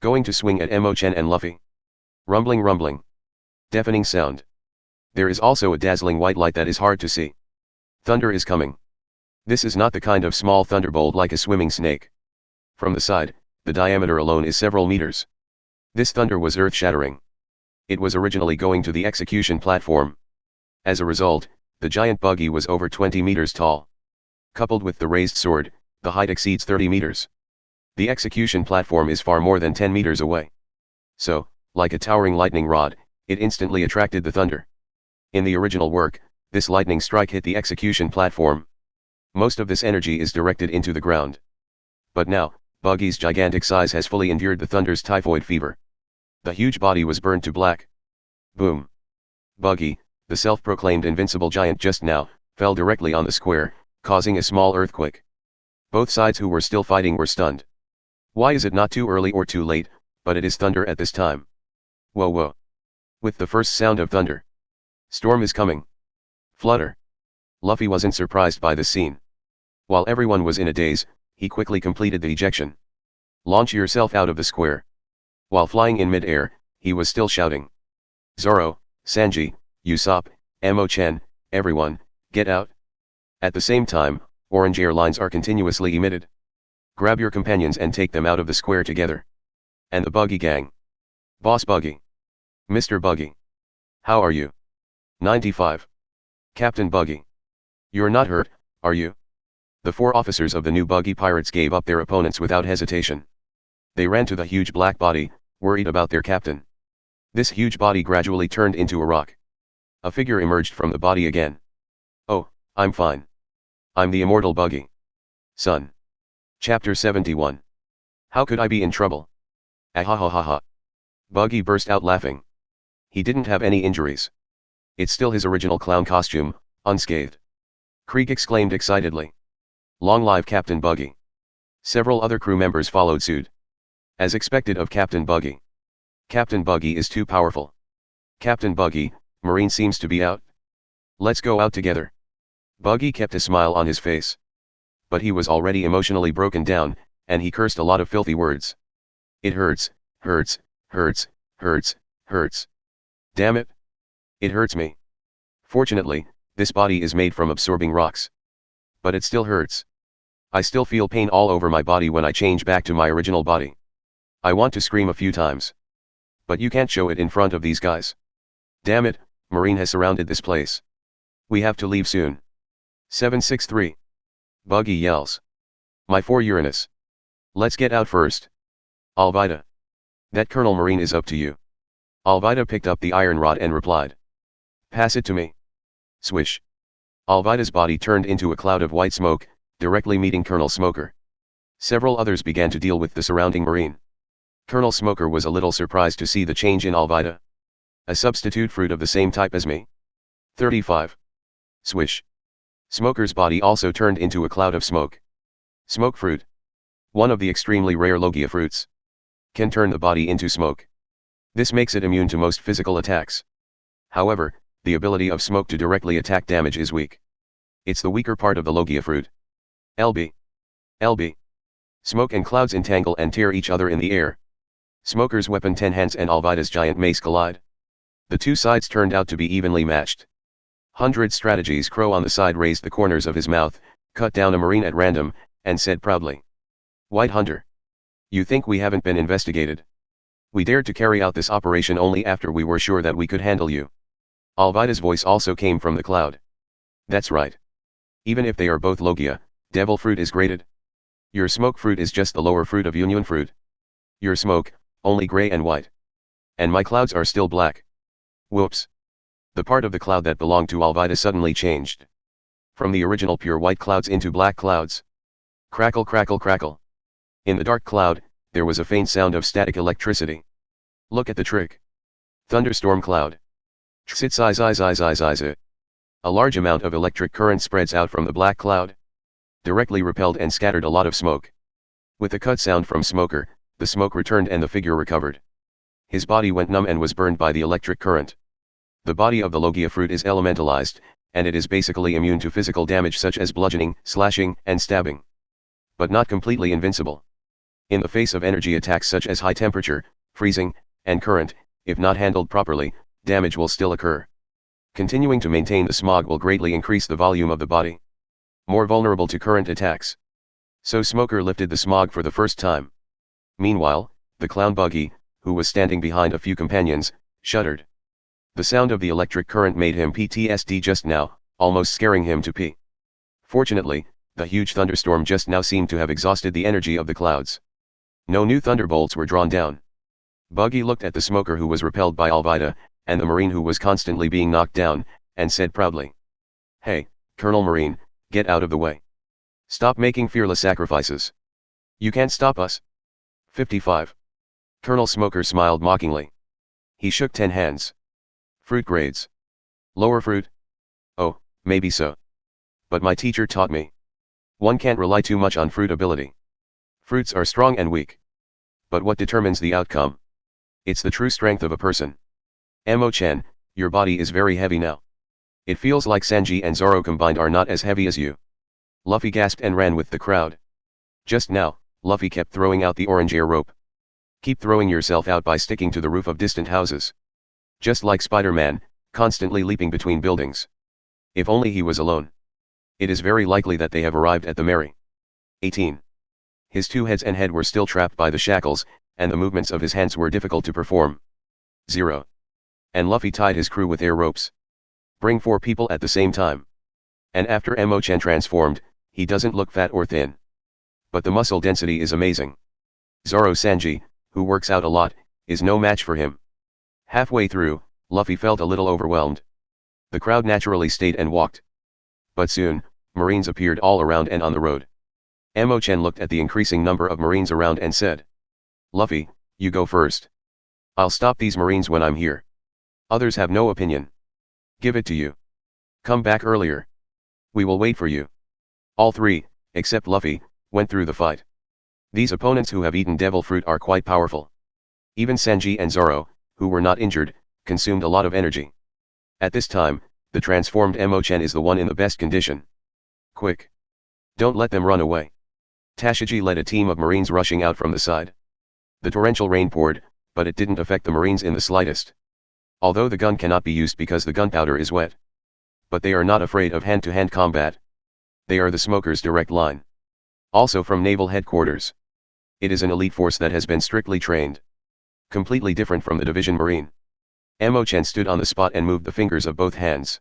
Speaker 2: Going to swing at Chen and Luffy. Rumbling. Deafening sound. There is also a dazzling white light that is hard to see. Thunder is coming. This is not the kind of small thunderbolt like a swimming snake. From the side, the diameter alone is several meters. This thunder was earth-shattering. It was originally going to the execution platform. As a result, the giant Buggy was over 20 meters tall. Coupled with the raised sword, the height exceeds 30 meters. The execution platform is far more than 10 meters away. So, like a towering lightning rod, it instantly attracted the thunder. In the original work, this lightning strike hit the execution platform. Most of this energy is directed into the ground. But now, Buggy's gigantic size has fully endured the thunder's typhoid fever. The huge body was burned to black. Boom. Buggy, the self-proclaimed invincible giant just now, fell directly on the square, causing a small earthquake. Both sides who were still fighting were stunned. Why is it not too early or too late, but it is thunder at this time? Whoa. With the first sound of thunder. Storm is coming. Flutter. Luffy wasn't surprised by this scene. While everyone was in a daze, he quickly completed the ejection. Launch yourself out of the square. While flying in mid-air, he was still shouting. Zoro, Sanji, Usopp, Chen, everyone, get out. At the same time, orange air lines are continuously emitted. Grab your companions and take them out of the square together. And the Buggy gang. Boss Buggy. Mr. Buggy. How are you? 95. Captain Buggy. You're not hurt, are you? The 4 officers of the new buggy pirates gave up their opponents without hesitation. They ran to the huge black body, worried about their captain. This huge body gradually turned into a rock. A figure emerged from the body again. "Oh, I'm fine. I'm the immortal buggy. Son." Chapter 71. How could I be in trouble? Ahahahaha. Buggy burst out laughing. He didn't have any injuries. It's still his original clown costume, unscathed. Krieg exclaimed excitedly. "Long live Captain Buggy." Several other crew members followed suit. As expected of Captain Buggy. Captain Buggy is too powerful. Captain Buggy, Marine seems to be out. Let's go out together. Buggy kept a smile on his face. But he was already emotionally broken down, and he cursed a lot of filthy words. It hurts, hurts, hurts, hurts, hurts. Damn it. It hurts me. Fortunately, this body is made from absorbing rocks. But it still hurts. I still feel pain all over my body when I change back to my original body. I want to scream a few times. But you can't show it in front of these guys. Damn it, Marine has surrounded this place. We have to leave soon. 763. Buggy yells. My 4 Uranus. Let's get out first. Alvida. That Colonel Marine is up to you. Alvida picked up the iron rod and replied. Pass it to me. Swish. Alvida's body turned into a cloud of white smoke, directly meeting Colonel Smoker. Several others began to deal with the surrounding Marine. Colonel Smoker was a little surprised to see the change in Alvida. A substitute fruit of the same type as me. 35. Swish. Smoker's body also turned into a cloud of smoke. Smoke fruit. One of the extremely rare Logia fruits. Can turn the body into smoke. This makes it immune to most physical attacks. However, the ability of smoke to directly attack damage is weak. It's the weaker part of the Logia fruit. LB. LB. Smoke and clouds entangle and tear each other in the air. Smoker's weapon 10 hands and Alvida's giant mace collide. The two sides turned out to be evenly matched. 100 strategies. Crow on the side raised the corners of his mouth, cut down a Marine at random, and said proudly. White Hunter. You think we haven't been investigated? We dared to carry out this operation only after we were sure that we could handle you. Alvida's voice also came from the cloud. That's right. Even if they are both Logia, devil fruit is graded. Your smoke fruit is just the lower fruit of union fruit. Your smoke, only gray and white. And my clouds are still black. Whoops. The part of the cloud that belonged to Alvida suddenly changed. From the original pure white clouds into black clouds. Crackle crackle crackle. In the dark cloud, there was a faint sound of static electricity. Look at the trick. Thunderstorm cloud. A large amount of electric current spreads out from the black cloud. Directly repelled and scattered a lot of smoke. With a cut sound from Smoker, the smoke returned and the figure recovered. His body went numb and was burned by the electric current. The body of the Logia fruit is elementalized, and it is basically immune to physical damage such as bludgeoning, slashing, and stabbing. But not completely invincible. In the face of energy attacks such as high temperature, freezing, and current, if not handled properly, damage will still occur. Continuing to maintain the smog will greatly increase the volume of the body. More vulnerable to current attacks. So Smoker lifted the smog for the first time. Meanwhile, the clown Buggy, who was standing behind a few companions, shuddered. The sound of the electric current made him PTSD just now, almost scaring him to pee. Fortunately, the huge thunderstorm just now seemed to have exhausted the energy of the clouds. No new thunderbolts were drawn down. Buggy looked at the Smoker who was repelled by Alvida, and the Marine who was constantly being knocked down, and said proudly. Hey, Colonel Marine, get out of the way. Stop making fearless sacrifices. You can't stop us. 55. Colonel Smoker smiled mockingly. He shook 10 hands. Fruit grades. Lower fruit? Oh, maybe so. But my teacher taught me. One can't rely too much on fruit ability. Fruits are strong and weak. But what determines the outcome? It's the true strength of a person. Chen, your body is very heavy now. It feels like Sanji and Zoro combined are not as heavy as you. Luffy gasped and ran with the crowd. Just now, Luffy kept throwing out the orange air rope. Keep throwing yourself out by sticking to the roof of distant houses. Just like Spider-Man, constantly leaping between buildings. If only he was alone. It is very likely that they have arrived at the Mary. 18. His 2 heads and head were still trapped by the shackles, and the movements of his hands were difficult to perform. 0. And Luffy tied his crew with air ropes. Bring 4 people at the same time. And after Chen transformed, he doesn't look fat or thin. But the muscle density is amazing. Zoro Sanji, who works out a lot, is no match for him. Halfway through, Luffy felt a little overwhelmed. The crowd naturally stayed and walked. But soon, Marines appeared all around and on the road. Chen looked at the increasing number of Marines around and said, "Luffy, you go first. I'll stop these Marines when I'm here. Others have no opinion. Give it to you. Come back earlier. We will wait for you." All three, except Luffy, went through the fight. These opponents who have eaten devil fruit are quite powerful. Even Sanji and Zoro, who were not injured, consumed a lot of energy. At this time, the transformed Chen is the one in the best condition. "Quick! Don't let them run away." Tashigi led a team of Marines rushing out from the side. The torrential rain poured, but it didn't affect the Marines in the slightest. Although the gun cannot be used because the gunpowder is wet. But they are not afraid of hand-to-hand combat. They are the smokers' direct line. Also from Naval Headquarters. It is an elite force that has been strictly trained. Completely different from the Division Marine. Chen stood on the spot and moved the fingers of both hands.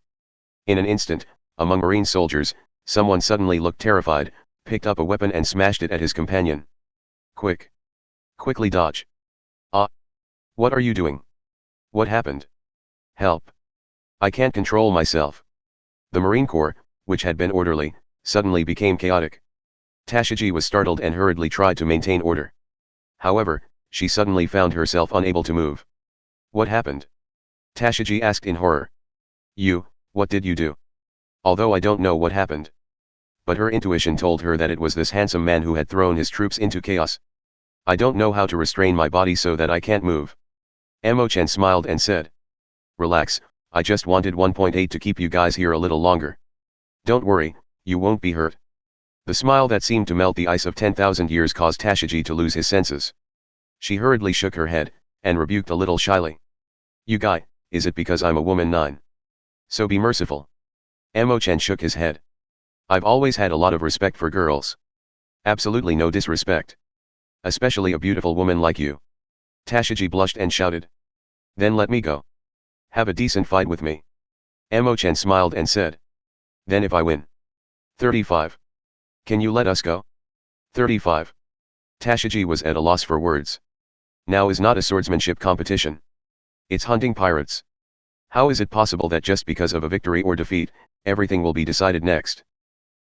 Speaker 2: In an instant, among Marine soldiers, someone suddenly looked terrified, picked up a weapon and smashed it at his companion. "Quick! Quickly dodge! Ah! What are you doing? What happened? Help! I can't control myself." The Marine Corps, which had been orderly, suddenly became chaotic. Tashigi was startled and hurriedly tried to maintain order. However, she suddenly found herself unable to move. "What happened?" Tashigi asked in horror. What did you do?" "Although I don't know what happened." But her intuition told her that it was this handsome man who had thrown his troops into chaos. "I don't know how to restrain my body so that I can't move." Chen smiled and said. "Relax, I just wanted 1.8 to keep you guys here a little longer. Don't worry, you won't be hurt." The smile that seemed to melt the ice of 10,000 years caused Tashigi to lose his senses. She hurriedly shook her head, and rebuked a little shyly. "You guy, is it because I'm a woman 9? So be merciful." Chen shook his head. "I've always had a lot of respect for girls. Absolutely no disrespect. Especially a beautiful woman like you." Tashigi blushed and shouted. "Then let me go. Have a decent fight with me." Chen smiled and said. "Then if I win?" 35. "Can you let us go?" 35. Tashigi was at a loss for words. Now is not a swordsmanship competition. It's hunting pirates. How is it possible that just because of a victory or defeat, everything will be decided next?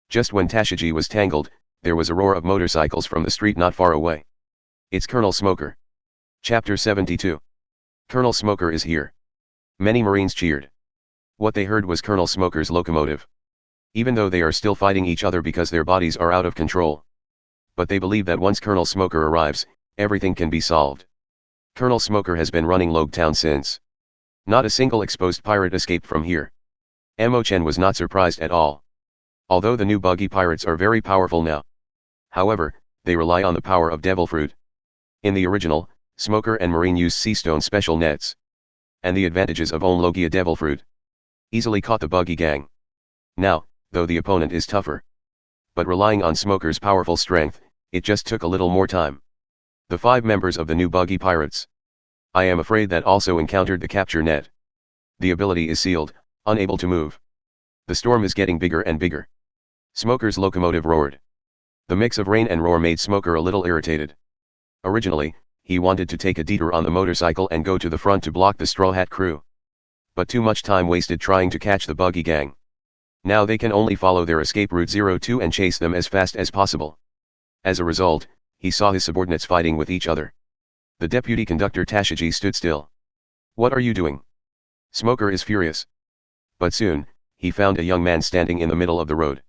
Speaker 2: Just when Tashigi was tangled, there was a roar of motorcycles from the street not far away. It's Colonel Smoker. Chapter 72. Colonel Smoker is here. Many Marines cheered. What they heard was Colonel Smoker's locomotive. Even though they are still fighting each other because their bodies are out of control. But they believe that once Colonel Smoker arrives, everything can be solved. Colonel Smoker has been running Logue Town since. Not a single exposed pirate escaped from here. Chen was not surprised at all. Although the new buggy pirates are very powerful now. However, they rely on the power of devil fruit. In the original, Smoker and Marine used sea stone special nets. And the advantages of own Logia devil fruit. Easily caught the buggy gang. Now, though the opponent is tougher. But relying on Smoker's powerful strength, it just took a little more time. The 5 members of the new buggy pirates. I am afraid that also encountered the capture net. The ability is sealed, unable to move. The storm is getting bigger and bigger. Smoker's locomotive roared. The mix of rain and roar made Smoker a little irritated. Originally, he wanted to take a detour on the motorcycle and go to the front to block the Straw Hat crew. But too much time wasted trying to catch the buggy gang. Now they can only follow their escape route 02 and chase them as fast as possible. As a result, he saw his subordinates fighting with each other. The deputy conductor Tashigi stood still. "What are you doing?" Smoker is furious. But soon, he found a young man standing in the middle of the road.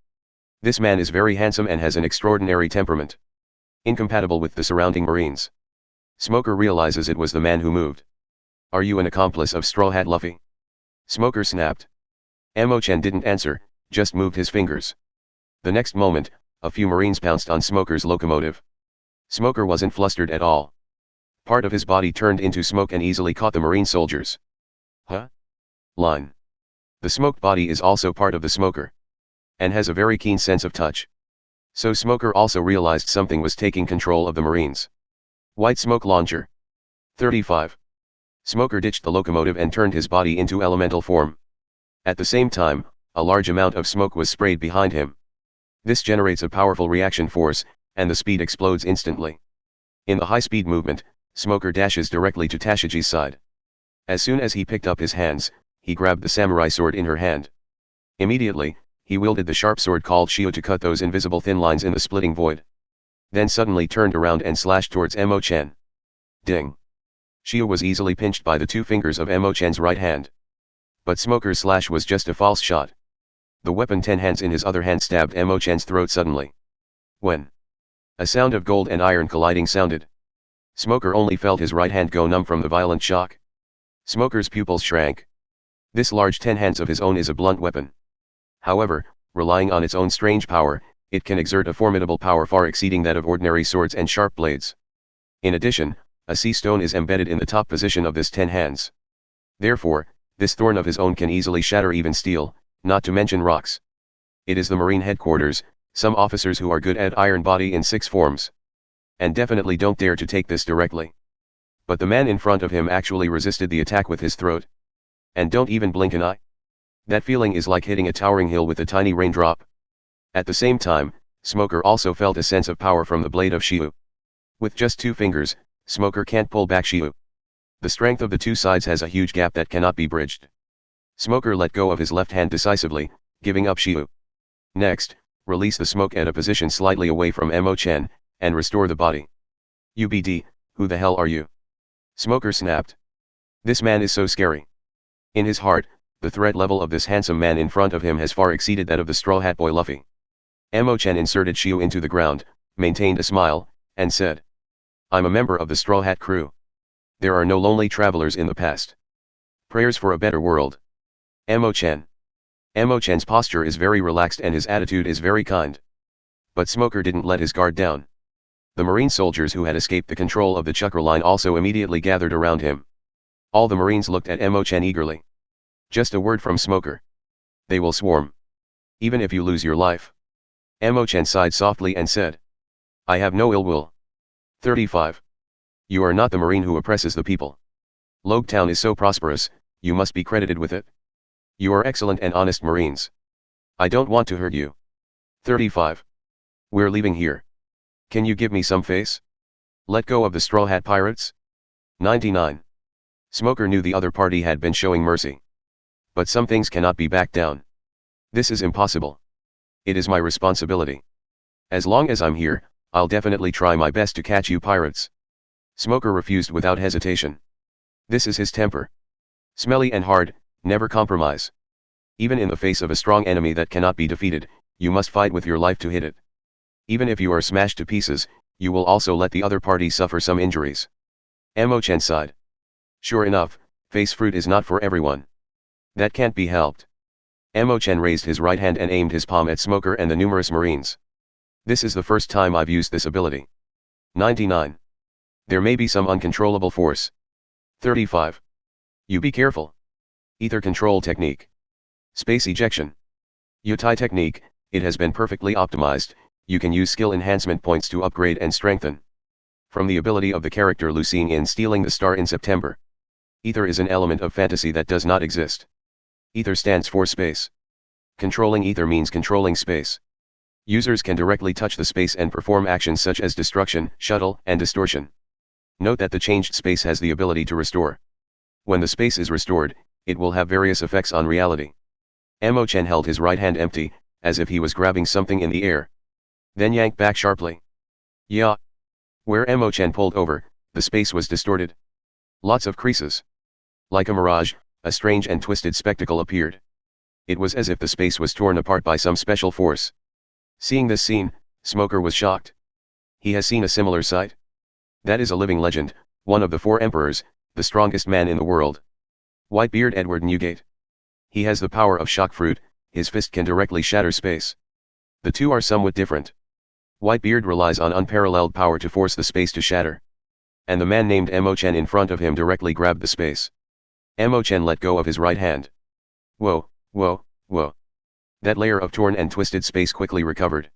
Speaker 2: This man is very handsome and has an extraordinary temperament. Incompatible with the surrounding Marines. Smoker realizes it was the man who moved. "Are you an accomplice of Straw Hat Luffy?" Smoker snapped. Chen didn't answer, just moved his fingers. The next moment, a few Marines pounced on Smoker's locomotive. Smoker wasn't flustered at all. Part of his body turned into smoke and easily caught the Marine soldiers. Huh? Line. The smoked body is also part of the Smoker. And has a very keen sense of touch. So Smoker also realized something was taking control of the Marines. White smoke launcher. 35. Smoker ditched the locomotive and turned his body into elemental form. At the same time, a large amount of smoke was sprayed behind him. This generates a powerful reaction force, and the speed explodes instantly. In the high-speed movement, Smoker dashes directly to Tashiji's side. As soon as he picked up his hands, he grabbed the samurai sword in her hand. Immediately, he wielded the sharp sword called Shio to cut those invisible thin lines in the splitting void. Then suddenly turned around and slashed towards Emo-chan. Ding! Shio was easily pinched by the two fingers of Emo-chan's right hand. But Smoker's slash was just a false shot. The weapon 10 hands in his other hand stabbed Emo-chan's throat suddenly. When a sound of gold and iron colliding sounded, Smoker only felt his right hand go numb from the violent shock. Smoker's pupils shrank. This large 10 hands of his own is a blunt weapon. However, relying on its own strange power, it can exert a formidable power far exceeding that of ordinary swords and sharp blades. In addition, a sea stone is embedded in the top position of this 10 hands. Therefore, this thorn of his own can easily shatter even steel, not to mention rocks. It is the Marine headquarters, some officers who are good at iron body in 6 forms. And definitely don't dare to take this directly. But the man in front of him actually resisted the attack with his throat. And don't even blink an eye. That feeling is like hitting a towering hill with a tiny raindrop. At the same time, Smoker also felt a sense of power from the blade of Shiu. With just 2 fingers, Smoker can't pull back Shiu. The strength of the two sides has a huge gap that cannot be bridged. Smoker let go of his left hand decisively, giving up Shiu. Next, release the smoke at a position slightly away from Emo-chan, and restore the body. UBD, who the hell are you? Smoker snapped. This man is so scary. In his heart, the threat level of this handsome man in front of him has far exceeded that of the Straw Hat Boy Luffy. Emo-chan inserted Shiu into the ground, maintained a smile, and said, I'm a member of the Straw Hat crew. There are no lonely travelers in the past. Prayers for a better world. Emo-chan. Emo-chan's posture is very relaxed and his attitude is very kind. But Smoker didn't let his guard down. The Marine soldiers who had escaped the control of the Chakra line also immediately gathered around him. All the Marines looked at Emo-chan eagerly. Just a word from Smoker. They will swarm. Even if you lose your life. Emo-chan sighed softly and said, I have no ill will. 35. You are not the Marine who oppresses the people. Logtown is so prosperous, you must be credited with it. You are excellent and honest Marines. I don't want to hurt you. 35. We're leaving here. Can you give me some face? Let go of the Straw Hat Pirates? 99. Smoker knew the other party had been showing mercy. But some things cannot be backed down. This is impossible. It is my responsibility. As long as I'm here, I'll definitely try my best to catch you pirates. Smoker refused without hesitation. This is his temper. Smelly and hard, never compromise. Even in the face of a strong enemy that cannot be defeated, you must fight with your life to hit it. Even if you are smashed to pieces, you will also let the other party suffer some injuries. Emo-chan sighed. Sure enough, face fruit is not for everyone. That can't be helped. Emo-chan raised his right hand and aimed his palm at Smoker and the numerous Marines. This is the first time I've used this ability. 99. There may be some uncontrollable force. 35. You be careful. Ether control technique. Space ejection. Yutai technique, it has been perfectly optimized, you can use skill enhancement points to upgrade and strengthen. From the ability of the character Lucine in Stealing the Star in September. Ether is an element of fantasy that does not exist. Ether stands for space. Controlling ether means controlling space. Users can directly touch the space and perform actions such as destruction, shuttle, and distortion. Note that the changed space has the ability to restore. When the space is restored, it will have various effects on reality. Emo-chan held his right hand empty, as if he was grabbing something in the air. Then yanked back sharply. Yeah. Where Emo-chan pulled over, the space was distorted. Lots of creases. Like a mirage, a strange and twisted spectacle appeared. It was as if the space was torn apart by some special force. Seeing this scene, Smoker was shocked. He has seen a similar sight. That is a living legend, one of the 4 emperors, the strongest man in the world. Whitebeard Edward Newgate. He has the power of shock fruit, his fist can directly shatter space. The two are somewhat different. Whitebeard relies on unparalleled power to force the space to shatter. And the man named Emo-chan in front of him directly grabbed the space. Emo-chan let go of his right hand. Whoa, whoa, whoa. That layer of torn and twisted space quickly recovered.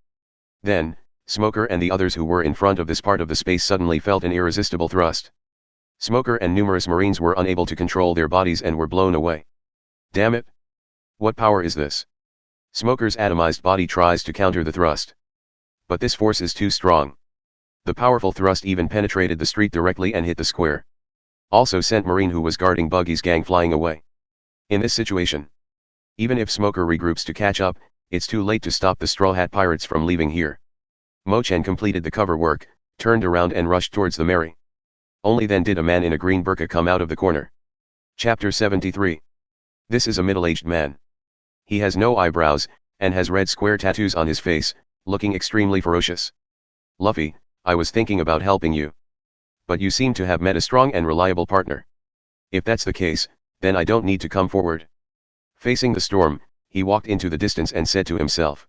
Speaker 2: Then, Smoker and the others who were in front of this part of the space suddenly felt an irresistible thrust. Smoker and numerous Marines were unable to control their bodies and were blown away. Damn it! What power is this? Smoker's atomized body tries to counter the thrust. But this force is too strong. The powerful thrust even penetrated the street directly and hit the square. Also sent Marine, who was guarding Buggy's gang, flying away. In this situation, even if Smoker regroups to catch up, it's too late to stop the Straw Hat Pirates from leaving here. Chen completed the cover work, turned around and rushed towards the Mary. Only then did a man in a green burqa come out of the corner. Chapter 73. This is a middle-aged man. He has no eyebrows, and has red square tattoos on his face, looking extremely ferocious. Luffy, I was thinking about helping you. But you seem to have met a strong and reliable partner. If that's the case, then I don't need to come forward. Facing the storm, he walked into the distance and said to himself.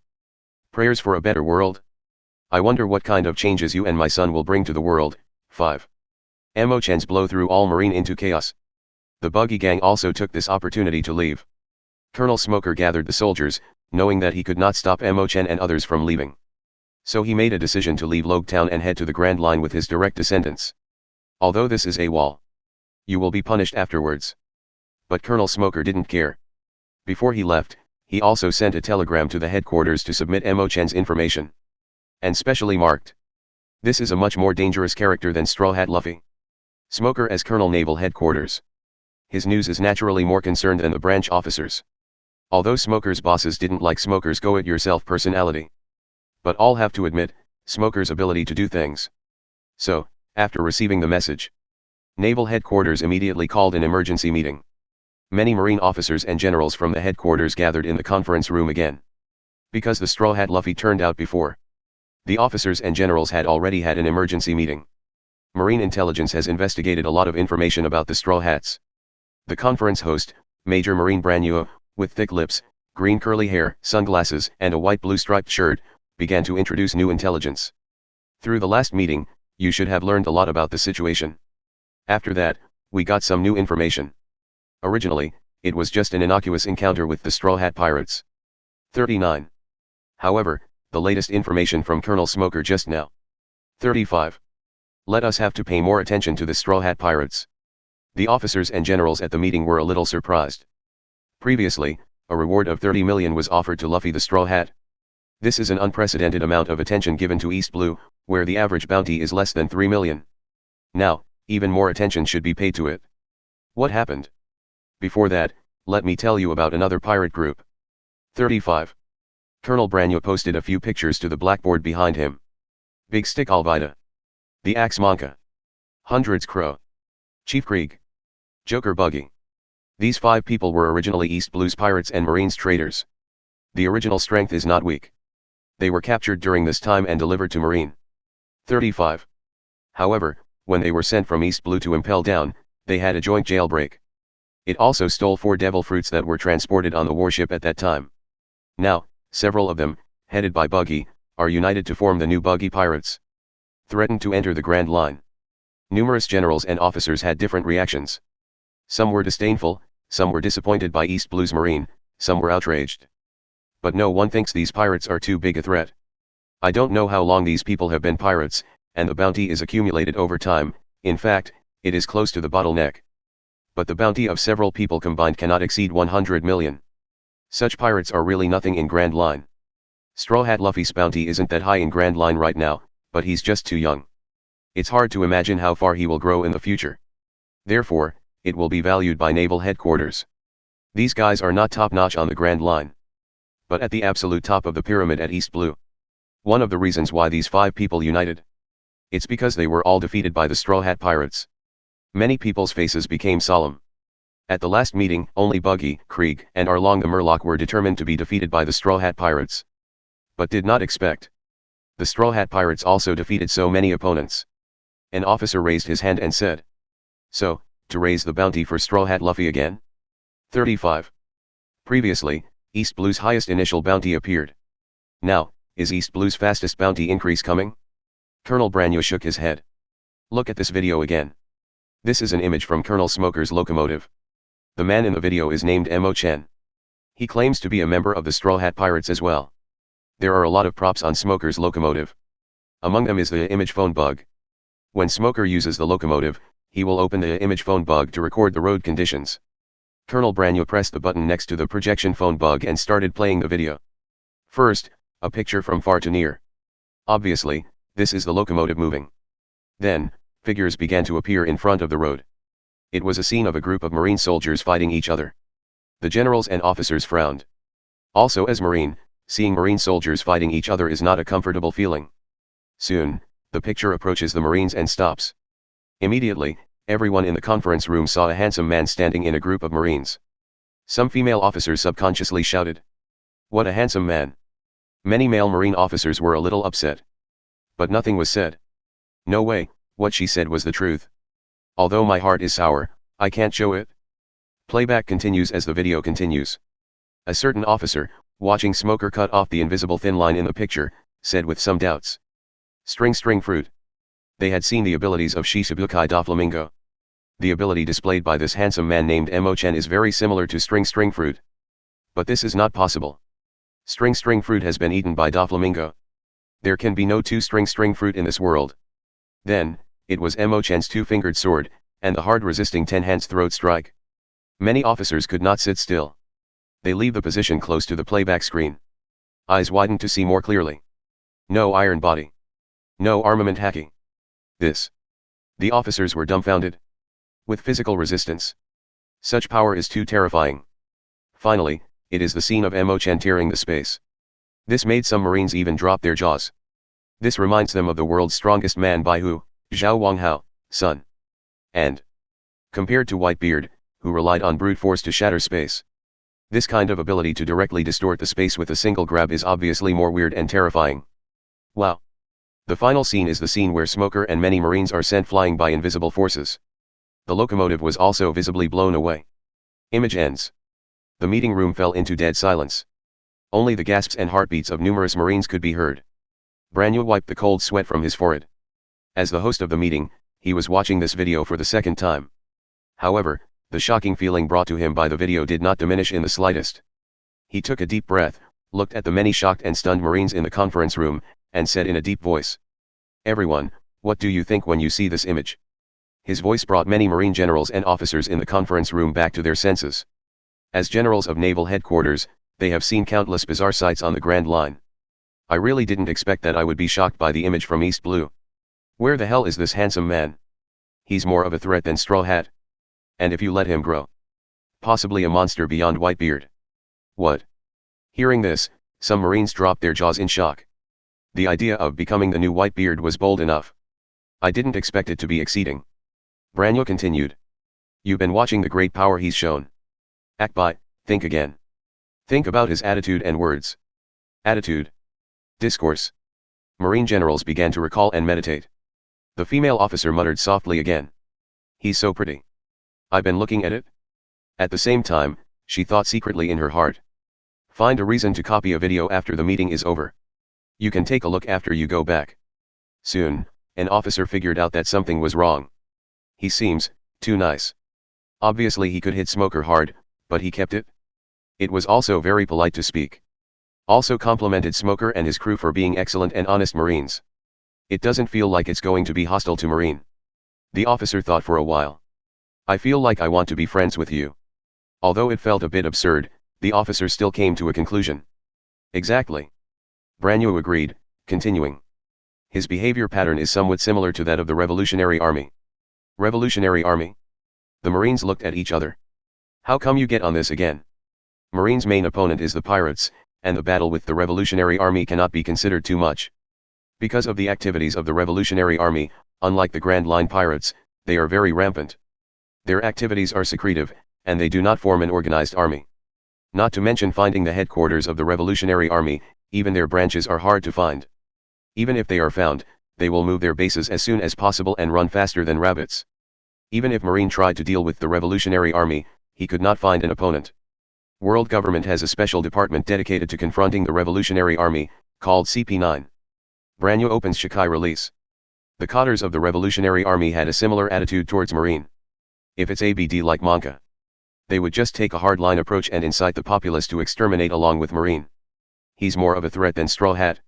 Speaker 2: Prayers for a better world? I wonder what kind of changes you and my son will bring to the world. 5. Chen's blow threw all Marine into chaos. The Buggy gang also took this opportunity to leave. Colonel Smoker gathered the soldiers, knowing that he could not stop Chen and others from leaving. So he made a decision to leave Logetown and head to the Grand Line with his direct descendants. Although this is a wall, you will be punished afterwards. But Colonel Smoker didn't care. Before he left, he also sent a telegram to the headquarters to submit Chen's information. And specially marked. This is a much more dangerous character than Straw Hat Luffy. Smoker as Colonel Naval Headquarters. His news is naturally more concerned than the branch officers. Although Smoker's bosses didn't like Smoker's go-it-yourself personality. But all have to admit, Smoker's ability to do things. So, after receiving the message, Naval Headquarters immediately called an emergency meeting. Many Marine officers and generals from the headquarters gathered in the conference room again. Because the Straw Hat Luffy turned out before. The officers and generals had already had an emergency meeting. Marine intelligence has investigated a lot of information about the Straw Hats. The conference host, Major Marine Branua, with thick lips, green curly hair, sunglasses, and a white-blue striped shirt, began to introduce new intelligence. Through the last meeting, you should have learned a lot about the situation. After that, we got some new information. Originally, it was just an innocuous encounter with the Straw Hat Pirates. 39. However, the latest information from Colonel Smoker just now. 35. Let us have to pay more attention to the Straw Hat Pirates. The officers and generals at the meeting were a little surprised. Previously, a reward of 30 million was offered to Luffy the Straw Hat. This is an unprecedented amount of attention given to East Blue, where the average bounty is less than 3 million. Now, even more attention should be paid to it. What happened? Before that, let me tell you about another pirate group. 35. Colonel Branua posted a few pictures to the blackboard behind him. Big Stick Alvida. The Axe Monka. Hundreds Crow. Chief Krieg. Joker Buggy. These 5 people were originally East Blue's pirates and Marines traders. The original strength is not weak. They were captured during this time and delivered to Marine. 35. However, when they were sent from East Blue to Impel Down, they had a joint jailbreak. It also stole 4 devil fruits that were transported on the warship at that time. Now, several of them, headed by Buggy, are united to form the new Buggy Pirates. Threatened to enter the Grand Line. Numerous generals and officers had different reactions. Some were disdainful, some were disappointed by East Blue's Marine, some were outraged. But no one thinks these pirates are too big a threat. I don't know how long these people have been pirates, and the bounty is accumulated over time. In fact, it is close to the bottleneck. But the bounty of several people combined cannot exceed 100 million. Such pirates are really nothing in Grand Line. Straw Hat Luffy's bounty isn't that high in Grand Line right now, but he's just too young. It's hard to imagine how far he will grow in the future. Therefore, it will be valued by Naval Headquarters. These guys are not top-notch on the Grand Line, but at the absolute top of the pyramid at East Blue. One of the reasons why these 5 people united. It's because they were all defeated by the Straw Hat Pirates. Many people's faces became solemn. At the last meeting, only Buggy, Krieg, and Arlong the Murloc were determined to be defeated by the Straw Hat Pirates. But did not expect. The Straw Hat Pirates also defeated so many opponents. An officer raised his hand and said. So, to raise the bounty for Straw Hat Luffy again? 35. Previously, East Blue's highest initial bounty appeared. Now, is East Blue's fastest bounty increase coming? Colonel Branua shook his head. Look at this video again. This is an image from Colonel Smoker's locomotive. The man in the video is named Chen. He claims to be a member of the Straw Hat Pirates as well. There are a lot of props on Smoker's locomotive. Among them is the image phone bug. When Smoker uses the locomotive, he will open the image phone bug to record the road conditions. Colonel Branua pressed the button next to the projection phone bug and started playing the video. First, a picture from far to near. Obviously, this is the locomotive moving. Then, figures began to appear in front of the road. It was a scene of a group of Marine soldiers fighting each other. The generals and officers frowned. Also, as Marine, seeing Marine soldiers fighting each other is not a comfortable feeling. Soon, the picture approaches the Marines and stops. Immediately, everyone in the conference room saw a handsome man standing in a group of Marines. Some female officers subconsciously shouted, "What a handsome man!" Many male Marine officers were a little upset. But nothing was said. No way, what she said was the truth. Although my heart is sour, I can't show it. Playback continues as the video continues. A certain officer, watching Smoker cut off the invisible thin line in the picture, said with some doubts, String fruit. They had seen the abilities of Shichibukai Doflamingo. The ability displayed by this handsome man named Chen is very similar to string fruit. But this is not possible. String fruit has been eaten by Doflamingo. There can be no two string fruit in this world. Then, it was Chen's two-fingered sword, and the hard-resisting 10-hand's throat strike. Many officers could not sit still. They leave the position close to the playback screen. Eyes widened to see more clearly. No iron body. No armament hacking. This. The officers were dumbfounded. With physical resistance. Such power is too terrifying. Finally, it is the scene of Chen tearing the space. This made some Marines even drop their jaws. This reminds them of the world's strongest man by Hu, Zhao Wanghao, son. And, compared to Whitebeard, who relied on brute force to shatter space. This kind of ability to directly distort the space with a single grab is obviously more weird and terrifying. Wow. The final scene is the scene where Smoker and many Marines are sent flying by invisible forces. The locomotive was also visibly blown away. Image ends. The meeting room fell into dead silence. Only the gasps and heartbeats of numerous Marines could be heard. Branyo wiped the cold sweat from his forehead. As the host of the meeting, he was watching this video for the second time. However, the shocking feeling brought to him by the video did not diminish in the slightest. He took a deep breath, looked at the many shocked and stunned Marines in the conference room, and said in a deep voice, "Everyone, what do you think when you see this image?" His voice brought many Marine generals and officers in the conference room back to their senses. As generals of naval headquarters, they have seen countless bizarre sights on the Grand Line. I really didn't expect that I would be shocked by the image from East Blue. Where the hell is this handsome man? He's more of a threat than Straw Hat. And if you let him grow, possibly a monster beyond Whitebeard. What? Hearing this, some Marines dropped their jaws in shock. The idea of becoming the new Whitebeard was bold enough. I didn't expect it to be exceeding. Branyo continued. You've been watching the great power he's shown. Akbai, think again. Think about his attitude and words. Attitude. Discourse. Marine generals began to recall and meditate. The female officer muttered softly again. He's so pretty. I've been looking at it. At the same time, she thought secretly in her heart. Find a reason to copy a video after the meeting is over. You can take a look after you go back. Soon, an officer figured out that something was wrong. He seems too nice. Obviously he could hit Smoker hard, but he kept it. It was also very polite to speak. Also complimented Smoker and his crew for being excellent and honest Marines. It doesn't feel like it's going to be hostile to Marine. The officer thought for a while. I feel like I want to be friends with you. Although it felt a bit absurd, the officer still came to a conclusion. Exactly. Branyo agreed, continuing. His behavior pattern is somewhat similar to that of the Revolutionary Army. Revolutionary Army? The Marines looked at each other. How come you get on this again? Marines' main opponent is the pirates, and the battle with the Revolutionary Army cannot be considered too much. Because of the activities of the Revolutionary Army, unlike the Grand Line pirates, they are very rampant. Their activities are secretive, and they do not form an organized army. Not to mention finding the headquarters of the Revolutionary Army, even their branches are hard to find. Even if they are found, they will move their bases as soon as possible and run faster than rabbits. Even if Marine tried to deal with the Revolutionary Army, he could not find an opponent. World government has a special department dedicated to confronting the Revolutionary Army, called CP9. Branyo opens Shikai release. The cadres of the Revolutionary Army had a similar attitude towards Marine. If it's ABD like Monka, they would just take a hardline approach and incite the populace to exterminate along with Marine. He's more of a threat than Straw Hat.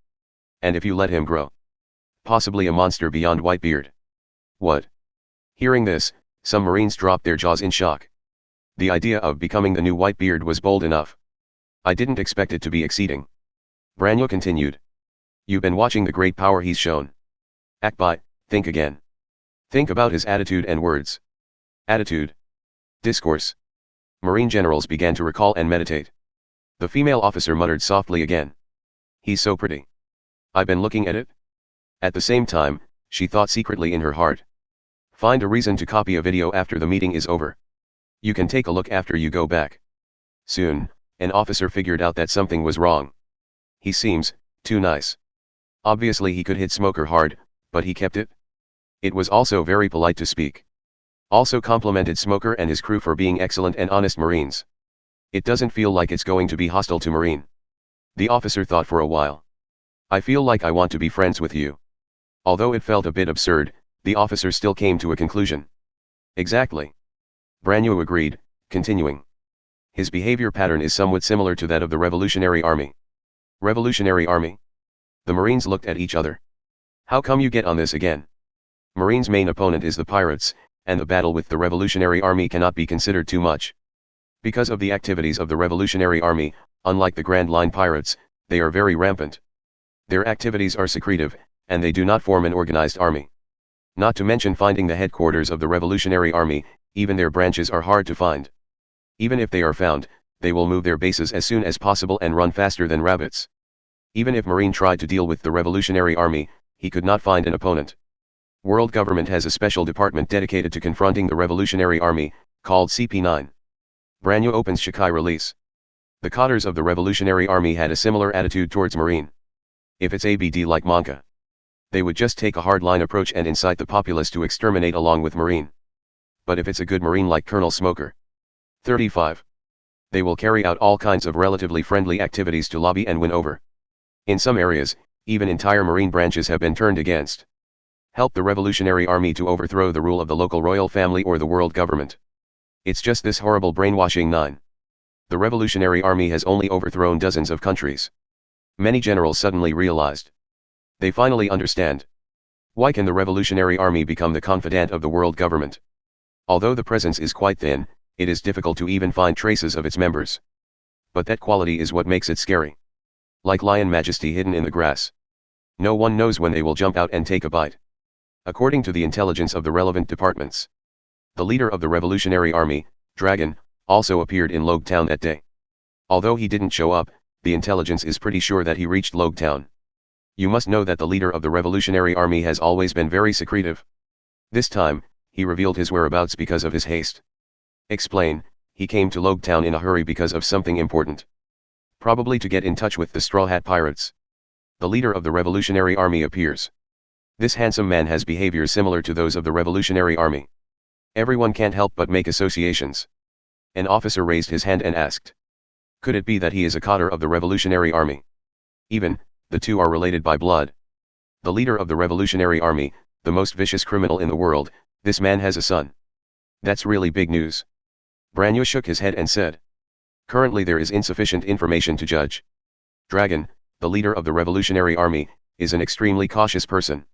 Speaker 2: And if you let him grow, possibly a monster beyond Whitebeard. What? Hearing this, some Marines dropped their jaws in shock. The idea of becoming the new Whitebeard was bold enough. I didn't expect it to be exceeding. Branyo continued. You've been watching the great power he's shown. Act by, think again. Think about his attitude and words. Attitude. Discourse. Marine generals began to recall and meditate. The female officer muttered softly again. He's so pretty. I've been looking at it. At the same time, she thought secretly in her heart. Find a reason to copy a video after the meeting is over. You can take a look after you go back. Soon, an officer figured out that something was wrong. He seems too nice. Obviously he could hit Smoker hard, but he kept it. It was also very polite to speak. Also complimented Smoker and his crew for being excellent and honest Marines. It doesn't feel like it's going to be hostile to Marine. The officer thought for a while. I feel like I want to be friends with you. Although it felt a bit absurd, the officer still came to a conclusion. Exactly. Branyo agreed, continuing. His behavior pattern is somewhat similar to that of the Revolutionary Army. Revolutionary Army? The Marines looked at each other. How come you get on this again? Marines' main opponent is the pirates, and the battle with the Revolutionary Army cannot be considered too much. Because of the activities of the Revolutionary Army, unlike the Grand Line pirates, they are very rampant. Their activities are secretive, and they do not form an organized army. Not to mention finding the headquarters of the Revolutionary Army, even their branches are hard to find. Even if they are found, they will move their bases as soon as possible and run faster than rabbits. Even if Marine tried to deal with the Revolutionary Army, he could not find an opponent. World government has a special department dedicated to confronting the Revolutionary Army, called CP9. Branyo opens Shikai release. The cadres of the Revolutionary Army had a similar attitude towards Marine. If it's ABD like Monka, they would just take a hardline approach and incite the populace to exterminate along with Marine. But if it's a good Marine like Colonel Smoker, 35, they will carry out all kinds of relatively friendly activities to lobby and win over. In some areas, even entire Marine branches have been turned against. Help the Revolutionary Army to overthrow the rule of the local royal family or the world government. It's just this horrible brainwashing 9. The Revolutionary Army has only overthrown dozens of countries. Many generals suddenly realized. They finally understand. Why can the Revolutionary Army become the confidant of the world government? Although the presence is quite thin, it is difficult to even find traces of its members. But that quality is what makes it scary. Like lion majesty hidden in the grass. No one knows when they will jump out and take a bite. According to the intelligence of the relevant departments, the leader of the Revolutionary Army, Dragon, also appeared in Logue Town that day. Although he didn't show up, the intelligence is pretty sure that he reached Logue Town. You must know that the leader of the Revolutionary Army has always been very secretive. This time, he revealed his whereabouts because of his haste. Explain, he came to Logue Town in a hurry because of something important. Probably to get in touch with the Straw Hat Pirates. The leader of the Revolutionary Army appears. This handsome man has behaviors similar to those of the Revolutionary Army. Everyone can't help but make associations. An officer raised his hand and asked. Could it be that he is a cadre of the Revolutionary Army? Even, the two are related by blood. The leader of the Revolutionary Army, the most vicious criminal in the world, this man has a son. That's really big news. Branyo shook his head and said. Currently there is insufficient information to judge. Dragon, the leader of the Revolutionary Army, is an extremely cautious person.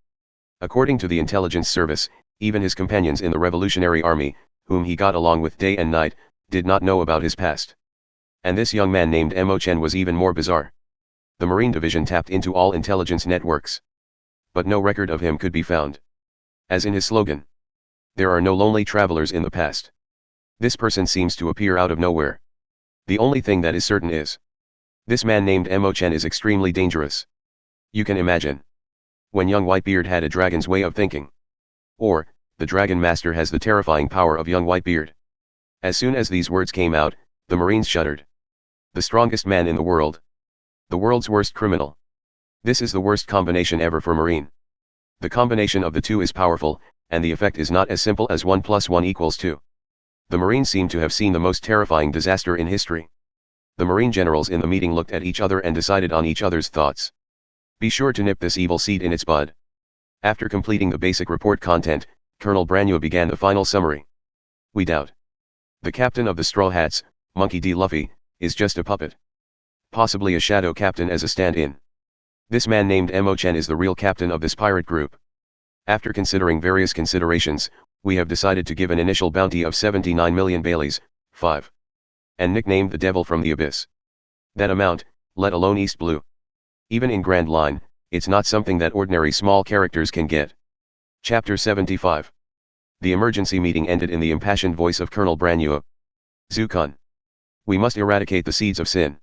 Speaker 2: According to the intelligence service, even his companions in the Revolutionary Army, whom he got along with day and night, did not know about his past. And this young man named Chen was even more bizarre. The Marine Division tapped into all intelligence networks. But no record of him could be found. As in his slogan. There are no lonely travelers in the past. This person seems to appear out of nowhere. The only thing that is certain is. This man named Chen is extremely dangerous. You can imagine. When young Whitebeard had a dragon's way of thinking. Or, the Dragon Master has the terrifying power of young Whitebeard. As soon as these words came out, the Marines shuddered. The strongest man in the world. The world's worst criminal. This is the worst combination ever for Marine. The combination of the two is powerful, and the effect is not as simple as 1 + 1 = 2. The Marines seem to have seen the most terrifying disaster in history. The Marine generals in the meeting looked at each other and decided on each other's thoughts. Be sure to nip this evil seed in its bud. After completing the basic report content, Colonel Branyo began the final summary. We doubt. The captain of the Straw Hats, Monkey D. Luffy, is just a puppet. Possibly a shadow captain as a stand-in. This man named Chen is the real captain of this pirate group. After considering various considerations, we have decided to give an initial bounty of 79 million Baileys, 5. And nicknamed the Devil from the Abyss. That amount, let alone East Blue. Even in Grand Line, it's not something that ordinary small characters can get. Chapter 75. The emergency meeting ended in the impassioned voice of Colonel Branua. Zukun. We must eradicate the seeds of sin.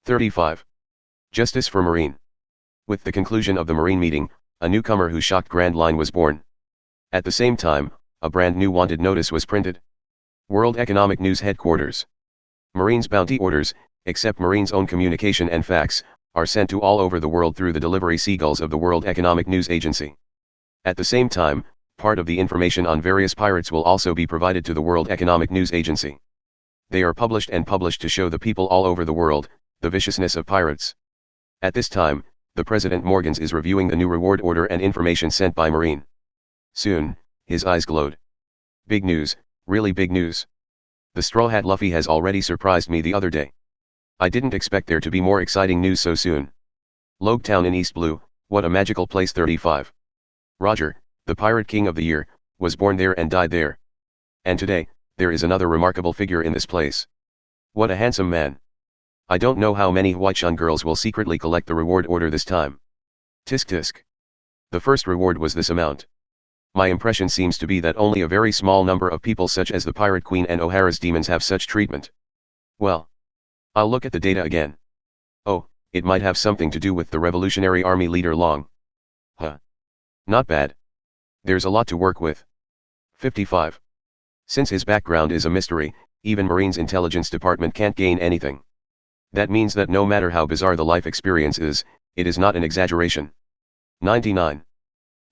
Speaker 2: 35. Justice for Marine. With the conclusion of the Marine meeting, a newcomer who shocked Grand Line was born. At the same time, a brand new wanted notice was printed. World Economic News Headquarters. Marines' bounty orders, except Marines' own communication and fax, are sent to all over the world through the delivery seagulls of the World Economic News Agency. At the same time, part of the information on various pirates will also be provided to the World Economic News Agency. They are published to show the people all over the world, the viciousness of pirates. At this time, the President Morgans is reviewing the new reward order and information sent by Marine. Soon, his eyes glowed. Big news, really big news. The Straw Hat Luffy has already surprised me the other day. I didn't expect there to be more exciting news so soon. Logetown in East Blue, what a magical place. 35. Roger, the Pirate King of the Year, was born there and died there. And today, there is another remarkable figure in this place. What a handsome man. I don't know how many Huaichan girls will secretly collect the reward order this time. Tisk tisk. The first reward was this amount. My impression seems to be that only a very small number of people such as the Pirate Queen and O'Hara's demons have such treatment. Well, I'll look at the data again. Oh, it might have something to do with the Revolutionary Army leader Long. Huh. Not bad. There's a lot to work with. 55. Since his background is a mystery, even Marine's intelligence department can't gain anything. That means that no matter how bizarre the life experience is, it is not an exaggeration. 99.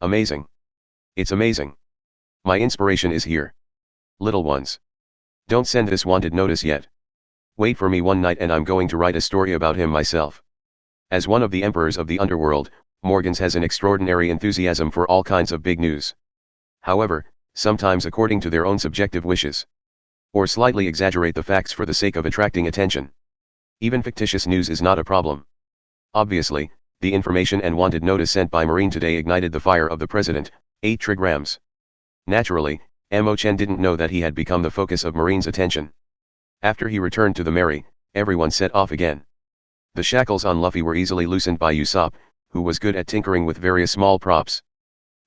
Speaker 2: Amazing. It's amazing. My inspiration is here. Little ones. Don't send this wanted notice yet. Wait for me one night and I'm going to write a story about him myself. As one of the emperors of the underworld, Morgans has an extraordinary enthusiasm for all kinds of big news. However, sometimes according to their own subjective wishes. Or slightly exaggerate the facts for the sake of attracting attention. Even fictitious news is not a problem. Obviously, the information and wanted notice sent by Marine today ignited the fire of the president, 8 trigrams. Naturally, Chen didn't know that he had become the focus of Marine's attention. After he returned to the Mary, everyone set off again. The shackles on Luffy were easily loosened by Usopp, who was good at tinkering with various small props.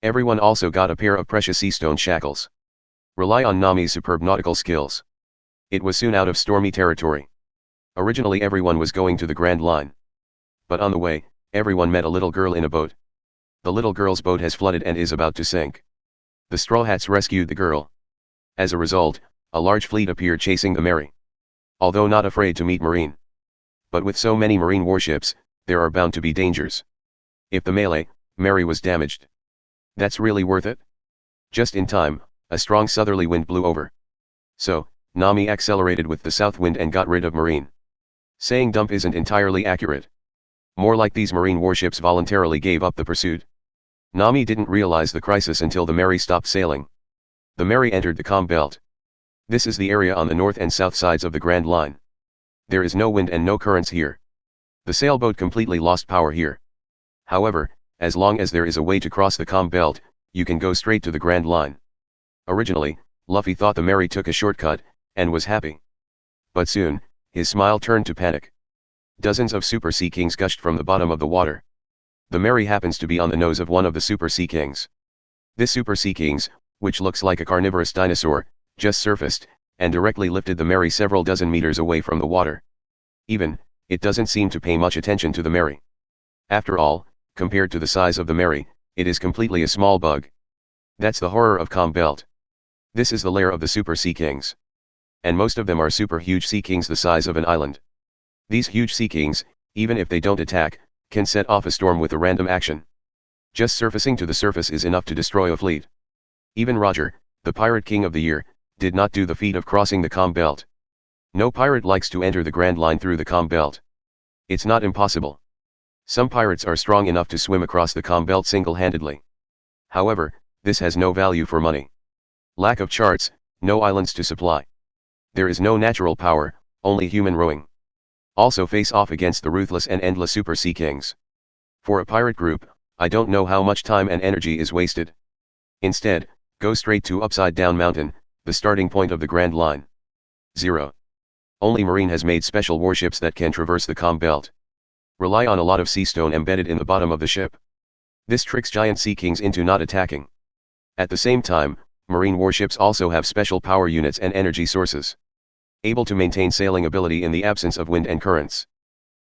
Speaker 2: Everyone also got a pair of precious sea stone shackles. Rely on Nami's superb nautical skills. It was soon out of stormy territory. Originally everyone was going to the Grand Line. But on the way, everyone met a little girl in a boat. The little girl's boat has flooded and is about to sink. The Straw Hats rescued the girl. As a result, a large fleet appeared chasing the Mary. Although not afraid to meet Marine. But with so many Marine warships, there are bound to be dangers. If the melee, Mary was damaged. That's really worth it? Just in time, a strong southerly wind blew over. So, Nami accelerated with the south wind and got rid of Marine. Saying dump isn't entirely accurate. More like these Marine warships voluntarily gave up the pursuit. Nami didn't realize the crisis until the Mary stopped sailing. The Mary entered the calm belt. This is the area on the north and south sides of the Grand Line. There is no wind and no currents here. The sailboat completely lost power here. However, as long as there is a way to cross the calm belt, you can go straight to the Grand Line. Originally, Luffy thought the Mary took a shortcut, and was happy. But soon, his smile turned to panic. Dozens of Super Sea Kings gushed from the bottom of the water. The Mary happens to be on the nose of one of the Super Sea Kings. This Super Sea Kings, which looks like a carnivorous dinosaur, just surfaced, and directly lifted the Mary several dozen meters away from the water. Even, it doesn't seem to pay much attention to the Mary. After all, compared to the size of the Mary, it is completely a small bug. That's the horror of Calm Belt. This is the lair of the Super Sea Kings. And most of them are super huge Sea Kings the size of an island. These huge Sea Kings, even if they don't attack, can set off a storm with a random action. Just surfacing to the surface is enough to destroy a fleet. Even Roger, the Pirate King of the Year, did not do the feat of crossing the Calm Belt. No pirate likes to enter the Grand Line through the Calm Belt. It's not impossible. Some pirates are strong enough to swim across the Calm Belt single-handedly. However, this has no value for money. Lack of charts, no islands to supply. There is no natural power, only human rowing. Also face off against the ruthless and endless Super Sea Kings. For a pirate group, I don't know how much time and energy is wasted. Instead, go straight to Upside Down Mountain, the starting point of the Grand Line. 0. Only Marine has made special warships that can traverse the Calm Belt. Rely on a lot of sea stone embedded in the bottom of the ship. This tricks giant sea kings into not attacking. At the same time, marine warships also have special power units and energy sources, able to maintain sailing ability in the absence of wind and currents.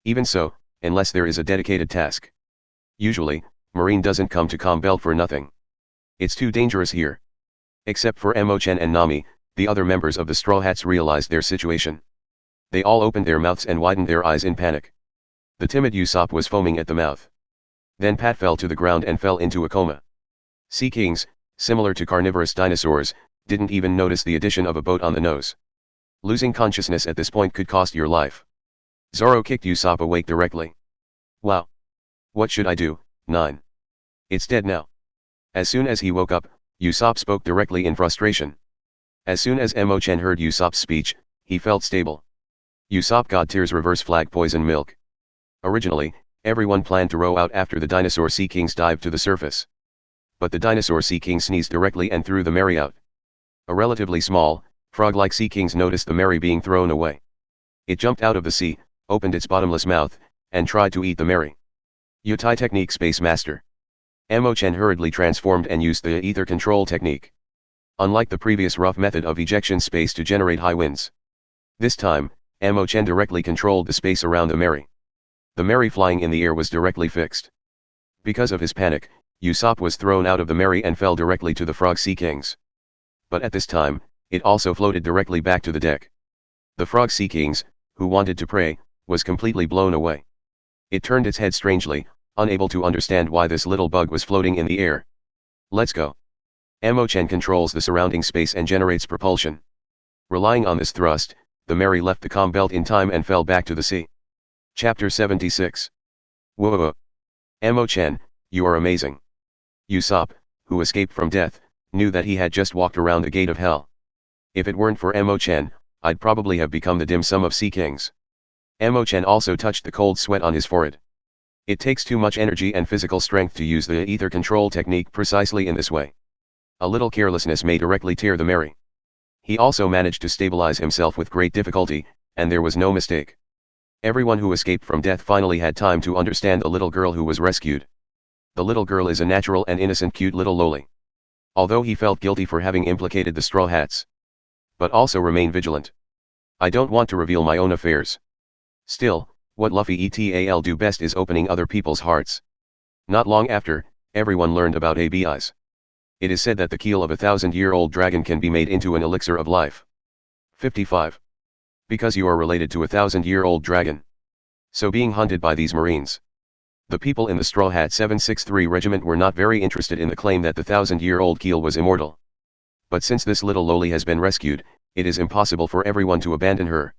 Speaker 2: Even so, unless there is a dedicated task. Usually, marine doesn't come to Calm Belt for nothing. It's too dangerous here. Except for Chen and Nami, the other members of the Straw Hats realized their situation. They all opened their mouths and widened their eyes in panic. The timid Usopp was foaming at the mouth. Then Pat fell to the ground and fell into a coma. Sea kings, similar to carnivorous dinosaurs, didn't even notice the addition of a boat on the nose. Losing consciousness at this point could cost your life. Zoro kicked Usopp awake directly. Wow. What should I do? 9. It's dead now. As soon as he woke up, Usopp spoke directly in frustration. As soon as Chen heard Usopp's speech, he felt stable. Usopp God Tears reverse flag poison milk. Originally, everyone planned to row out after the dinosaur sea kings dived to the surface. But the dinosaur sea king sneezed directly and threw the Mary out. A relatively small, frog-like sea kings noticed the Mary being thrown away. It jumped out of the sea, opened its bottomless mouth, and tried to eat the Mary. Yutai technique Space Master. Chen hurriedly transformed and used the ether control technique. Unlike the previous rough method of ejection space to generate high winds. This time, Chen directly controlled the space around the Mary. The Mary flying in the air was directly fixed. Because of his panic, Usopp was thrown out of the Mary and fell directly to the Frog Sea Kings. But at this time, it also floated directly back to the deck. The Frog Sea Kings, who wanted to prey, was completely blown away. It turned its head strangely, unable to understand why this little bug was floating in the air. Let's go. Chen controls the surrounding space and generates propulsion. Relying on this thrust, the Mary left the Calm Belt in time and fell back to the sea. Chapter 76. Whoa. Chen, you are amazing. Usopp, who escaped from death, knew that he had just walked around the gate of hell. If it weren't for Chen, I'd probably have become the dim sum of sea kings. Chen also touched the cold sweat on his forehead. It takes too much energy and physical strength to use the ether control technique precisely in this way. A little carelessness may directly tear the Mary. He also managed to stabilize himself with great difficulty, and there was no mistake. Everyone who escaped from death finally had time to understand the little girl who was rescued. The little girl is a natural and innocent cute little loli. Although he felt guilty for having implicated the Straw Hats. But also remain vigilant. I don't want to reveal my own affairs. Still, what Luffy ETAL do best is opening other people's hearts. Not long after, everyone learned about ABIs. It is said that the keel of a 1,000-year-old dragon can be made into an elixir of life. 55. Because you are related to a 1,000-year-old dragon. So being hunted by these marines. The people in the Straw Hat 763 regiment were not very interested in the claim that the 1,000-year-old keel was immortal. But since this little loli has been rescued, it is impossible for everyone to abandon her.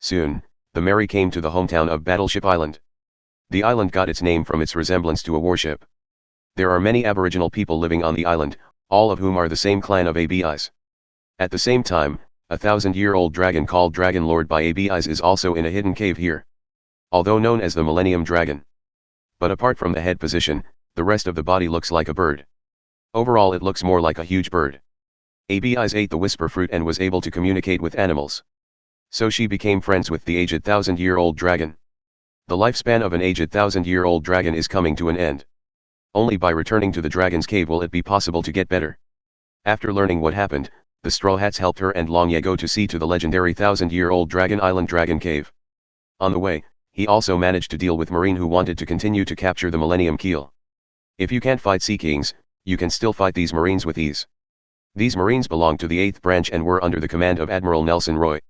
Speaker 2: Soon, the Mary came to the hometown of Battleship Island. The island got its name from its resemblance to a warship. There are many aboriginal people living on the island, all of whom are the same clan of ABIs. At the same time, a 1,000-year-old dragon called Dragon Lord by ABIs is also in a hidden cave here. Although known as the Millennium Dragon. But apart from the head position, the rest of the body looks like a bird. Overall it looks more like a huge bird. ABIs ate the whisper fruit and was able to communicate with animals. So she became friends with the aged 1,000-year-old dragon. The lifespan of an aged 1,000-year-old dragon is coming to an end. Only by returning to the dragon's cave will it be possible to get better. After learning what happened, the Straw Hats helped her and Long Ye go to see to the legendary 1,000-year-old Dragon Island Dragon Cave. On the way, he also managed to deal with Marine who wanted to continue to capture the Millennium Keel. If you can't fight Sea Kings, you can still fight these Marines with ease. These Marines belonged to the 8th branch and were under the command of Admiral Nelson Roy.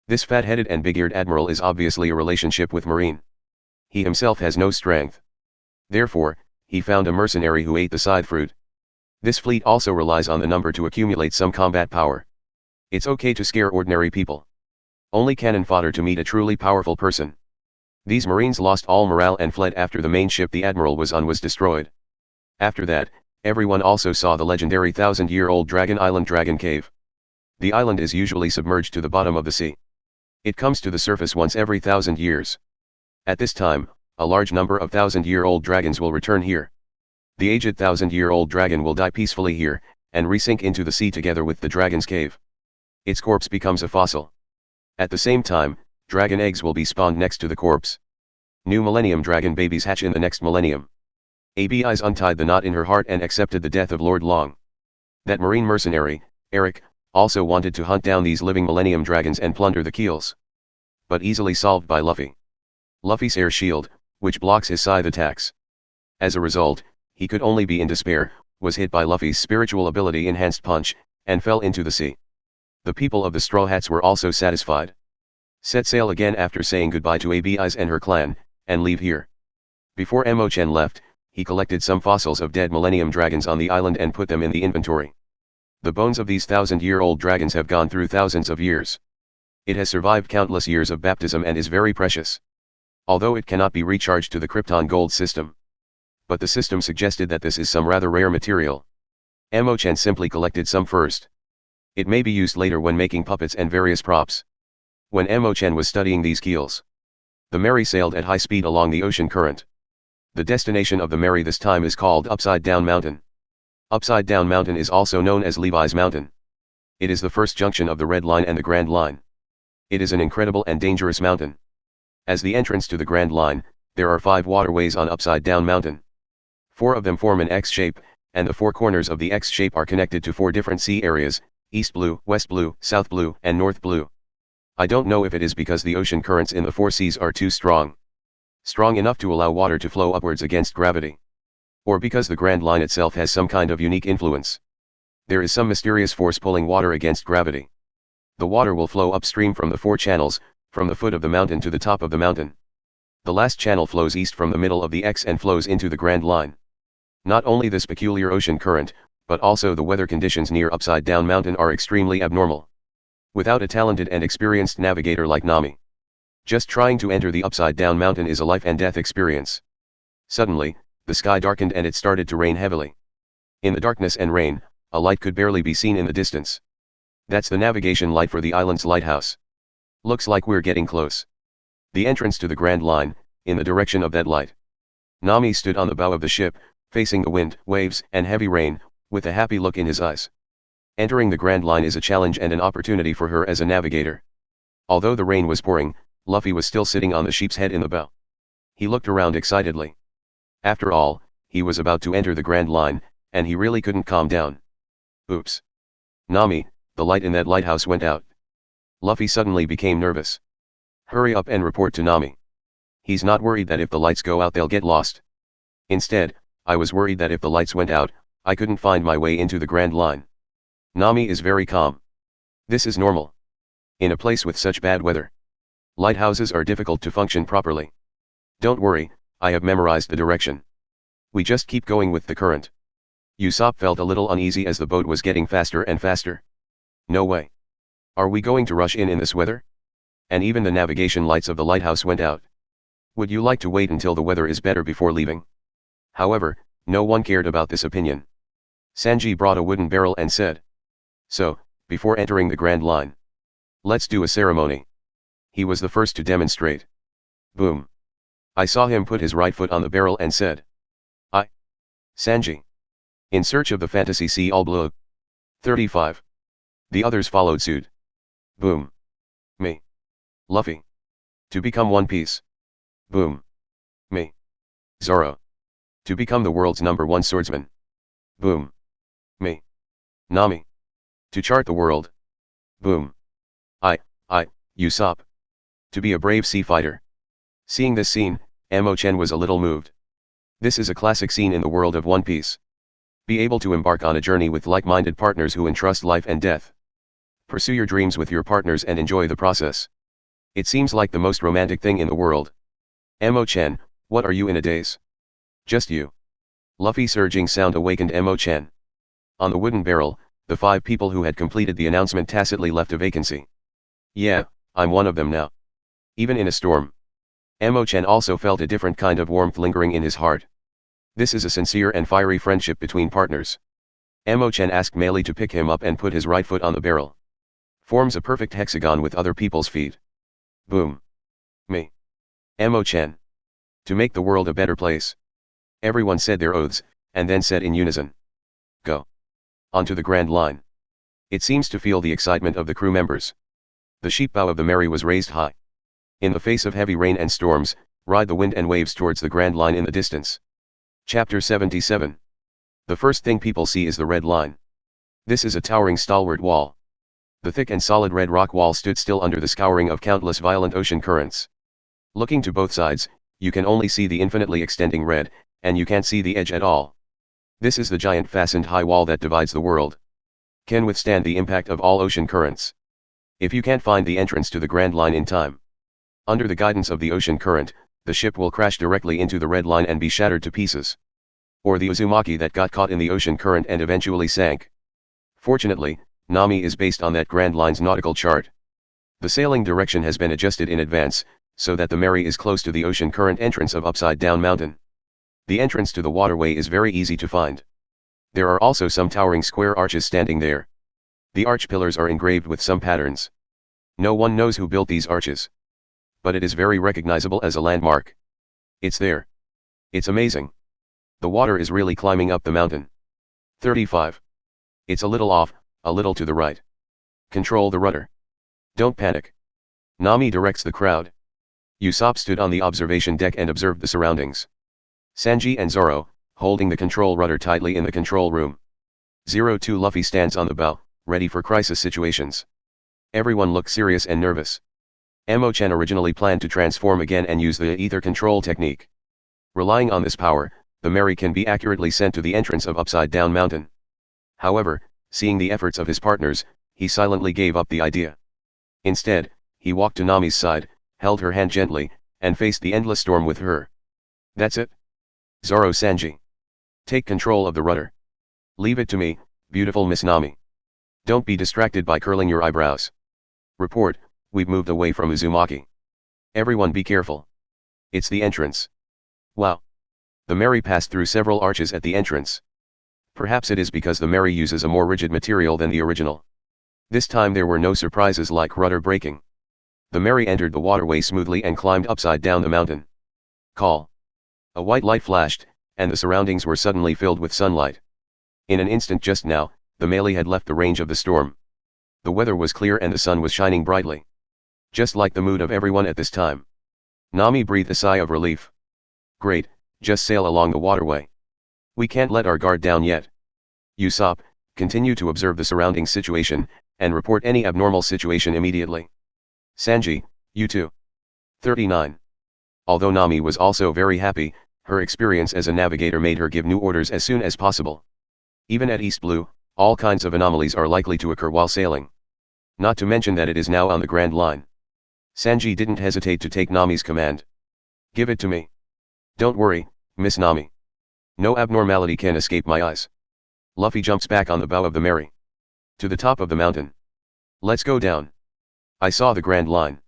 Speaker 2: This fat-headed and big-eared admiral is obviously a relationship with Marine. He himself has no strength. Therefore, he found a mercenary who ate the side fruit. This fleet also relies on the number to accumulate some combat power. It's okay to scare ordinary people. Only cannon fodder to meet a truly powerful person. These Marines lost all morale and fled after the main ship the admiral was on was destroyed. After that, everyone also saw the legendary 1,000-year-old Dragon Island Dragon Cave. The island is usually submerged to the bottom of the sea. It comes to the surface once every 1,000 years. At this time, a large number of 1,000-year-old dragons will return here. The aged 1,000-year-old dragon will die peacefully here, and resink into the sea together with the dragon's cave. Its corpse becomes a fossil. At the same time, dragon eggs will be spawned next to the corpse. New Millennium Dragon babies hatch in the next millennium. ABIs untied the knot in her heart and accepted the death of Lord Long. That marine mercenary, Eric, also wanted to hunt down these living Millennium Dragons and plunder the keels. But easily solved by Luffy. Luffy's air shield, which blocks his scythe attacks. As a result, he could only be in despair, was hit by Luffy's spiritual ability enhanced punch, and fell into the sea. The people of the Straw Hats were also satisfied. Set sail again after saying goodbye to ABIs and her clan, and leave here. Before Chen left, he collected some fossils of dead Millennium Dragons on the island and put them in the inventory. The bones of these 1,000-year-old dragons have gone through thousands of years. It has survived countless years of baptism and is very precious. Although it cannot be recharged to the Krypton gold system. But the system suggested that this is some rather rare material. Chen simply collected some first. It may be used later when making puppets and various props. When Chen was studying these keels, the Mary sailed at high speed along the ocean current. The destination of the Mary this time is called Upside Down Mountain. Upside Down Mountain is also known as Levi's Mountain. It is the first junction of the Red Line and the Grand Line. It is an incredible and dangerous mountain. As the entrance to the Grand Line, there are 5 waterways on Upside Down Mountain. 4 of them form an X shape, and the 4 corners of the X shape are connected to 4 different sea areas: East Blue, West Blue, South Blue, and North Blue. I don't know if it is because the ocean currents in the 4 seas are too strong enough to allow water to flow upwards against gravity. Or because the Grand Line itself has some kind of unique influence. There is some mysterious force pulling water against gravity. The water will flow upstream from the 4 channels, from the foot of the mountain to the top of the mountain. The last channel flows east from the middle of the X and flows into the Grand Line. Not only this peculiar ocean current, but also the weather conditions near Upside Down Mountain are extremely abnormal. Without a talented and experienced navigator like Nami, just trying to enter the Upside Down Mountain is a life and death experience. Suddenly, the sky darkened and it started to rain heavily. In the darkness and rain, a light could barely be seen in the distance. That's the navigation light for the island's lighthouse. Looks like we're getting close. The entrance to the Grand Line, in the direction of that light. Nami stood on the bow of the ship, facing the wind, waves, and heavy rain, with a happy look in his eyes. Entering the Grand Line is a challenge and an opportunity for her as a navigator. Although the rain was pouring, Luffy was still sitting on the sheep's head in the bow. He looked around excitedly. After all, he was about to enter the Grand Line, and he really couldn't calm down. Oops. Nami, the light in that lighthouse went out. Luffy suddenly became nervous. Hurry up and report to Nami. He's not worried that if the lights go out they'll get lost. Instead, I was worried that if the lights went out, I couldn't find my way into the Grand Line. Nami is very calm. This is normal. In a place with such bad weather, lighthouses are difficult to function properly. Don't worry, I have memorized the direction. We just keep going with the current. Usopp felt a little uneasy as the boat was getting faster and faster. No way. Are we going to rush in this weather? And even the navigation lights of the lighthouse went out. Would you like to wait until the weather is better before leaving? However, no one cared about this opinion. Sanji brought a wooden barrel and said, "So, before entering the Grand Line, let's do a ceremony." He was the first to demonstrate. Boom. I saw him put his right foot on the barrel and said, "I." Sanji. In search of the fantasy sea all blue. 35. The others followed suit. Boom. Me. Luffy. To become One Piece. Boom. Me. Zoro. To become the world's #1 swordsman. Boom. Me. Nami. To chart the world. Boom. I, Usopp. To be a brave sea fighter. Seeing this scene, Chen was a little moved. This is a classic scene in the world of One Piece. Be able to embark on a journey with like-minded partners who entrust life and death. Pursue your dreams with your partners and enjoy the process. It seems like the most romantic thing in the world. Chen, what are you in a daze? Just you. Luffy's surging sound awakened Chen. On the wooden barrel, the 5 people who had completed the announcement tacitly left a vacancy. Yeah, I'm one of them now. Even in a storm. Chen also felt a different kind of warmth lingering in his heart. This is a sincere and fiery friendship between partners. Chen asked Meili to pick him up and put his right foot on the barrel. Forms a perfect hexagon with other people's feet. Boom. Me. Chen. To make the world a better place. Everyone said their oaths, and then said in unison. Go. Onto the Grand Line. It seems to feel the excitement of the crew members. The sheep bow of the Mary was raised high. In the face of heavy rain and storms, Ride the wind and waves towards the Grand Line in the distance. Chapter 77. The first thing people see is the red line. This is a towering stalwart wall. The thick and solid red rock wall stood still under the scouring of countless violent ocean currents. Looking to both sides, you can only see the infinitely extending red, and you can't see the edge at all. This is the giant fastened high wall that divides the world. Can withstand the impact of all ocean currents. If you can't find the entrance to the Grand Line in time, under the guidance of the ocean current, the ship will crash directly into the red line and be shattered to pieces. Or the Uzumaki that got caught in the ocean current and eventually sank. Fortunately, Nami is based on that Grand Line's nautical chart. The sailing direction has been adjusted in advance, so that the Mary is close to the ocean current entrance of Upside Down Mountain. The entrance to the waterway is very easy to find. There are also some towering square arches standing there. The arch pillars are engraved with some patterns. No one knows who built these arches. But it is very recognizable as a landmark. It's there. It's amazing. The water is really climbing up the mountain. 35. It's a little off, a little to the right. Control the rudder. Don't panic. Nami directs the crowd. Usopp stood on the observation deck and observed the surroundings. Sanji and Zoro, holding the control rudder tightly in the control room. 02 Luffy stands on the bow, ready for crisis situations. Everyone looks serious and nervous. Chen originally planned to transform again and use the ether control technique. Relying on this power, the Mary can be accurately sent to the entrance of Upside Down Mountain. However, seeing the efforts of his partners, he silently gave up the idea. Instead, he walked to Nami's side, held her hand gently, and faced the endless storm with her. That's it. Zoro Sanji. Take control of the rudder. Leave it to me, beautiful Miss Nami. Don't be distracted by curling your eyebrows. Report, we've moved away from Uzumaki. Everyone be careful. It's the entrance. Wow. The Mary passed through several arches at the entrance. Perhaps it is because the Mary uses a more rigid material than the original. This time there were no surprises like rudder breaking. The Mary entered the waterway smoothly and climbed upside down the mountain. Call. A white light flashed, and the surroundings were suddenly filled with sunlight. In an instant just now, the melee had left the range of the storm. The weather was clear and the sun was shining brightly. Just like the mood of everyone at this time. Nami breathed a sigh of relief. Great, just sail along the waterway. We can't let our guard down yet. Usopp, continue to observe the surrounding situation, and report any abnormal situation immediately. Sanji, you too. 39. Although Nami was also very happy, her experience as a navigator made her give new orders as soon as possible. Even at East Blue, all kinds of anomalies are likely to occur while sailing. Not to mention that it is now on the Grand Line. Sanji didn't hesitate to take Nami's command. Give it to me. Don't worry, Miss Nami. No abnormality can escape my eyes. Luffy jumps back on the bow of the Mary. To the top of the mountain. Let's go down. I saw the Grand Line.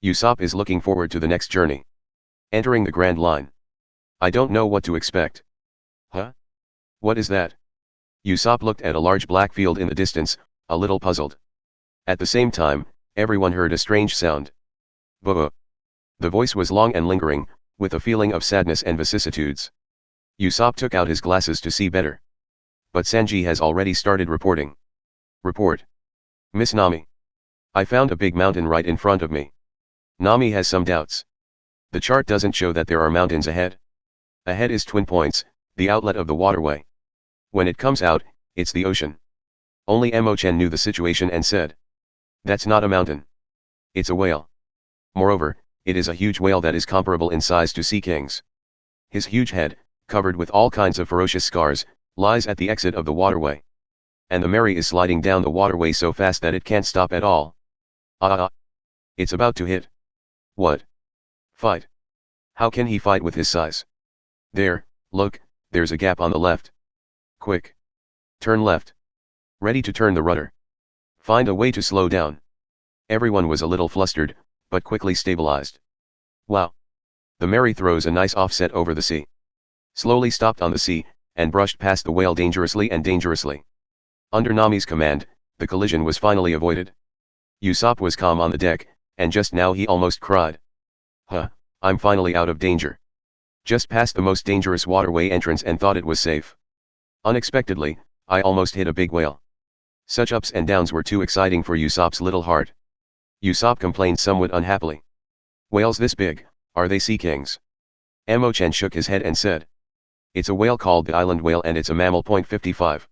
Speaker 2: Usopp is looking forward to the next journey. Entering the Grand Line. I don't know what to expect. Huh? What is that? Usopp looked at a large black field in the distance, a little puzzled. At the same time, everyone heard a strange sound. Buh. The voice was long and lingering, with a feeling of sadness and vicissitudes. Usopp took out his glasses to see better. But Sanji has already started reporting. Report. Miss Nami. I found a big mountain right in front of me. Nami has some doubts. The chart doesn't show that there are mountains ahead. Ahead is Twin Points, the outlet of the waterway. When it comes out, it's the ocean. Only Chen knew the situation and said. That's not a mountain. It's a whale. Moreover, it is a huge whale that is comparable in size to Sea King's. His huge head, covered with all kinds of ferocious scars, lies at the exit of the waterway. And the Mary is sliding down the waterway so fast that it can't stop at all. It's about to hit. What? Fight. How can he fight with his size? There, look, there's a gap on the left. Quick. Turn left. Ready to turn the rudder. Find a way to slow down. Everyone was a little flustered, but quickly stabilized. Wow. The Mary throws a nice offset over the sea. Slowly stopped on the sea, and brushed past the whale dangerously. Under Nami's command, the collision was finally avoided. Usopp was calm on the deck, and just now he almost cried. Huh, I'm finally out of danger. Just passed the most dangerous waterway entrance and thought it was safe. Unexpectedly, I almost hit a big whale. Such ups and downs were too exciting for Usopp's little heart. Usopp complained somewhat unhappily. Whales this big, Are they sea kings? Chen shook his head and said. It's a whale called the island whale and it's a mammal. 55.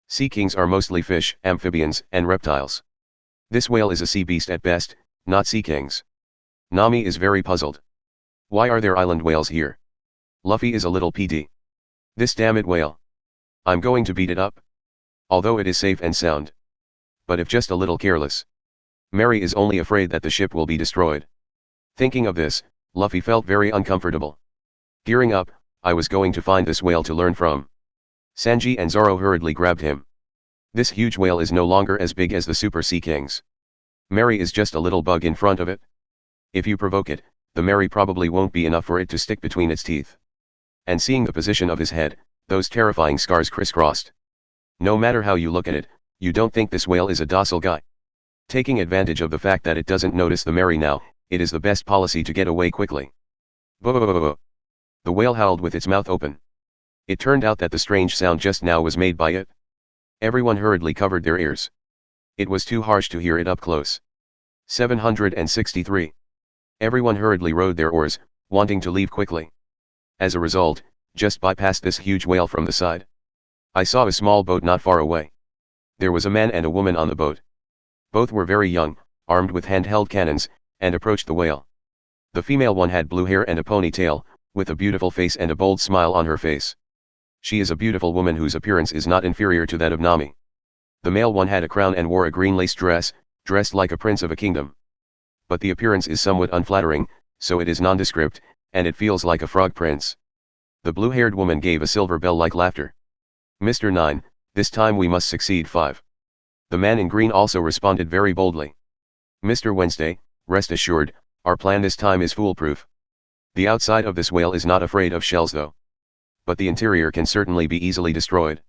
Speaker 2: Sea kings are mostly fish, amphibians, and reptiles. This whale is a sea beast at best, not sea kings. Nami is very puzzled. Why are there island whales here? Luffy is a little PD. This damn it whale. I'm going to beat it up. Although it is safe and sound. But if just a little careless. Mary is only afraid that the ship will be destroyed. Thinking of this, Luffy felt very uncomfortable. Gearing up, I was going to find this whale to learn from. Sanji and Zoro hurriedly grabbed him. This huge whale is no longer as big as the Super Sea Kings. Mary is just a little bug in front of it. If you provoke it, the Mary probably won't be enough for it to stick between its teeth. And seeing the position of his head, those terrifying scars crisscrossed. No matter how you look at it, you don't think this whale is a docile guy. Taking advantage of the fact that it doesn't notice the Mary now, it is the best policy to get away quickly. The whale howled with its mouth open. It turned out that the strange sound just now was made by it. Everyone hurriedly covered their ears. It was too harsh to hear it up close. 763. Everyone hurriedly rowed their oars, wanting to leave quickly. As a result, just bypassed this huge whale from the side. I saw a small boat not far away. There was a man and a woman on the boat. Both were very young, armed with handheld cannons, and approached the whale. The female one had blue hair and a ponytail, with a beautiful face and a bold smile on her face. She is a beautiful woman whose appearance is not inferior to that of Nami. The male one had a crown and wore a green lace dress, dressed like a prince of a kingdom. But the appearance is somewhat unflattering, so it is nondescript, and it feels like a frog prince. The blue-haired woman gave a silver bell-like laughter. Mr. 9, this time we must succeed. 5. The man in green also responded very boldly. Mr. Wednesday, rest assured, our plan this time is foolproof. The outside of this whale is not afraid of shells though. But the interior can certainly be easily destroyed.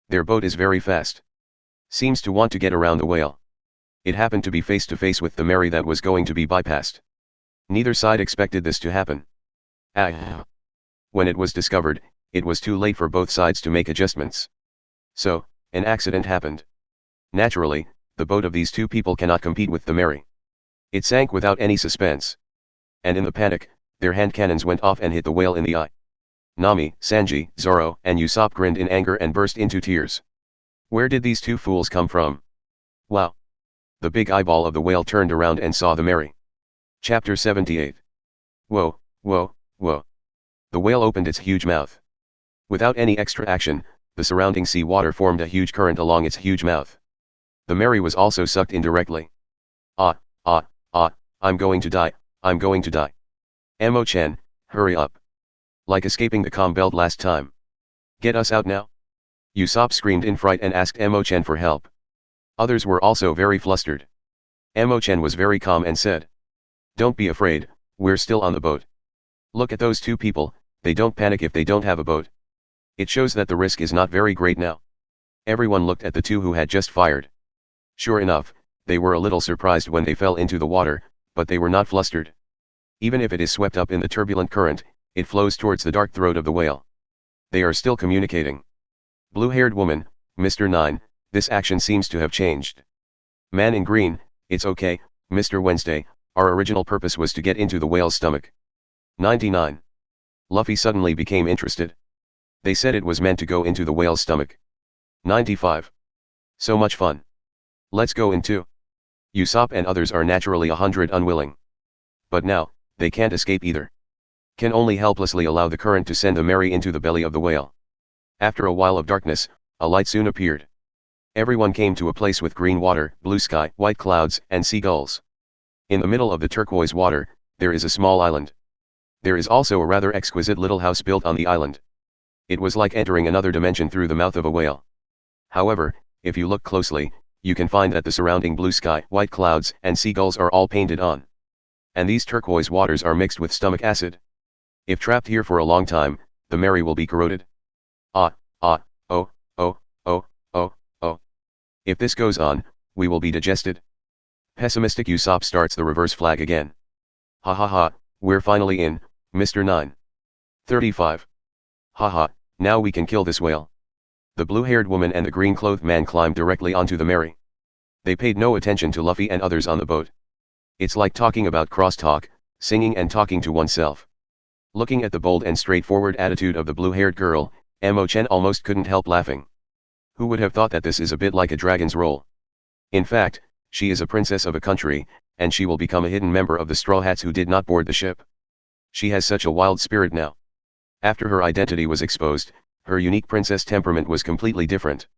Speaker 2: Their boat is very fast. Seems to want to get around the whale. It happened to be face to face with the Mary that was going to be bypassed. Neither side expected this to happen. When it was discovered, it was too late for both sides to make adjustments. So, an accident happened. Naturally, the boat of these two people cannot compete with the Mary. It sank without any suspense. And in the panic, their hand cannons went off and hit the whale in the eye. Nami, Sanji, Zoro, and Usopp grinned in anger and burst into tears. Where did these two fools come from? Wow! The big eyeball of the whale turned around and saw the Mary. Chapter 78. Whoa, whoa, whoa. The whale opened its huge mouth. Without any extra action, the surrounding sea water formed a huge current along its huge mouth. The Mary was also sucked in directly. I'm going to die, I'm going to die. Chen, hurry up. Like escaping the comm belt last time. Get us out now. Usopp screamed in fright and asked Chen for help. Others were also very flustered. Chen was very calm and said. Don't be afraid, we're still on the boat. Look at those two people, they don't panic if they don't have a boat. It shows that the risk is not very great now. Everyone looked at the two who had just fired. Sure enough, they were a little surprised when they fell into the water, but they were not flustered. Even if it is swept up in the turbulent current, it flows towards the dark throat of the whale. They are still communicating. Blue-haired woman, Mr. 9, this action seems to have changed. Man in green, it's okay, Mr. Wednesday, our original purpose was to get into the whale's stomach. 99. Luffy suddenly became interested. They said it was meant to go into the whale's stomach. 95. So much fun. Let's go in too. Usopp and others are naturally 100 unwilling. But now, they can't escape either. Can only helplessly allow the current to send the Mary into the belly of the whale. After a while of darkness, a light soon appeared. Everyone came to a place with green water, blue sky, white clouds, and seagulls. In the middle of the turquoise water, there is a small island. There is also a rather exquisite little house built on the island. It was like entering another dimension through the mouth of a whale. However, if you look closely, you can find that the surrounding blue sky, white clouds, and seagulls are all painted on. And these turquoise waters are mixed with stomach acid. If trapped here for a long time, the Mary will be corroded. If this goes on, we will be digested. Pessimistic Usopp starts the reverse flag again. Ha ha ha, we're finally in, Mr. 9. 35. Haha, now we can kill this whale. The blue-haired woman and the green-clothed man climbed directly onto the Mary. They paid no attention to Luffy and others on the boat. It's like talking about crosstalk, singing and talking to oneself. Looking at the bold and straightforward attitude of the blue-haired girl, Chen almost couldn't help laughing. Who would have thought that this is a bit like a dragon's role? In fact, she is a princess of a country, and she will become a hidden member of the Straw Hats who did not board the ship. She has such a wild spirit now. After her identity was exposed, her unique princess temperament was completely different.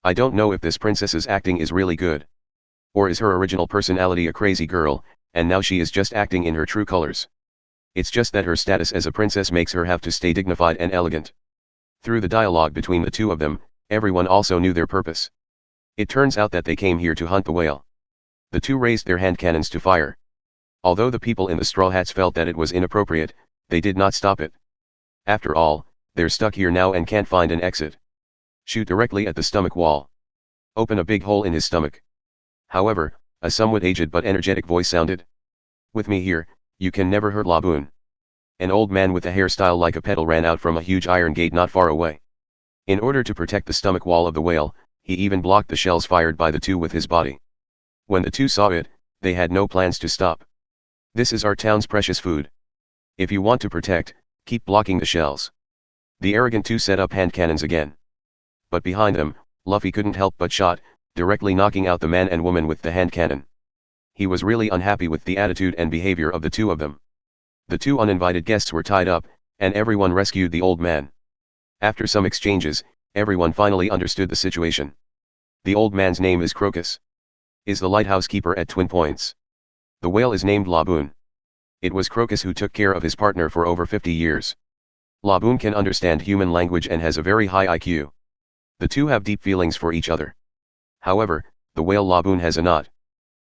Speaker 2: I don't know if this princess's acting is really good. Or is her original personality a crazy girl, and now she is just acting in her true colors. It's just that her status as a princess makes her have to stay dignified and elegant. Through the dialogue between the two of them, everyone also knew their purpose. It turns out that they came here to hunt the whale. The two raised their hand cannons to fire. Although the people in the Straw Hats felt that it was inappropriate, they did not stop it. After all, they're stuck here now and can't find an exit. Shoot directly at the stomach wall. Open a big hole in his stomach. However, a somewhat aged but energetic voice sounded. With me here, you can never hurt Laboon. An old man with a hairstyle like a petal ran out from a huge iron gate not far away. In order to protect the stomach wall of the whale, he even blocked the shells fired by the two with his body. When the two saw it, they had no plans to stop. This is our town's precious food. If you want to protect, keep blocking the shells. The arrogant two set up hand cannons again. But behind them, Luffy couldn't help but shot, directly knocking out the man and woman with the hand cannon. He was really unhappy with the attitude and behavior of the two of them. The two uninvited guests were tied up, and everyone rescued the old man. After some exchanges, everyone finally understood the situation. The old man's name is Crocus. Is the lighthouse keeper at Twin Points. The whale is named Laboon. It was Crocus who took care of his partner for over 50 years. Laboon can understand human language and has a very high IQ. The two have deep feelings for each other. However, the whale Laboon has a knot.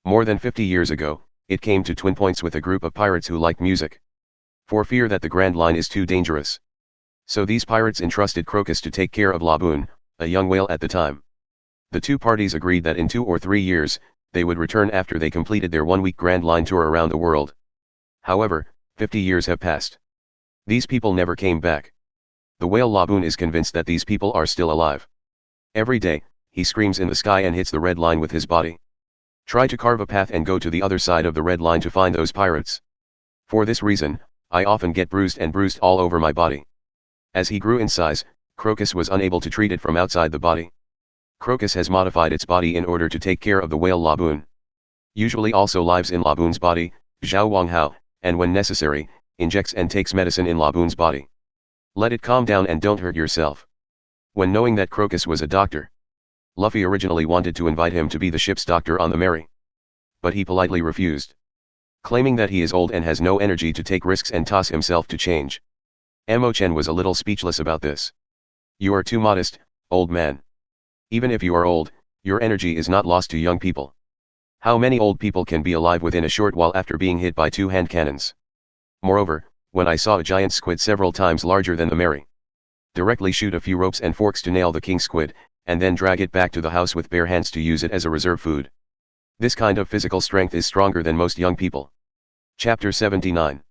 Speaker 2: More than 50 years ago, it came to Twin Points with a group of pirates who liked music. For fear that the Grand Line is too dangerous. So these pirates entrusted Crocus to take care of Laboon, a young whale at the time. The two parties agreed that in 2 or 3 years, they would return after they completed their 1-week Grand Line tour around the world. However, 50 years have passed. These people never came back. The whale Laboon is convinced that these people are still alive. Every day, he screams in the sky and hits the red line with his body. Try to carve a path and go to the other side of the red line to find those pirates. For this reason, I often get bruised all over my body. As he grew in size, Crocus was unable to treat it from outside the body. Crocus has modified its body in order to take care of the whale Laboon. Usually also lives in Laboon's body, Zhao Wanghao, and when necessary, injects and takes medicine in Laboon's body. Let it calm down and don't hurt yourself. When knowing that Crocus was a doctor, Luffy originally wanted to invite him to be the ship's doctor on the Mary. But he politely refused. Claiming that he is old and has no energy to take risks and toss himself to change. Chen was a little speechless about this. You are too modest, old man. Even if you are old, your energy is not lost to young people. How many old people can be alive within a short while after being hit by 2 hand cannons? Moreover, when I saw a giant squid several times larger than the Mary, directly shoot a few ropes and forks to nail the king squid, and then drag it back to the house with bare hands to use it as a reserve food. This kind of physical strength is stronger than most young people. Chapter 79.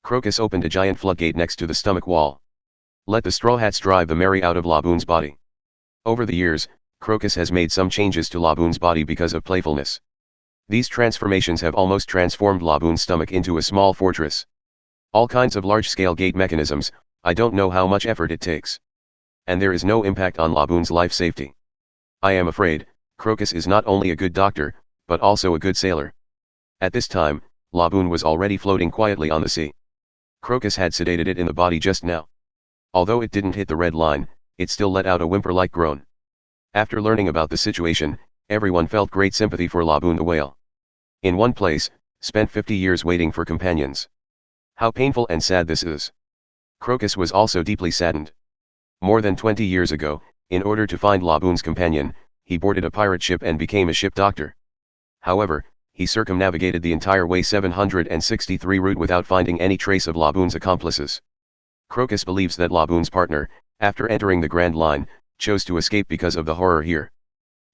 Speaker 2: Crocus opened a giant floodgate next to the stomach wall. Let the Straw Hats drive the Mary out of Laboon's body. Over the years, Crocus has made some changes to Laboon's body because of playfulness. These transformations have almost transformed Laboon's stomach into a small fortress. All kinds of large-scale gate mechanisms, I don't know how much effort it takes. And there is no impact on Laboon's life safety. I am afraid, Crocus is not only a good doctor, but also a good sailor. At this time, Laboon was already floating quietly on the sea. Crocus had sedated it in the body just now. Although it didn't hit the red line, it still let out a whimper-like groan. After learning about the situation, everyone felt great sympathy for Laboon the whale. In one place, spent 50 years waiting for companions. How painful and sad this is. Crocus was also deeply saddened. More than 20 years ago, in order to find Laboon's companion, he boarded a pirate ship and became a ship doctor. However, he circumnavigated the entire way 763 route without finding any trace of Laboon's accomplices. Crocus believes that Laboon's partner, after entering the Grand Line, chose to escape because of the horror here.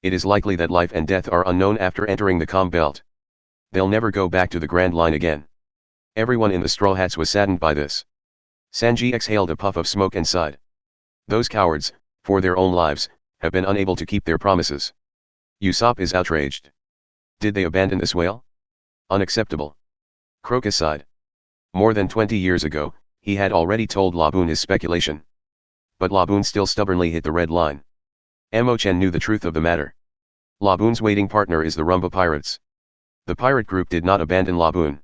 Speaker 2: It is likely that life and death are unknown after entering the Calm Belt. They'll never go back to the Grand Line again. Everyone in the Straw Hats was saddened by this. Sanji exhaled a puff of smoke and sighed. Those cowards, for their own lives, have been unable to keep their promises. Usopp is outraged. Did they abandon this whale? Unacceptable. Crocus sighed. More than 20 years ago, he had already told Laboon his speculation. But Laboon still stubbornly hit the red line. Chen knew the truth of the matter. Laboon's waiting partner is the Rumba Pirates. The pirate group did not abandon Laboon.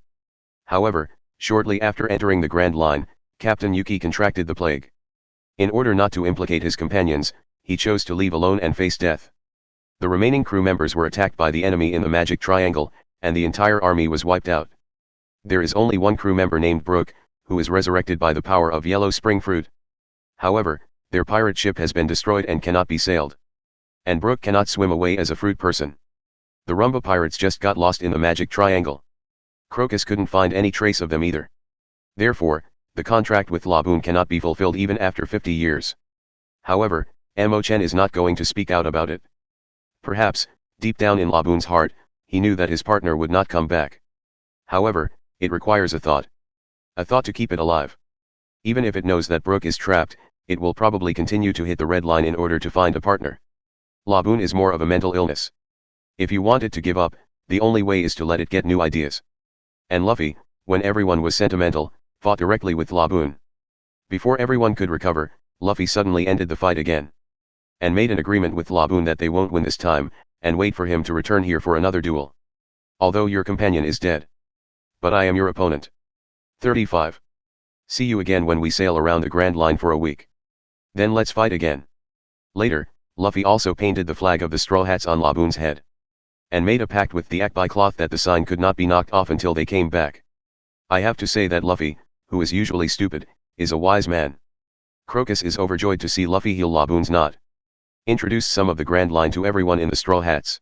Speaker 2: However, shortly after entering the Grand Line, Captain Yuki contracted the plague. In order not to implicate his companions, he chose to leave alone and face death. The remaining crew members were attacked by the enemy in the Magic Triangle, and the entire army was wiped out. There is only one crew member named Brooke, who is resurrected by the power of yellow spring fruit. However, their pirate ship has been destroyed and cannot be sailed. And Brooke cannot swim away as a fruit person. The Rumba Pirates just got lost in the Magic Triangle. Crocus couldn't find any trace of them either. Therefore, the contract with Laboon cannot be fulfilled even after 50 years. However, Chen is not going to speak out about it. Perhaps, deep down in Laboon's heart, he knew that his partner would not come back. However, it requires a thought. A thought to keep it alive. Even if it knows that Brooke is trapped, it will probably continue to hit the red line in order to find a partner. Laboon is more of a mental illness. If you want it to give up, the only way is to let it get new ideas. And Luffy, when everyone was sentimental, fought directly with Laboon. Before everyone could recover, Luffy suddenly ended the fight again. And made an agreement with Laboon that they won't win this time, and wait for him to return here for another duel. Although your companion is dead. But I am your opponent. 35. See you again when we sail around the Grand Line for a week. Then let's fight again. Later, Luffy also painted the flag of the Straw Hats on Laboon's head. And made a pact with the Akbai cloth that the sign could not be knocked off until they came back. I have to say that Luffy, who is usually stupid, is a wise man. Crocus is overjoyed to see Luffy heal Laboon's knot. Introduced some of the Grand Line to everyone in the Straw Hats.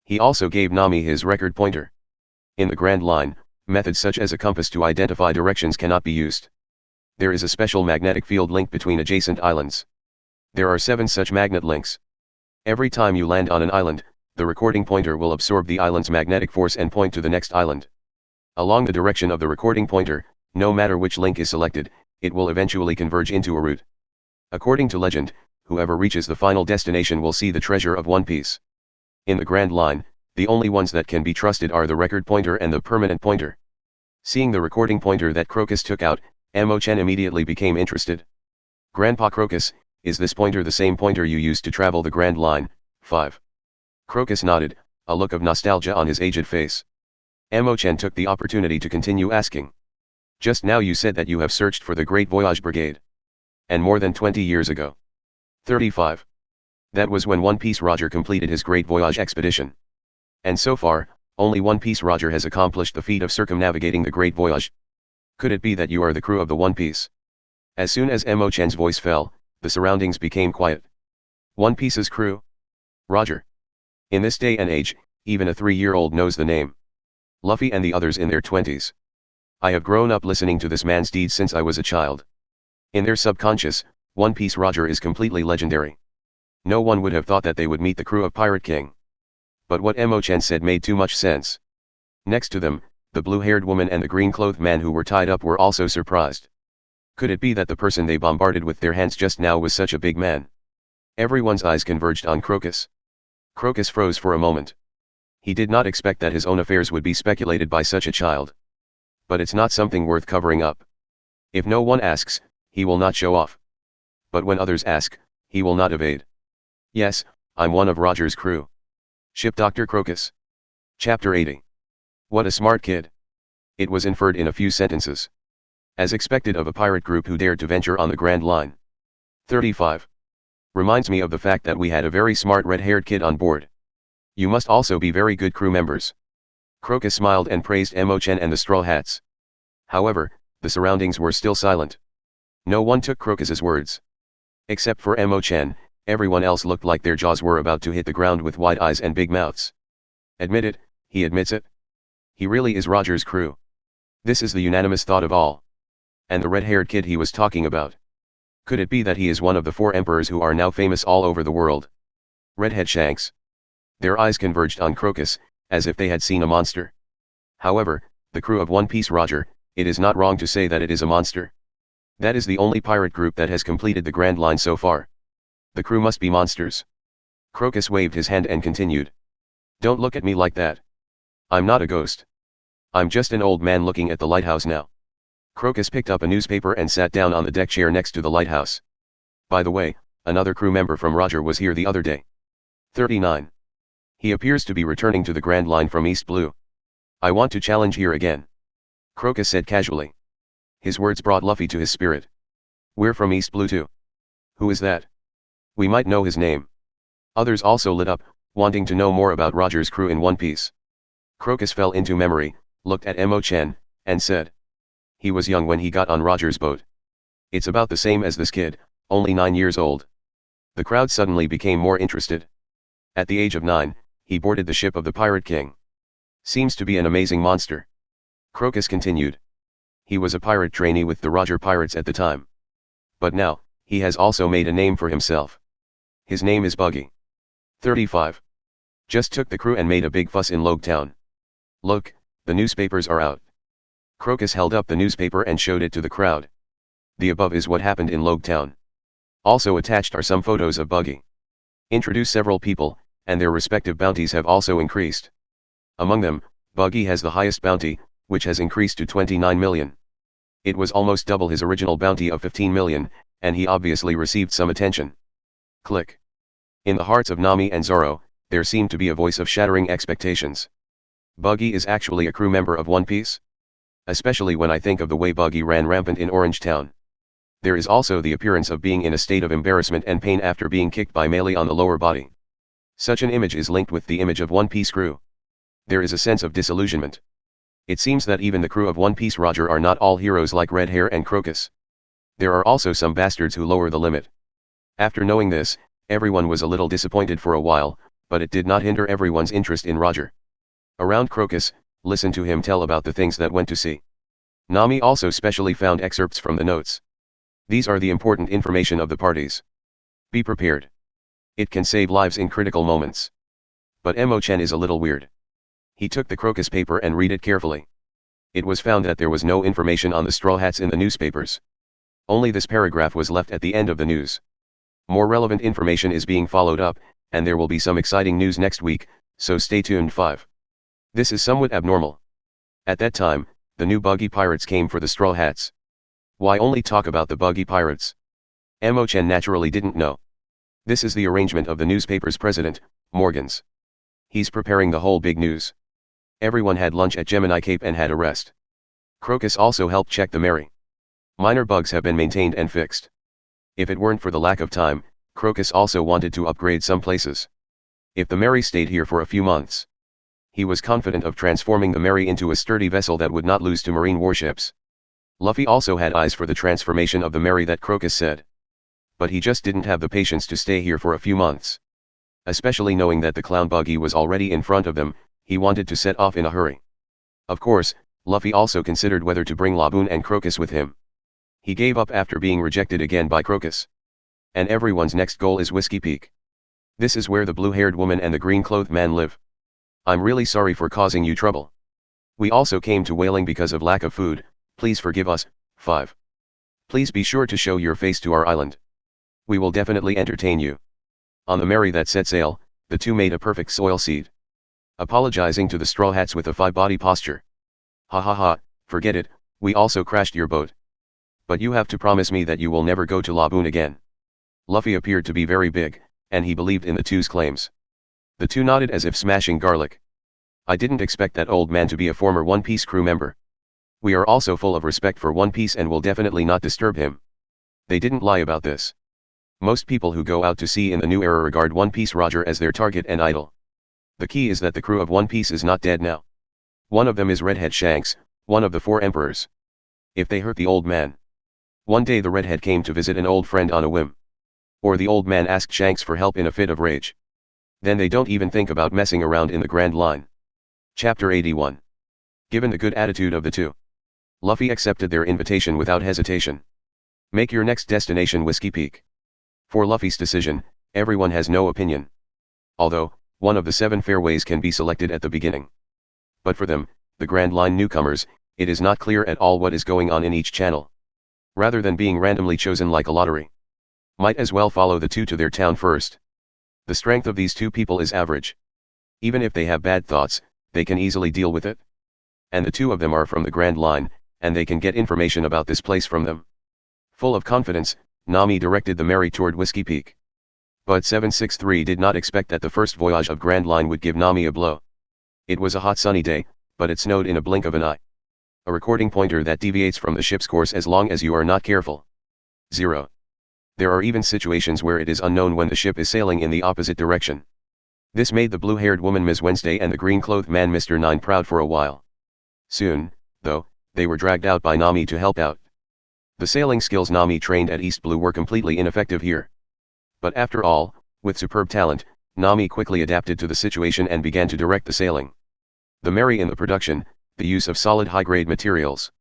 Speaker 2: He also gave Nami his record pointer. In the Grand Line, methods such as a compass to identify directions cannot be used. There is a special magnetic field link between adjacent islands. There are 7 such magnet links. Every time you land on an island, the recording pointer will absorb the island's magnetic force and point to the next island. Along the direction of the recording pointer, no matter which link is selected, it will eventually converge into a route. According to legend, whoever reaches the final destination will see the treasure of One Piece. In the Grand Line, the only ones that can be trusted are the record pointer and the permanent pointer. Seeing the recording pointer that Crocus took out, Chen immediately became interested. Grandpa Crocus, is this pointer the same pointer you used to travel the Grand Line? 5. Crocus nodded, a look of nostalgia on his aged face. Chen took the opportunity to continue asking. Just now you said that you have searched for the Great Voyage Brigade. And more than 20 years ago. 35. That was when One Piece Roger completed his Great Voyage expedition. And so far, only One Piece Roger has accomplished the feat of circumnavigating the Great Voyage. Could it be that you are the crew of the One Piece? As soon as Chen's voice fell, the surroundings became quiet. One Piece's crew? Roger. In this day and age, even a 3-year-old knows the name. Luffy and the others in their 20s. I have grown up listening to this man's deeds since I was a child. In their subconscious, One Piece Roger is completely legendary. No one would have thought that they would meet the crew of Pirate King. But what Chen said made too much sense. Next to them, the blue-haired woman and the green-clothed man who were tied up were also surprised. Could it be that the person they bombarded with their hands just now was such a big man? Everyone's eyes converged on Crocus. Crocus froze for a moment. He did not expect that his own affairs would be speculated by such a child. But it's not something worth covering up. If no one asks, he will not show off. But when others ask, he will not evade. Yes, I'm one of Roger's crew. Ship Dr. Crocus. Chapter 80. What a smart kid. It was inferred in a few sentences. As expected of a pirate group who dared to venture on the Grand Line. 35. Reminds me of the fact that we had a very smart red-haired kid on board. You must also be very good crew members. Crocus smiled and praised Chen and the Straw Hats. However, the surroundings were still silent. No one took Crocus's words. Except for Chen, everyone else looked like their jaws were about to hit the ground with wide eyes and big mouths. Admit it, he admits it. He really is Roger's crew. This is the unanimous thought of all. And the red-haired kid he was talking about. Could it be that he is one of the 4 emperors who are now famous all over the world? Redhead Shanks. Their eyes converged on Crocus, as if they had seen a monster. However, the crew of One Piece Roger, it is not wrong to say that it is a monster. That is the only pirate group that has completed the Grand Line so far. The crew must be monsters. Crocus waved his hand and continued. Don't look at me like that. I'm not a ghost. I'm just an old man looking at the lighthouse now. Crocus picked up a newspaper and sat down on the deck chair next to the lighthouse. By the way, another crew member from Roger was here the other day. 39. He appears to be returning to the Grand Line from East Blue. I want to challenge here again. Crocus said casually. His words brought Luffy to his spirit. We're from East Blue too. Who is that? We might know his name. Others also lit up, wanting to know more about Roger's crew in One Piece. Crocus fell into memory, looked at Chen, and said. He was young when he got on Roger's boat. It's about the same as this kid, only 9 years old. The crowd suddenly became more interested. At the age of 9, he boarded the ship of the Pirate King. Seems to be an amazing monster. Crocus continued. He was a pirate trainee with the Roger Pirates at the time. But now, he has also made a name for himself. His name is Buggy. 35. Just took the crew and made a big fuss in Logue Town. Look, the newspapers are out. Crocus held up the newspaper and showed it to the crowd. The above is what happened in Logue Town. Also attached are some photos of Buggy. Introduce several people, and their respective bounties have also increased. Among them, Buggy has the highest bounty, which has increased to 29 million. It was almost double his original bounty of 15 million, and he obviously received some attention. Click. In the hearts of Nami and Zoro, there seemed to be a voice of shattering expectations. Buggy is actually a crew member of One Piece? Especially when I think of the way Buggy ran rampant in Orange Town. There is also the appearance of being in a state of embarrassment and pain after being kicked by Melee on the lower body. Such an image is linked with the image of One Piece crew. There is a sense of disillusionment. It seems that even the crew of One Piece Roger are not all heroes like Red Hair and Crocus. There are also some bastards who lower the limit. After knowing this, everyone was a little disappointed for a while, but it did not hinder everyone's interest in Roger. Around Crocus, listen to him tell about the things that went to see. Nami also specially found excerpts from the notes. These are the important information of the parties. Be prepared. It can save lives in critical moments. But Chen is a little weird. He took the Crocus paper and read it carefully. It was found that there was no information on the Straw Hats in the newspapers. Only this paragraph was left at the end of the news. More relevant information is being followed up, and there will be some exciting news next week, so stay tuned. 5. This is somewhat abnormal. At that time, the new Buggy Pirates came for the Straw Hats. Why only talk about the Buggy Pirates? Chen naturally didn't know. This is the arrangement of the newspaper's president, Morgans. He's preparing the whole big news. Everyone had lunch at Gemini Cape and had a rest. Crocus also helped check the Mary. Minor bugs have been maintained and fixed. If it weren't for the lack of time, Crocus also wanted to upgrade some places. If the Mary stayed here for a few months, he was confident of transforming the Mary into a sturdy vessel that would not lose to marine warships. Luffy also had eyes for the transformation of the Mary that Crocus said. But he just didn't have the patience to stay here for a few months. Especially knowing that the clown Buggy was already in front of them, he wanted to set off in a hurry. Of course, Luffy also considered whether to bring Laboon and Crocus with him. He gave up after being rejected again by Crocus. And everyone's next goal is Whiskey Peak. This is where the blue-haired woman and the green-clothed man live. I'm really sorry for causing you trouble. We also came to whaling because of lack of food, please forgive us. 5. Please be sure to show your face to our island. We will definitely entertain you. On the Mary that set sail, the two made a perfect soil seed. Apologizing to the Straw Hats with a 5-body posture. Ha ha ha, forget it, we also crashed your boat. But you have to promise me that you will never go to Laboon again. Luffy appeared to be very big, and he believed in the two's claims. The two nodded as if smashing garlic. I didn't expect that old man to be a former One Piece crew member. We are also full of respect for One Piece and will definitely not disturb him. They didn't lie about this. Most people who go out to sea in the new era regard One Piece Roger as their target and idol. The key is that the crew of One Piece is not dead now. One of them is Redhead Shanks, one of the 4 emperors. If they hurt the old man. One day the redhead came to visit an old friend on a whim. Or the old man asked Shanks for help in a fit of rage. Then they don't even think about messing around in the Grand Line. Chapter 81. Given the good attitude of the two, Luffy accepted their invitation without hesitation. Make your next destination Whiskey Peak. For Luffy's decision, everyone has no opinion. Although, one of the 7 fairways can be selected at the beginning. But for them, the Grand Line newcomers, it is not clear at all what is going on in each channel. Rather than being randomly chosen like a lottery, might as well follow the two to their town first. The strength of these 2 people is average. Even if they have bad thoughts, they can easily deal with it. And the 2 of them are from the Grand Line, and they can get information about this place from them. Full of confidence, Nami directed the Mary toward Whiskey Peak. But 763 did not expect that the first voyage of Grand Line would give Nami a blow. It was a hot sunny day, but it snowed in a blink of an eye. A recording pointer that deviates from the ship's course as long as you are not careful. 0. There are even situations where it is unknown when the ship is sailing in the opposite direction. This made the blue-haired woman Ms. Wednesday and the green-clothed man Mr. Nine proud for a while. Soon, though, they were dragged out by Nami to help out. The sailing skills Nami trained at East Blue were completely ineffective here. But after all, with superb talent, Nami quickly adapted to the situation and began to direct the sailing. The Mary in the production, the use of solid high-grade materials.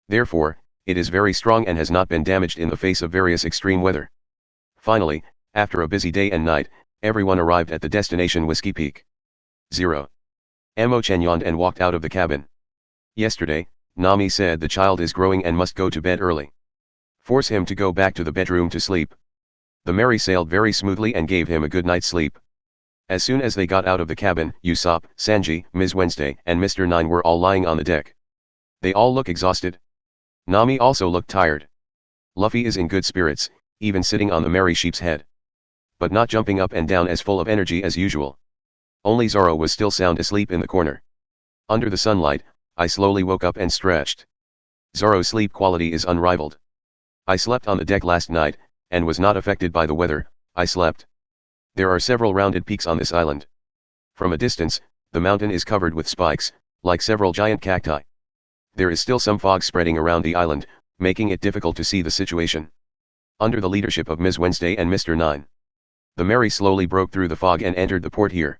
Speaker 2: Therefore, it is very strong and has not been damaged in the face of various extreme weather. Finally, after a busy day and night, everyone arrived at the destination Whiskey Peak. 0. Chen yawned and walked out of the cabin. Yesterday, Nami said the child is growing and must go to bed early. Force him to go back to the bedroom to sleep. The Mary sailed very smoothly and gave him a good night's sleep. As soon as they got out of the cabin, Usopp, Sanji, Ms. Wednesday, and Mr. Nine were all lying on the deck. They all look exhausted. Nami also looked tired. Luffy is in good spirits, even sitting on the Mary sheep's head. But not jumping up and down as full of energy as usual. Only Zoro was still sound asleep in the corner. Under the sunlight, I slowly woke up and stretched. Zoro's sleep quality is unrivaled. I slept on the deck last night, and was not affected by the weather. I slept. There are several rounded peaks on this island. From a distance, the mountain is covered with spikes, like several giant cacti. There is still some fog spreading around the island, making it difficult to see the situation. Under the leadership of Ms. Wednesday and Mr. Nine, the Mary slowly broke through the fog and entered the port here.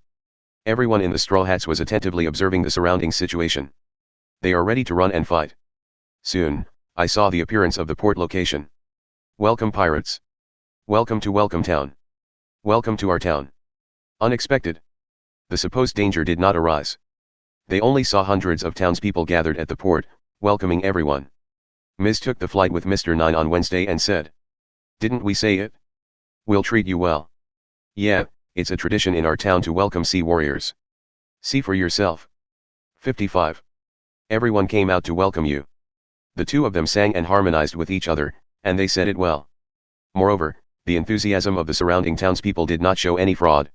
Speaker 2: Everyone in the straw hats was attentively observing the surrounding situation. They are ready to run and fight. Soon, I saw the appearance of the port location. Welcome pirates. Welcome to Welcome Town. Welcome to our town. Unexpected. The supposed danger did not arise. They only saw hundreds of townspeople gathered at the port, welcoming everyone. Ms. took the flight with Mr. Nine on Wednesday and said, "Didn't we say it? We'll treat you well." "Yeah, it's a tradition in our town to welcome sea warriors. See for yourself." 55. Everyone came out to welcome you. The two of them sang and harmonized with each other, and they said it well. Moreover, the enthusiasm of the surrounding townspeople did not show any fraud.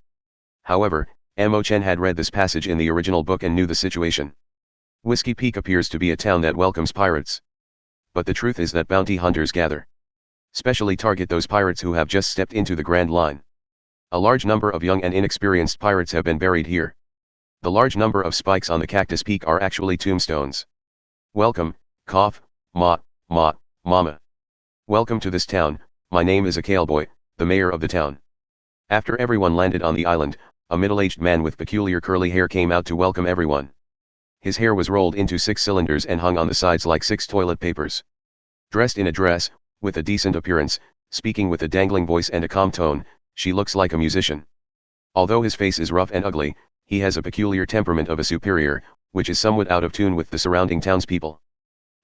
Speaker 2: However, Chen had read this passage in the original book and knew the situation. Whiskey Peak appears to be a town that welcomes pirates. But the truth is that bounty hunters gather. Specially target those pirates who have just stepped into the Grand Line. A large number of young and inexperienced pirates have been buried here. The large number of spikes on the Cactus Peak are actually tombstones. Welcome, mama. Welcome to this town. My name is Boy, the mayor of the town. After everyone landed on the island, a middle-aged man with peculiar curly hair came out to welcome everyone. His hair was rolled into 6 cylinders and hung on the sides like 6 toilet papers. Dressed in a dress, with a decent appearance, speaking with a dangling voice and a calm tone, she looks like a musician. Although his face is rough and ugly, he has a peculiar temperament of a superior, which is somewhat out of tune with the surrounding townspeople.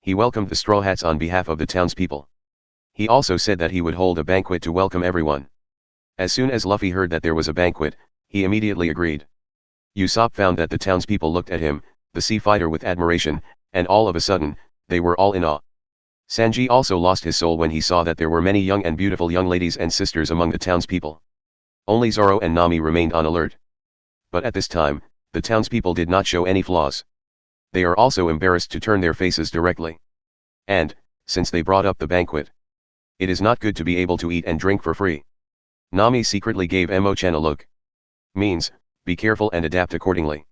Speaker 2: He welcomed the Straw Hats on behalf of the townspeople. He also said that he would hold a banquet to welcome everyone. As soon as Luffy heard that there was a banquet, he immediately agreed. Usopp found that the townspeople looked at him, the sea fighter, with admiration, and all of a sudden, they were all in awe. Sanji also lost his soul when he saw that there were many young and beautiful young ladies and sisters among the townspeople. Only Zoro and Nami remained on alert. But at this time, the townspeople did not show any flaws. They are also embarrassed to turn their faces directly. And, since they brought up the banquet, it is not good to be able to eat and drink for free. Nami secretly gave Chen a look. Means, be careful and adapt accordingly.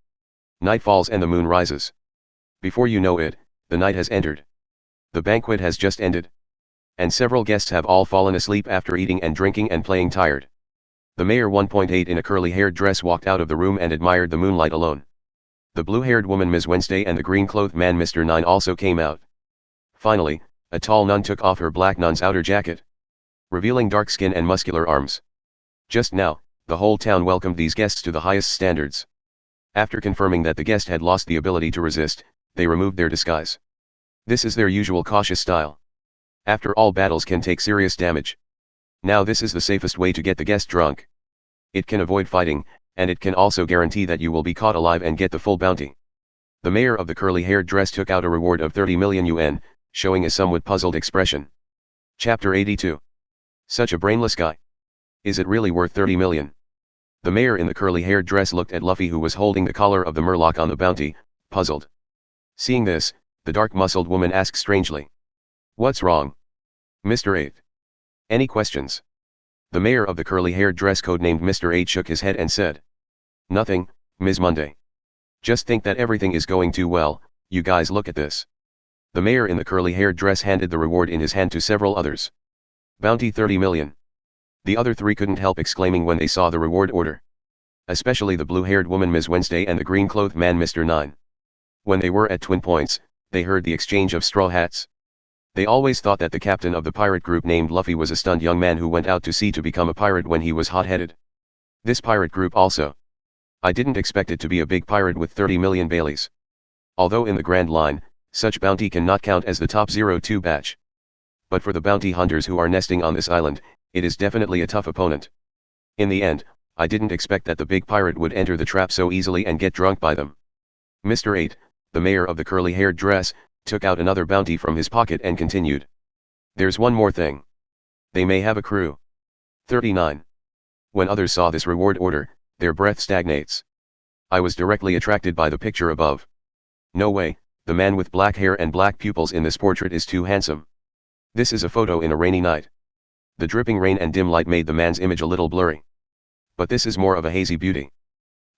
Speaker 2: Night falls and the moon rises. Before you know it, the night has entered. The banquet has just ended. And several guests have all fallen asleep after eating and drinking and playing tired. The mayor 1.8 in a curly-haired dress walked out of the room and admired the moonlight alone. The blue-haired woman Ms. Wednesday and the green-clothed man Mr. Nine also came out. Finally, a tall nun took off her black nun's outer jacket, revealing dark skin and muscular arms. Just now, the whole town welcomed these guests to the highest standards. After confirming that the guest had lost the ability to resist, they removed their disguise. This is their usual cautious style. After all, battles can take serious damage. Now this is the safest way to get the guest drunk. It can avoid fighting, and it can also guarantee that you will be caught alive and get the full bounty. The mayor of the curly-haired dress took out a reward of 30 million yuan, showing a somewhat puzzled expression. Chapter 82. Such a brainless guy. Is it really worth 30 million? The mayor in the curly-haired dress looked at Luffy, who was holding the collar of the murloc on the bounty, puzzled. Seeing this, the dark-muscled woman asked strangely. What's wrong? Mr. 8. Any questions? The mayor of the curly-haired dress, codenamed Mr. 8, shook his head and said. Nothing, Ms. Monday. Just think that everything is going too well. You guys look at this. The mayor in the curly-haired dress handed the reward in his hand to several others. Bounty 30 million. The other three couldn't help exclaiming when they saw the reward order. Especially the blue-haired woman Ms. Wednesday and the green-clothed man Mr. 9. When they were at Twin Points, they heard the exchange of straw hats. They always thought that the captain of the pirate group named Luffy was a stunned young man who went out to sea to become a pirate when he was hot-headed. This pirate group also. I didn't expect it to be a big pirate with 30 million Baileys. Although in the Grand Line, such bounty cannot count as the top 02 batch. But for the bounty hunters who are nesting on this island, it is definitely a tough opponent. In the end, I didn't expect that the big pirate would enter the trap so easily and get drunk by them. Mr. 8, the mayor of the curly-haired dress, took out another bounty from his pocket and continued. There's one more thing. They may have a crew. 39. When others saw this reward order, their breath stagnates. I was directly attracted by the picture above. No way, the man with black hair and black pupils in this portrait is too handsome. This is a photo in a rainy night. The dripping rain and dim light made the man's image a little blurry. But this is more of a hazy beauty.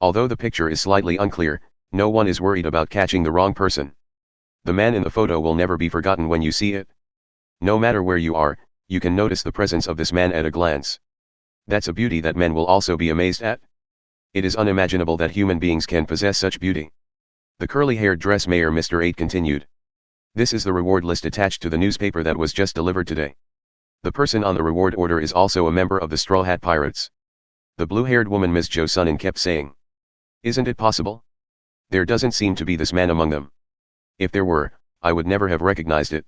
Speaker 2: Although the picture is slightly unclear, no one is worried about catching the wrong person. The man in the photo will never be forgotten when you see it. No matter where you are, you can notice the presence of this man at a glance. That's a beauty that men will also be amazed at. It is unimaginable that human beings can possess such beauty. The curly-haired dress mayor Mr. 8 continued. This is the reward list attached to the newspaper that was just delivered today. The person on the reward order is also a member of the Straw Hat Pirates. The blue-haired woman Ms. Jo Sunin kept saying. Isn't it possible? There doesn't seem to be this man among them. If there were, I would never have recognized it.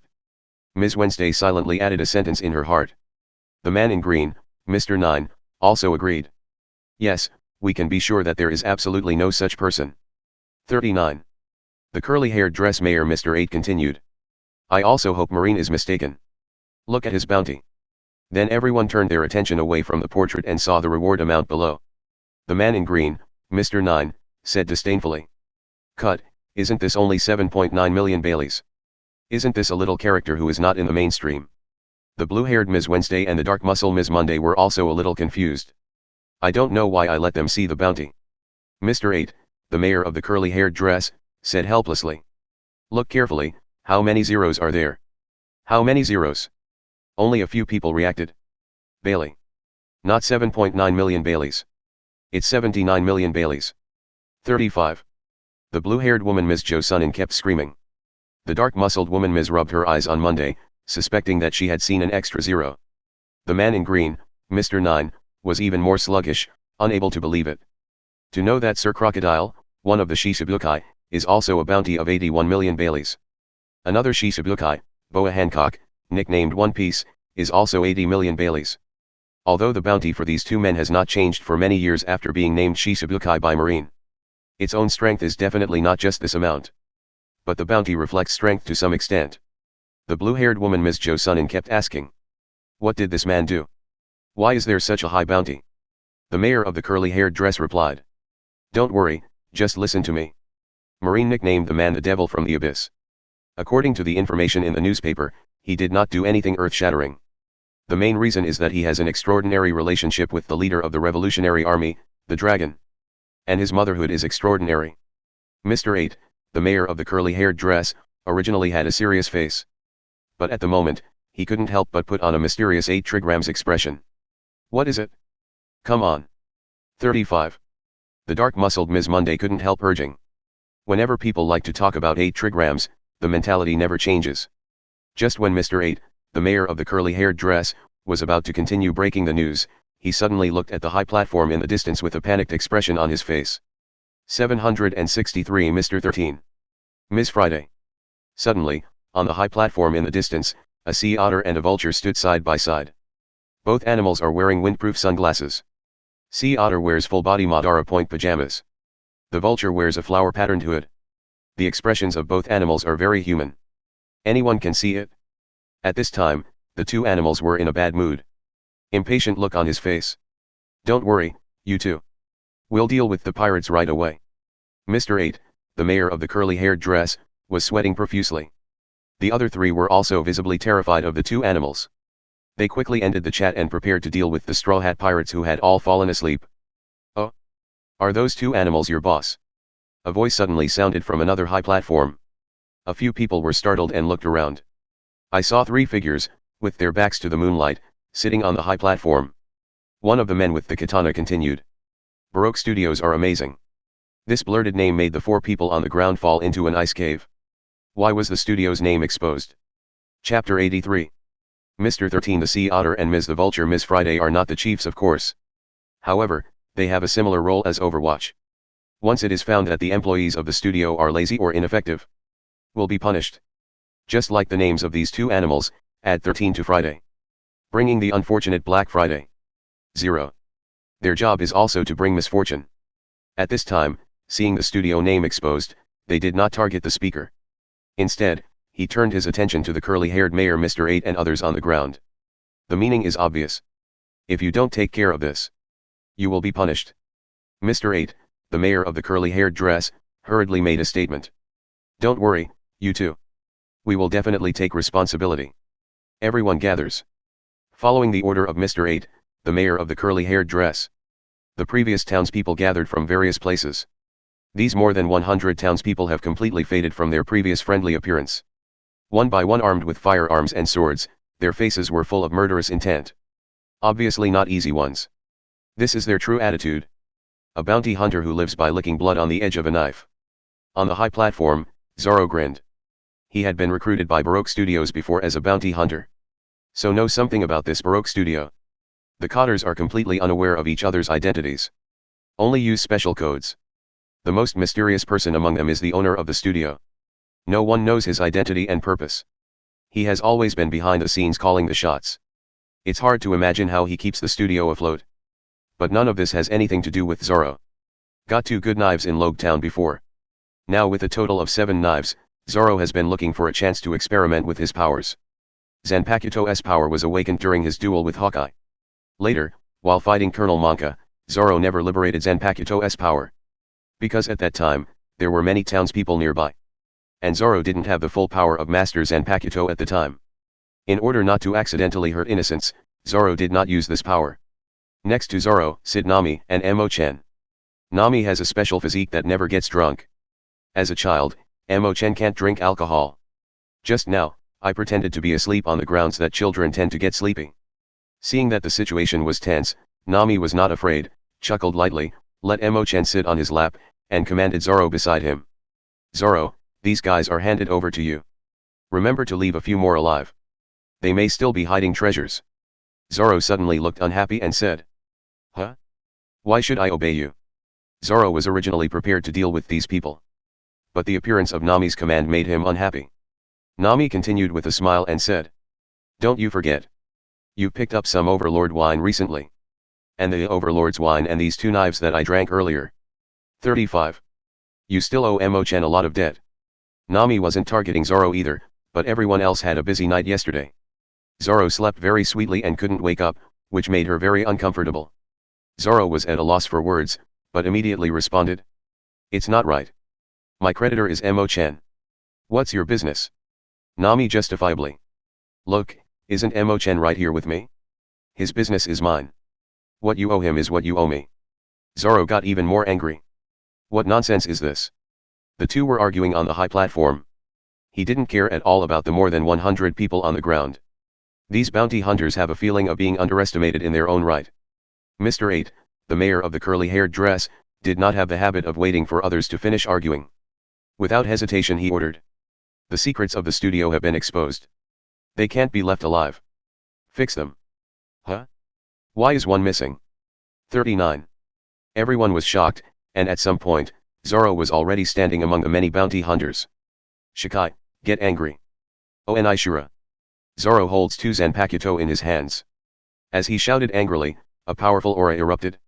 Speaker 2: Ms. Wednesday silently added a sentence in her heart. The man in green, Mr. 9, also agreed. Yes, we can be sure that there is absolutely no such person. 39. The curly-haired dress mayor Mr. 8 continued. I also hope Marine is mistaken. Look at his bounty. Then everyone turned their attention away from the portrait and saw the reward amount below. The man in green, Mr. 9, said disdainfully. Cut, isn't this only 7.9 million Baileys? Isn't this a little character who is not in the mainstream? The blue-haired Ms. Wednesday and the dark muscle Ms. Monday were also a little confused. I don't know why I let them see the bounty. Mr. 8, the mayor of the curly-haired dress, said helplessly. Look carefully, how many zeros are there? How many zeros? Only a few people reacted. Bailey. Not 7.9 million Baileys. It's 79 million Baileys. 35. The blue-haired woman Ms. Jo Sunin kept screaming. The dark-muscled woman Ms. rubbed her eyes on Monday, suspecting that she had seen an extra zero. The man in green, Mr. 9, was even more sluggish, unable to believe it. To know that Sir Crocodile, one of the Shichibukai, is also a bounty of 81 million Baileys. Another Shichibukai, Boa Hancock, nicknamed One Piece, is also 80 million Baileys. Although the bounty for these two men has not changed for many years after being named Shichibukai by Marine. Its own strength is definitely not just this amount. But the bounty reflects strength to some extent. The blue-haired woman Ms. Jo Sunin kept asking. What did this man do? Why is there such a high bounty? The mayor of the curly-haired dress replied. Don't worry, just listen to me. Marine nicknamed the man the Devil from the Abyss. According to the information in the newspaper, he did not do anything earth-shattering. The main reason is that he has an extraordinary relationship with the leader of the Revolutionary Army, the Dragon. And his motherhood is extraordinary. Mr. 8, the mayor of the curly-haired dress, originally had a serious face. But at the moment, he couldn't help but put on a mysterious 8 trigrams expression. What is it? Come on. 35. The dark-muscled Ms. Monday couldn't help urging. Whenever people like to talk about 8 trigrams, the mentality never changes. Just when Mr. 8, the mayor of the curly-haired dress, was about to continue breaking the news, he suddenly looked at the high platform in the distance with a panicked expression on his face. 763 Mr. 13. Miss Friday. Suddenly, on the high platform in the distance, a sea otter and a vulture stood side by side. Both animals are wearing windproof sunglasses. Sea otter wears full-body Madara point pajamas. The vulture wears a flower-patterned hood. The expressions of both animals are very human. Anyone can see it. At this time, the two animals were in a bad mood. Impatient look on his face. Don't worry, you two. We'll deal with the pirates right away. Mr. 8, the mayor of the curly-haired dress, was sweating profusely. The other three were also visibly terrified of the two animals. They quickly ended the chat and prepared to deal with the Straw Hat pirates who had all fallen asleep. Oh? Are those two animals your boss? A voice suddenly sounded from another high platform. A few people were startled and looked around. I saw three figures, with their backs to the moonlight, sitting on the high platform. One of the men with the katana continued. Baroque Studios are amazing. This blurted name made the four people on the ground fall into an ice cave. Why was the studio's name exposed? Chapter 83. Mr. 13 the Sea Otter and Ms. the Vulture Ms. Friday are not the chiefs of course. However, they have a similar role as Overwatch. Once it is found that the employees of the studio are lazy or ineffective, will be punished. Just like the names of these two animals, add 13 to Friday. Bringing the unfortunate Black Friday. 0. Their job is also to bring misfortune. At this time, seeing the studio name exposed, they did not target the speaker. Instead, he turned his attention to the curly-haired mayor Mr. 8 and others on the ground. The meaning is obvious. If you don't take care of this, you will be punished. Mr. 8, the mayor of the curly-haired dress, hurriedly made a statement. Don't worry, you two. We will definitely take responsibility. Everyone gathers. Following the order of Mr. 8, the mayor of the curly-haired dress, the previous townspeople gathered from various places. These more than 100 townspeople have completely faded from their previous friendly appearance. One by one armed with firearms and swords, their faces were full of murderous intent. Obviously not easy ones. This is their true attitude. A bounty hunter who lives by licking blood on the edge of a knife. On the high platform, Zorro grinned. He had been recruited by Baroque Studios before as a bounty hunter. So knows something about this Baroque studio. The Cotters are completely unaware of each other's identities. Only use special codes. The most mysterious person among them is the owner of the studio. No one knows his identity and purpose. He has always been behind the scenes calling the shots. It's hard to imagine how he keeps the studio afloat. But none of this has anything to do with Zorro. Got 2 good knives in Logue Town before. Now with a total of 7 knives, Zorro has been looking for a chance to experiment with his powers. Zanpakuto's power was awakened during his duel with Hawkeye. Later, while fighting Colonel Monka, Zorro never liberated Zanpakuto's power. Because at that time, there were many townspeople nearby. And Zorro didn't have the full power of Master Zanpakuto at the time. In order not to accidentally hurt innocents, Zorro did not use this power. Next to Zorro, sit Nami and Mo Chen. Nami has a special physique that never gets drunk. As a child, Mo Chen can't drink alcohol. Just now, I pretended to be asleep on the grounds that children tend to get sleepy. Seeing that the situation was tense, Nami was not afraid, chuckled lightly, let Mo Chen sit on his lap, and commanded Zorro beside him. Zorro, these guys are handed over to you. Remember to leave a few more alive. They may still be hiding treasures. Zorro suddenly looked unhappy and said. Huh? Why should I obey you? Zorro was originally prepared to deal with these people. But the appearance of Nami's command made him unhappy. Nami continued with a smile and said. Don't you forget. You picked up some Overlord wine recently. And the Overlord's wine and these 2 knives that I drank earlier. 35. You still owe Mo Chen a lot of debt. Nami wasn't targeting Zorro either, but everyone else had a busy night yesterday. Zorro slept very sweetly and couldn't wake up, which made her very uncomfortable. Zorro was at a loss for words, but immediately responded. It's not right. My creditor is Mo Chen. What's your business? Nami justifiably. Look, isn't Mo Chen right here with me? His business is mine. What you owe him is what you owe me. Zorro got even more angry. What nonsense is this? The two were arguing on the high platform. He didn't care at all about the more than 100 people on the ground. These bounty hunters have a feeling of being underestimated in their own right. Mr. 8, the mayor of the curly-haired dress, did not have the habit of waiting for others to finish arguing. Without hesitation he ordered. The secrets of the studio have been exposed. They can't be left alive. Fix them. Huh? Why is one missing? 39. Everyone was shocked, and at some point, Zorro was already standing among the many bounty hunters. Shikai, get angry. Onai Shura. Zorro holds 2 Zanpakuto in his hands. As he shouted angrily, a powerful aura erupted.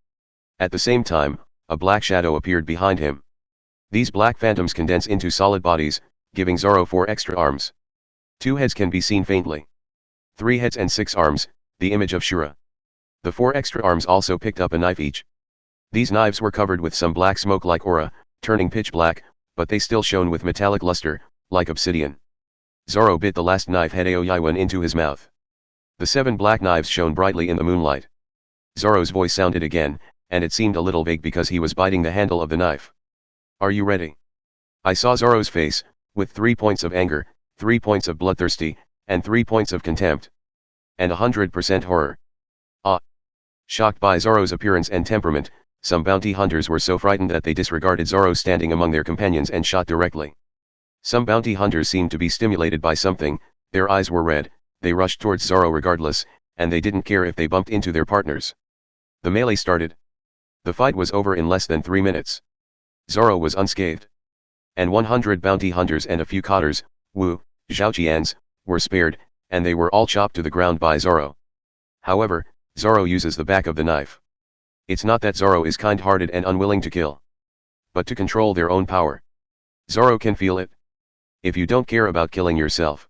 Speaker 2: At the same time, a black shadow appeared behind him. These black phantoms condense into solid bodies, giving Zoro 4 extra arms. 2 heads can be seen faintly. 3 heads and 6 arms, the image of Shura. The 4 extra arms also picked up a knife each. These knives were covered with some black smoke like aura, turning pitch black, but they still shone with metallic luster, like obsidian. Zoro bit the last knife head Aoyaiwan into his mouth. The 7 black knives shone brightly in the moonlight. Zoro's voice sounded again, and it seemed a little vague because he was biting the handle of the knife. Are you ready? I saw Zoro's face, with 3 points of anger, 3 points of bloodthirsty, and 3 points of contempt. And 100% horror. Shocked by Zoro's appearance and temperament, some bounty hunters were so frightened that they disregarded Zoro standing among their companions and shot directly. Some bounty hunters seemed to be stimulated by something, their eyes were red, they rushed towards Zoro regardless, and they didn't care if they bumped into their partners. The melee started. The fight was over in less than 3 minutes. Zoro was unscathed. And 100 bounty hunters and a few cotters, Zhaoqians, were spared, and they were all chopped to the ground by Zoro. However, Zoro uses the back of the knife. It's not that Zoro is kind-hearted and unwilling to kill, but to control their own power. Zoro can feel it. If you don't care about killing yourself,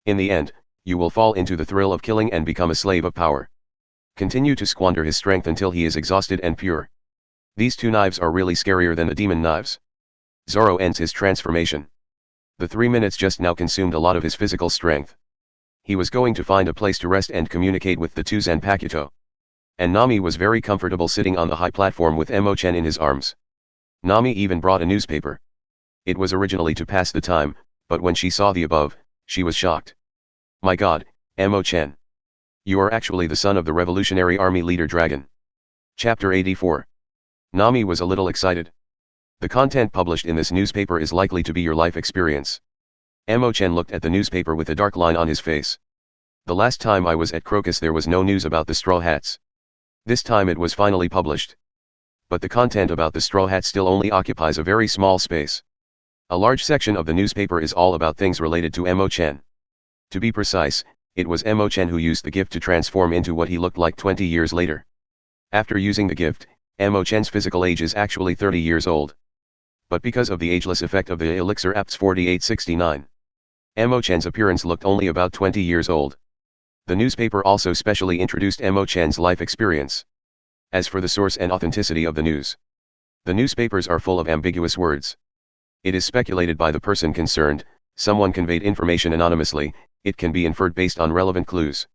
Speaker 2: in the end, you will fall into the thrill of killing and become a slave of power. Continue to squander his strength until he is exhausted and pure. These 2 knives are really scarier than the demon knives. Zoro ends his transformation. The 3 minutes just now consumed a lot of his physical strength. He was going to find a place to rest and communicate with the 2 Zanpakuto. And Nami was very comfortable sitting on the high platform with Chen in his arms. Nami even brought a newspaper. It was originally to pass the time, but when she saw the above, she was shocked. My God, Chen. You are actually the son of the Revolutionary Army leader Dragon. Chapter 84. Nami was a little excited. The content published in this newspaper is likely to be your life experience. Chen looked at the newspaper with a dark line on his face. The last time I was at Crocus there was no news about the Straw Hats. This time it was finally published. But the content about the Straw Hats still only occupies a very small space. A large section of the newspaper is all about things related to Chen. To be precise, it was Chen who used the gift to transform into what he looked like 20 years later. After using the gift, Chen's physical age is actually 30 years old. But because of the ageless effect of the Elixir APTS 4869, Chen's appearance looked only about 20 years old. The newspaper also specially introduced Chen's life experience. As for the source and authenticity of the news, the newspapers are full of ambiguous words. It is speculated by the person concerned, someone conveyed information anonymously, it can be inferred based on relevant clues.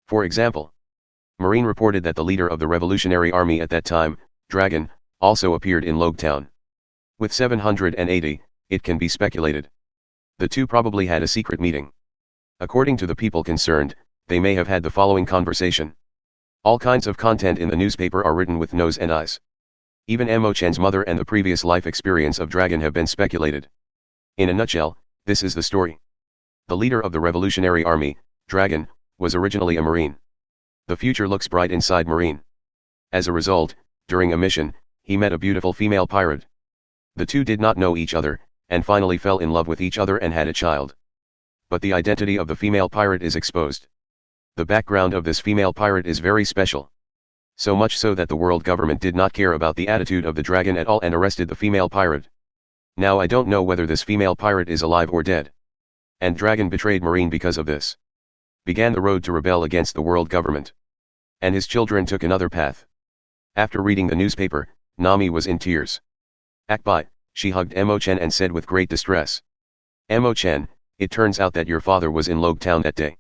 Speaker 2: For example, Marine reported that the leader of the Revolutionary Army at that time, Dragon, also appeared in Logetown. With 780, it can be speculated. The 2 probably had a secret meeting. According to the people concerned, they may have had the following conversation. All kinds of content in the newspaper are written with nose and eyes. Even Chen's mother and the previous life experience of Dragon have been speculated. In a nutshell, this is the story. The leader of the Revolutionary Army, Dragon, was originally a Marine. The future looks bright inside Marine. As a result, during a mission, he met a beautiful female pirate. The 2 did not know each other, and finally fell in love with each other and had a child. But the identity of the female pirate is exposed. The background of this female pirate is very special. So much so that the world government did not care about the attitude of the Dragon at all and arrested the female pirate. Now I don't know whether this female pirate is alive or dead. And Dragon betrayed Marine because of this. Began the road to rebel against the world government. And his children took another path. After reading the newspaper, Nami was in tears. Akbai, she hugged Chen and said with great distress. Chen, it turns out that your father was in Logetown that day.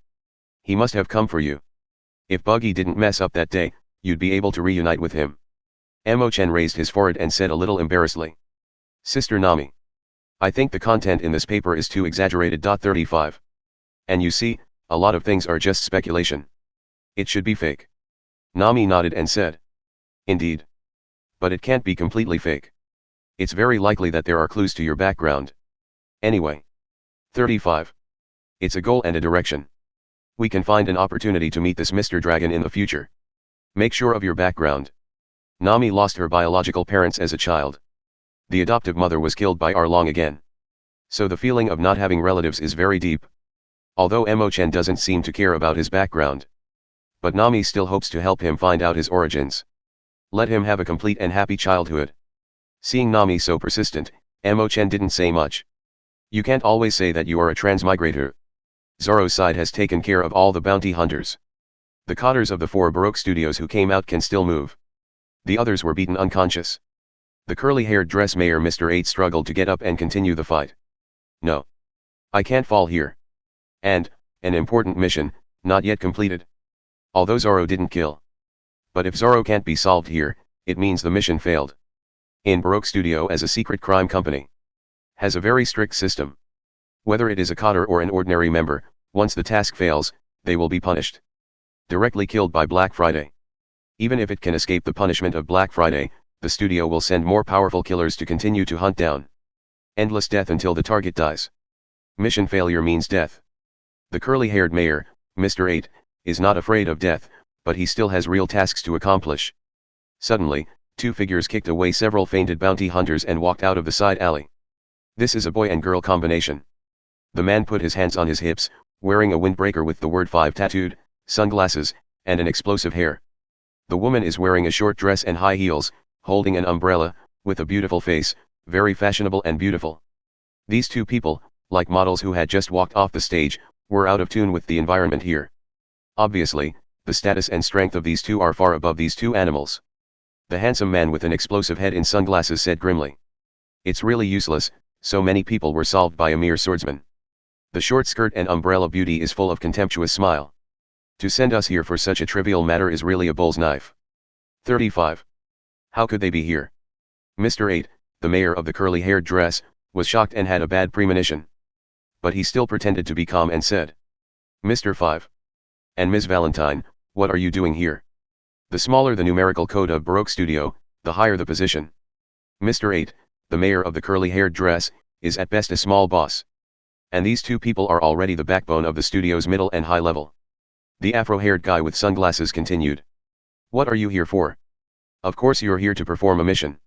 Speaker 2: He must have come for you. If Buggy didn't mess up that day, you'd be able to reunite with him. Chen raised his forehead and said a little embarrassedly. Sister Nami. I think the content in this paper is too exaggerated. 35. And you see, a lot of things are just speculation. It should be fake. Nami nodded and said. Indeed. But it can't be completely fake. It's very likely that there are clues to your background. Anyway. 35. It's a goal and a direction. We can find an opportunity to meet this Mr. Dragon in the future. Make sure of your background. Nami lost her biological parents as a child. The adoptive mother was killed by Arlong again. So the feeling of not having relatives is very deep. Although Chen doesn't seem to care about his background. But Nami still hopes to help him find out his origins. Let him have a complete and happy childhood. Seeing Nami so persistent, Chen didn't say much. You can't always say that you are a transmigrator. Zoro's side has taken care of all the bounty hunters. The codders of the 4 Baroque studios who came out can still move. The others were beaten unconscious. The curly-haired dress mayor Mr. 8 struggled to get up and continue the fight. No. I can't fall here. And, an important mission, not yet completed. Although Zoro didn't kill. But if Zoro can't be solved here, it means the mission failed. In Baroque Studio as a secret crime company. Has a very strict system. Whether it is a codder or an ordinary member, once the task fails, they will be punished. Directly killed by Black Friday. Even if it can escape the punishment of Black Friday, the studio will send more powerful killers to continue to hunt down. Endless death until the target dies. Mission failure means death. The curly-haired mayor, Mr. 8, is not afraid of death, but he still has real tasks to accomplish. Suddenly, 2 figures kicked away several fainted bounty hunters and walked out of the side alley. This is a boy and girl combination. The man put his hands on his hips, wearing a windbreaker with the word 5 tattooed, sunglasses, and an explosive hair. The woman is wearing a short dress and high heels, holding an umbrella, with a beautiful face, very fashionable and beautiful. These 2 people, like models who had just walked off the stage, were out of tune with the environment here. Obviously, the status and strength of these 2 are far above these 2 animals. The handsome man with an explosive head in sunglasses said grimly. It's really useless, so many people were solved by a mere swordsman. The short skirt and umbrella beauty is full of contemptuous smile. To send us here for such a trivial matter is really a bull's knife. 35. How could they be here? Mr. 8, the mayor of the curly-haired dress, was shocked and had a bad premonition. But he still pretended to be calm and said. Mr. 5. And Ms. Valentine, what are you doing here? The smaller the numerical code of Baroque Studio, the higher the position. Mr. 8, the mayor of the curly-haired dress, is at best a small boss. And these 2 people are already the backbone of the studio's middle and high level. The afro-haired guy with sunglasses continued. What are you here for? Of course you're here to perform a mission.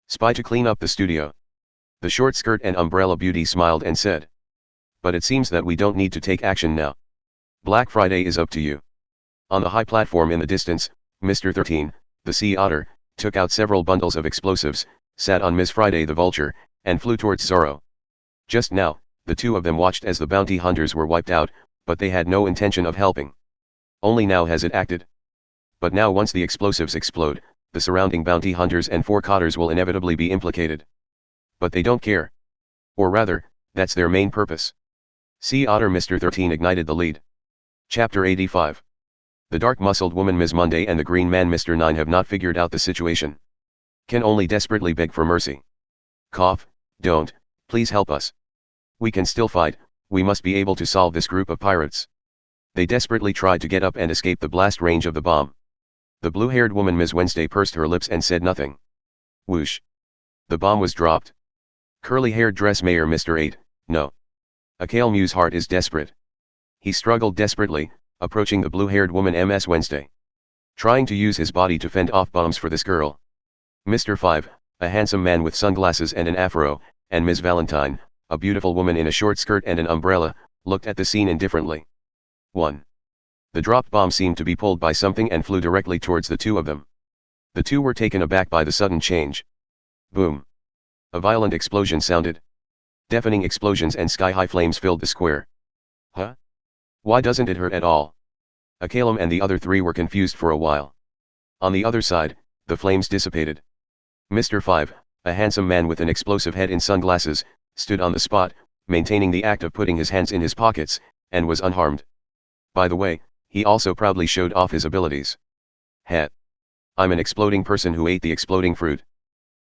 Speaker 2: Spy to clean up the studio. The short skirt and umbrella beauty smiled and said. But it seems that we don't need to take action now. Black Friday is up to you. On the high platform in the distance, Mr. 13, the sea otter, took out several bundles of explosives, sat on Miss Friday the vulture, and flew towards Zoro. Just now, the 2 of them watched as the bounty hunters were wiped out, but they had no intention of helping. Only now has it acted. But now once the explosives explode, the surrounding bounty hunters and 4 codders will inevitably be implicated. But they don't care. Or rather, that's their main purpose. Sea Otter Mr. 13 ignited the lead. Chapter 85. The dark-muscled woman Ms. Monday and the green man Mr. 9 have not figured out the situation. Can only desperately beg for mercy. Cough, don't, please help us. We can still fight, we must be able to solve this group of pirates. They desperately tried to get up and escape the blast range of the bomb. The blue-haired woman Ms. Wednesday pursed her lips and said nothing. Whoosh. The bomb was dropped. Curly-haired dress mayor Mr. 8, no. Akale Mew's heart is desperate. He struggled desperately, approaching the blue-haired woman Ms. Wednesday. Trying to use his body to fend off bombs for this girl. Mr. 5, a handsome man with sunglasses and an afro, and Ms. Valentine, a beautiful woman in a short skirt and an umbrella, looked at the scene indifferently. 1. The dropped bomb seemed to be pulled by something and flew directly towards the 2 of them. The 2 were taken aback by the sudden change. Boom. A violent explosion sounded. Deafening explosions and sky-high flames filled the square. Huh? Why doesn't it hurt at all? Akalem and the other 3 were confused for a while. On the other side, the flames dissipated. Mr. 5, a handsome man with an explosive head in sunglasses, stood on the spot, maintaining the act of putting his hands in his pockets, and was unharmed. By the way, he also proudly showed off his abilities. Heh. I'm an exploding person who ate the exploding fruit.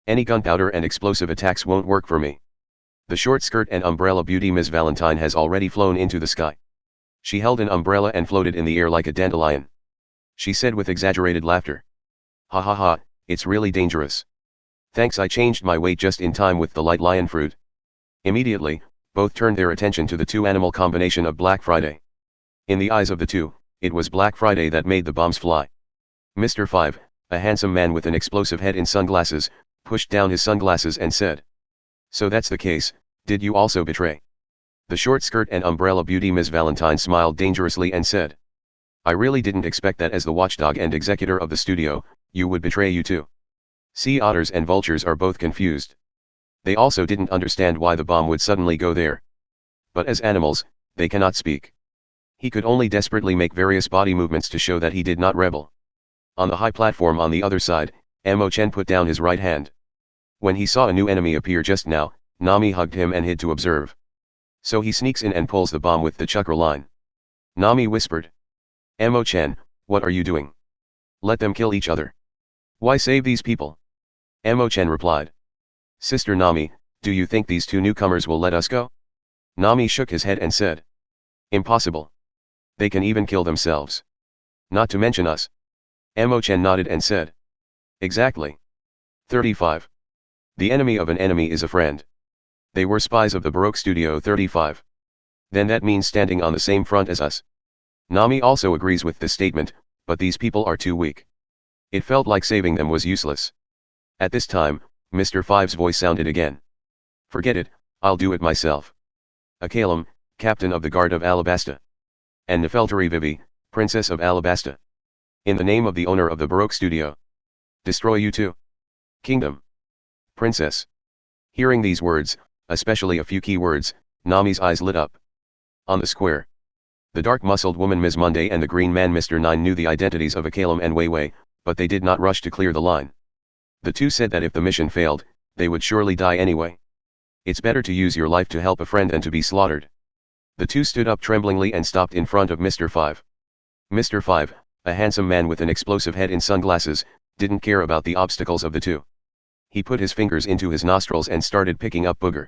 Speaker 2: Any gunpowder and explosive attacks won't work for me. The short skirt and umbrella beauty Ms. Valentine has already flown into the sky. She held an umbrella and floated in the air like a dandelion. She said with exaggerated laughter. Ha ha ha, it's really dangerous. Thanks, I changed my weight just in time with the light lion fruit. Immediately, both turned their attention to the 2-animal combination of Black Friday. In the eyes of the 2, it was Black Friday that made the bombs fly. Mr. 5, a handsome man with an explosive head in sunglasses, pushed down his sunglasses and said. So that's the case, did you also betray? The short skirt and umbrella beauty Ms. Valentine smiled dangerously and said. I really didn't expect that as the watchdog and executor of the studio, you would betray you too. Sea otters and vultures are both confused. They also didn't understand why the bomb would suddenly go there. But as animals, they cannot speak. He could only desperately make various body movements to show that he did not rebel. On the high platform on the other side, Chen put down his right hand. When he saw a new enemy appear just now, Nami hugged him and hid to observe. So he sneaks in and pulls the bomb with the chakra line. Nami whispered. Chen, what are you doing? Let them kill each other. Why save these people? Chen replied. Sister Nami, do you think these two newcomers will let us go? Nami shook his head and said. Impossible. They can even kill themselves. Not to mention us. Chen nodded and said. Exactly. 35. The enemy of an enemy is a friend. They were spies of the Baroque Studio 35. Then that means standing on the same front as us. Nami also agrees with this statement, but these people are too weak. It felt like saving them was useless. At this time, Mr. Five's voice sounded again. Forget it, I'll do it myself. Akalem, captain of the Guard of Alabasta. And Nefeltari Vivi, princess of Alabasta. In the name of the owner of the Baroque Studio. Destroy you too. Kingdom. Princess. Hearing these words, especially a few key words, Nami's eyes lit up. On the square. The dark-muscled woman Ms. Monday and the green man Mr. Nine knew the identities of Akalem and Weiwei, but they did not rush to clear the line. The two said that if the mission failed, they would surely die anyway. It's better to use your life to help a friend than to be slaughtered. The two stood up tremblingly and stopped in front of Mr. Five. Mr. Five, a handsome man with an explosive head in sunglasses, didn't care about the obstacles of the two. He put his fingers into his nostrils and started picking up booger.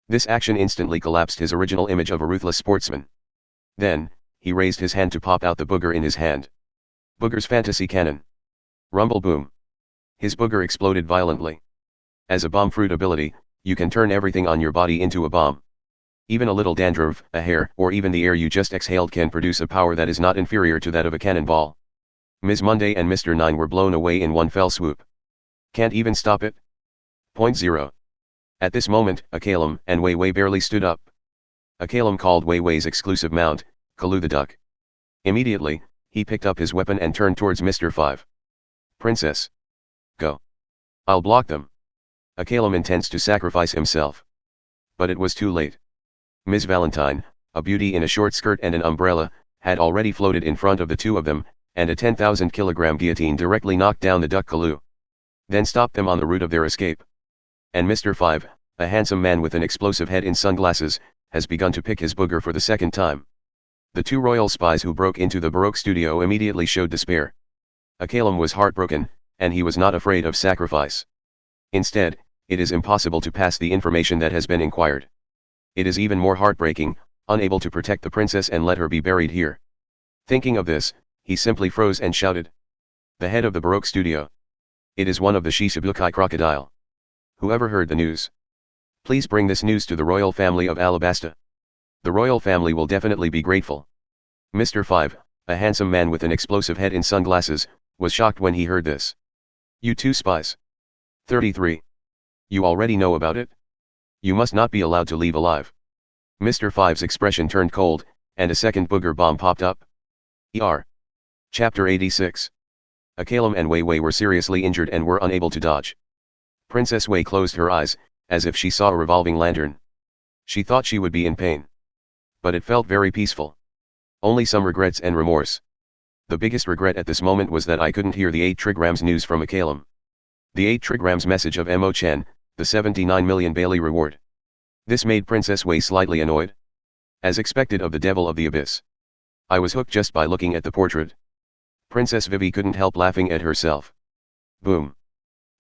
Speaker 2: This action instantly collapsed his original image of a ruthless sportsman. Then, he raised his hand to pop out the booger in his hand. Booger's fantasy cannon. Rumble boom. His booger exploded violently. As a bomb fruit ability, you can turn everything on your body into a bomb. Even a little dandruff, a hair, or even the air you just exhaled can produce a power that is not inferior to that of a cannonball. Ms. Monday and Mr. Nine were blown away in one fell swoop. Can't even stop it? Point 0. At this moment, Akalem and Weiwei barely stood up. Akalem called Weiwei's exclusive mount, Kalu the Duck. Immediately, he picked up his weapon and turned towards Mr. Five. Princess. Go. I'll block them. Akalem intends to sacrifice himself. But it was too late. Ms. Valentine, a beauty in a short skirt and an umbrella, had already floated in front of the two of them, and a 10,000-kilogram guillotine directly knocked down the Duck Kalu. Then stopped them on the route of their escape. And Mr. Five, a handsome man with an explosive head in sunglasses, has begun to pick his booger for the second time. The two royal spies who broke into the Baroque studio immediately showed despair. Akalem was heartbroken, and he was not afraid of sacrifice. Instead, it is impossible to pass the information that has been inquired. It is even more heartbreaking, unable to protect the princess and let her be buried here. Thinking of this, he simply froze and shouted. The head of the Baroque studio. It is one of the Shishibukai crocodile. Whoever heard the news? Please bring this news to the royal family of Alabasta. The royal family will definitely be grateful. Mr. Five, a handsome man with an explosive head in sunglasses, was shocked when he heard this. You two spies. 33. You already know about it? You must not be allowed to leave alive. Mr. Five's expression turned cold, and a second booger bomb popped up. ER. Chapter 86. Akalem and Weiwei were seriously injured and were unable to dodge. Princess Wei closed her eyes, as if she saw a revolving lantern. She thought she would be in pain. But it felt very peaceful. Only some regrets and remorse. The biggest regret at this moment was that I couldn't hear the 8 trigrams news from Akalem. The 8 trigrams message of Chen, the 79 million Bailey reward. This made Princess Wei slightly annoyed. As expected of the devil of the abyss. I was hooked just by looking at the portrait. Princess Vivi couldn't help laughing at herself. Boom.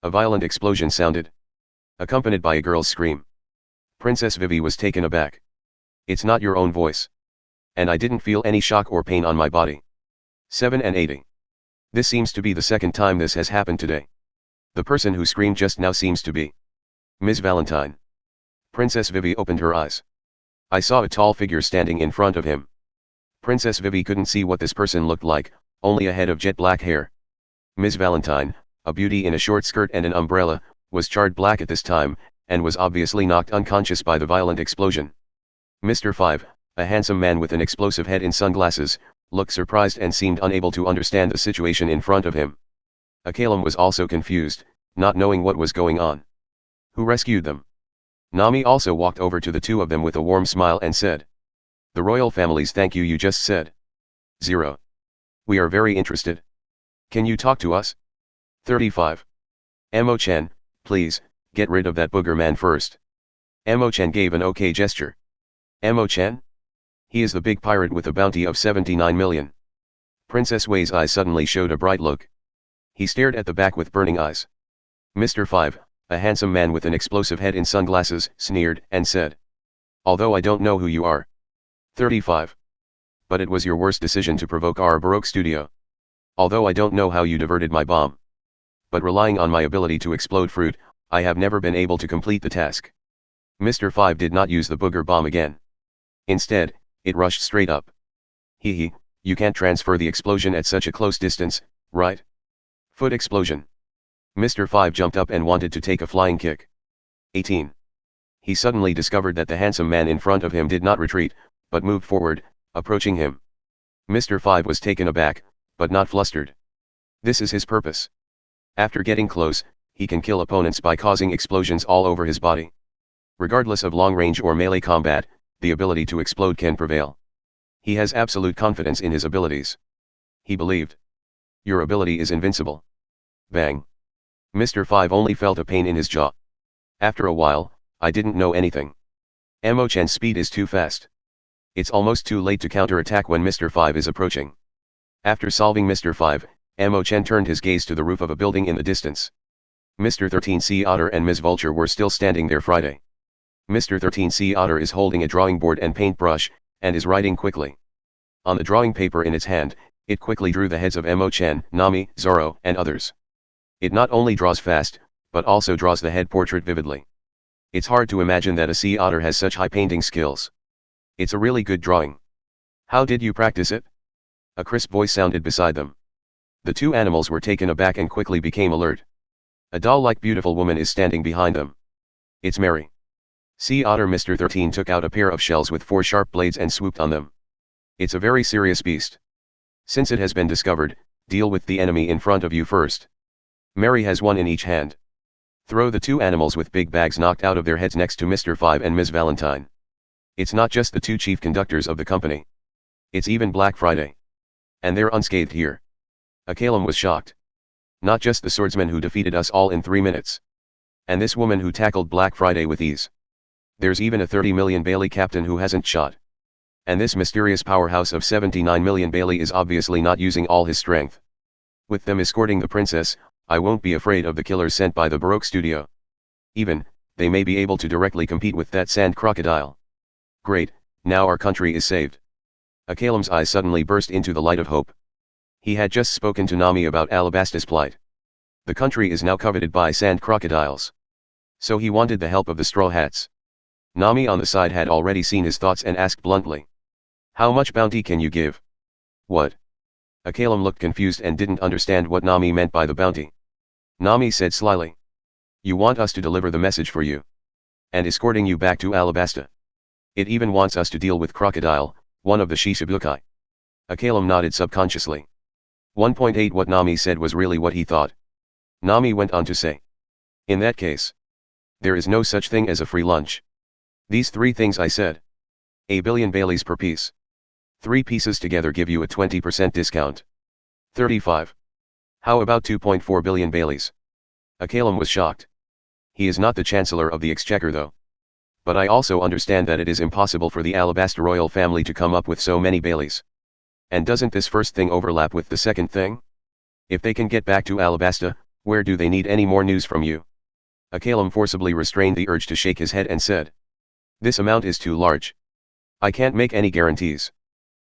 Speaker 2: A violent explosion sounded. Accompanied by a girl's scream. Princess Vivi was taken aback. It's not your own voice. And I didn't feel any shock or pain on my body. 7 and 80. This seems to be the second time this has happened today. The person who screamed just now seems to be Ms. Valentine. Princess Vivi opened her eyes. I saw a tall figure standing in front of him. Princess Vivi couldn't see what this person looked like, only a head of jet black hair. Ms. Valentine, a beauty in a short skirt and an umbrella, was charred black at this time, and was obviously knocked unconscious by the violent explosion. Mr. Five, a handsome man with an explosive head in sunglasses, looked surprised and seemed unable to understand the situation in front of him. Akalem was also confused, not knowing what was going on. Who rescued them? Nami also walked over to the two of them with a warm smile and said. The royal families thank you just said. 0. We are very interested. Can you talk to us? 35. Chen, please, get rid of that booger man first. Chen gave an okay gesture. Chen? He is the big pirate with a bounty of 79 million. Princess Wei's eyes suddenly showed a bright look. He stared at the back with burning eyes. Mr. 5, a handsome man with an explosive head in sunglasses, sneered, and said. Although I don't know who you are. 35. But it was your worst decision to provoke our Baroque studio. Although I don't know how you diverted my bomb. But relying on my ability to explode fruit, I have never been able to complete the task. Mr. 5 did not use the booger bomb again. Instead, it rushed straight up. Hee, you can't transfer the explosion at such a close distance, right? Foot explosion. Mr. 5 jumped up and wanted to take a flying kick. 18. He suddenly discovered that the handsome man in front of him did not retreat, but moved forward, approaching him. Mr. 5 was taken aback, but not flustered. This is his purpose. After getting close, he can kill opponents by causing explosions all over his body. Regardless of long-range or melee combat, the ability to explode can prevail. He has absolute confidence in his abilities. He believed. Your ability is invincible. Bang. Mr. 5 only felt a pain in his jaw. After a while, I didn't know anything. Chen's speed is too fast. It's almost too late to counter-attack when Mr. 5 is approaching. After solving Mr. 5, Chen turned his gaze to the roof of a building in the distance. Mr. 13 Sea Otter and Ms. Vulture were still standing there Friday. Mr. 13 Sea Otter is holding a drawing board and paintbrush, and is writing quickly. On the drawing paper in its hand, it quickly drew the heads of Chen, Nami, Zoro, and others. It not only draws fast, but also draws the head portrait vividly. It's hard to imagine that a sea otter has such high painting skills. It's a really good drawing. How did you practice it? A crisp voice sounded beside them. The two animals were taken aback and quickly became alert. A doll-like beautiful woman is standing behind them. It's Mary. Sea Otter Mr. 13 took out a pair of shells with 4 sharp blades and swooped on them. It's a very serious beast. Since it has been discovered, deal with the enemy in front of you first. Mary has one in each hand. Throw the two animals with big bags knocked out of their heads next to Mr. 5 and Ms. Valentine. It's not just the two chief conductors of the company. It's even Black Friday. And they're unscathed here. Akalem was shocked. Not just the swordsman who defeated us all in 3 minutes. And this woman who tackled Black Friday with ease. There's even a 30 million Bailey captain who hasn't shot. And this mysterious powerhouse of 79 million Bailey is obviously not using all his strength. With them escorting the princess, I won't be afraid of the killers sent by the Baroque studio. Even, they may be able to directly compete with that sand crocodile. Great, now our country is saved. Akalem's eyes suddenly burst into the light of hope. He had just spoken to Nami about Alabasta's plight. The country is now coveted by sand crocodiles. So he wanted the help of the Straw Hats. Nami on the side had already seen his thoughts and asked bluntly. How much bounty can you give? What? Akalem looked confused and didn't understand what Nami meant by the bounty. Nami said slyly. You want us to deliver the message for you. And escorting you back to Alabasta. It even wants us to deal with Crocodile, one of the Shishibukai. Akalem nodded subconsciously. 1.8 What Nami said was really what he thought. Nami went on to say. In that case. There is no such thing as a free lunch. These 3 things I said. A billion Baileys per piece. 3 pieces together give you a 20% discount. 35. How about 2.4 billion Baileys? Akalem was shocked. He is not the Chancellor of the Exchequer though. But I also understand that it is impossible for the Alabasta royal family to come up with so many Baileys. And doesn't this first thing overlap with the second thing? If they can get back to Alabasta, where do they need any more news from you? Akalem forcibly restrained the urge to shake his head and said. This amount is too large. I can't make any guarantees.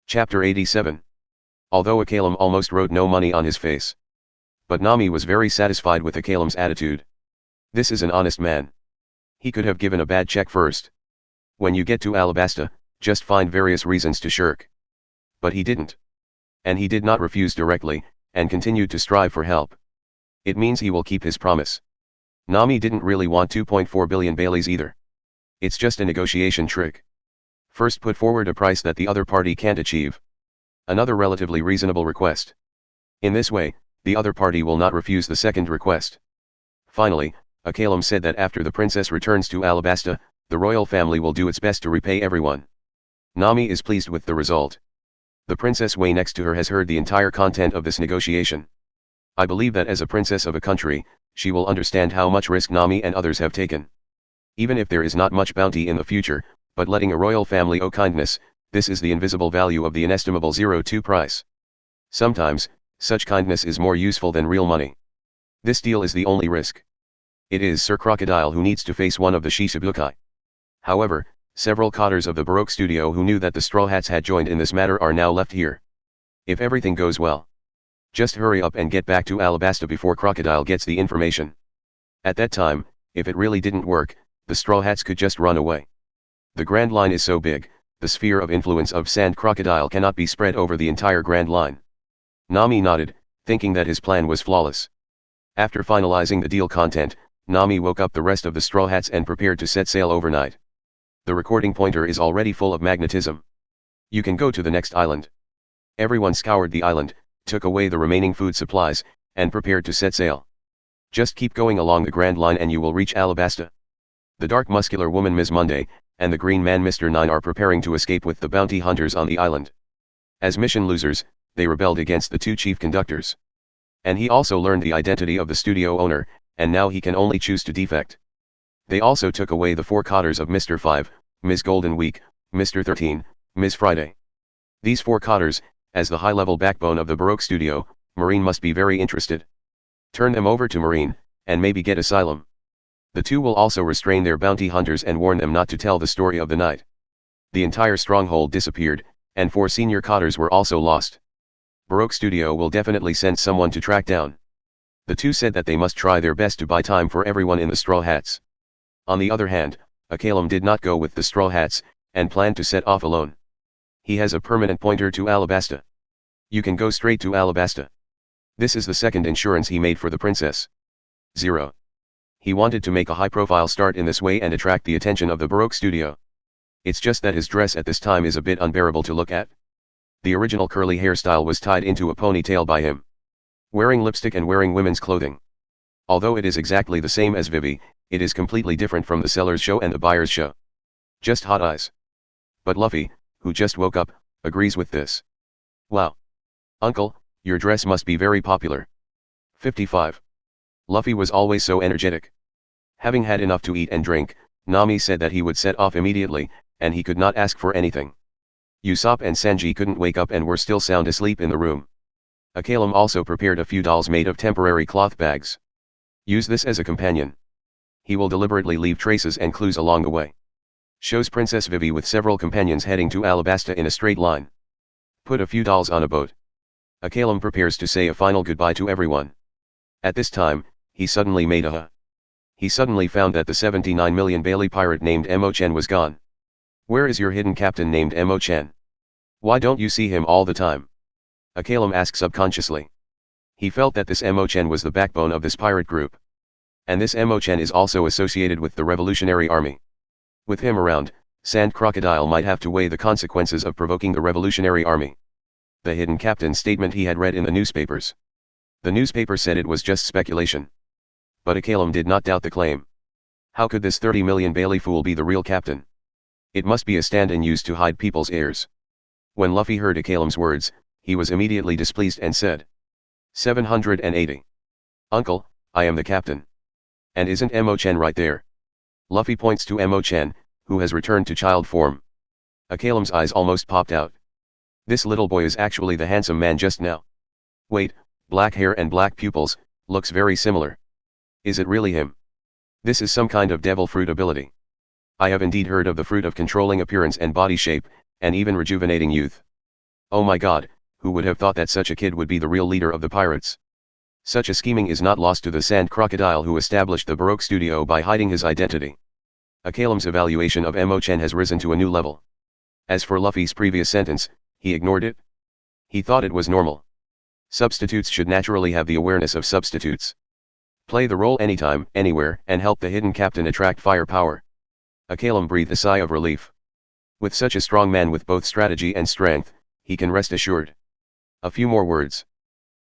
Speaker 2: Chapter 87. Although Akalem almost wrote no money on his face. But Nami was very satisfied with Akalem's attitude. This is an honest man. He could have given a bad check first. When you get to Alabasta, just find various reasons to shirk. But he didn't. And he did not refuse directly, and continued to strive for help. It means he will keep his promise. Nami didn't really want 2.4 billion Baileys either. It's just a negotiation trick. First put forward a price that the other party can't achieve. Another relatively reasonable request. In this way, the other party will not refuse the second request. Finally, Akalem said that after the princess returns to Alabasta, the royal family will do its best to repay everyone. Nami is pleased with the result. The princess way next to her has heard the entire content of this negotiation. I believe that as a princess of a country, she will understand how much risk Nami and others have taken. Even if there is not much bounty in the future, but letting a royal family owe kindness, this is the invisible value of the inestimable 02 price. Sometimes, such kindness is more useful than real money. This deal is the only risk. It is Sir Crocodile who needs to face one of the Shichibukai. However, several cotters of the Baroque studio who knew that the Straw Hats had joined in this matter are now left here. If everything goes well, just hurry up and get back to Alabasta before Crocodile gets the information. At that time, if it really didn't work, the Straw Hats could just run away. The Grand Line is so big, the sphere of influence of Sand Crocodile cannot be spread over the entire Grand Line. Nami nodded, thinking that his plan was flawless. After finalizing the deal content, Nami woke up the rest of the Straw Hats and prepared to set sail overnight. The recording pointer is already full of magnetism. You can go to the next island. Everyone scoured the island, took away the remaining food supplies, and prepared to set sail. Just keep going along the Grand Line and you will reach Alabasta. The dark muscular woman Ms. Monday, and the green man Mr. Nine are preparing to escape with the bounty hunters on the island. As mission losers, they rebelled against the two chief conductors. And he also learned the identity of the studio owner, and now he can only choose to defect. They also took away the 4 cotters of Mr. 5, Ms. Golden Week, Mr. 13, Ms. Friday. These 4 cotters, as the high-level backbone of the Baroque studio, Marine must be very interested. Turn them over to Marine, and maybe get asylum. The 2 will also restrain their bounty hunters and warn them not to tell the story of the night. The entire stronghold disappeared, and 4 senior cotters were also lost. Baroque studio will definitely send someone to track down. The 2 said that they must try their best to buy time for everyone in the Straw Hats. On the other hand, Akalem did not go with the Straw Hats, and planned to set off alone. He has a permanent pointer to Alabasta. You can go straight to Alabasta. This is the second insurance he made for the princess. 0. He wanted to make a high-profile start in this way and attract the attention of the Baroque studio. It's just that his dress at this time is a bit unbearable to look at. The original curly hairstyle was tied into a ponytail by him. Wearing lipstick and wearing women's clothing. Although it is exactly the same as Vivi, it is completely different from the seller's show and the buyer's show. Just hot eyes. But Luffy, who just woke up, agrees with this. Wow. Uncle, your dress must be very popular. 55. Luffy was always so energetic. Having had enough to eat and drink, Nami said that he would set off immediately, and he could not ask for anything. Usopp and Sanji couldn't wake up and were still sound asleep in the room. Akalem also prepared a few dolls made of temporary cloth bags. Use this as a companion. He will deliberately leave traces and clues along the way. Shows Princess Vivi with several companions heading to Alabasta in a straight line. Put a few dolls on a boat. Akalem prepares to say a final goodbye to everyone. At this time, he suddenly made a He suddenly found that the 79 million Bailey pirate named Mo Chen was gone. Where is your hidden captain named Mo Chen? Why don't you see him all the time? Akalem asked subconsciously. He felt that this Mo Chen was the backbone of this pirate group. And this Mo Chen is also associated with the Revolutionary Army. With him around, Sand Crocodile might have to weigh the consequences of provoking the Revolutionary Army. The hidden captain's statement he had read in the newspapers. The newspaper said it was just speculation. But Akalem did not doubt the claim. How could this 30 million Bailey fool be the real captain? It must be a stand-in used to hide people's ears. When Luffy heard Akalem's words, he was immediately displeased and said. 780. Uncle, I am the captain. And isn't Mo Chen right there? Luffy points to Mo Chen, who has returned to child form. Akalem's eyes almost popped out. This little boy is actually the handsome man just now. Wait, black hair and black pupils, looks very similar. Is it really him? This is some kind of devil fruit ability. I have indeed heard of the fruit of controlling appearance and body shape, and even rejuvenating youth. Oh my god, who would have thought that such a kid would be the real leader of the pirates? Such a scheming is not lost to the Sand Crocodile who established the Baroque studio by hiding his identity. Akalem's evaluation of Mo Chen has risen to a new level. As for Luffy's previous sentence, he ignored it. He thought it was normal. Substitutes should naturally have the awareness of substitutes. Play the role anytime, anywhere, and help the hidden captain attract firepower. Akalem breathed a sigh of relief. With such a strong man with both strategy and strength, he can rest assured. A few more words.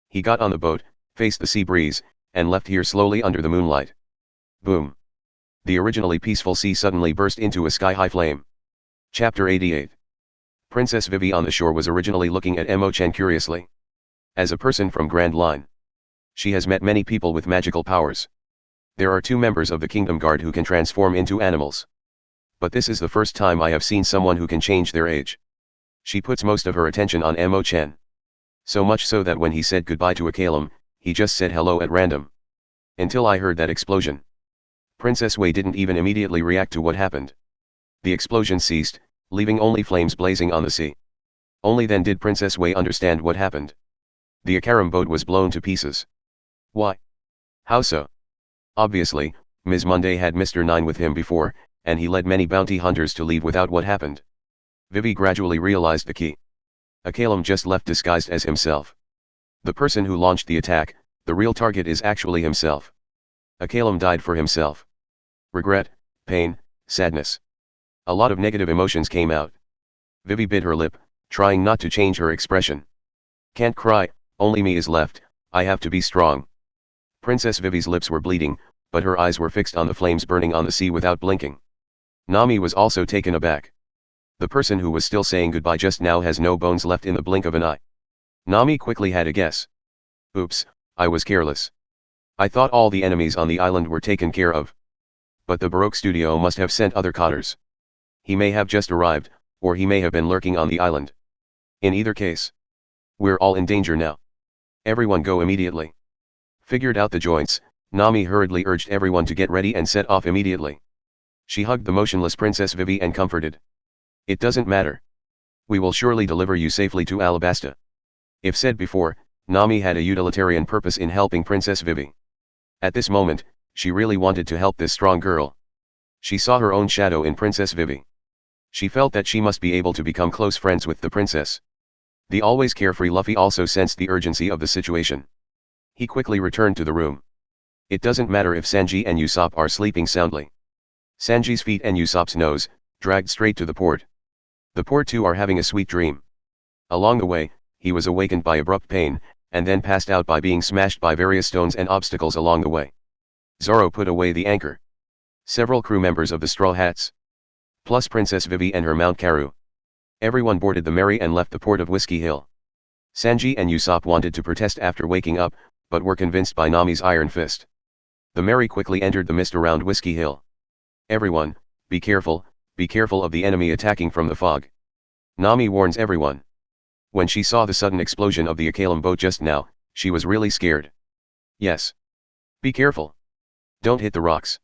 Speaker 2: He got on the boat, faced the sea breeze, and left here slowly under the moonlight. Boom. The originally peaceful sea suddenly burst into a sky-high flame. Chapter 88. Princess Vivi on the shore was originally looking at Chen curiously. As a person from Grand Line, she has met many people with magical powers. There are 2 members of the Kingdom Guard who can transform into animals. But this is the first time I have seen someone who can change their age. She puts most of her attention on Chen. So much so that when he said goodbye to Akalem, he just said hello at random. Until I heard that explosion. Princess Wei didn't even immediately react to what happened. The explosion ceased, leaving only flames blazing on the sea. Only then did Princess Wei understand what happened. The Akaram boat was blown to pieces. Why? How so? Obviously, Ms. Monday had Mr. 9 with him before, and he led many bounty hunters to leave without what happened. Vivi gradually realized the key. Akalem just left disguised as himself. The person who launched the attack, the real target is actually himself. Akalem died for himself. Regret, pain, sadness. A lot of negative emotions came out. Vivi bit her lip, trying not to change her expression. Can't cry, only me is left, I have to be strong. Princess Vivi's lips were bleeding, but her eyes were fixed on the flames burning on the sea without blinking. Nami was also taken aback. The person who was still saying goodbye just now has no bones left in the blink of an eye. Nami quickly had a guess. Oops, I was careless. I thought all the enemies on the island were taken care of. But the Baroque studio must have sent other cotters. He may have just arrived, or he may have been lurking on the island. In either case, we're all in danger now. Everyone go immediately. Figured out the joints, Nami hurriedly urged everyone to get ready and set off immediately. She hugged the motionless Princess Vivi and comforted. It doesn't matter. We will surely deliver you safely to Alabasta. If said before, Nami had a utilitarian purpose in helping Princess Vivi. At this moment, she really wanted to help this strong girl. She saw her own shadow in Princess Vivi. She felt that she must be able to become close friends with the princess. The always carefree Luffy also sensed the urgency of the situation. He quickly returned to the room. It doesn't matter if Sanji and Usopp are sleeping soundly. Sanji's feet and Usopp's nose, dragged straight to the port. The poor two are having a sweet dream. Along the way, he was awakened by abrupt pain, and then passed out by being smashed by various stones and obstacles along the way. Zoro put away the anchor. Several crew members of the Straw Hats, plus Princess Vivi and her Mount Karu. Everyone boarded the Mary and left the port of Whiskey Hill. Sanji and Usopp wanted to protest after waking up, but were convinced by Nami's iron fist. The Mary quickly entered the mist around Whiskey Hill. Everyone, be careful of the enemy attacking from the fog. Nami warns everyone. When she saw the sudden explosion of the Akalem boat just now, she was really scared. Yes. Be careful. Don't hit the rocks.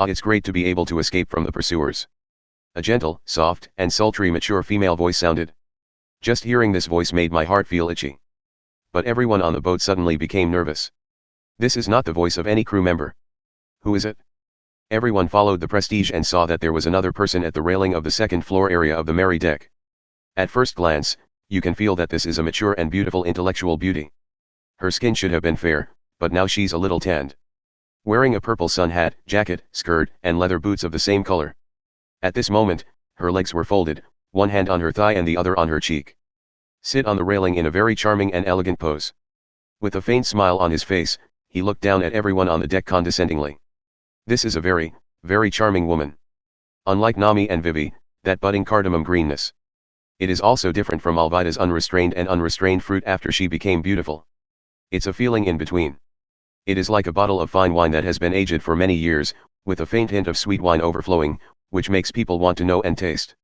Speaker 2: It's great to be able to escape from the pursuers. A gentle, soft, and sultry mature female voice sounded. Just hearing this voice made my heart feel itchy. But everyone on the boat suddenly became nervous. This is not the voice of any crew member. Who is it? Everyone followed the Prestige and saw that there was another person at the railing of the second floor area of the Mary deck. At first glance, you can feel that this is a mature and beautiful intellectual beauty. Her skin should have been fair, but now she's a little tanned. Wearing a purple sun hat, jacket, skirt, and leather boots of the same color. At this moment, her legs were folded, one hand on her thigh and the other on her cheek. Sit on the railing in a very charming and elegant pose. With a faint smile on his face, he looked down at everyone on the deck condescendingly. This is a very, very charming woman. Unlike Nami and Vivi, that budding cardamom greenness. It is also different from Alvida's unrestrained and unrestrained fruit after she became beautiful. It's a feeling in between. It is like a bottle of fine wine that has been aged for many years, with a faint hint of sweet wine overflowing, which makes people want to know and taste.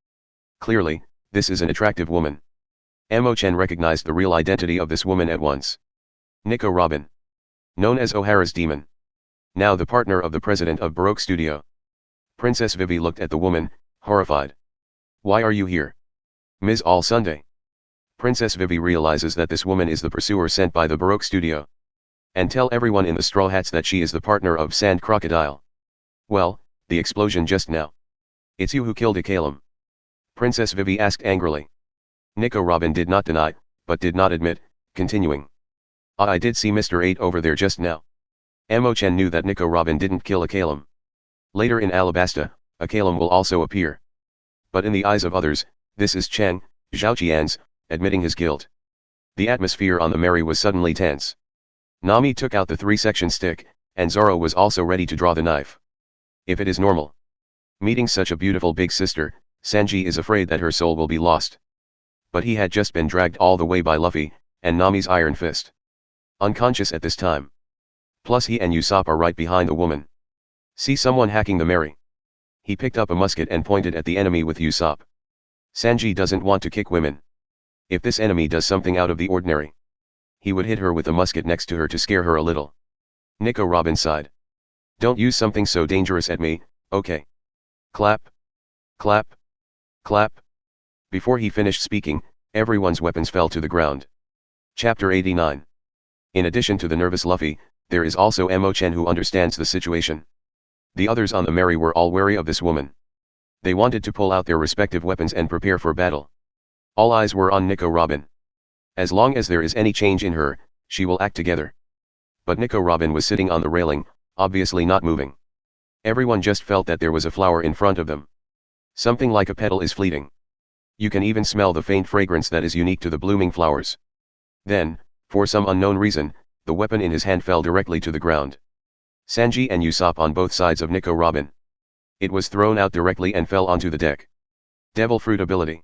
Speaker 2: Clearly, this is an attractive woman. Chen recognized the real identity of this woman at once. Nico Robin. Known as O'Hara's demon. Now the partner of the president of Baroque Studio. Princess Vivi looked at the woman, horrified. Why are you here? Ms. All Sunday. Princess Vivi realizes that this woman is the pursuer sent by the Baroque Studio. And tell everyone in the Straw Hats that she is the partner of Sand Crocodile. Well, the explosion just now. It's you who killed Akalem. Princess Vivi asked angrily. Nico Robin did not deny, but did not admit, continuing. I did see Mr. 8 over there just now. Chen knew that Nico Robin didn't kill Akalem. Later in Alabasta, Akalem will also appear. But in the eyes of others, this is Chen, Zhaoqian's, admitting his guilt. The atmosphere on the Mary was suddenly tense. Nami took out the 3-section stick, and Zoro was also ready to draw the knife. If it is normal. Meeting such a beautiful big sister, Sanji is afraid that her soul will be lost. But he had just been dragged all the way by Luffy, and Nami's iron fist. Unconscious at this time. Plus he and Usopp are right behind the woman. See someone hacking the Mary. He picked up a musket and pointed at the enemy with Usopp. Sanji doesn't want to kick women. If this enemy does something out of the ordinary, he would hit her with a musket next to her to scare her a little. Nico Robin sighed. Don't use something so dangerous at me, okay? Clap. Clap. Clap. Before he finished speaking, everyone's weapons fell to the ground. Chapter 89. In addition to the nervous Luffy, there is also Chen who understands the situation. The others on the Mary were all wary of this woman. They wanted to pull out their respective weapons and prepare for battle. All eyes were on Nico Robin. As long as there is any change in her, she will act together. But Nico Robin was sitting on the railing, obviously not moving. Everyone just felt that there was a flower in front of them. Something like a petal is fleeting. You can even smell the faint fragrance that is unique to the blooming flowers. Then, for some unknown reason, the weapon in his hand fell directly to the ground. Sanji and Usopp on both sides of Nico Robin. It was thrown out directly and fell onto the deck. Devil Fruit ability.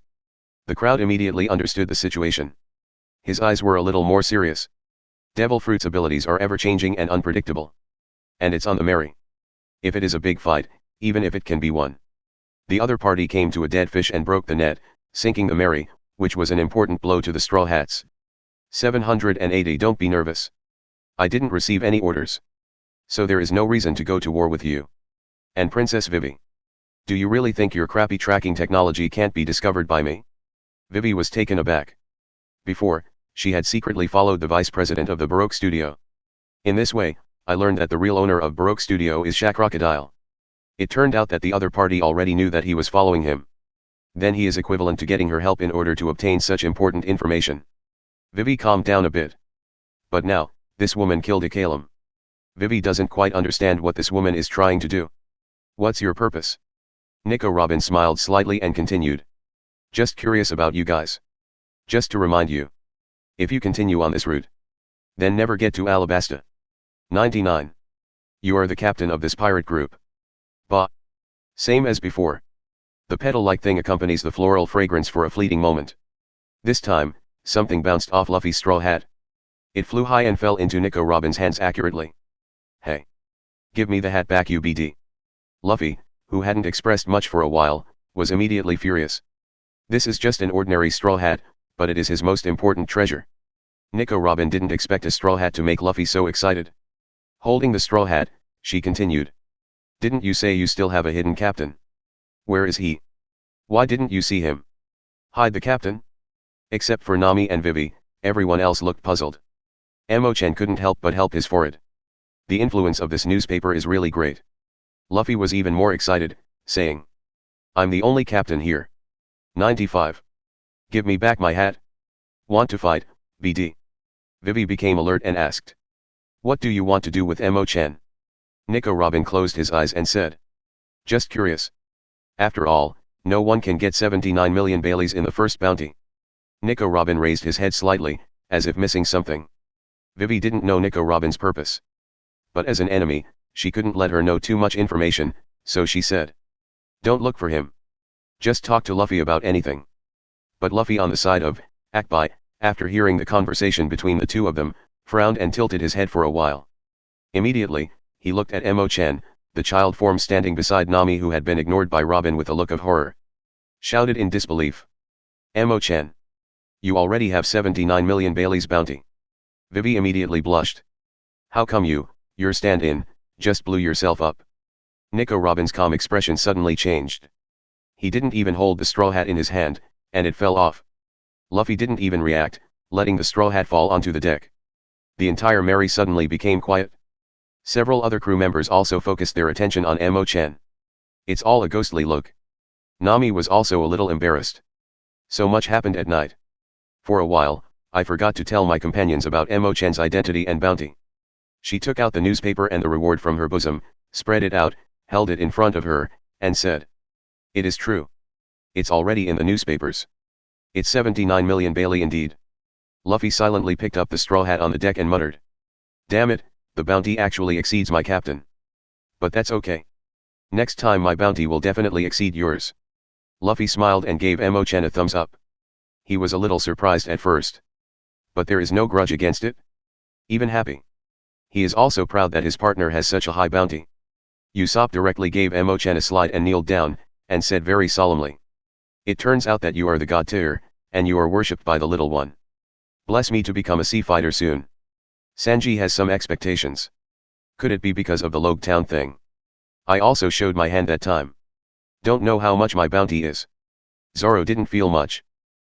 Speaker 2: The crowd immediately understood the situation. His eyes were a little more serious. Devil Fruit's abilities are ever-changing and unpredictable. And it's on the Mary. If it is a big fight, even if it can be won. The other party came to a dead fish and broke the net, sinking the Mary, which was an important blow to the Straw Hats. 780. Don't be nervous. I didn't receive any orders. So there is no reason to go to war with you. And Princess Vivi. Do you really think your crappy tracking technology can't be discovered by me? Vivi was taken aback. Before, she had secretly followed the vice president of the Baroque studio. In this way, I learned that the real owner of Baroque studio is Shaq Crocodile. It turned out that the other party already knew that he was following him. Then he is equivalent to getting her help in order to obtain such important information. Vivi calmed down a bit. But now, this woman killed a Kalem. Vivi doesn't quite understand what this woman is trying to do. What's your purpose? Nico Robin smiled slightly and continued. Just curious about you guys. Just to remind you. If you continue on this route, then never get to Alabasta. 99. You are the captain of this pirate group. Bah. Same as before. The petal-like thing accompanies the floral fragrance for a fleeting moment. This time, something bounced off Luffy's straw hat. It flew high and fell into Nico Robin's hands accurately. Hey. Give me the hat back, UBD. Luffy, who hadn't expressed much for a while, was immediately furious. This is just an ordinary straw hat, but it is his most important treasure. Nico Robin didn't expect a straw hat to make Luffy so excited. Holding the straw hat, she continued. Didn't you say you still have a hidden captain? Where is he? Why didn't you see him? Hide the captain? Except for Nami and Vivi, everyone else looked puzzled. Chen couldn't help but help his forehead. The influence of this newspaper is really great. Luffy was even more excited, saying. I'm the only captain here. 95. Give me back my hat. Want to fight, BD? Vivi became alert and asked. What do you want to do with Chen? Nico Robin closed his eyes and said. Just curious. After all, no one can get 79 million Baileys in the first bounty. Nico Robin raised his head slightly, as if missing something. Vivi didn't know Nico Robin's purpose. But as an enemy, she couldn't let her know too much information, so she said. Don't look for him. Just talk to Luffy about anything. But Luffy on the side of Akbai, after hearing the conversation between the two of them, frowned and tilted his head for a while. Immediately, he looked at Chen, the child form standing beside Nami who had been ignored by Robin with a look of horror. Shouted in disbelief. Chen. You already have 79 million Bailey's bounty. Vivi immediately blushed. How come your stand-in, just blew yourself up? Nico Robin's calm expression suddenly changed. He didn't even hold the straw hat in his hand, and it fell off. Luffy didn't even react, letting the straw hat fall onto the deck. The entire Mary suddenly became quiet. Several other crew members also focused their attention on Chen. It's all a ghostly look. Nami was also a little embarrassed. So much happened at night. For a while, I forgot to tell my companions about Chen's identity and bounty. She took out the newspaper and the reward from her bosom, spread it out, held it in front of her, and said. It is true. It's already in the newspapers. It's 79 million Bailey indeed. Luffy silently picked up the straw hat on the deck and muttered. Damn it, the bounty actually exceeds my captain. But that's okay. Next time my bounty will definitely exceed yours. Luffy smiled and gave Chen a thumbs up. He was a little surprised at first. But there is no grudge against it. Even happy. He is also proud that his partner has such a high bounty. Usopp directly gave Chen a slide and kneeled down, and said very solemnly. It turns out that you are the god Tyr, and you are worshipped by the little one. Bless me to become a sea fighter soon. Sanji has some expectations. Could it be because of the Log Town thing? I also showed my hand that time. Don't know how much my bounty is. Zoro didn't feel much.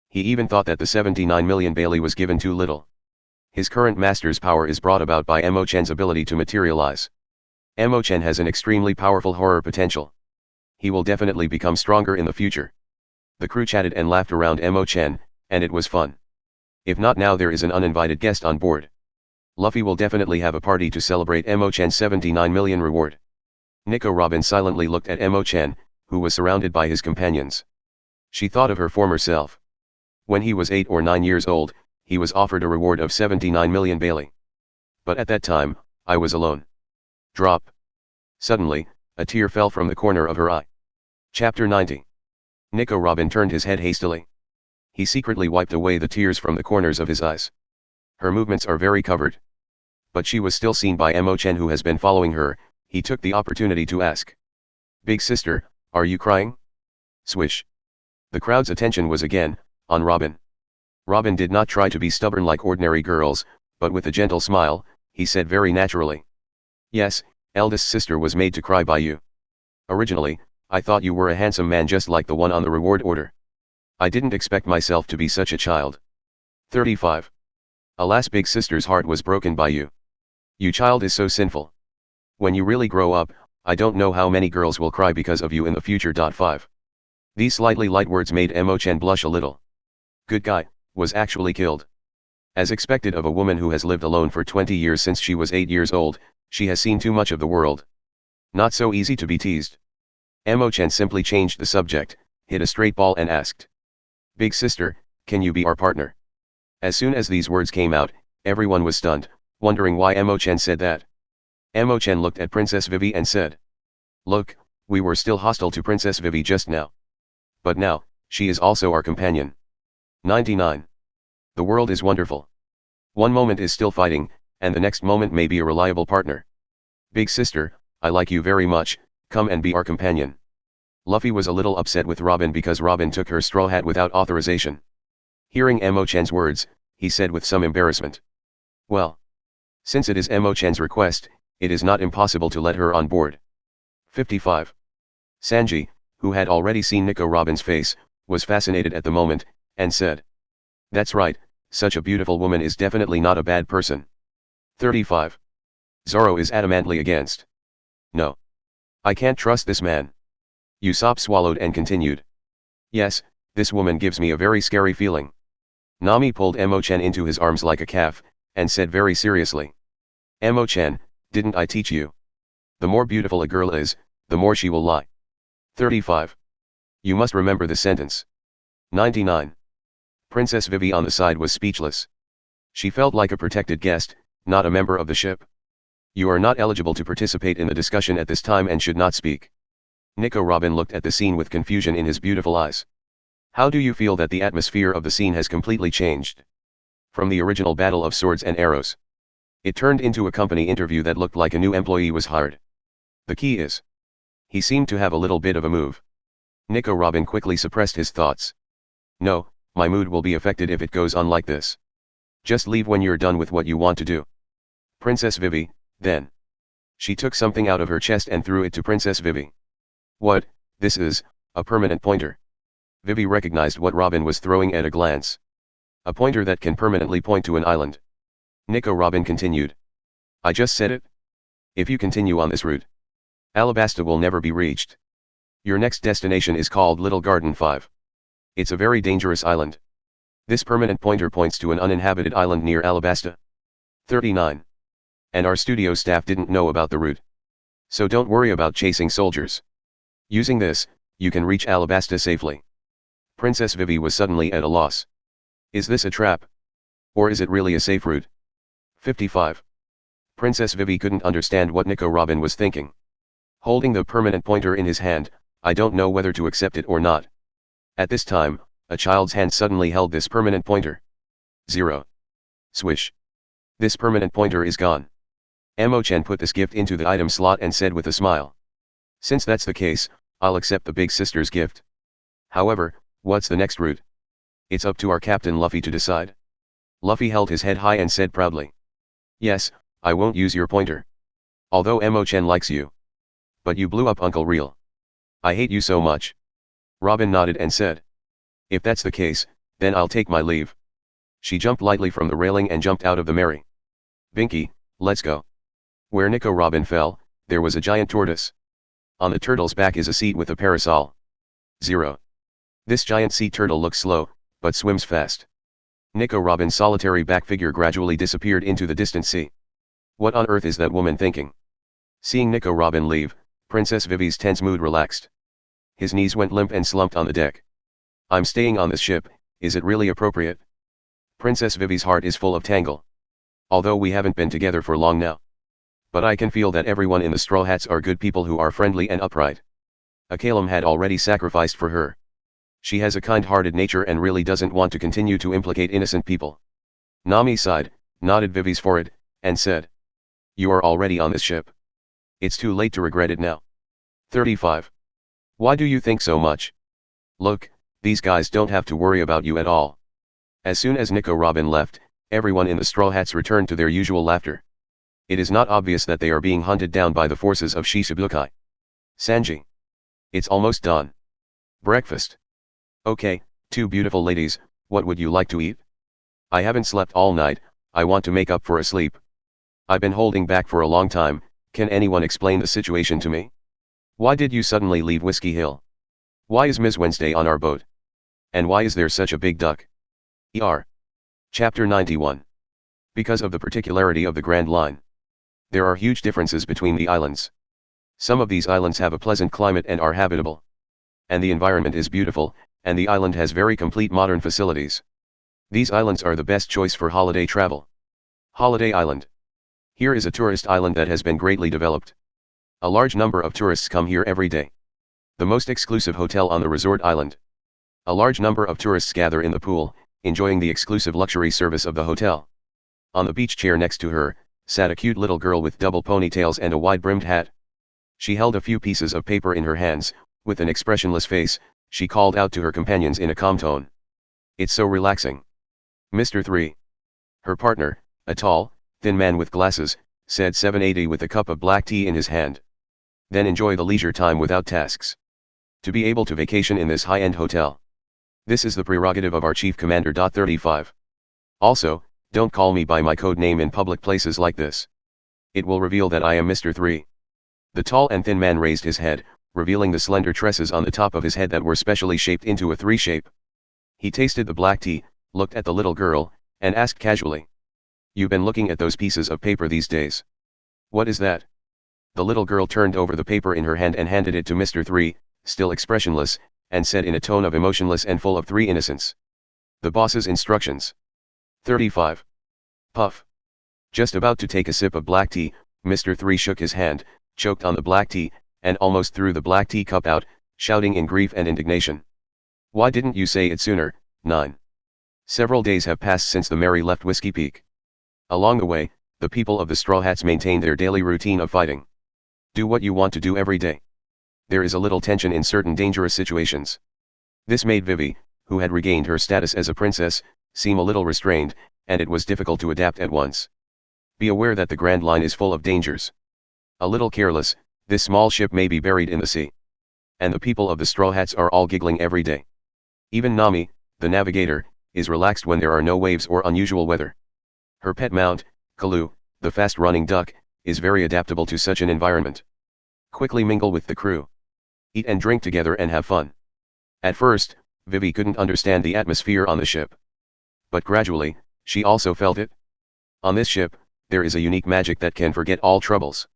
Speaker 2: He even thought that the 79 million Bailey was given too little. His current master's power is brought about by Chen's ability to materialize. Chen has an extremely powerful horror potential. He will definitely become stronger in the future. The crew chatted and laughed around Chen, and it was fun. If not now, there is an uninvited guest on board. Luffy will definitely have a party to celebrate Chen's 79 million reward. Nico Robin silently looked at Chen, who was surrounded by his companions. She thought of her former self. When he was 8 or 9 years old, he was offered a reward of 79 million Bailey. But at that time, I was alone. Drop. Suddenly, a tear fell from the corner of her eye. Chapter 90. Nico Robin turned his head hastily. He secretly wiped away the tears from the corners of his eyes. Her movements are very covered. But she was still seen by Chen, who has been following her. He took the opportunity to ask. Big sister, are you crying? Swish. The crowd's attention was again on Robin. Robin did not try to be stubborn like ordinary girls, but with a gentle smile, he said very naturally. Yes, eldest sister was made to cry by you. Originally, I thought you were a handsome man just like the one on the reward order. I didn't expect myself to be such a child. 35. Alas, big sister's heart was broken by you. You child is so sinful. When you really grow up, I don't know how many girls will cry because of you in the future. 5. These slightly light words made Chen blush a little. Good guy, was actually killed. As expected of a woman who has lived alone for 20 years since she was 8 years old, she has seen too much of the world. Not so easy to be teased. Chen simply changed the subject, hit a straight ball and asked. Big sister, can you be our partner? As soon as these words came out, everyone was stunned, wondering why Chen said that. Chen looked at Princess Vivi and said. Look, we were still hostile to Princess Vivi just now. But now, she is also our companion. 99. The world is wonderful. One moment is still fighting, and the next moment may be a reliable partner. Big sister, I like you very much, come and be our companion. Luffy was a little upset with Robin because Robin took her straw hat without authorization. Hearing Chen's words, he said with some embarrassment. Well. Since it is Chen's request, it is not impossible to let her on board. 55. Sanji, who had already seen Nico Robin's face, was fascinated at the moment, and said. That's right, such a beautiful woman is definitely not a bad person. 35. Zoro is adamantly against. No. I can't trust this man. Usopp swallowed and continued. Yes, this woman gives me a very scary feeling. Nami pulled Chen into his arms like a calf, and said very seriously. Chen, didn't I teach you? The more beautiful a girl is, the more she will lie. 35. You must remember the sentence. 99. Princess Vivi on the side was speechless. She felt like a protected guest, not a member of the ship. You are not eligible to participate in the discussion at this time and should not speak. Nico Robin looked at the scene with confusion in his beautiful eyes. How do you feel that the atmosphere of the scene has completely changed? From the original battle of swords and arrows. It turned into a company interview that looked like a new employee was hired. The key is. He seemed to have a little bit of a move. Nico Robin quickly suppressed his thoughts. No, my mood will be affected if it goes on like this. Just leave when you're done with what you want to do. Princess Vivi, then. She took something out of her chest and threw it to Princess Vivi. What, this is, a permanent pointer. Vivi recognized what Robin was throwing at a glance. A pointer that can permanently point to an island. Nico Robin continued. I just said it. If you continue on this route, Alabasta will never be reached. Your next destination is called Little Garden 5. It's a very dangerous island. This permanent pointer points to an uninhabited island near Alabasta. 39. And our studio staff didn't know about the route. So don't worry about chasing soldiers. Using this, you can reach Alabasta safely. Princess Vivi was suddenly at a loss. Is this a trap? Or is it really a safe route? 55. Princess Vivi couldn't understand what Nico Robin was thinking. Holding the permanent pointer in his hand, I don't know whether to accept it or not. At this time, a child's hand suddenly held this permanent pointer. 0. Swish. This permanent pointer is gone. Chen put this gift into the item slot and said with a smile. Since that's the case, I'll accept the big sister's gift. However, what's the next route? It's up to our Captain Luffy to decide. Luffy held his head high and said proudly. Yes, I won't use your pointer. Although Chen likes you. But you blew up Uncle Real. I hate you so much. Robin nodded and said. If that's the case, then I'll take my leave. She jumped lightly from the railing and jumped out of the Mary. Binky, let's go. Where Nico Robin fell, there was a giant tortoise. On the turtle's back is a seat with a parasol. 0. This giant sea turtle looks slow, but swims fast. Nico Robin's solitary back figure gradually disappeared into the distant sea. What on earth is that woman thinking? Seeing Nico Robin leave, Princess Vivi's tense mood relaxed. His knees went limp and slumped on the deck. I'm staying on this ship, is it really appropriate? Princess Vivi's heart is full of tangle. Although we haven't been together for long now. But I can feel that everyone in the Straw Hats are good people who are friendly and upright. Akalem had already sacrificed for her. She has a kind-hearted nature and really doesn't want to continue to implicate innocent people. Nami sighed, nodded Vivi's forehead, and said. You are already on this ship. It's too late to regret it now. 35. Why do you think so much? Look, these guys don't have to worry about you at all. As soon as Nico Robin left, everyone in the Straw Hats returned to their usual laughter. It is not obvious that they are being hunted down by the forces of Shichibukai. Sanji. It's almost dawn. Breakfast. Okay, two beautiful ladies, what would you like to eat? I haven't slept all night, I want to make up for a sleep. I've been holding back for a long time, can anyone explain the situation to me? Why did you suddenly leave Whiskey Hill? Why is Ms. Wednesday on our boat? And why is there such a big duck? ER. Chapter 91. Because of the particularity of the Grand Line. There are huge differences between the islands. Some of these islands have a pleasant climate and are habitable. And the environment is beautiful, and the island has very complete modern facilities. These islands are the best choice for holiday travel. Holiday Island. Here is a tourist island that has been greatly developed. A large number of tourists come here every day. The most exclusive hotel on the resort island. A large number of tourists gather in the pool, enjoying the exclusive luxury service of the hotel. On the beach chair next to her, sat a cute little girl with double ponytails and a wide-brimmed hat. She held a few pieces of paper in her hands, with an expressionless face, she called out to her companions in a calm tone. It's so relaxing. Mr. 3. Her partner, a tall, thin man with glasses, said 780 with a cup of black tea in his hand. Then enjoy the leisure time without tasks. To be able to vacation in this high-end hotel. This is the prerogative of our chief commander. 35. Also, don't call me by my code name in public places like this. It will reveal that I am Mr. 3. The tall and thin man raised his head, revealing the slender tresses on the top of his head that were specially shaped into a 3 shape. He tasted the black tea, looked at the little girl, and asked casually. You've been looking at those pieces of paper these days. What is that? The little girl turned over the paper in her hand and handed it to Mr. 3, still expressionless, and said in a tone of emotionless and full of 3 innocence. The boss's instructions. 35. Puff. Just about to take a sip of black tea, Mr. 3 shook his hand, choked on the black tea, and almost threw the black tea cup out, shouting in grief and indignation. Why didn't you say it sooner? 9. Several days have passed since the Mary left Whiskey Peak. Along the way, the people of the Straw Hats maintain their daily routine of fighting. Do what you want to do every day. There is a little tension in certain dangerous situations. This made Vivi, who had regained her status as a princess, seem a little restrained, and it was difficult to adapt at once. Be aware that the Grand Line is full of dangers. A little careless, this small ship may be buried in the sea. And the people of the Straw Hats are all giggling every day. Even Nami, the navigator, is relaxed when there are no waves or unusual weather. Her pet mount, Kalu, the fast-running duck, is very adaptable to such an environment. Quickly mingle with the crew. Eat and drink together and have fun. At first, Vivi couldn't understand the atmosphere on the ship. But gradually, she also felt it. On this ship, there is a unique magic that can forget all troubles.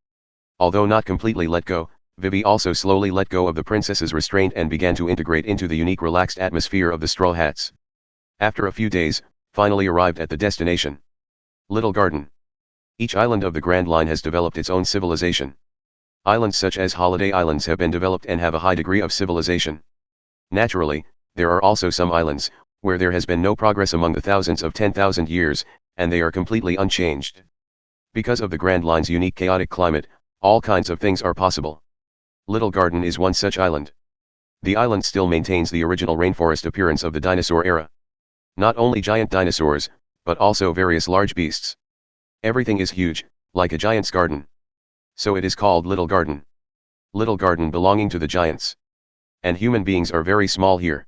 Speaker 2: Although not completely let go, Vivi also slowly let go of the princess's restraint and began to integrate into the unique relaxed atmosphere of the Straw Hats. After a few days, finally arrived at the destination. Little Garden. Each island of the Grand Line has developed its own civilization. Islands such as holiday islands have been developed and have a high degree of civilization. Naturally, there are also some islands, where there has been no progress among the thousands of 10,000 years, and they are completely unchanged. Because of the Grand Line's unique chaotic climate, all kinds of things are possible. Little Garden is one such island. The island still maintains the original rainforest appearance of the dinosaur era. Not only giant dinosaurs, but also various large beasts. Everything is huge, like a giant's garden. So it is called Little Garden. Little Garden belonging to the giants. And human beings are very small here.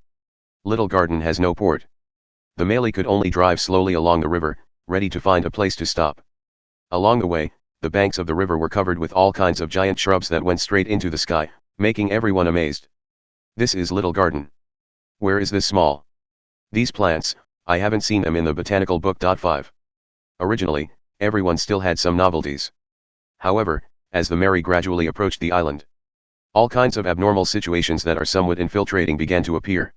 Speaker 2: Little Garden has no port. The Melee could only drive slowly along the river, ready to find a place to stop. Along the way, the banks of the river were covered with all kinds of giant shrubs that went straight into the sky, making everyone amazed. This is Little Garden. Where is this small? These plants, I haven't seen them in the botanical book. 5. Originally, everyone still had some novelties. However, as the Mary gradually approached the island, all kinds of abnormal situations that are somewhat infiltrating began to appear.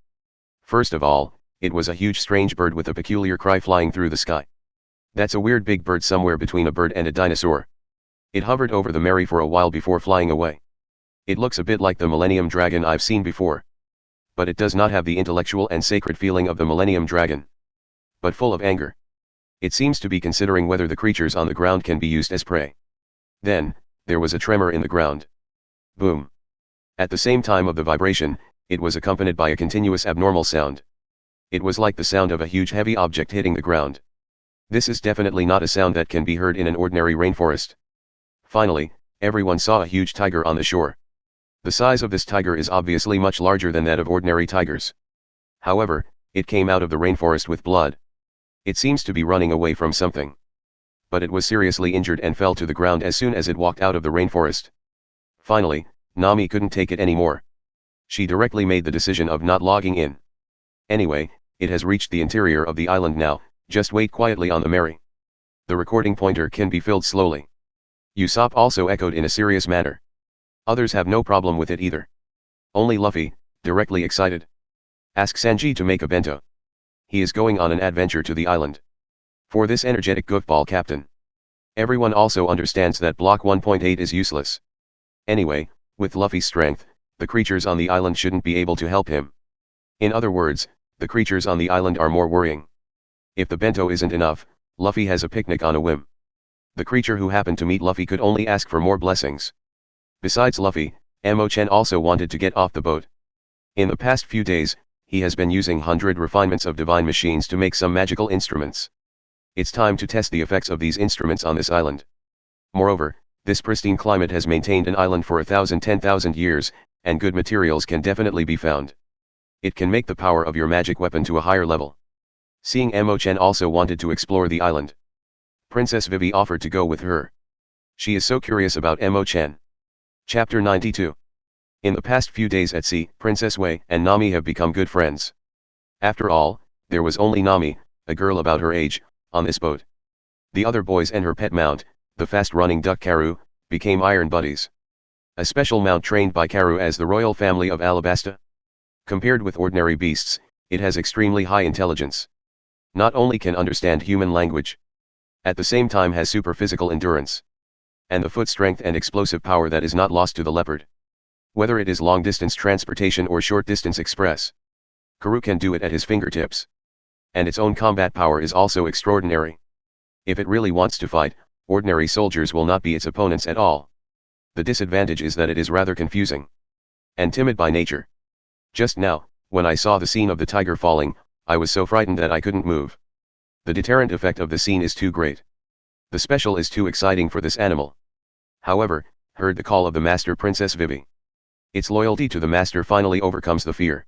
Speaker 2: First of all, it was a huge strange bird with a peculiar cry flying through the sky. That's a weird big bird somewhere between a bird and a dinosaur. It hovered over the Mary for a while before flying away. It looks a bit like the Millennium Dragon I've seen before. But it does not have the intellectual and sacred feeling of the Millennium Dragon. But full of anger. It seems to be considering whether the creatures on the ground can be used as prey. Then, there was a tremor in the ground. Boom. At the same time of the vibration, it was accompanied by a continuous abnormal sound. It was like the sound of a huge heavy object hitting the ground. This is definitely not a sound that can be heard in an ordinary rainforest. Finally, everyone saw a huge tiger on the shore. The size of this tiger is obviously much larger than that of ordinary tigers. However, it came out of the rainforest with blood. It seems to be running away from something. But it was seriously injured and fell to the ground as soon as it walked out of the rainforest. Finally, Nami couldn't take it anymore. She directly made the decision of not logging in. Anyway, it has reached the interior of the island now, just wait quietly on the Mary. The recording pointer can be filled slowly. Usopp also echoed in a serious manner. Others have no problem with it either. Only Luffy, directly excited. Ask Sanji to make a bento. He is going on an adventure to the island. For this energetic goofball captain. Everyone also understands that block 1.8 is useless. Anyway, with Luffy's strength, the creatures on the island shouldn't be able to help him. In other words, the creatures on the island are more worrying. If the bento isn't enough, Luffy has a picnic on a whim. The creature who happened to meet Luffy could only ask for more blessings. Besides Luffy, Chen also wanted to get off the boat. In the past few days, he has been using 100 refinements of divine machines to make some magical instruments. It's time to test the effects of these instruments on this island. Moreover, this pristine climate has maintained an island for 10,000 years, and good materials can definitely be found. It can make the power of your magic weapon to a higher level. Seeing Chen also wanted to explore the island, Princess Vivi offered to go with her. She is so curious about Chen. Chapter 92. In the past few days at sea, Princess Wei and Nami have become good friends. After all, there was only Nami, a girl about her age, on this boat. The other boys and her pet mount, the fast-running duck Karu, became iron buddies. A special mount trained by Karu as the royal family of Alabasta. Compared with ordinary beasts, it has extremely high intelligence. Not only can understand human language, at the same time has super physical endurance. And the foot strength and explosive power that is not lost to the leopard. Whether it is long-distance transportation or short-distance express, Karu can do it at his fingertips. And its own combat power is also extraordinary. If it really wants to fight, ordinary soldiers will not be its opponents at all. The disadvantage is that it is rather confusing. And timid by nature. Just now, when I saw the scene of the tiger falling, I was so frightened that I couldn't move. The deterrent effect of the scene is too great. The special is too exciting for this animal. However, heard the call of the master Princess Vivi. Its loyalty to the master finally overcomes the fear.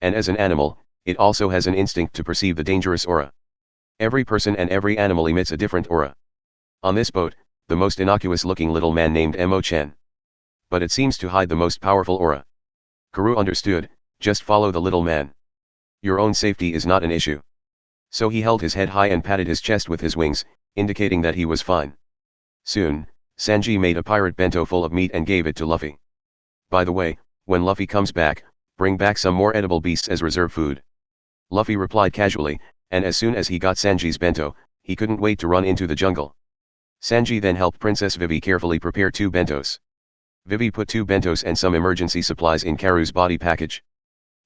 Speaker 2: And as an animal, it also has an instinct to perceive the dangerous aura. Every person and every animal emits a different aura. On this boat, the most innocuous-looking little man named Chen. But it seems to hide the most powerful aura. Karu understood, just follow the little man. Your own safety is not an issue. So he held his head high and patted his chest with his wings, indicating that he was fine. Soon, Sanji made a pirate bento full of meat and gave it to Luffy. By the way, when Luffy comes back, bring back some more edible beasts as reserve food. Luffy replied casually, and as soon as he got Sanji's bento, he couldn't wait to run into the jungle. Sanji then helped Princess Vivi carefully prepare 2 bentos. Vivi put 2 bentos and some emergency supplies in Karu's body package.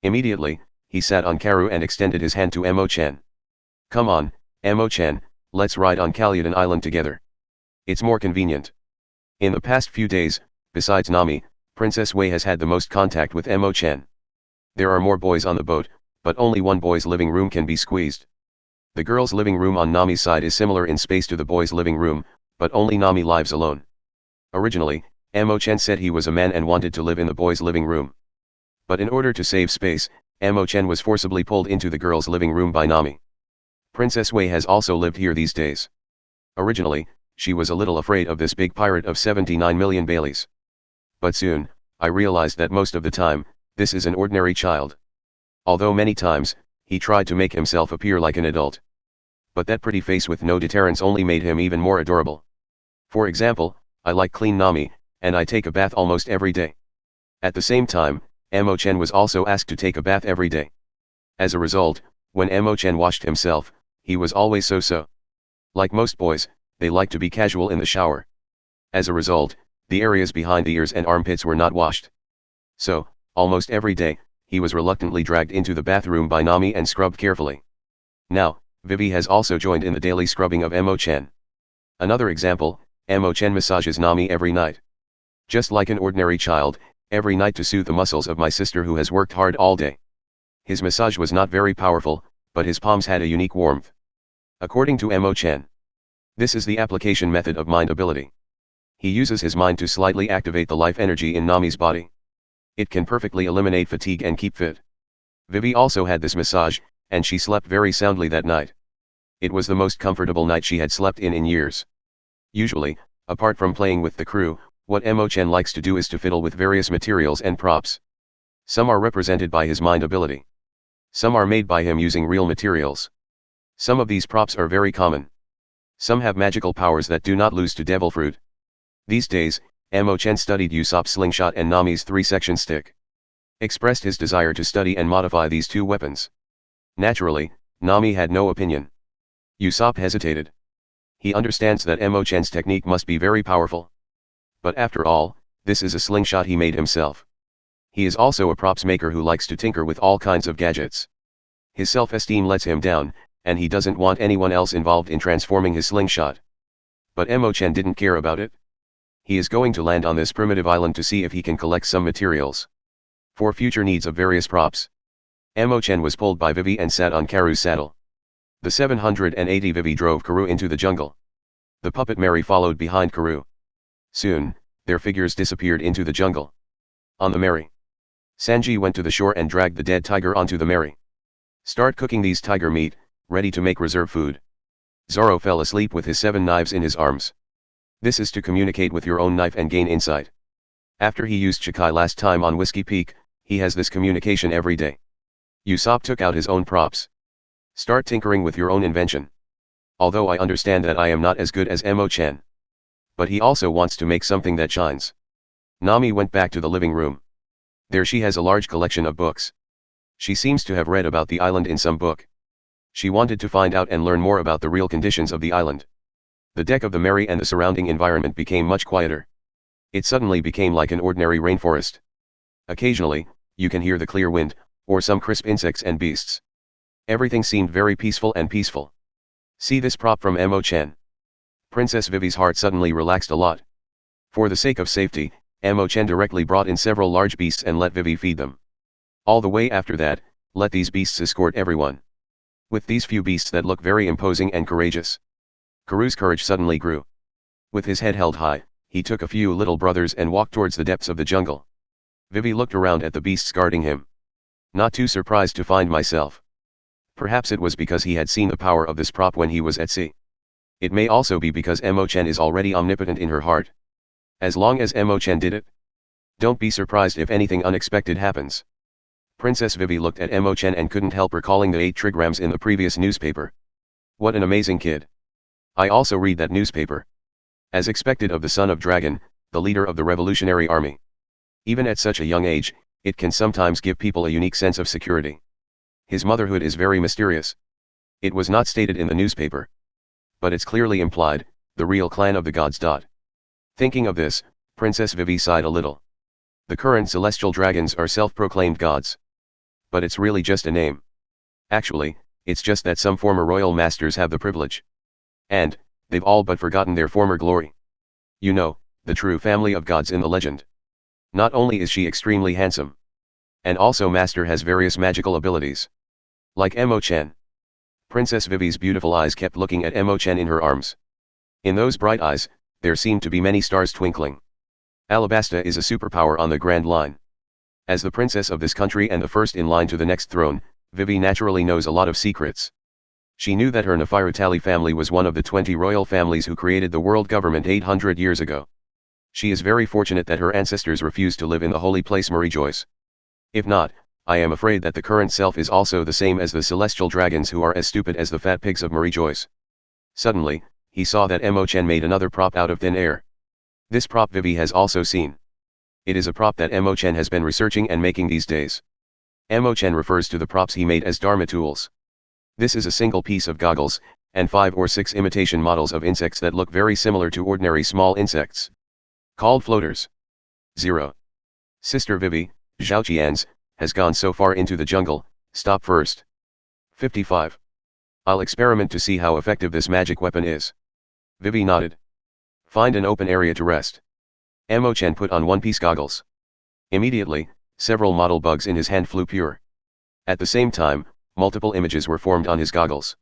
Speaker 2: Immediately, he sat on Karu and extended his hand to Emo-chan. "Come on, Emo-chan, let's ride on Calyodon Island together. It's more convenient." In the past few days, besides Nami, Princess Wei has had the most contact with Emo-chan. There are more boys on the boat, but only one boy's living room can be squeezed. The girl's living room on Nami's side is similar in space to the boy's living room, but only Nami lives alone. Originally, Emo-chan said he was a man and wanted to live in the boy's living room. But in order to save space, Emo-chan was forcibly pulled into the girl's living room by Nami. Princess Wei has also lived here these days. Originally, she was a little afraid of this big pirate of 79 million Baileys. But soon, I realized that most of the time, this is an ordinary child. Although many times, he tried to make himself appear like an adult. But that pretty face with no deterrence only made him even more adorable. For example, I like clean Nami, and I take a bath almost every day. At the same time, Emo-chan was also asked to take a bath every day. As a result, when Emo-chan washed himself, he was always so-so. Like most boys, they like to be casual in the shower. As a result, the areas behind the ears and armpits were not washed. So, almost every day, he was reluctantly dragged into the bathroom by Nami and scrubbed carefully. Now, Vivi has also joined in the daily scrubbing of Emo-chan. Another example, Emo-chan massages Nami every night. Just like an ordinary child, every night to soothe the muscles of my sister who has worked hard all day. His massage was not very powerful, but his palms had a unique warmth. According to Emo-chan, this is the application method of mind ability. He uses his mind to slightly activate the life energy in Nami's body. It can perfectly eliminate fatigue and keep fit. Vivi also had this massage, and she slept very soundly that night. It was the most comfortable night she had slept in years. Usually, apart from playing with the crew, what Emo-chan likes to do is to fiddle with various materials and props. Some are represented by his mind ability. Some are made by him using real materials. Some of these props are very common. Some have magical powers that do not lose to devil fruit. These days, Emo-chan studied Usopp's slingshot and Nami's 3-section stick. Expressed his desire to study and modify these 2 weapons. Naturally, Nami had no opinion. Usopp hesitated. He understands that Emo-chan's technique must be very powerful. But after all, this is a slingshot he made himself. He is also a props maker who likes to tinker with all kinds of gadgets. His self-esteem lets him down, and he doesn't want anyone else involved in transforming his slingshot. But Emo-chan didn't care about it. He is going to land on this primitive island to see if he can collect some materials for future needs of various props. Emo-chan was pulled by Vivi and sat on Karu's saddle. The 780 Vivi drove Karu into the jungle. The puppet Mary followed behind Karu. Soon, their figures disappeared into the jungle. On the Mary, Sanji went to the shore and dragged the dead tiger onto the Mary. Start cooking these tiger meat, ready to make reserve food. Zoro fell asleep with his 7 knives in his arms. This is to communicate with your own knife and gain insight. After he used Chikai last time on Whiskey Peak, he has this communication every day. Usopp took out his own props. Start tinkering with your own invention. Although I understand that I am not as good as Emo-chan. But he also wants to make something that shines. Nami went back to the living room. There she has a large collection of books. She seems to have read about the island in some book. She wanted to find out and learn more about the real conditions of the island. The deck of the Mary and the surrounding environment became much quieter. It suddenly became like an ordinary rainforest. Occasionally, you can hear the clear wind, or some crisp insects and beasts. Everything seemed very peaceful and peaceful. See this prop from Emo-chan. Princess Vivi's heart suddenly relaxed a lot. For the sake of safety, Emo-chan directly brought in several large beasts and let Vivi feed them. All the way after that, let these beasts escort everyone. With these few beasts that look very imposing and courageous, Karu's courage suddenly grew. With his head held high, he took a few little brothers and walked towards the depths of the jungle. Vivi looked around at the beasts guarding him. Not too surprised to find myself. Perhaps it was because he had seen the power of this prop when he was at sea. It may also be because Emo-chan is already omnipotent in her heart. As long as Emo-chan did it, don't be surprised if anything unexpected happens. Princess Vivi looked at Emo-chan and couldn't help recalling the 8 trigrams in the previous newspaper. What an amazing kid. I also read that newspaper. As expected of the son of Dragon, the leader of the revolutionary army. Even at such a young age, it can sometimes give people a unique sense of security. His motherhood is very mysterious. It was not stated in the newspaper. But it's clearly implied, the real clan of the gods. Thinking of this, Princess Vivi sighed a little. The current celestial dragons are self-proclaimed gods. But it's really just a name. Actually, it's just that some former royal masters have the privilege. And, they've all but forgotten their former glory. You know, the true family of gods in the legend. Not only is she extremely handsome. And also Master has various magical abilities. Like Chen. Princess Vivi's beautiful eyes kept looking at Chen in her arms. In those bright eyes, there seemed to be many stars twinkling. Alabasta is a superpower on the Grand Line. As the princess of this country and the first in line to the next throne, Vivi naturally knows a lot of secrets. She knew that her Nefertari family was one of the 20 royal families who created the world government 800 years ago. She is very fortunate that her ancestors refused to live in the holy place Marijois. If not, I am afraid that the current self is also the same as the celestial dragons who are as stupid as the fat pigs of Marijois. Suddenly, he saw that Chen made another prop out of thin air. This prop Vivi has also seen. It is a prop that Chen has been researching and making these days. Chen refers to the props he made as Dharma tools. This is a single piece of goggles, and 5 or 6 imitation models of insects that look very similar to ordinary small insects. Called floaters. 0. Sister Vivi, Zhaoqian's, has gone so far into the jungle, stop first. 55. I'll experiment to see how effective this magic weapon is. Vivi nodded. Find an open area to rest. Chen put on one-piece goggles. Immediately, several model bugs in his hand flew pure. At the same time, multiple images were formed on his goggles.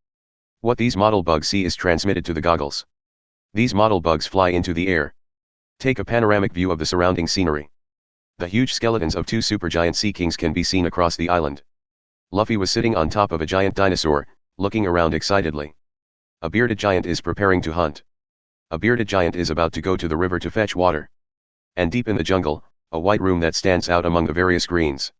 Speaker 2: What these model bugs see is transmitted to the goggles. These model bugs fly into the air. Take a panoramic view of the surrounding scenery. The huge skeletons of 2 supergiant sea kings can be seen across the island. Luffy was sitting on top of a giant dinosaur, looking around excitedly. A bearded giant is preparing to hunt. A bearded giant is about to go to the river to fetch water. And deep in the jungle, a white room that stands out among the various greens.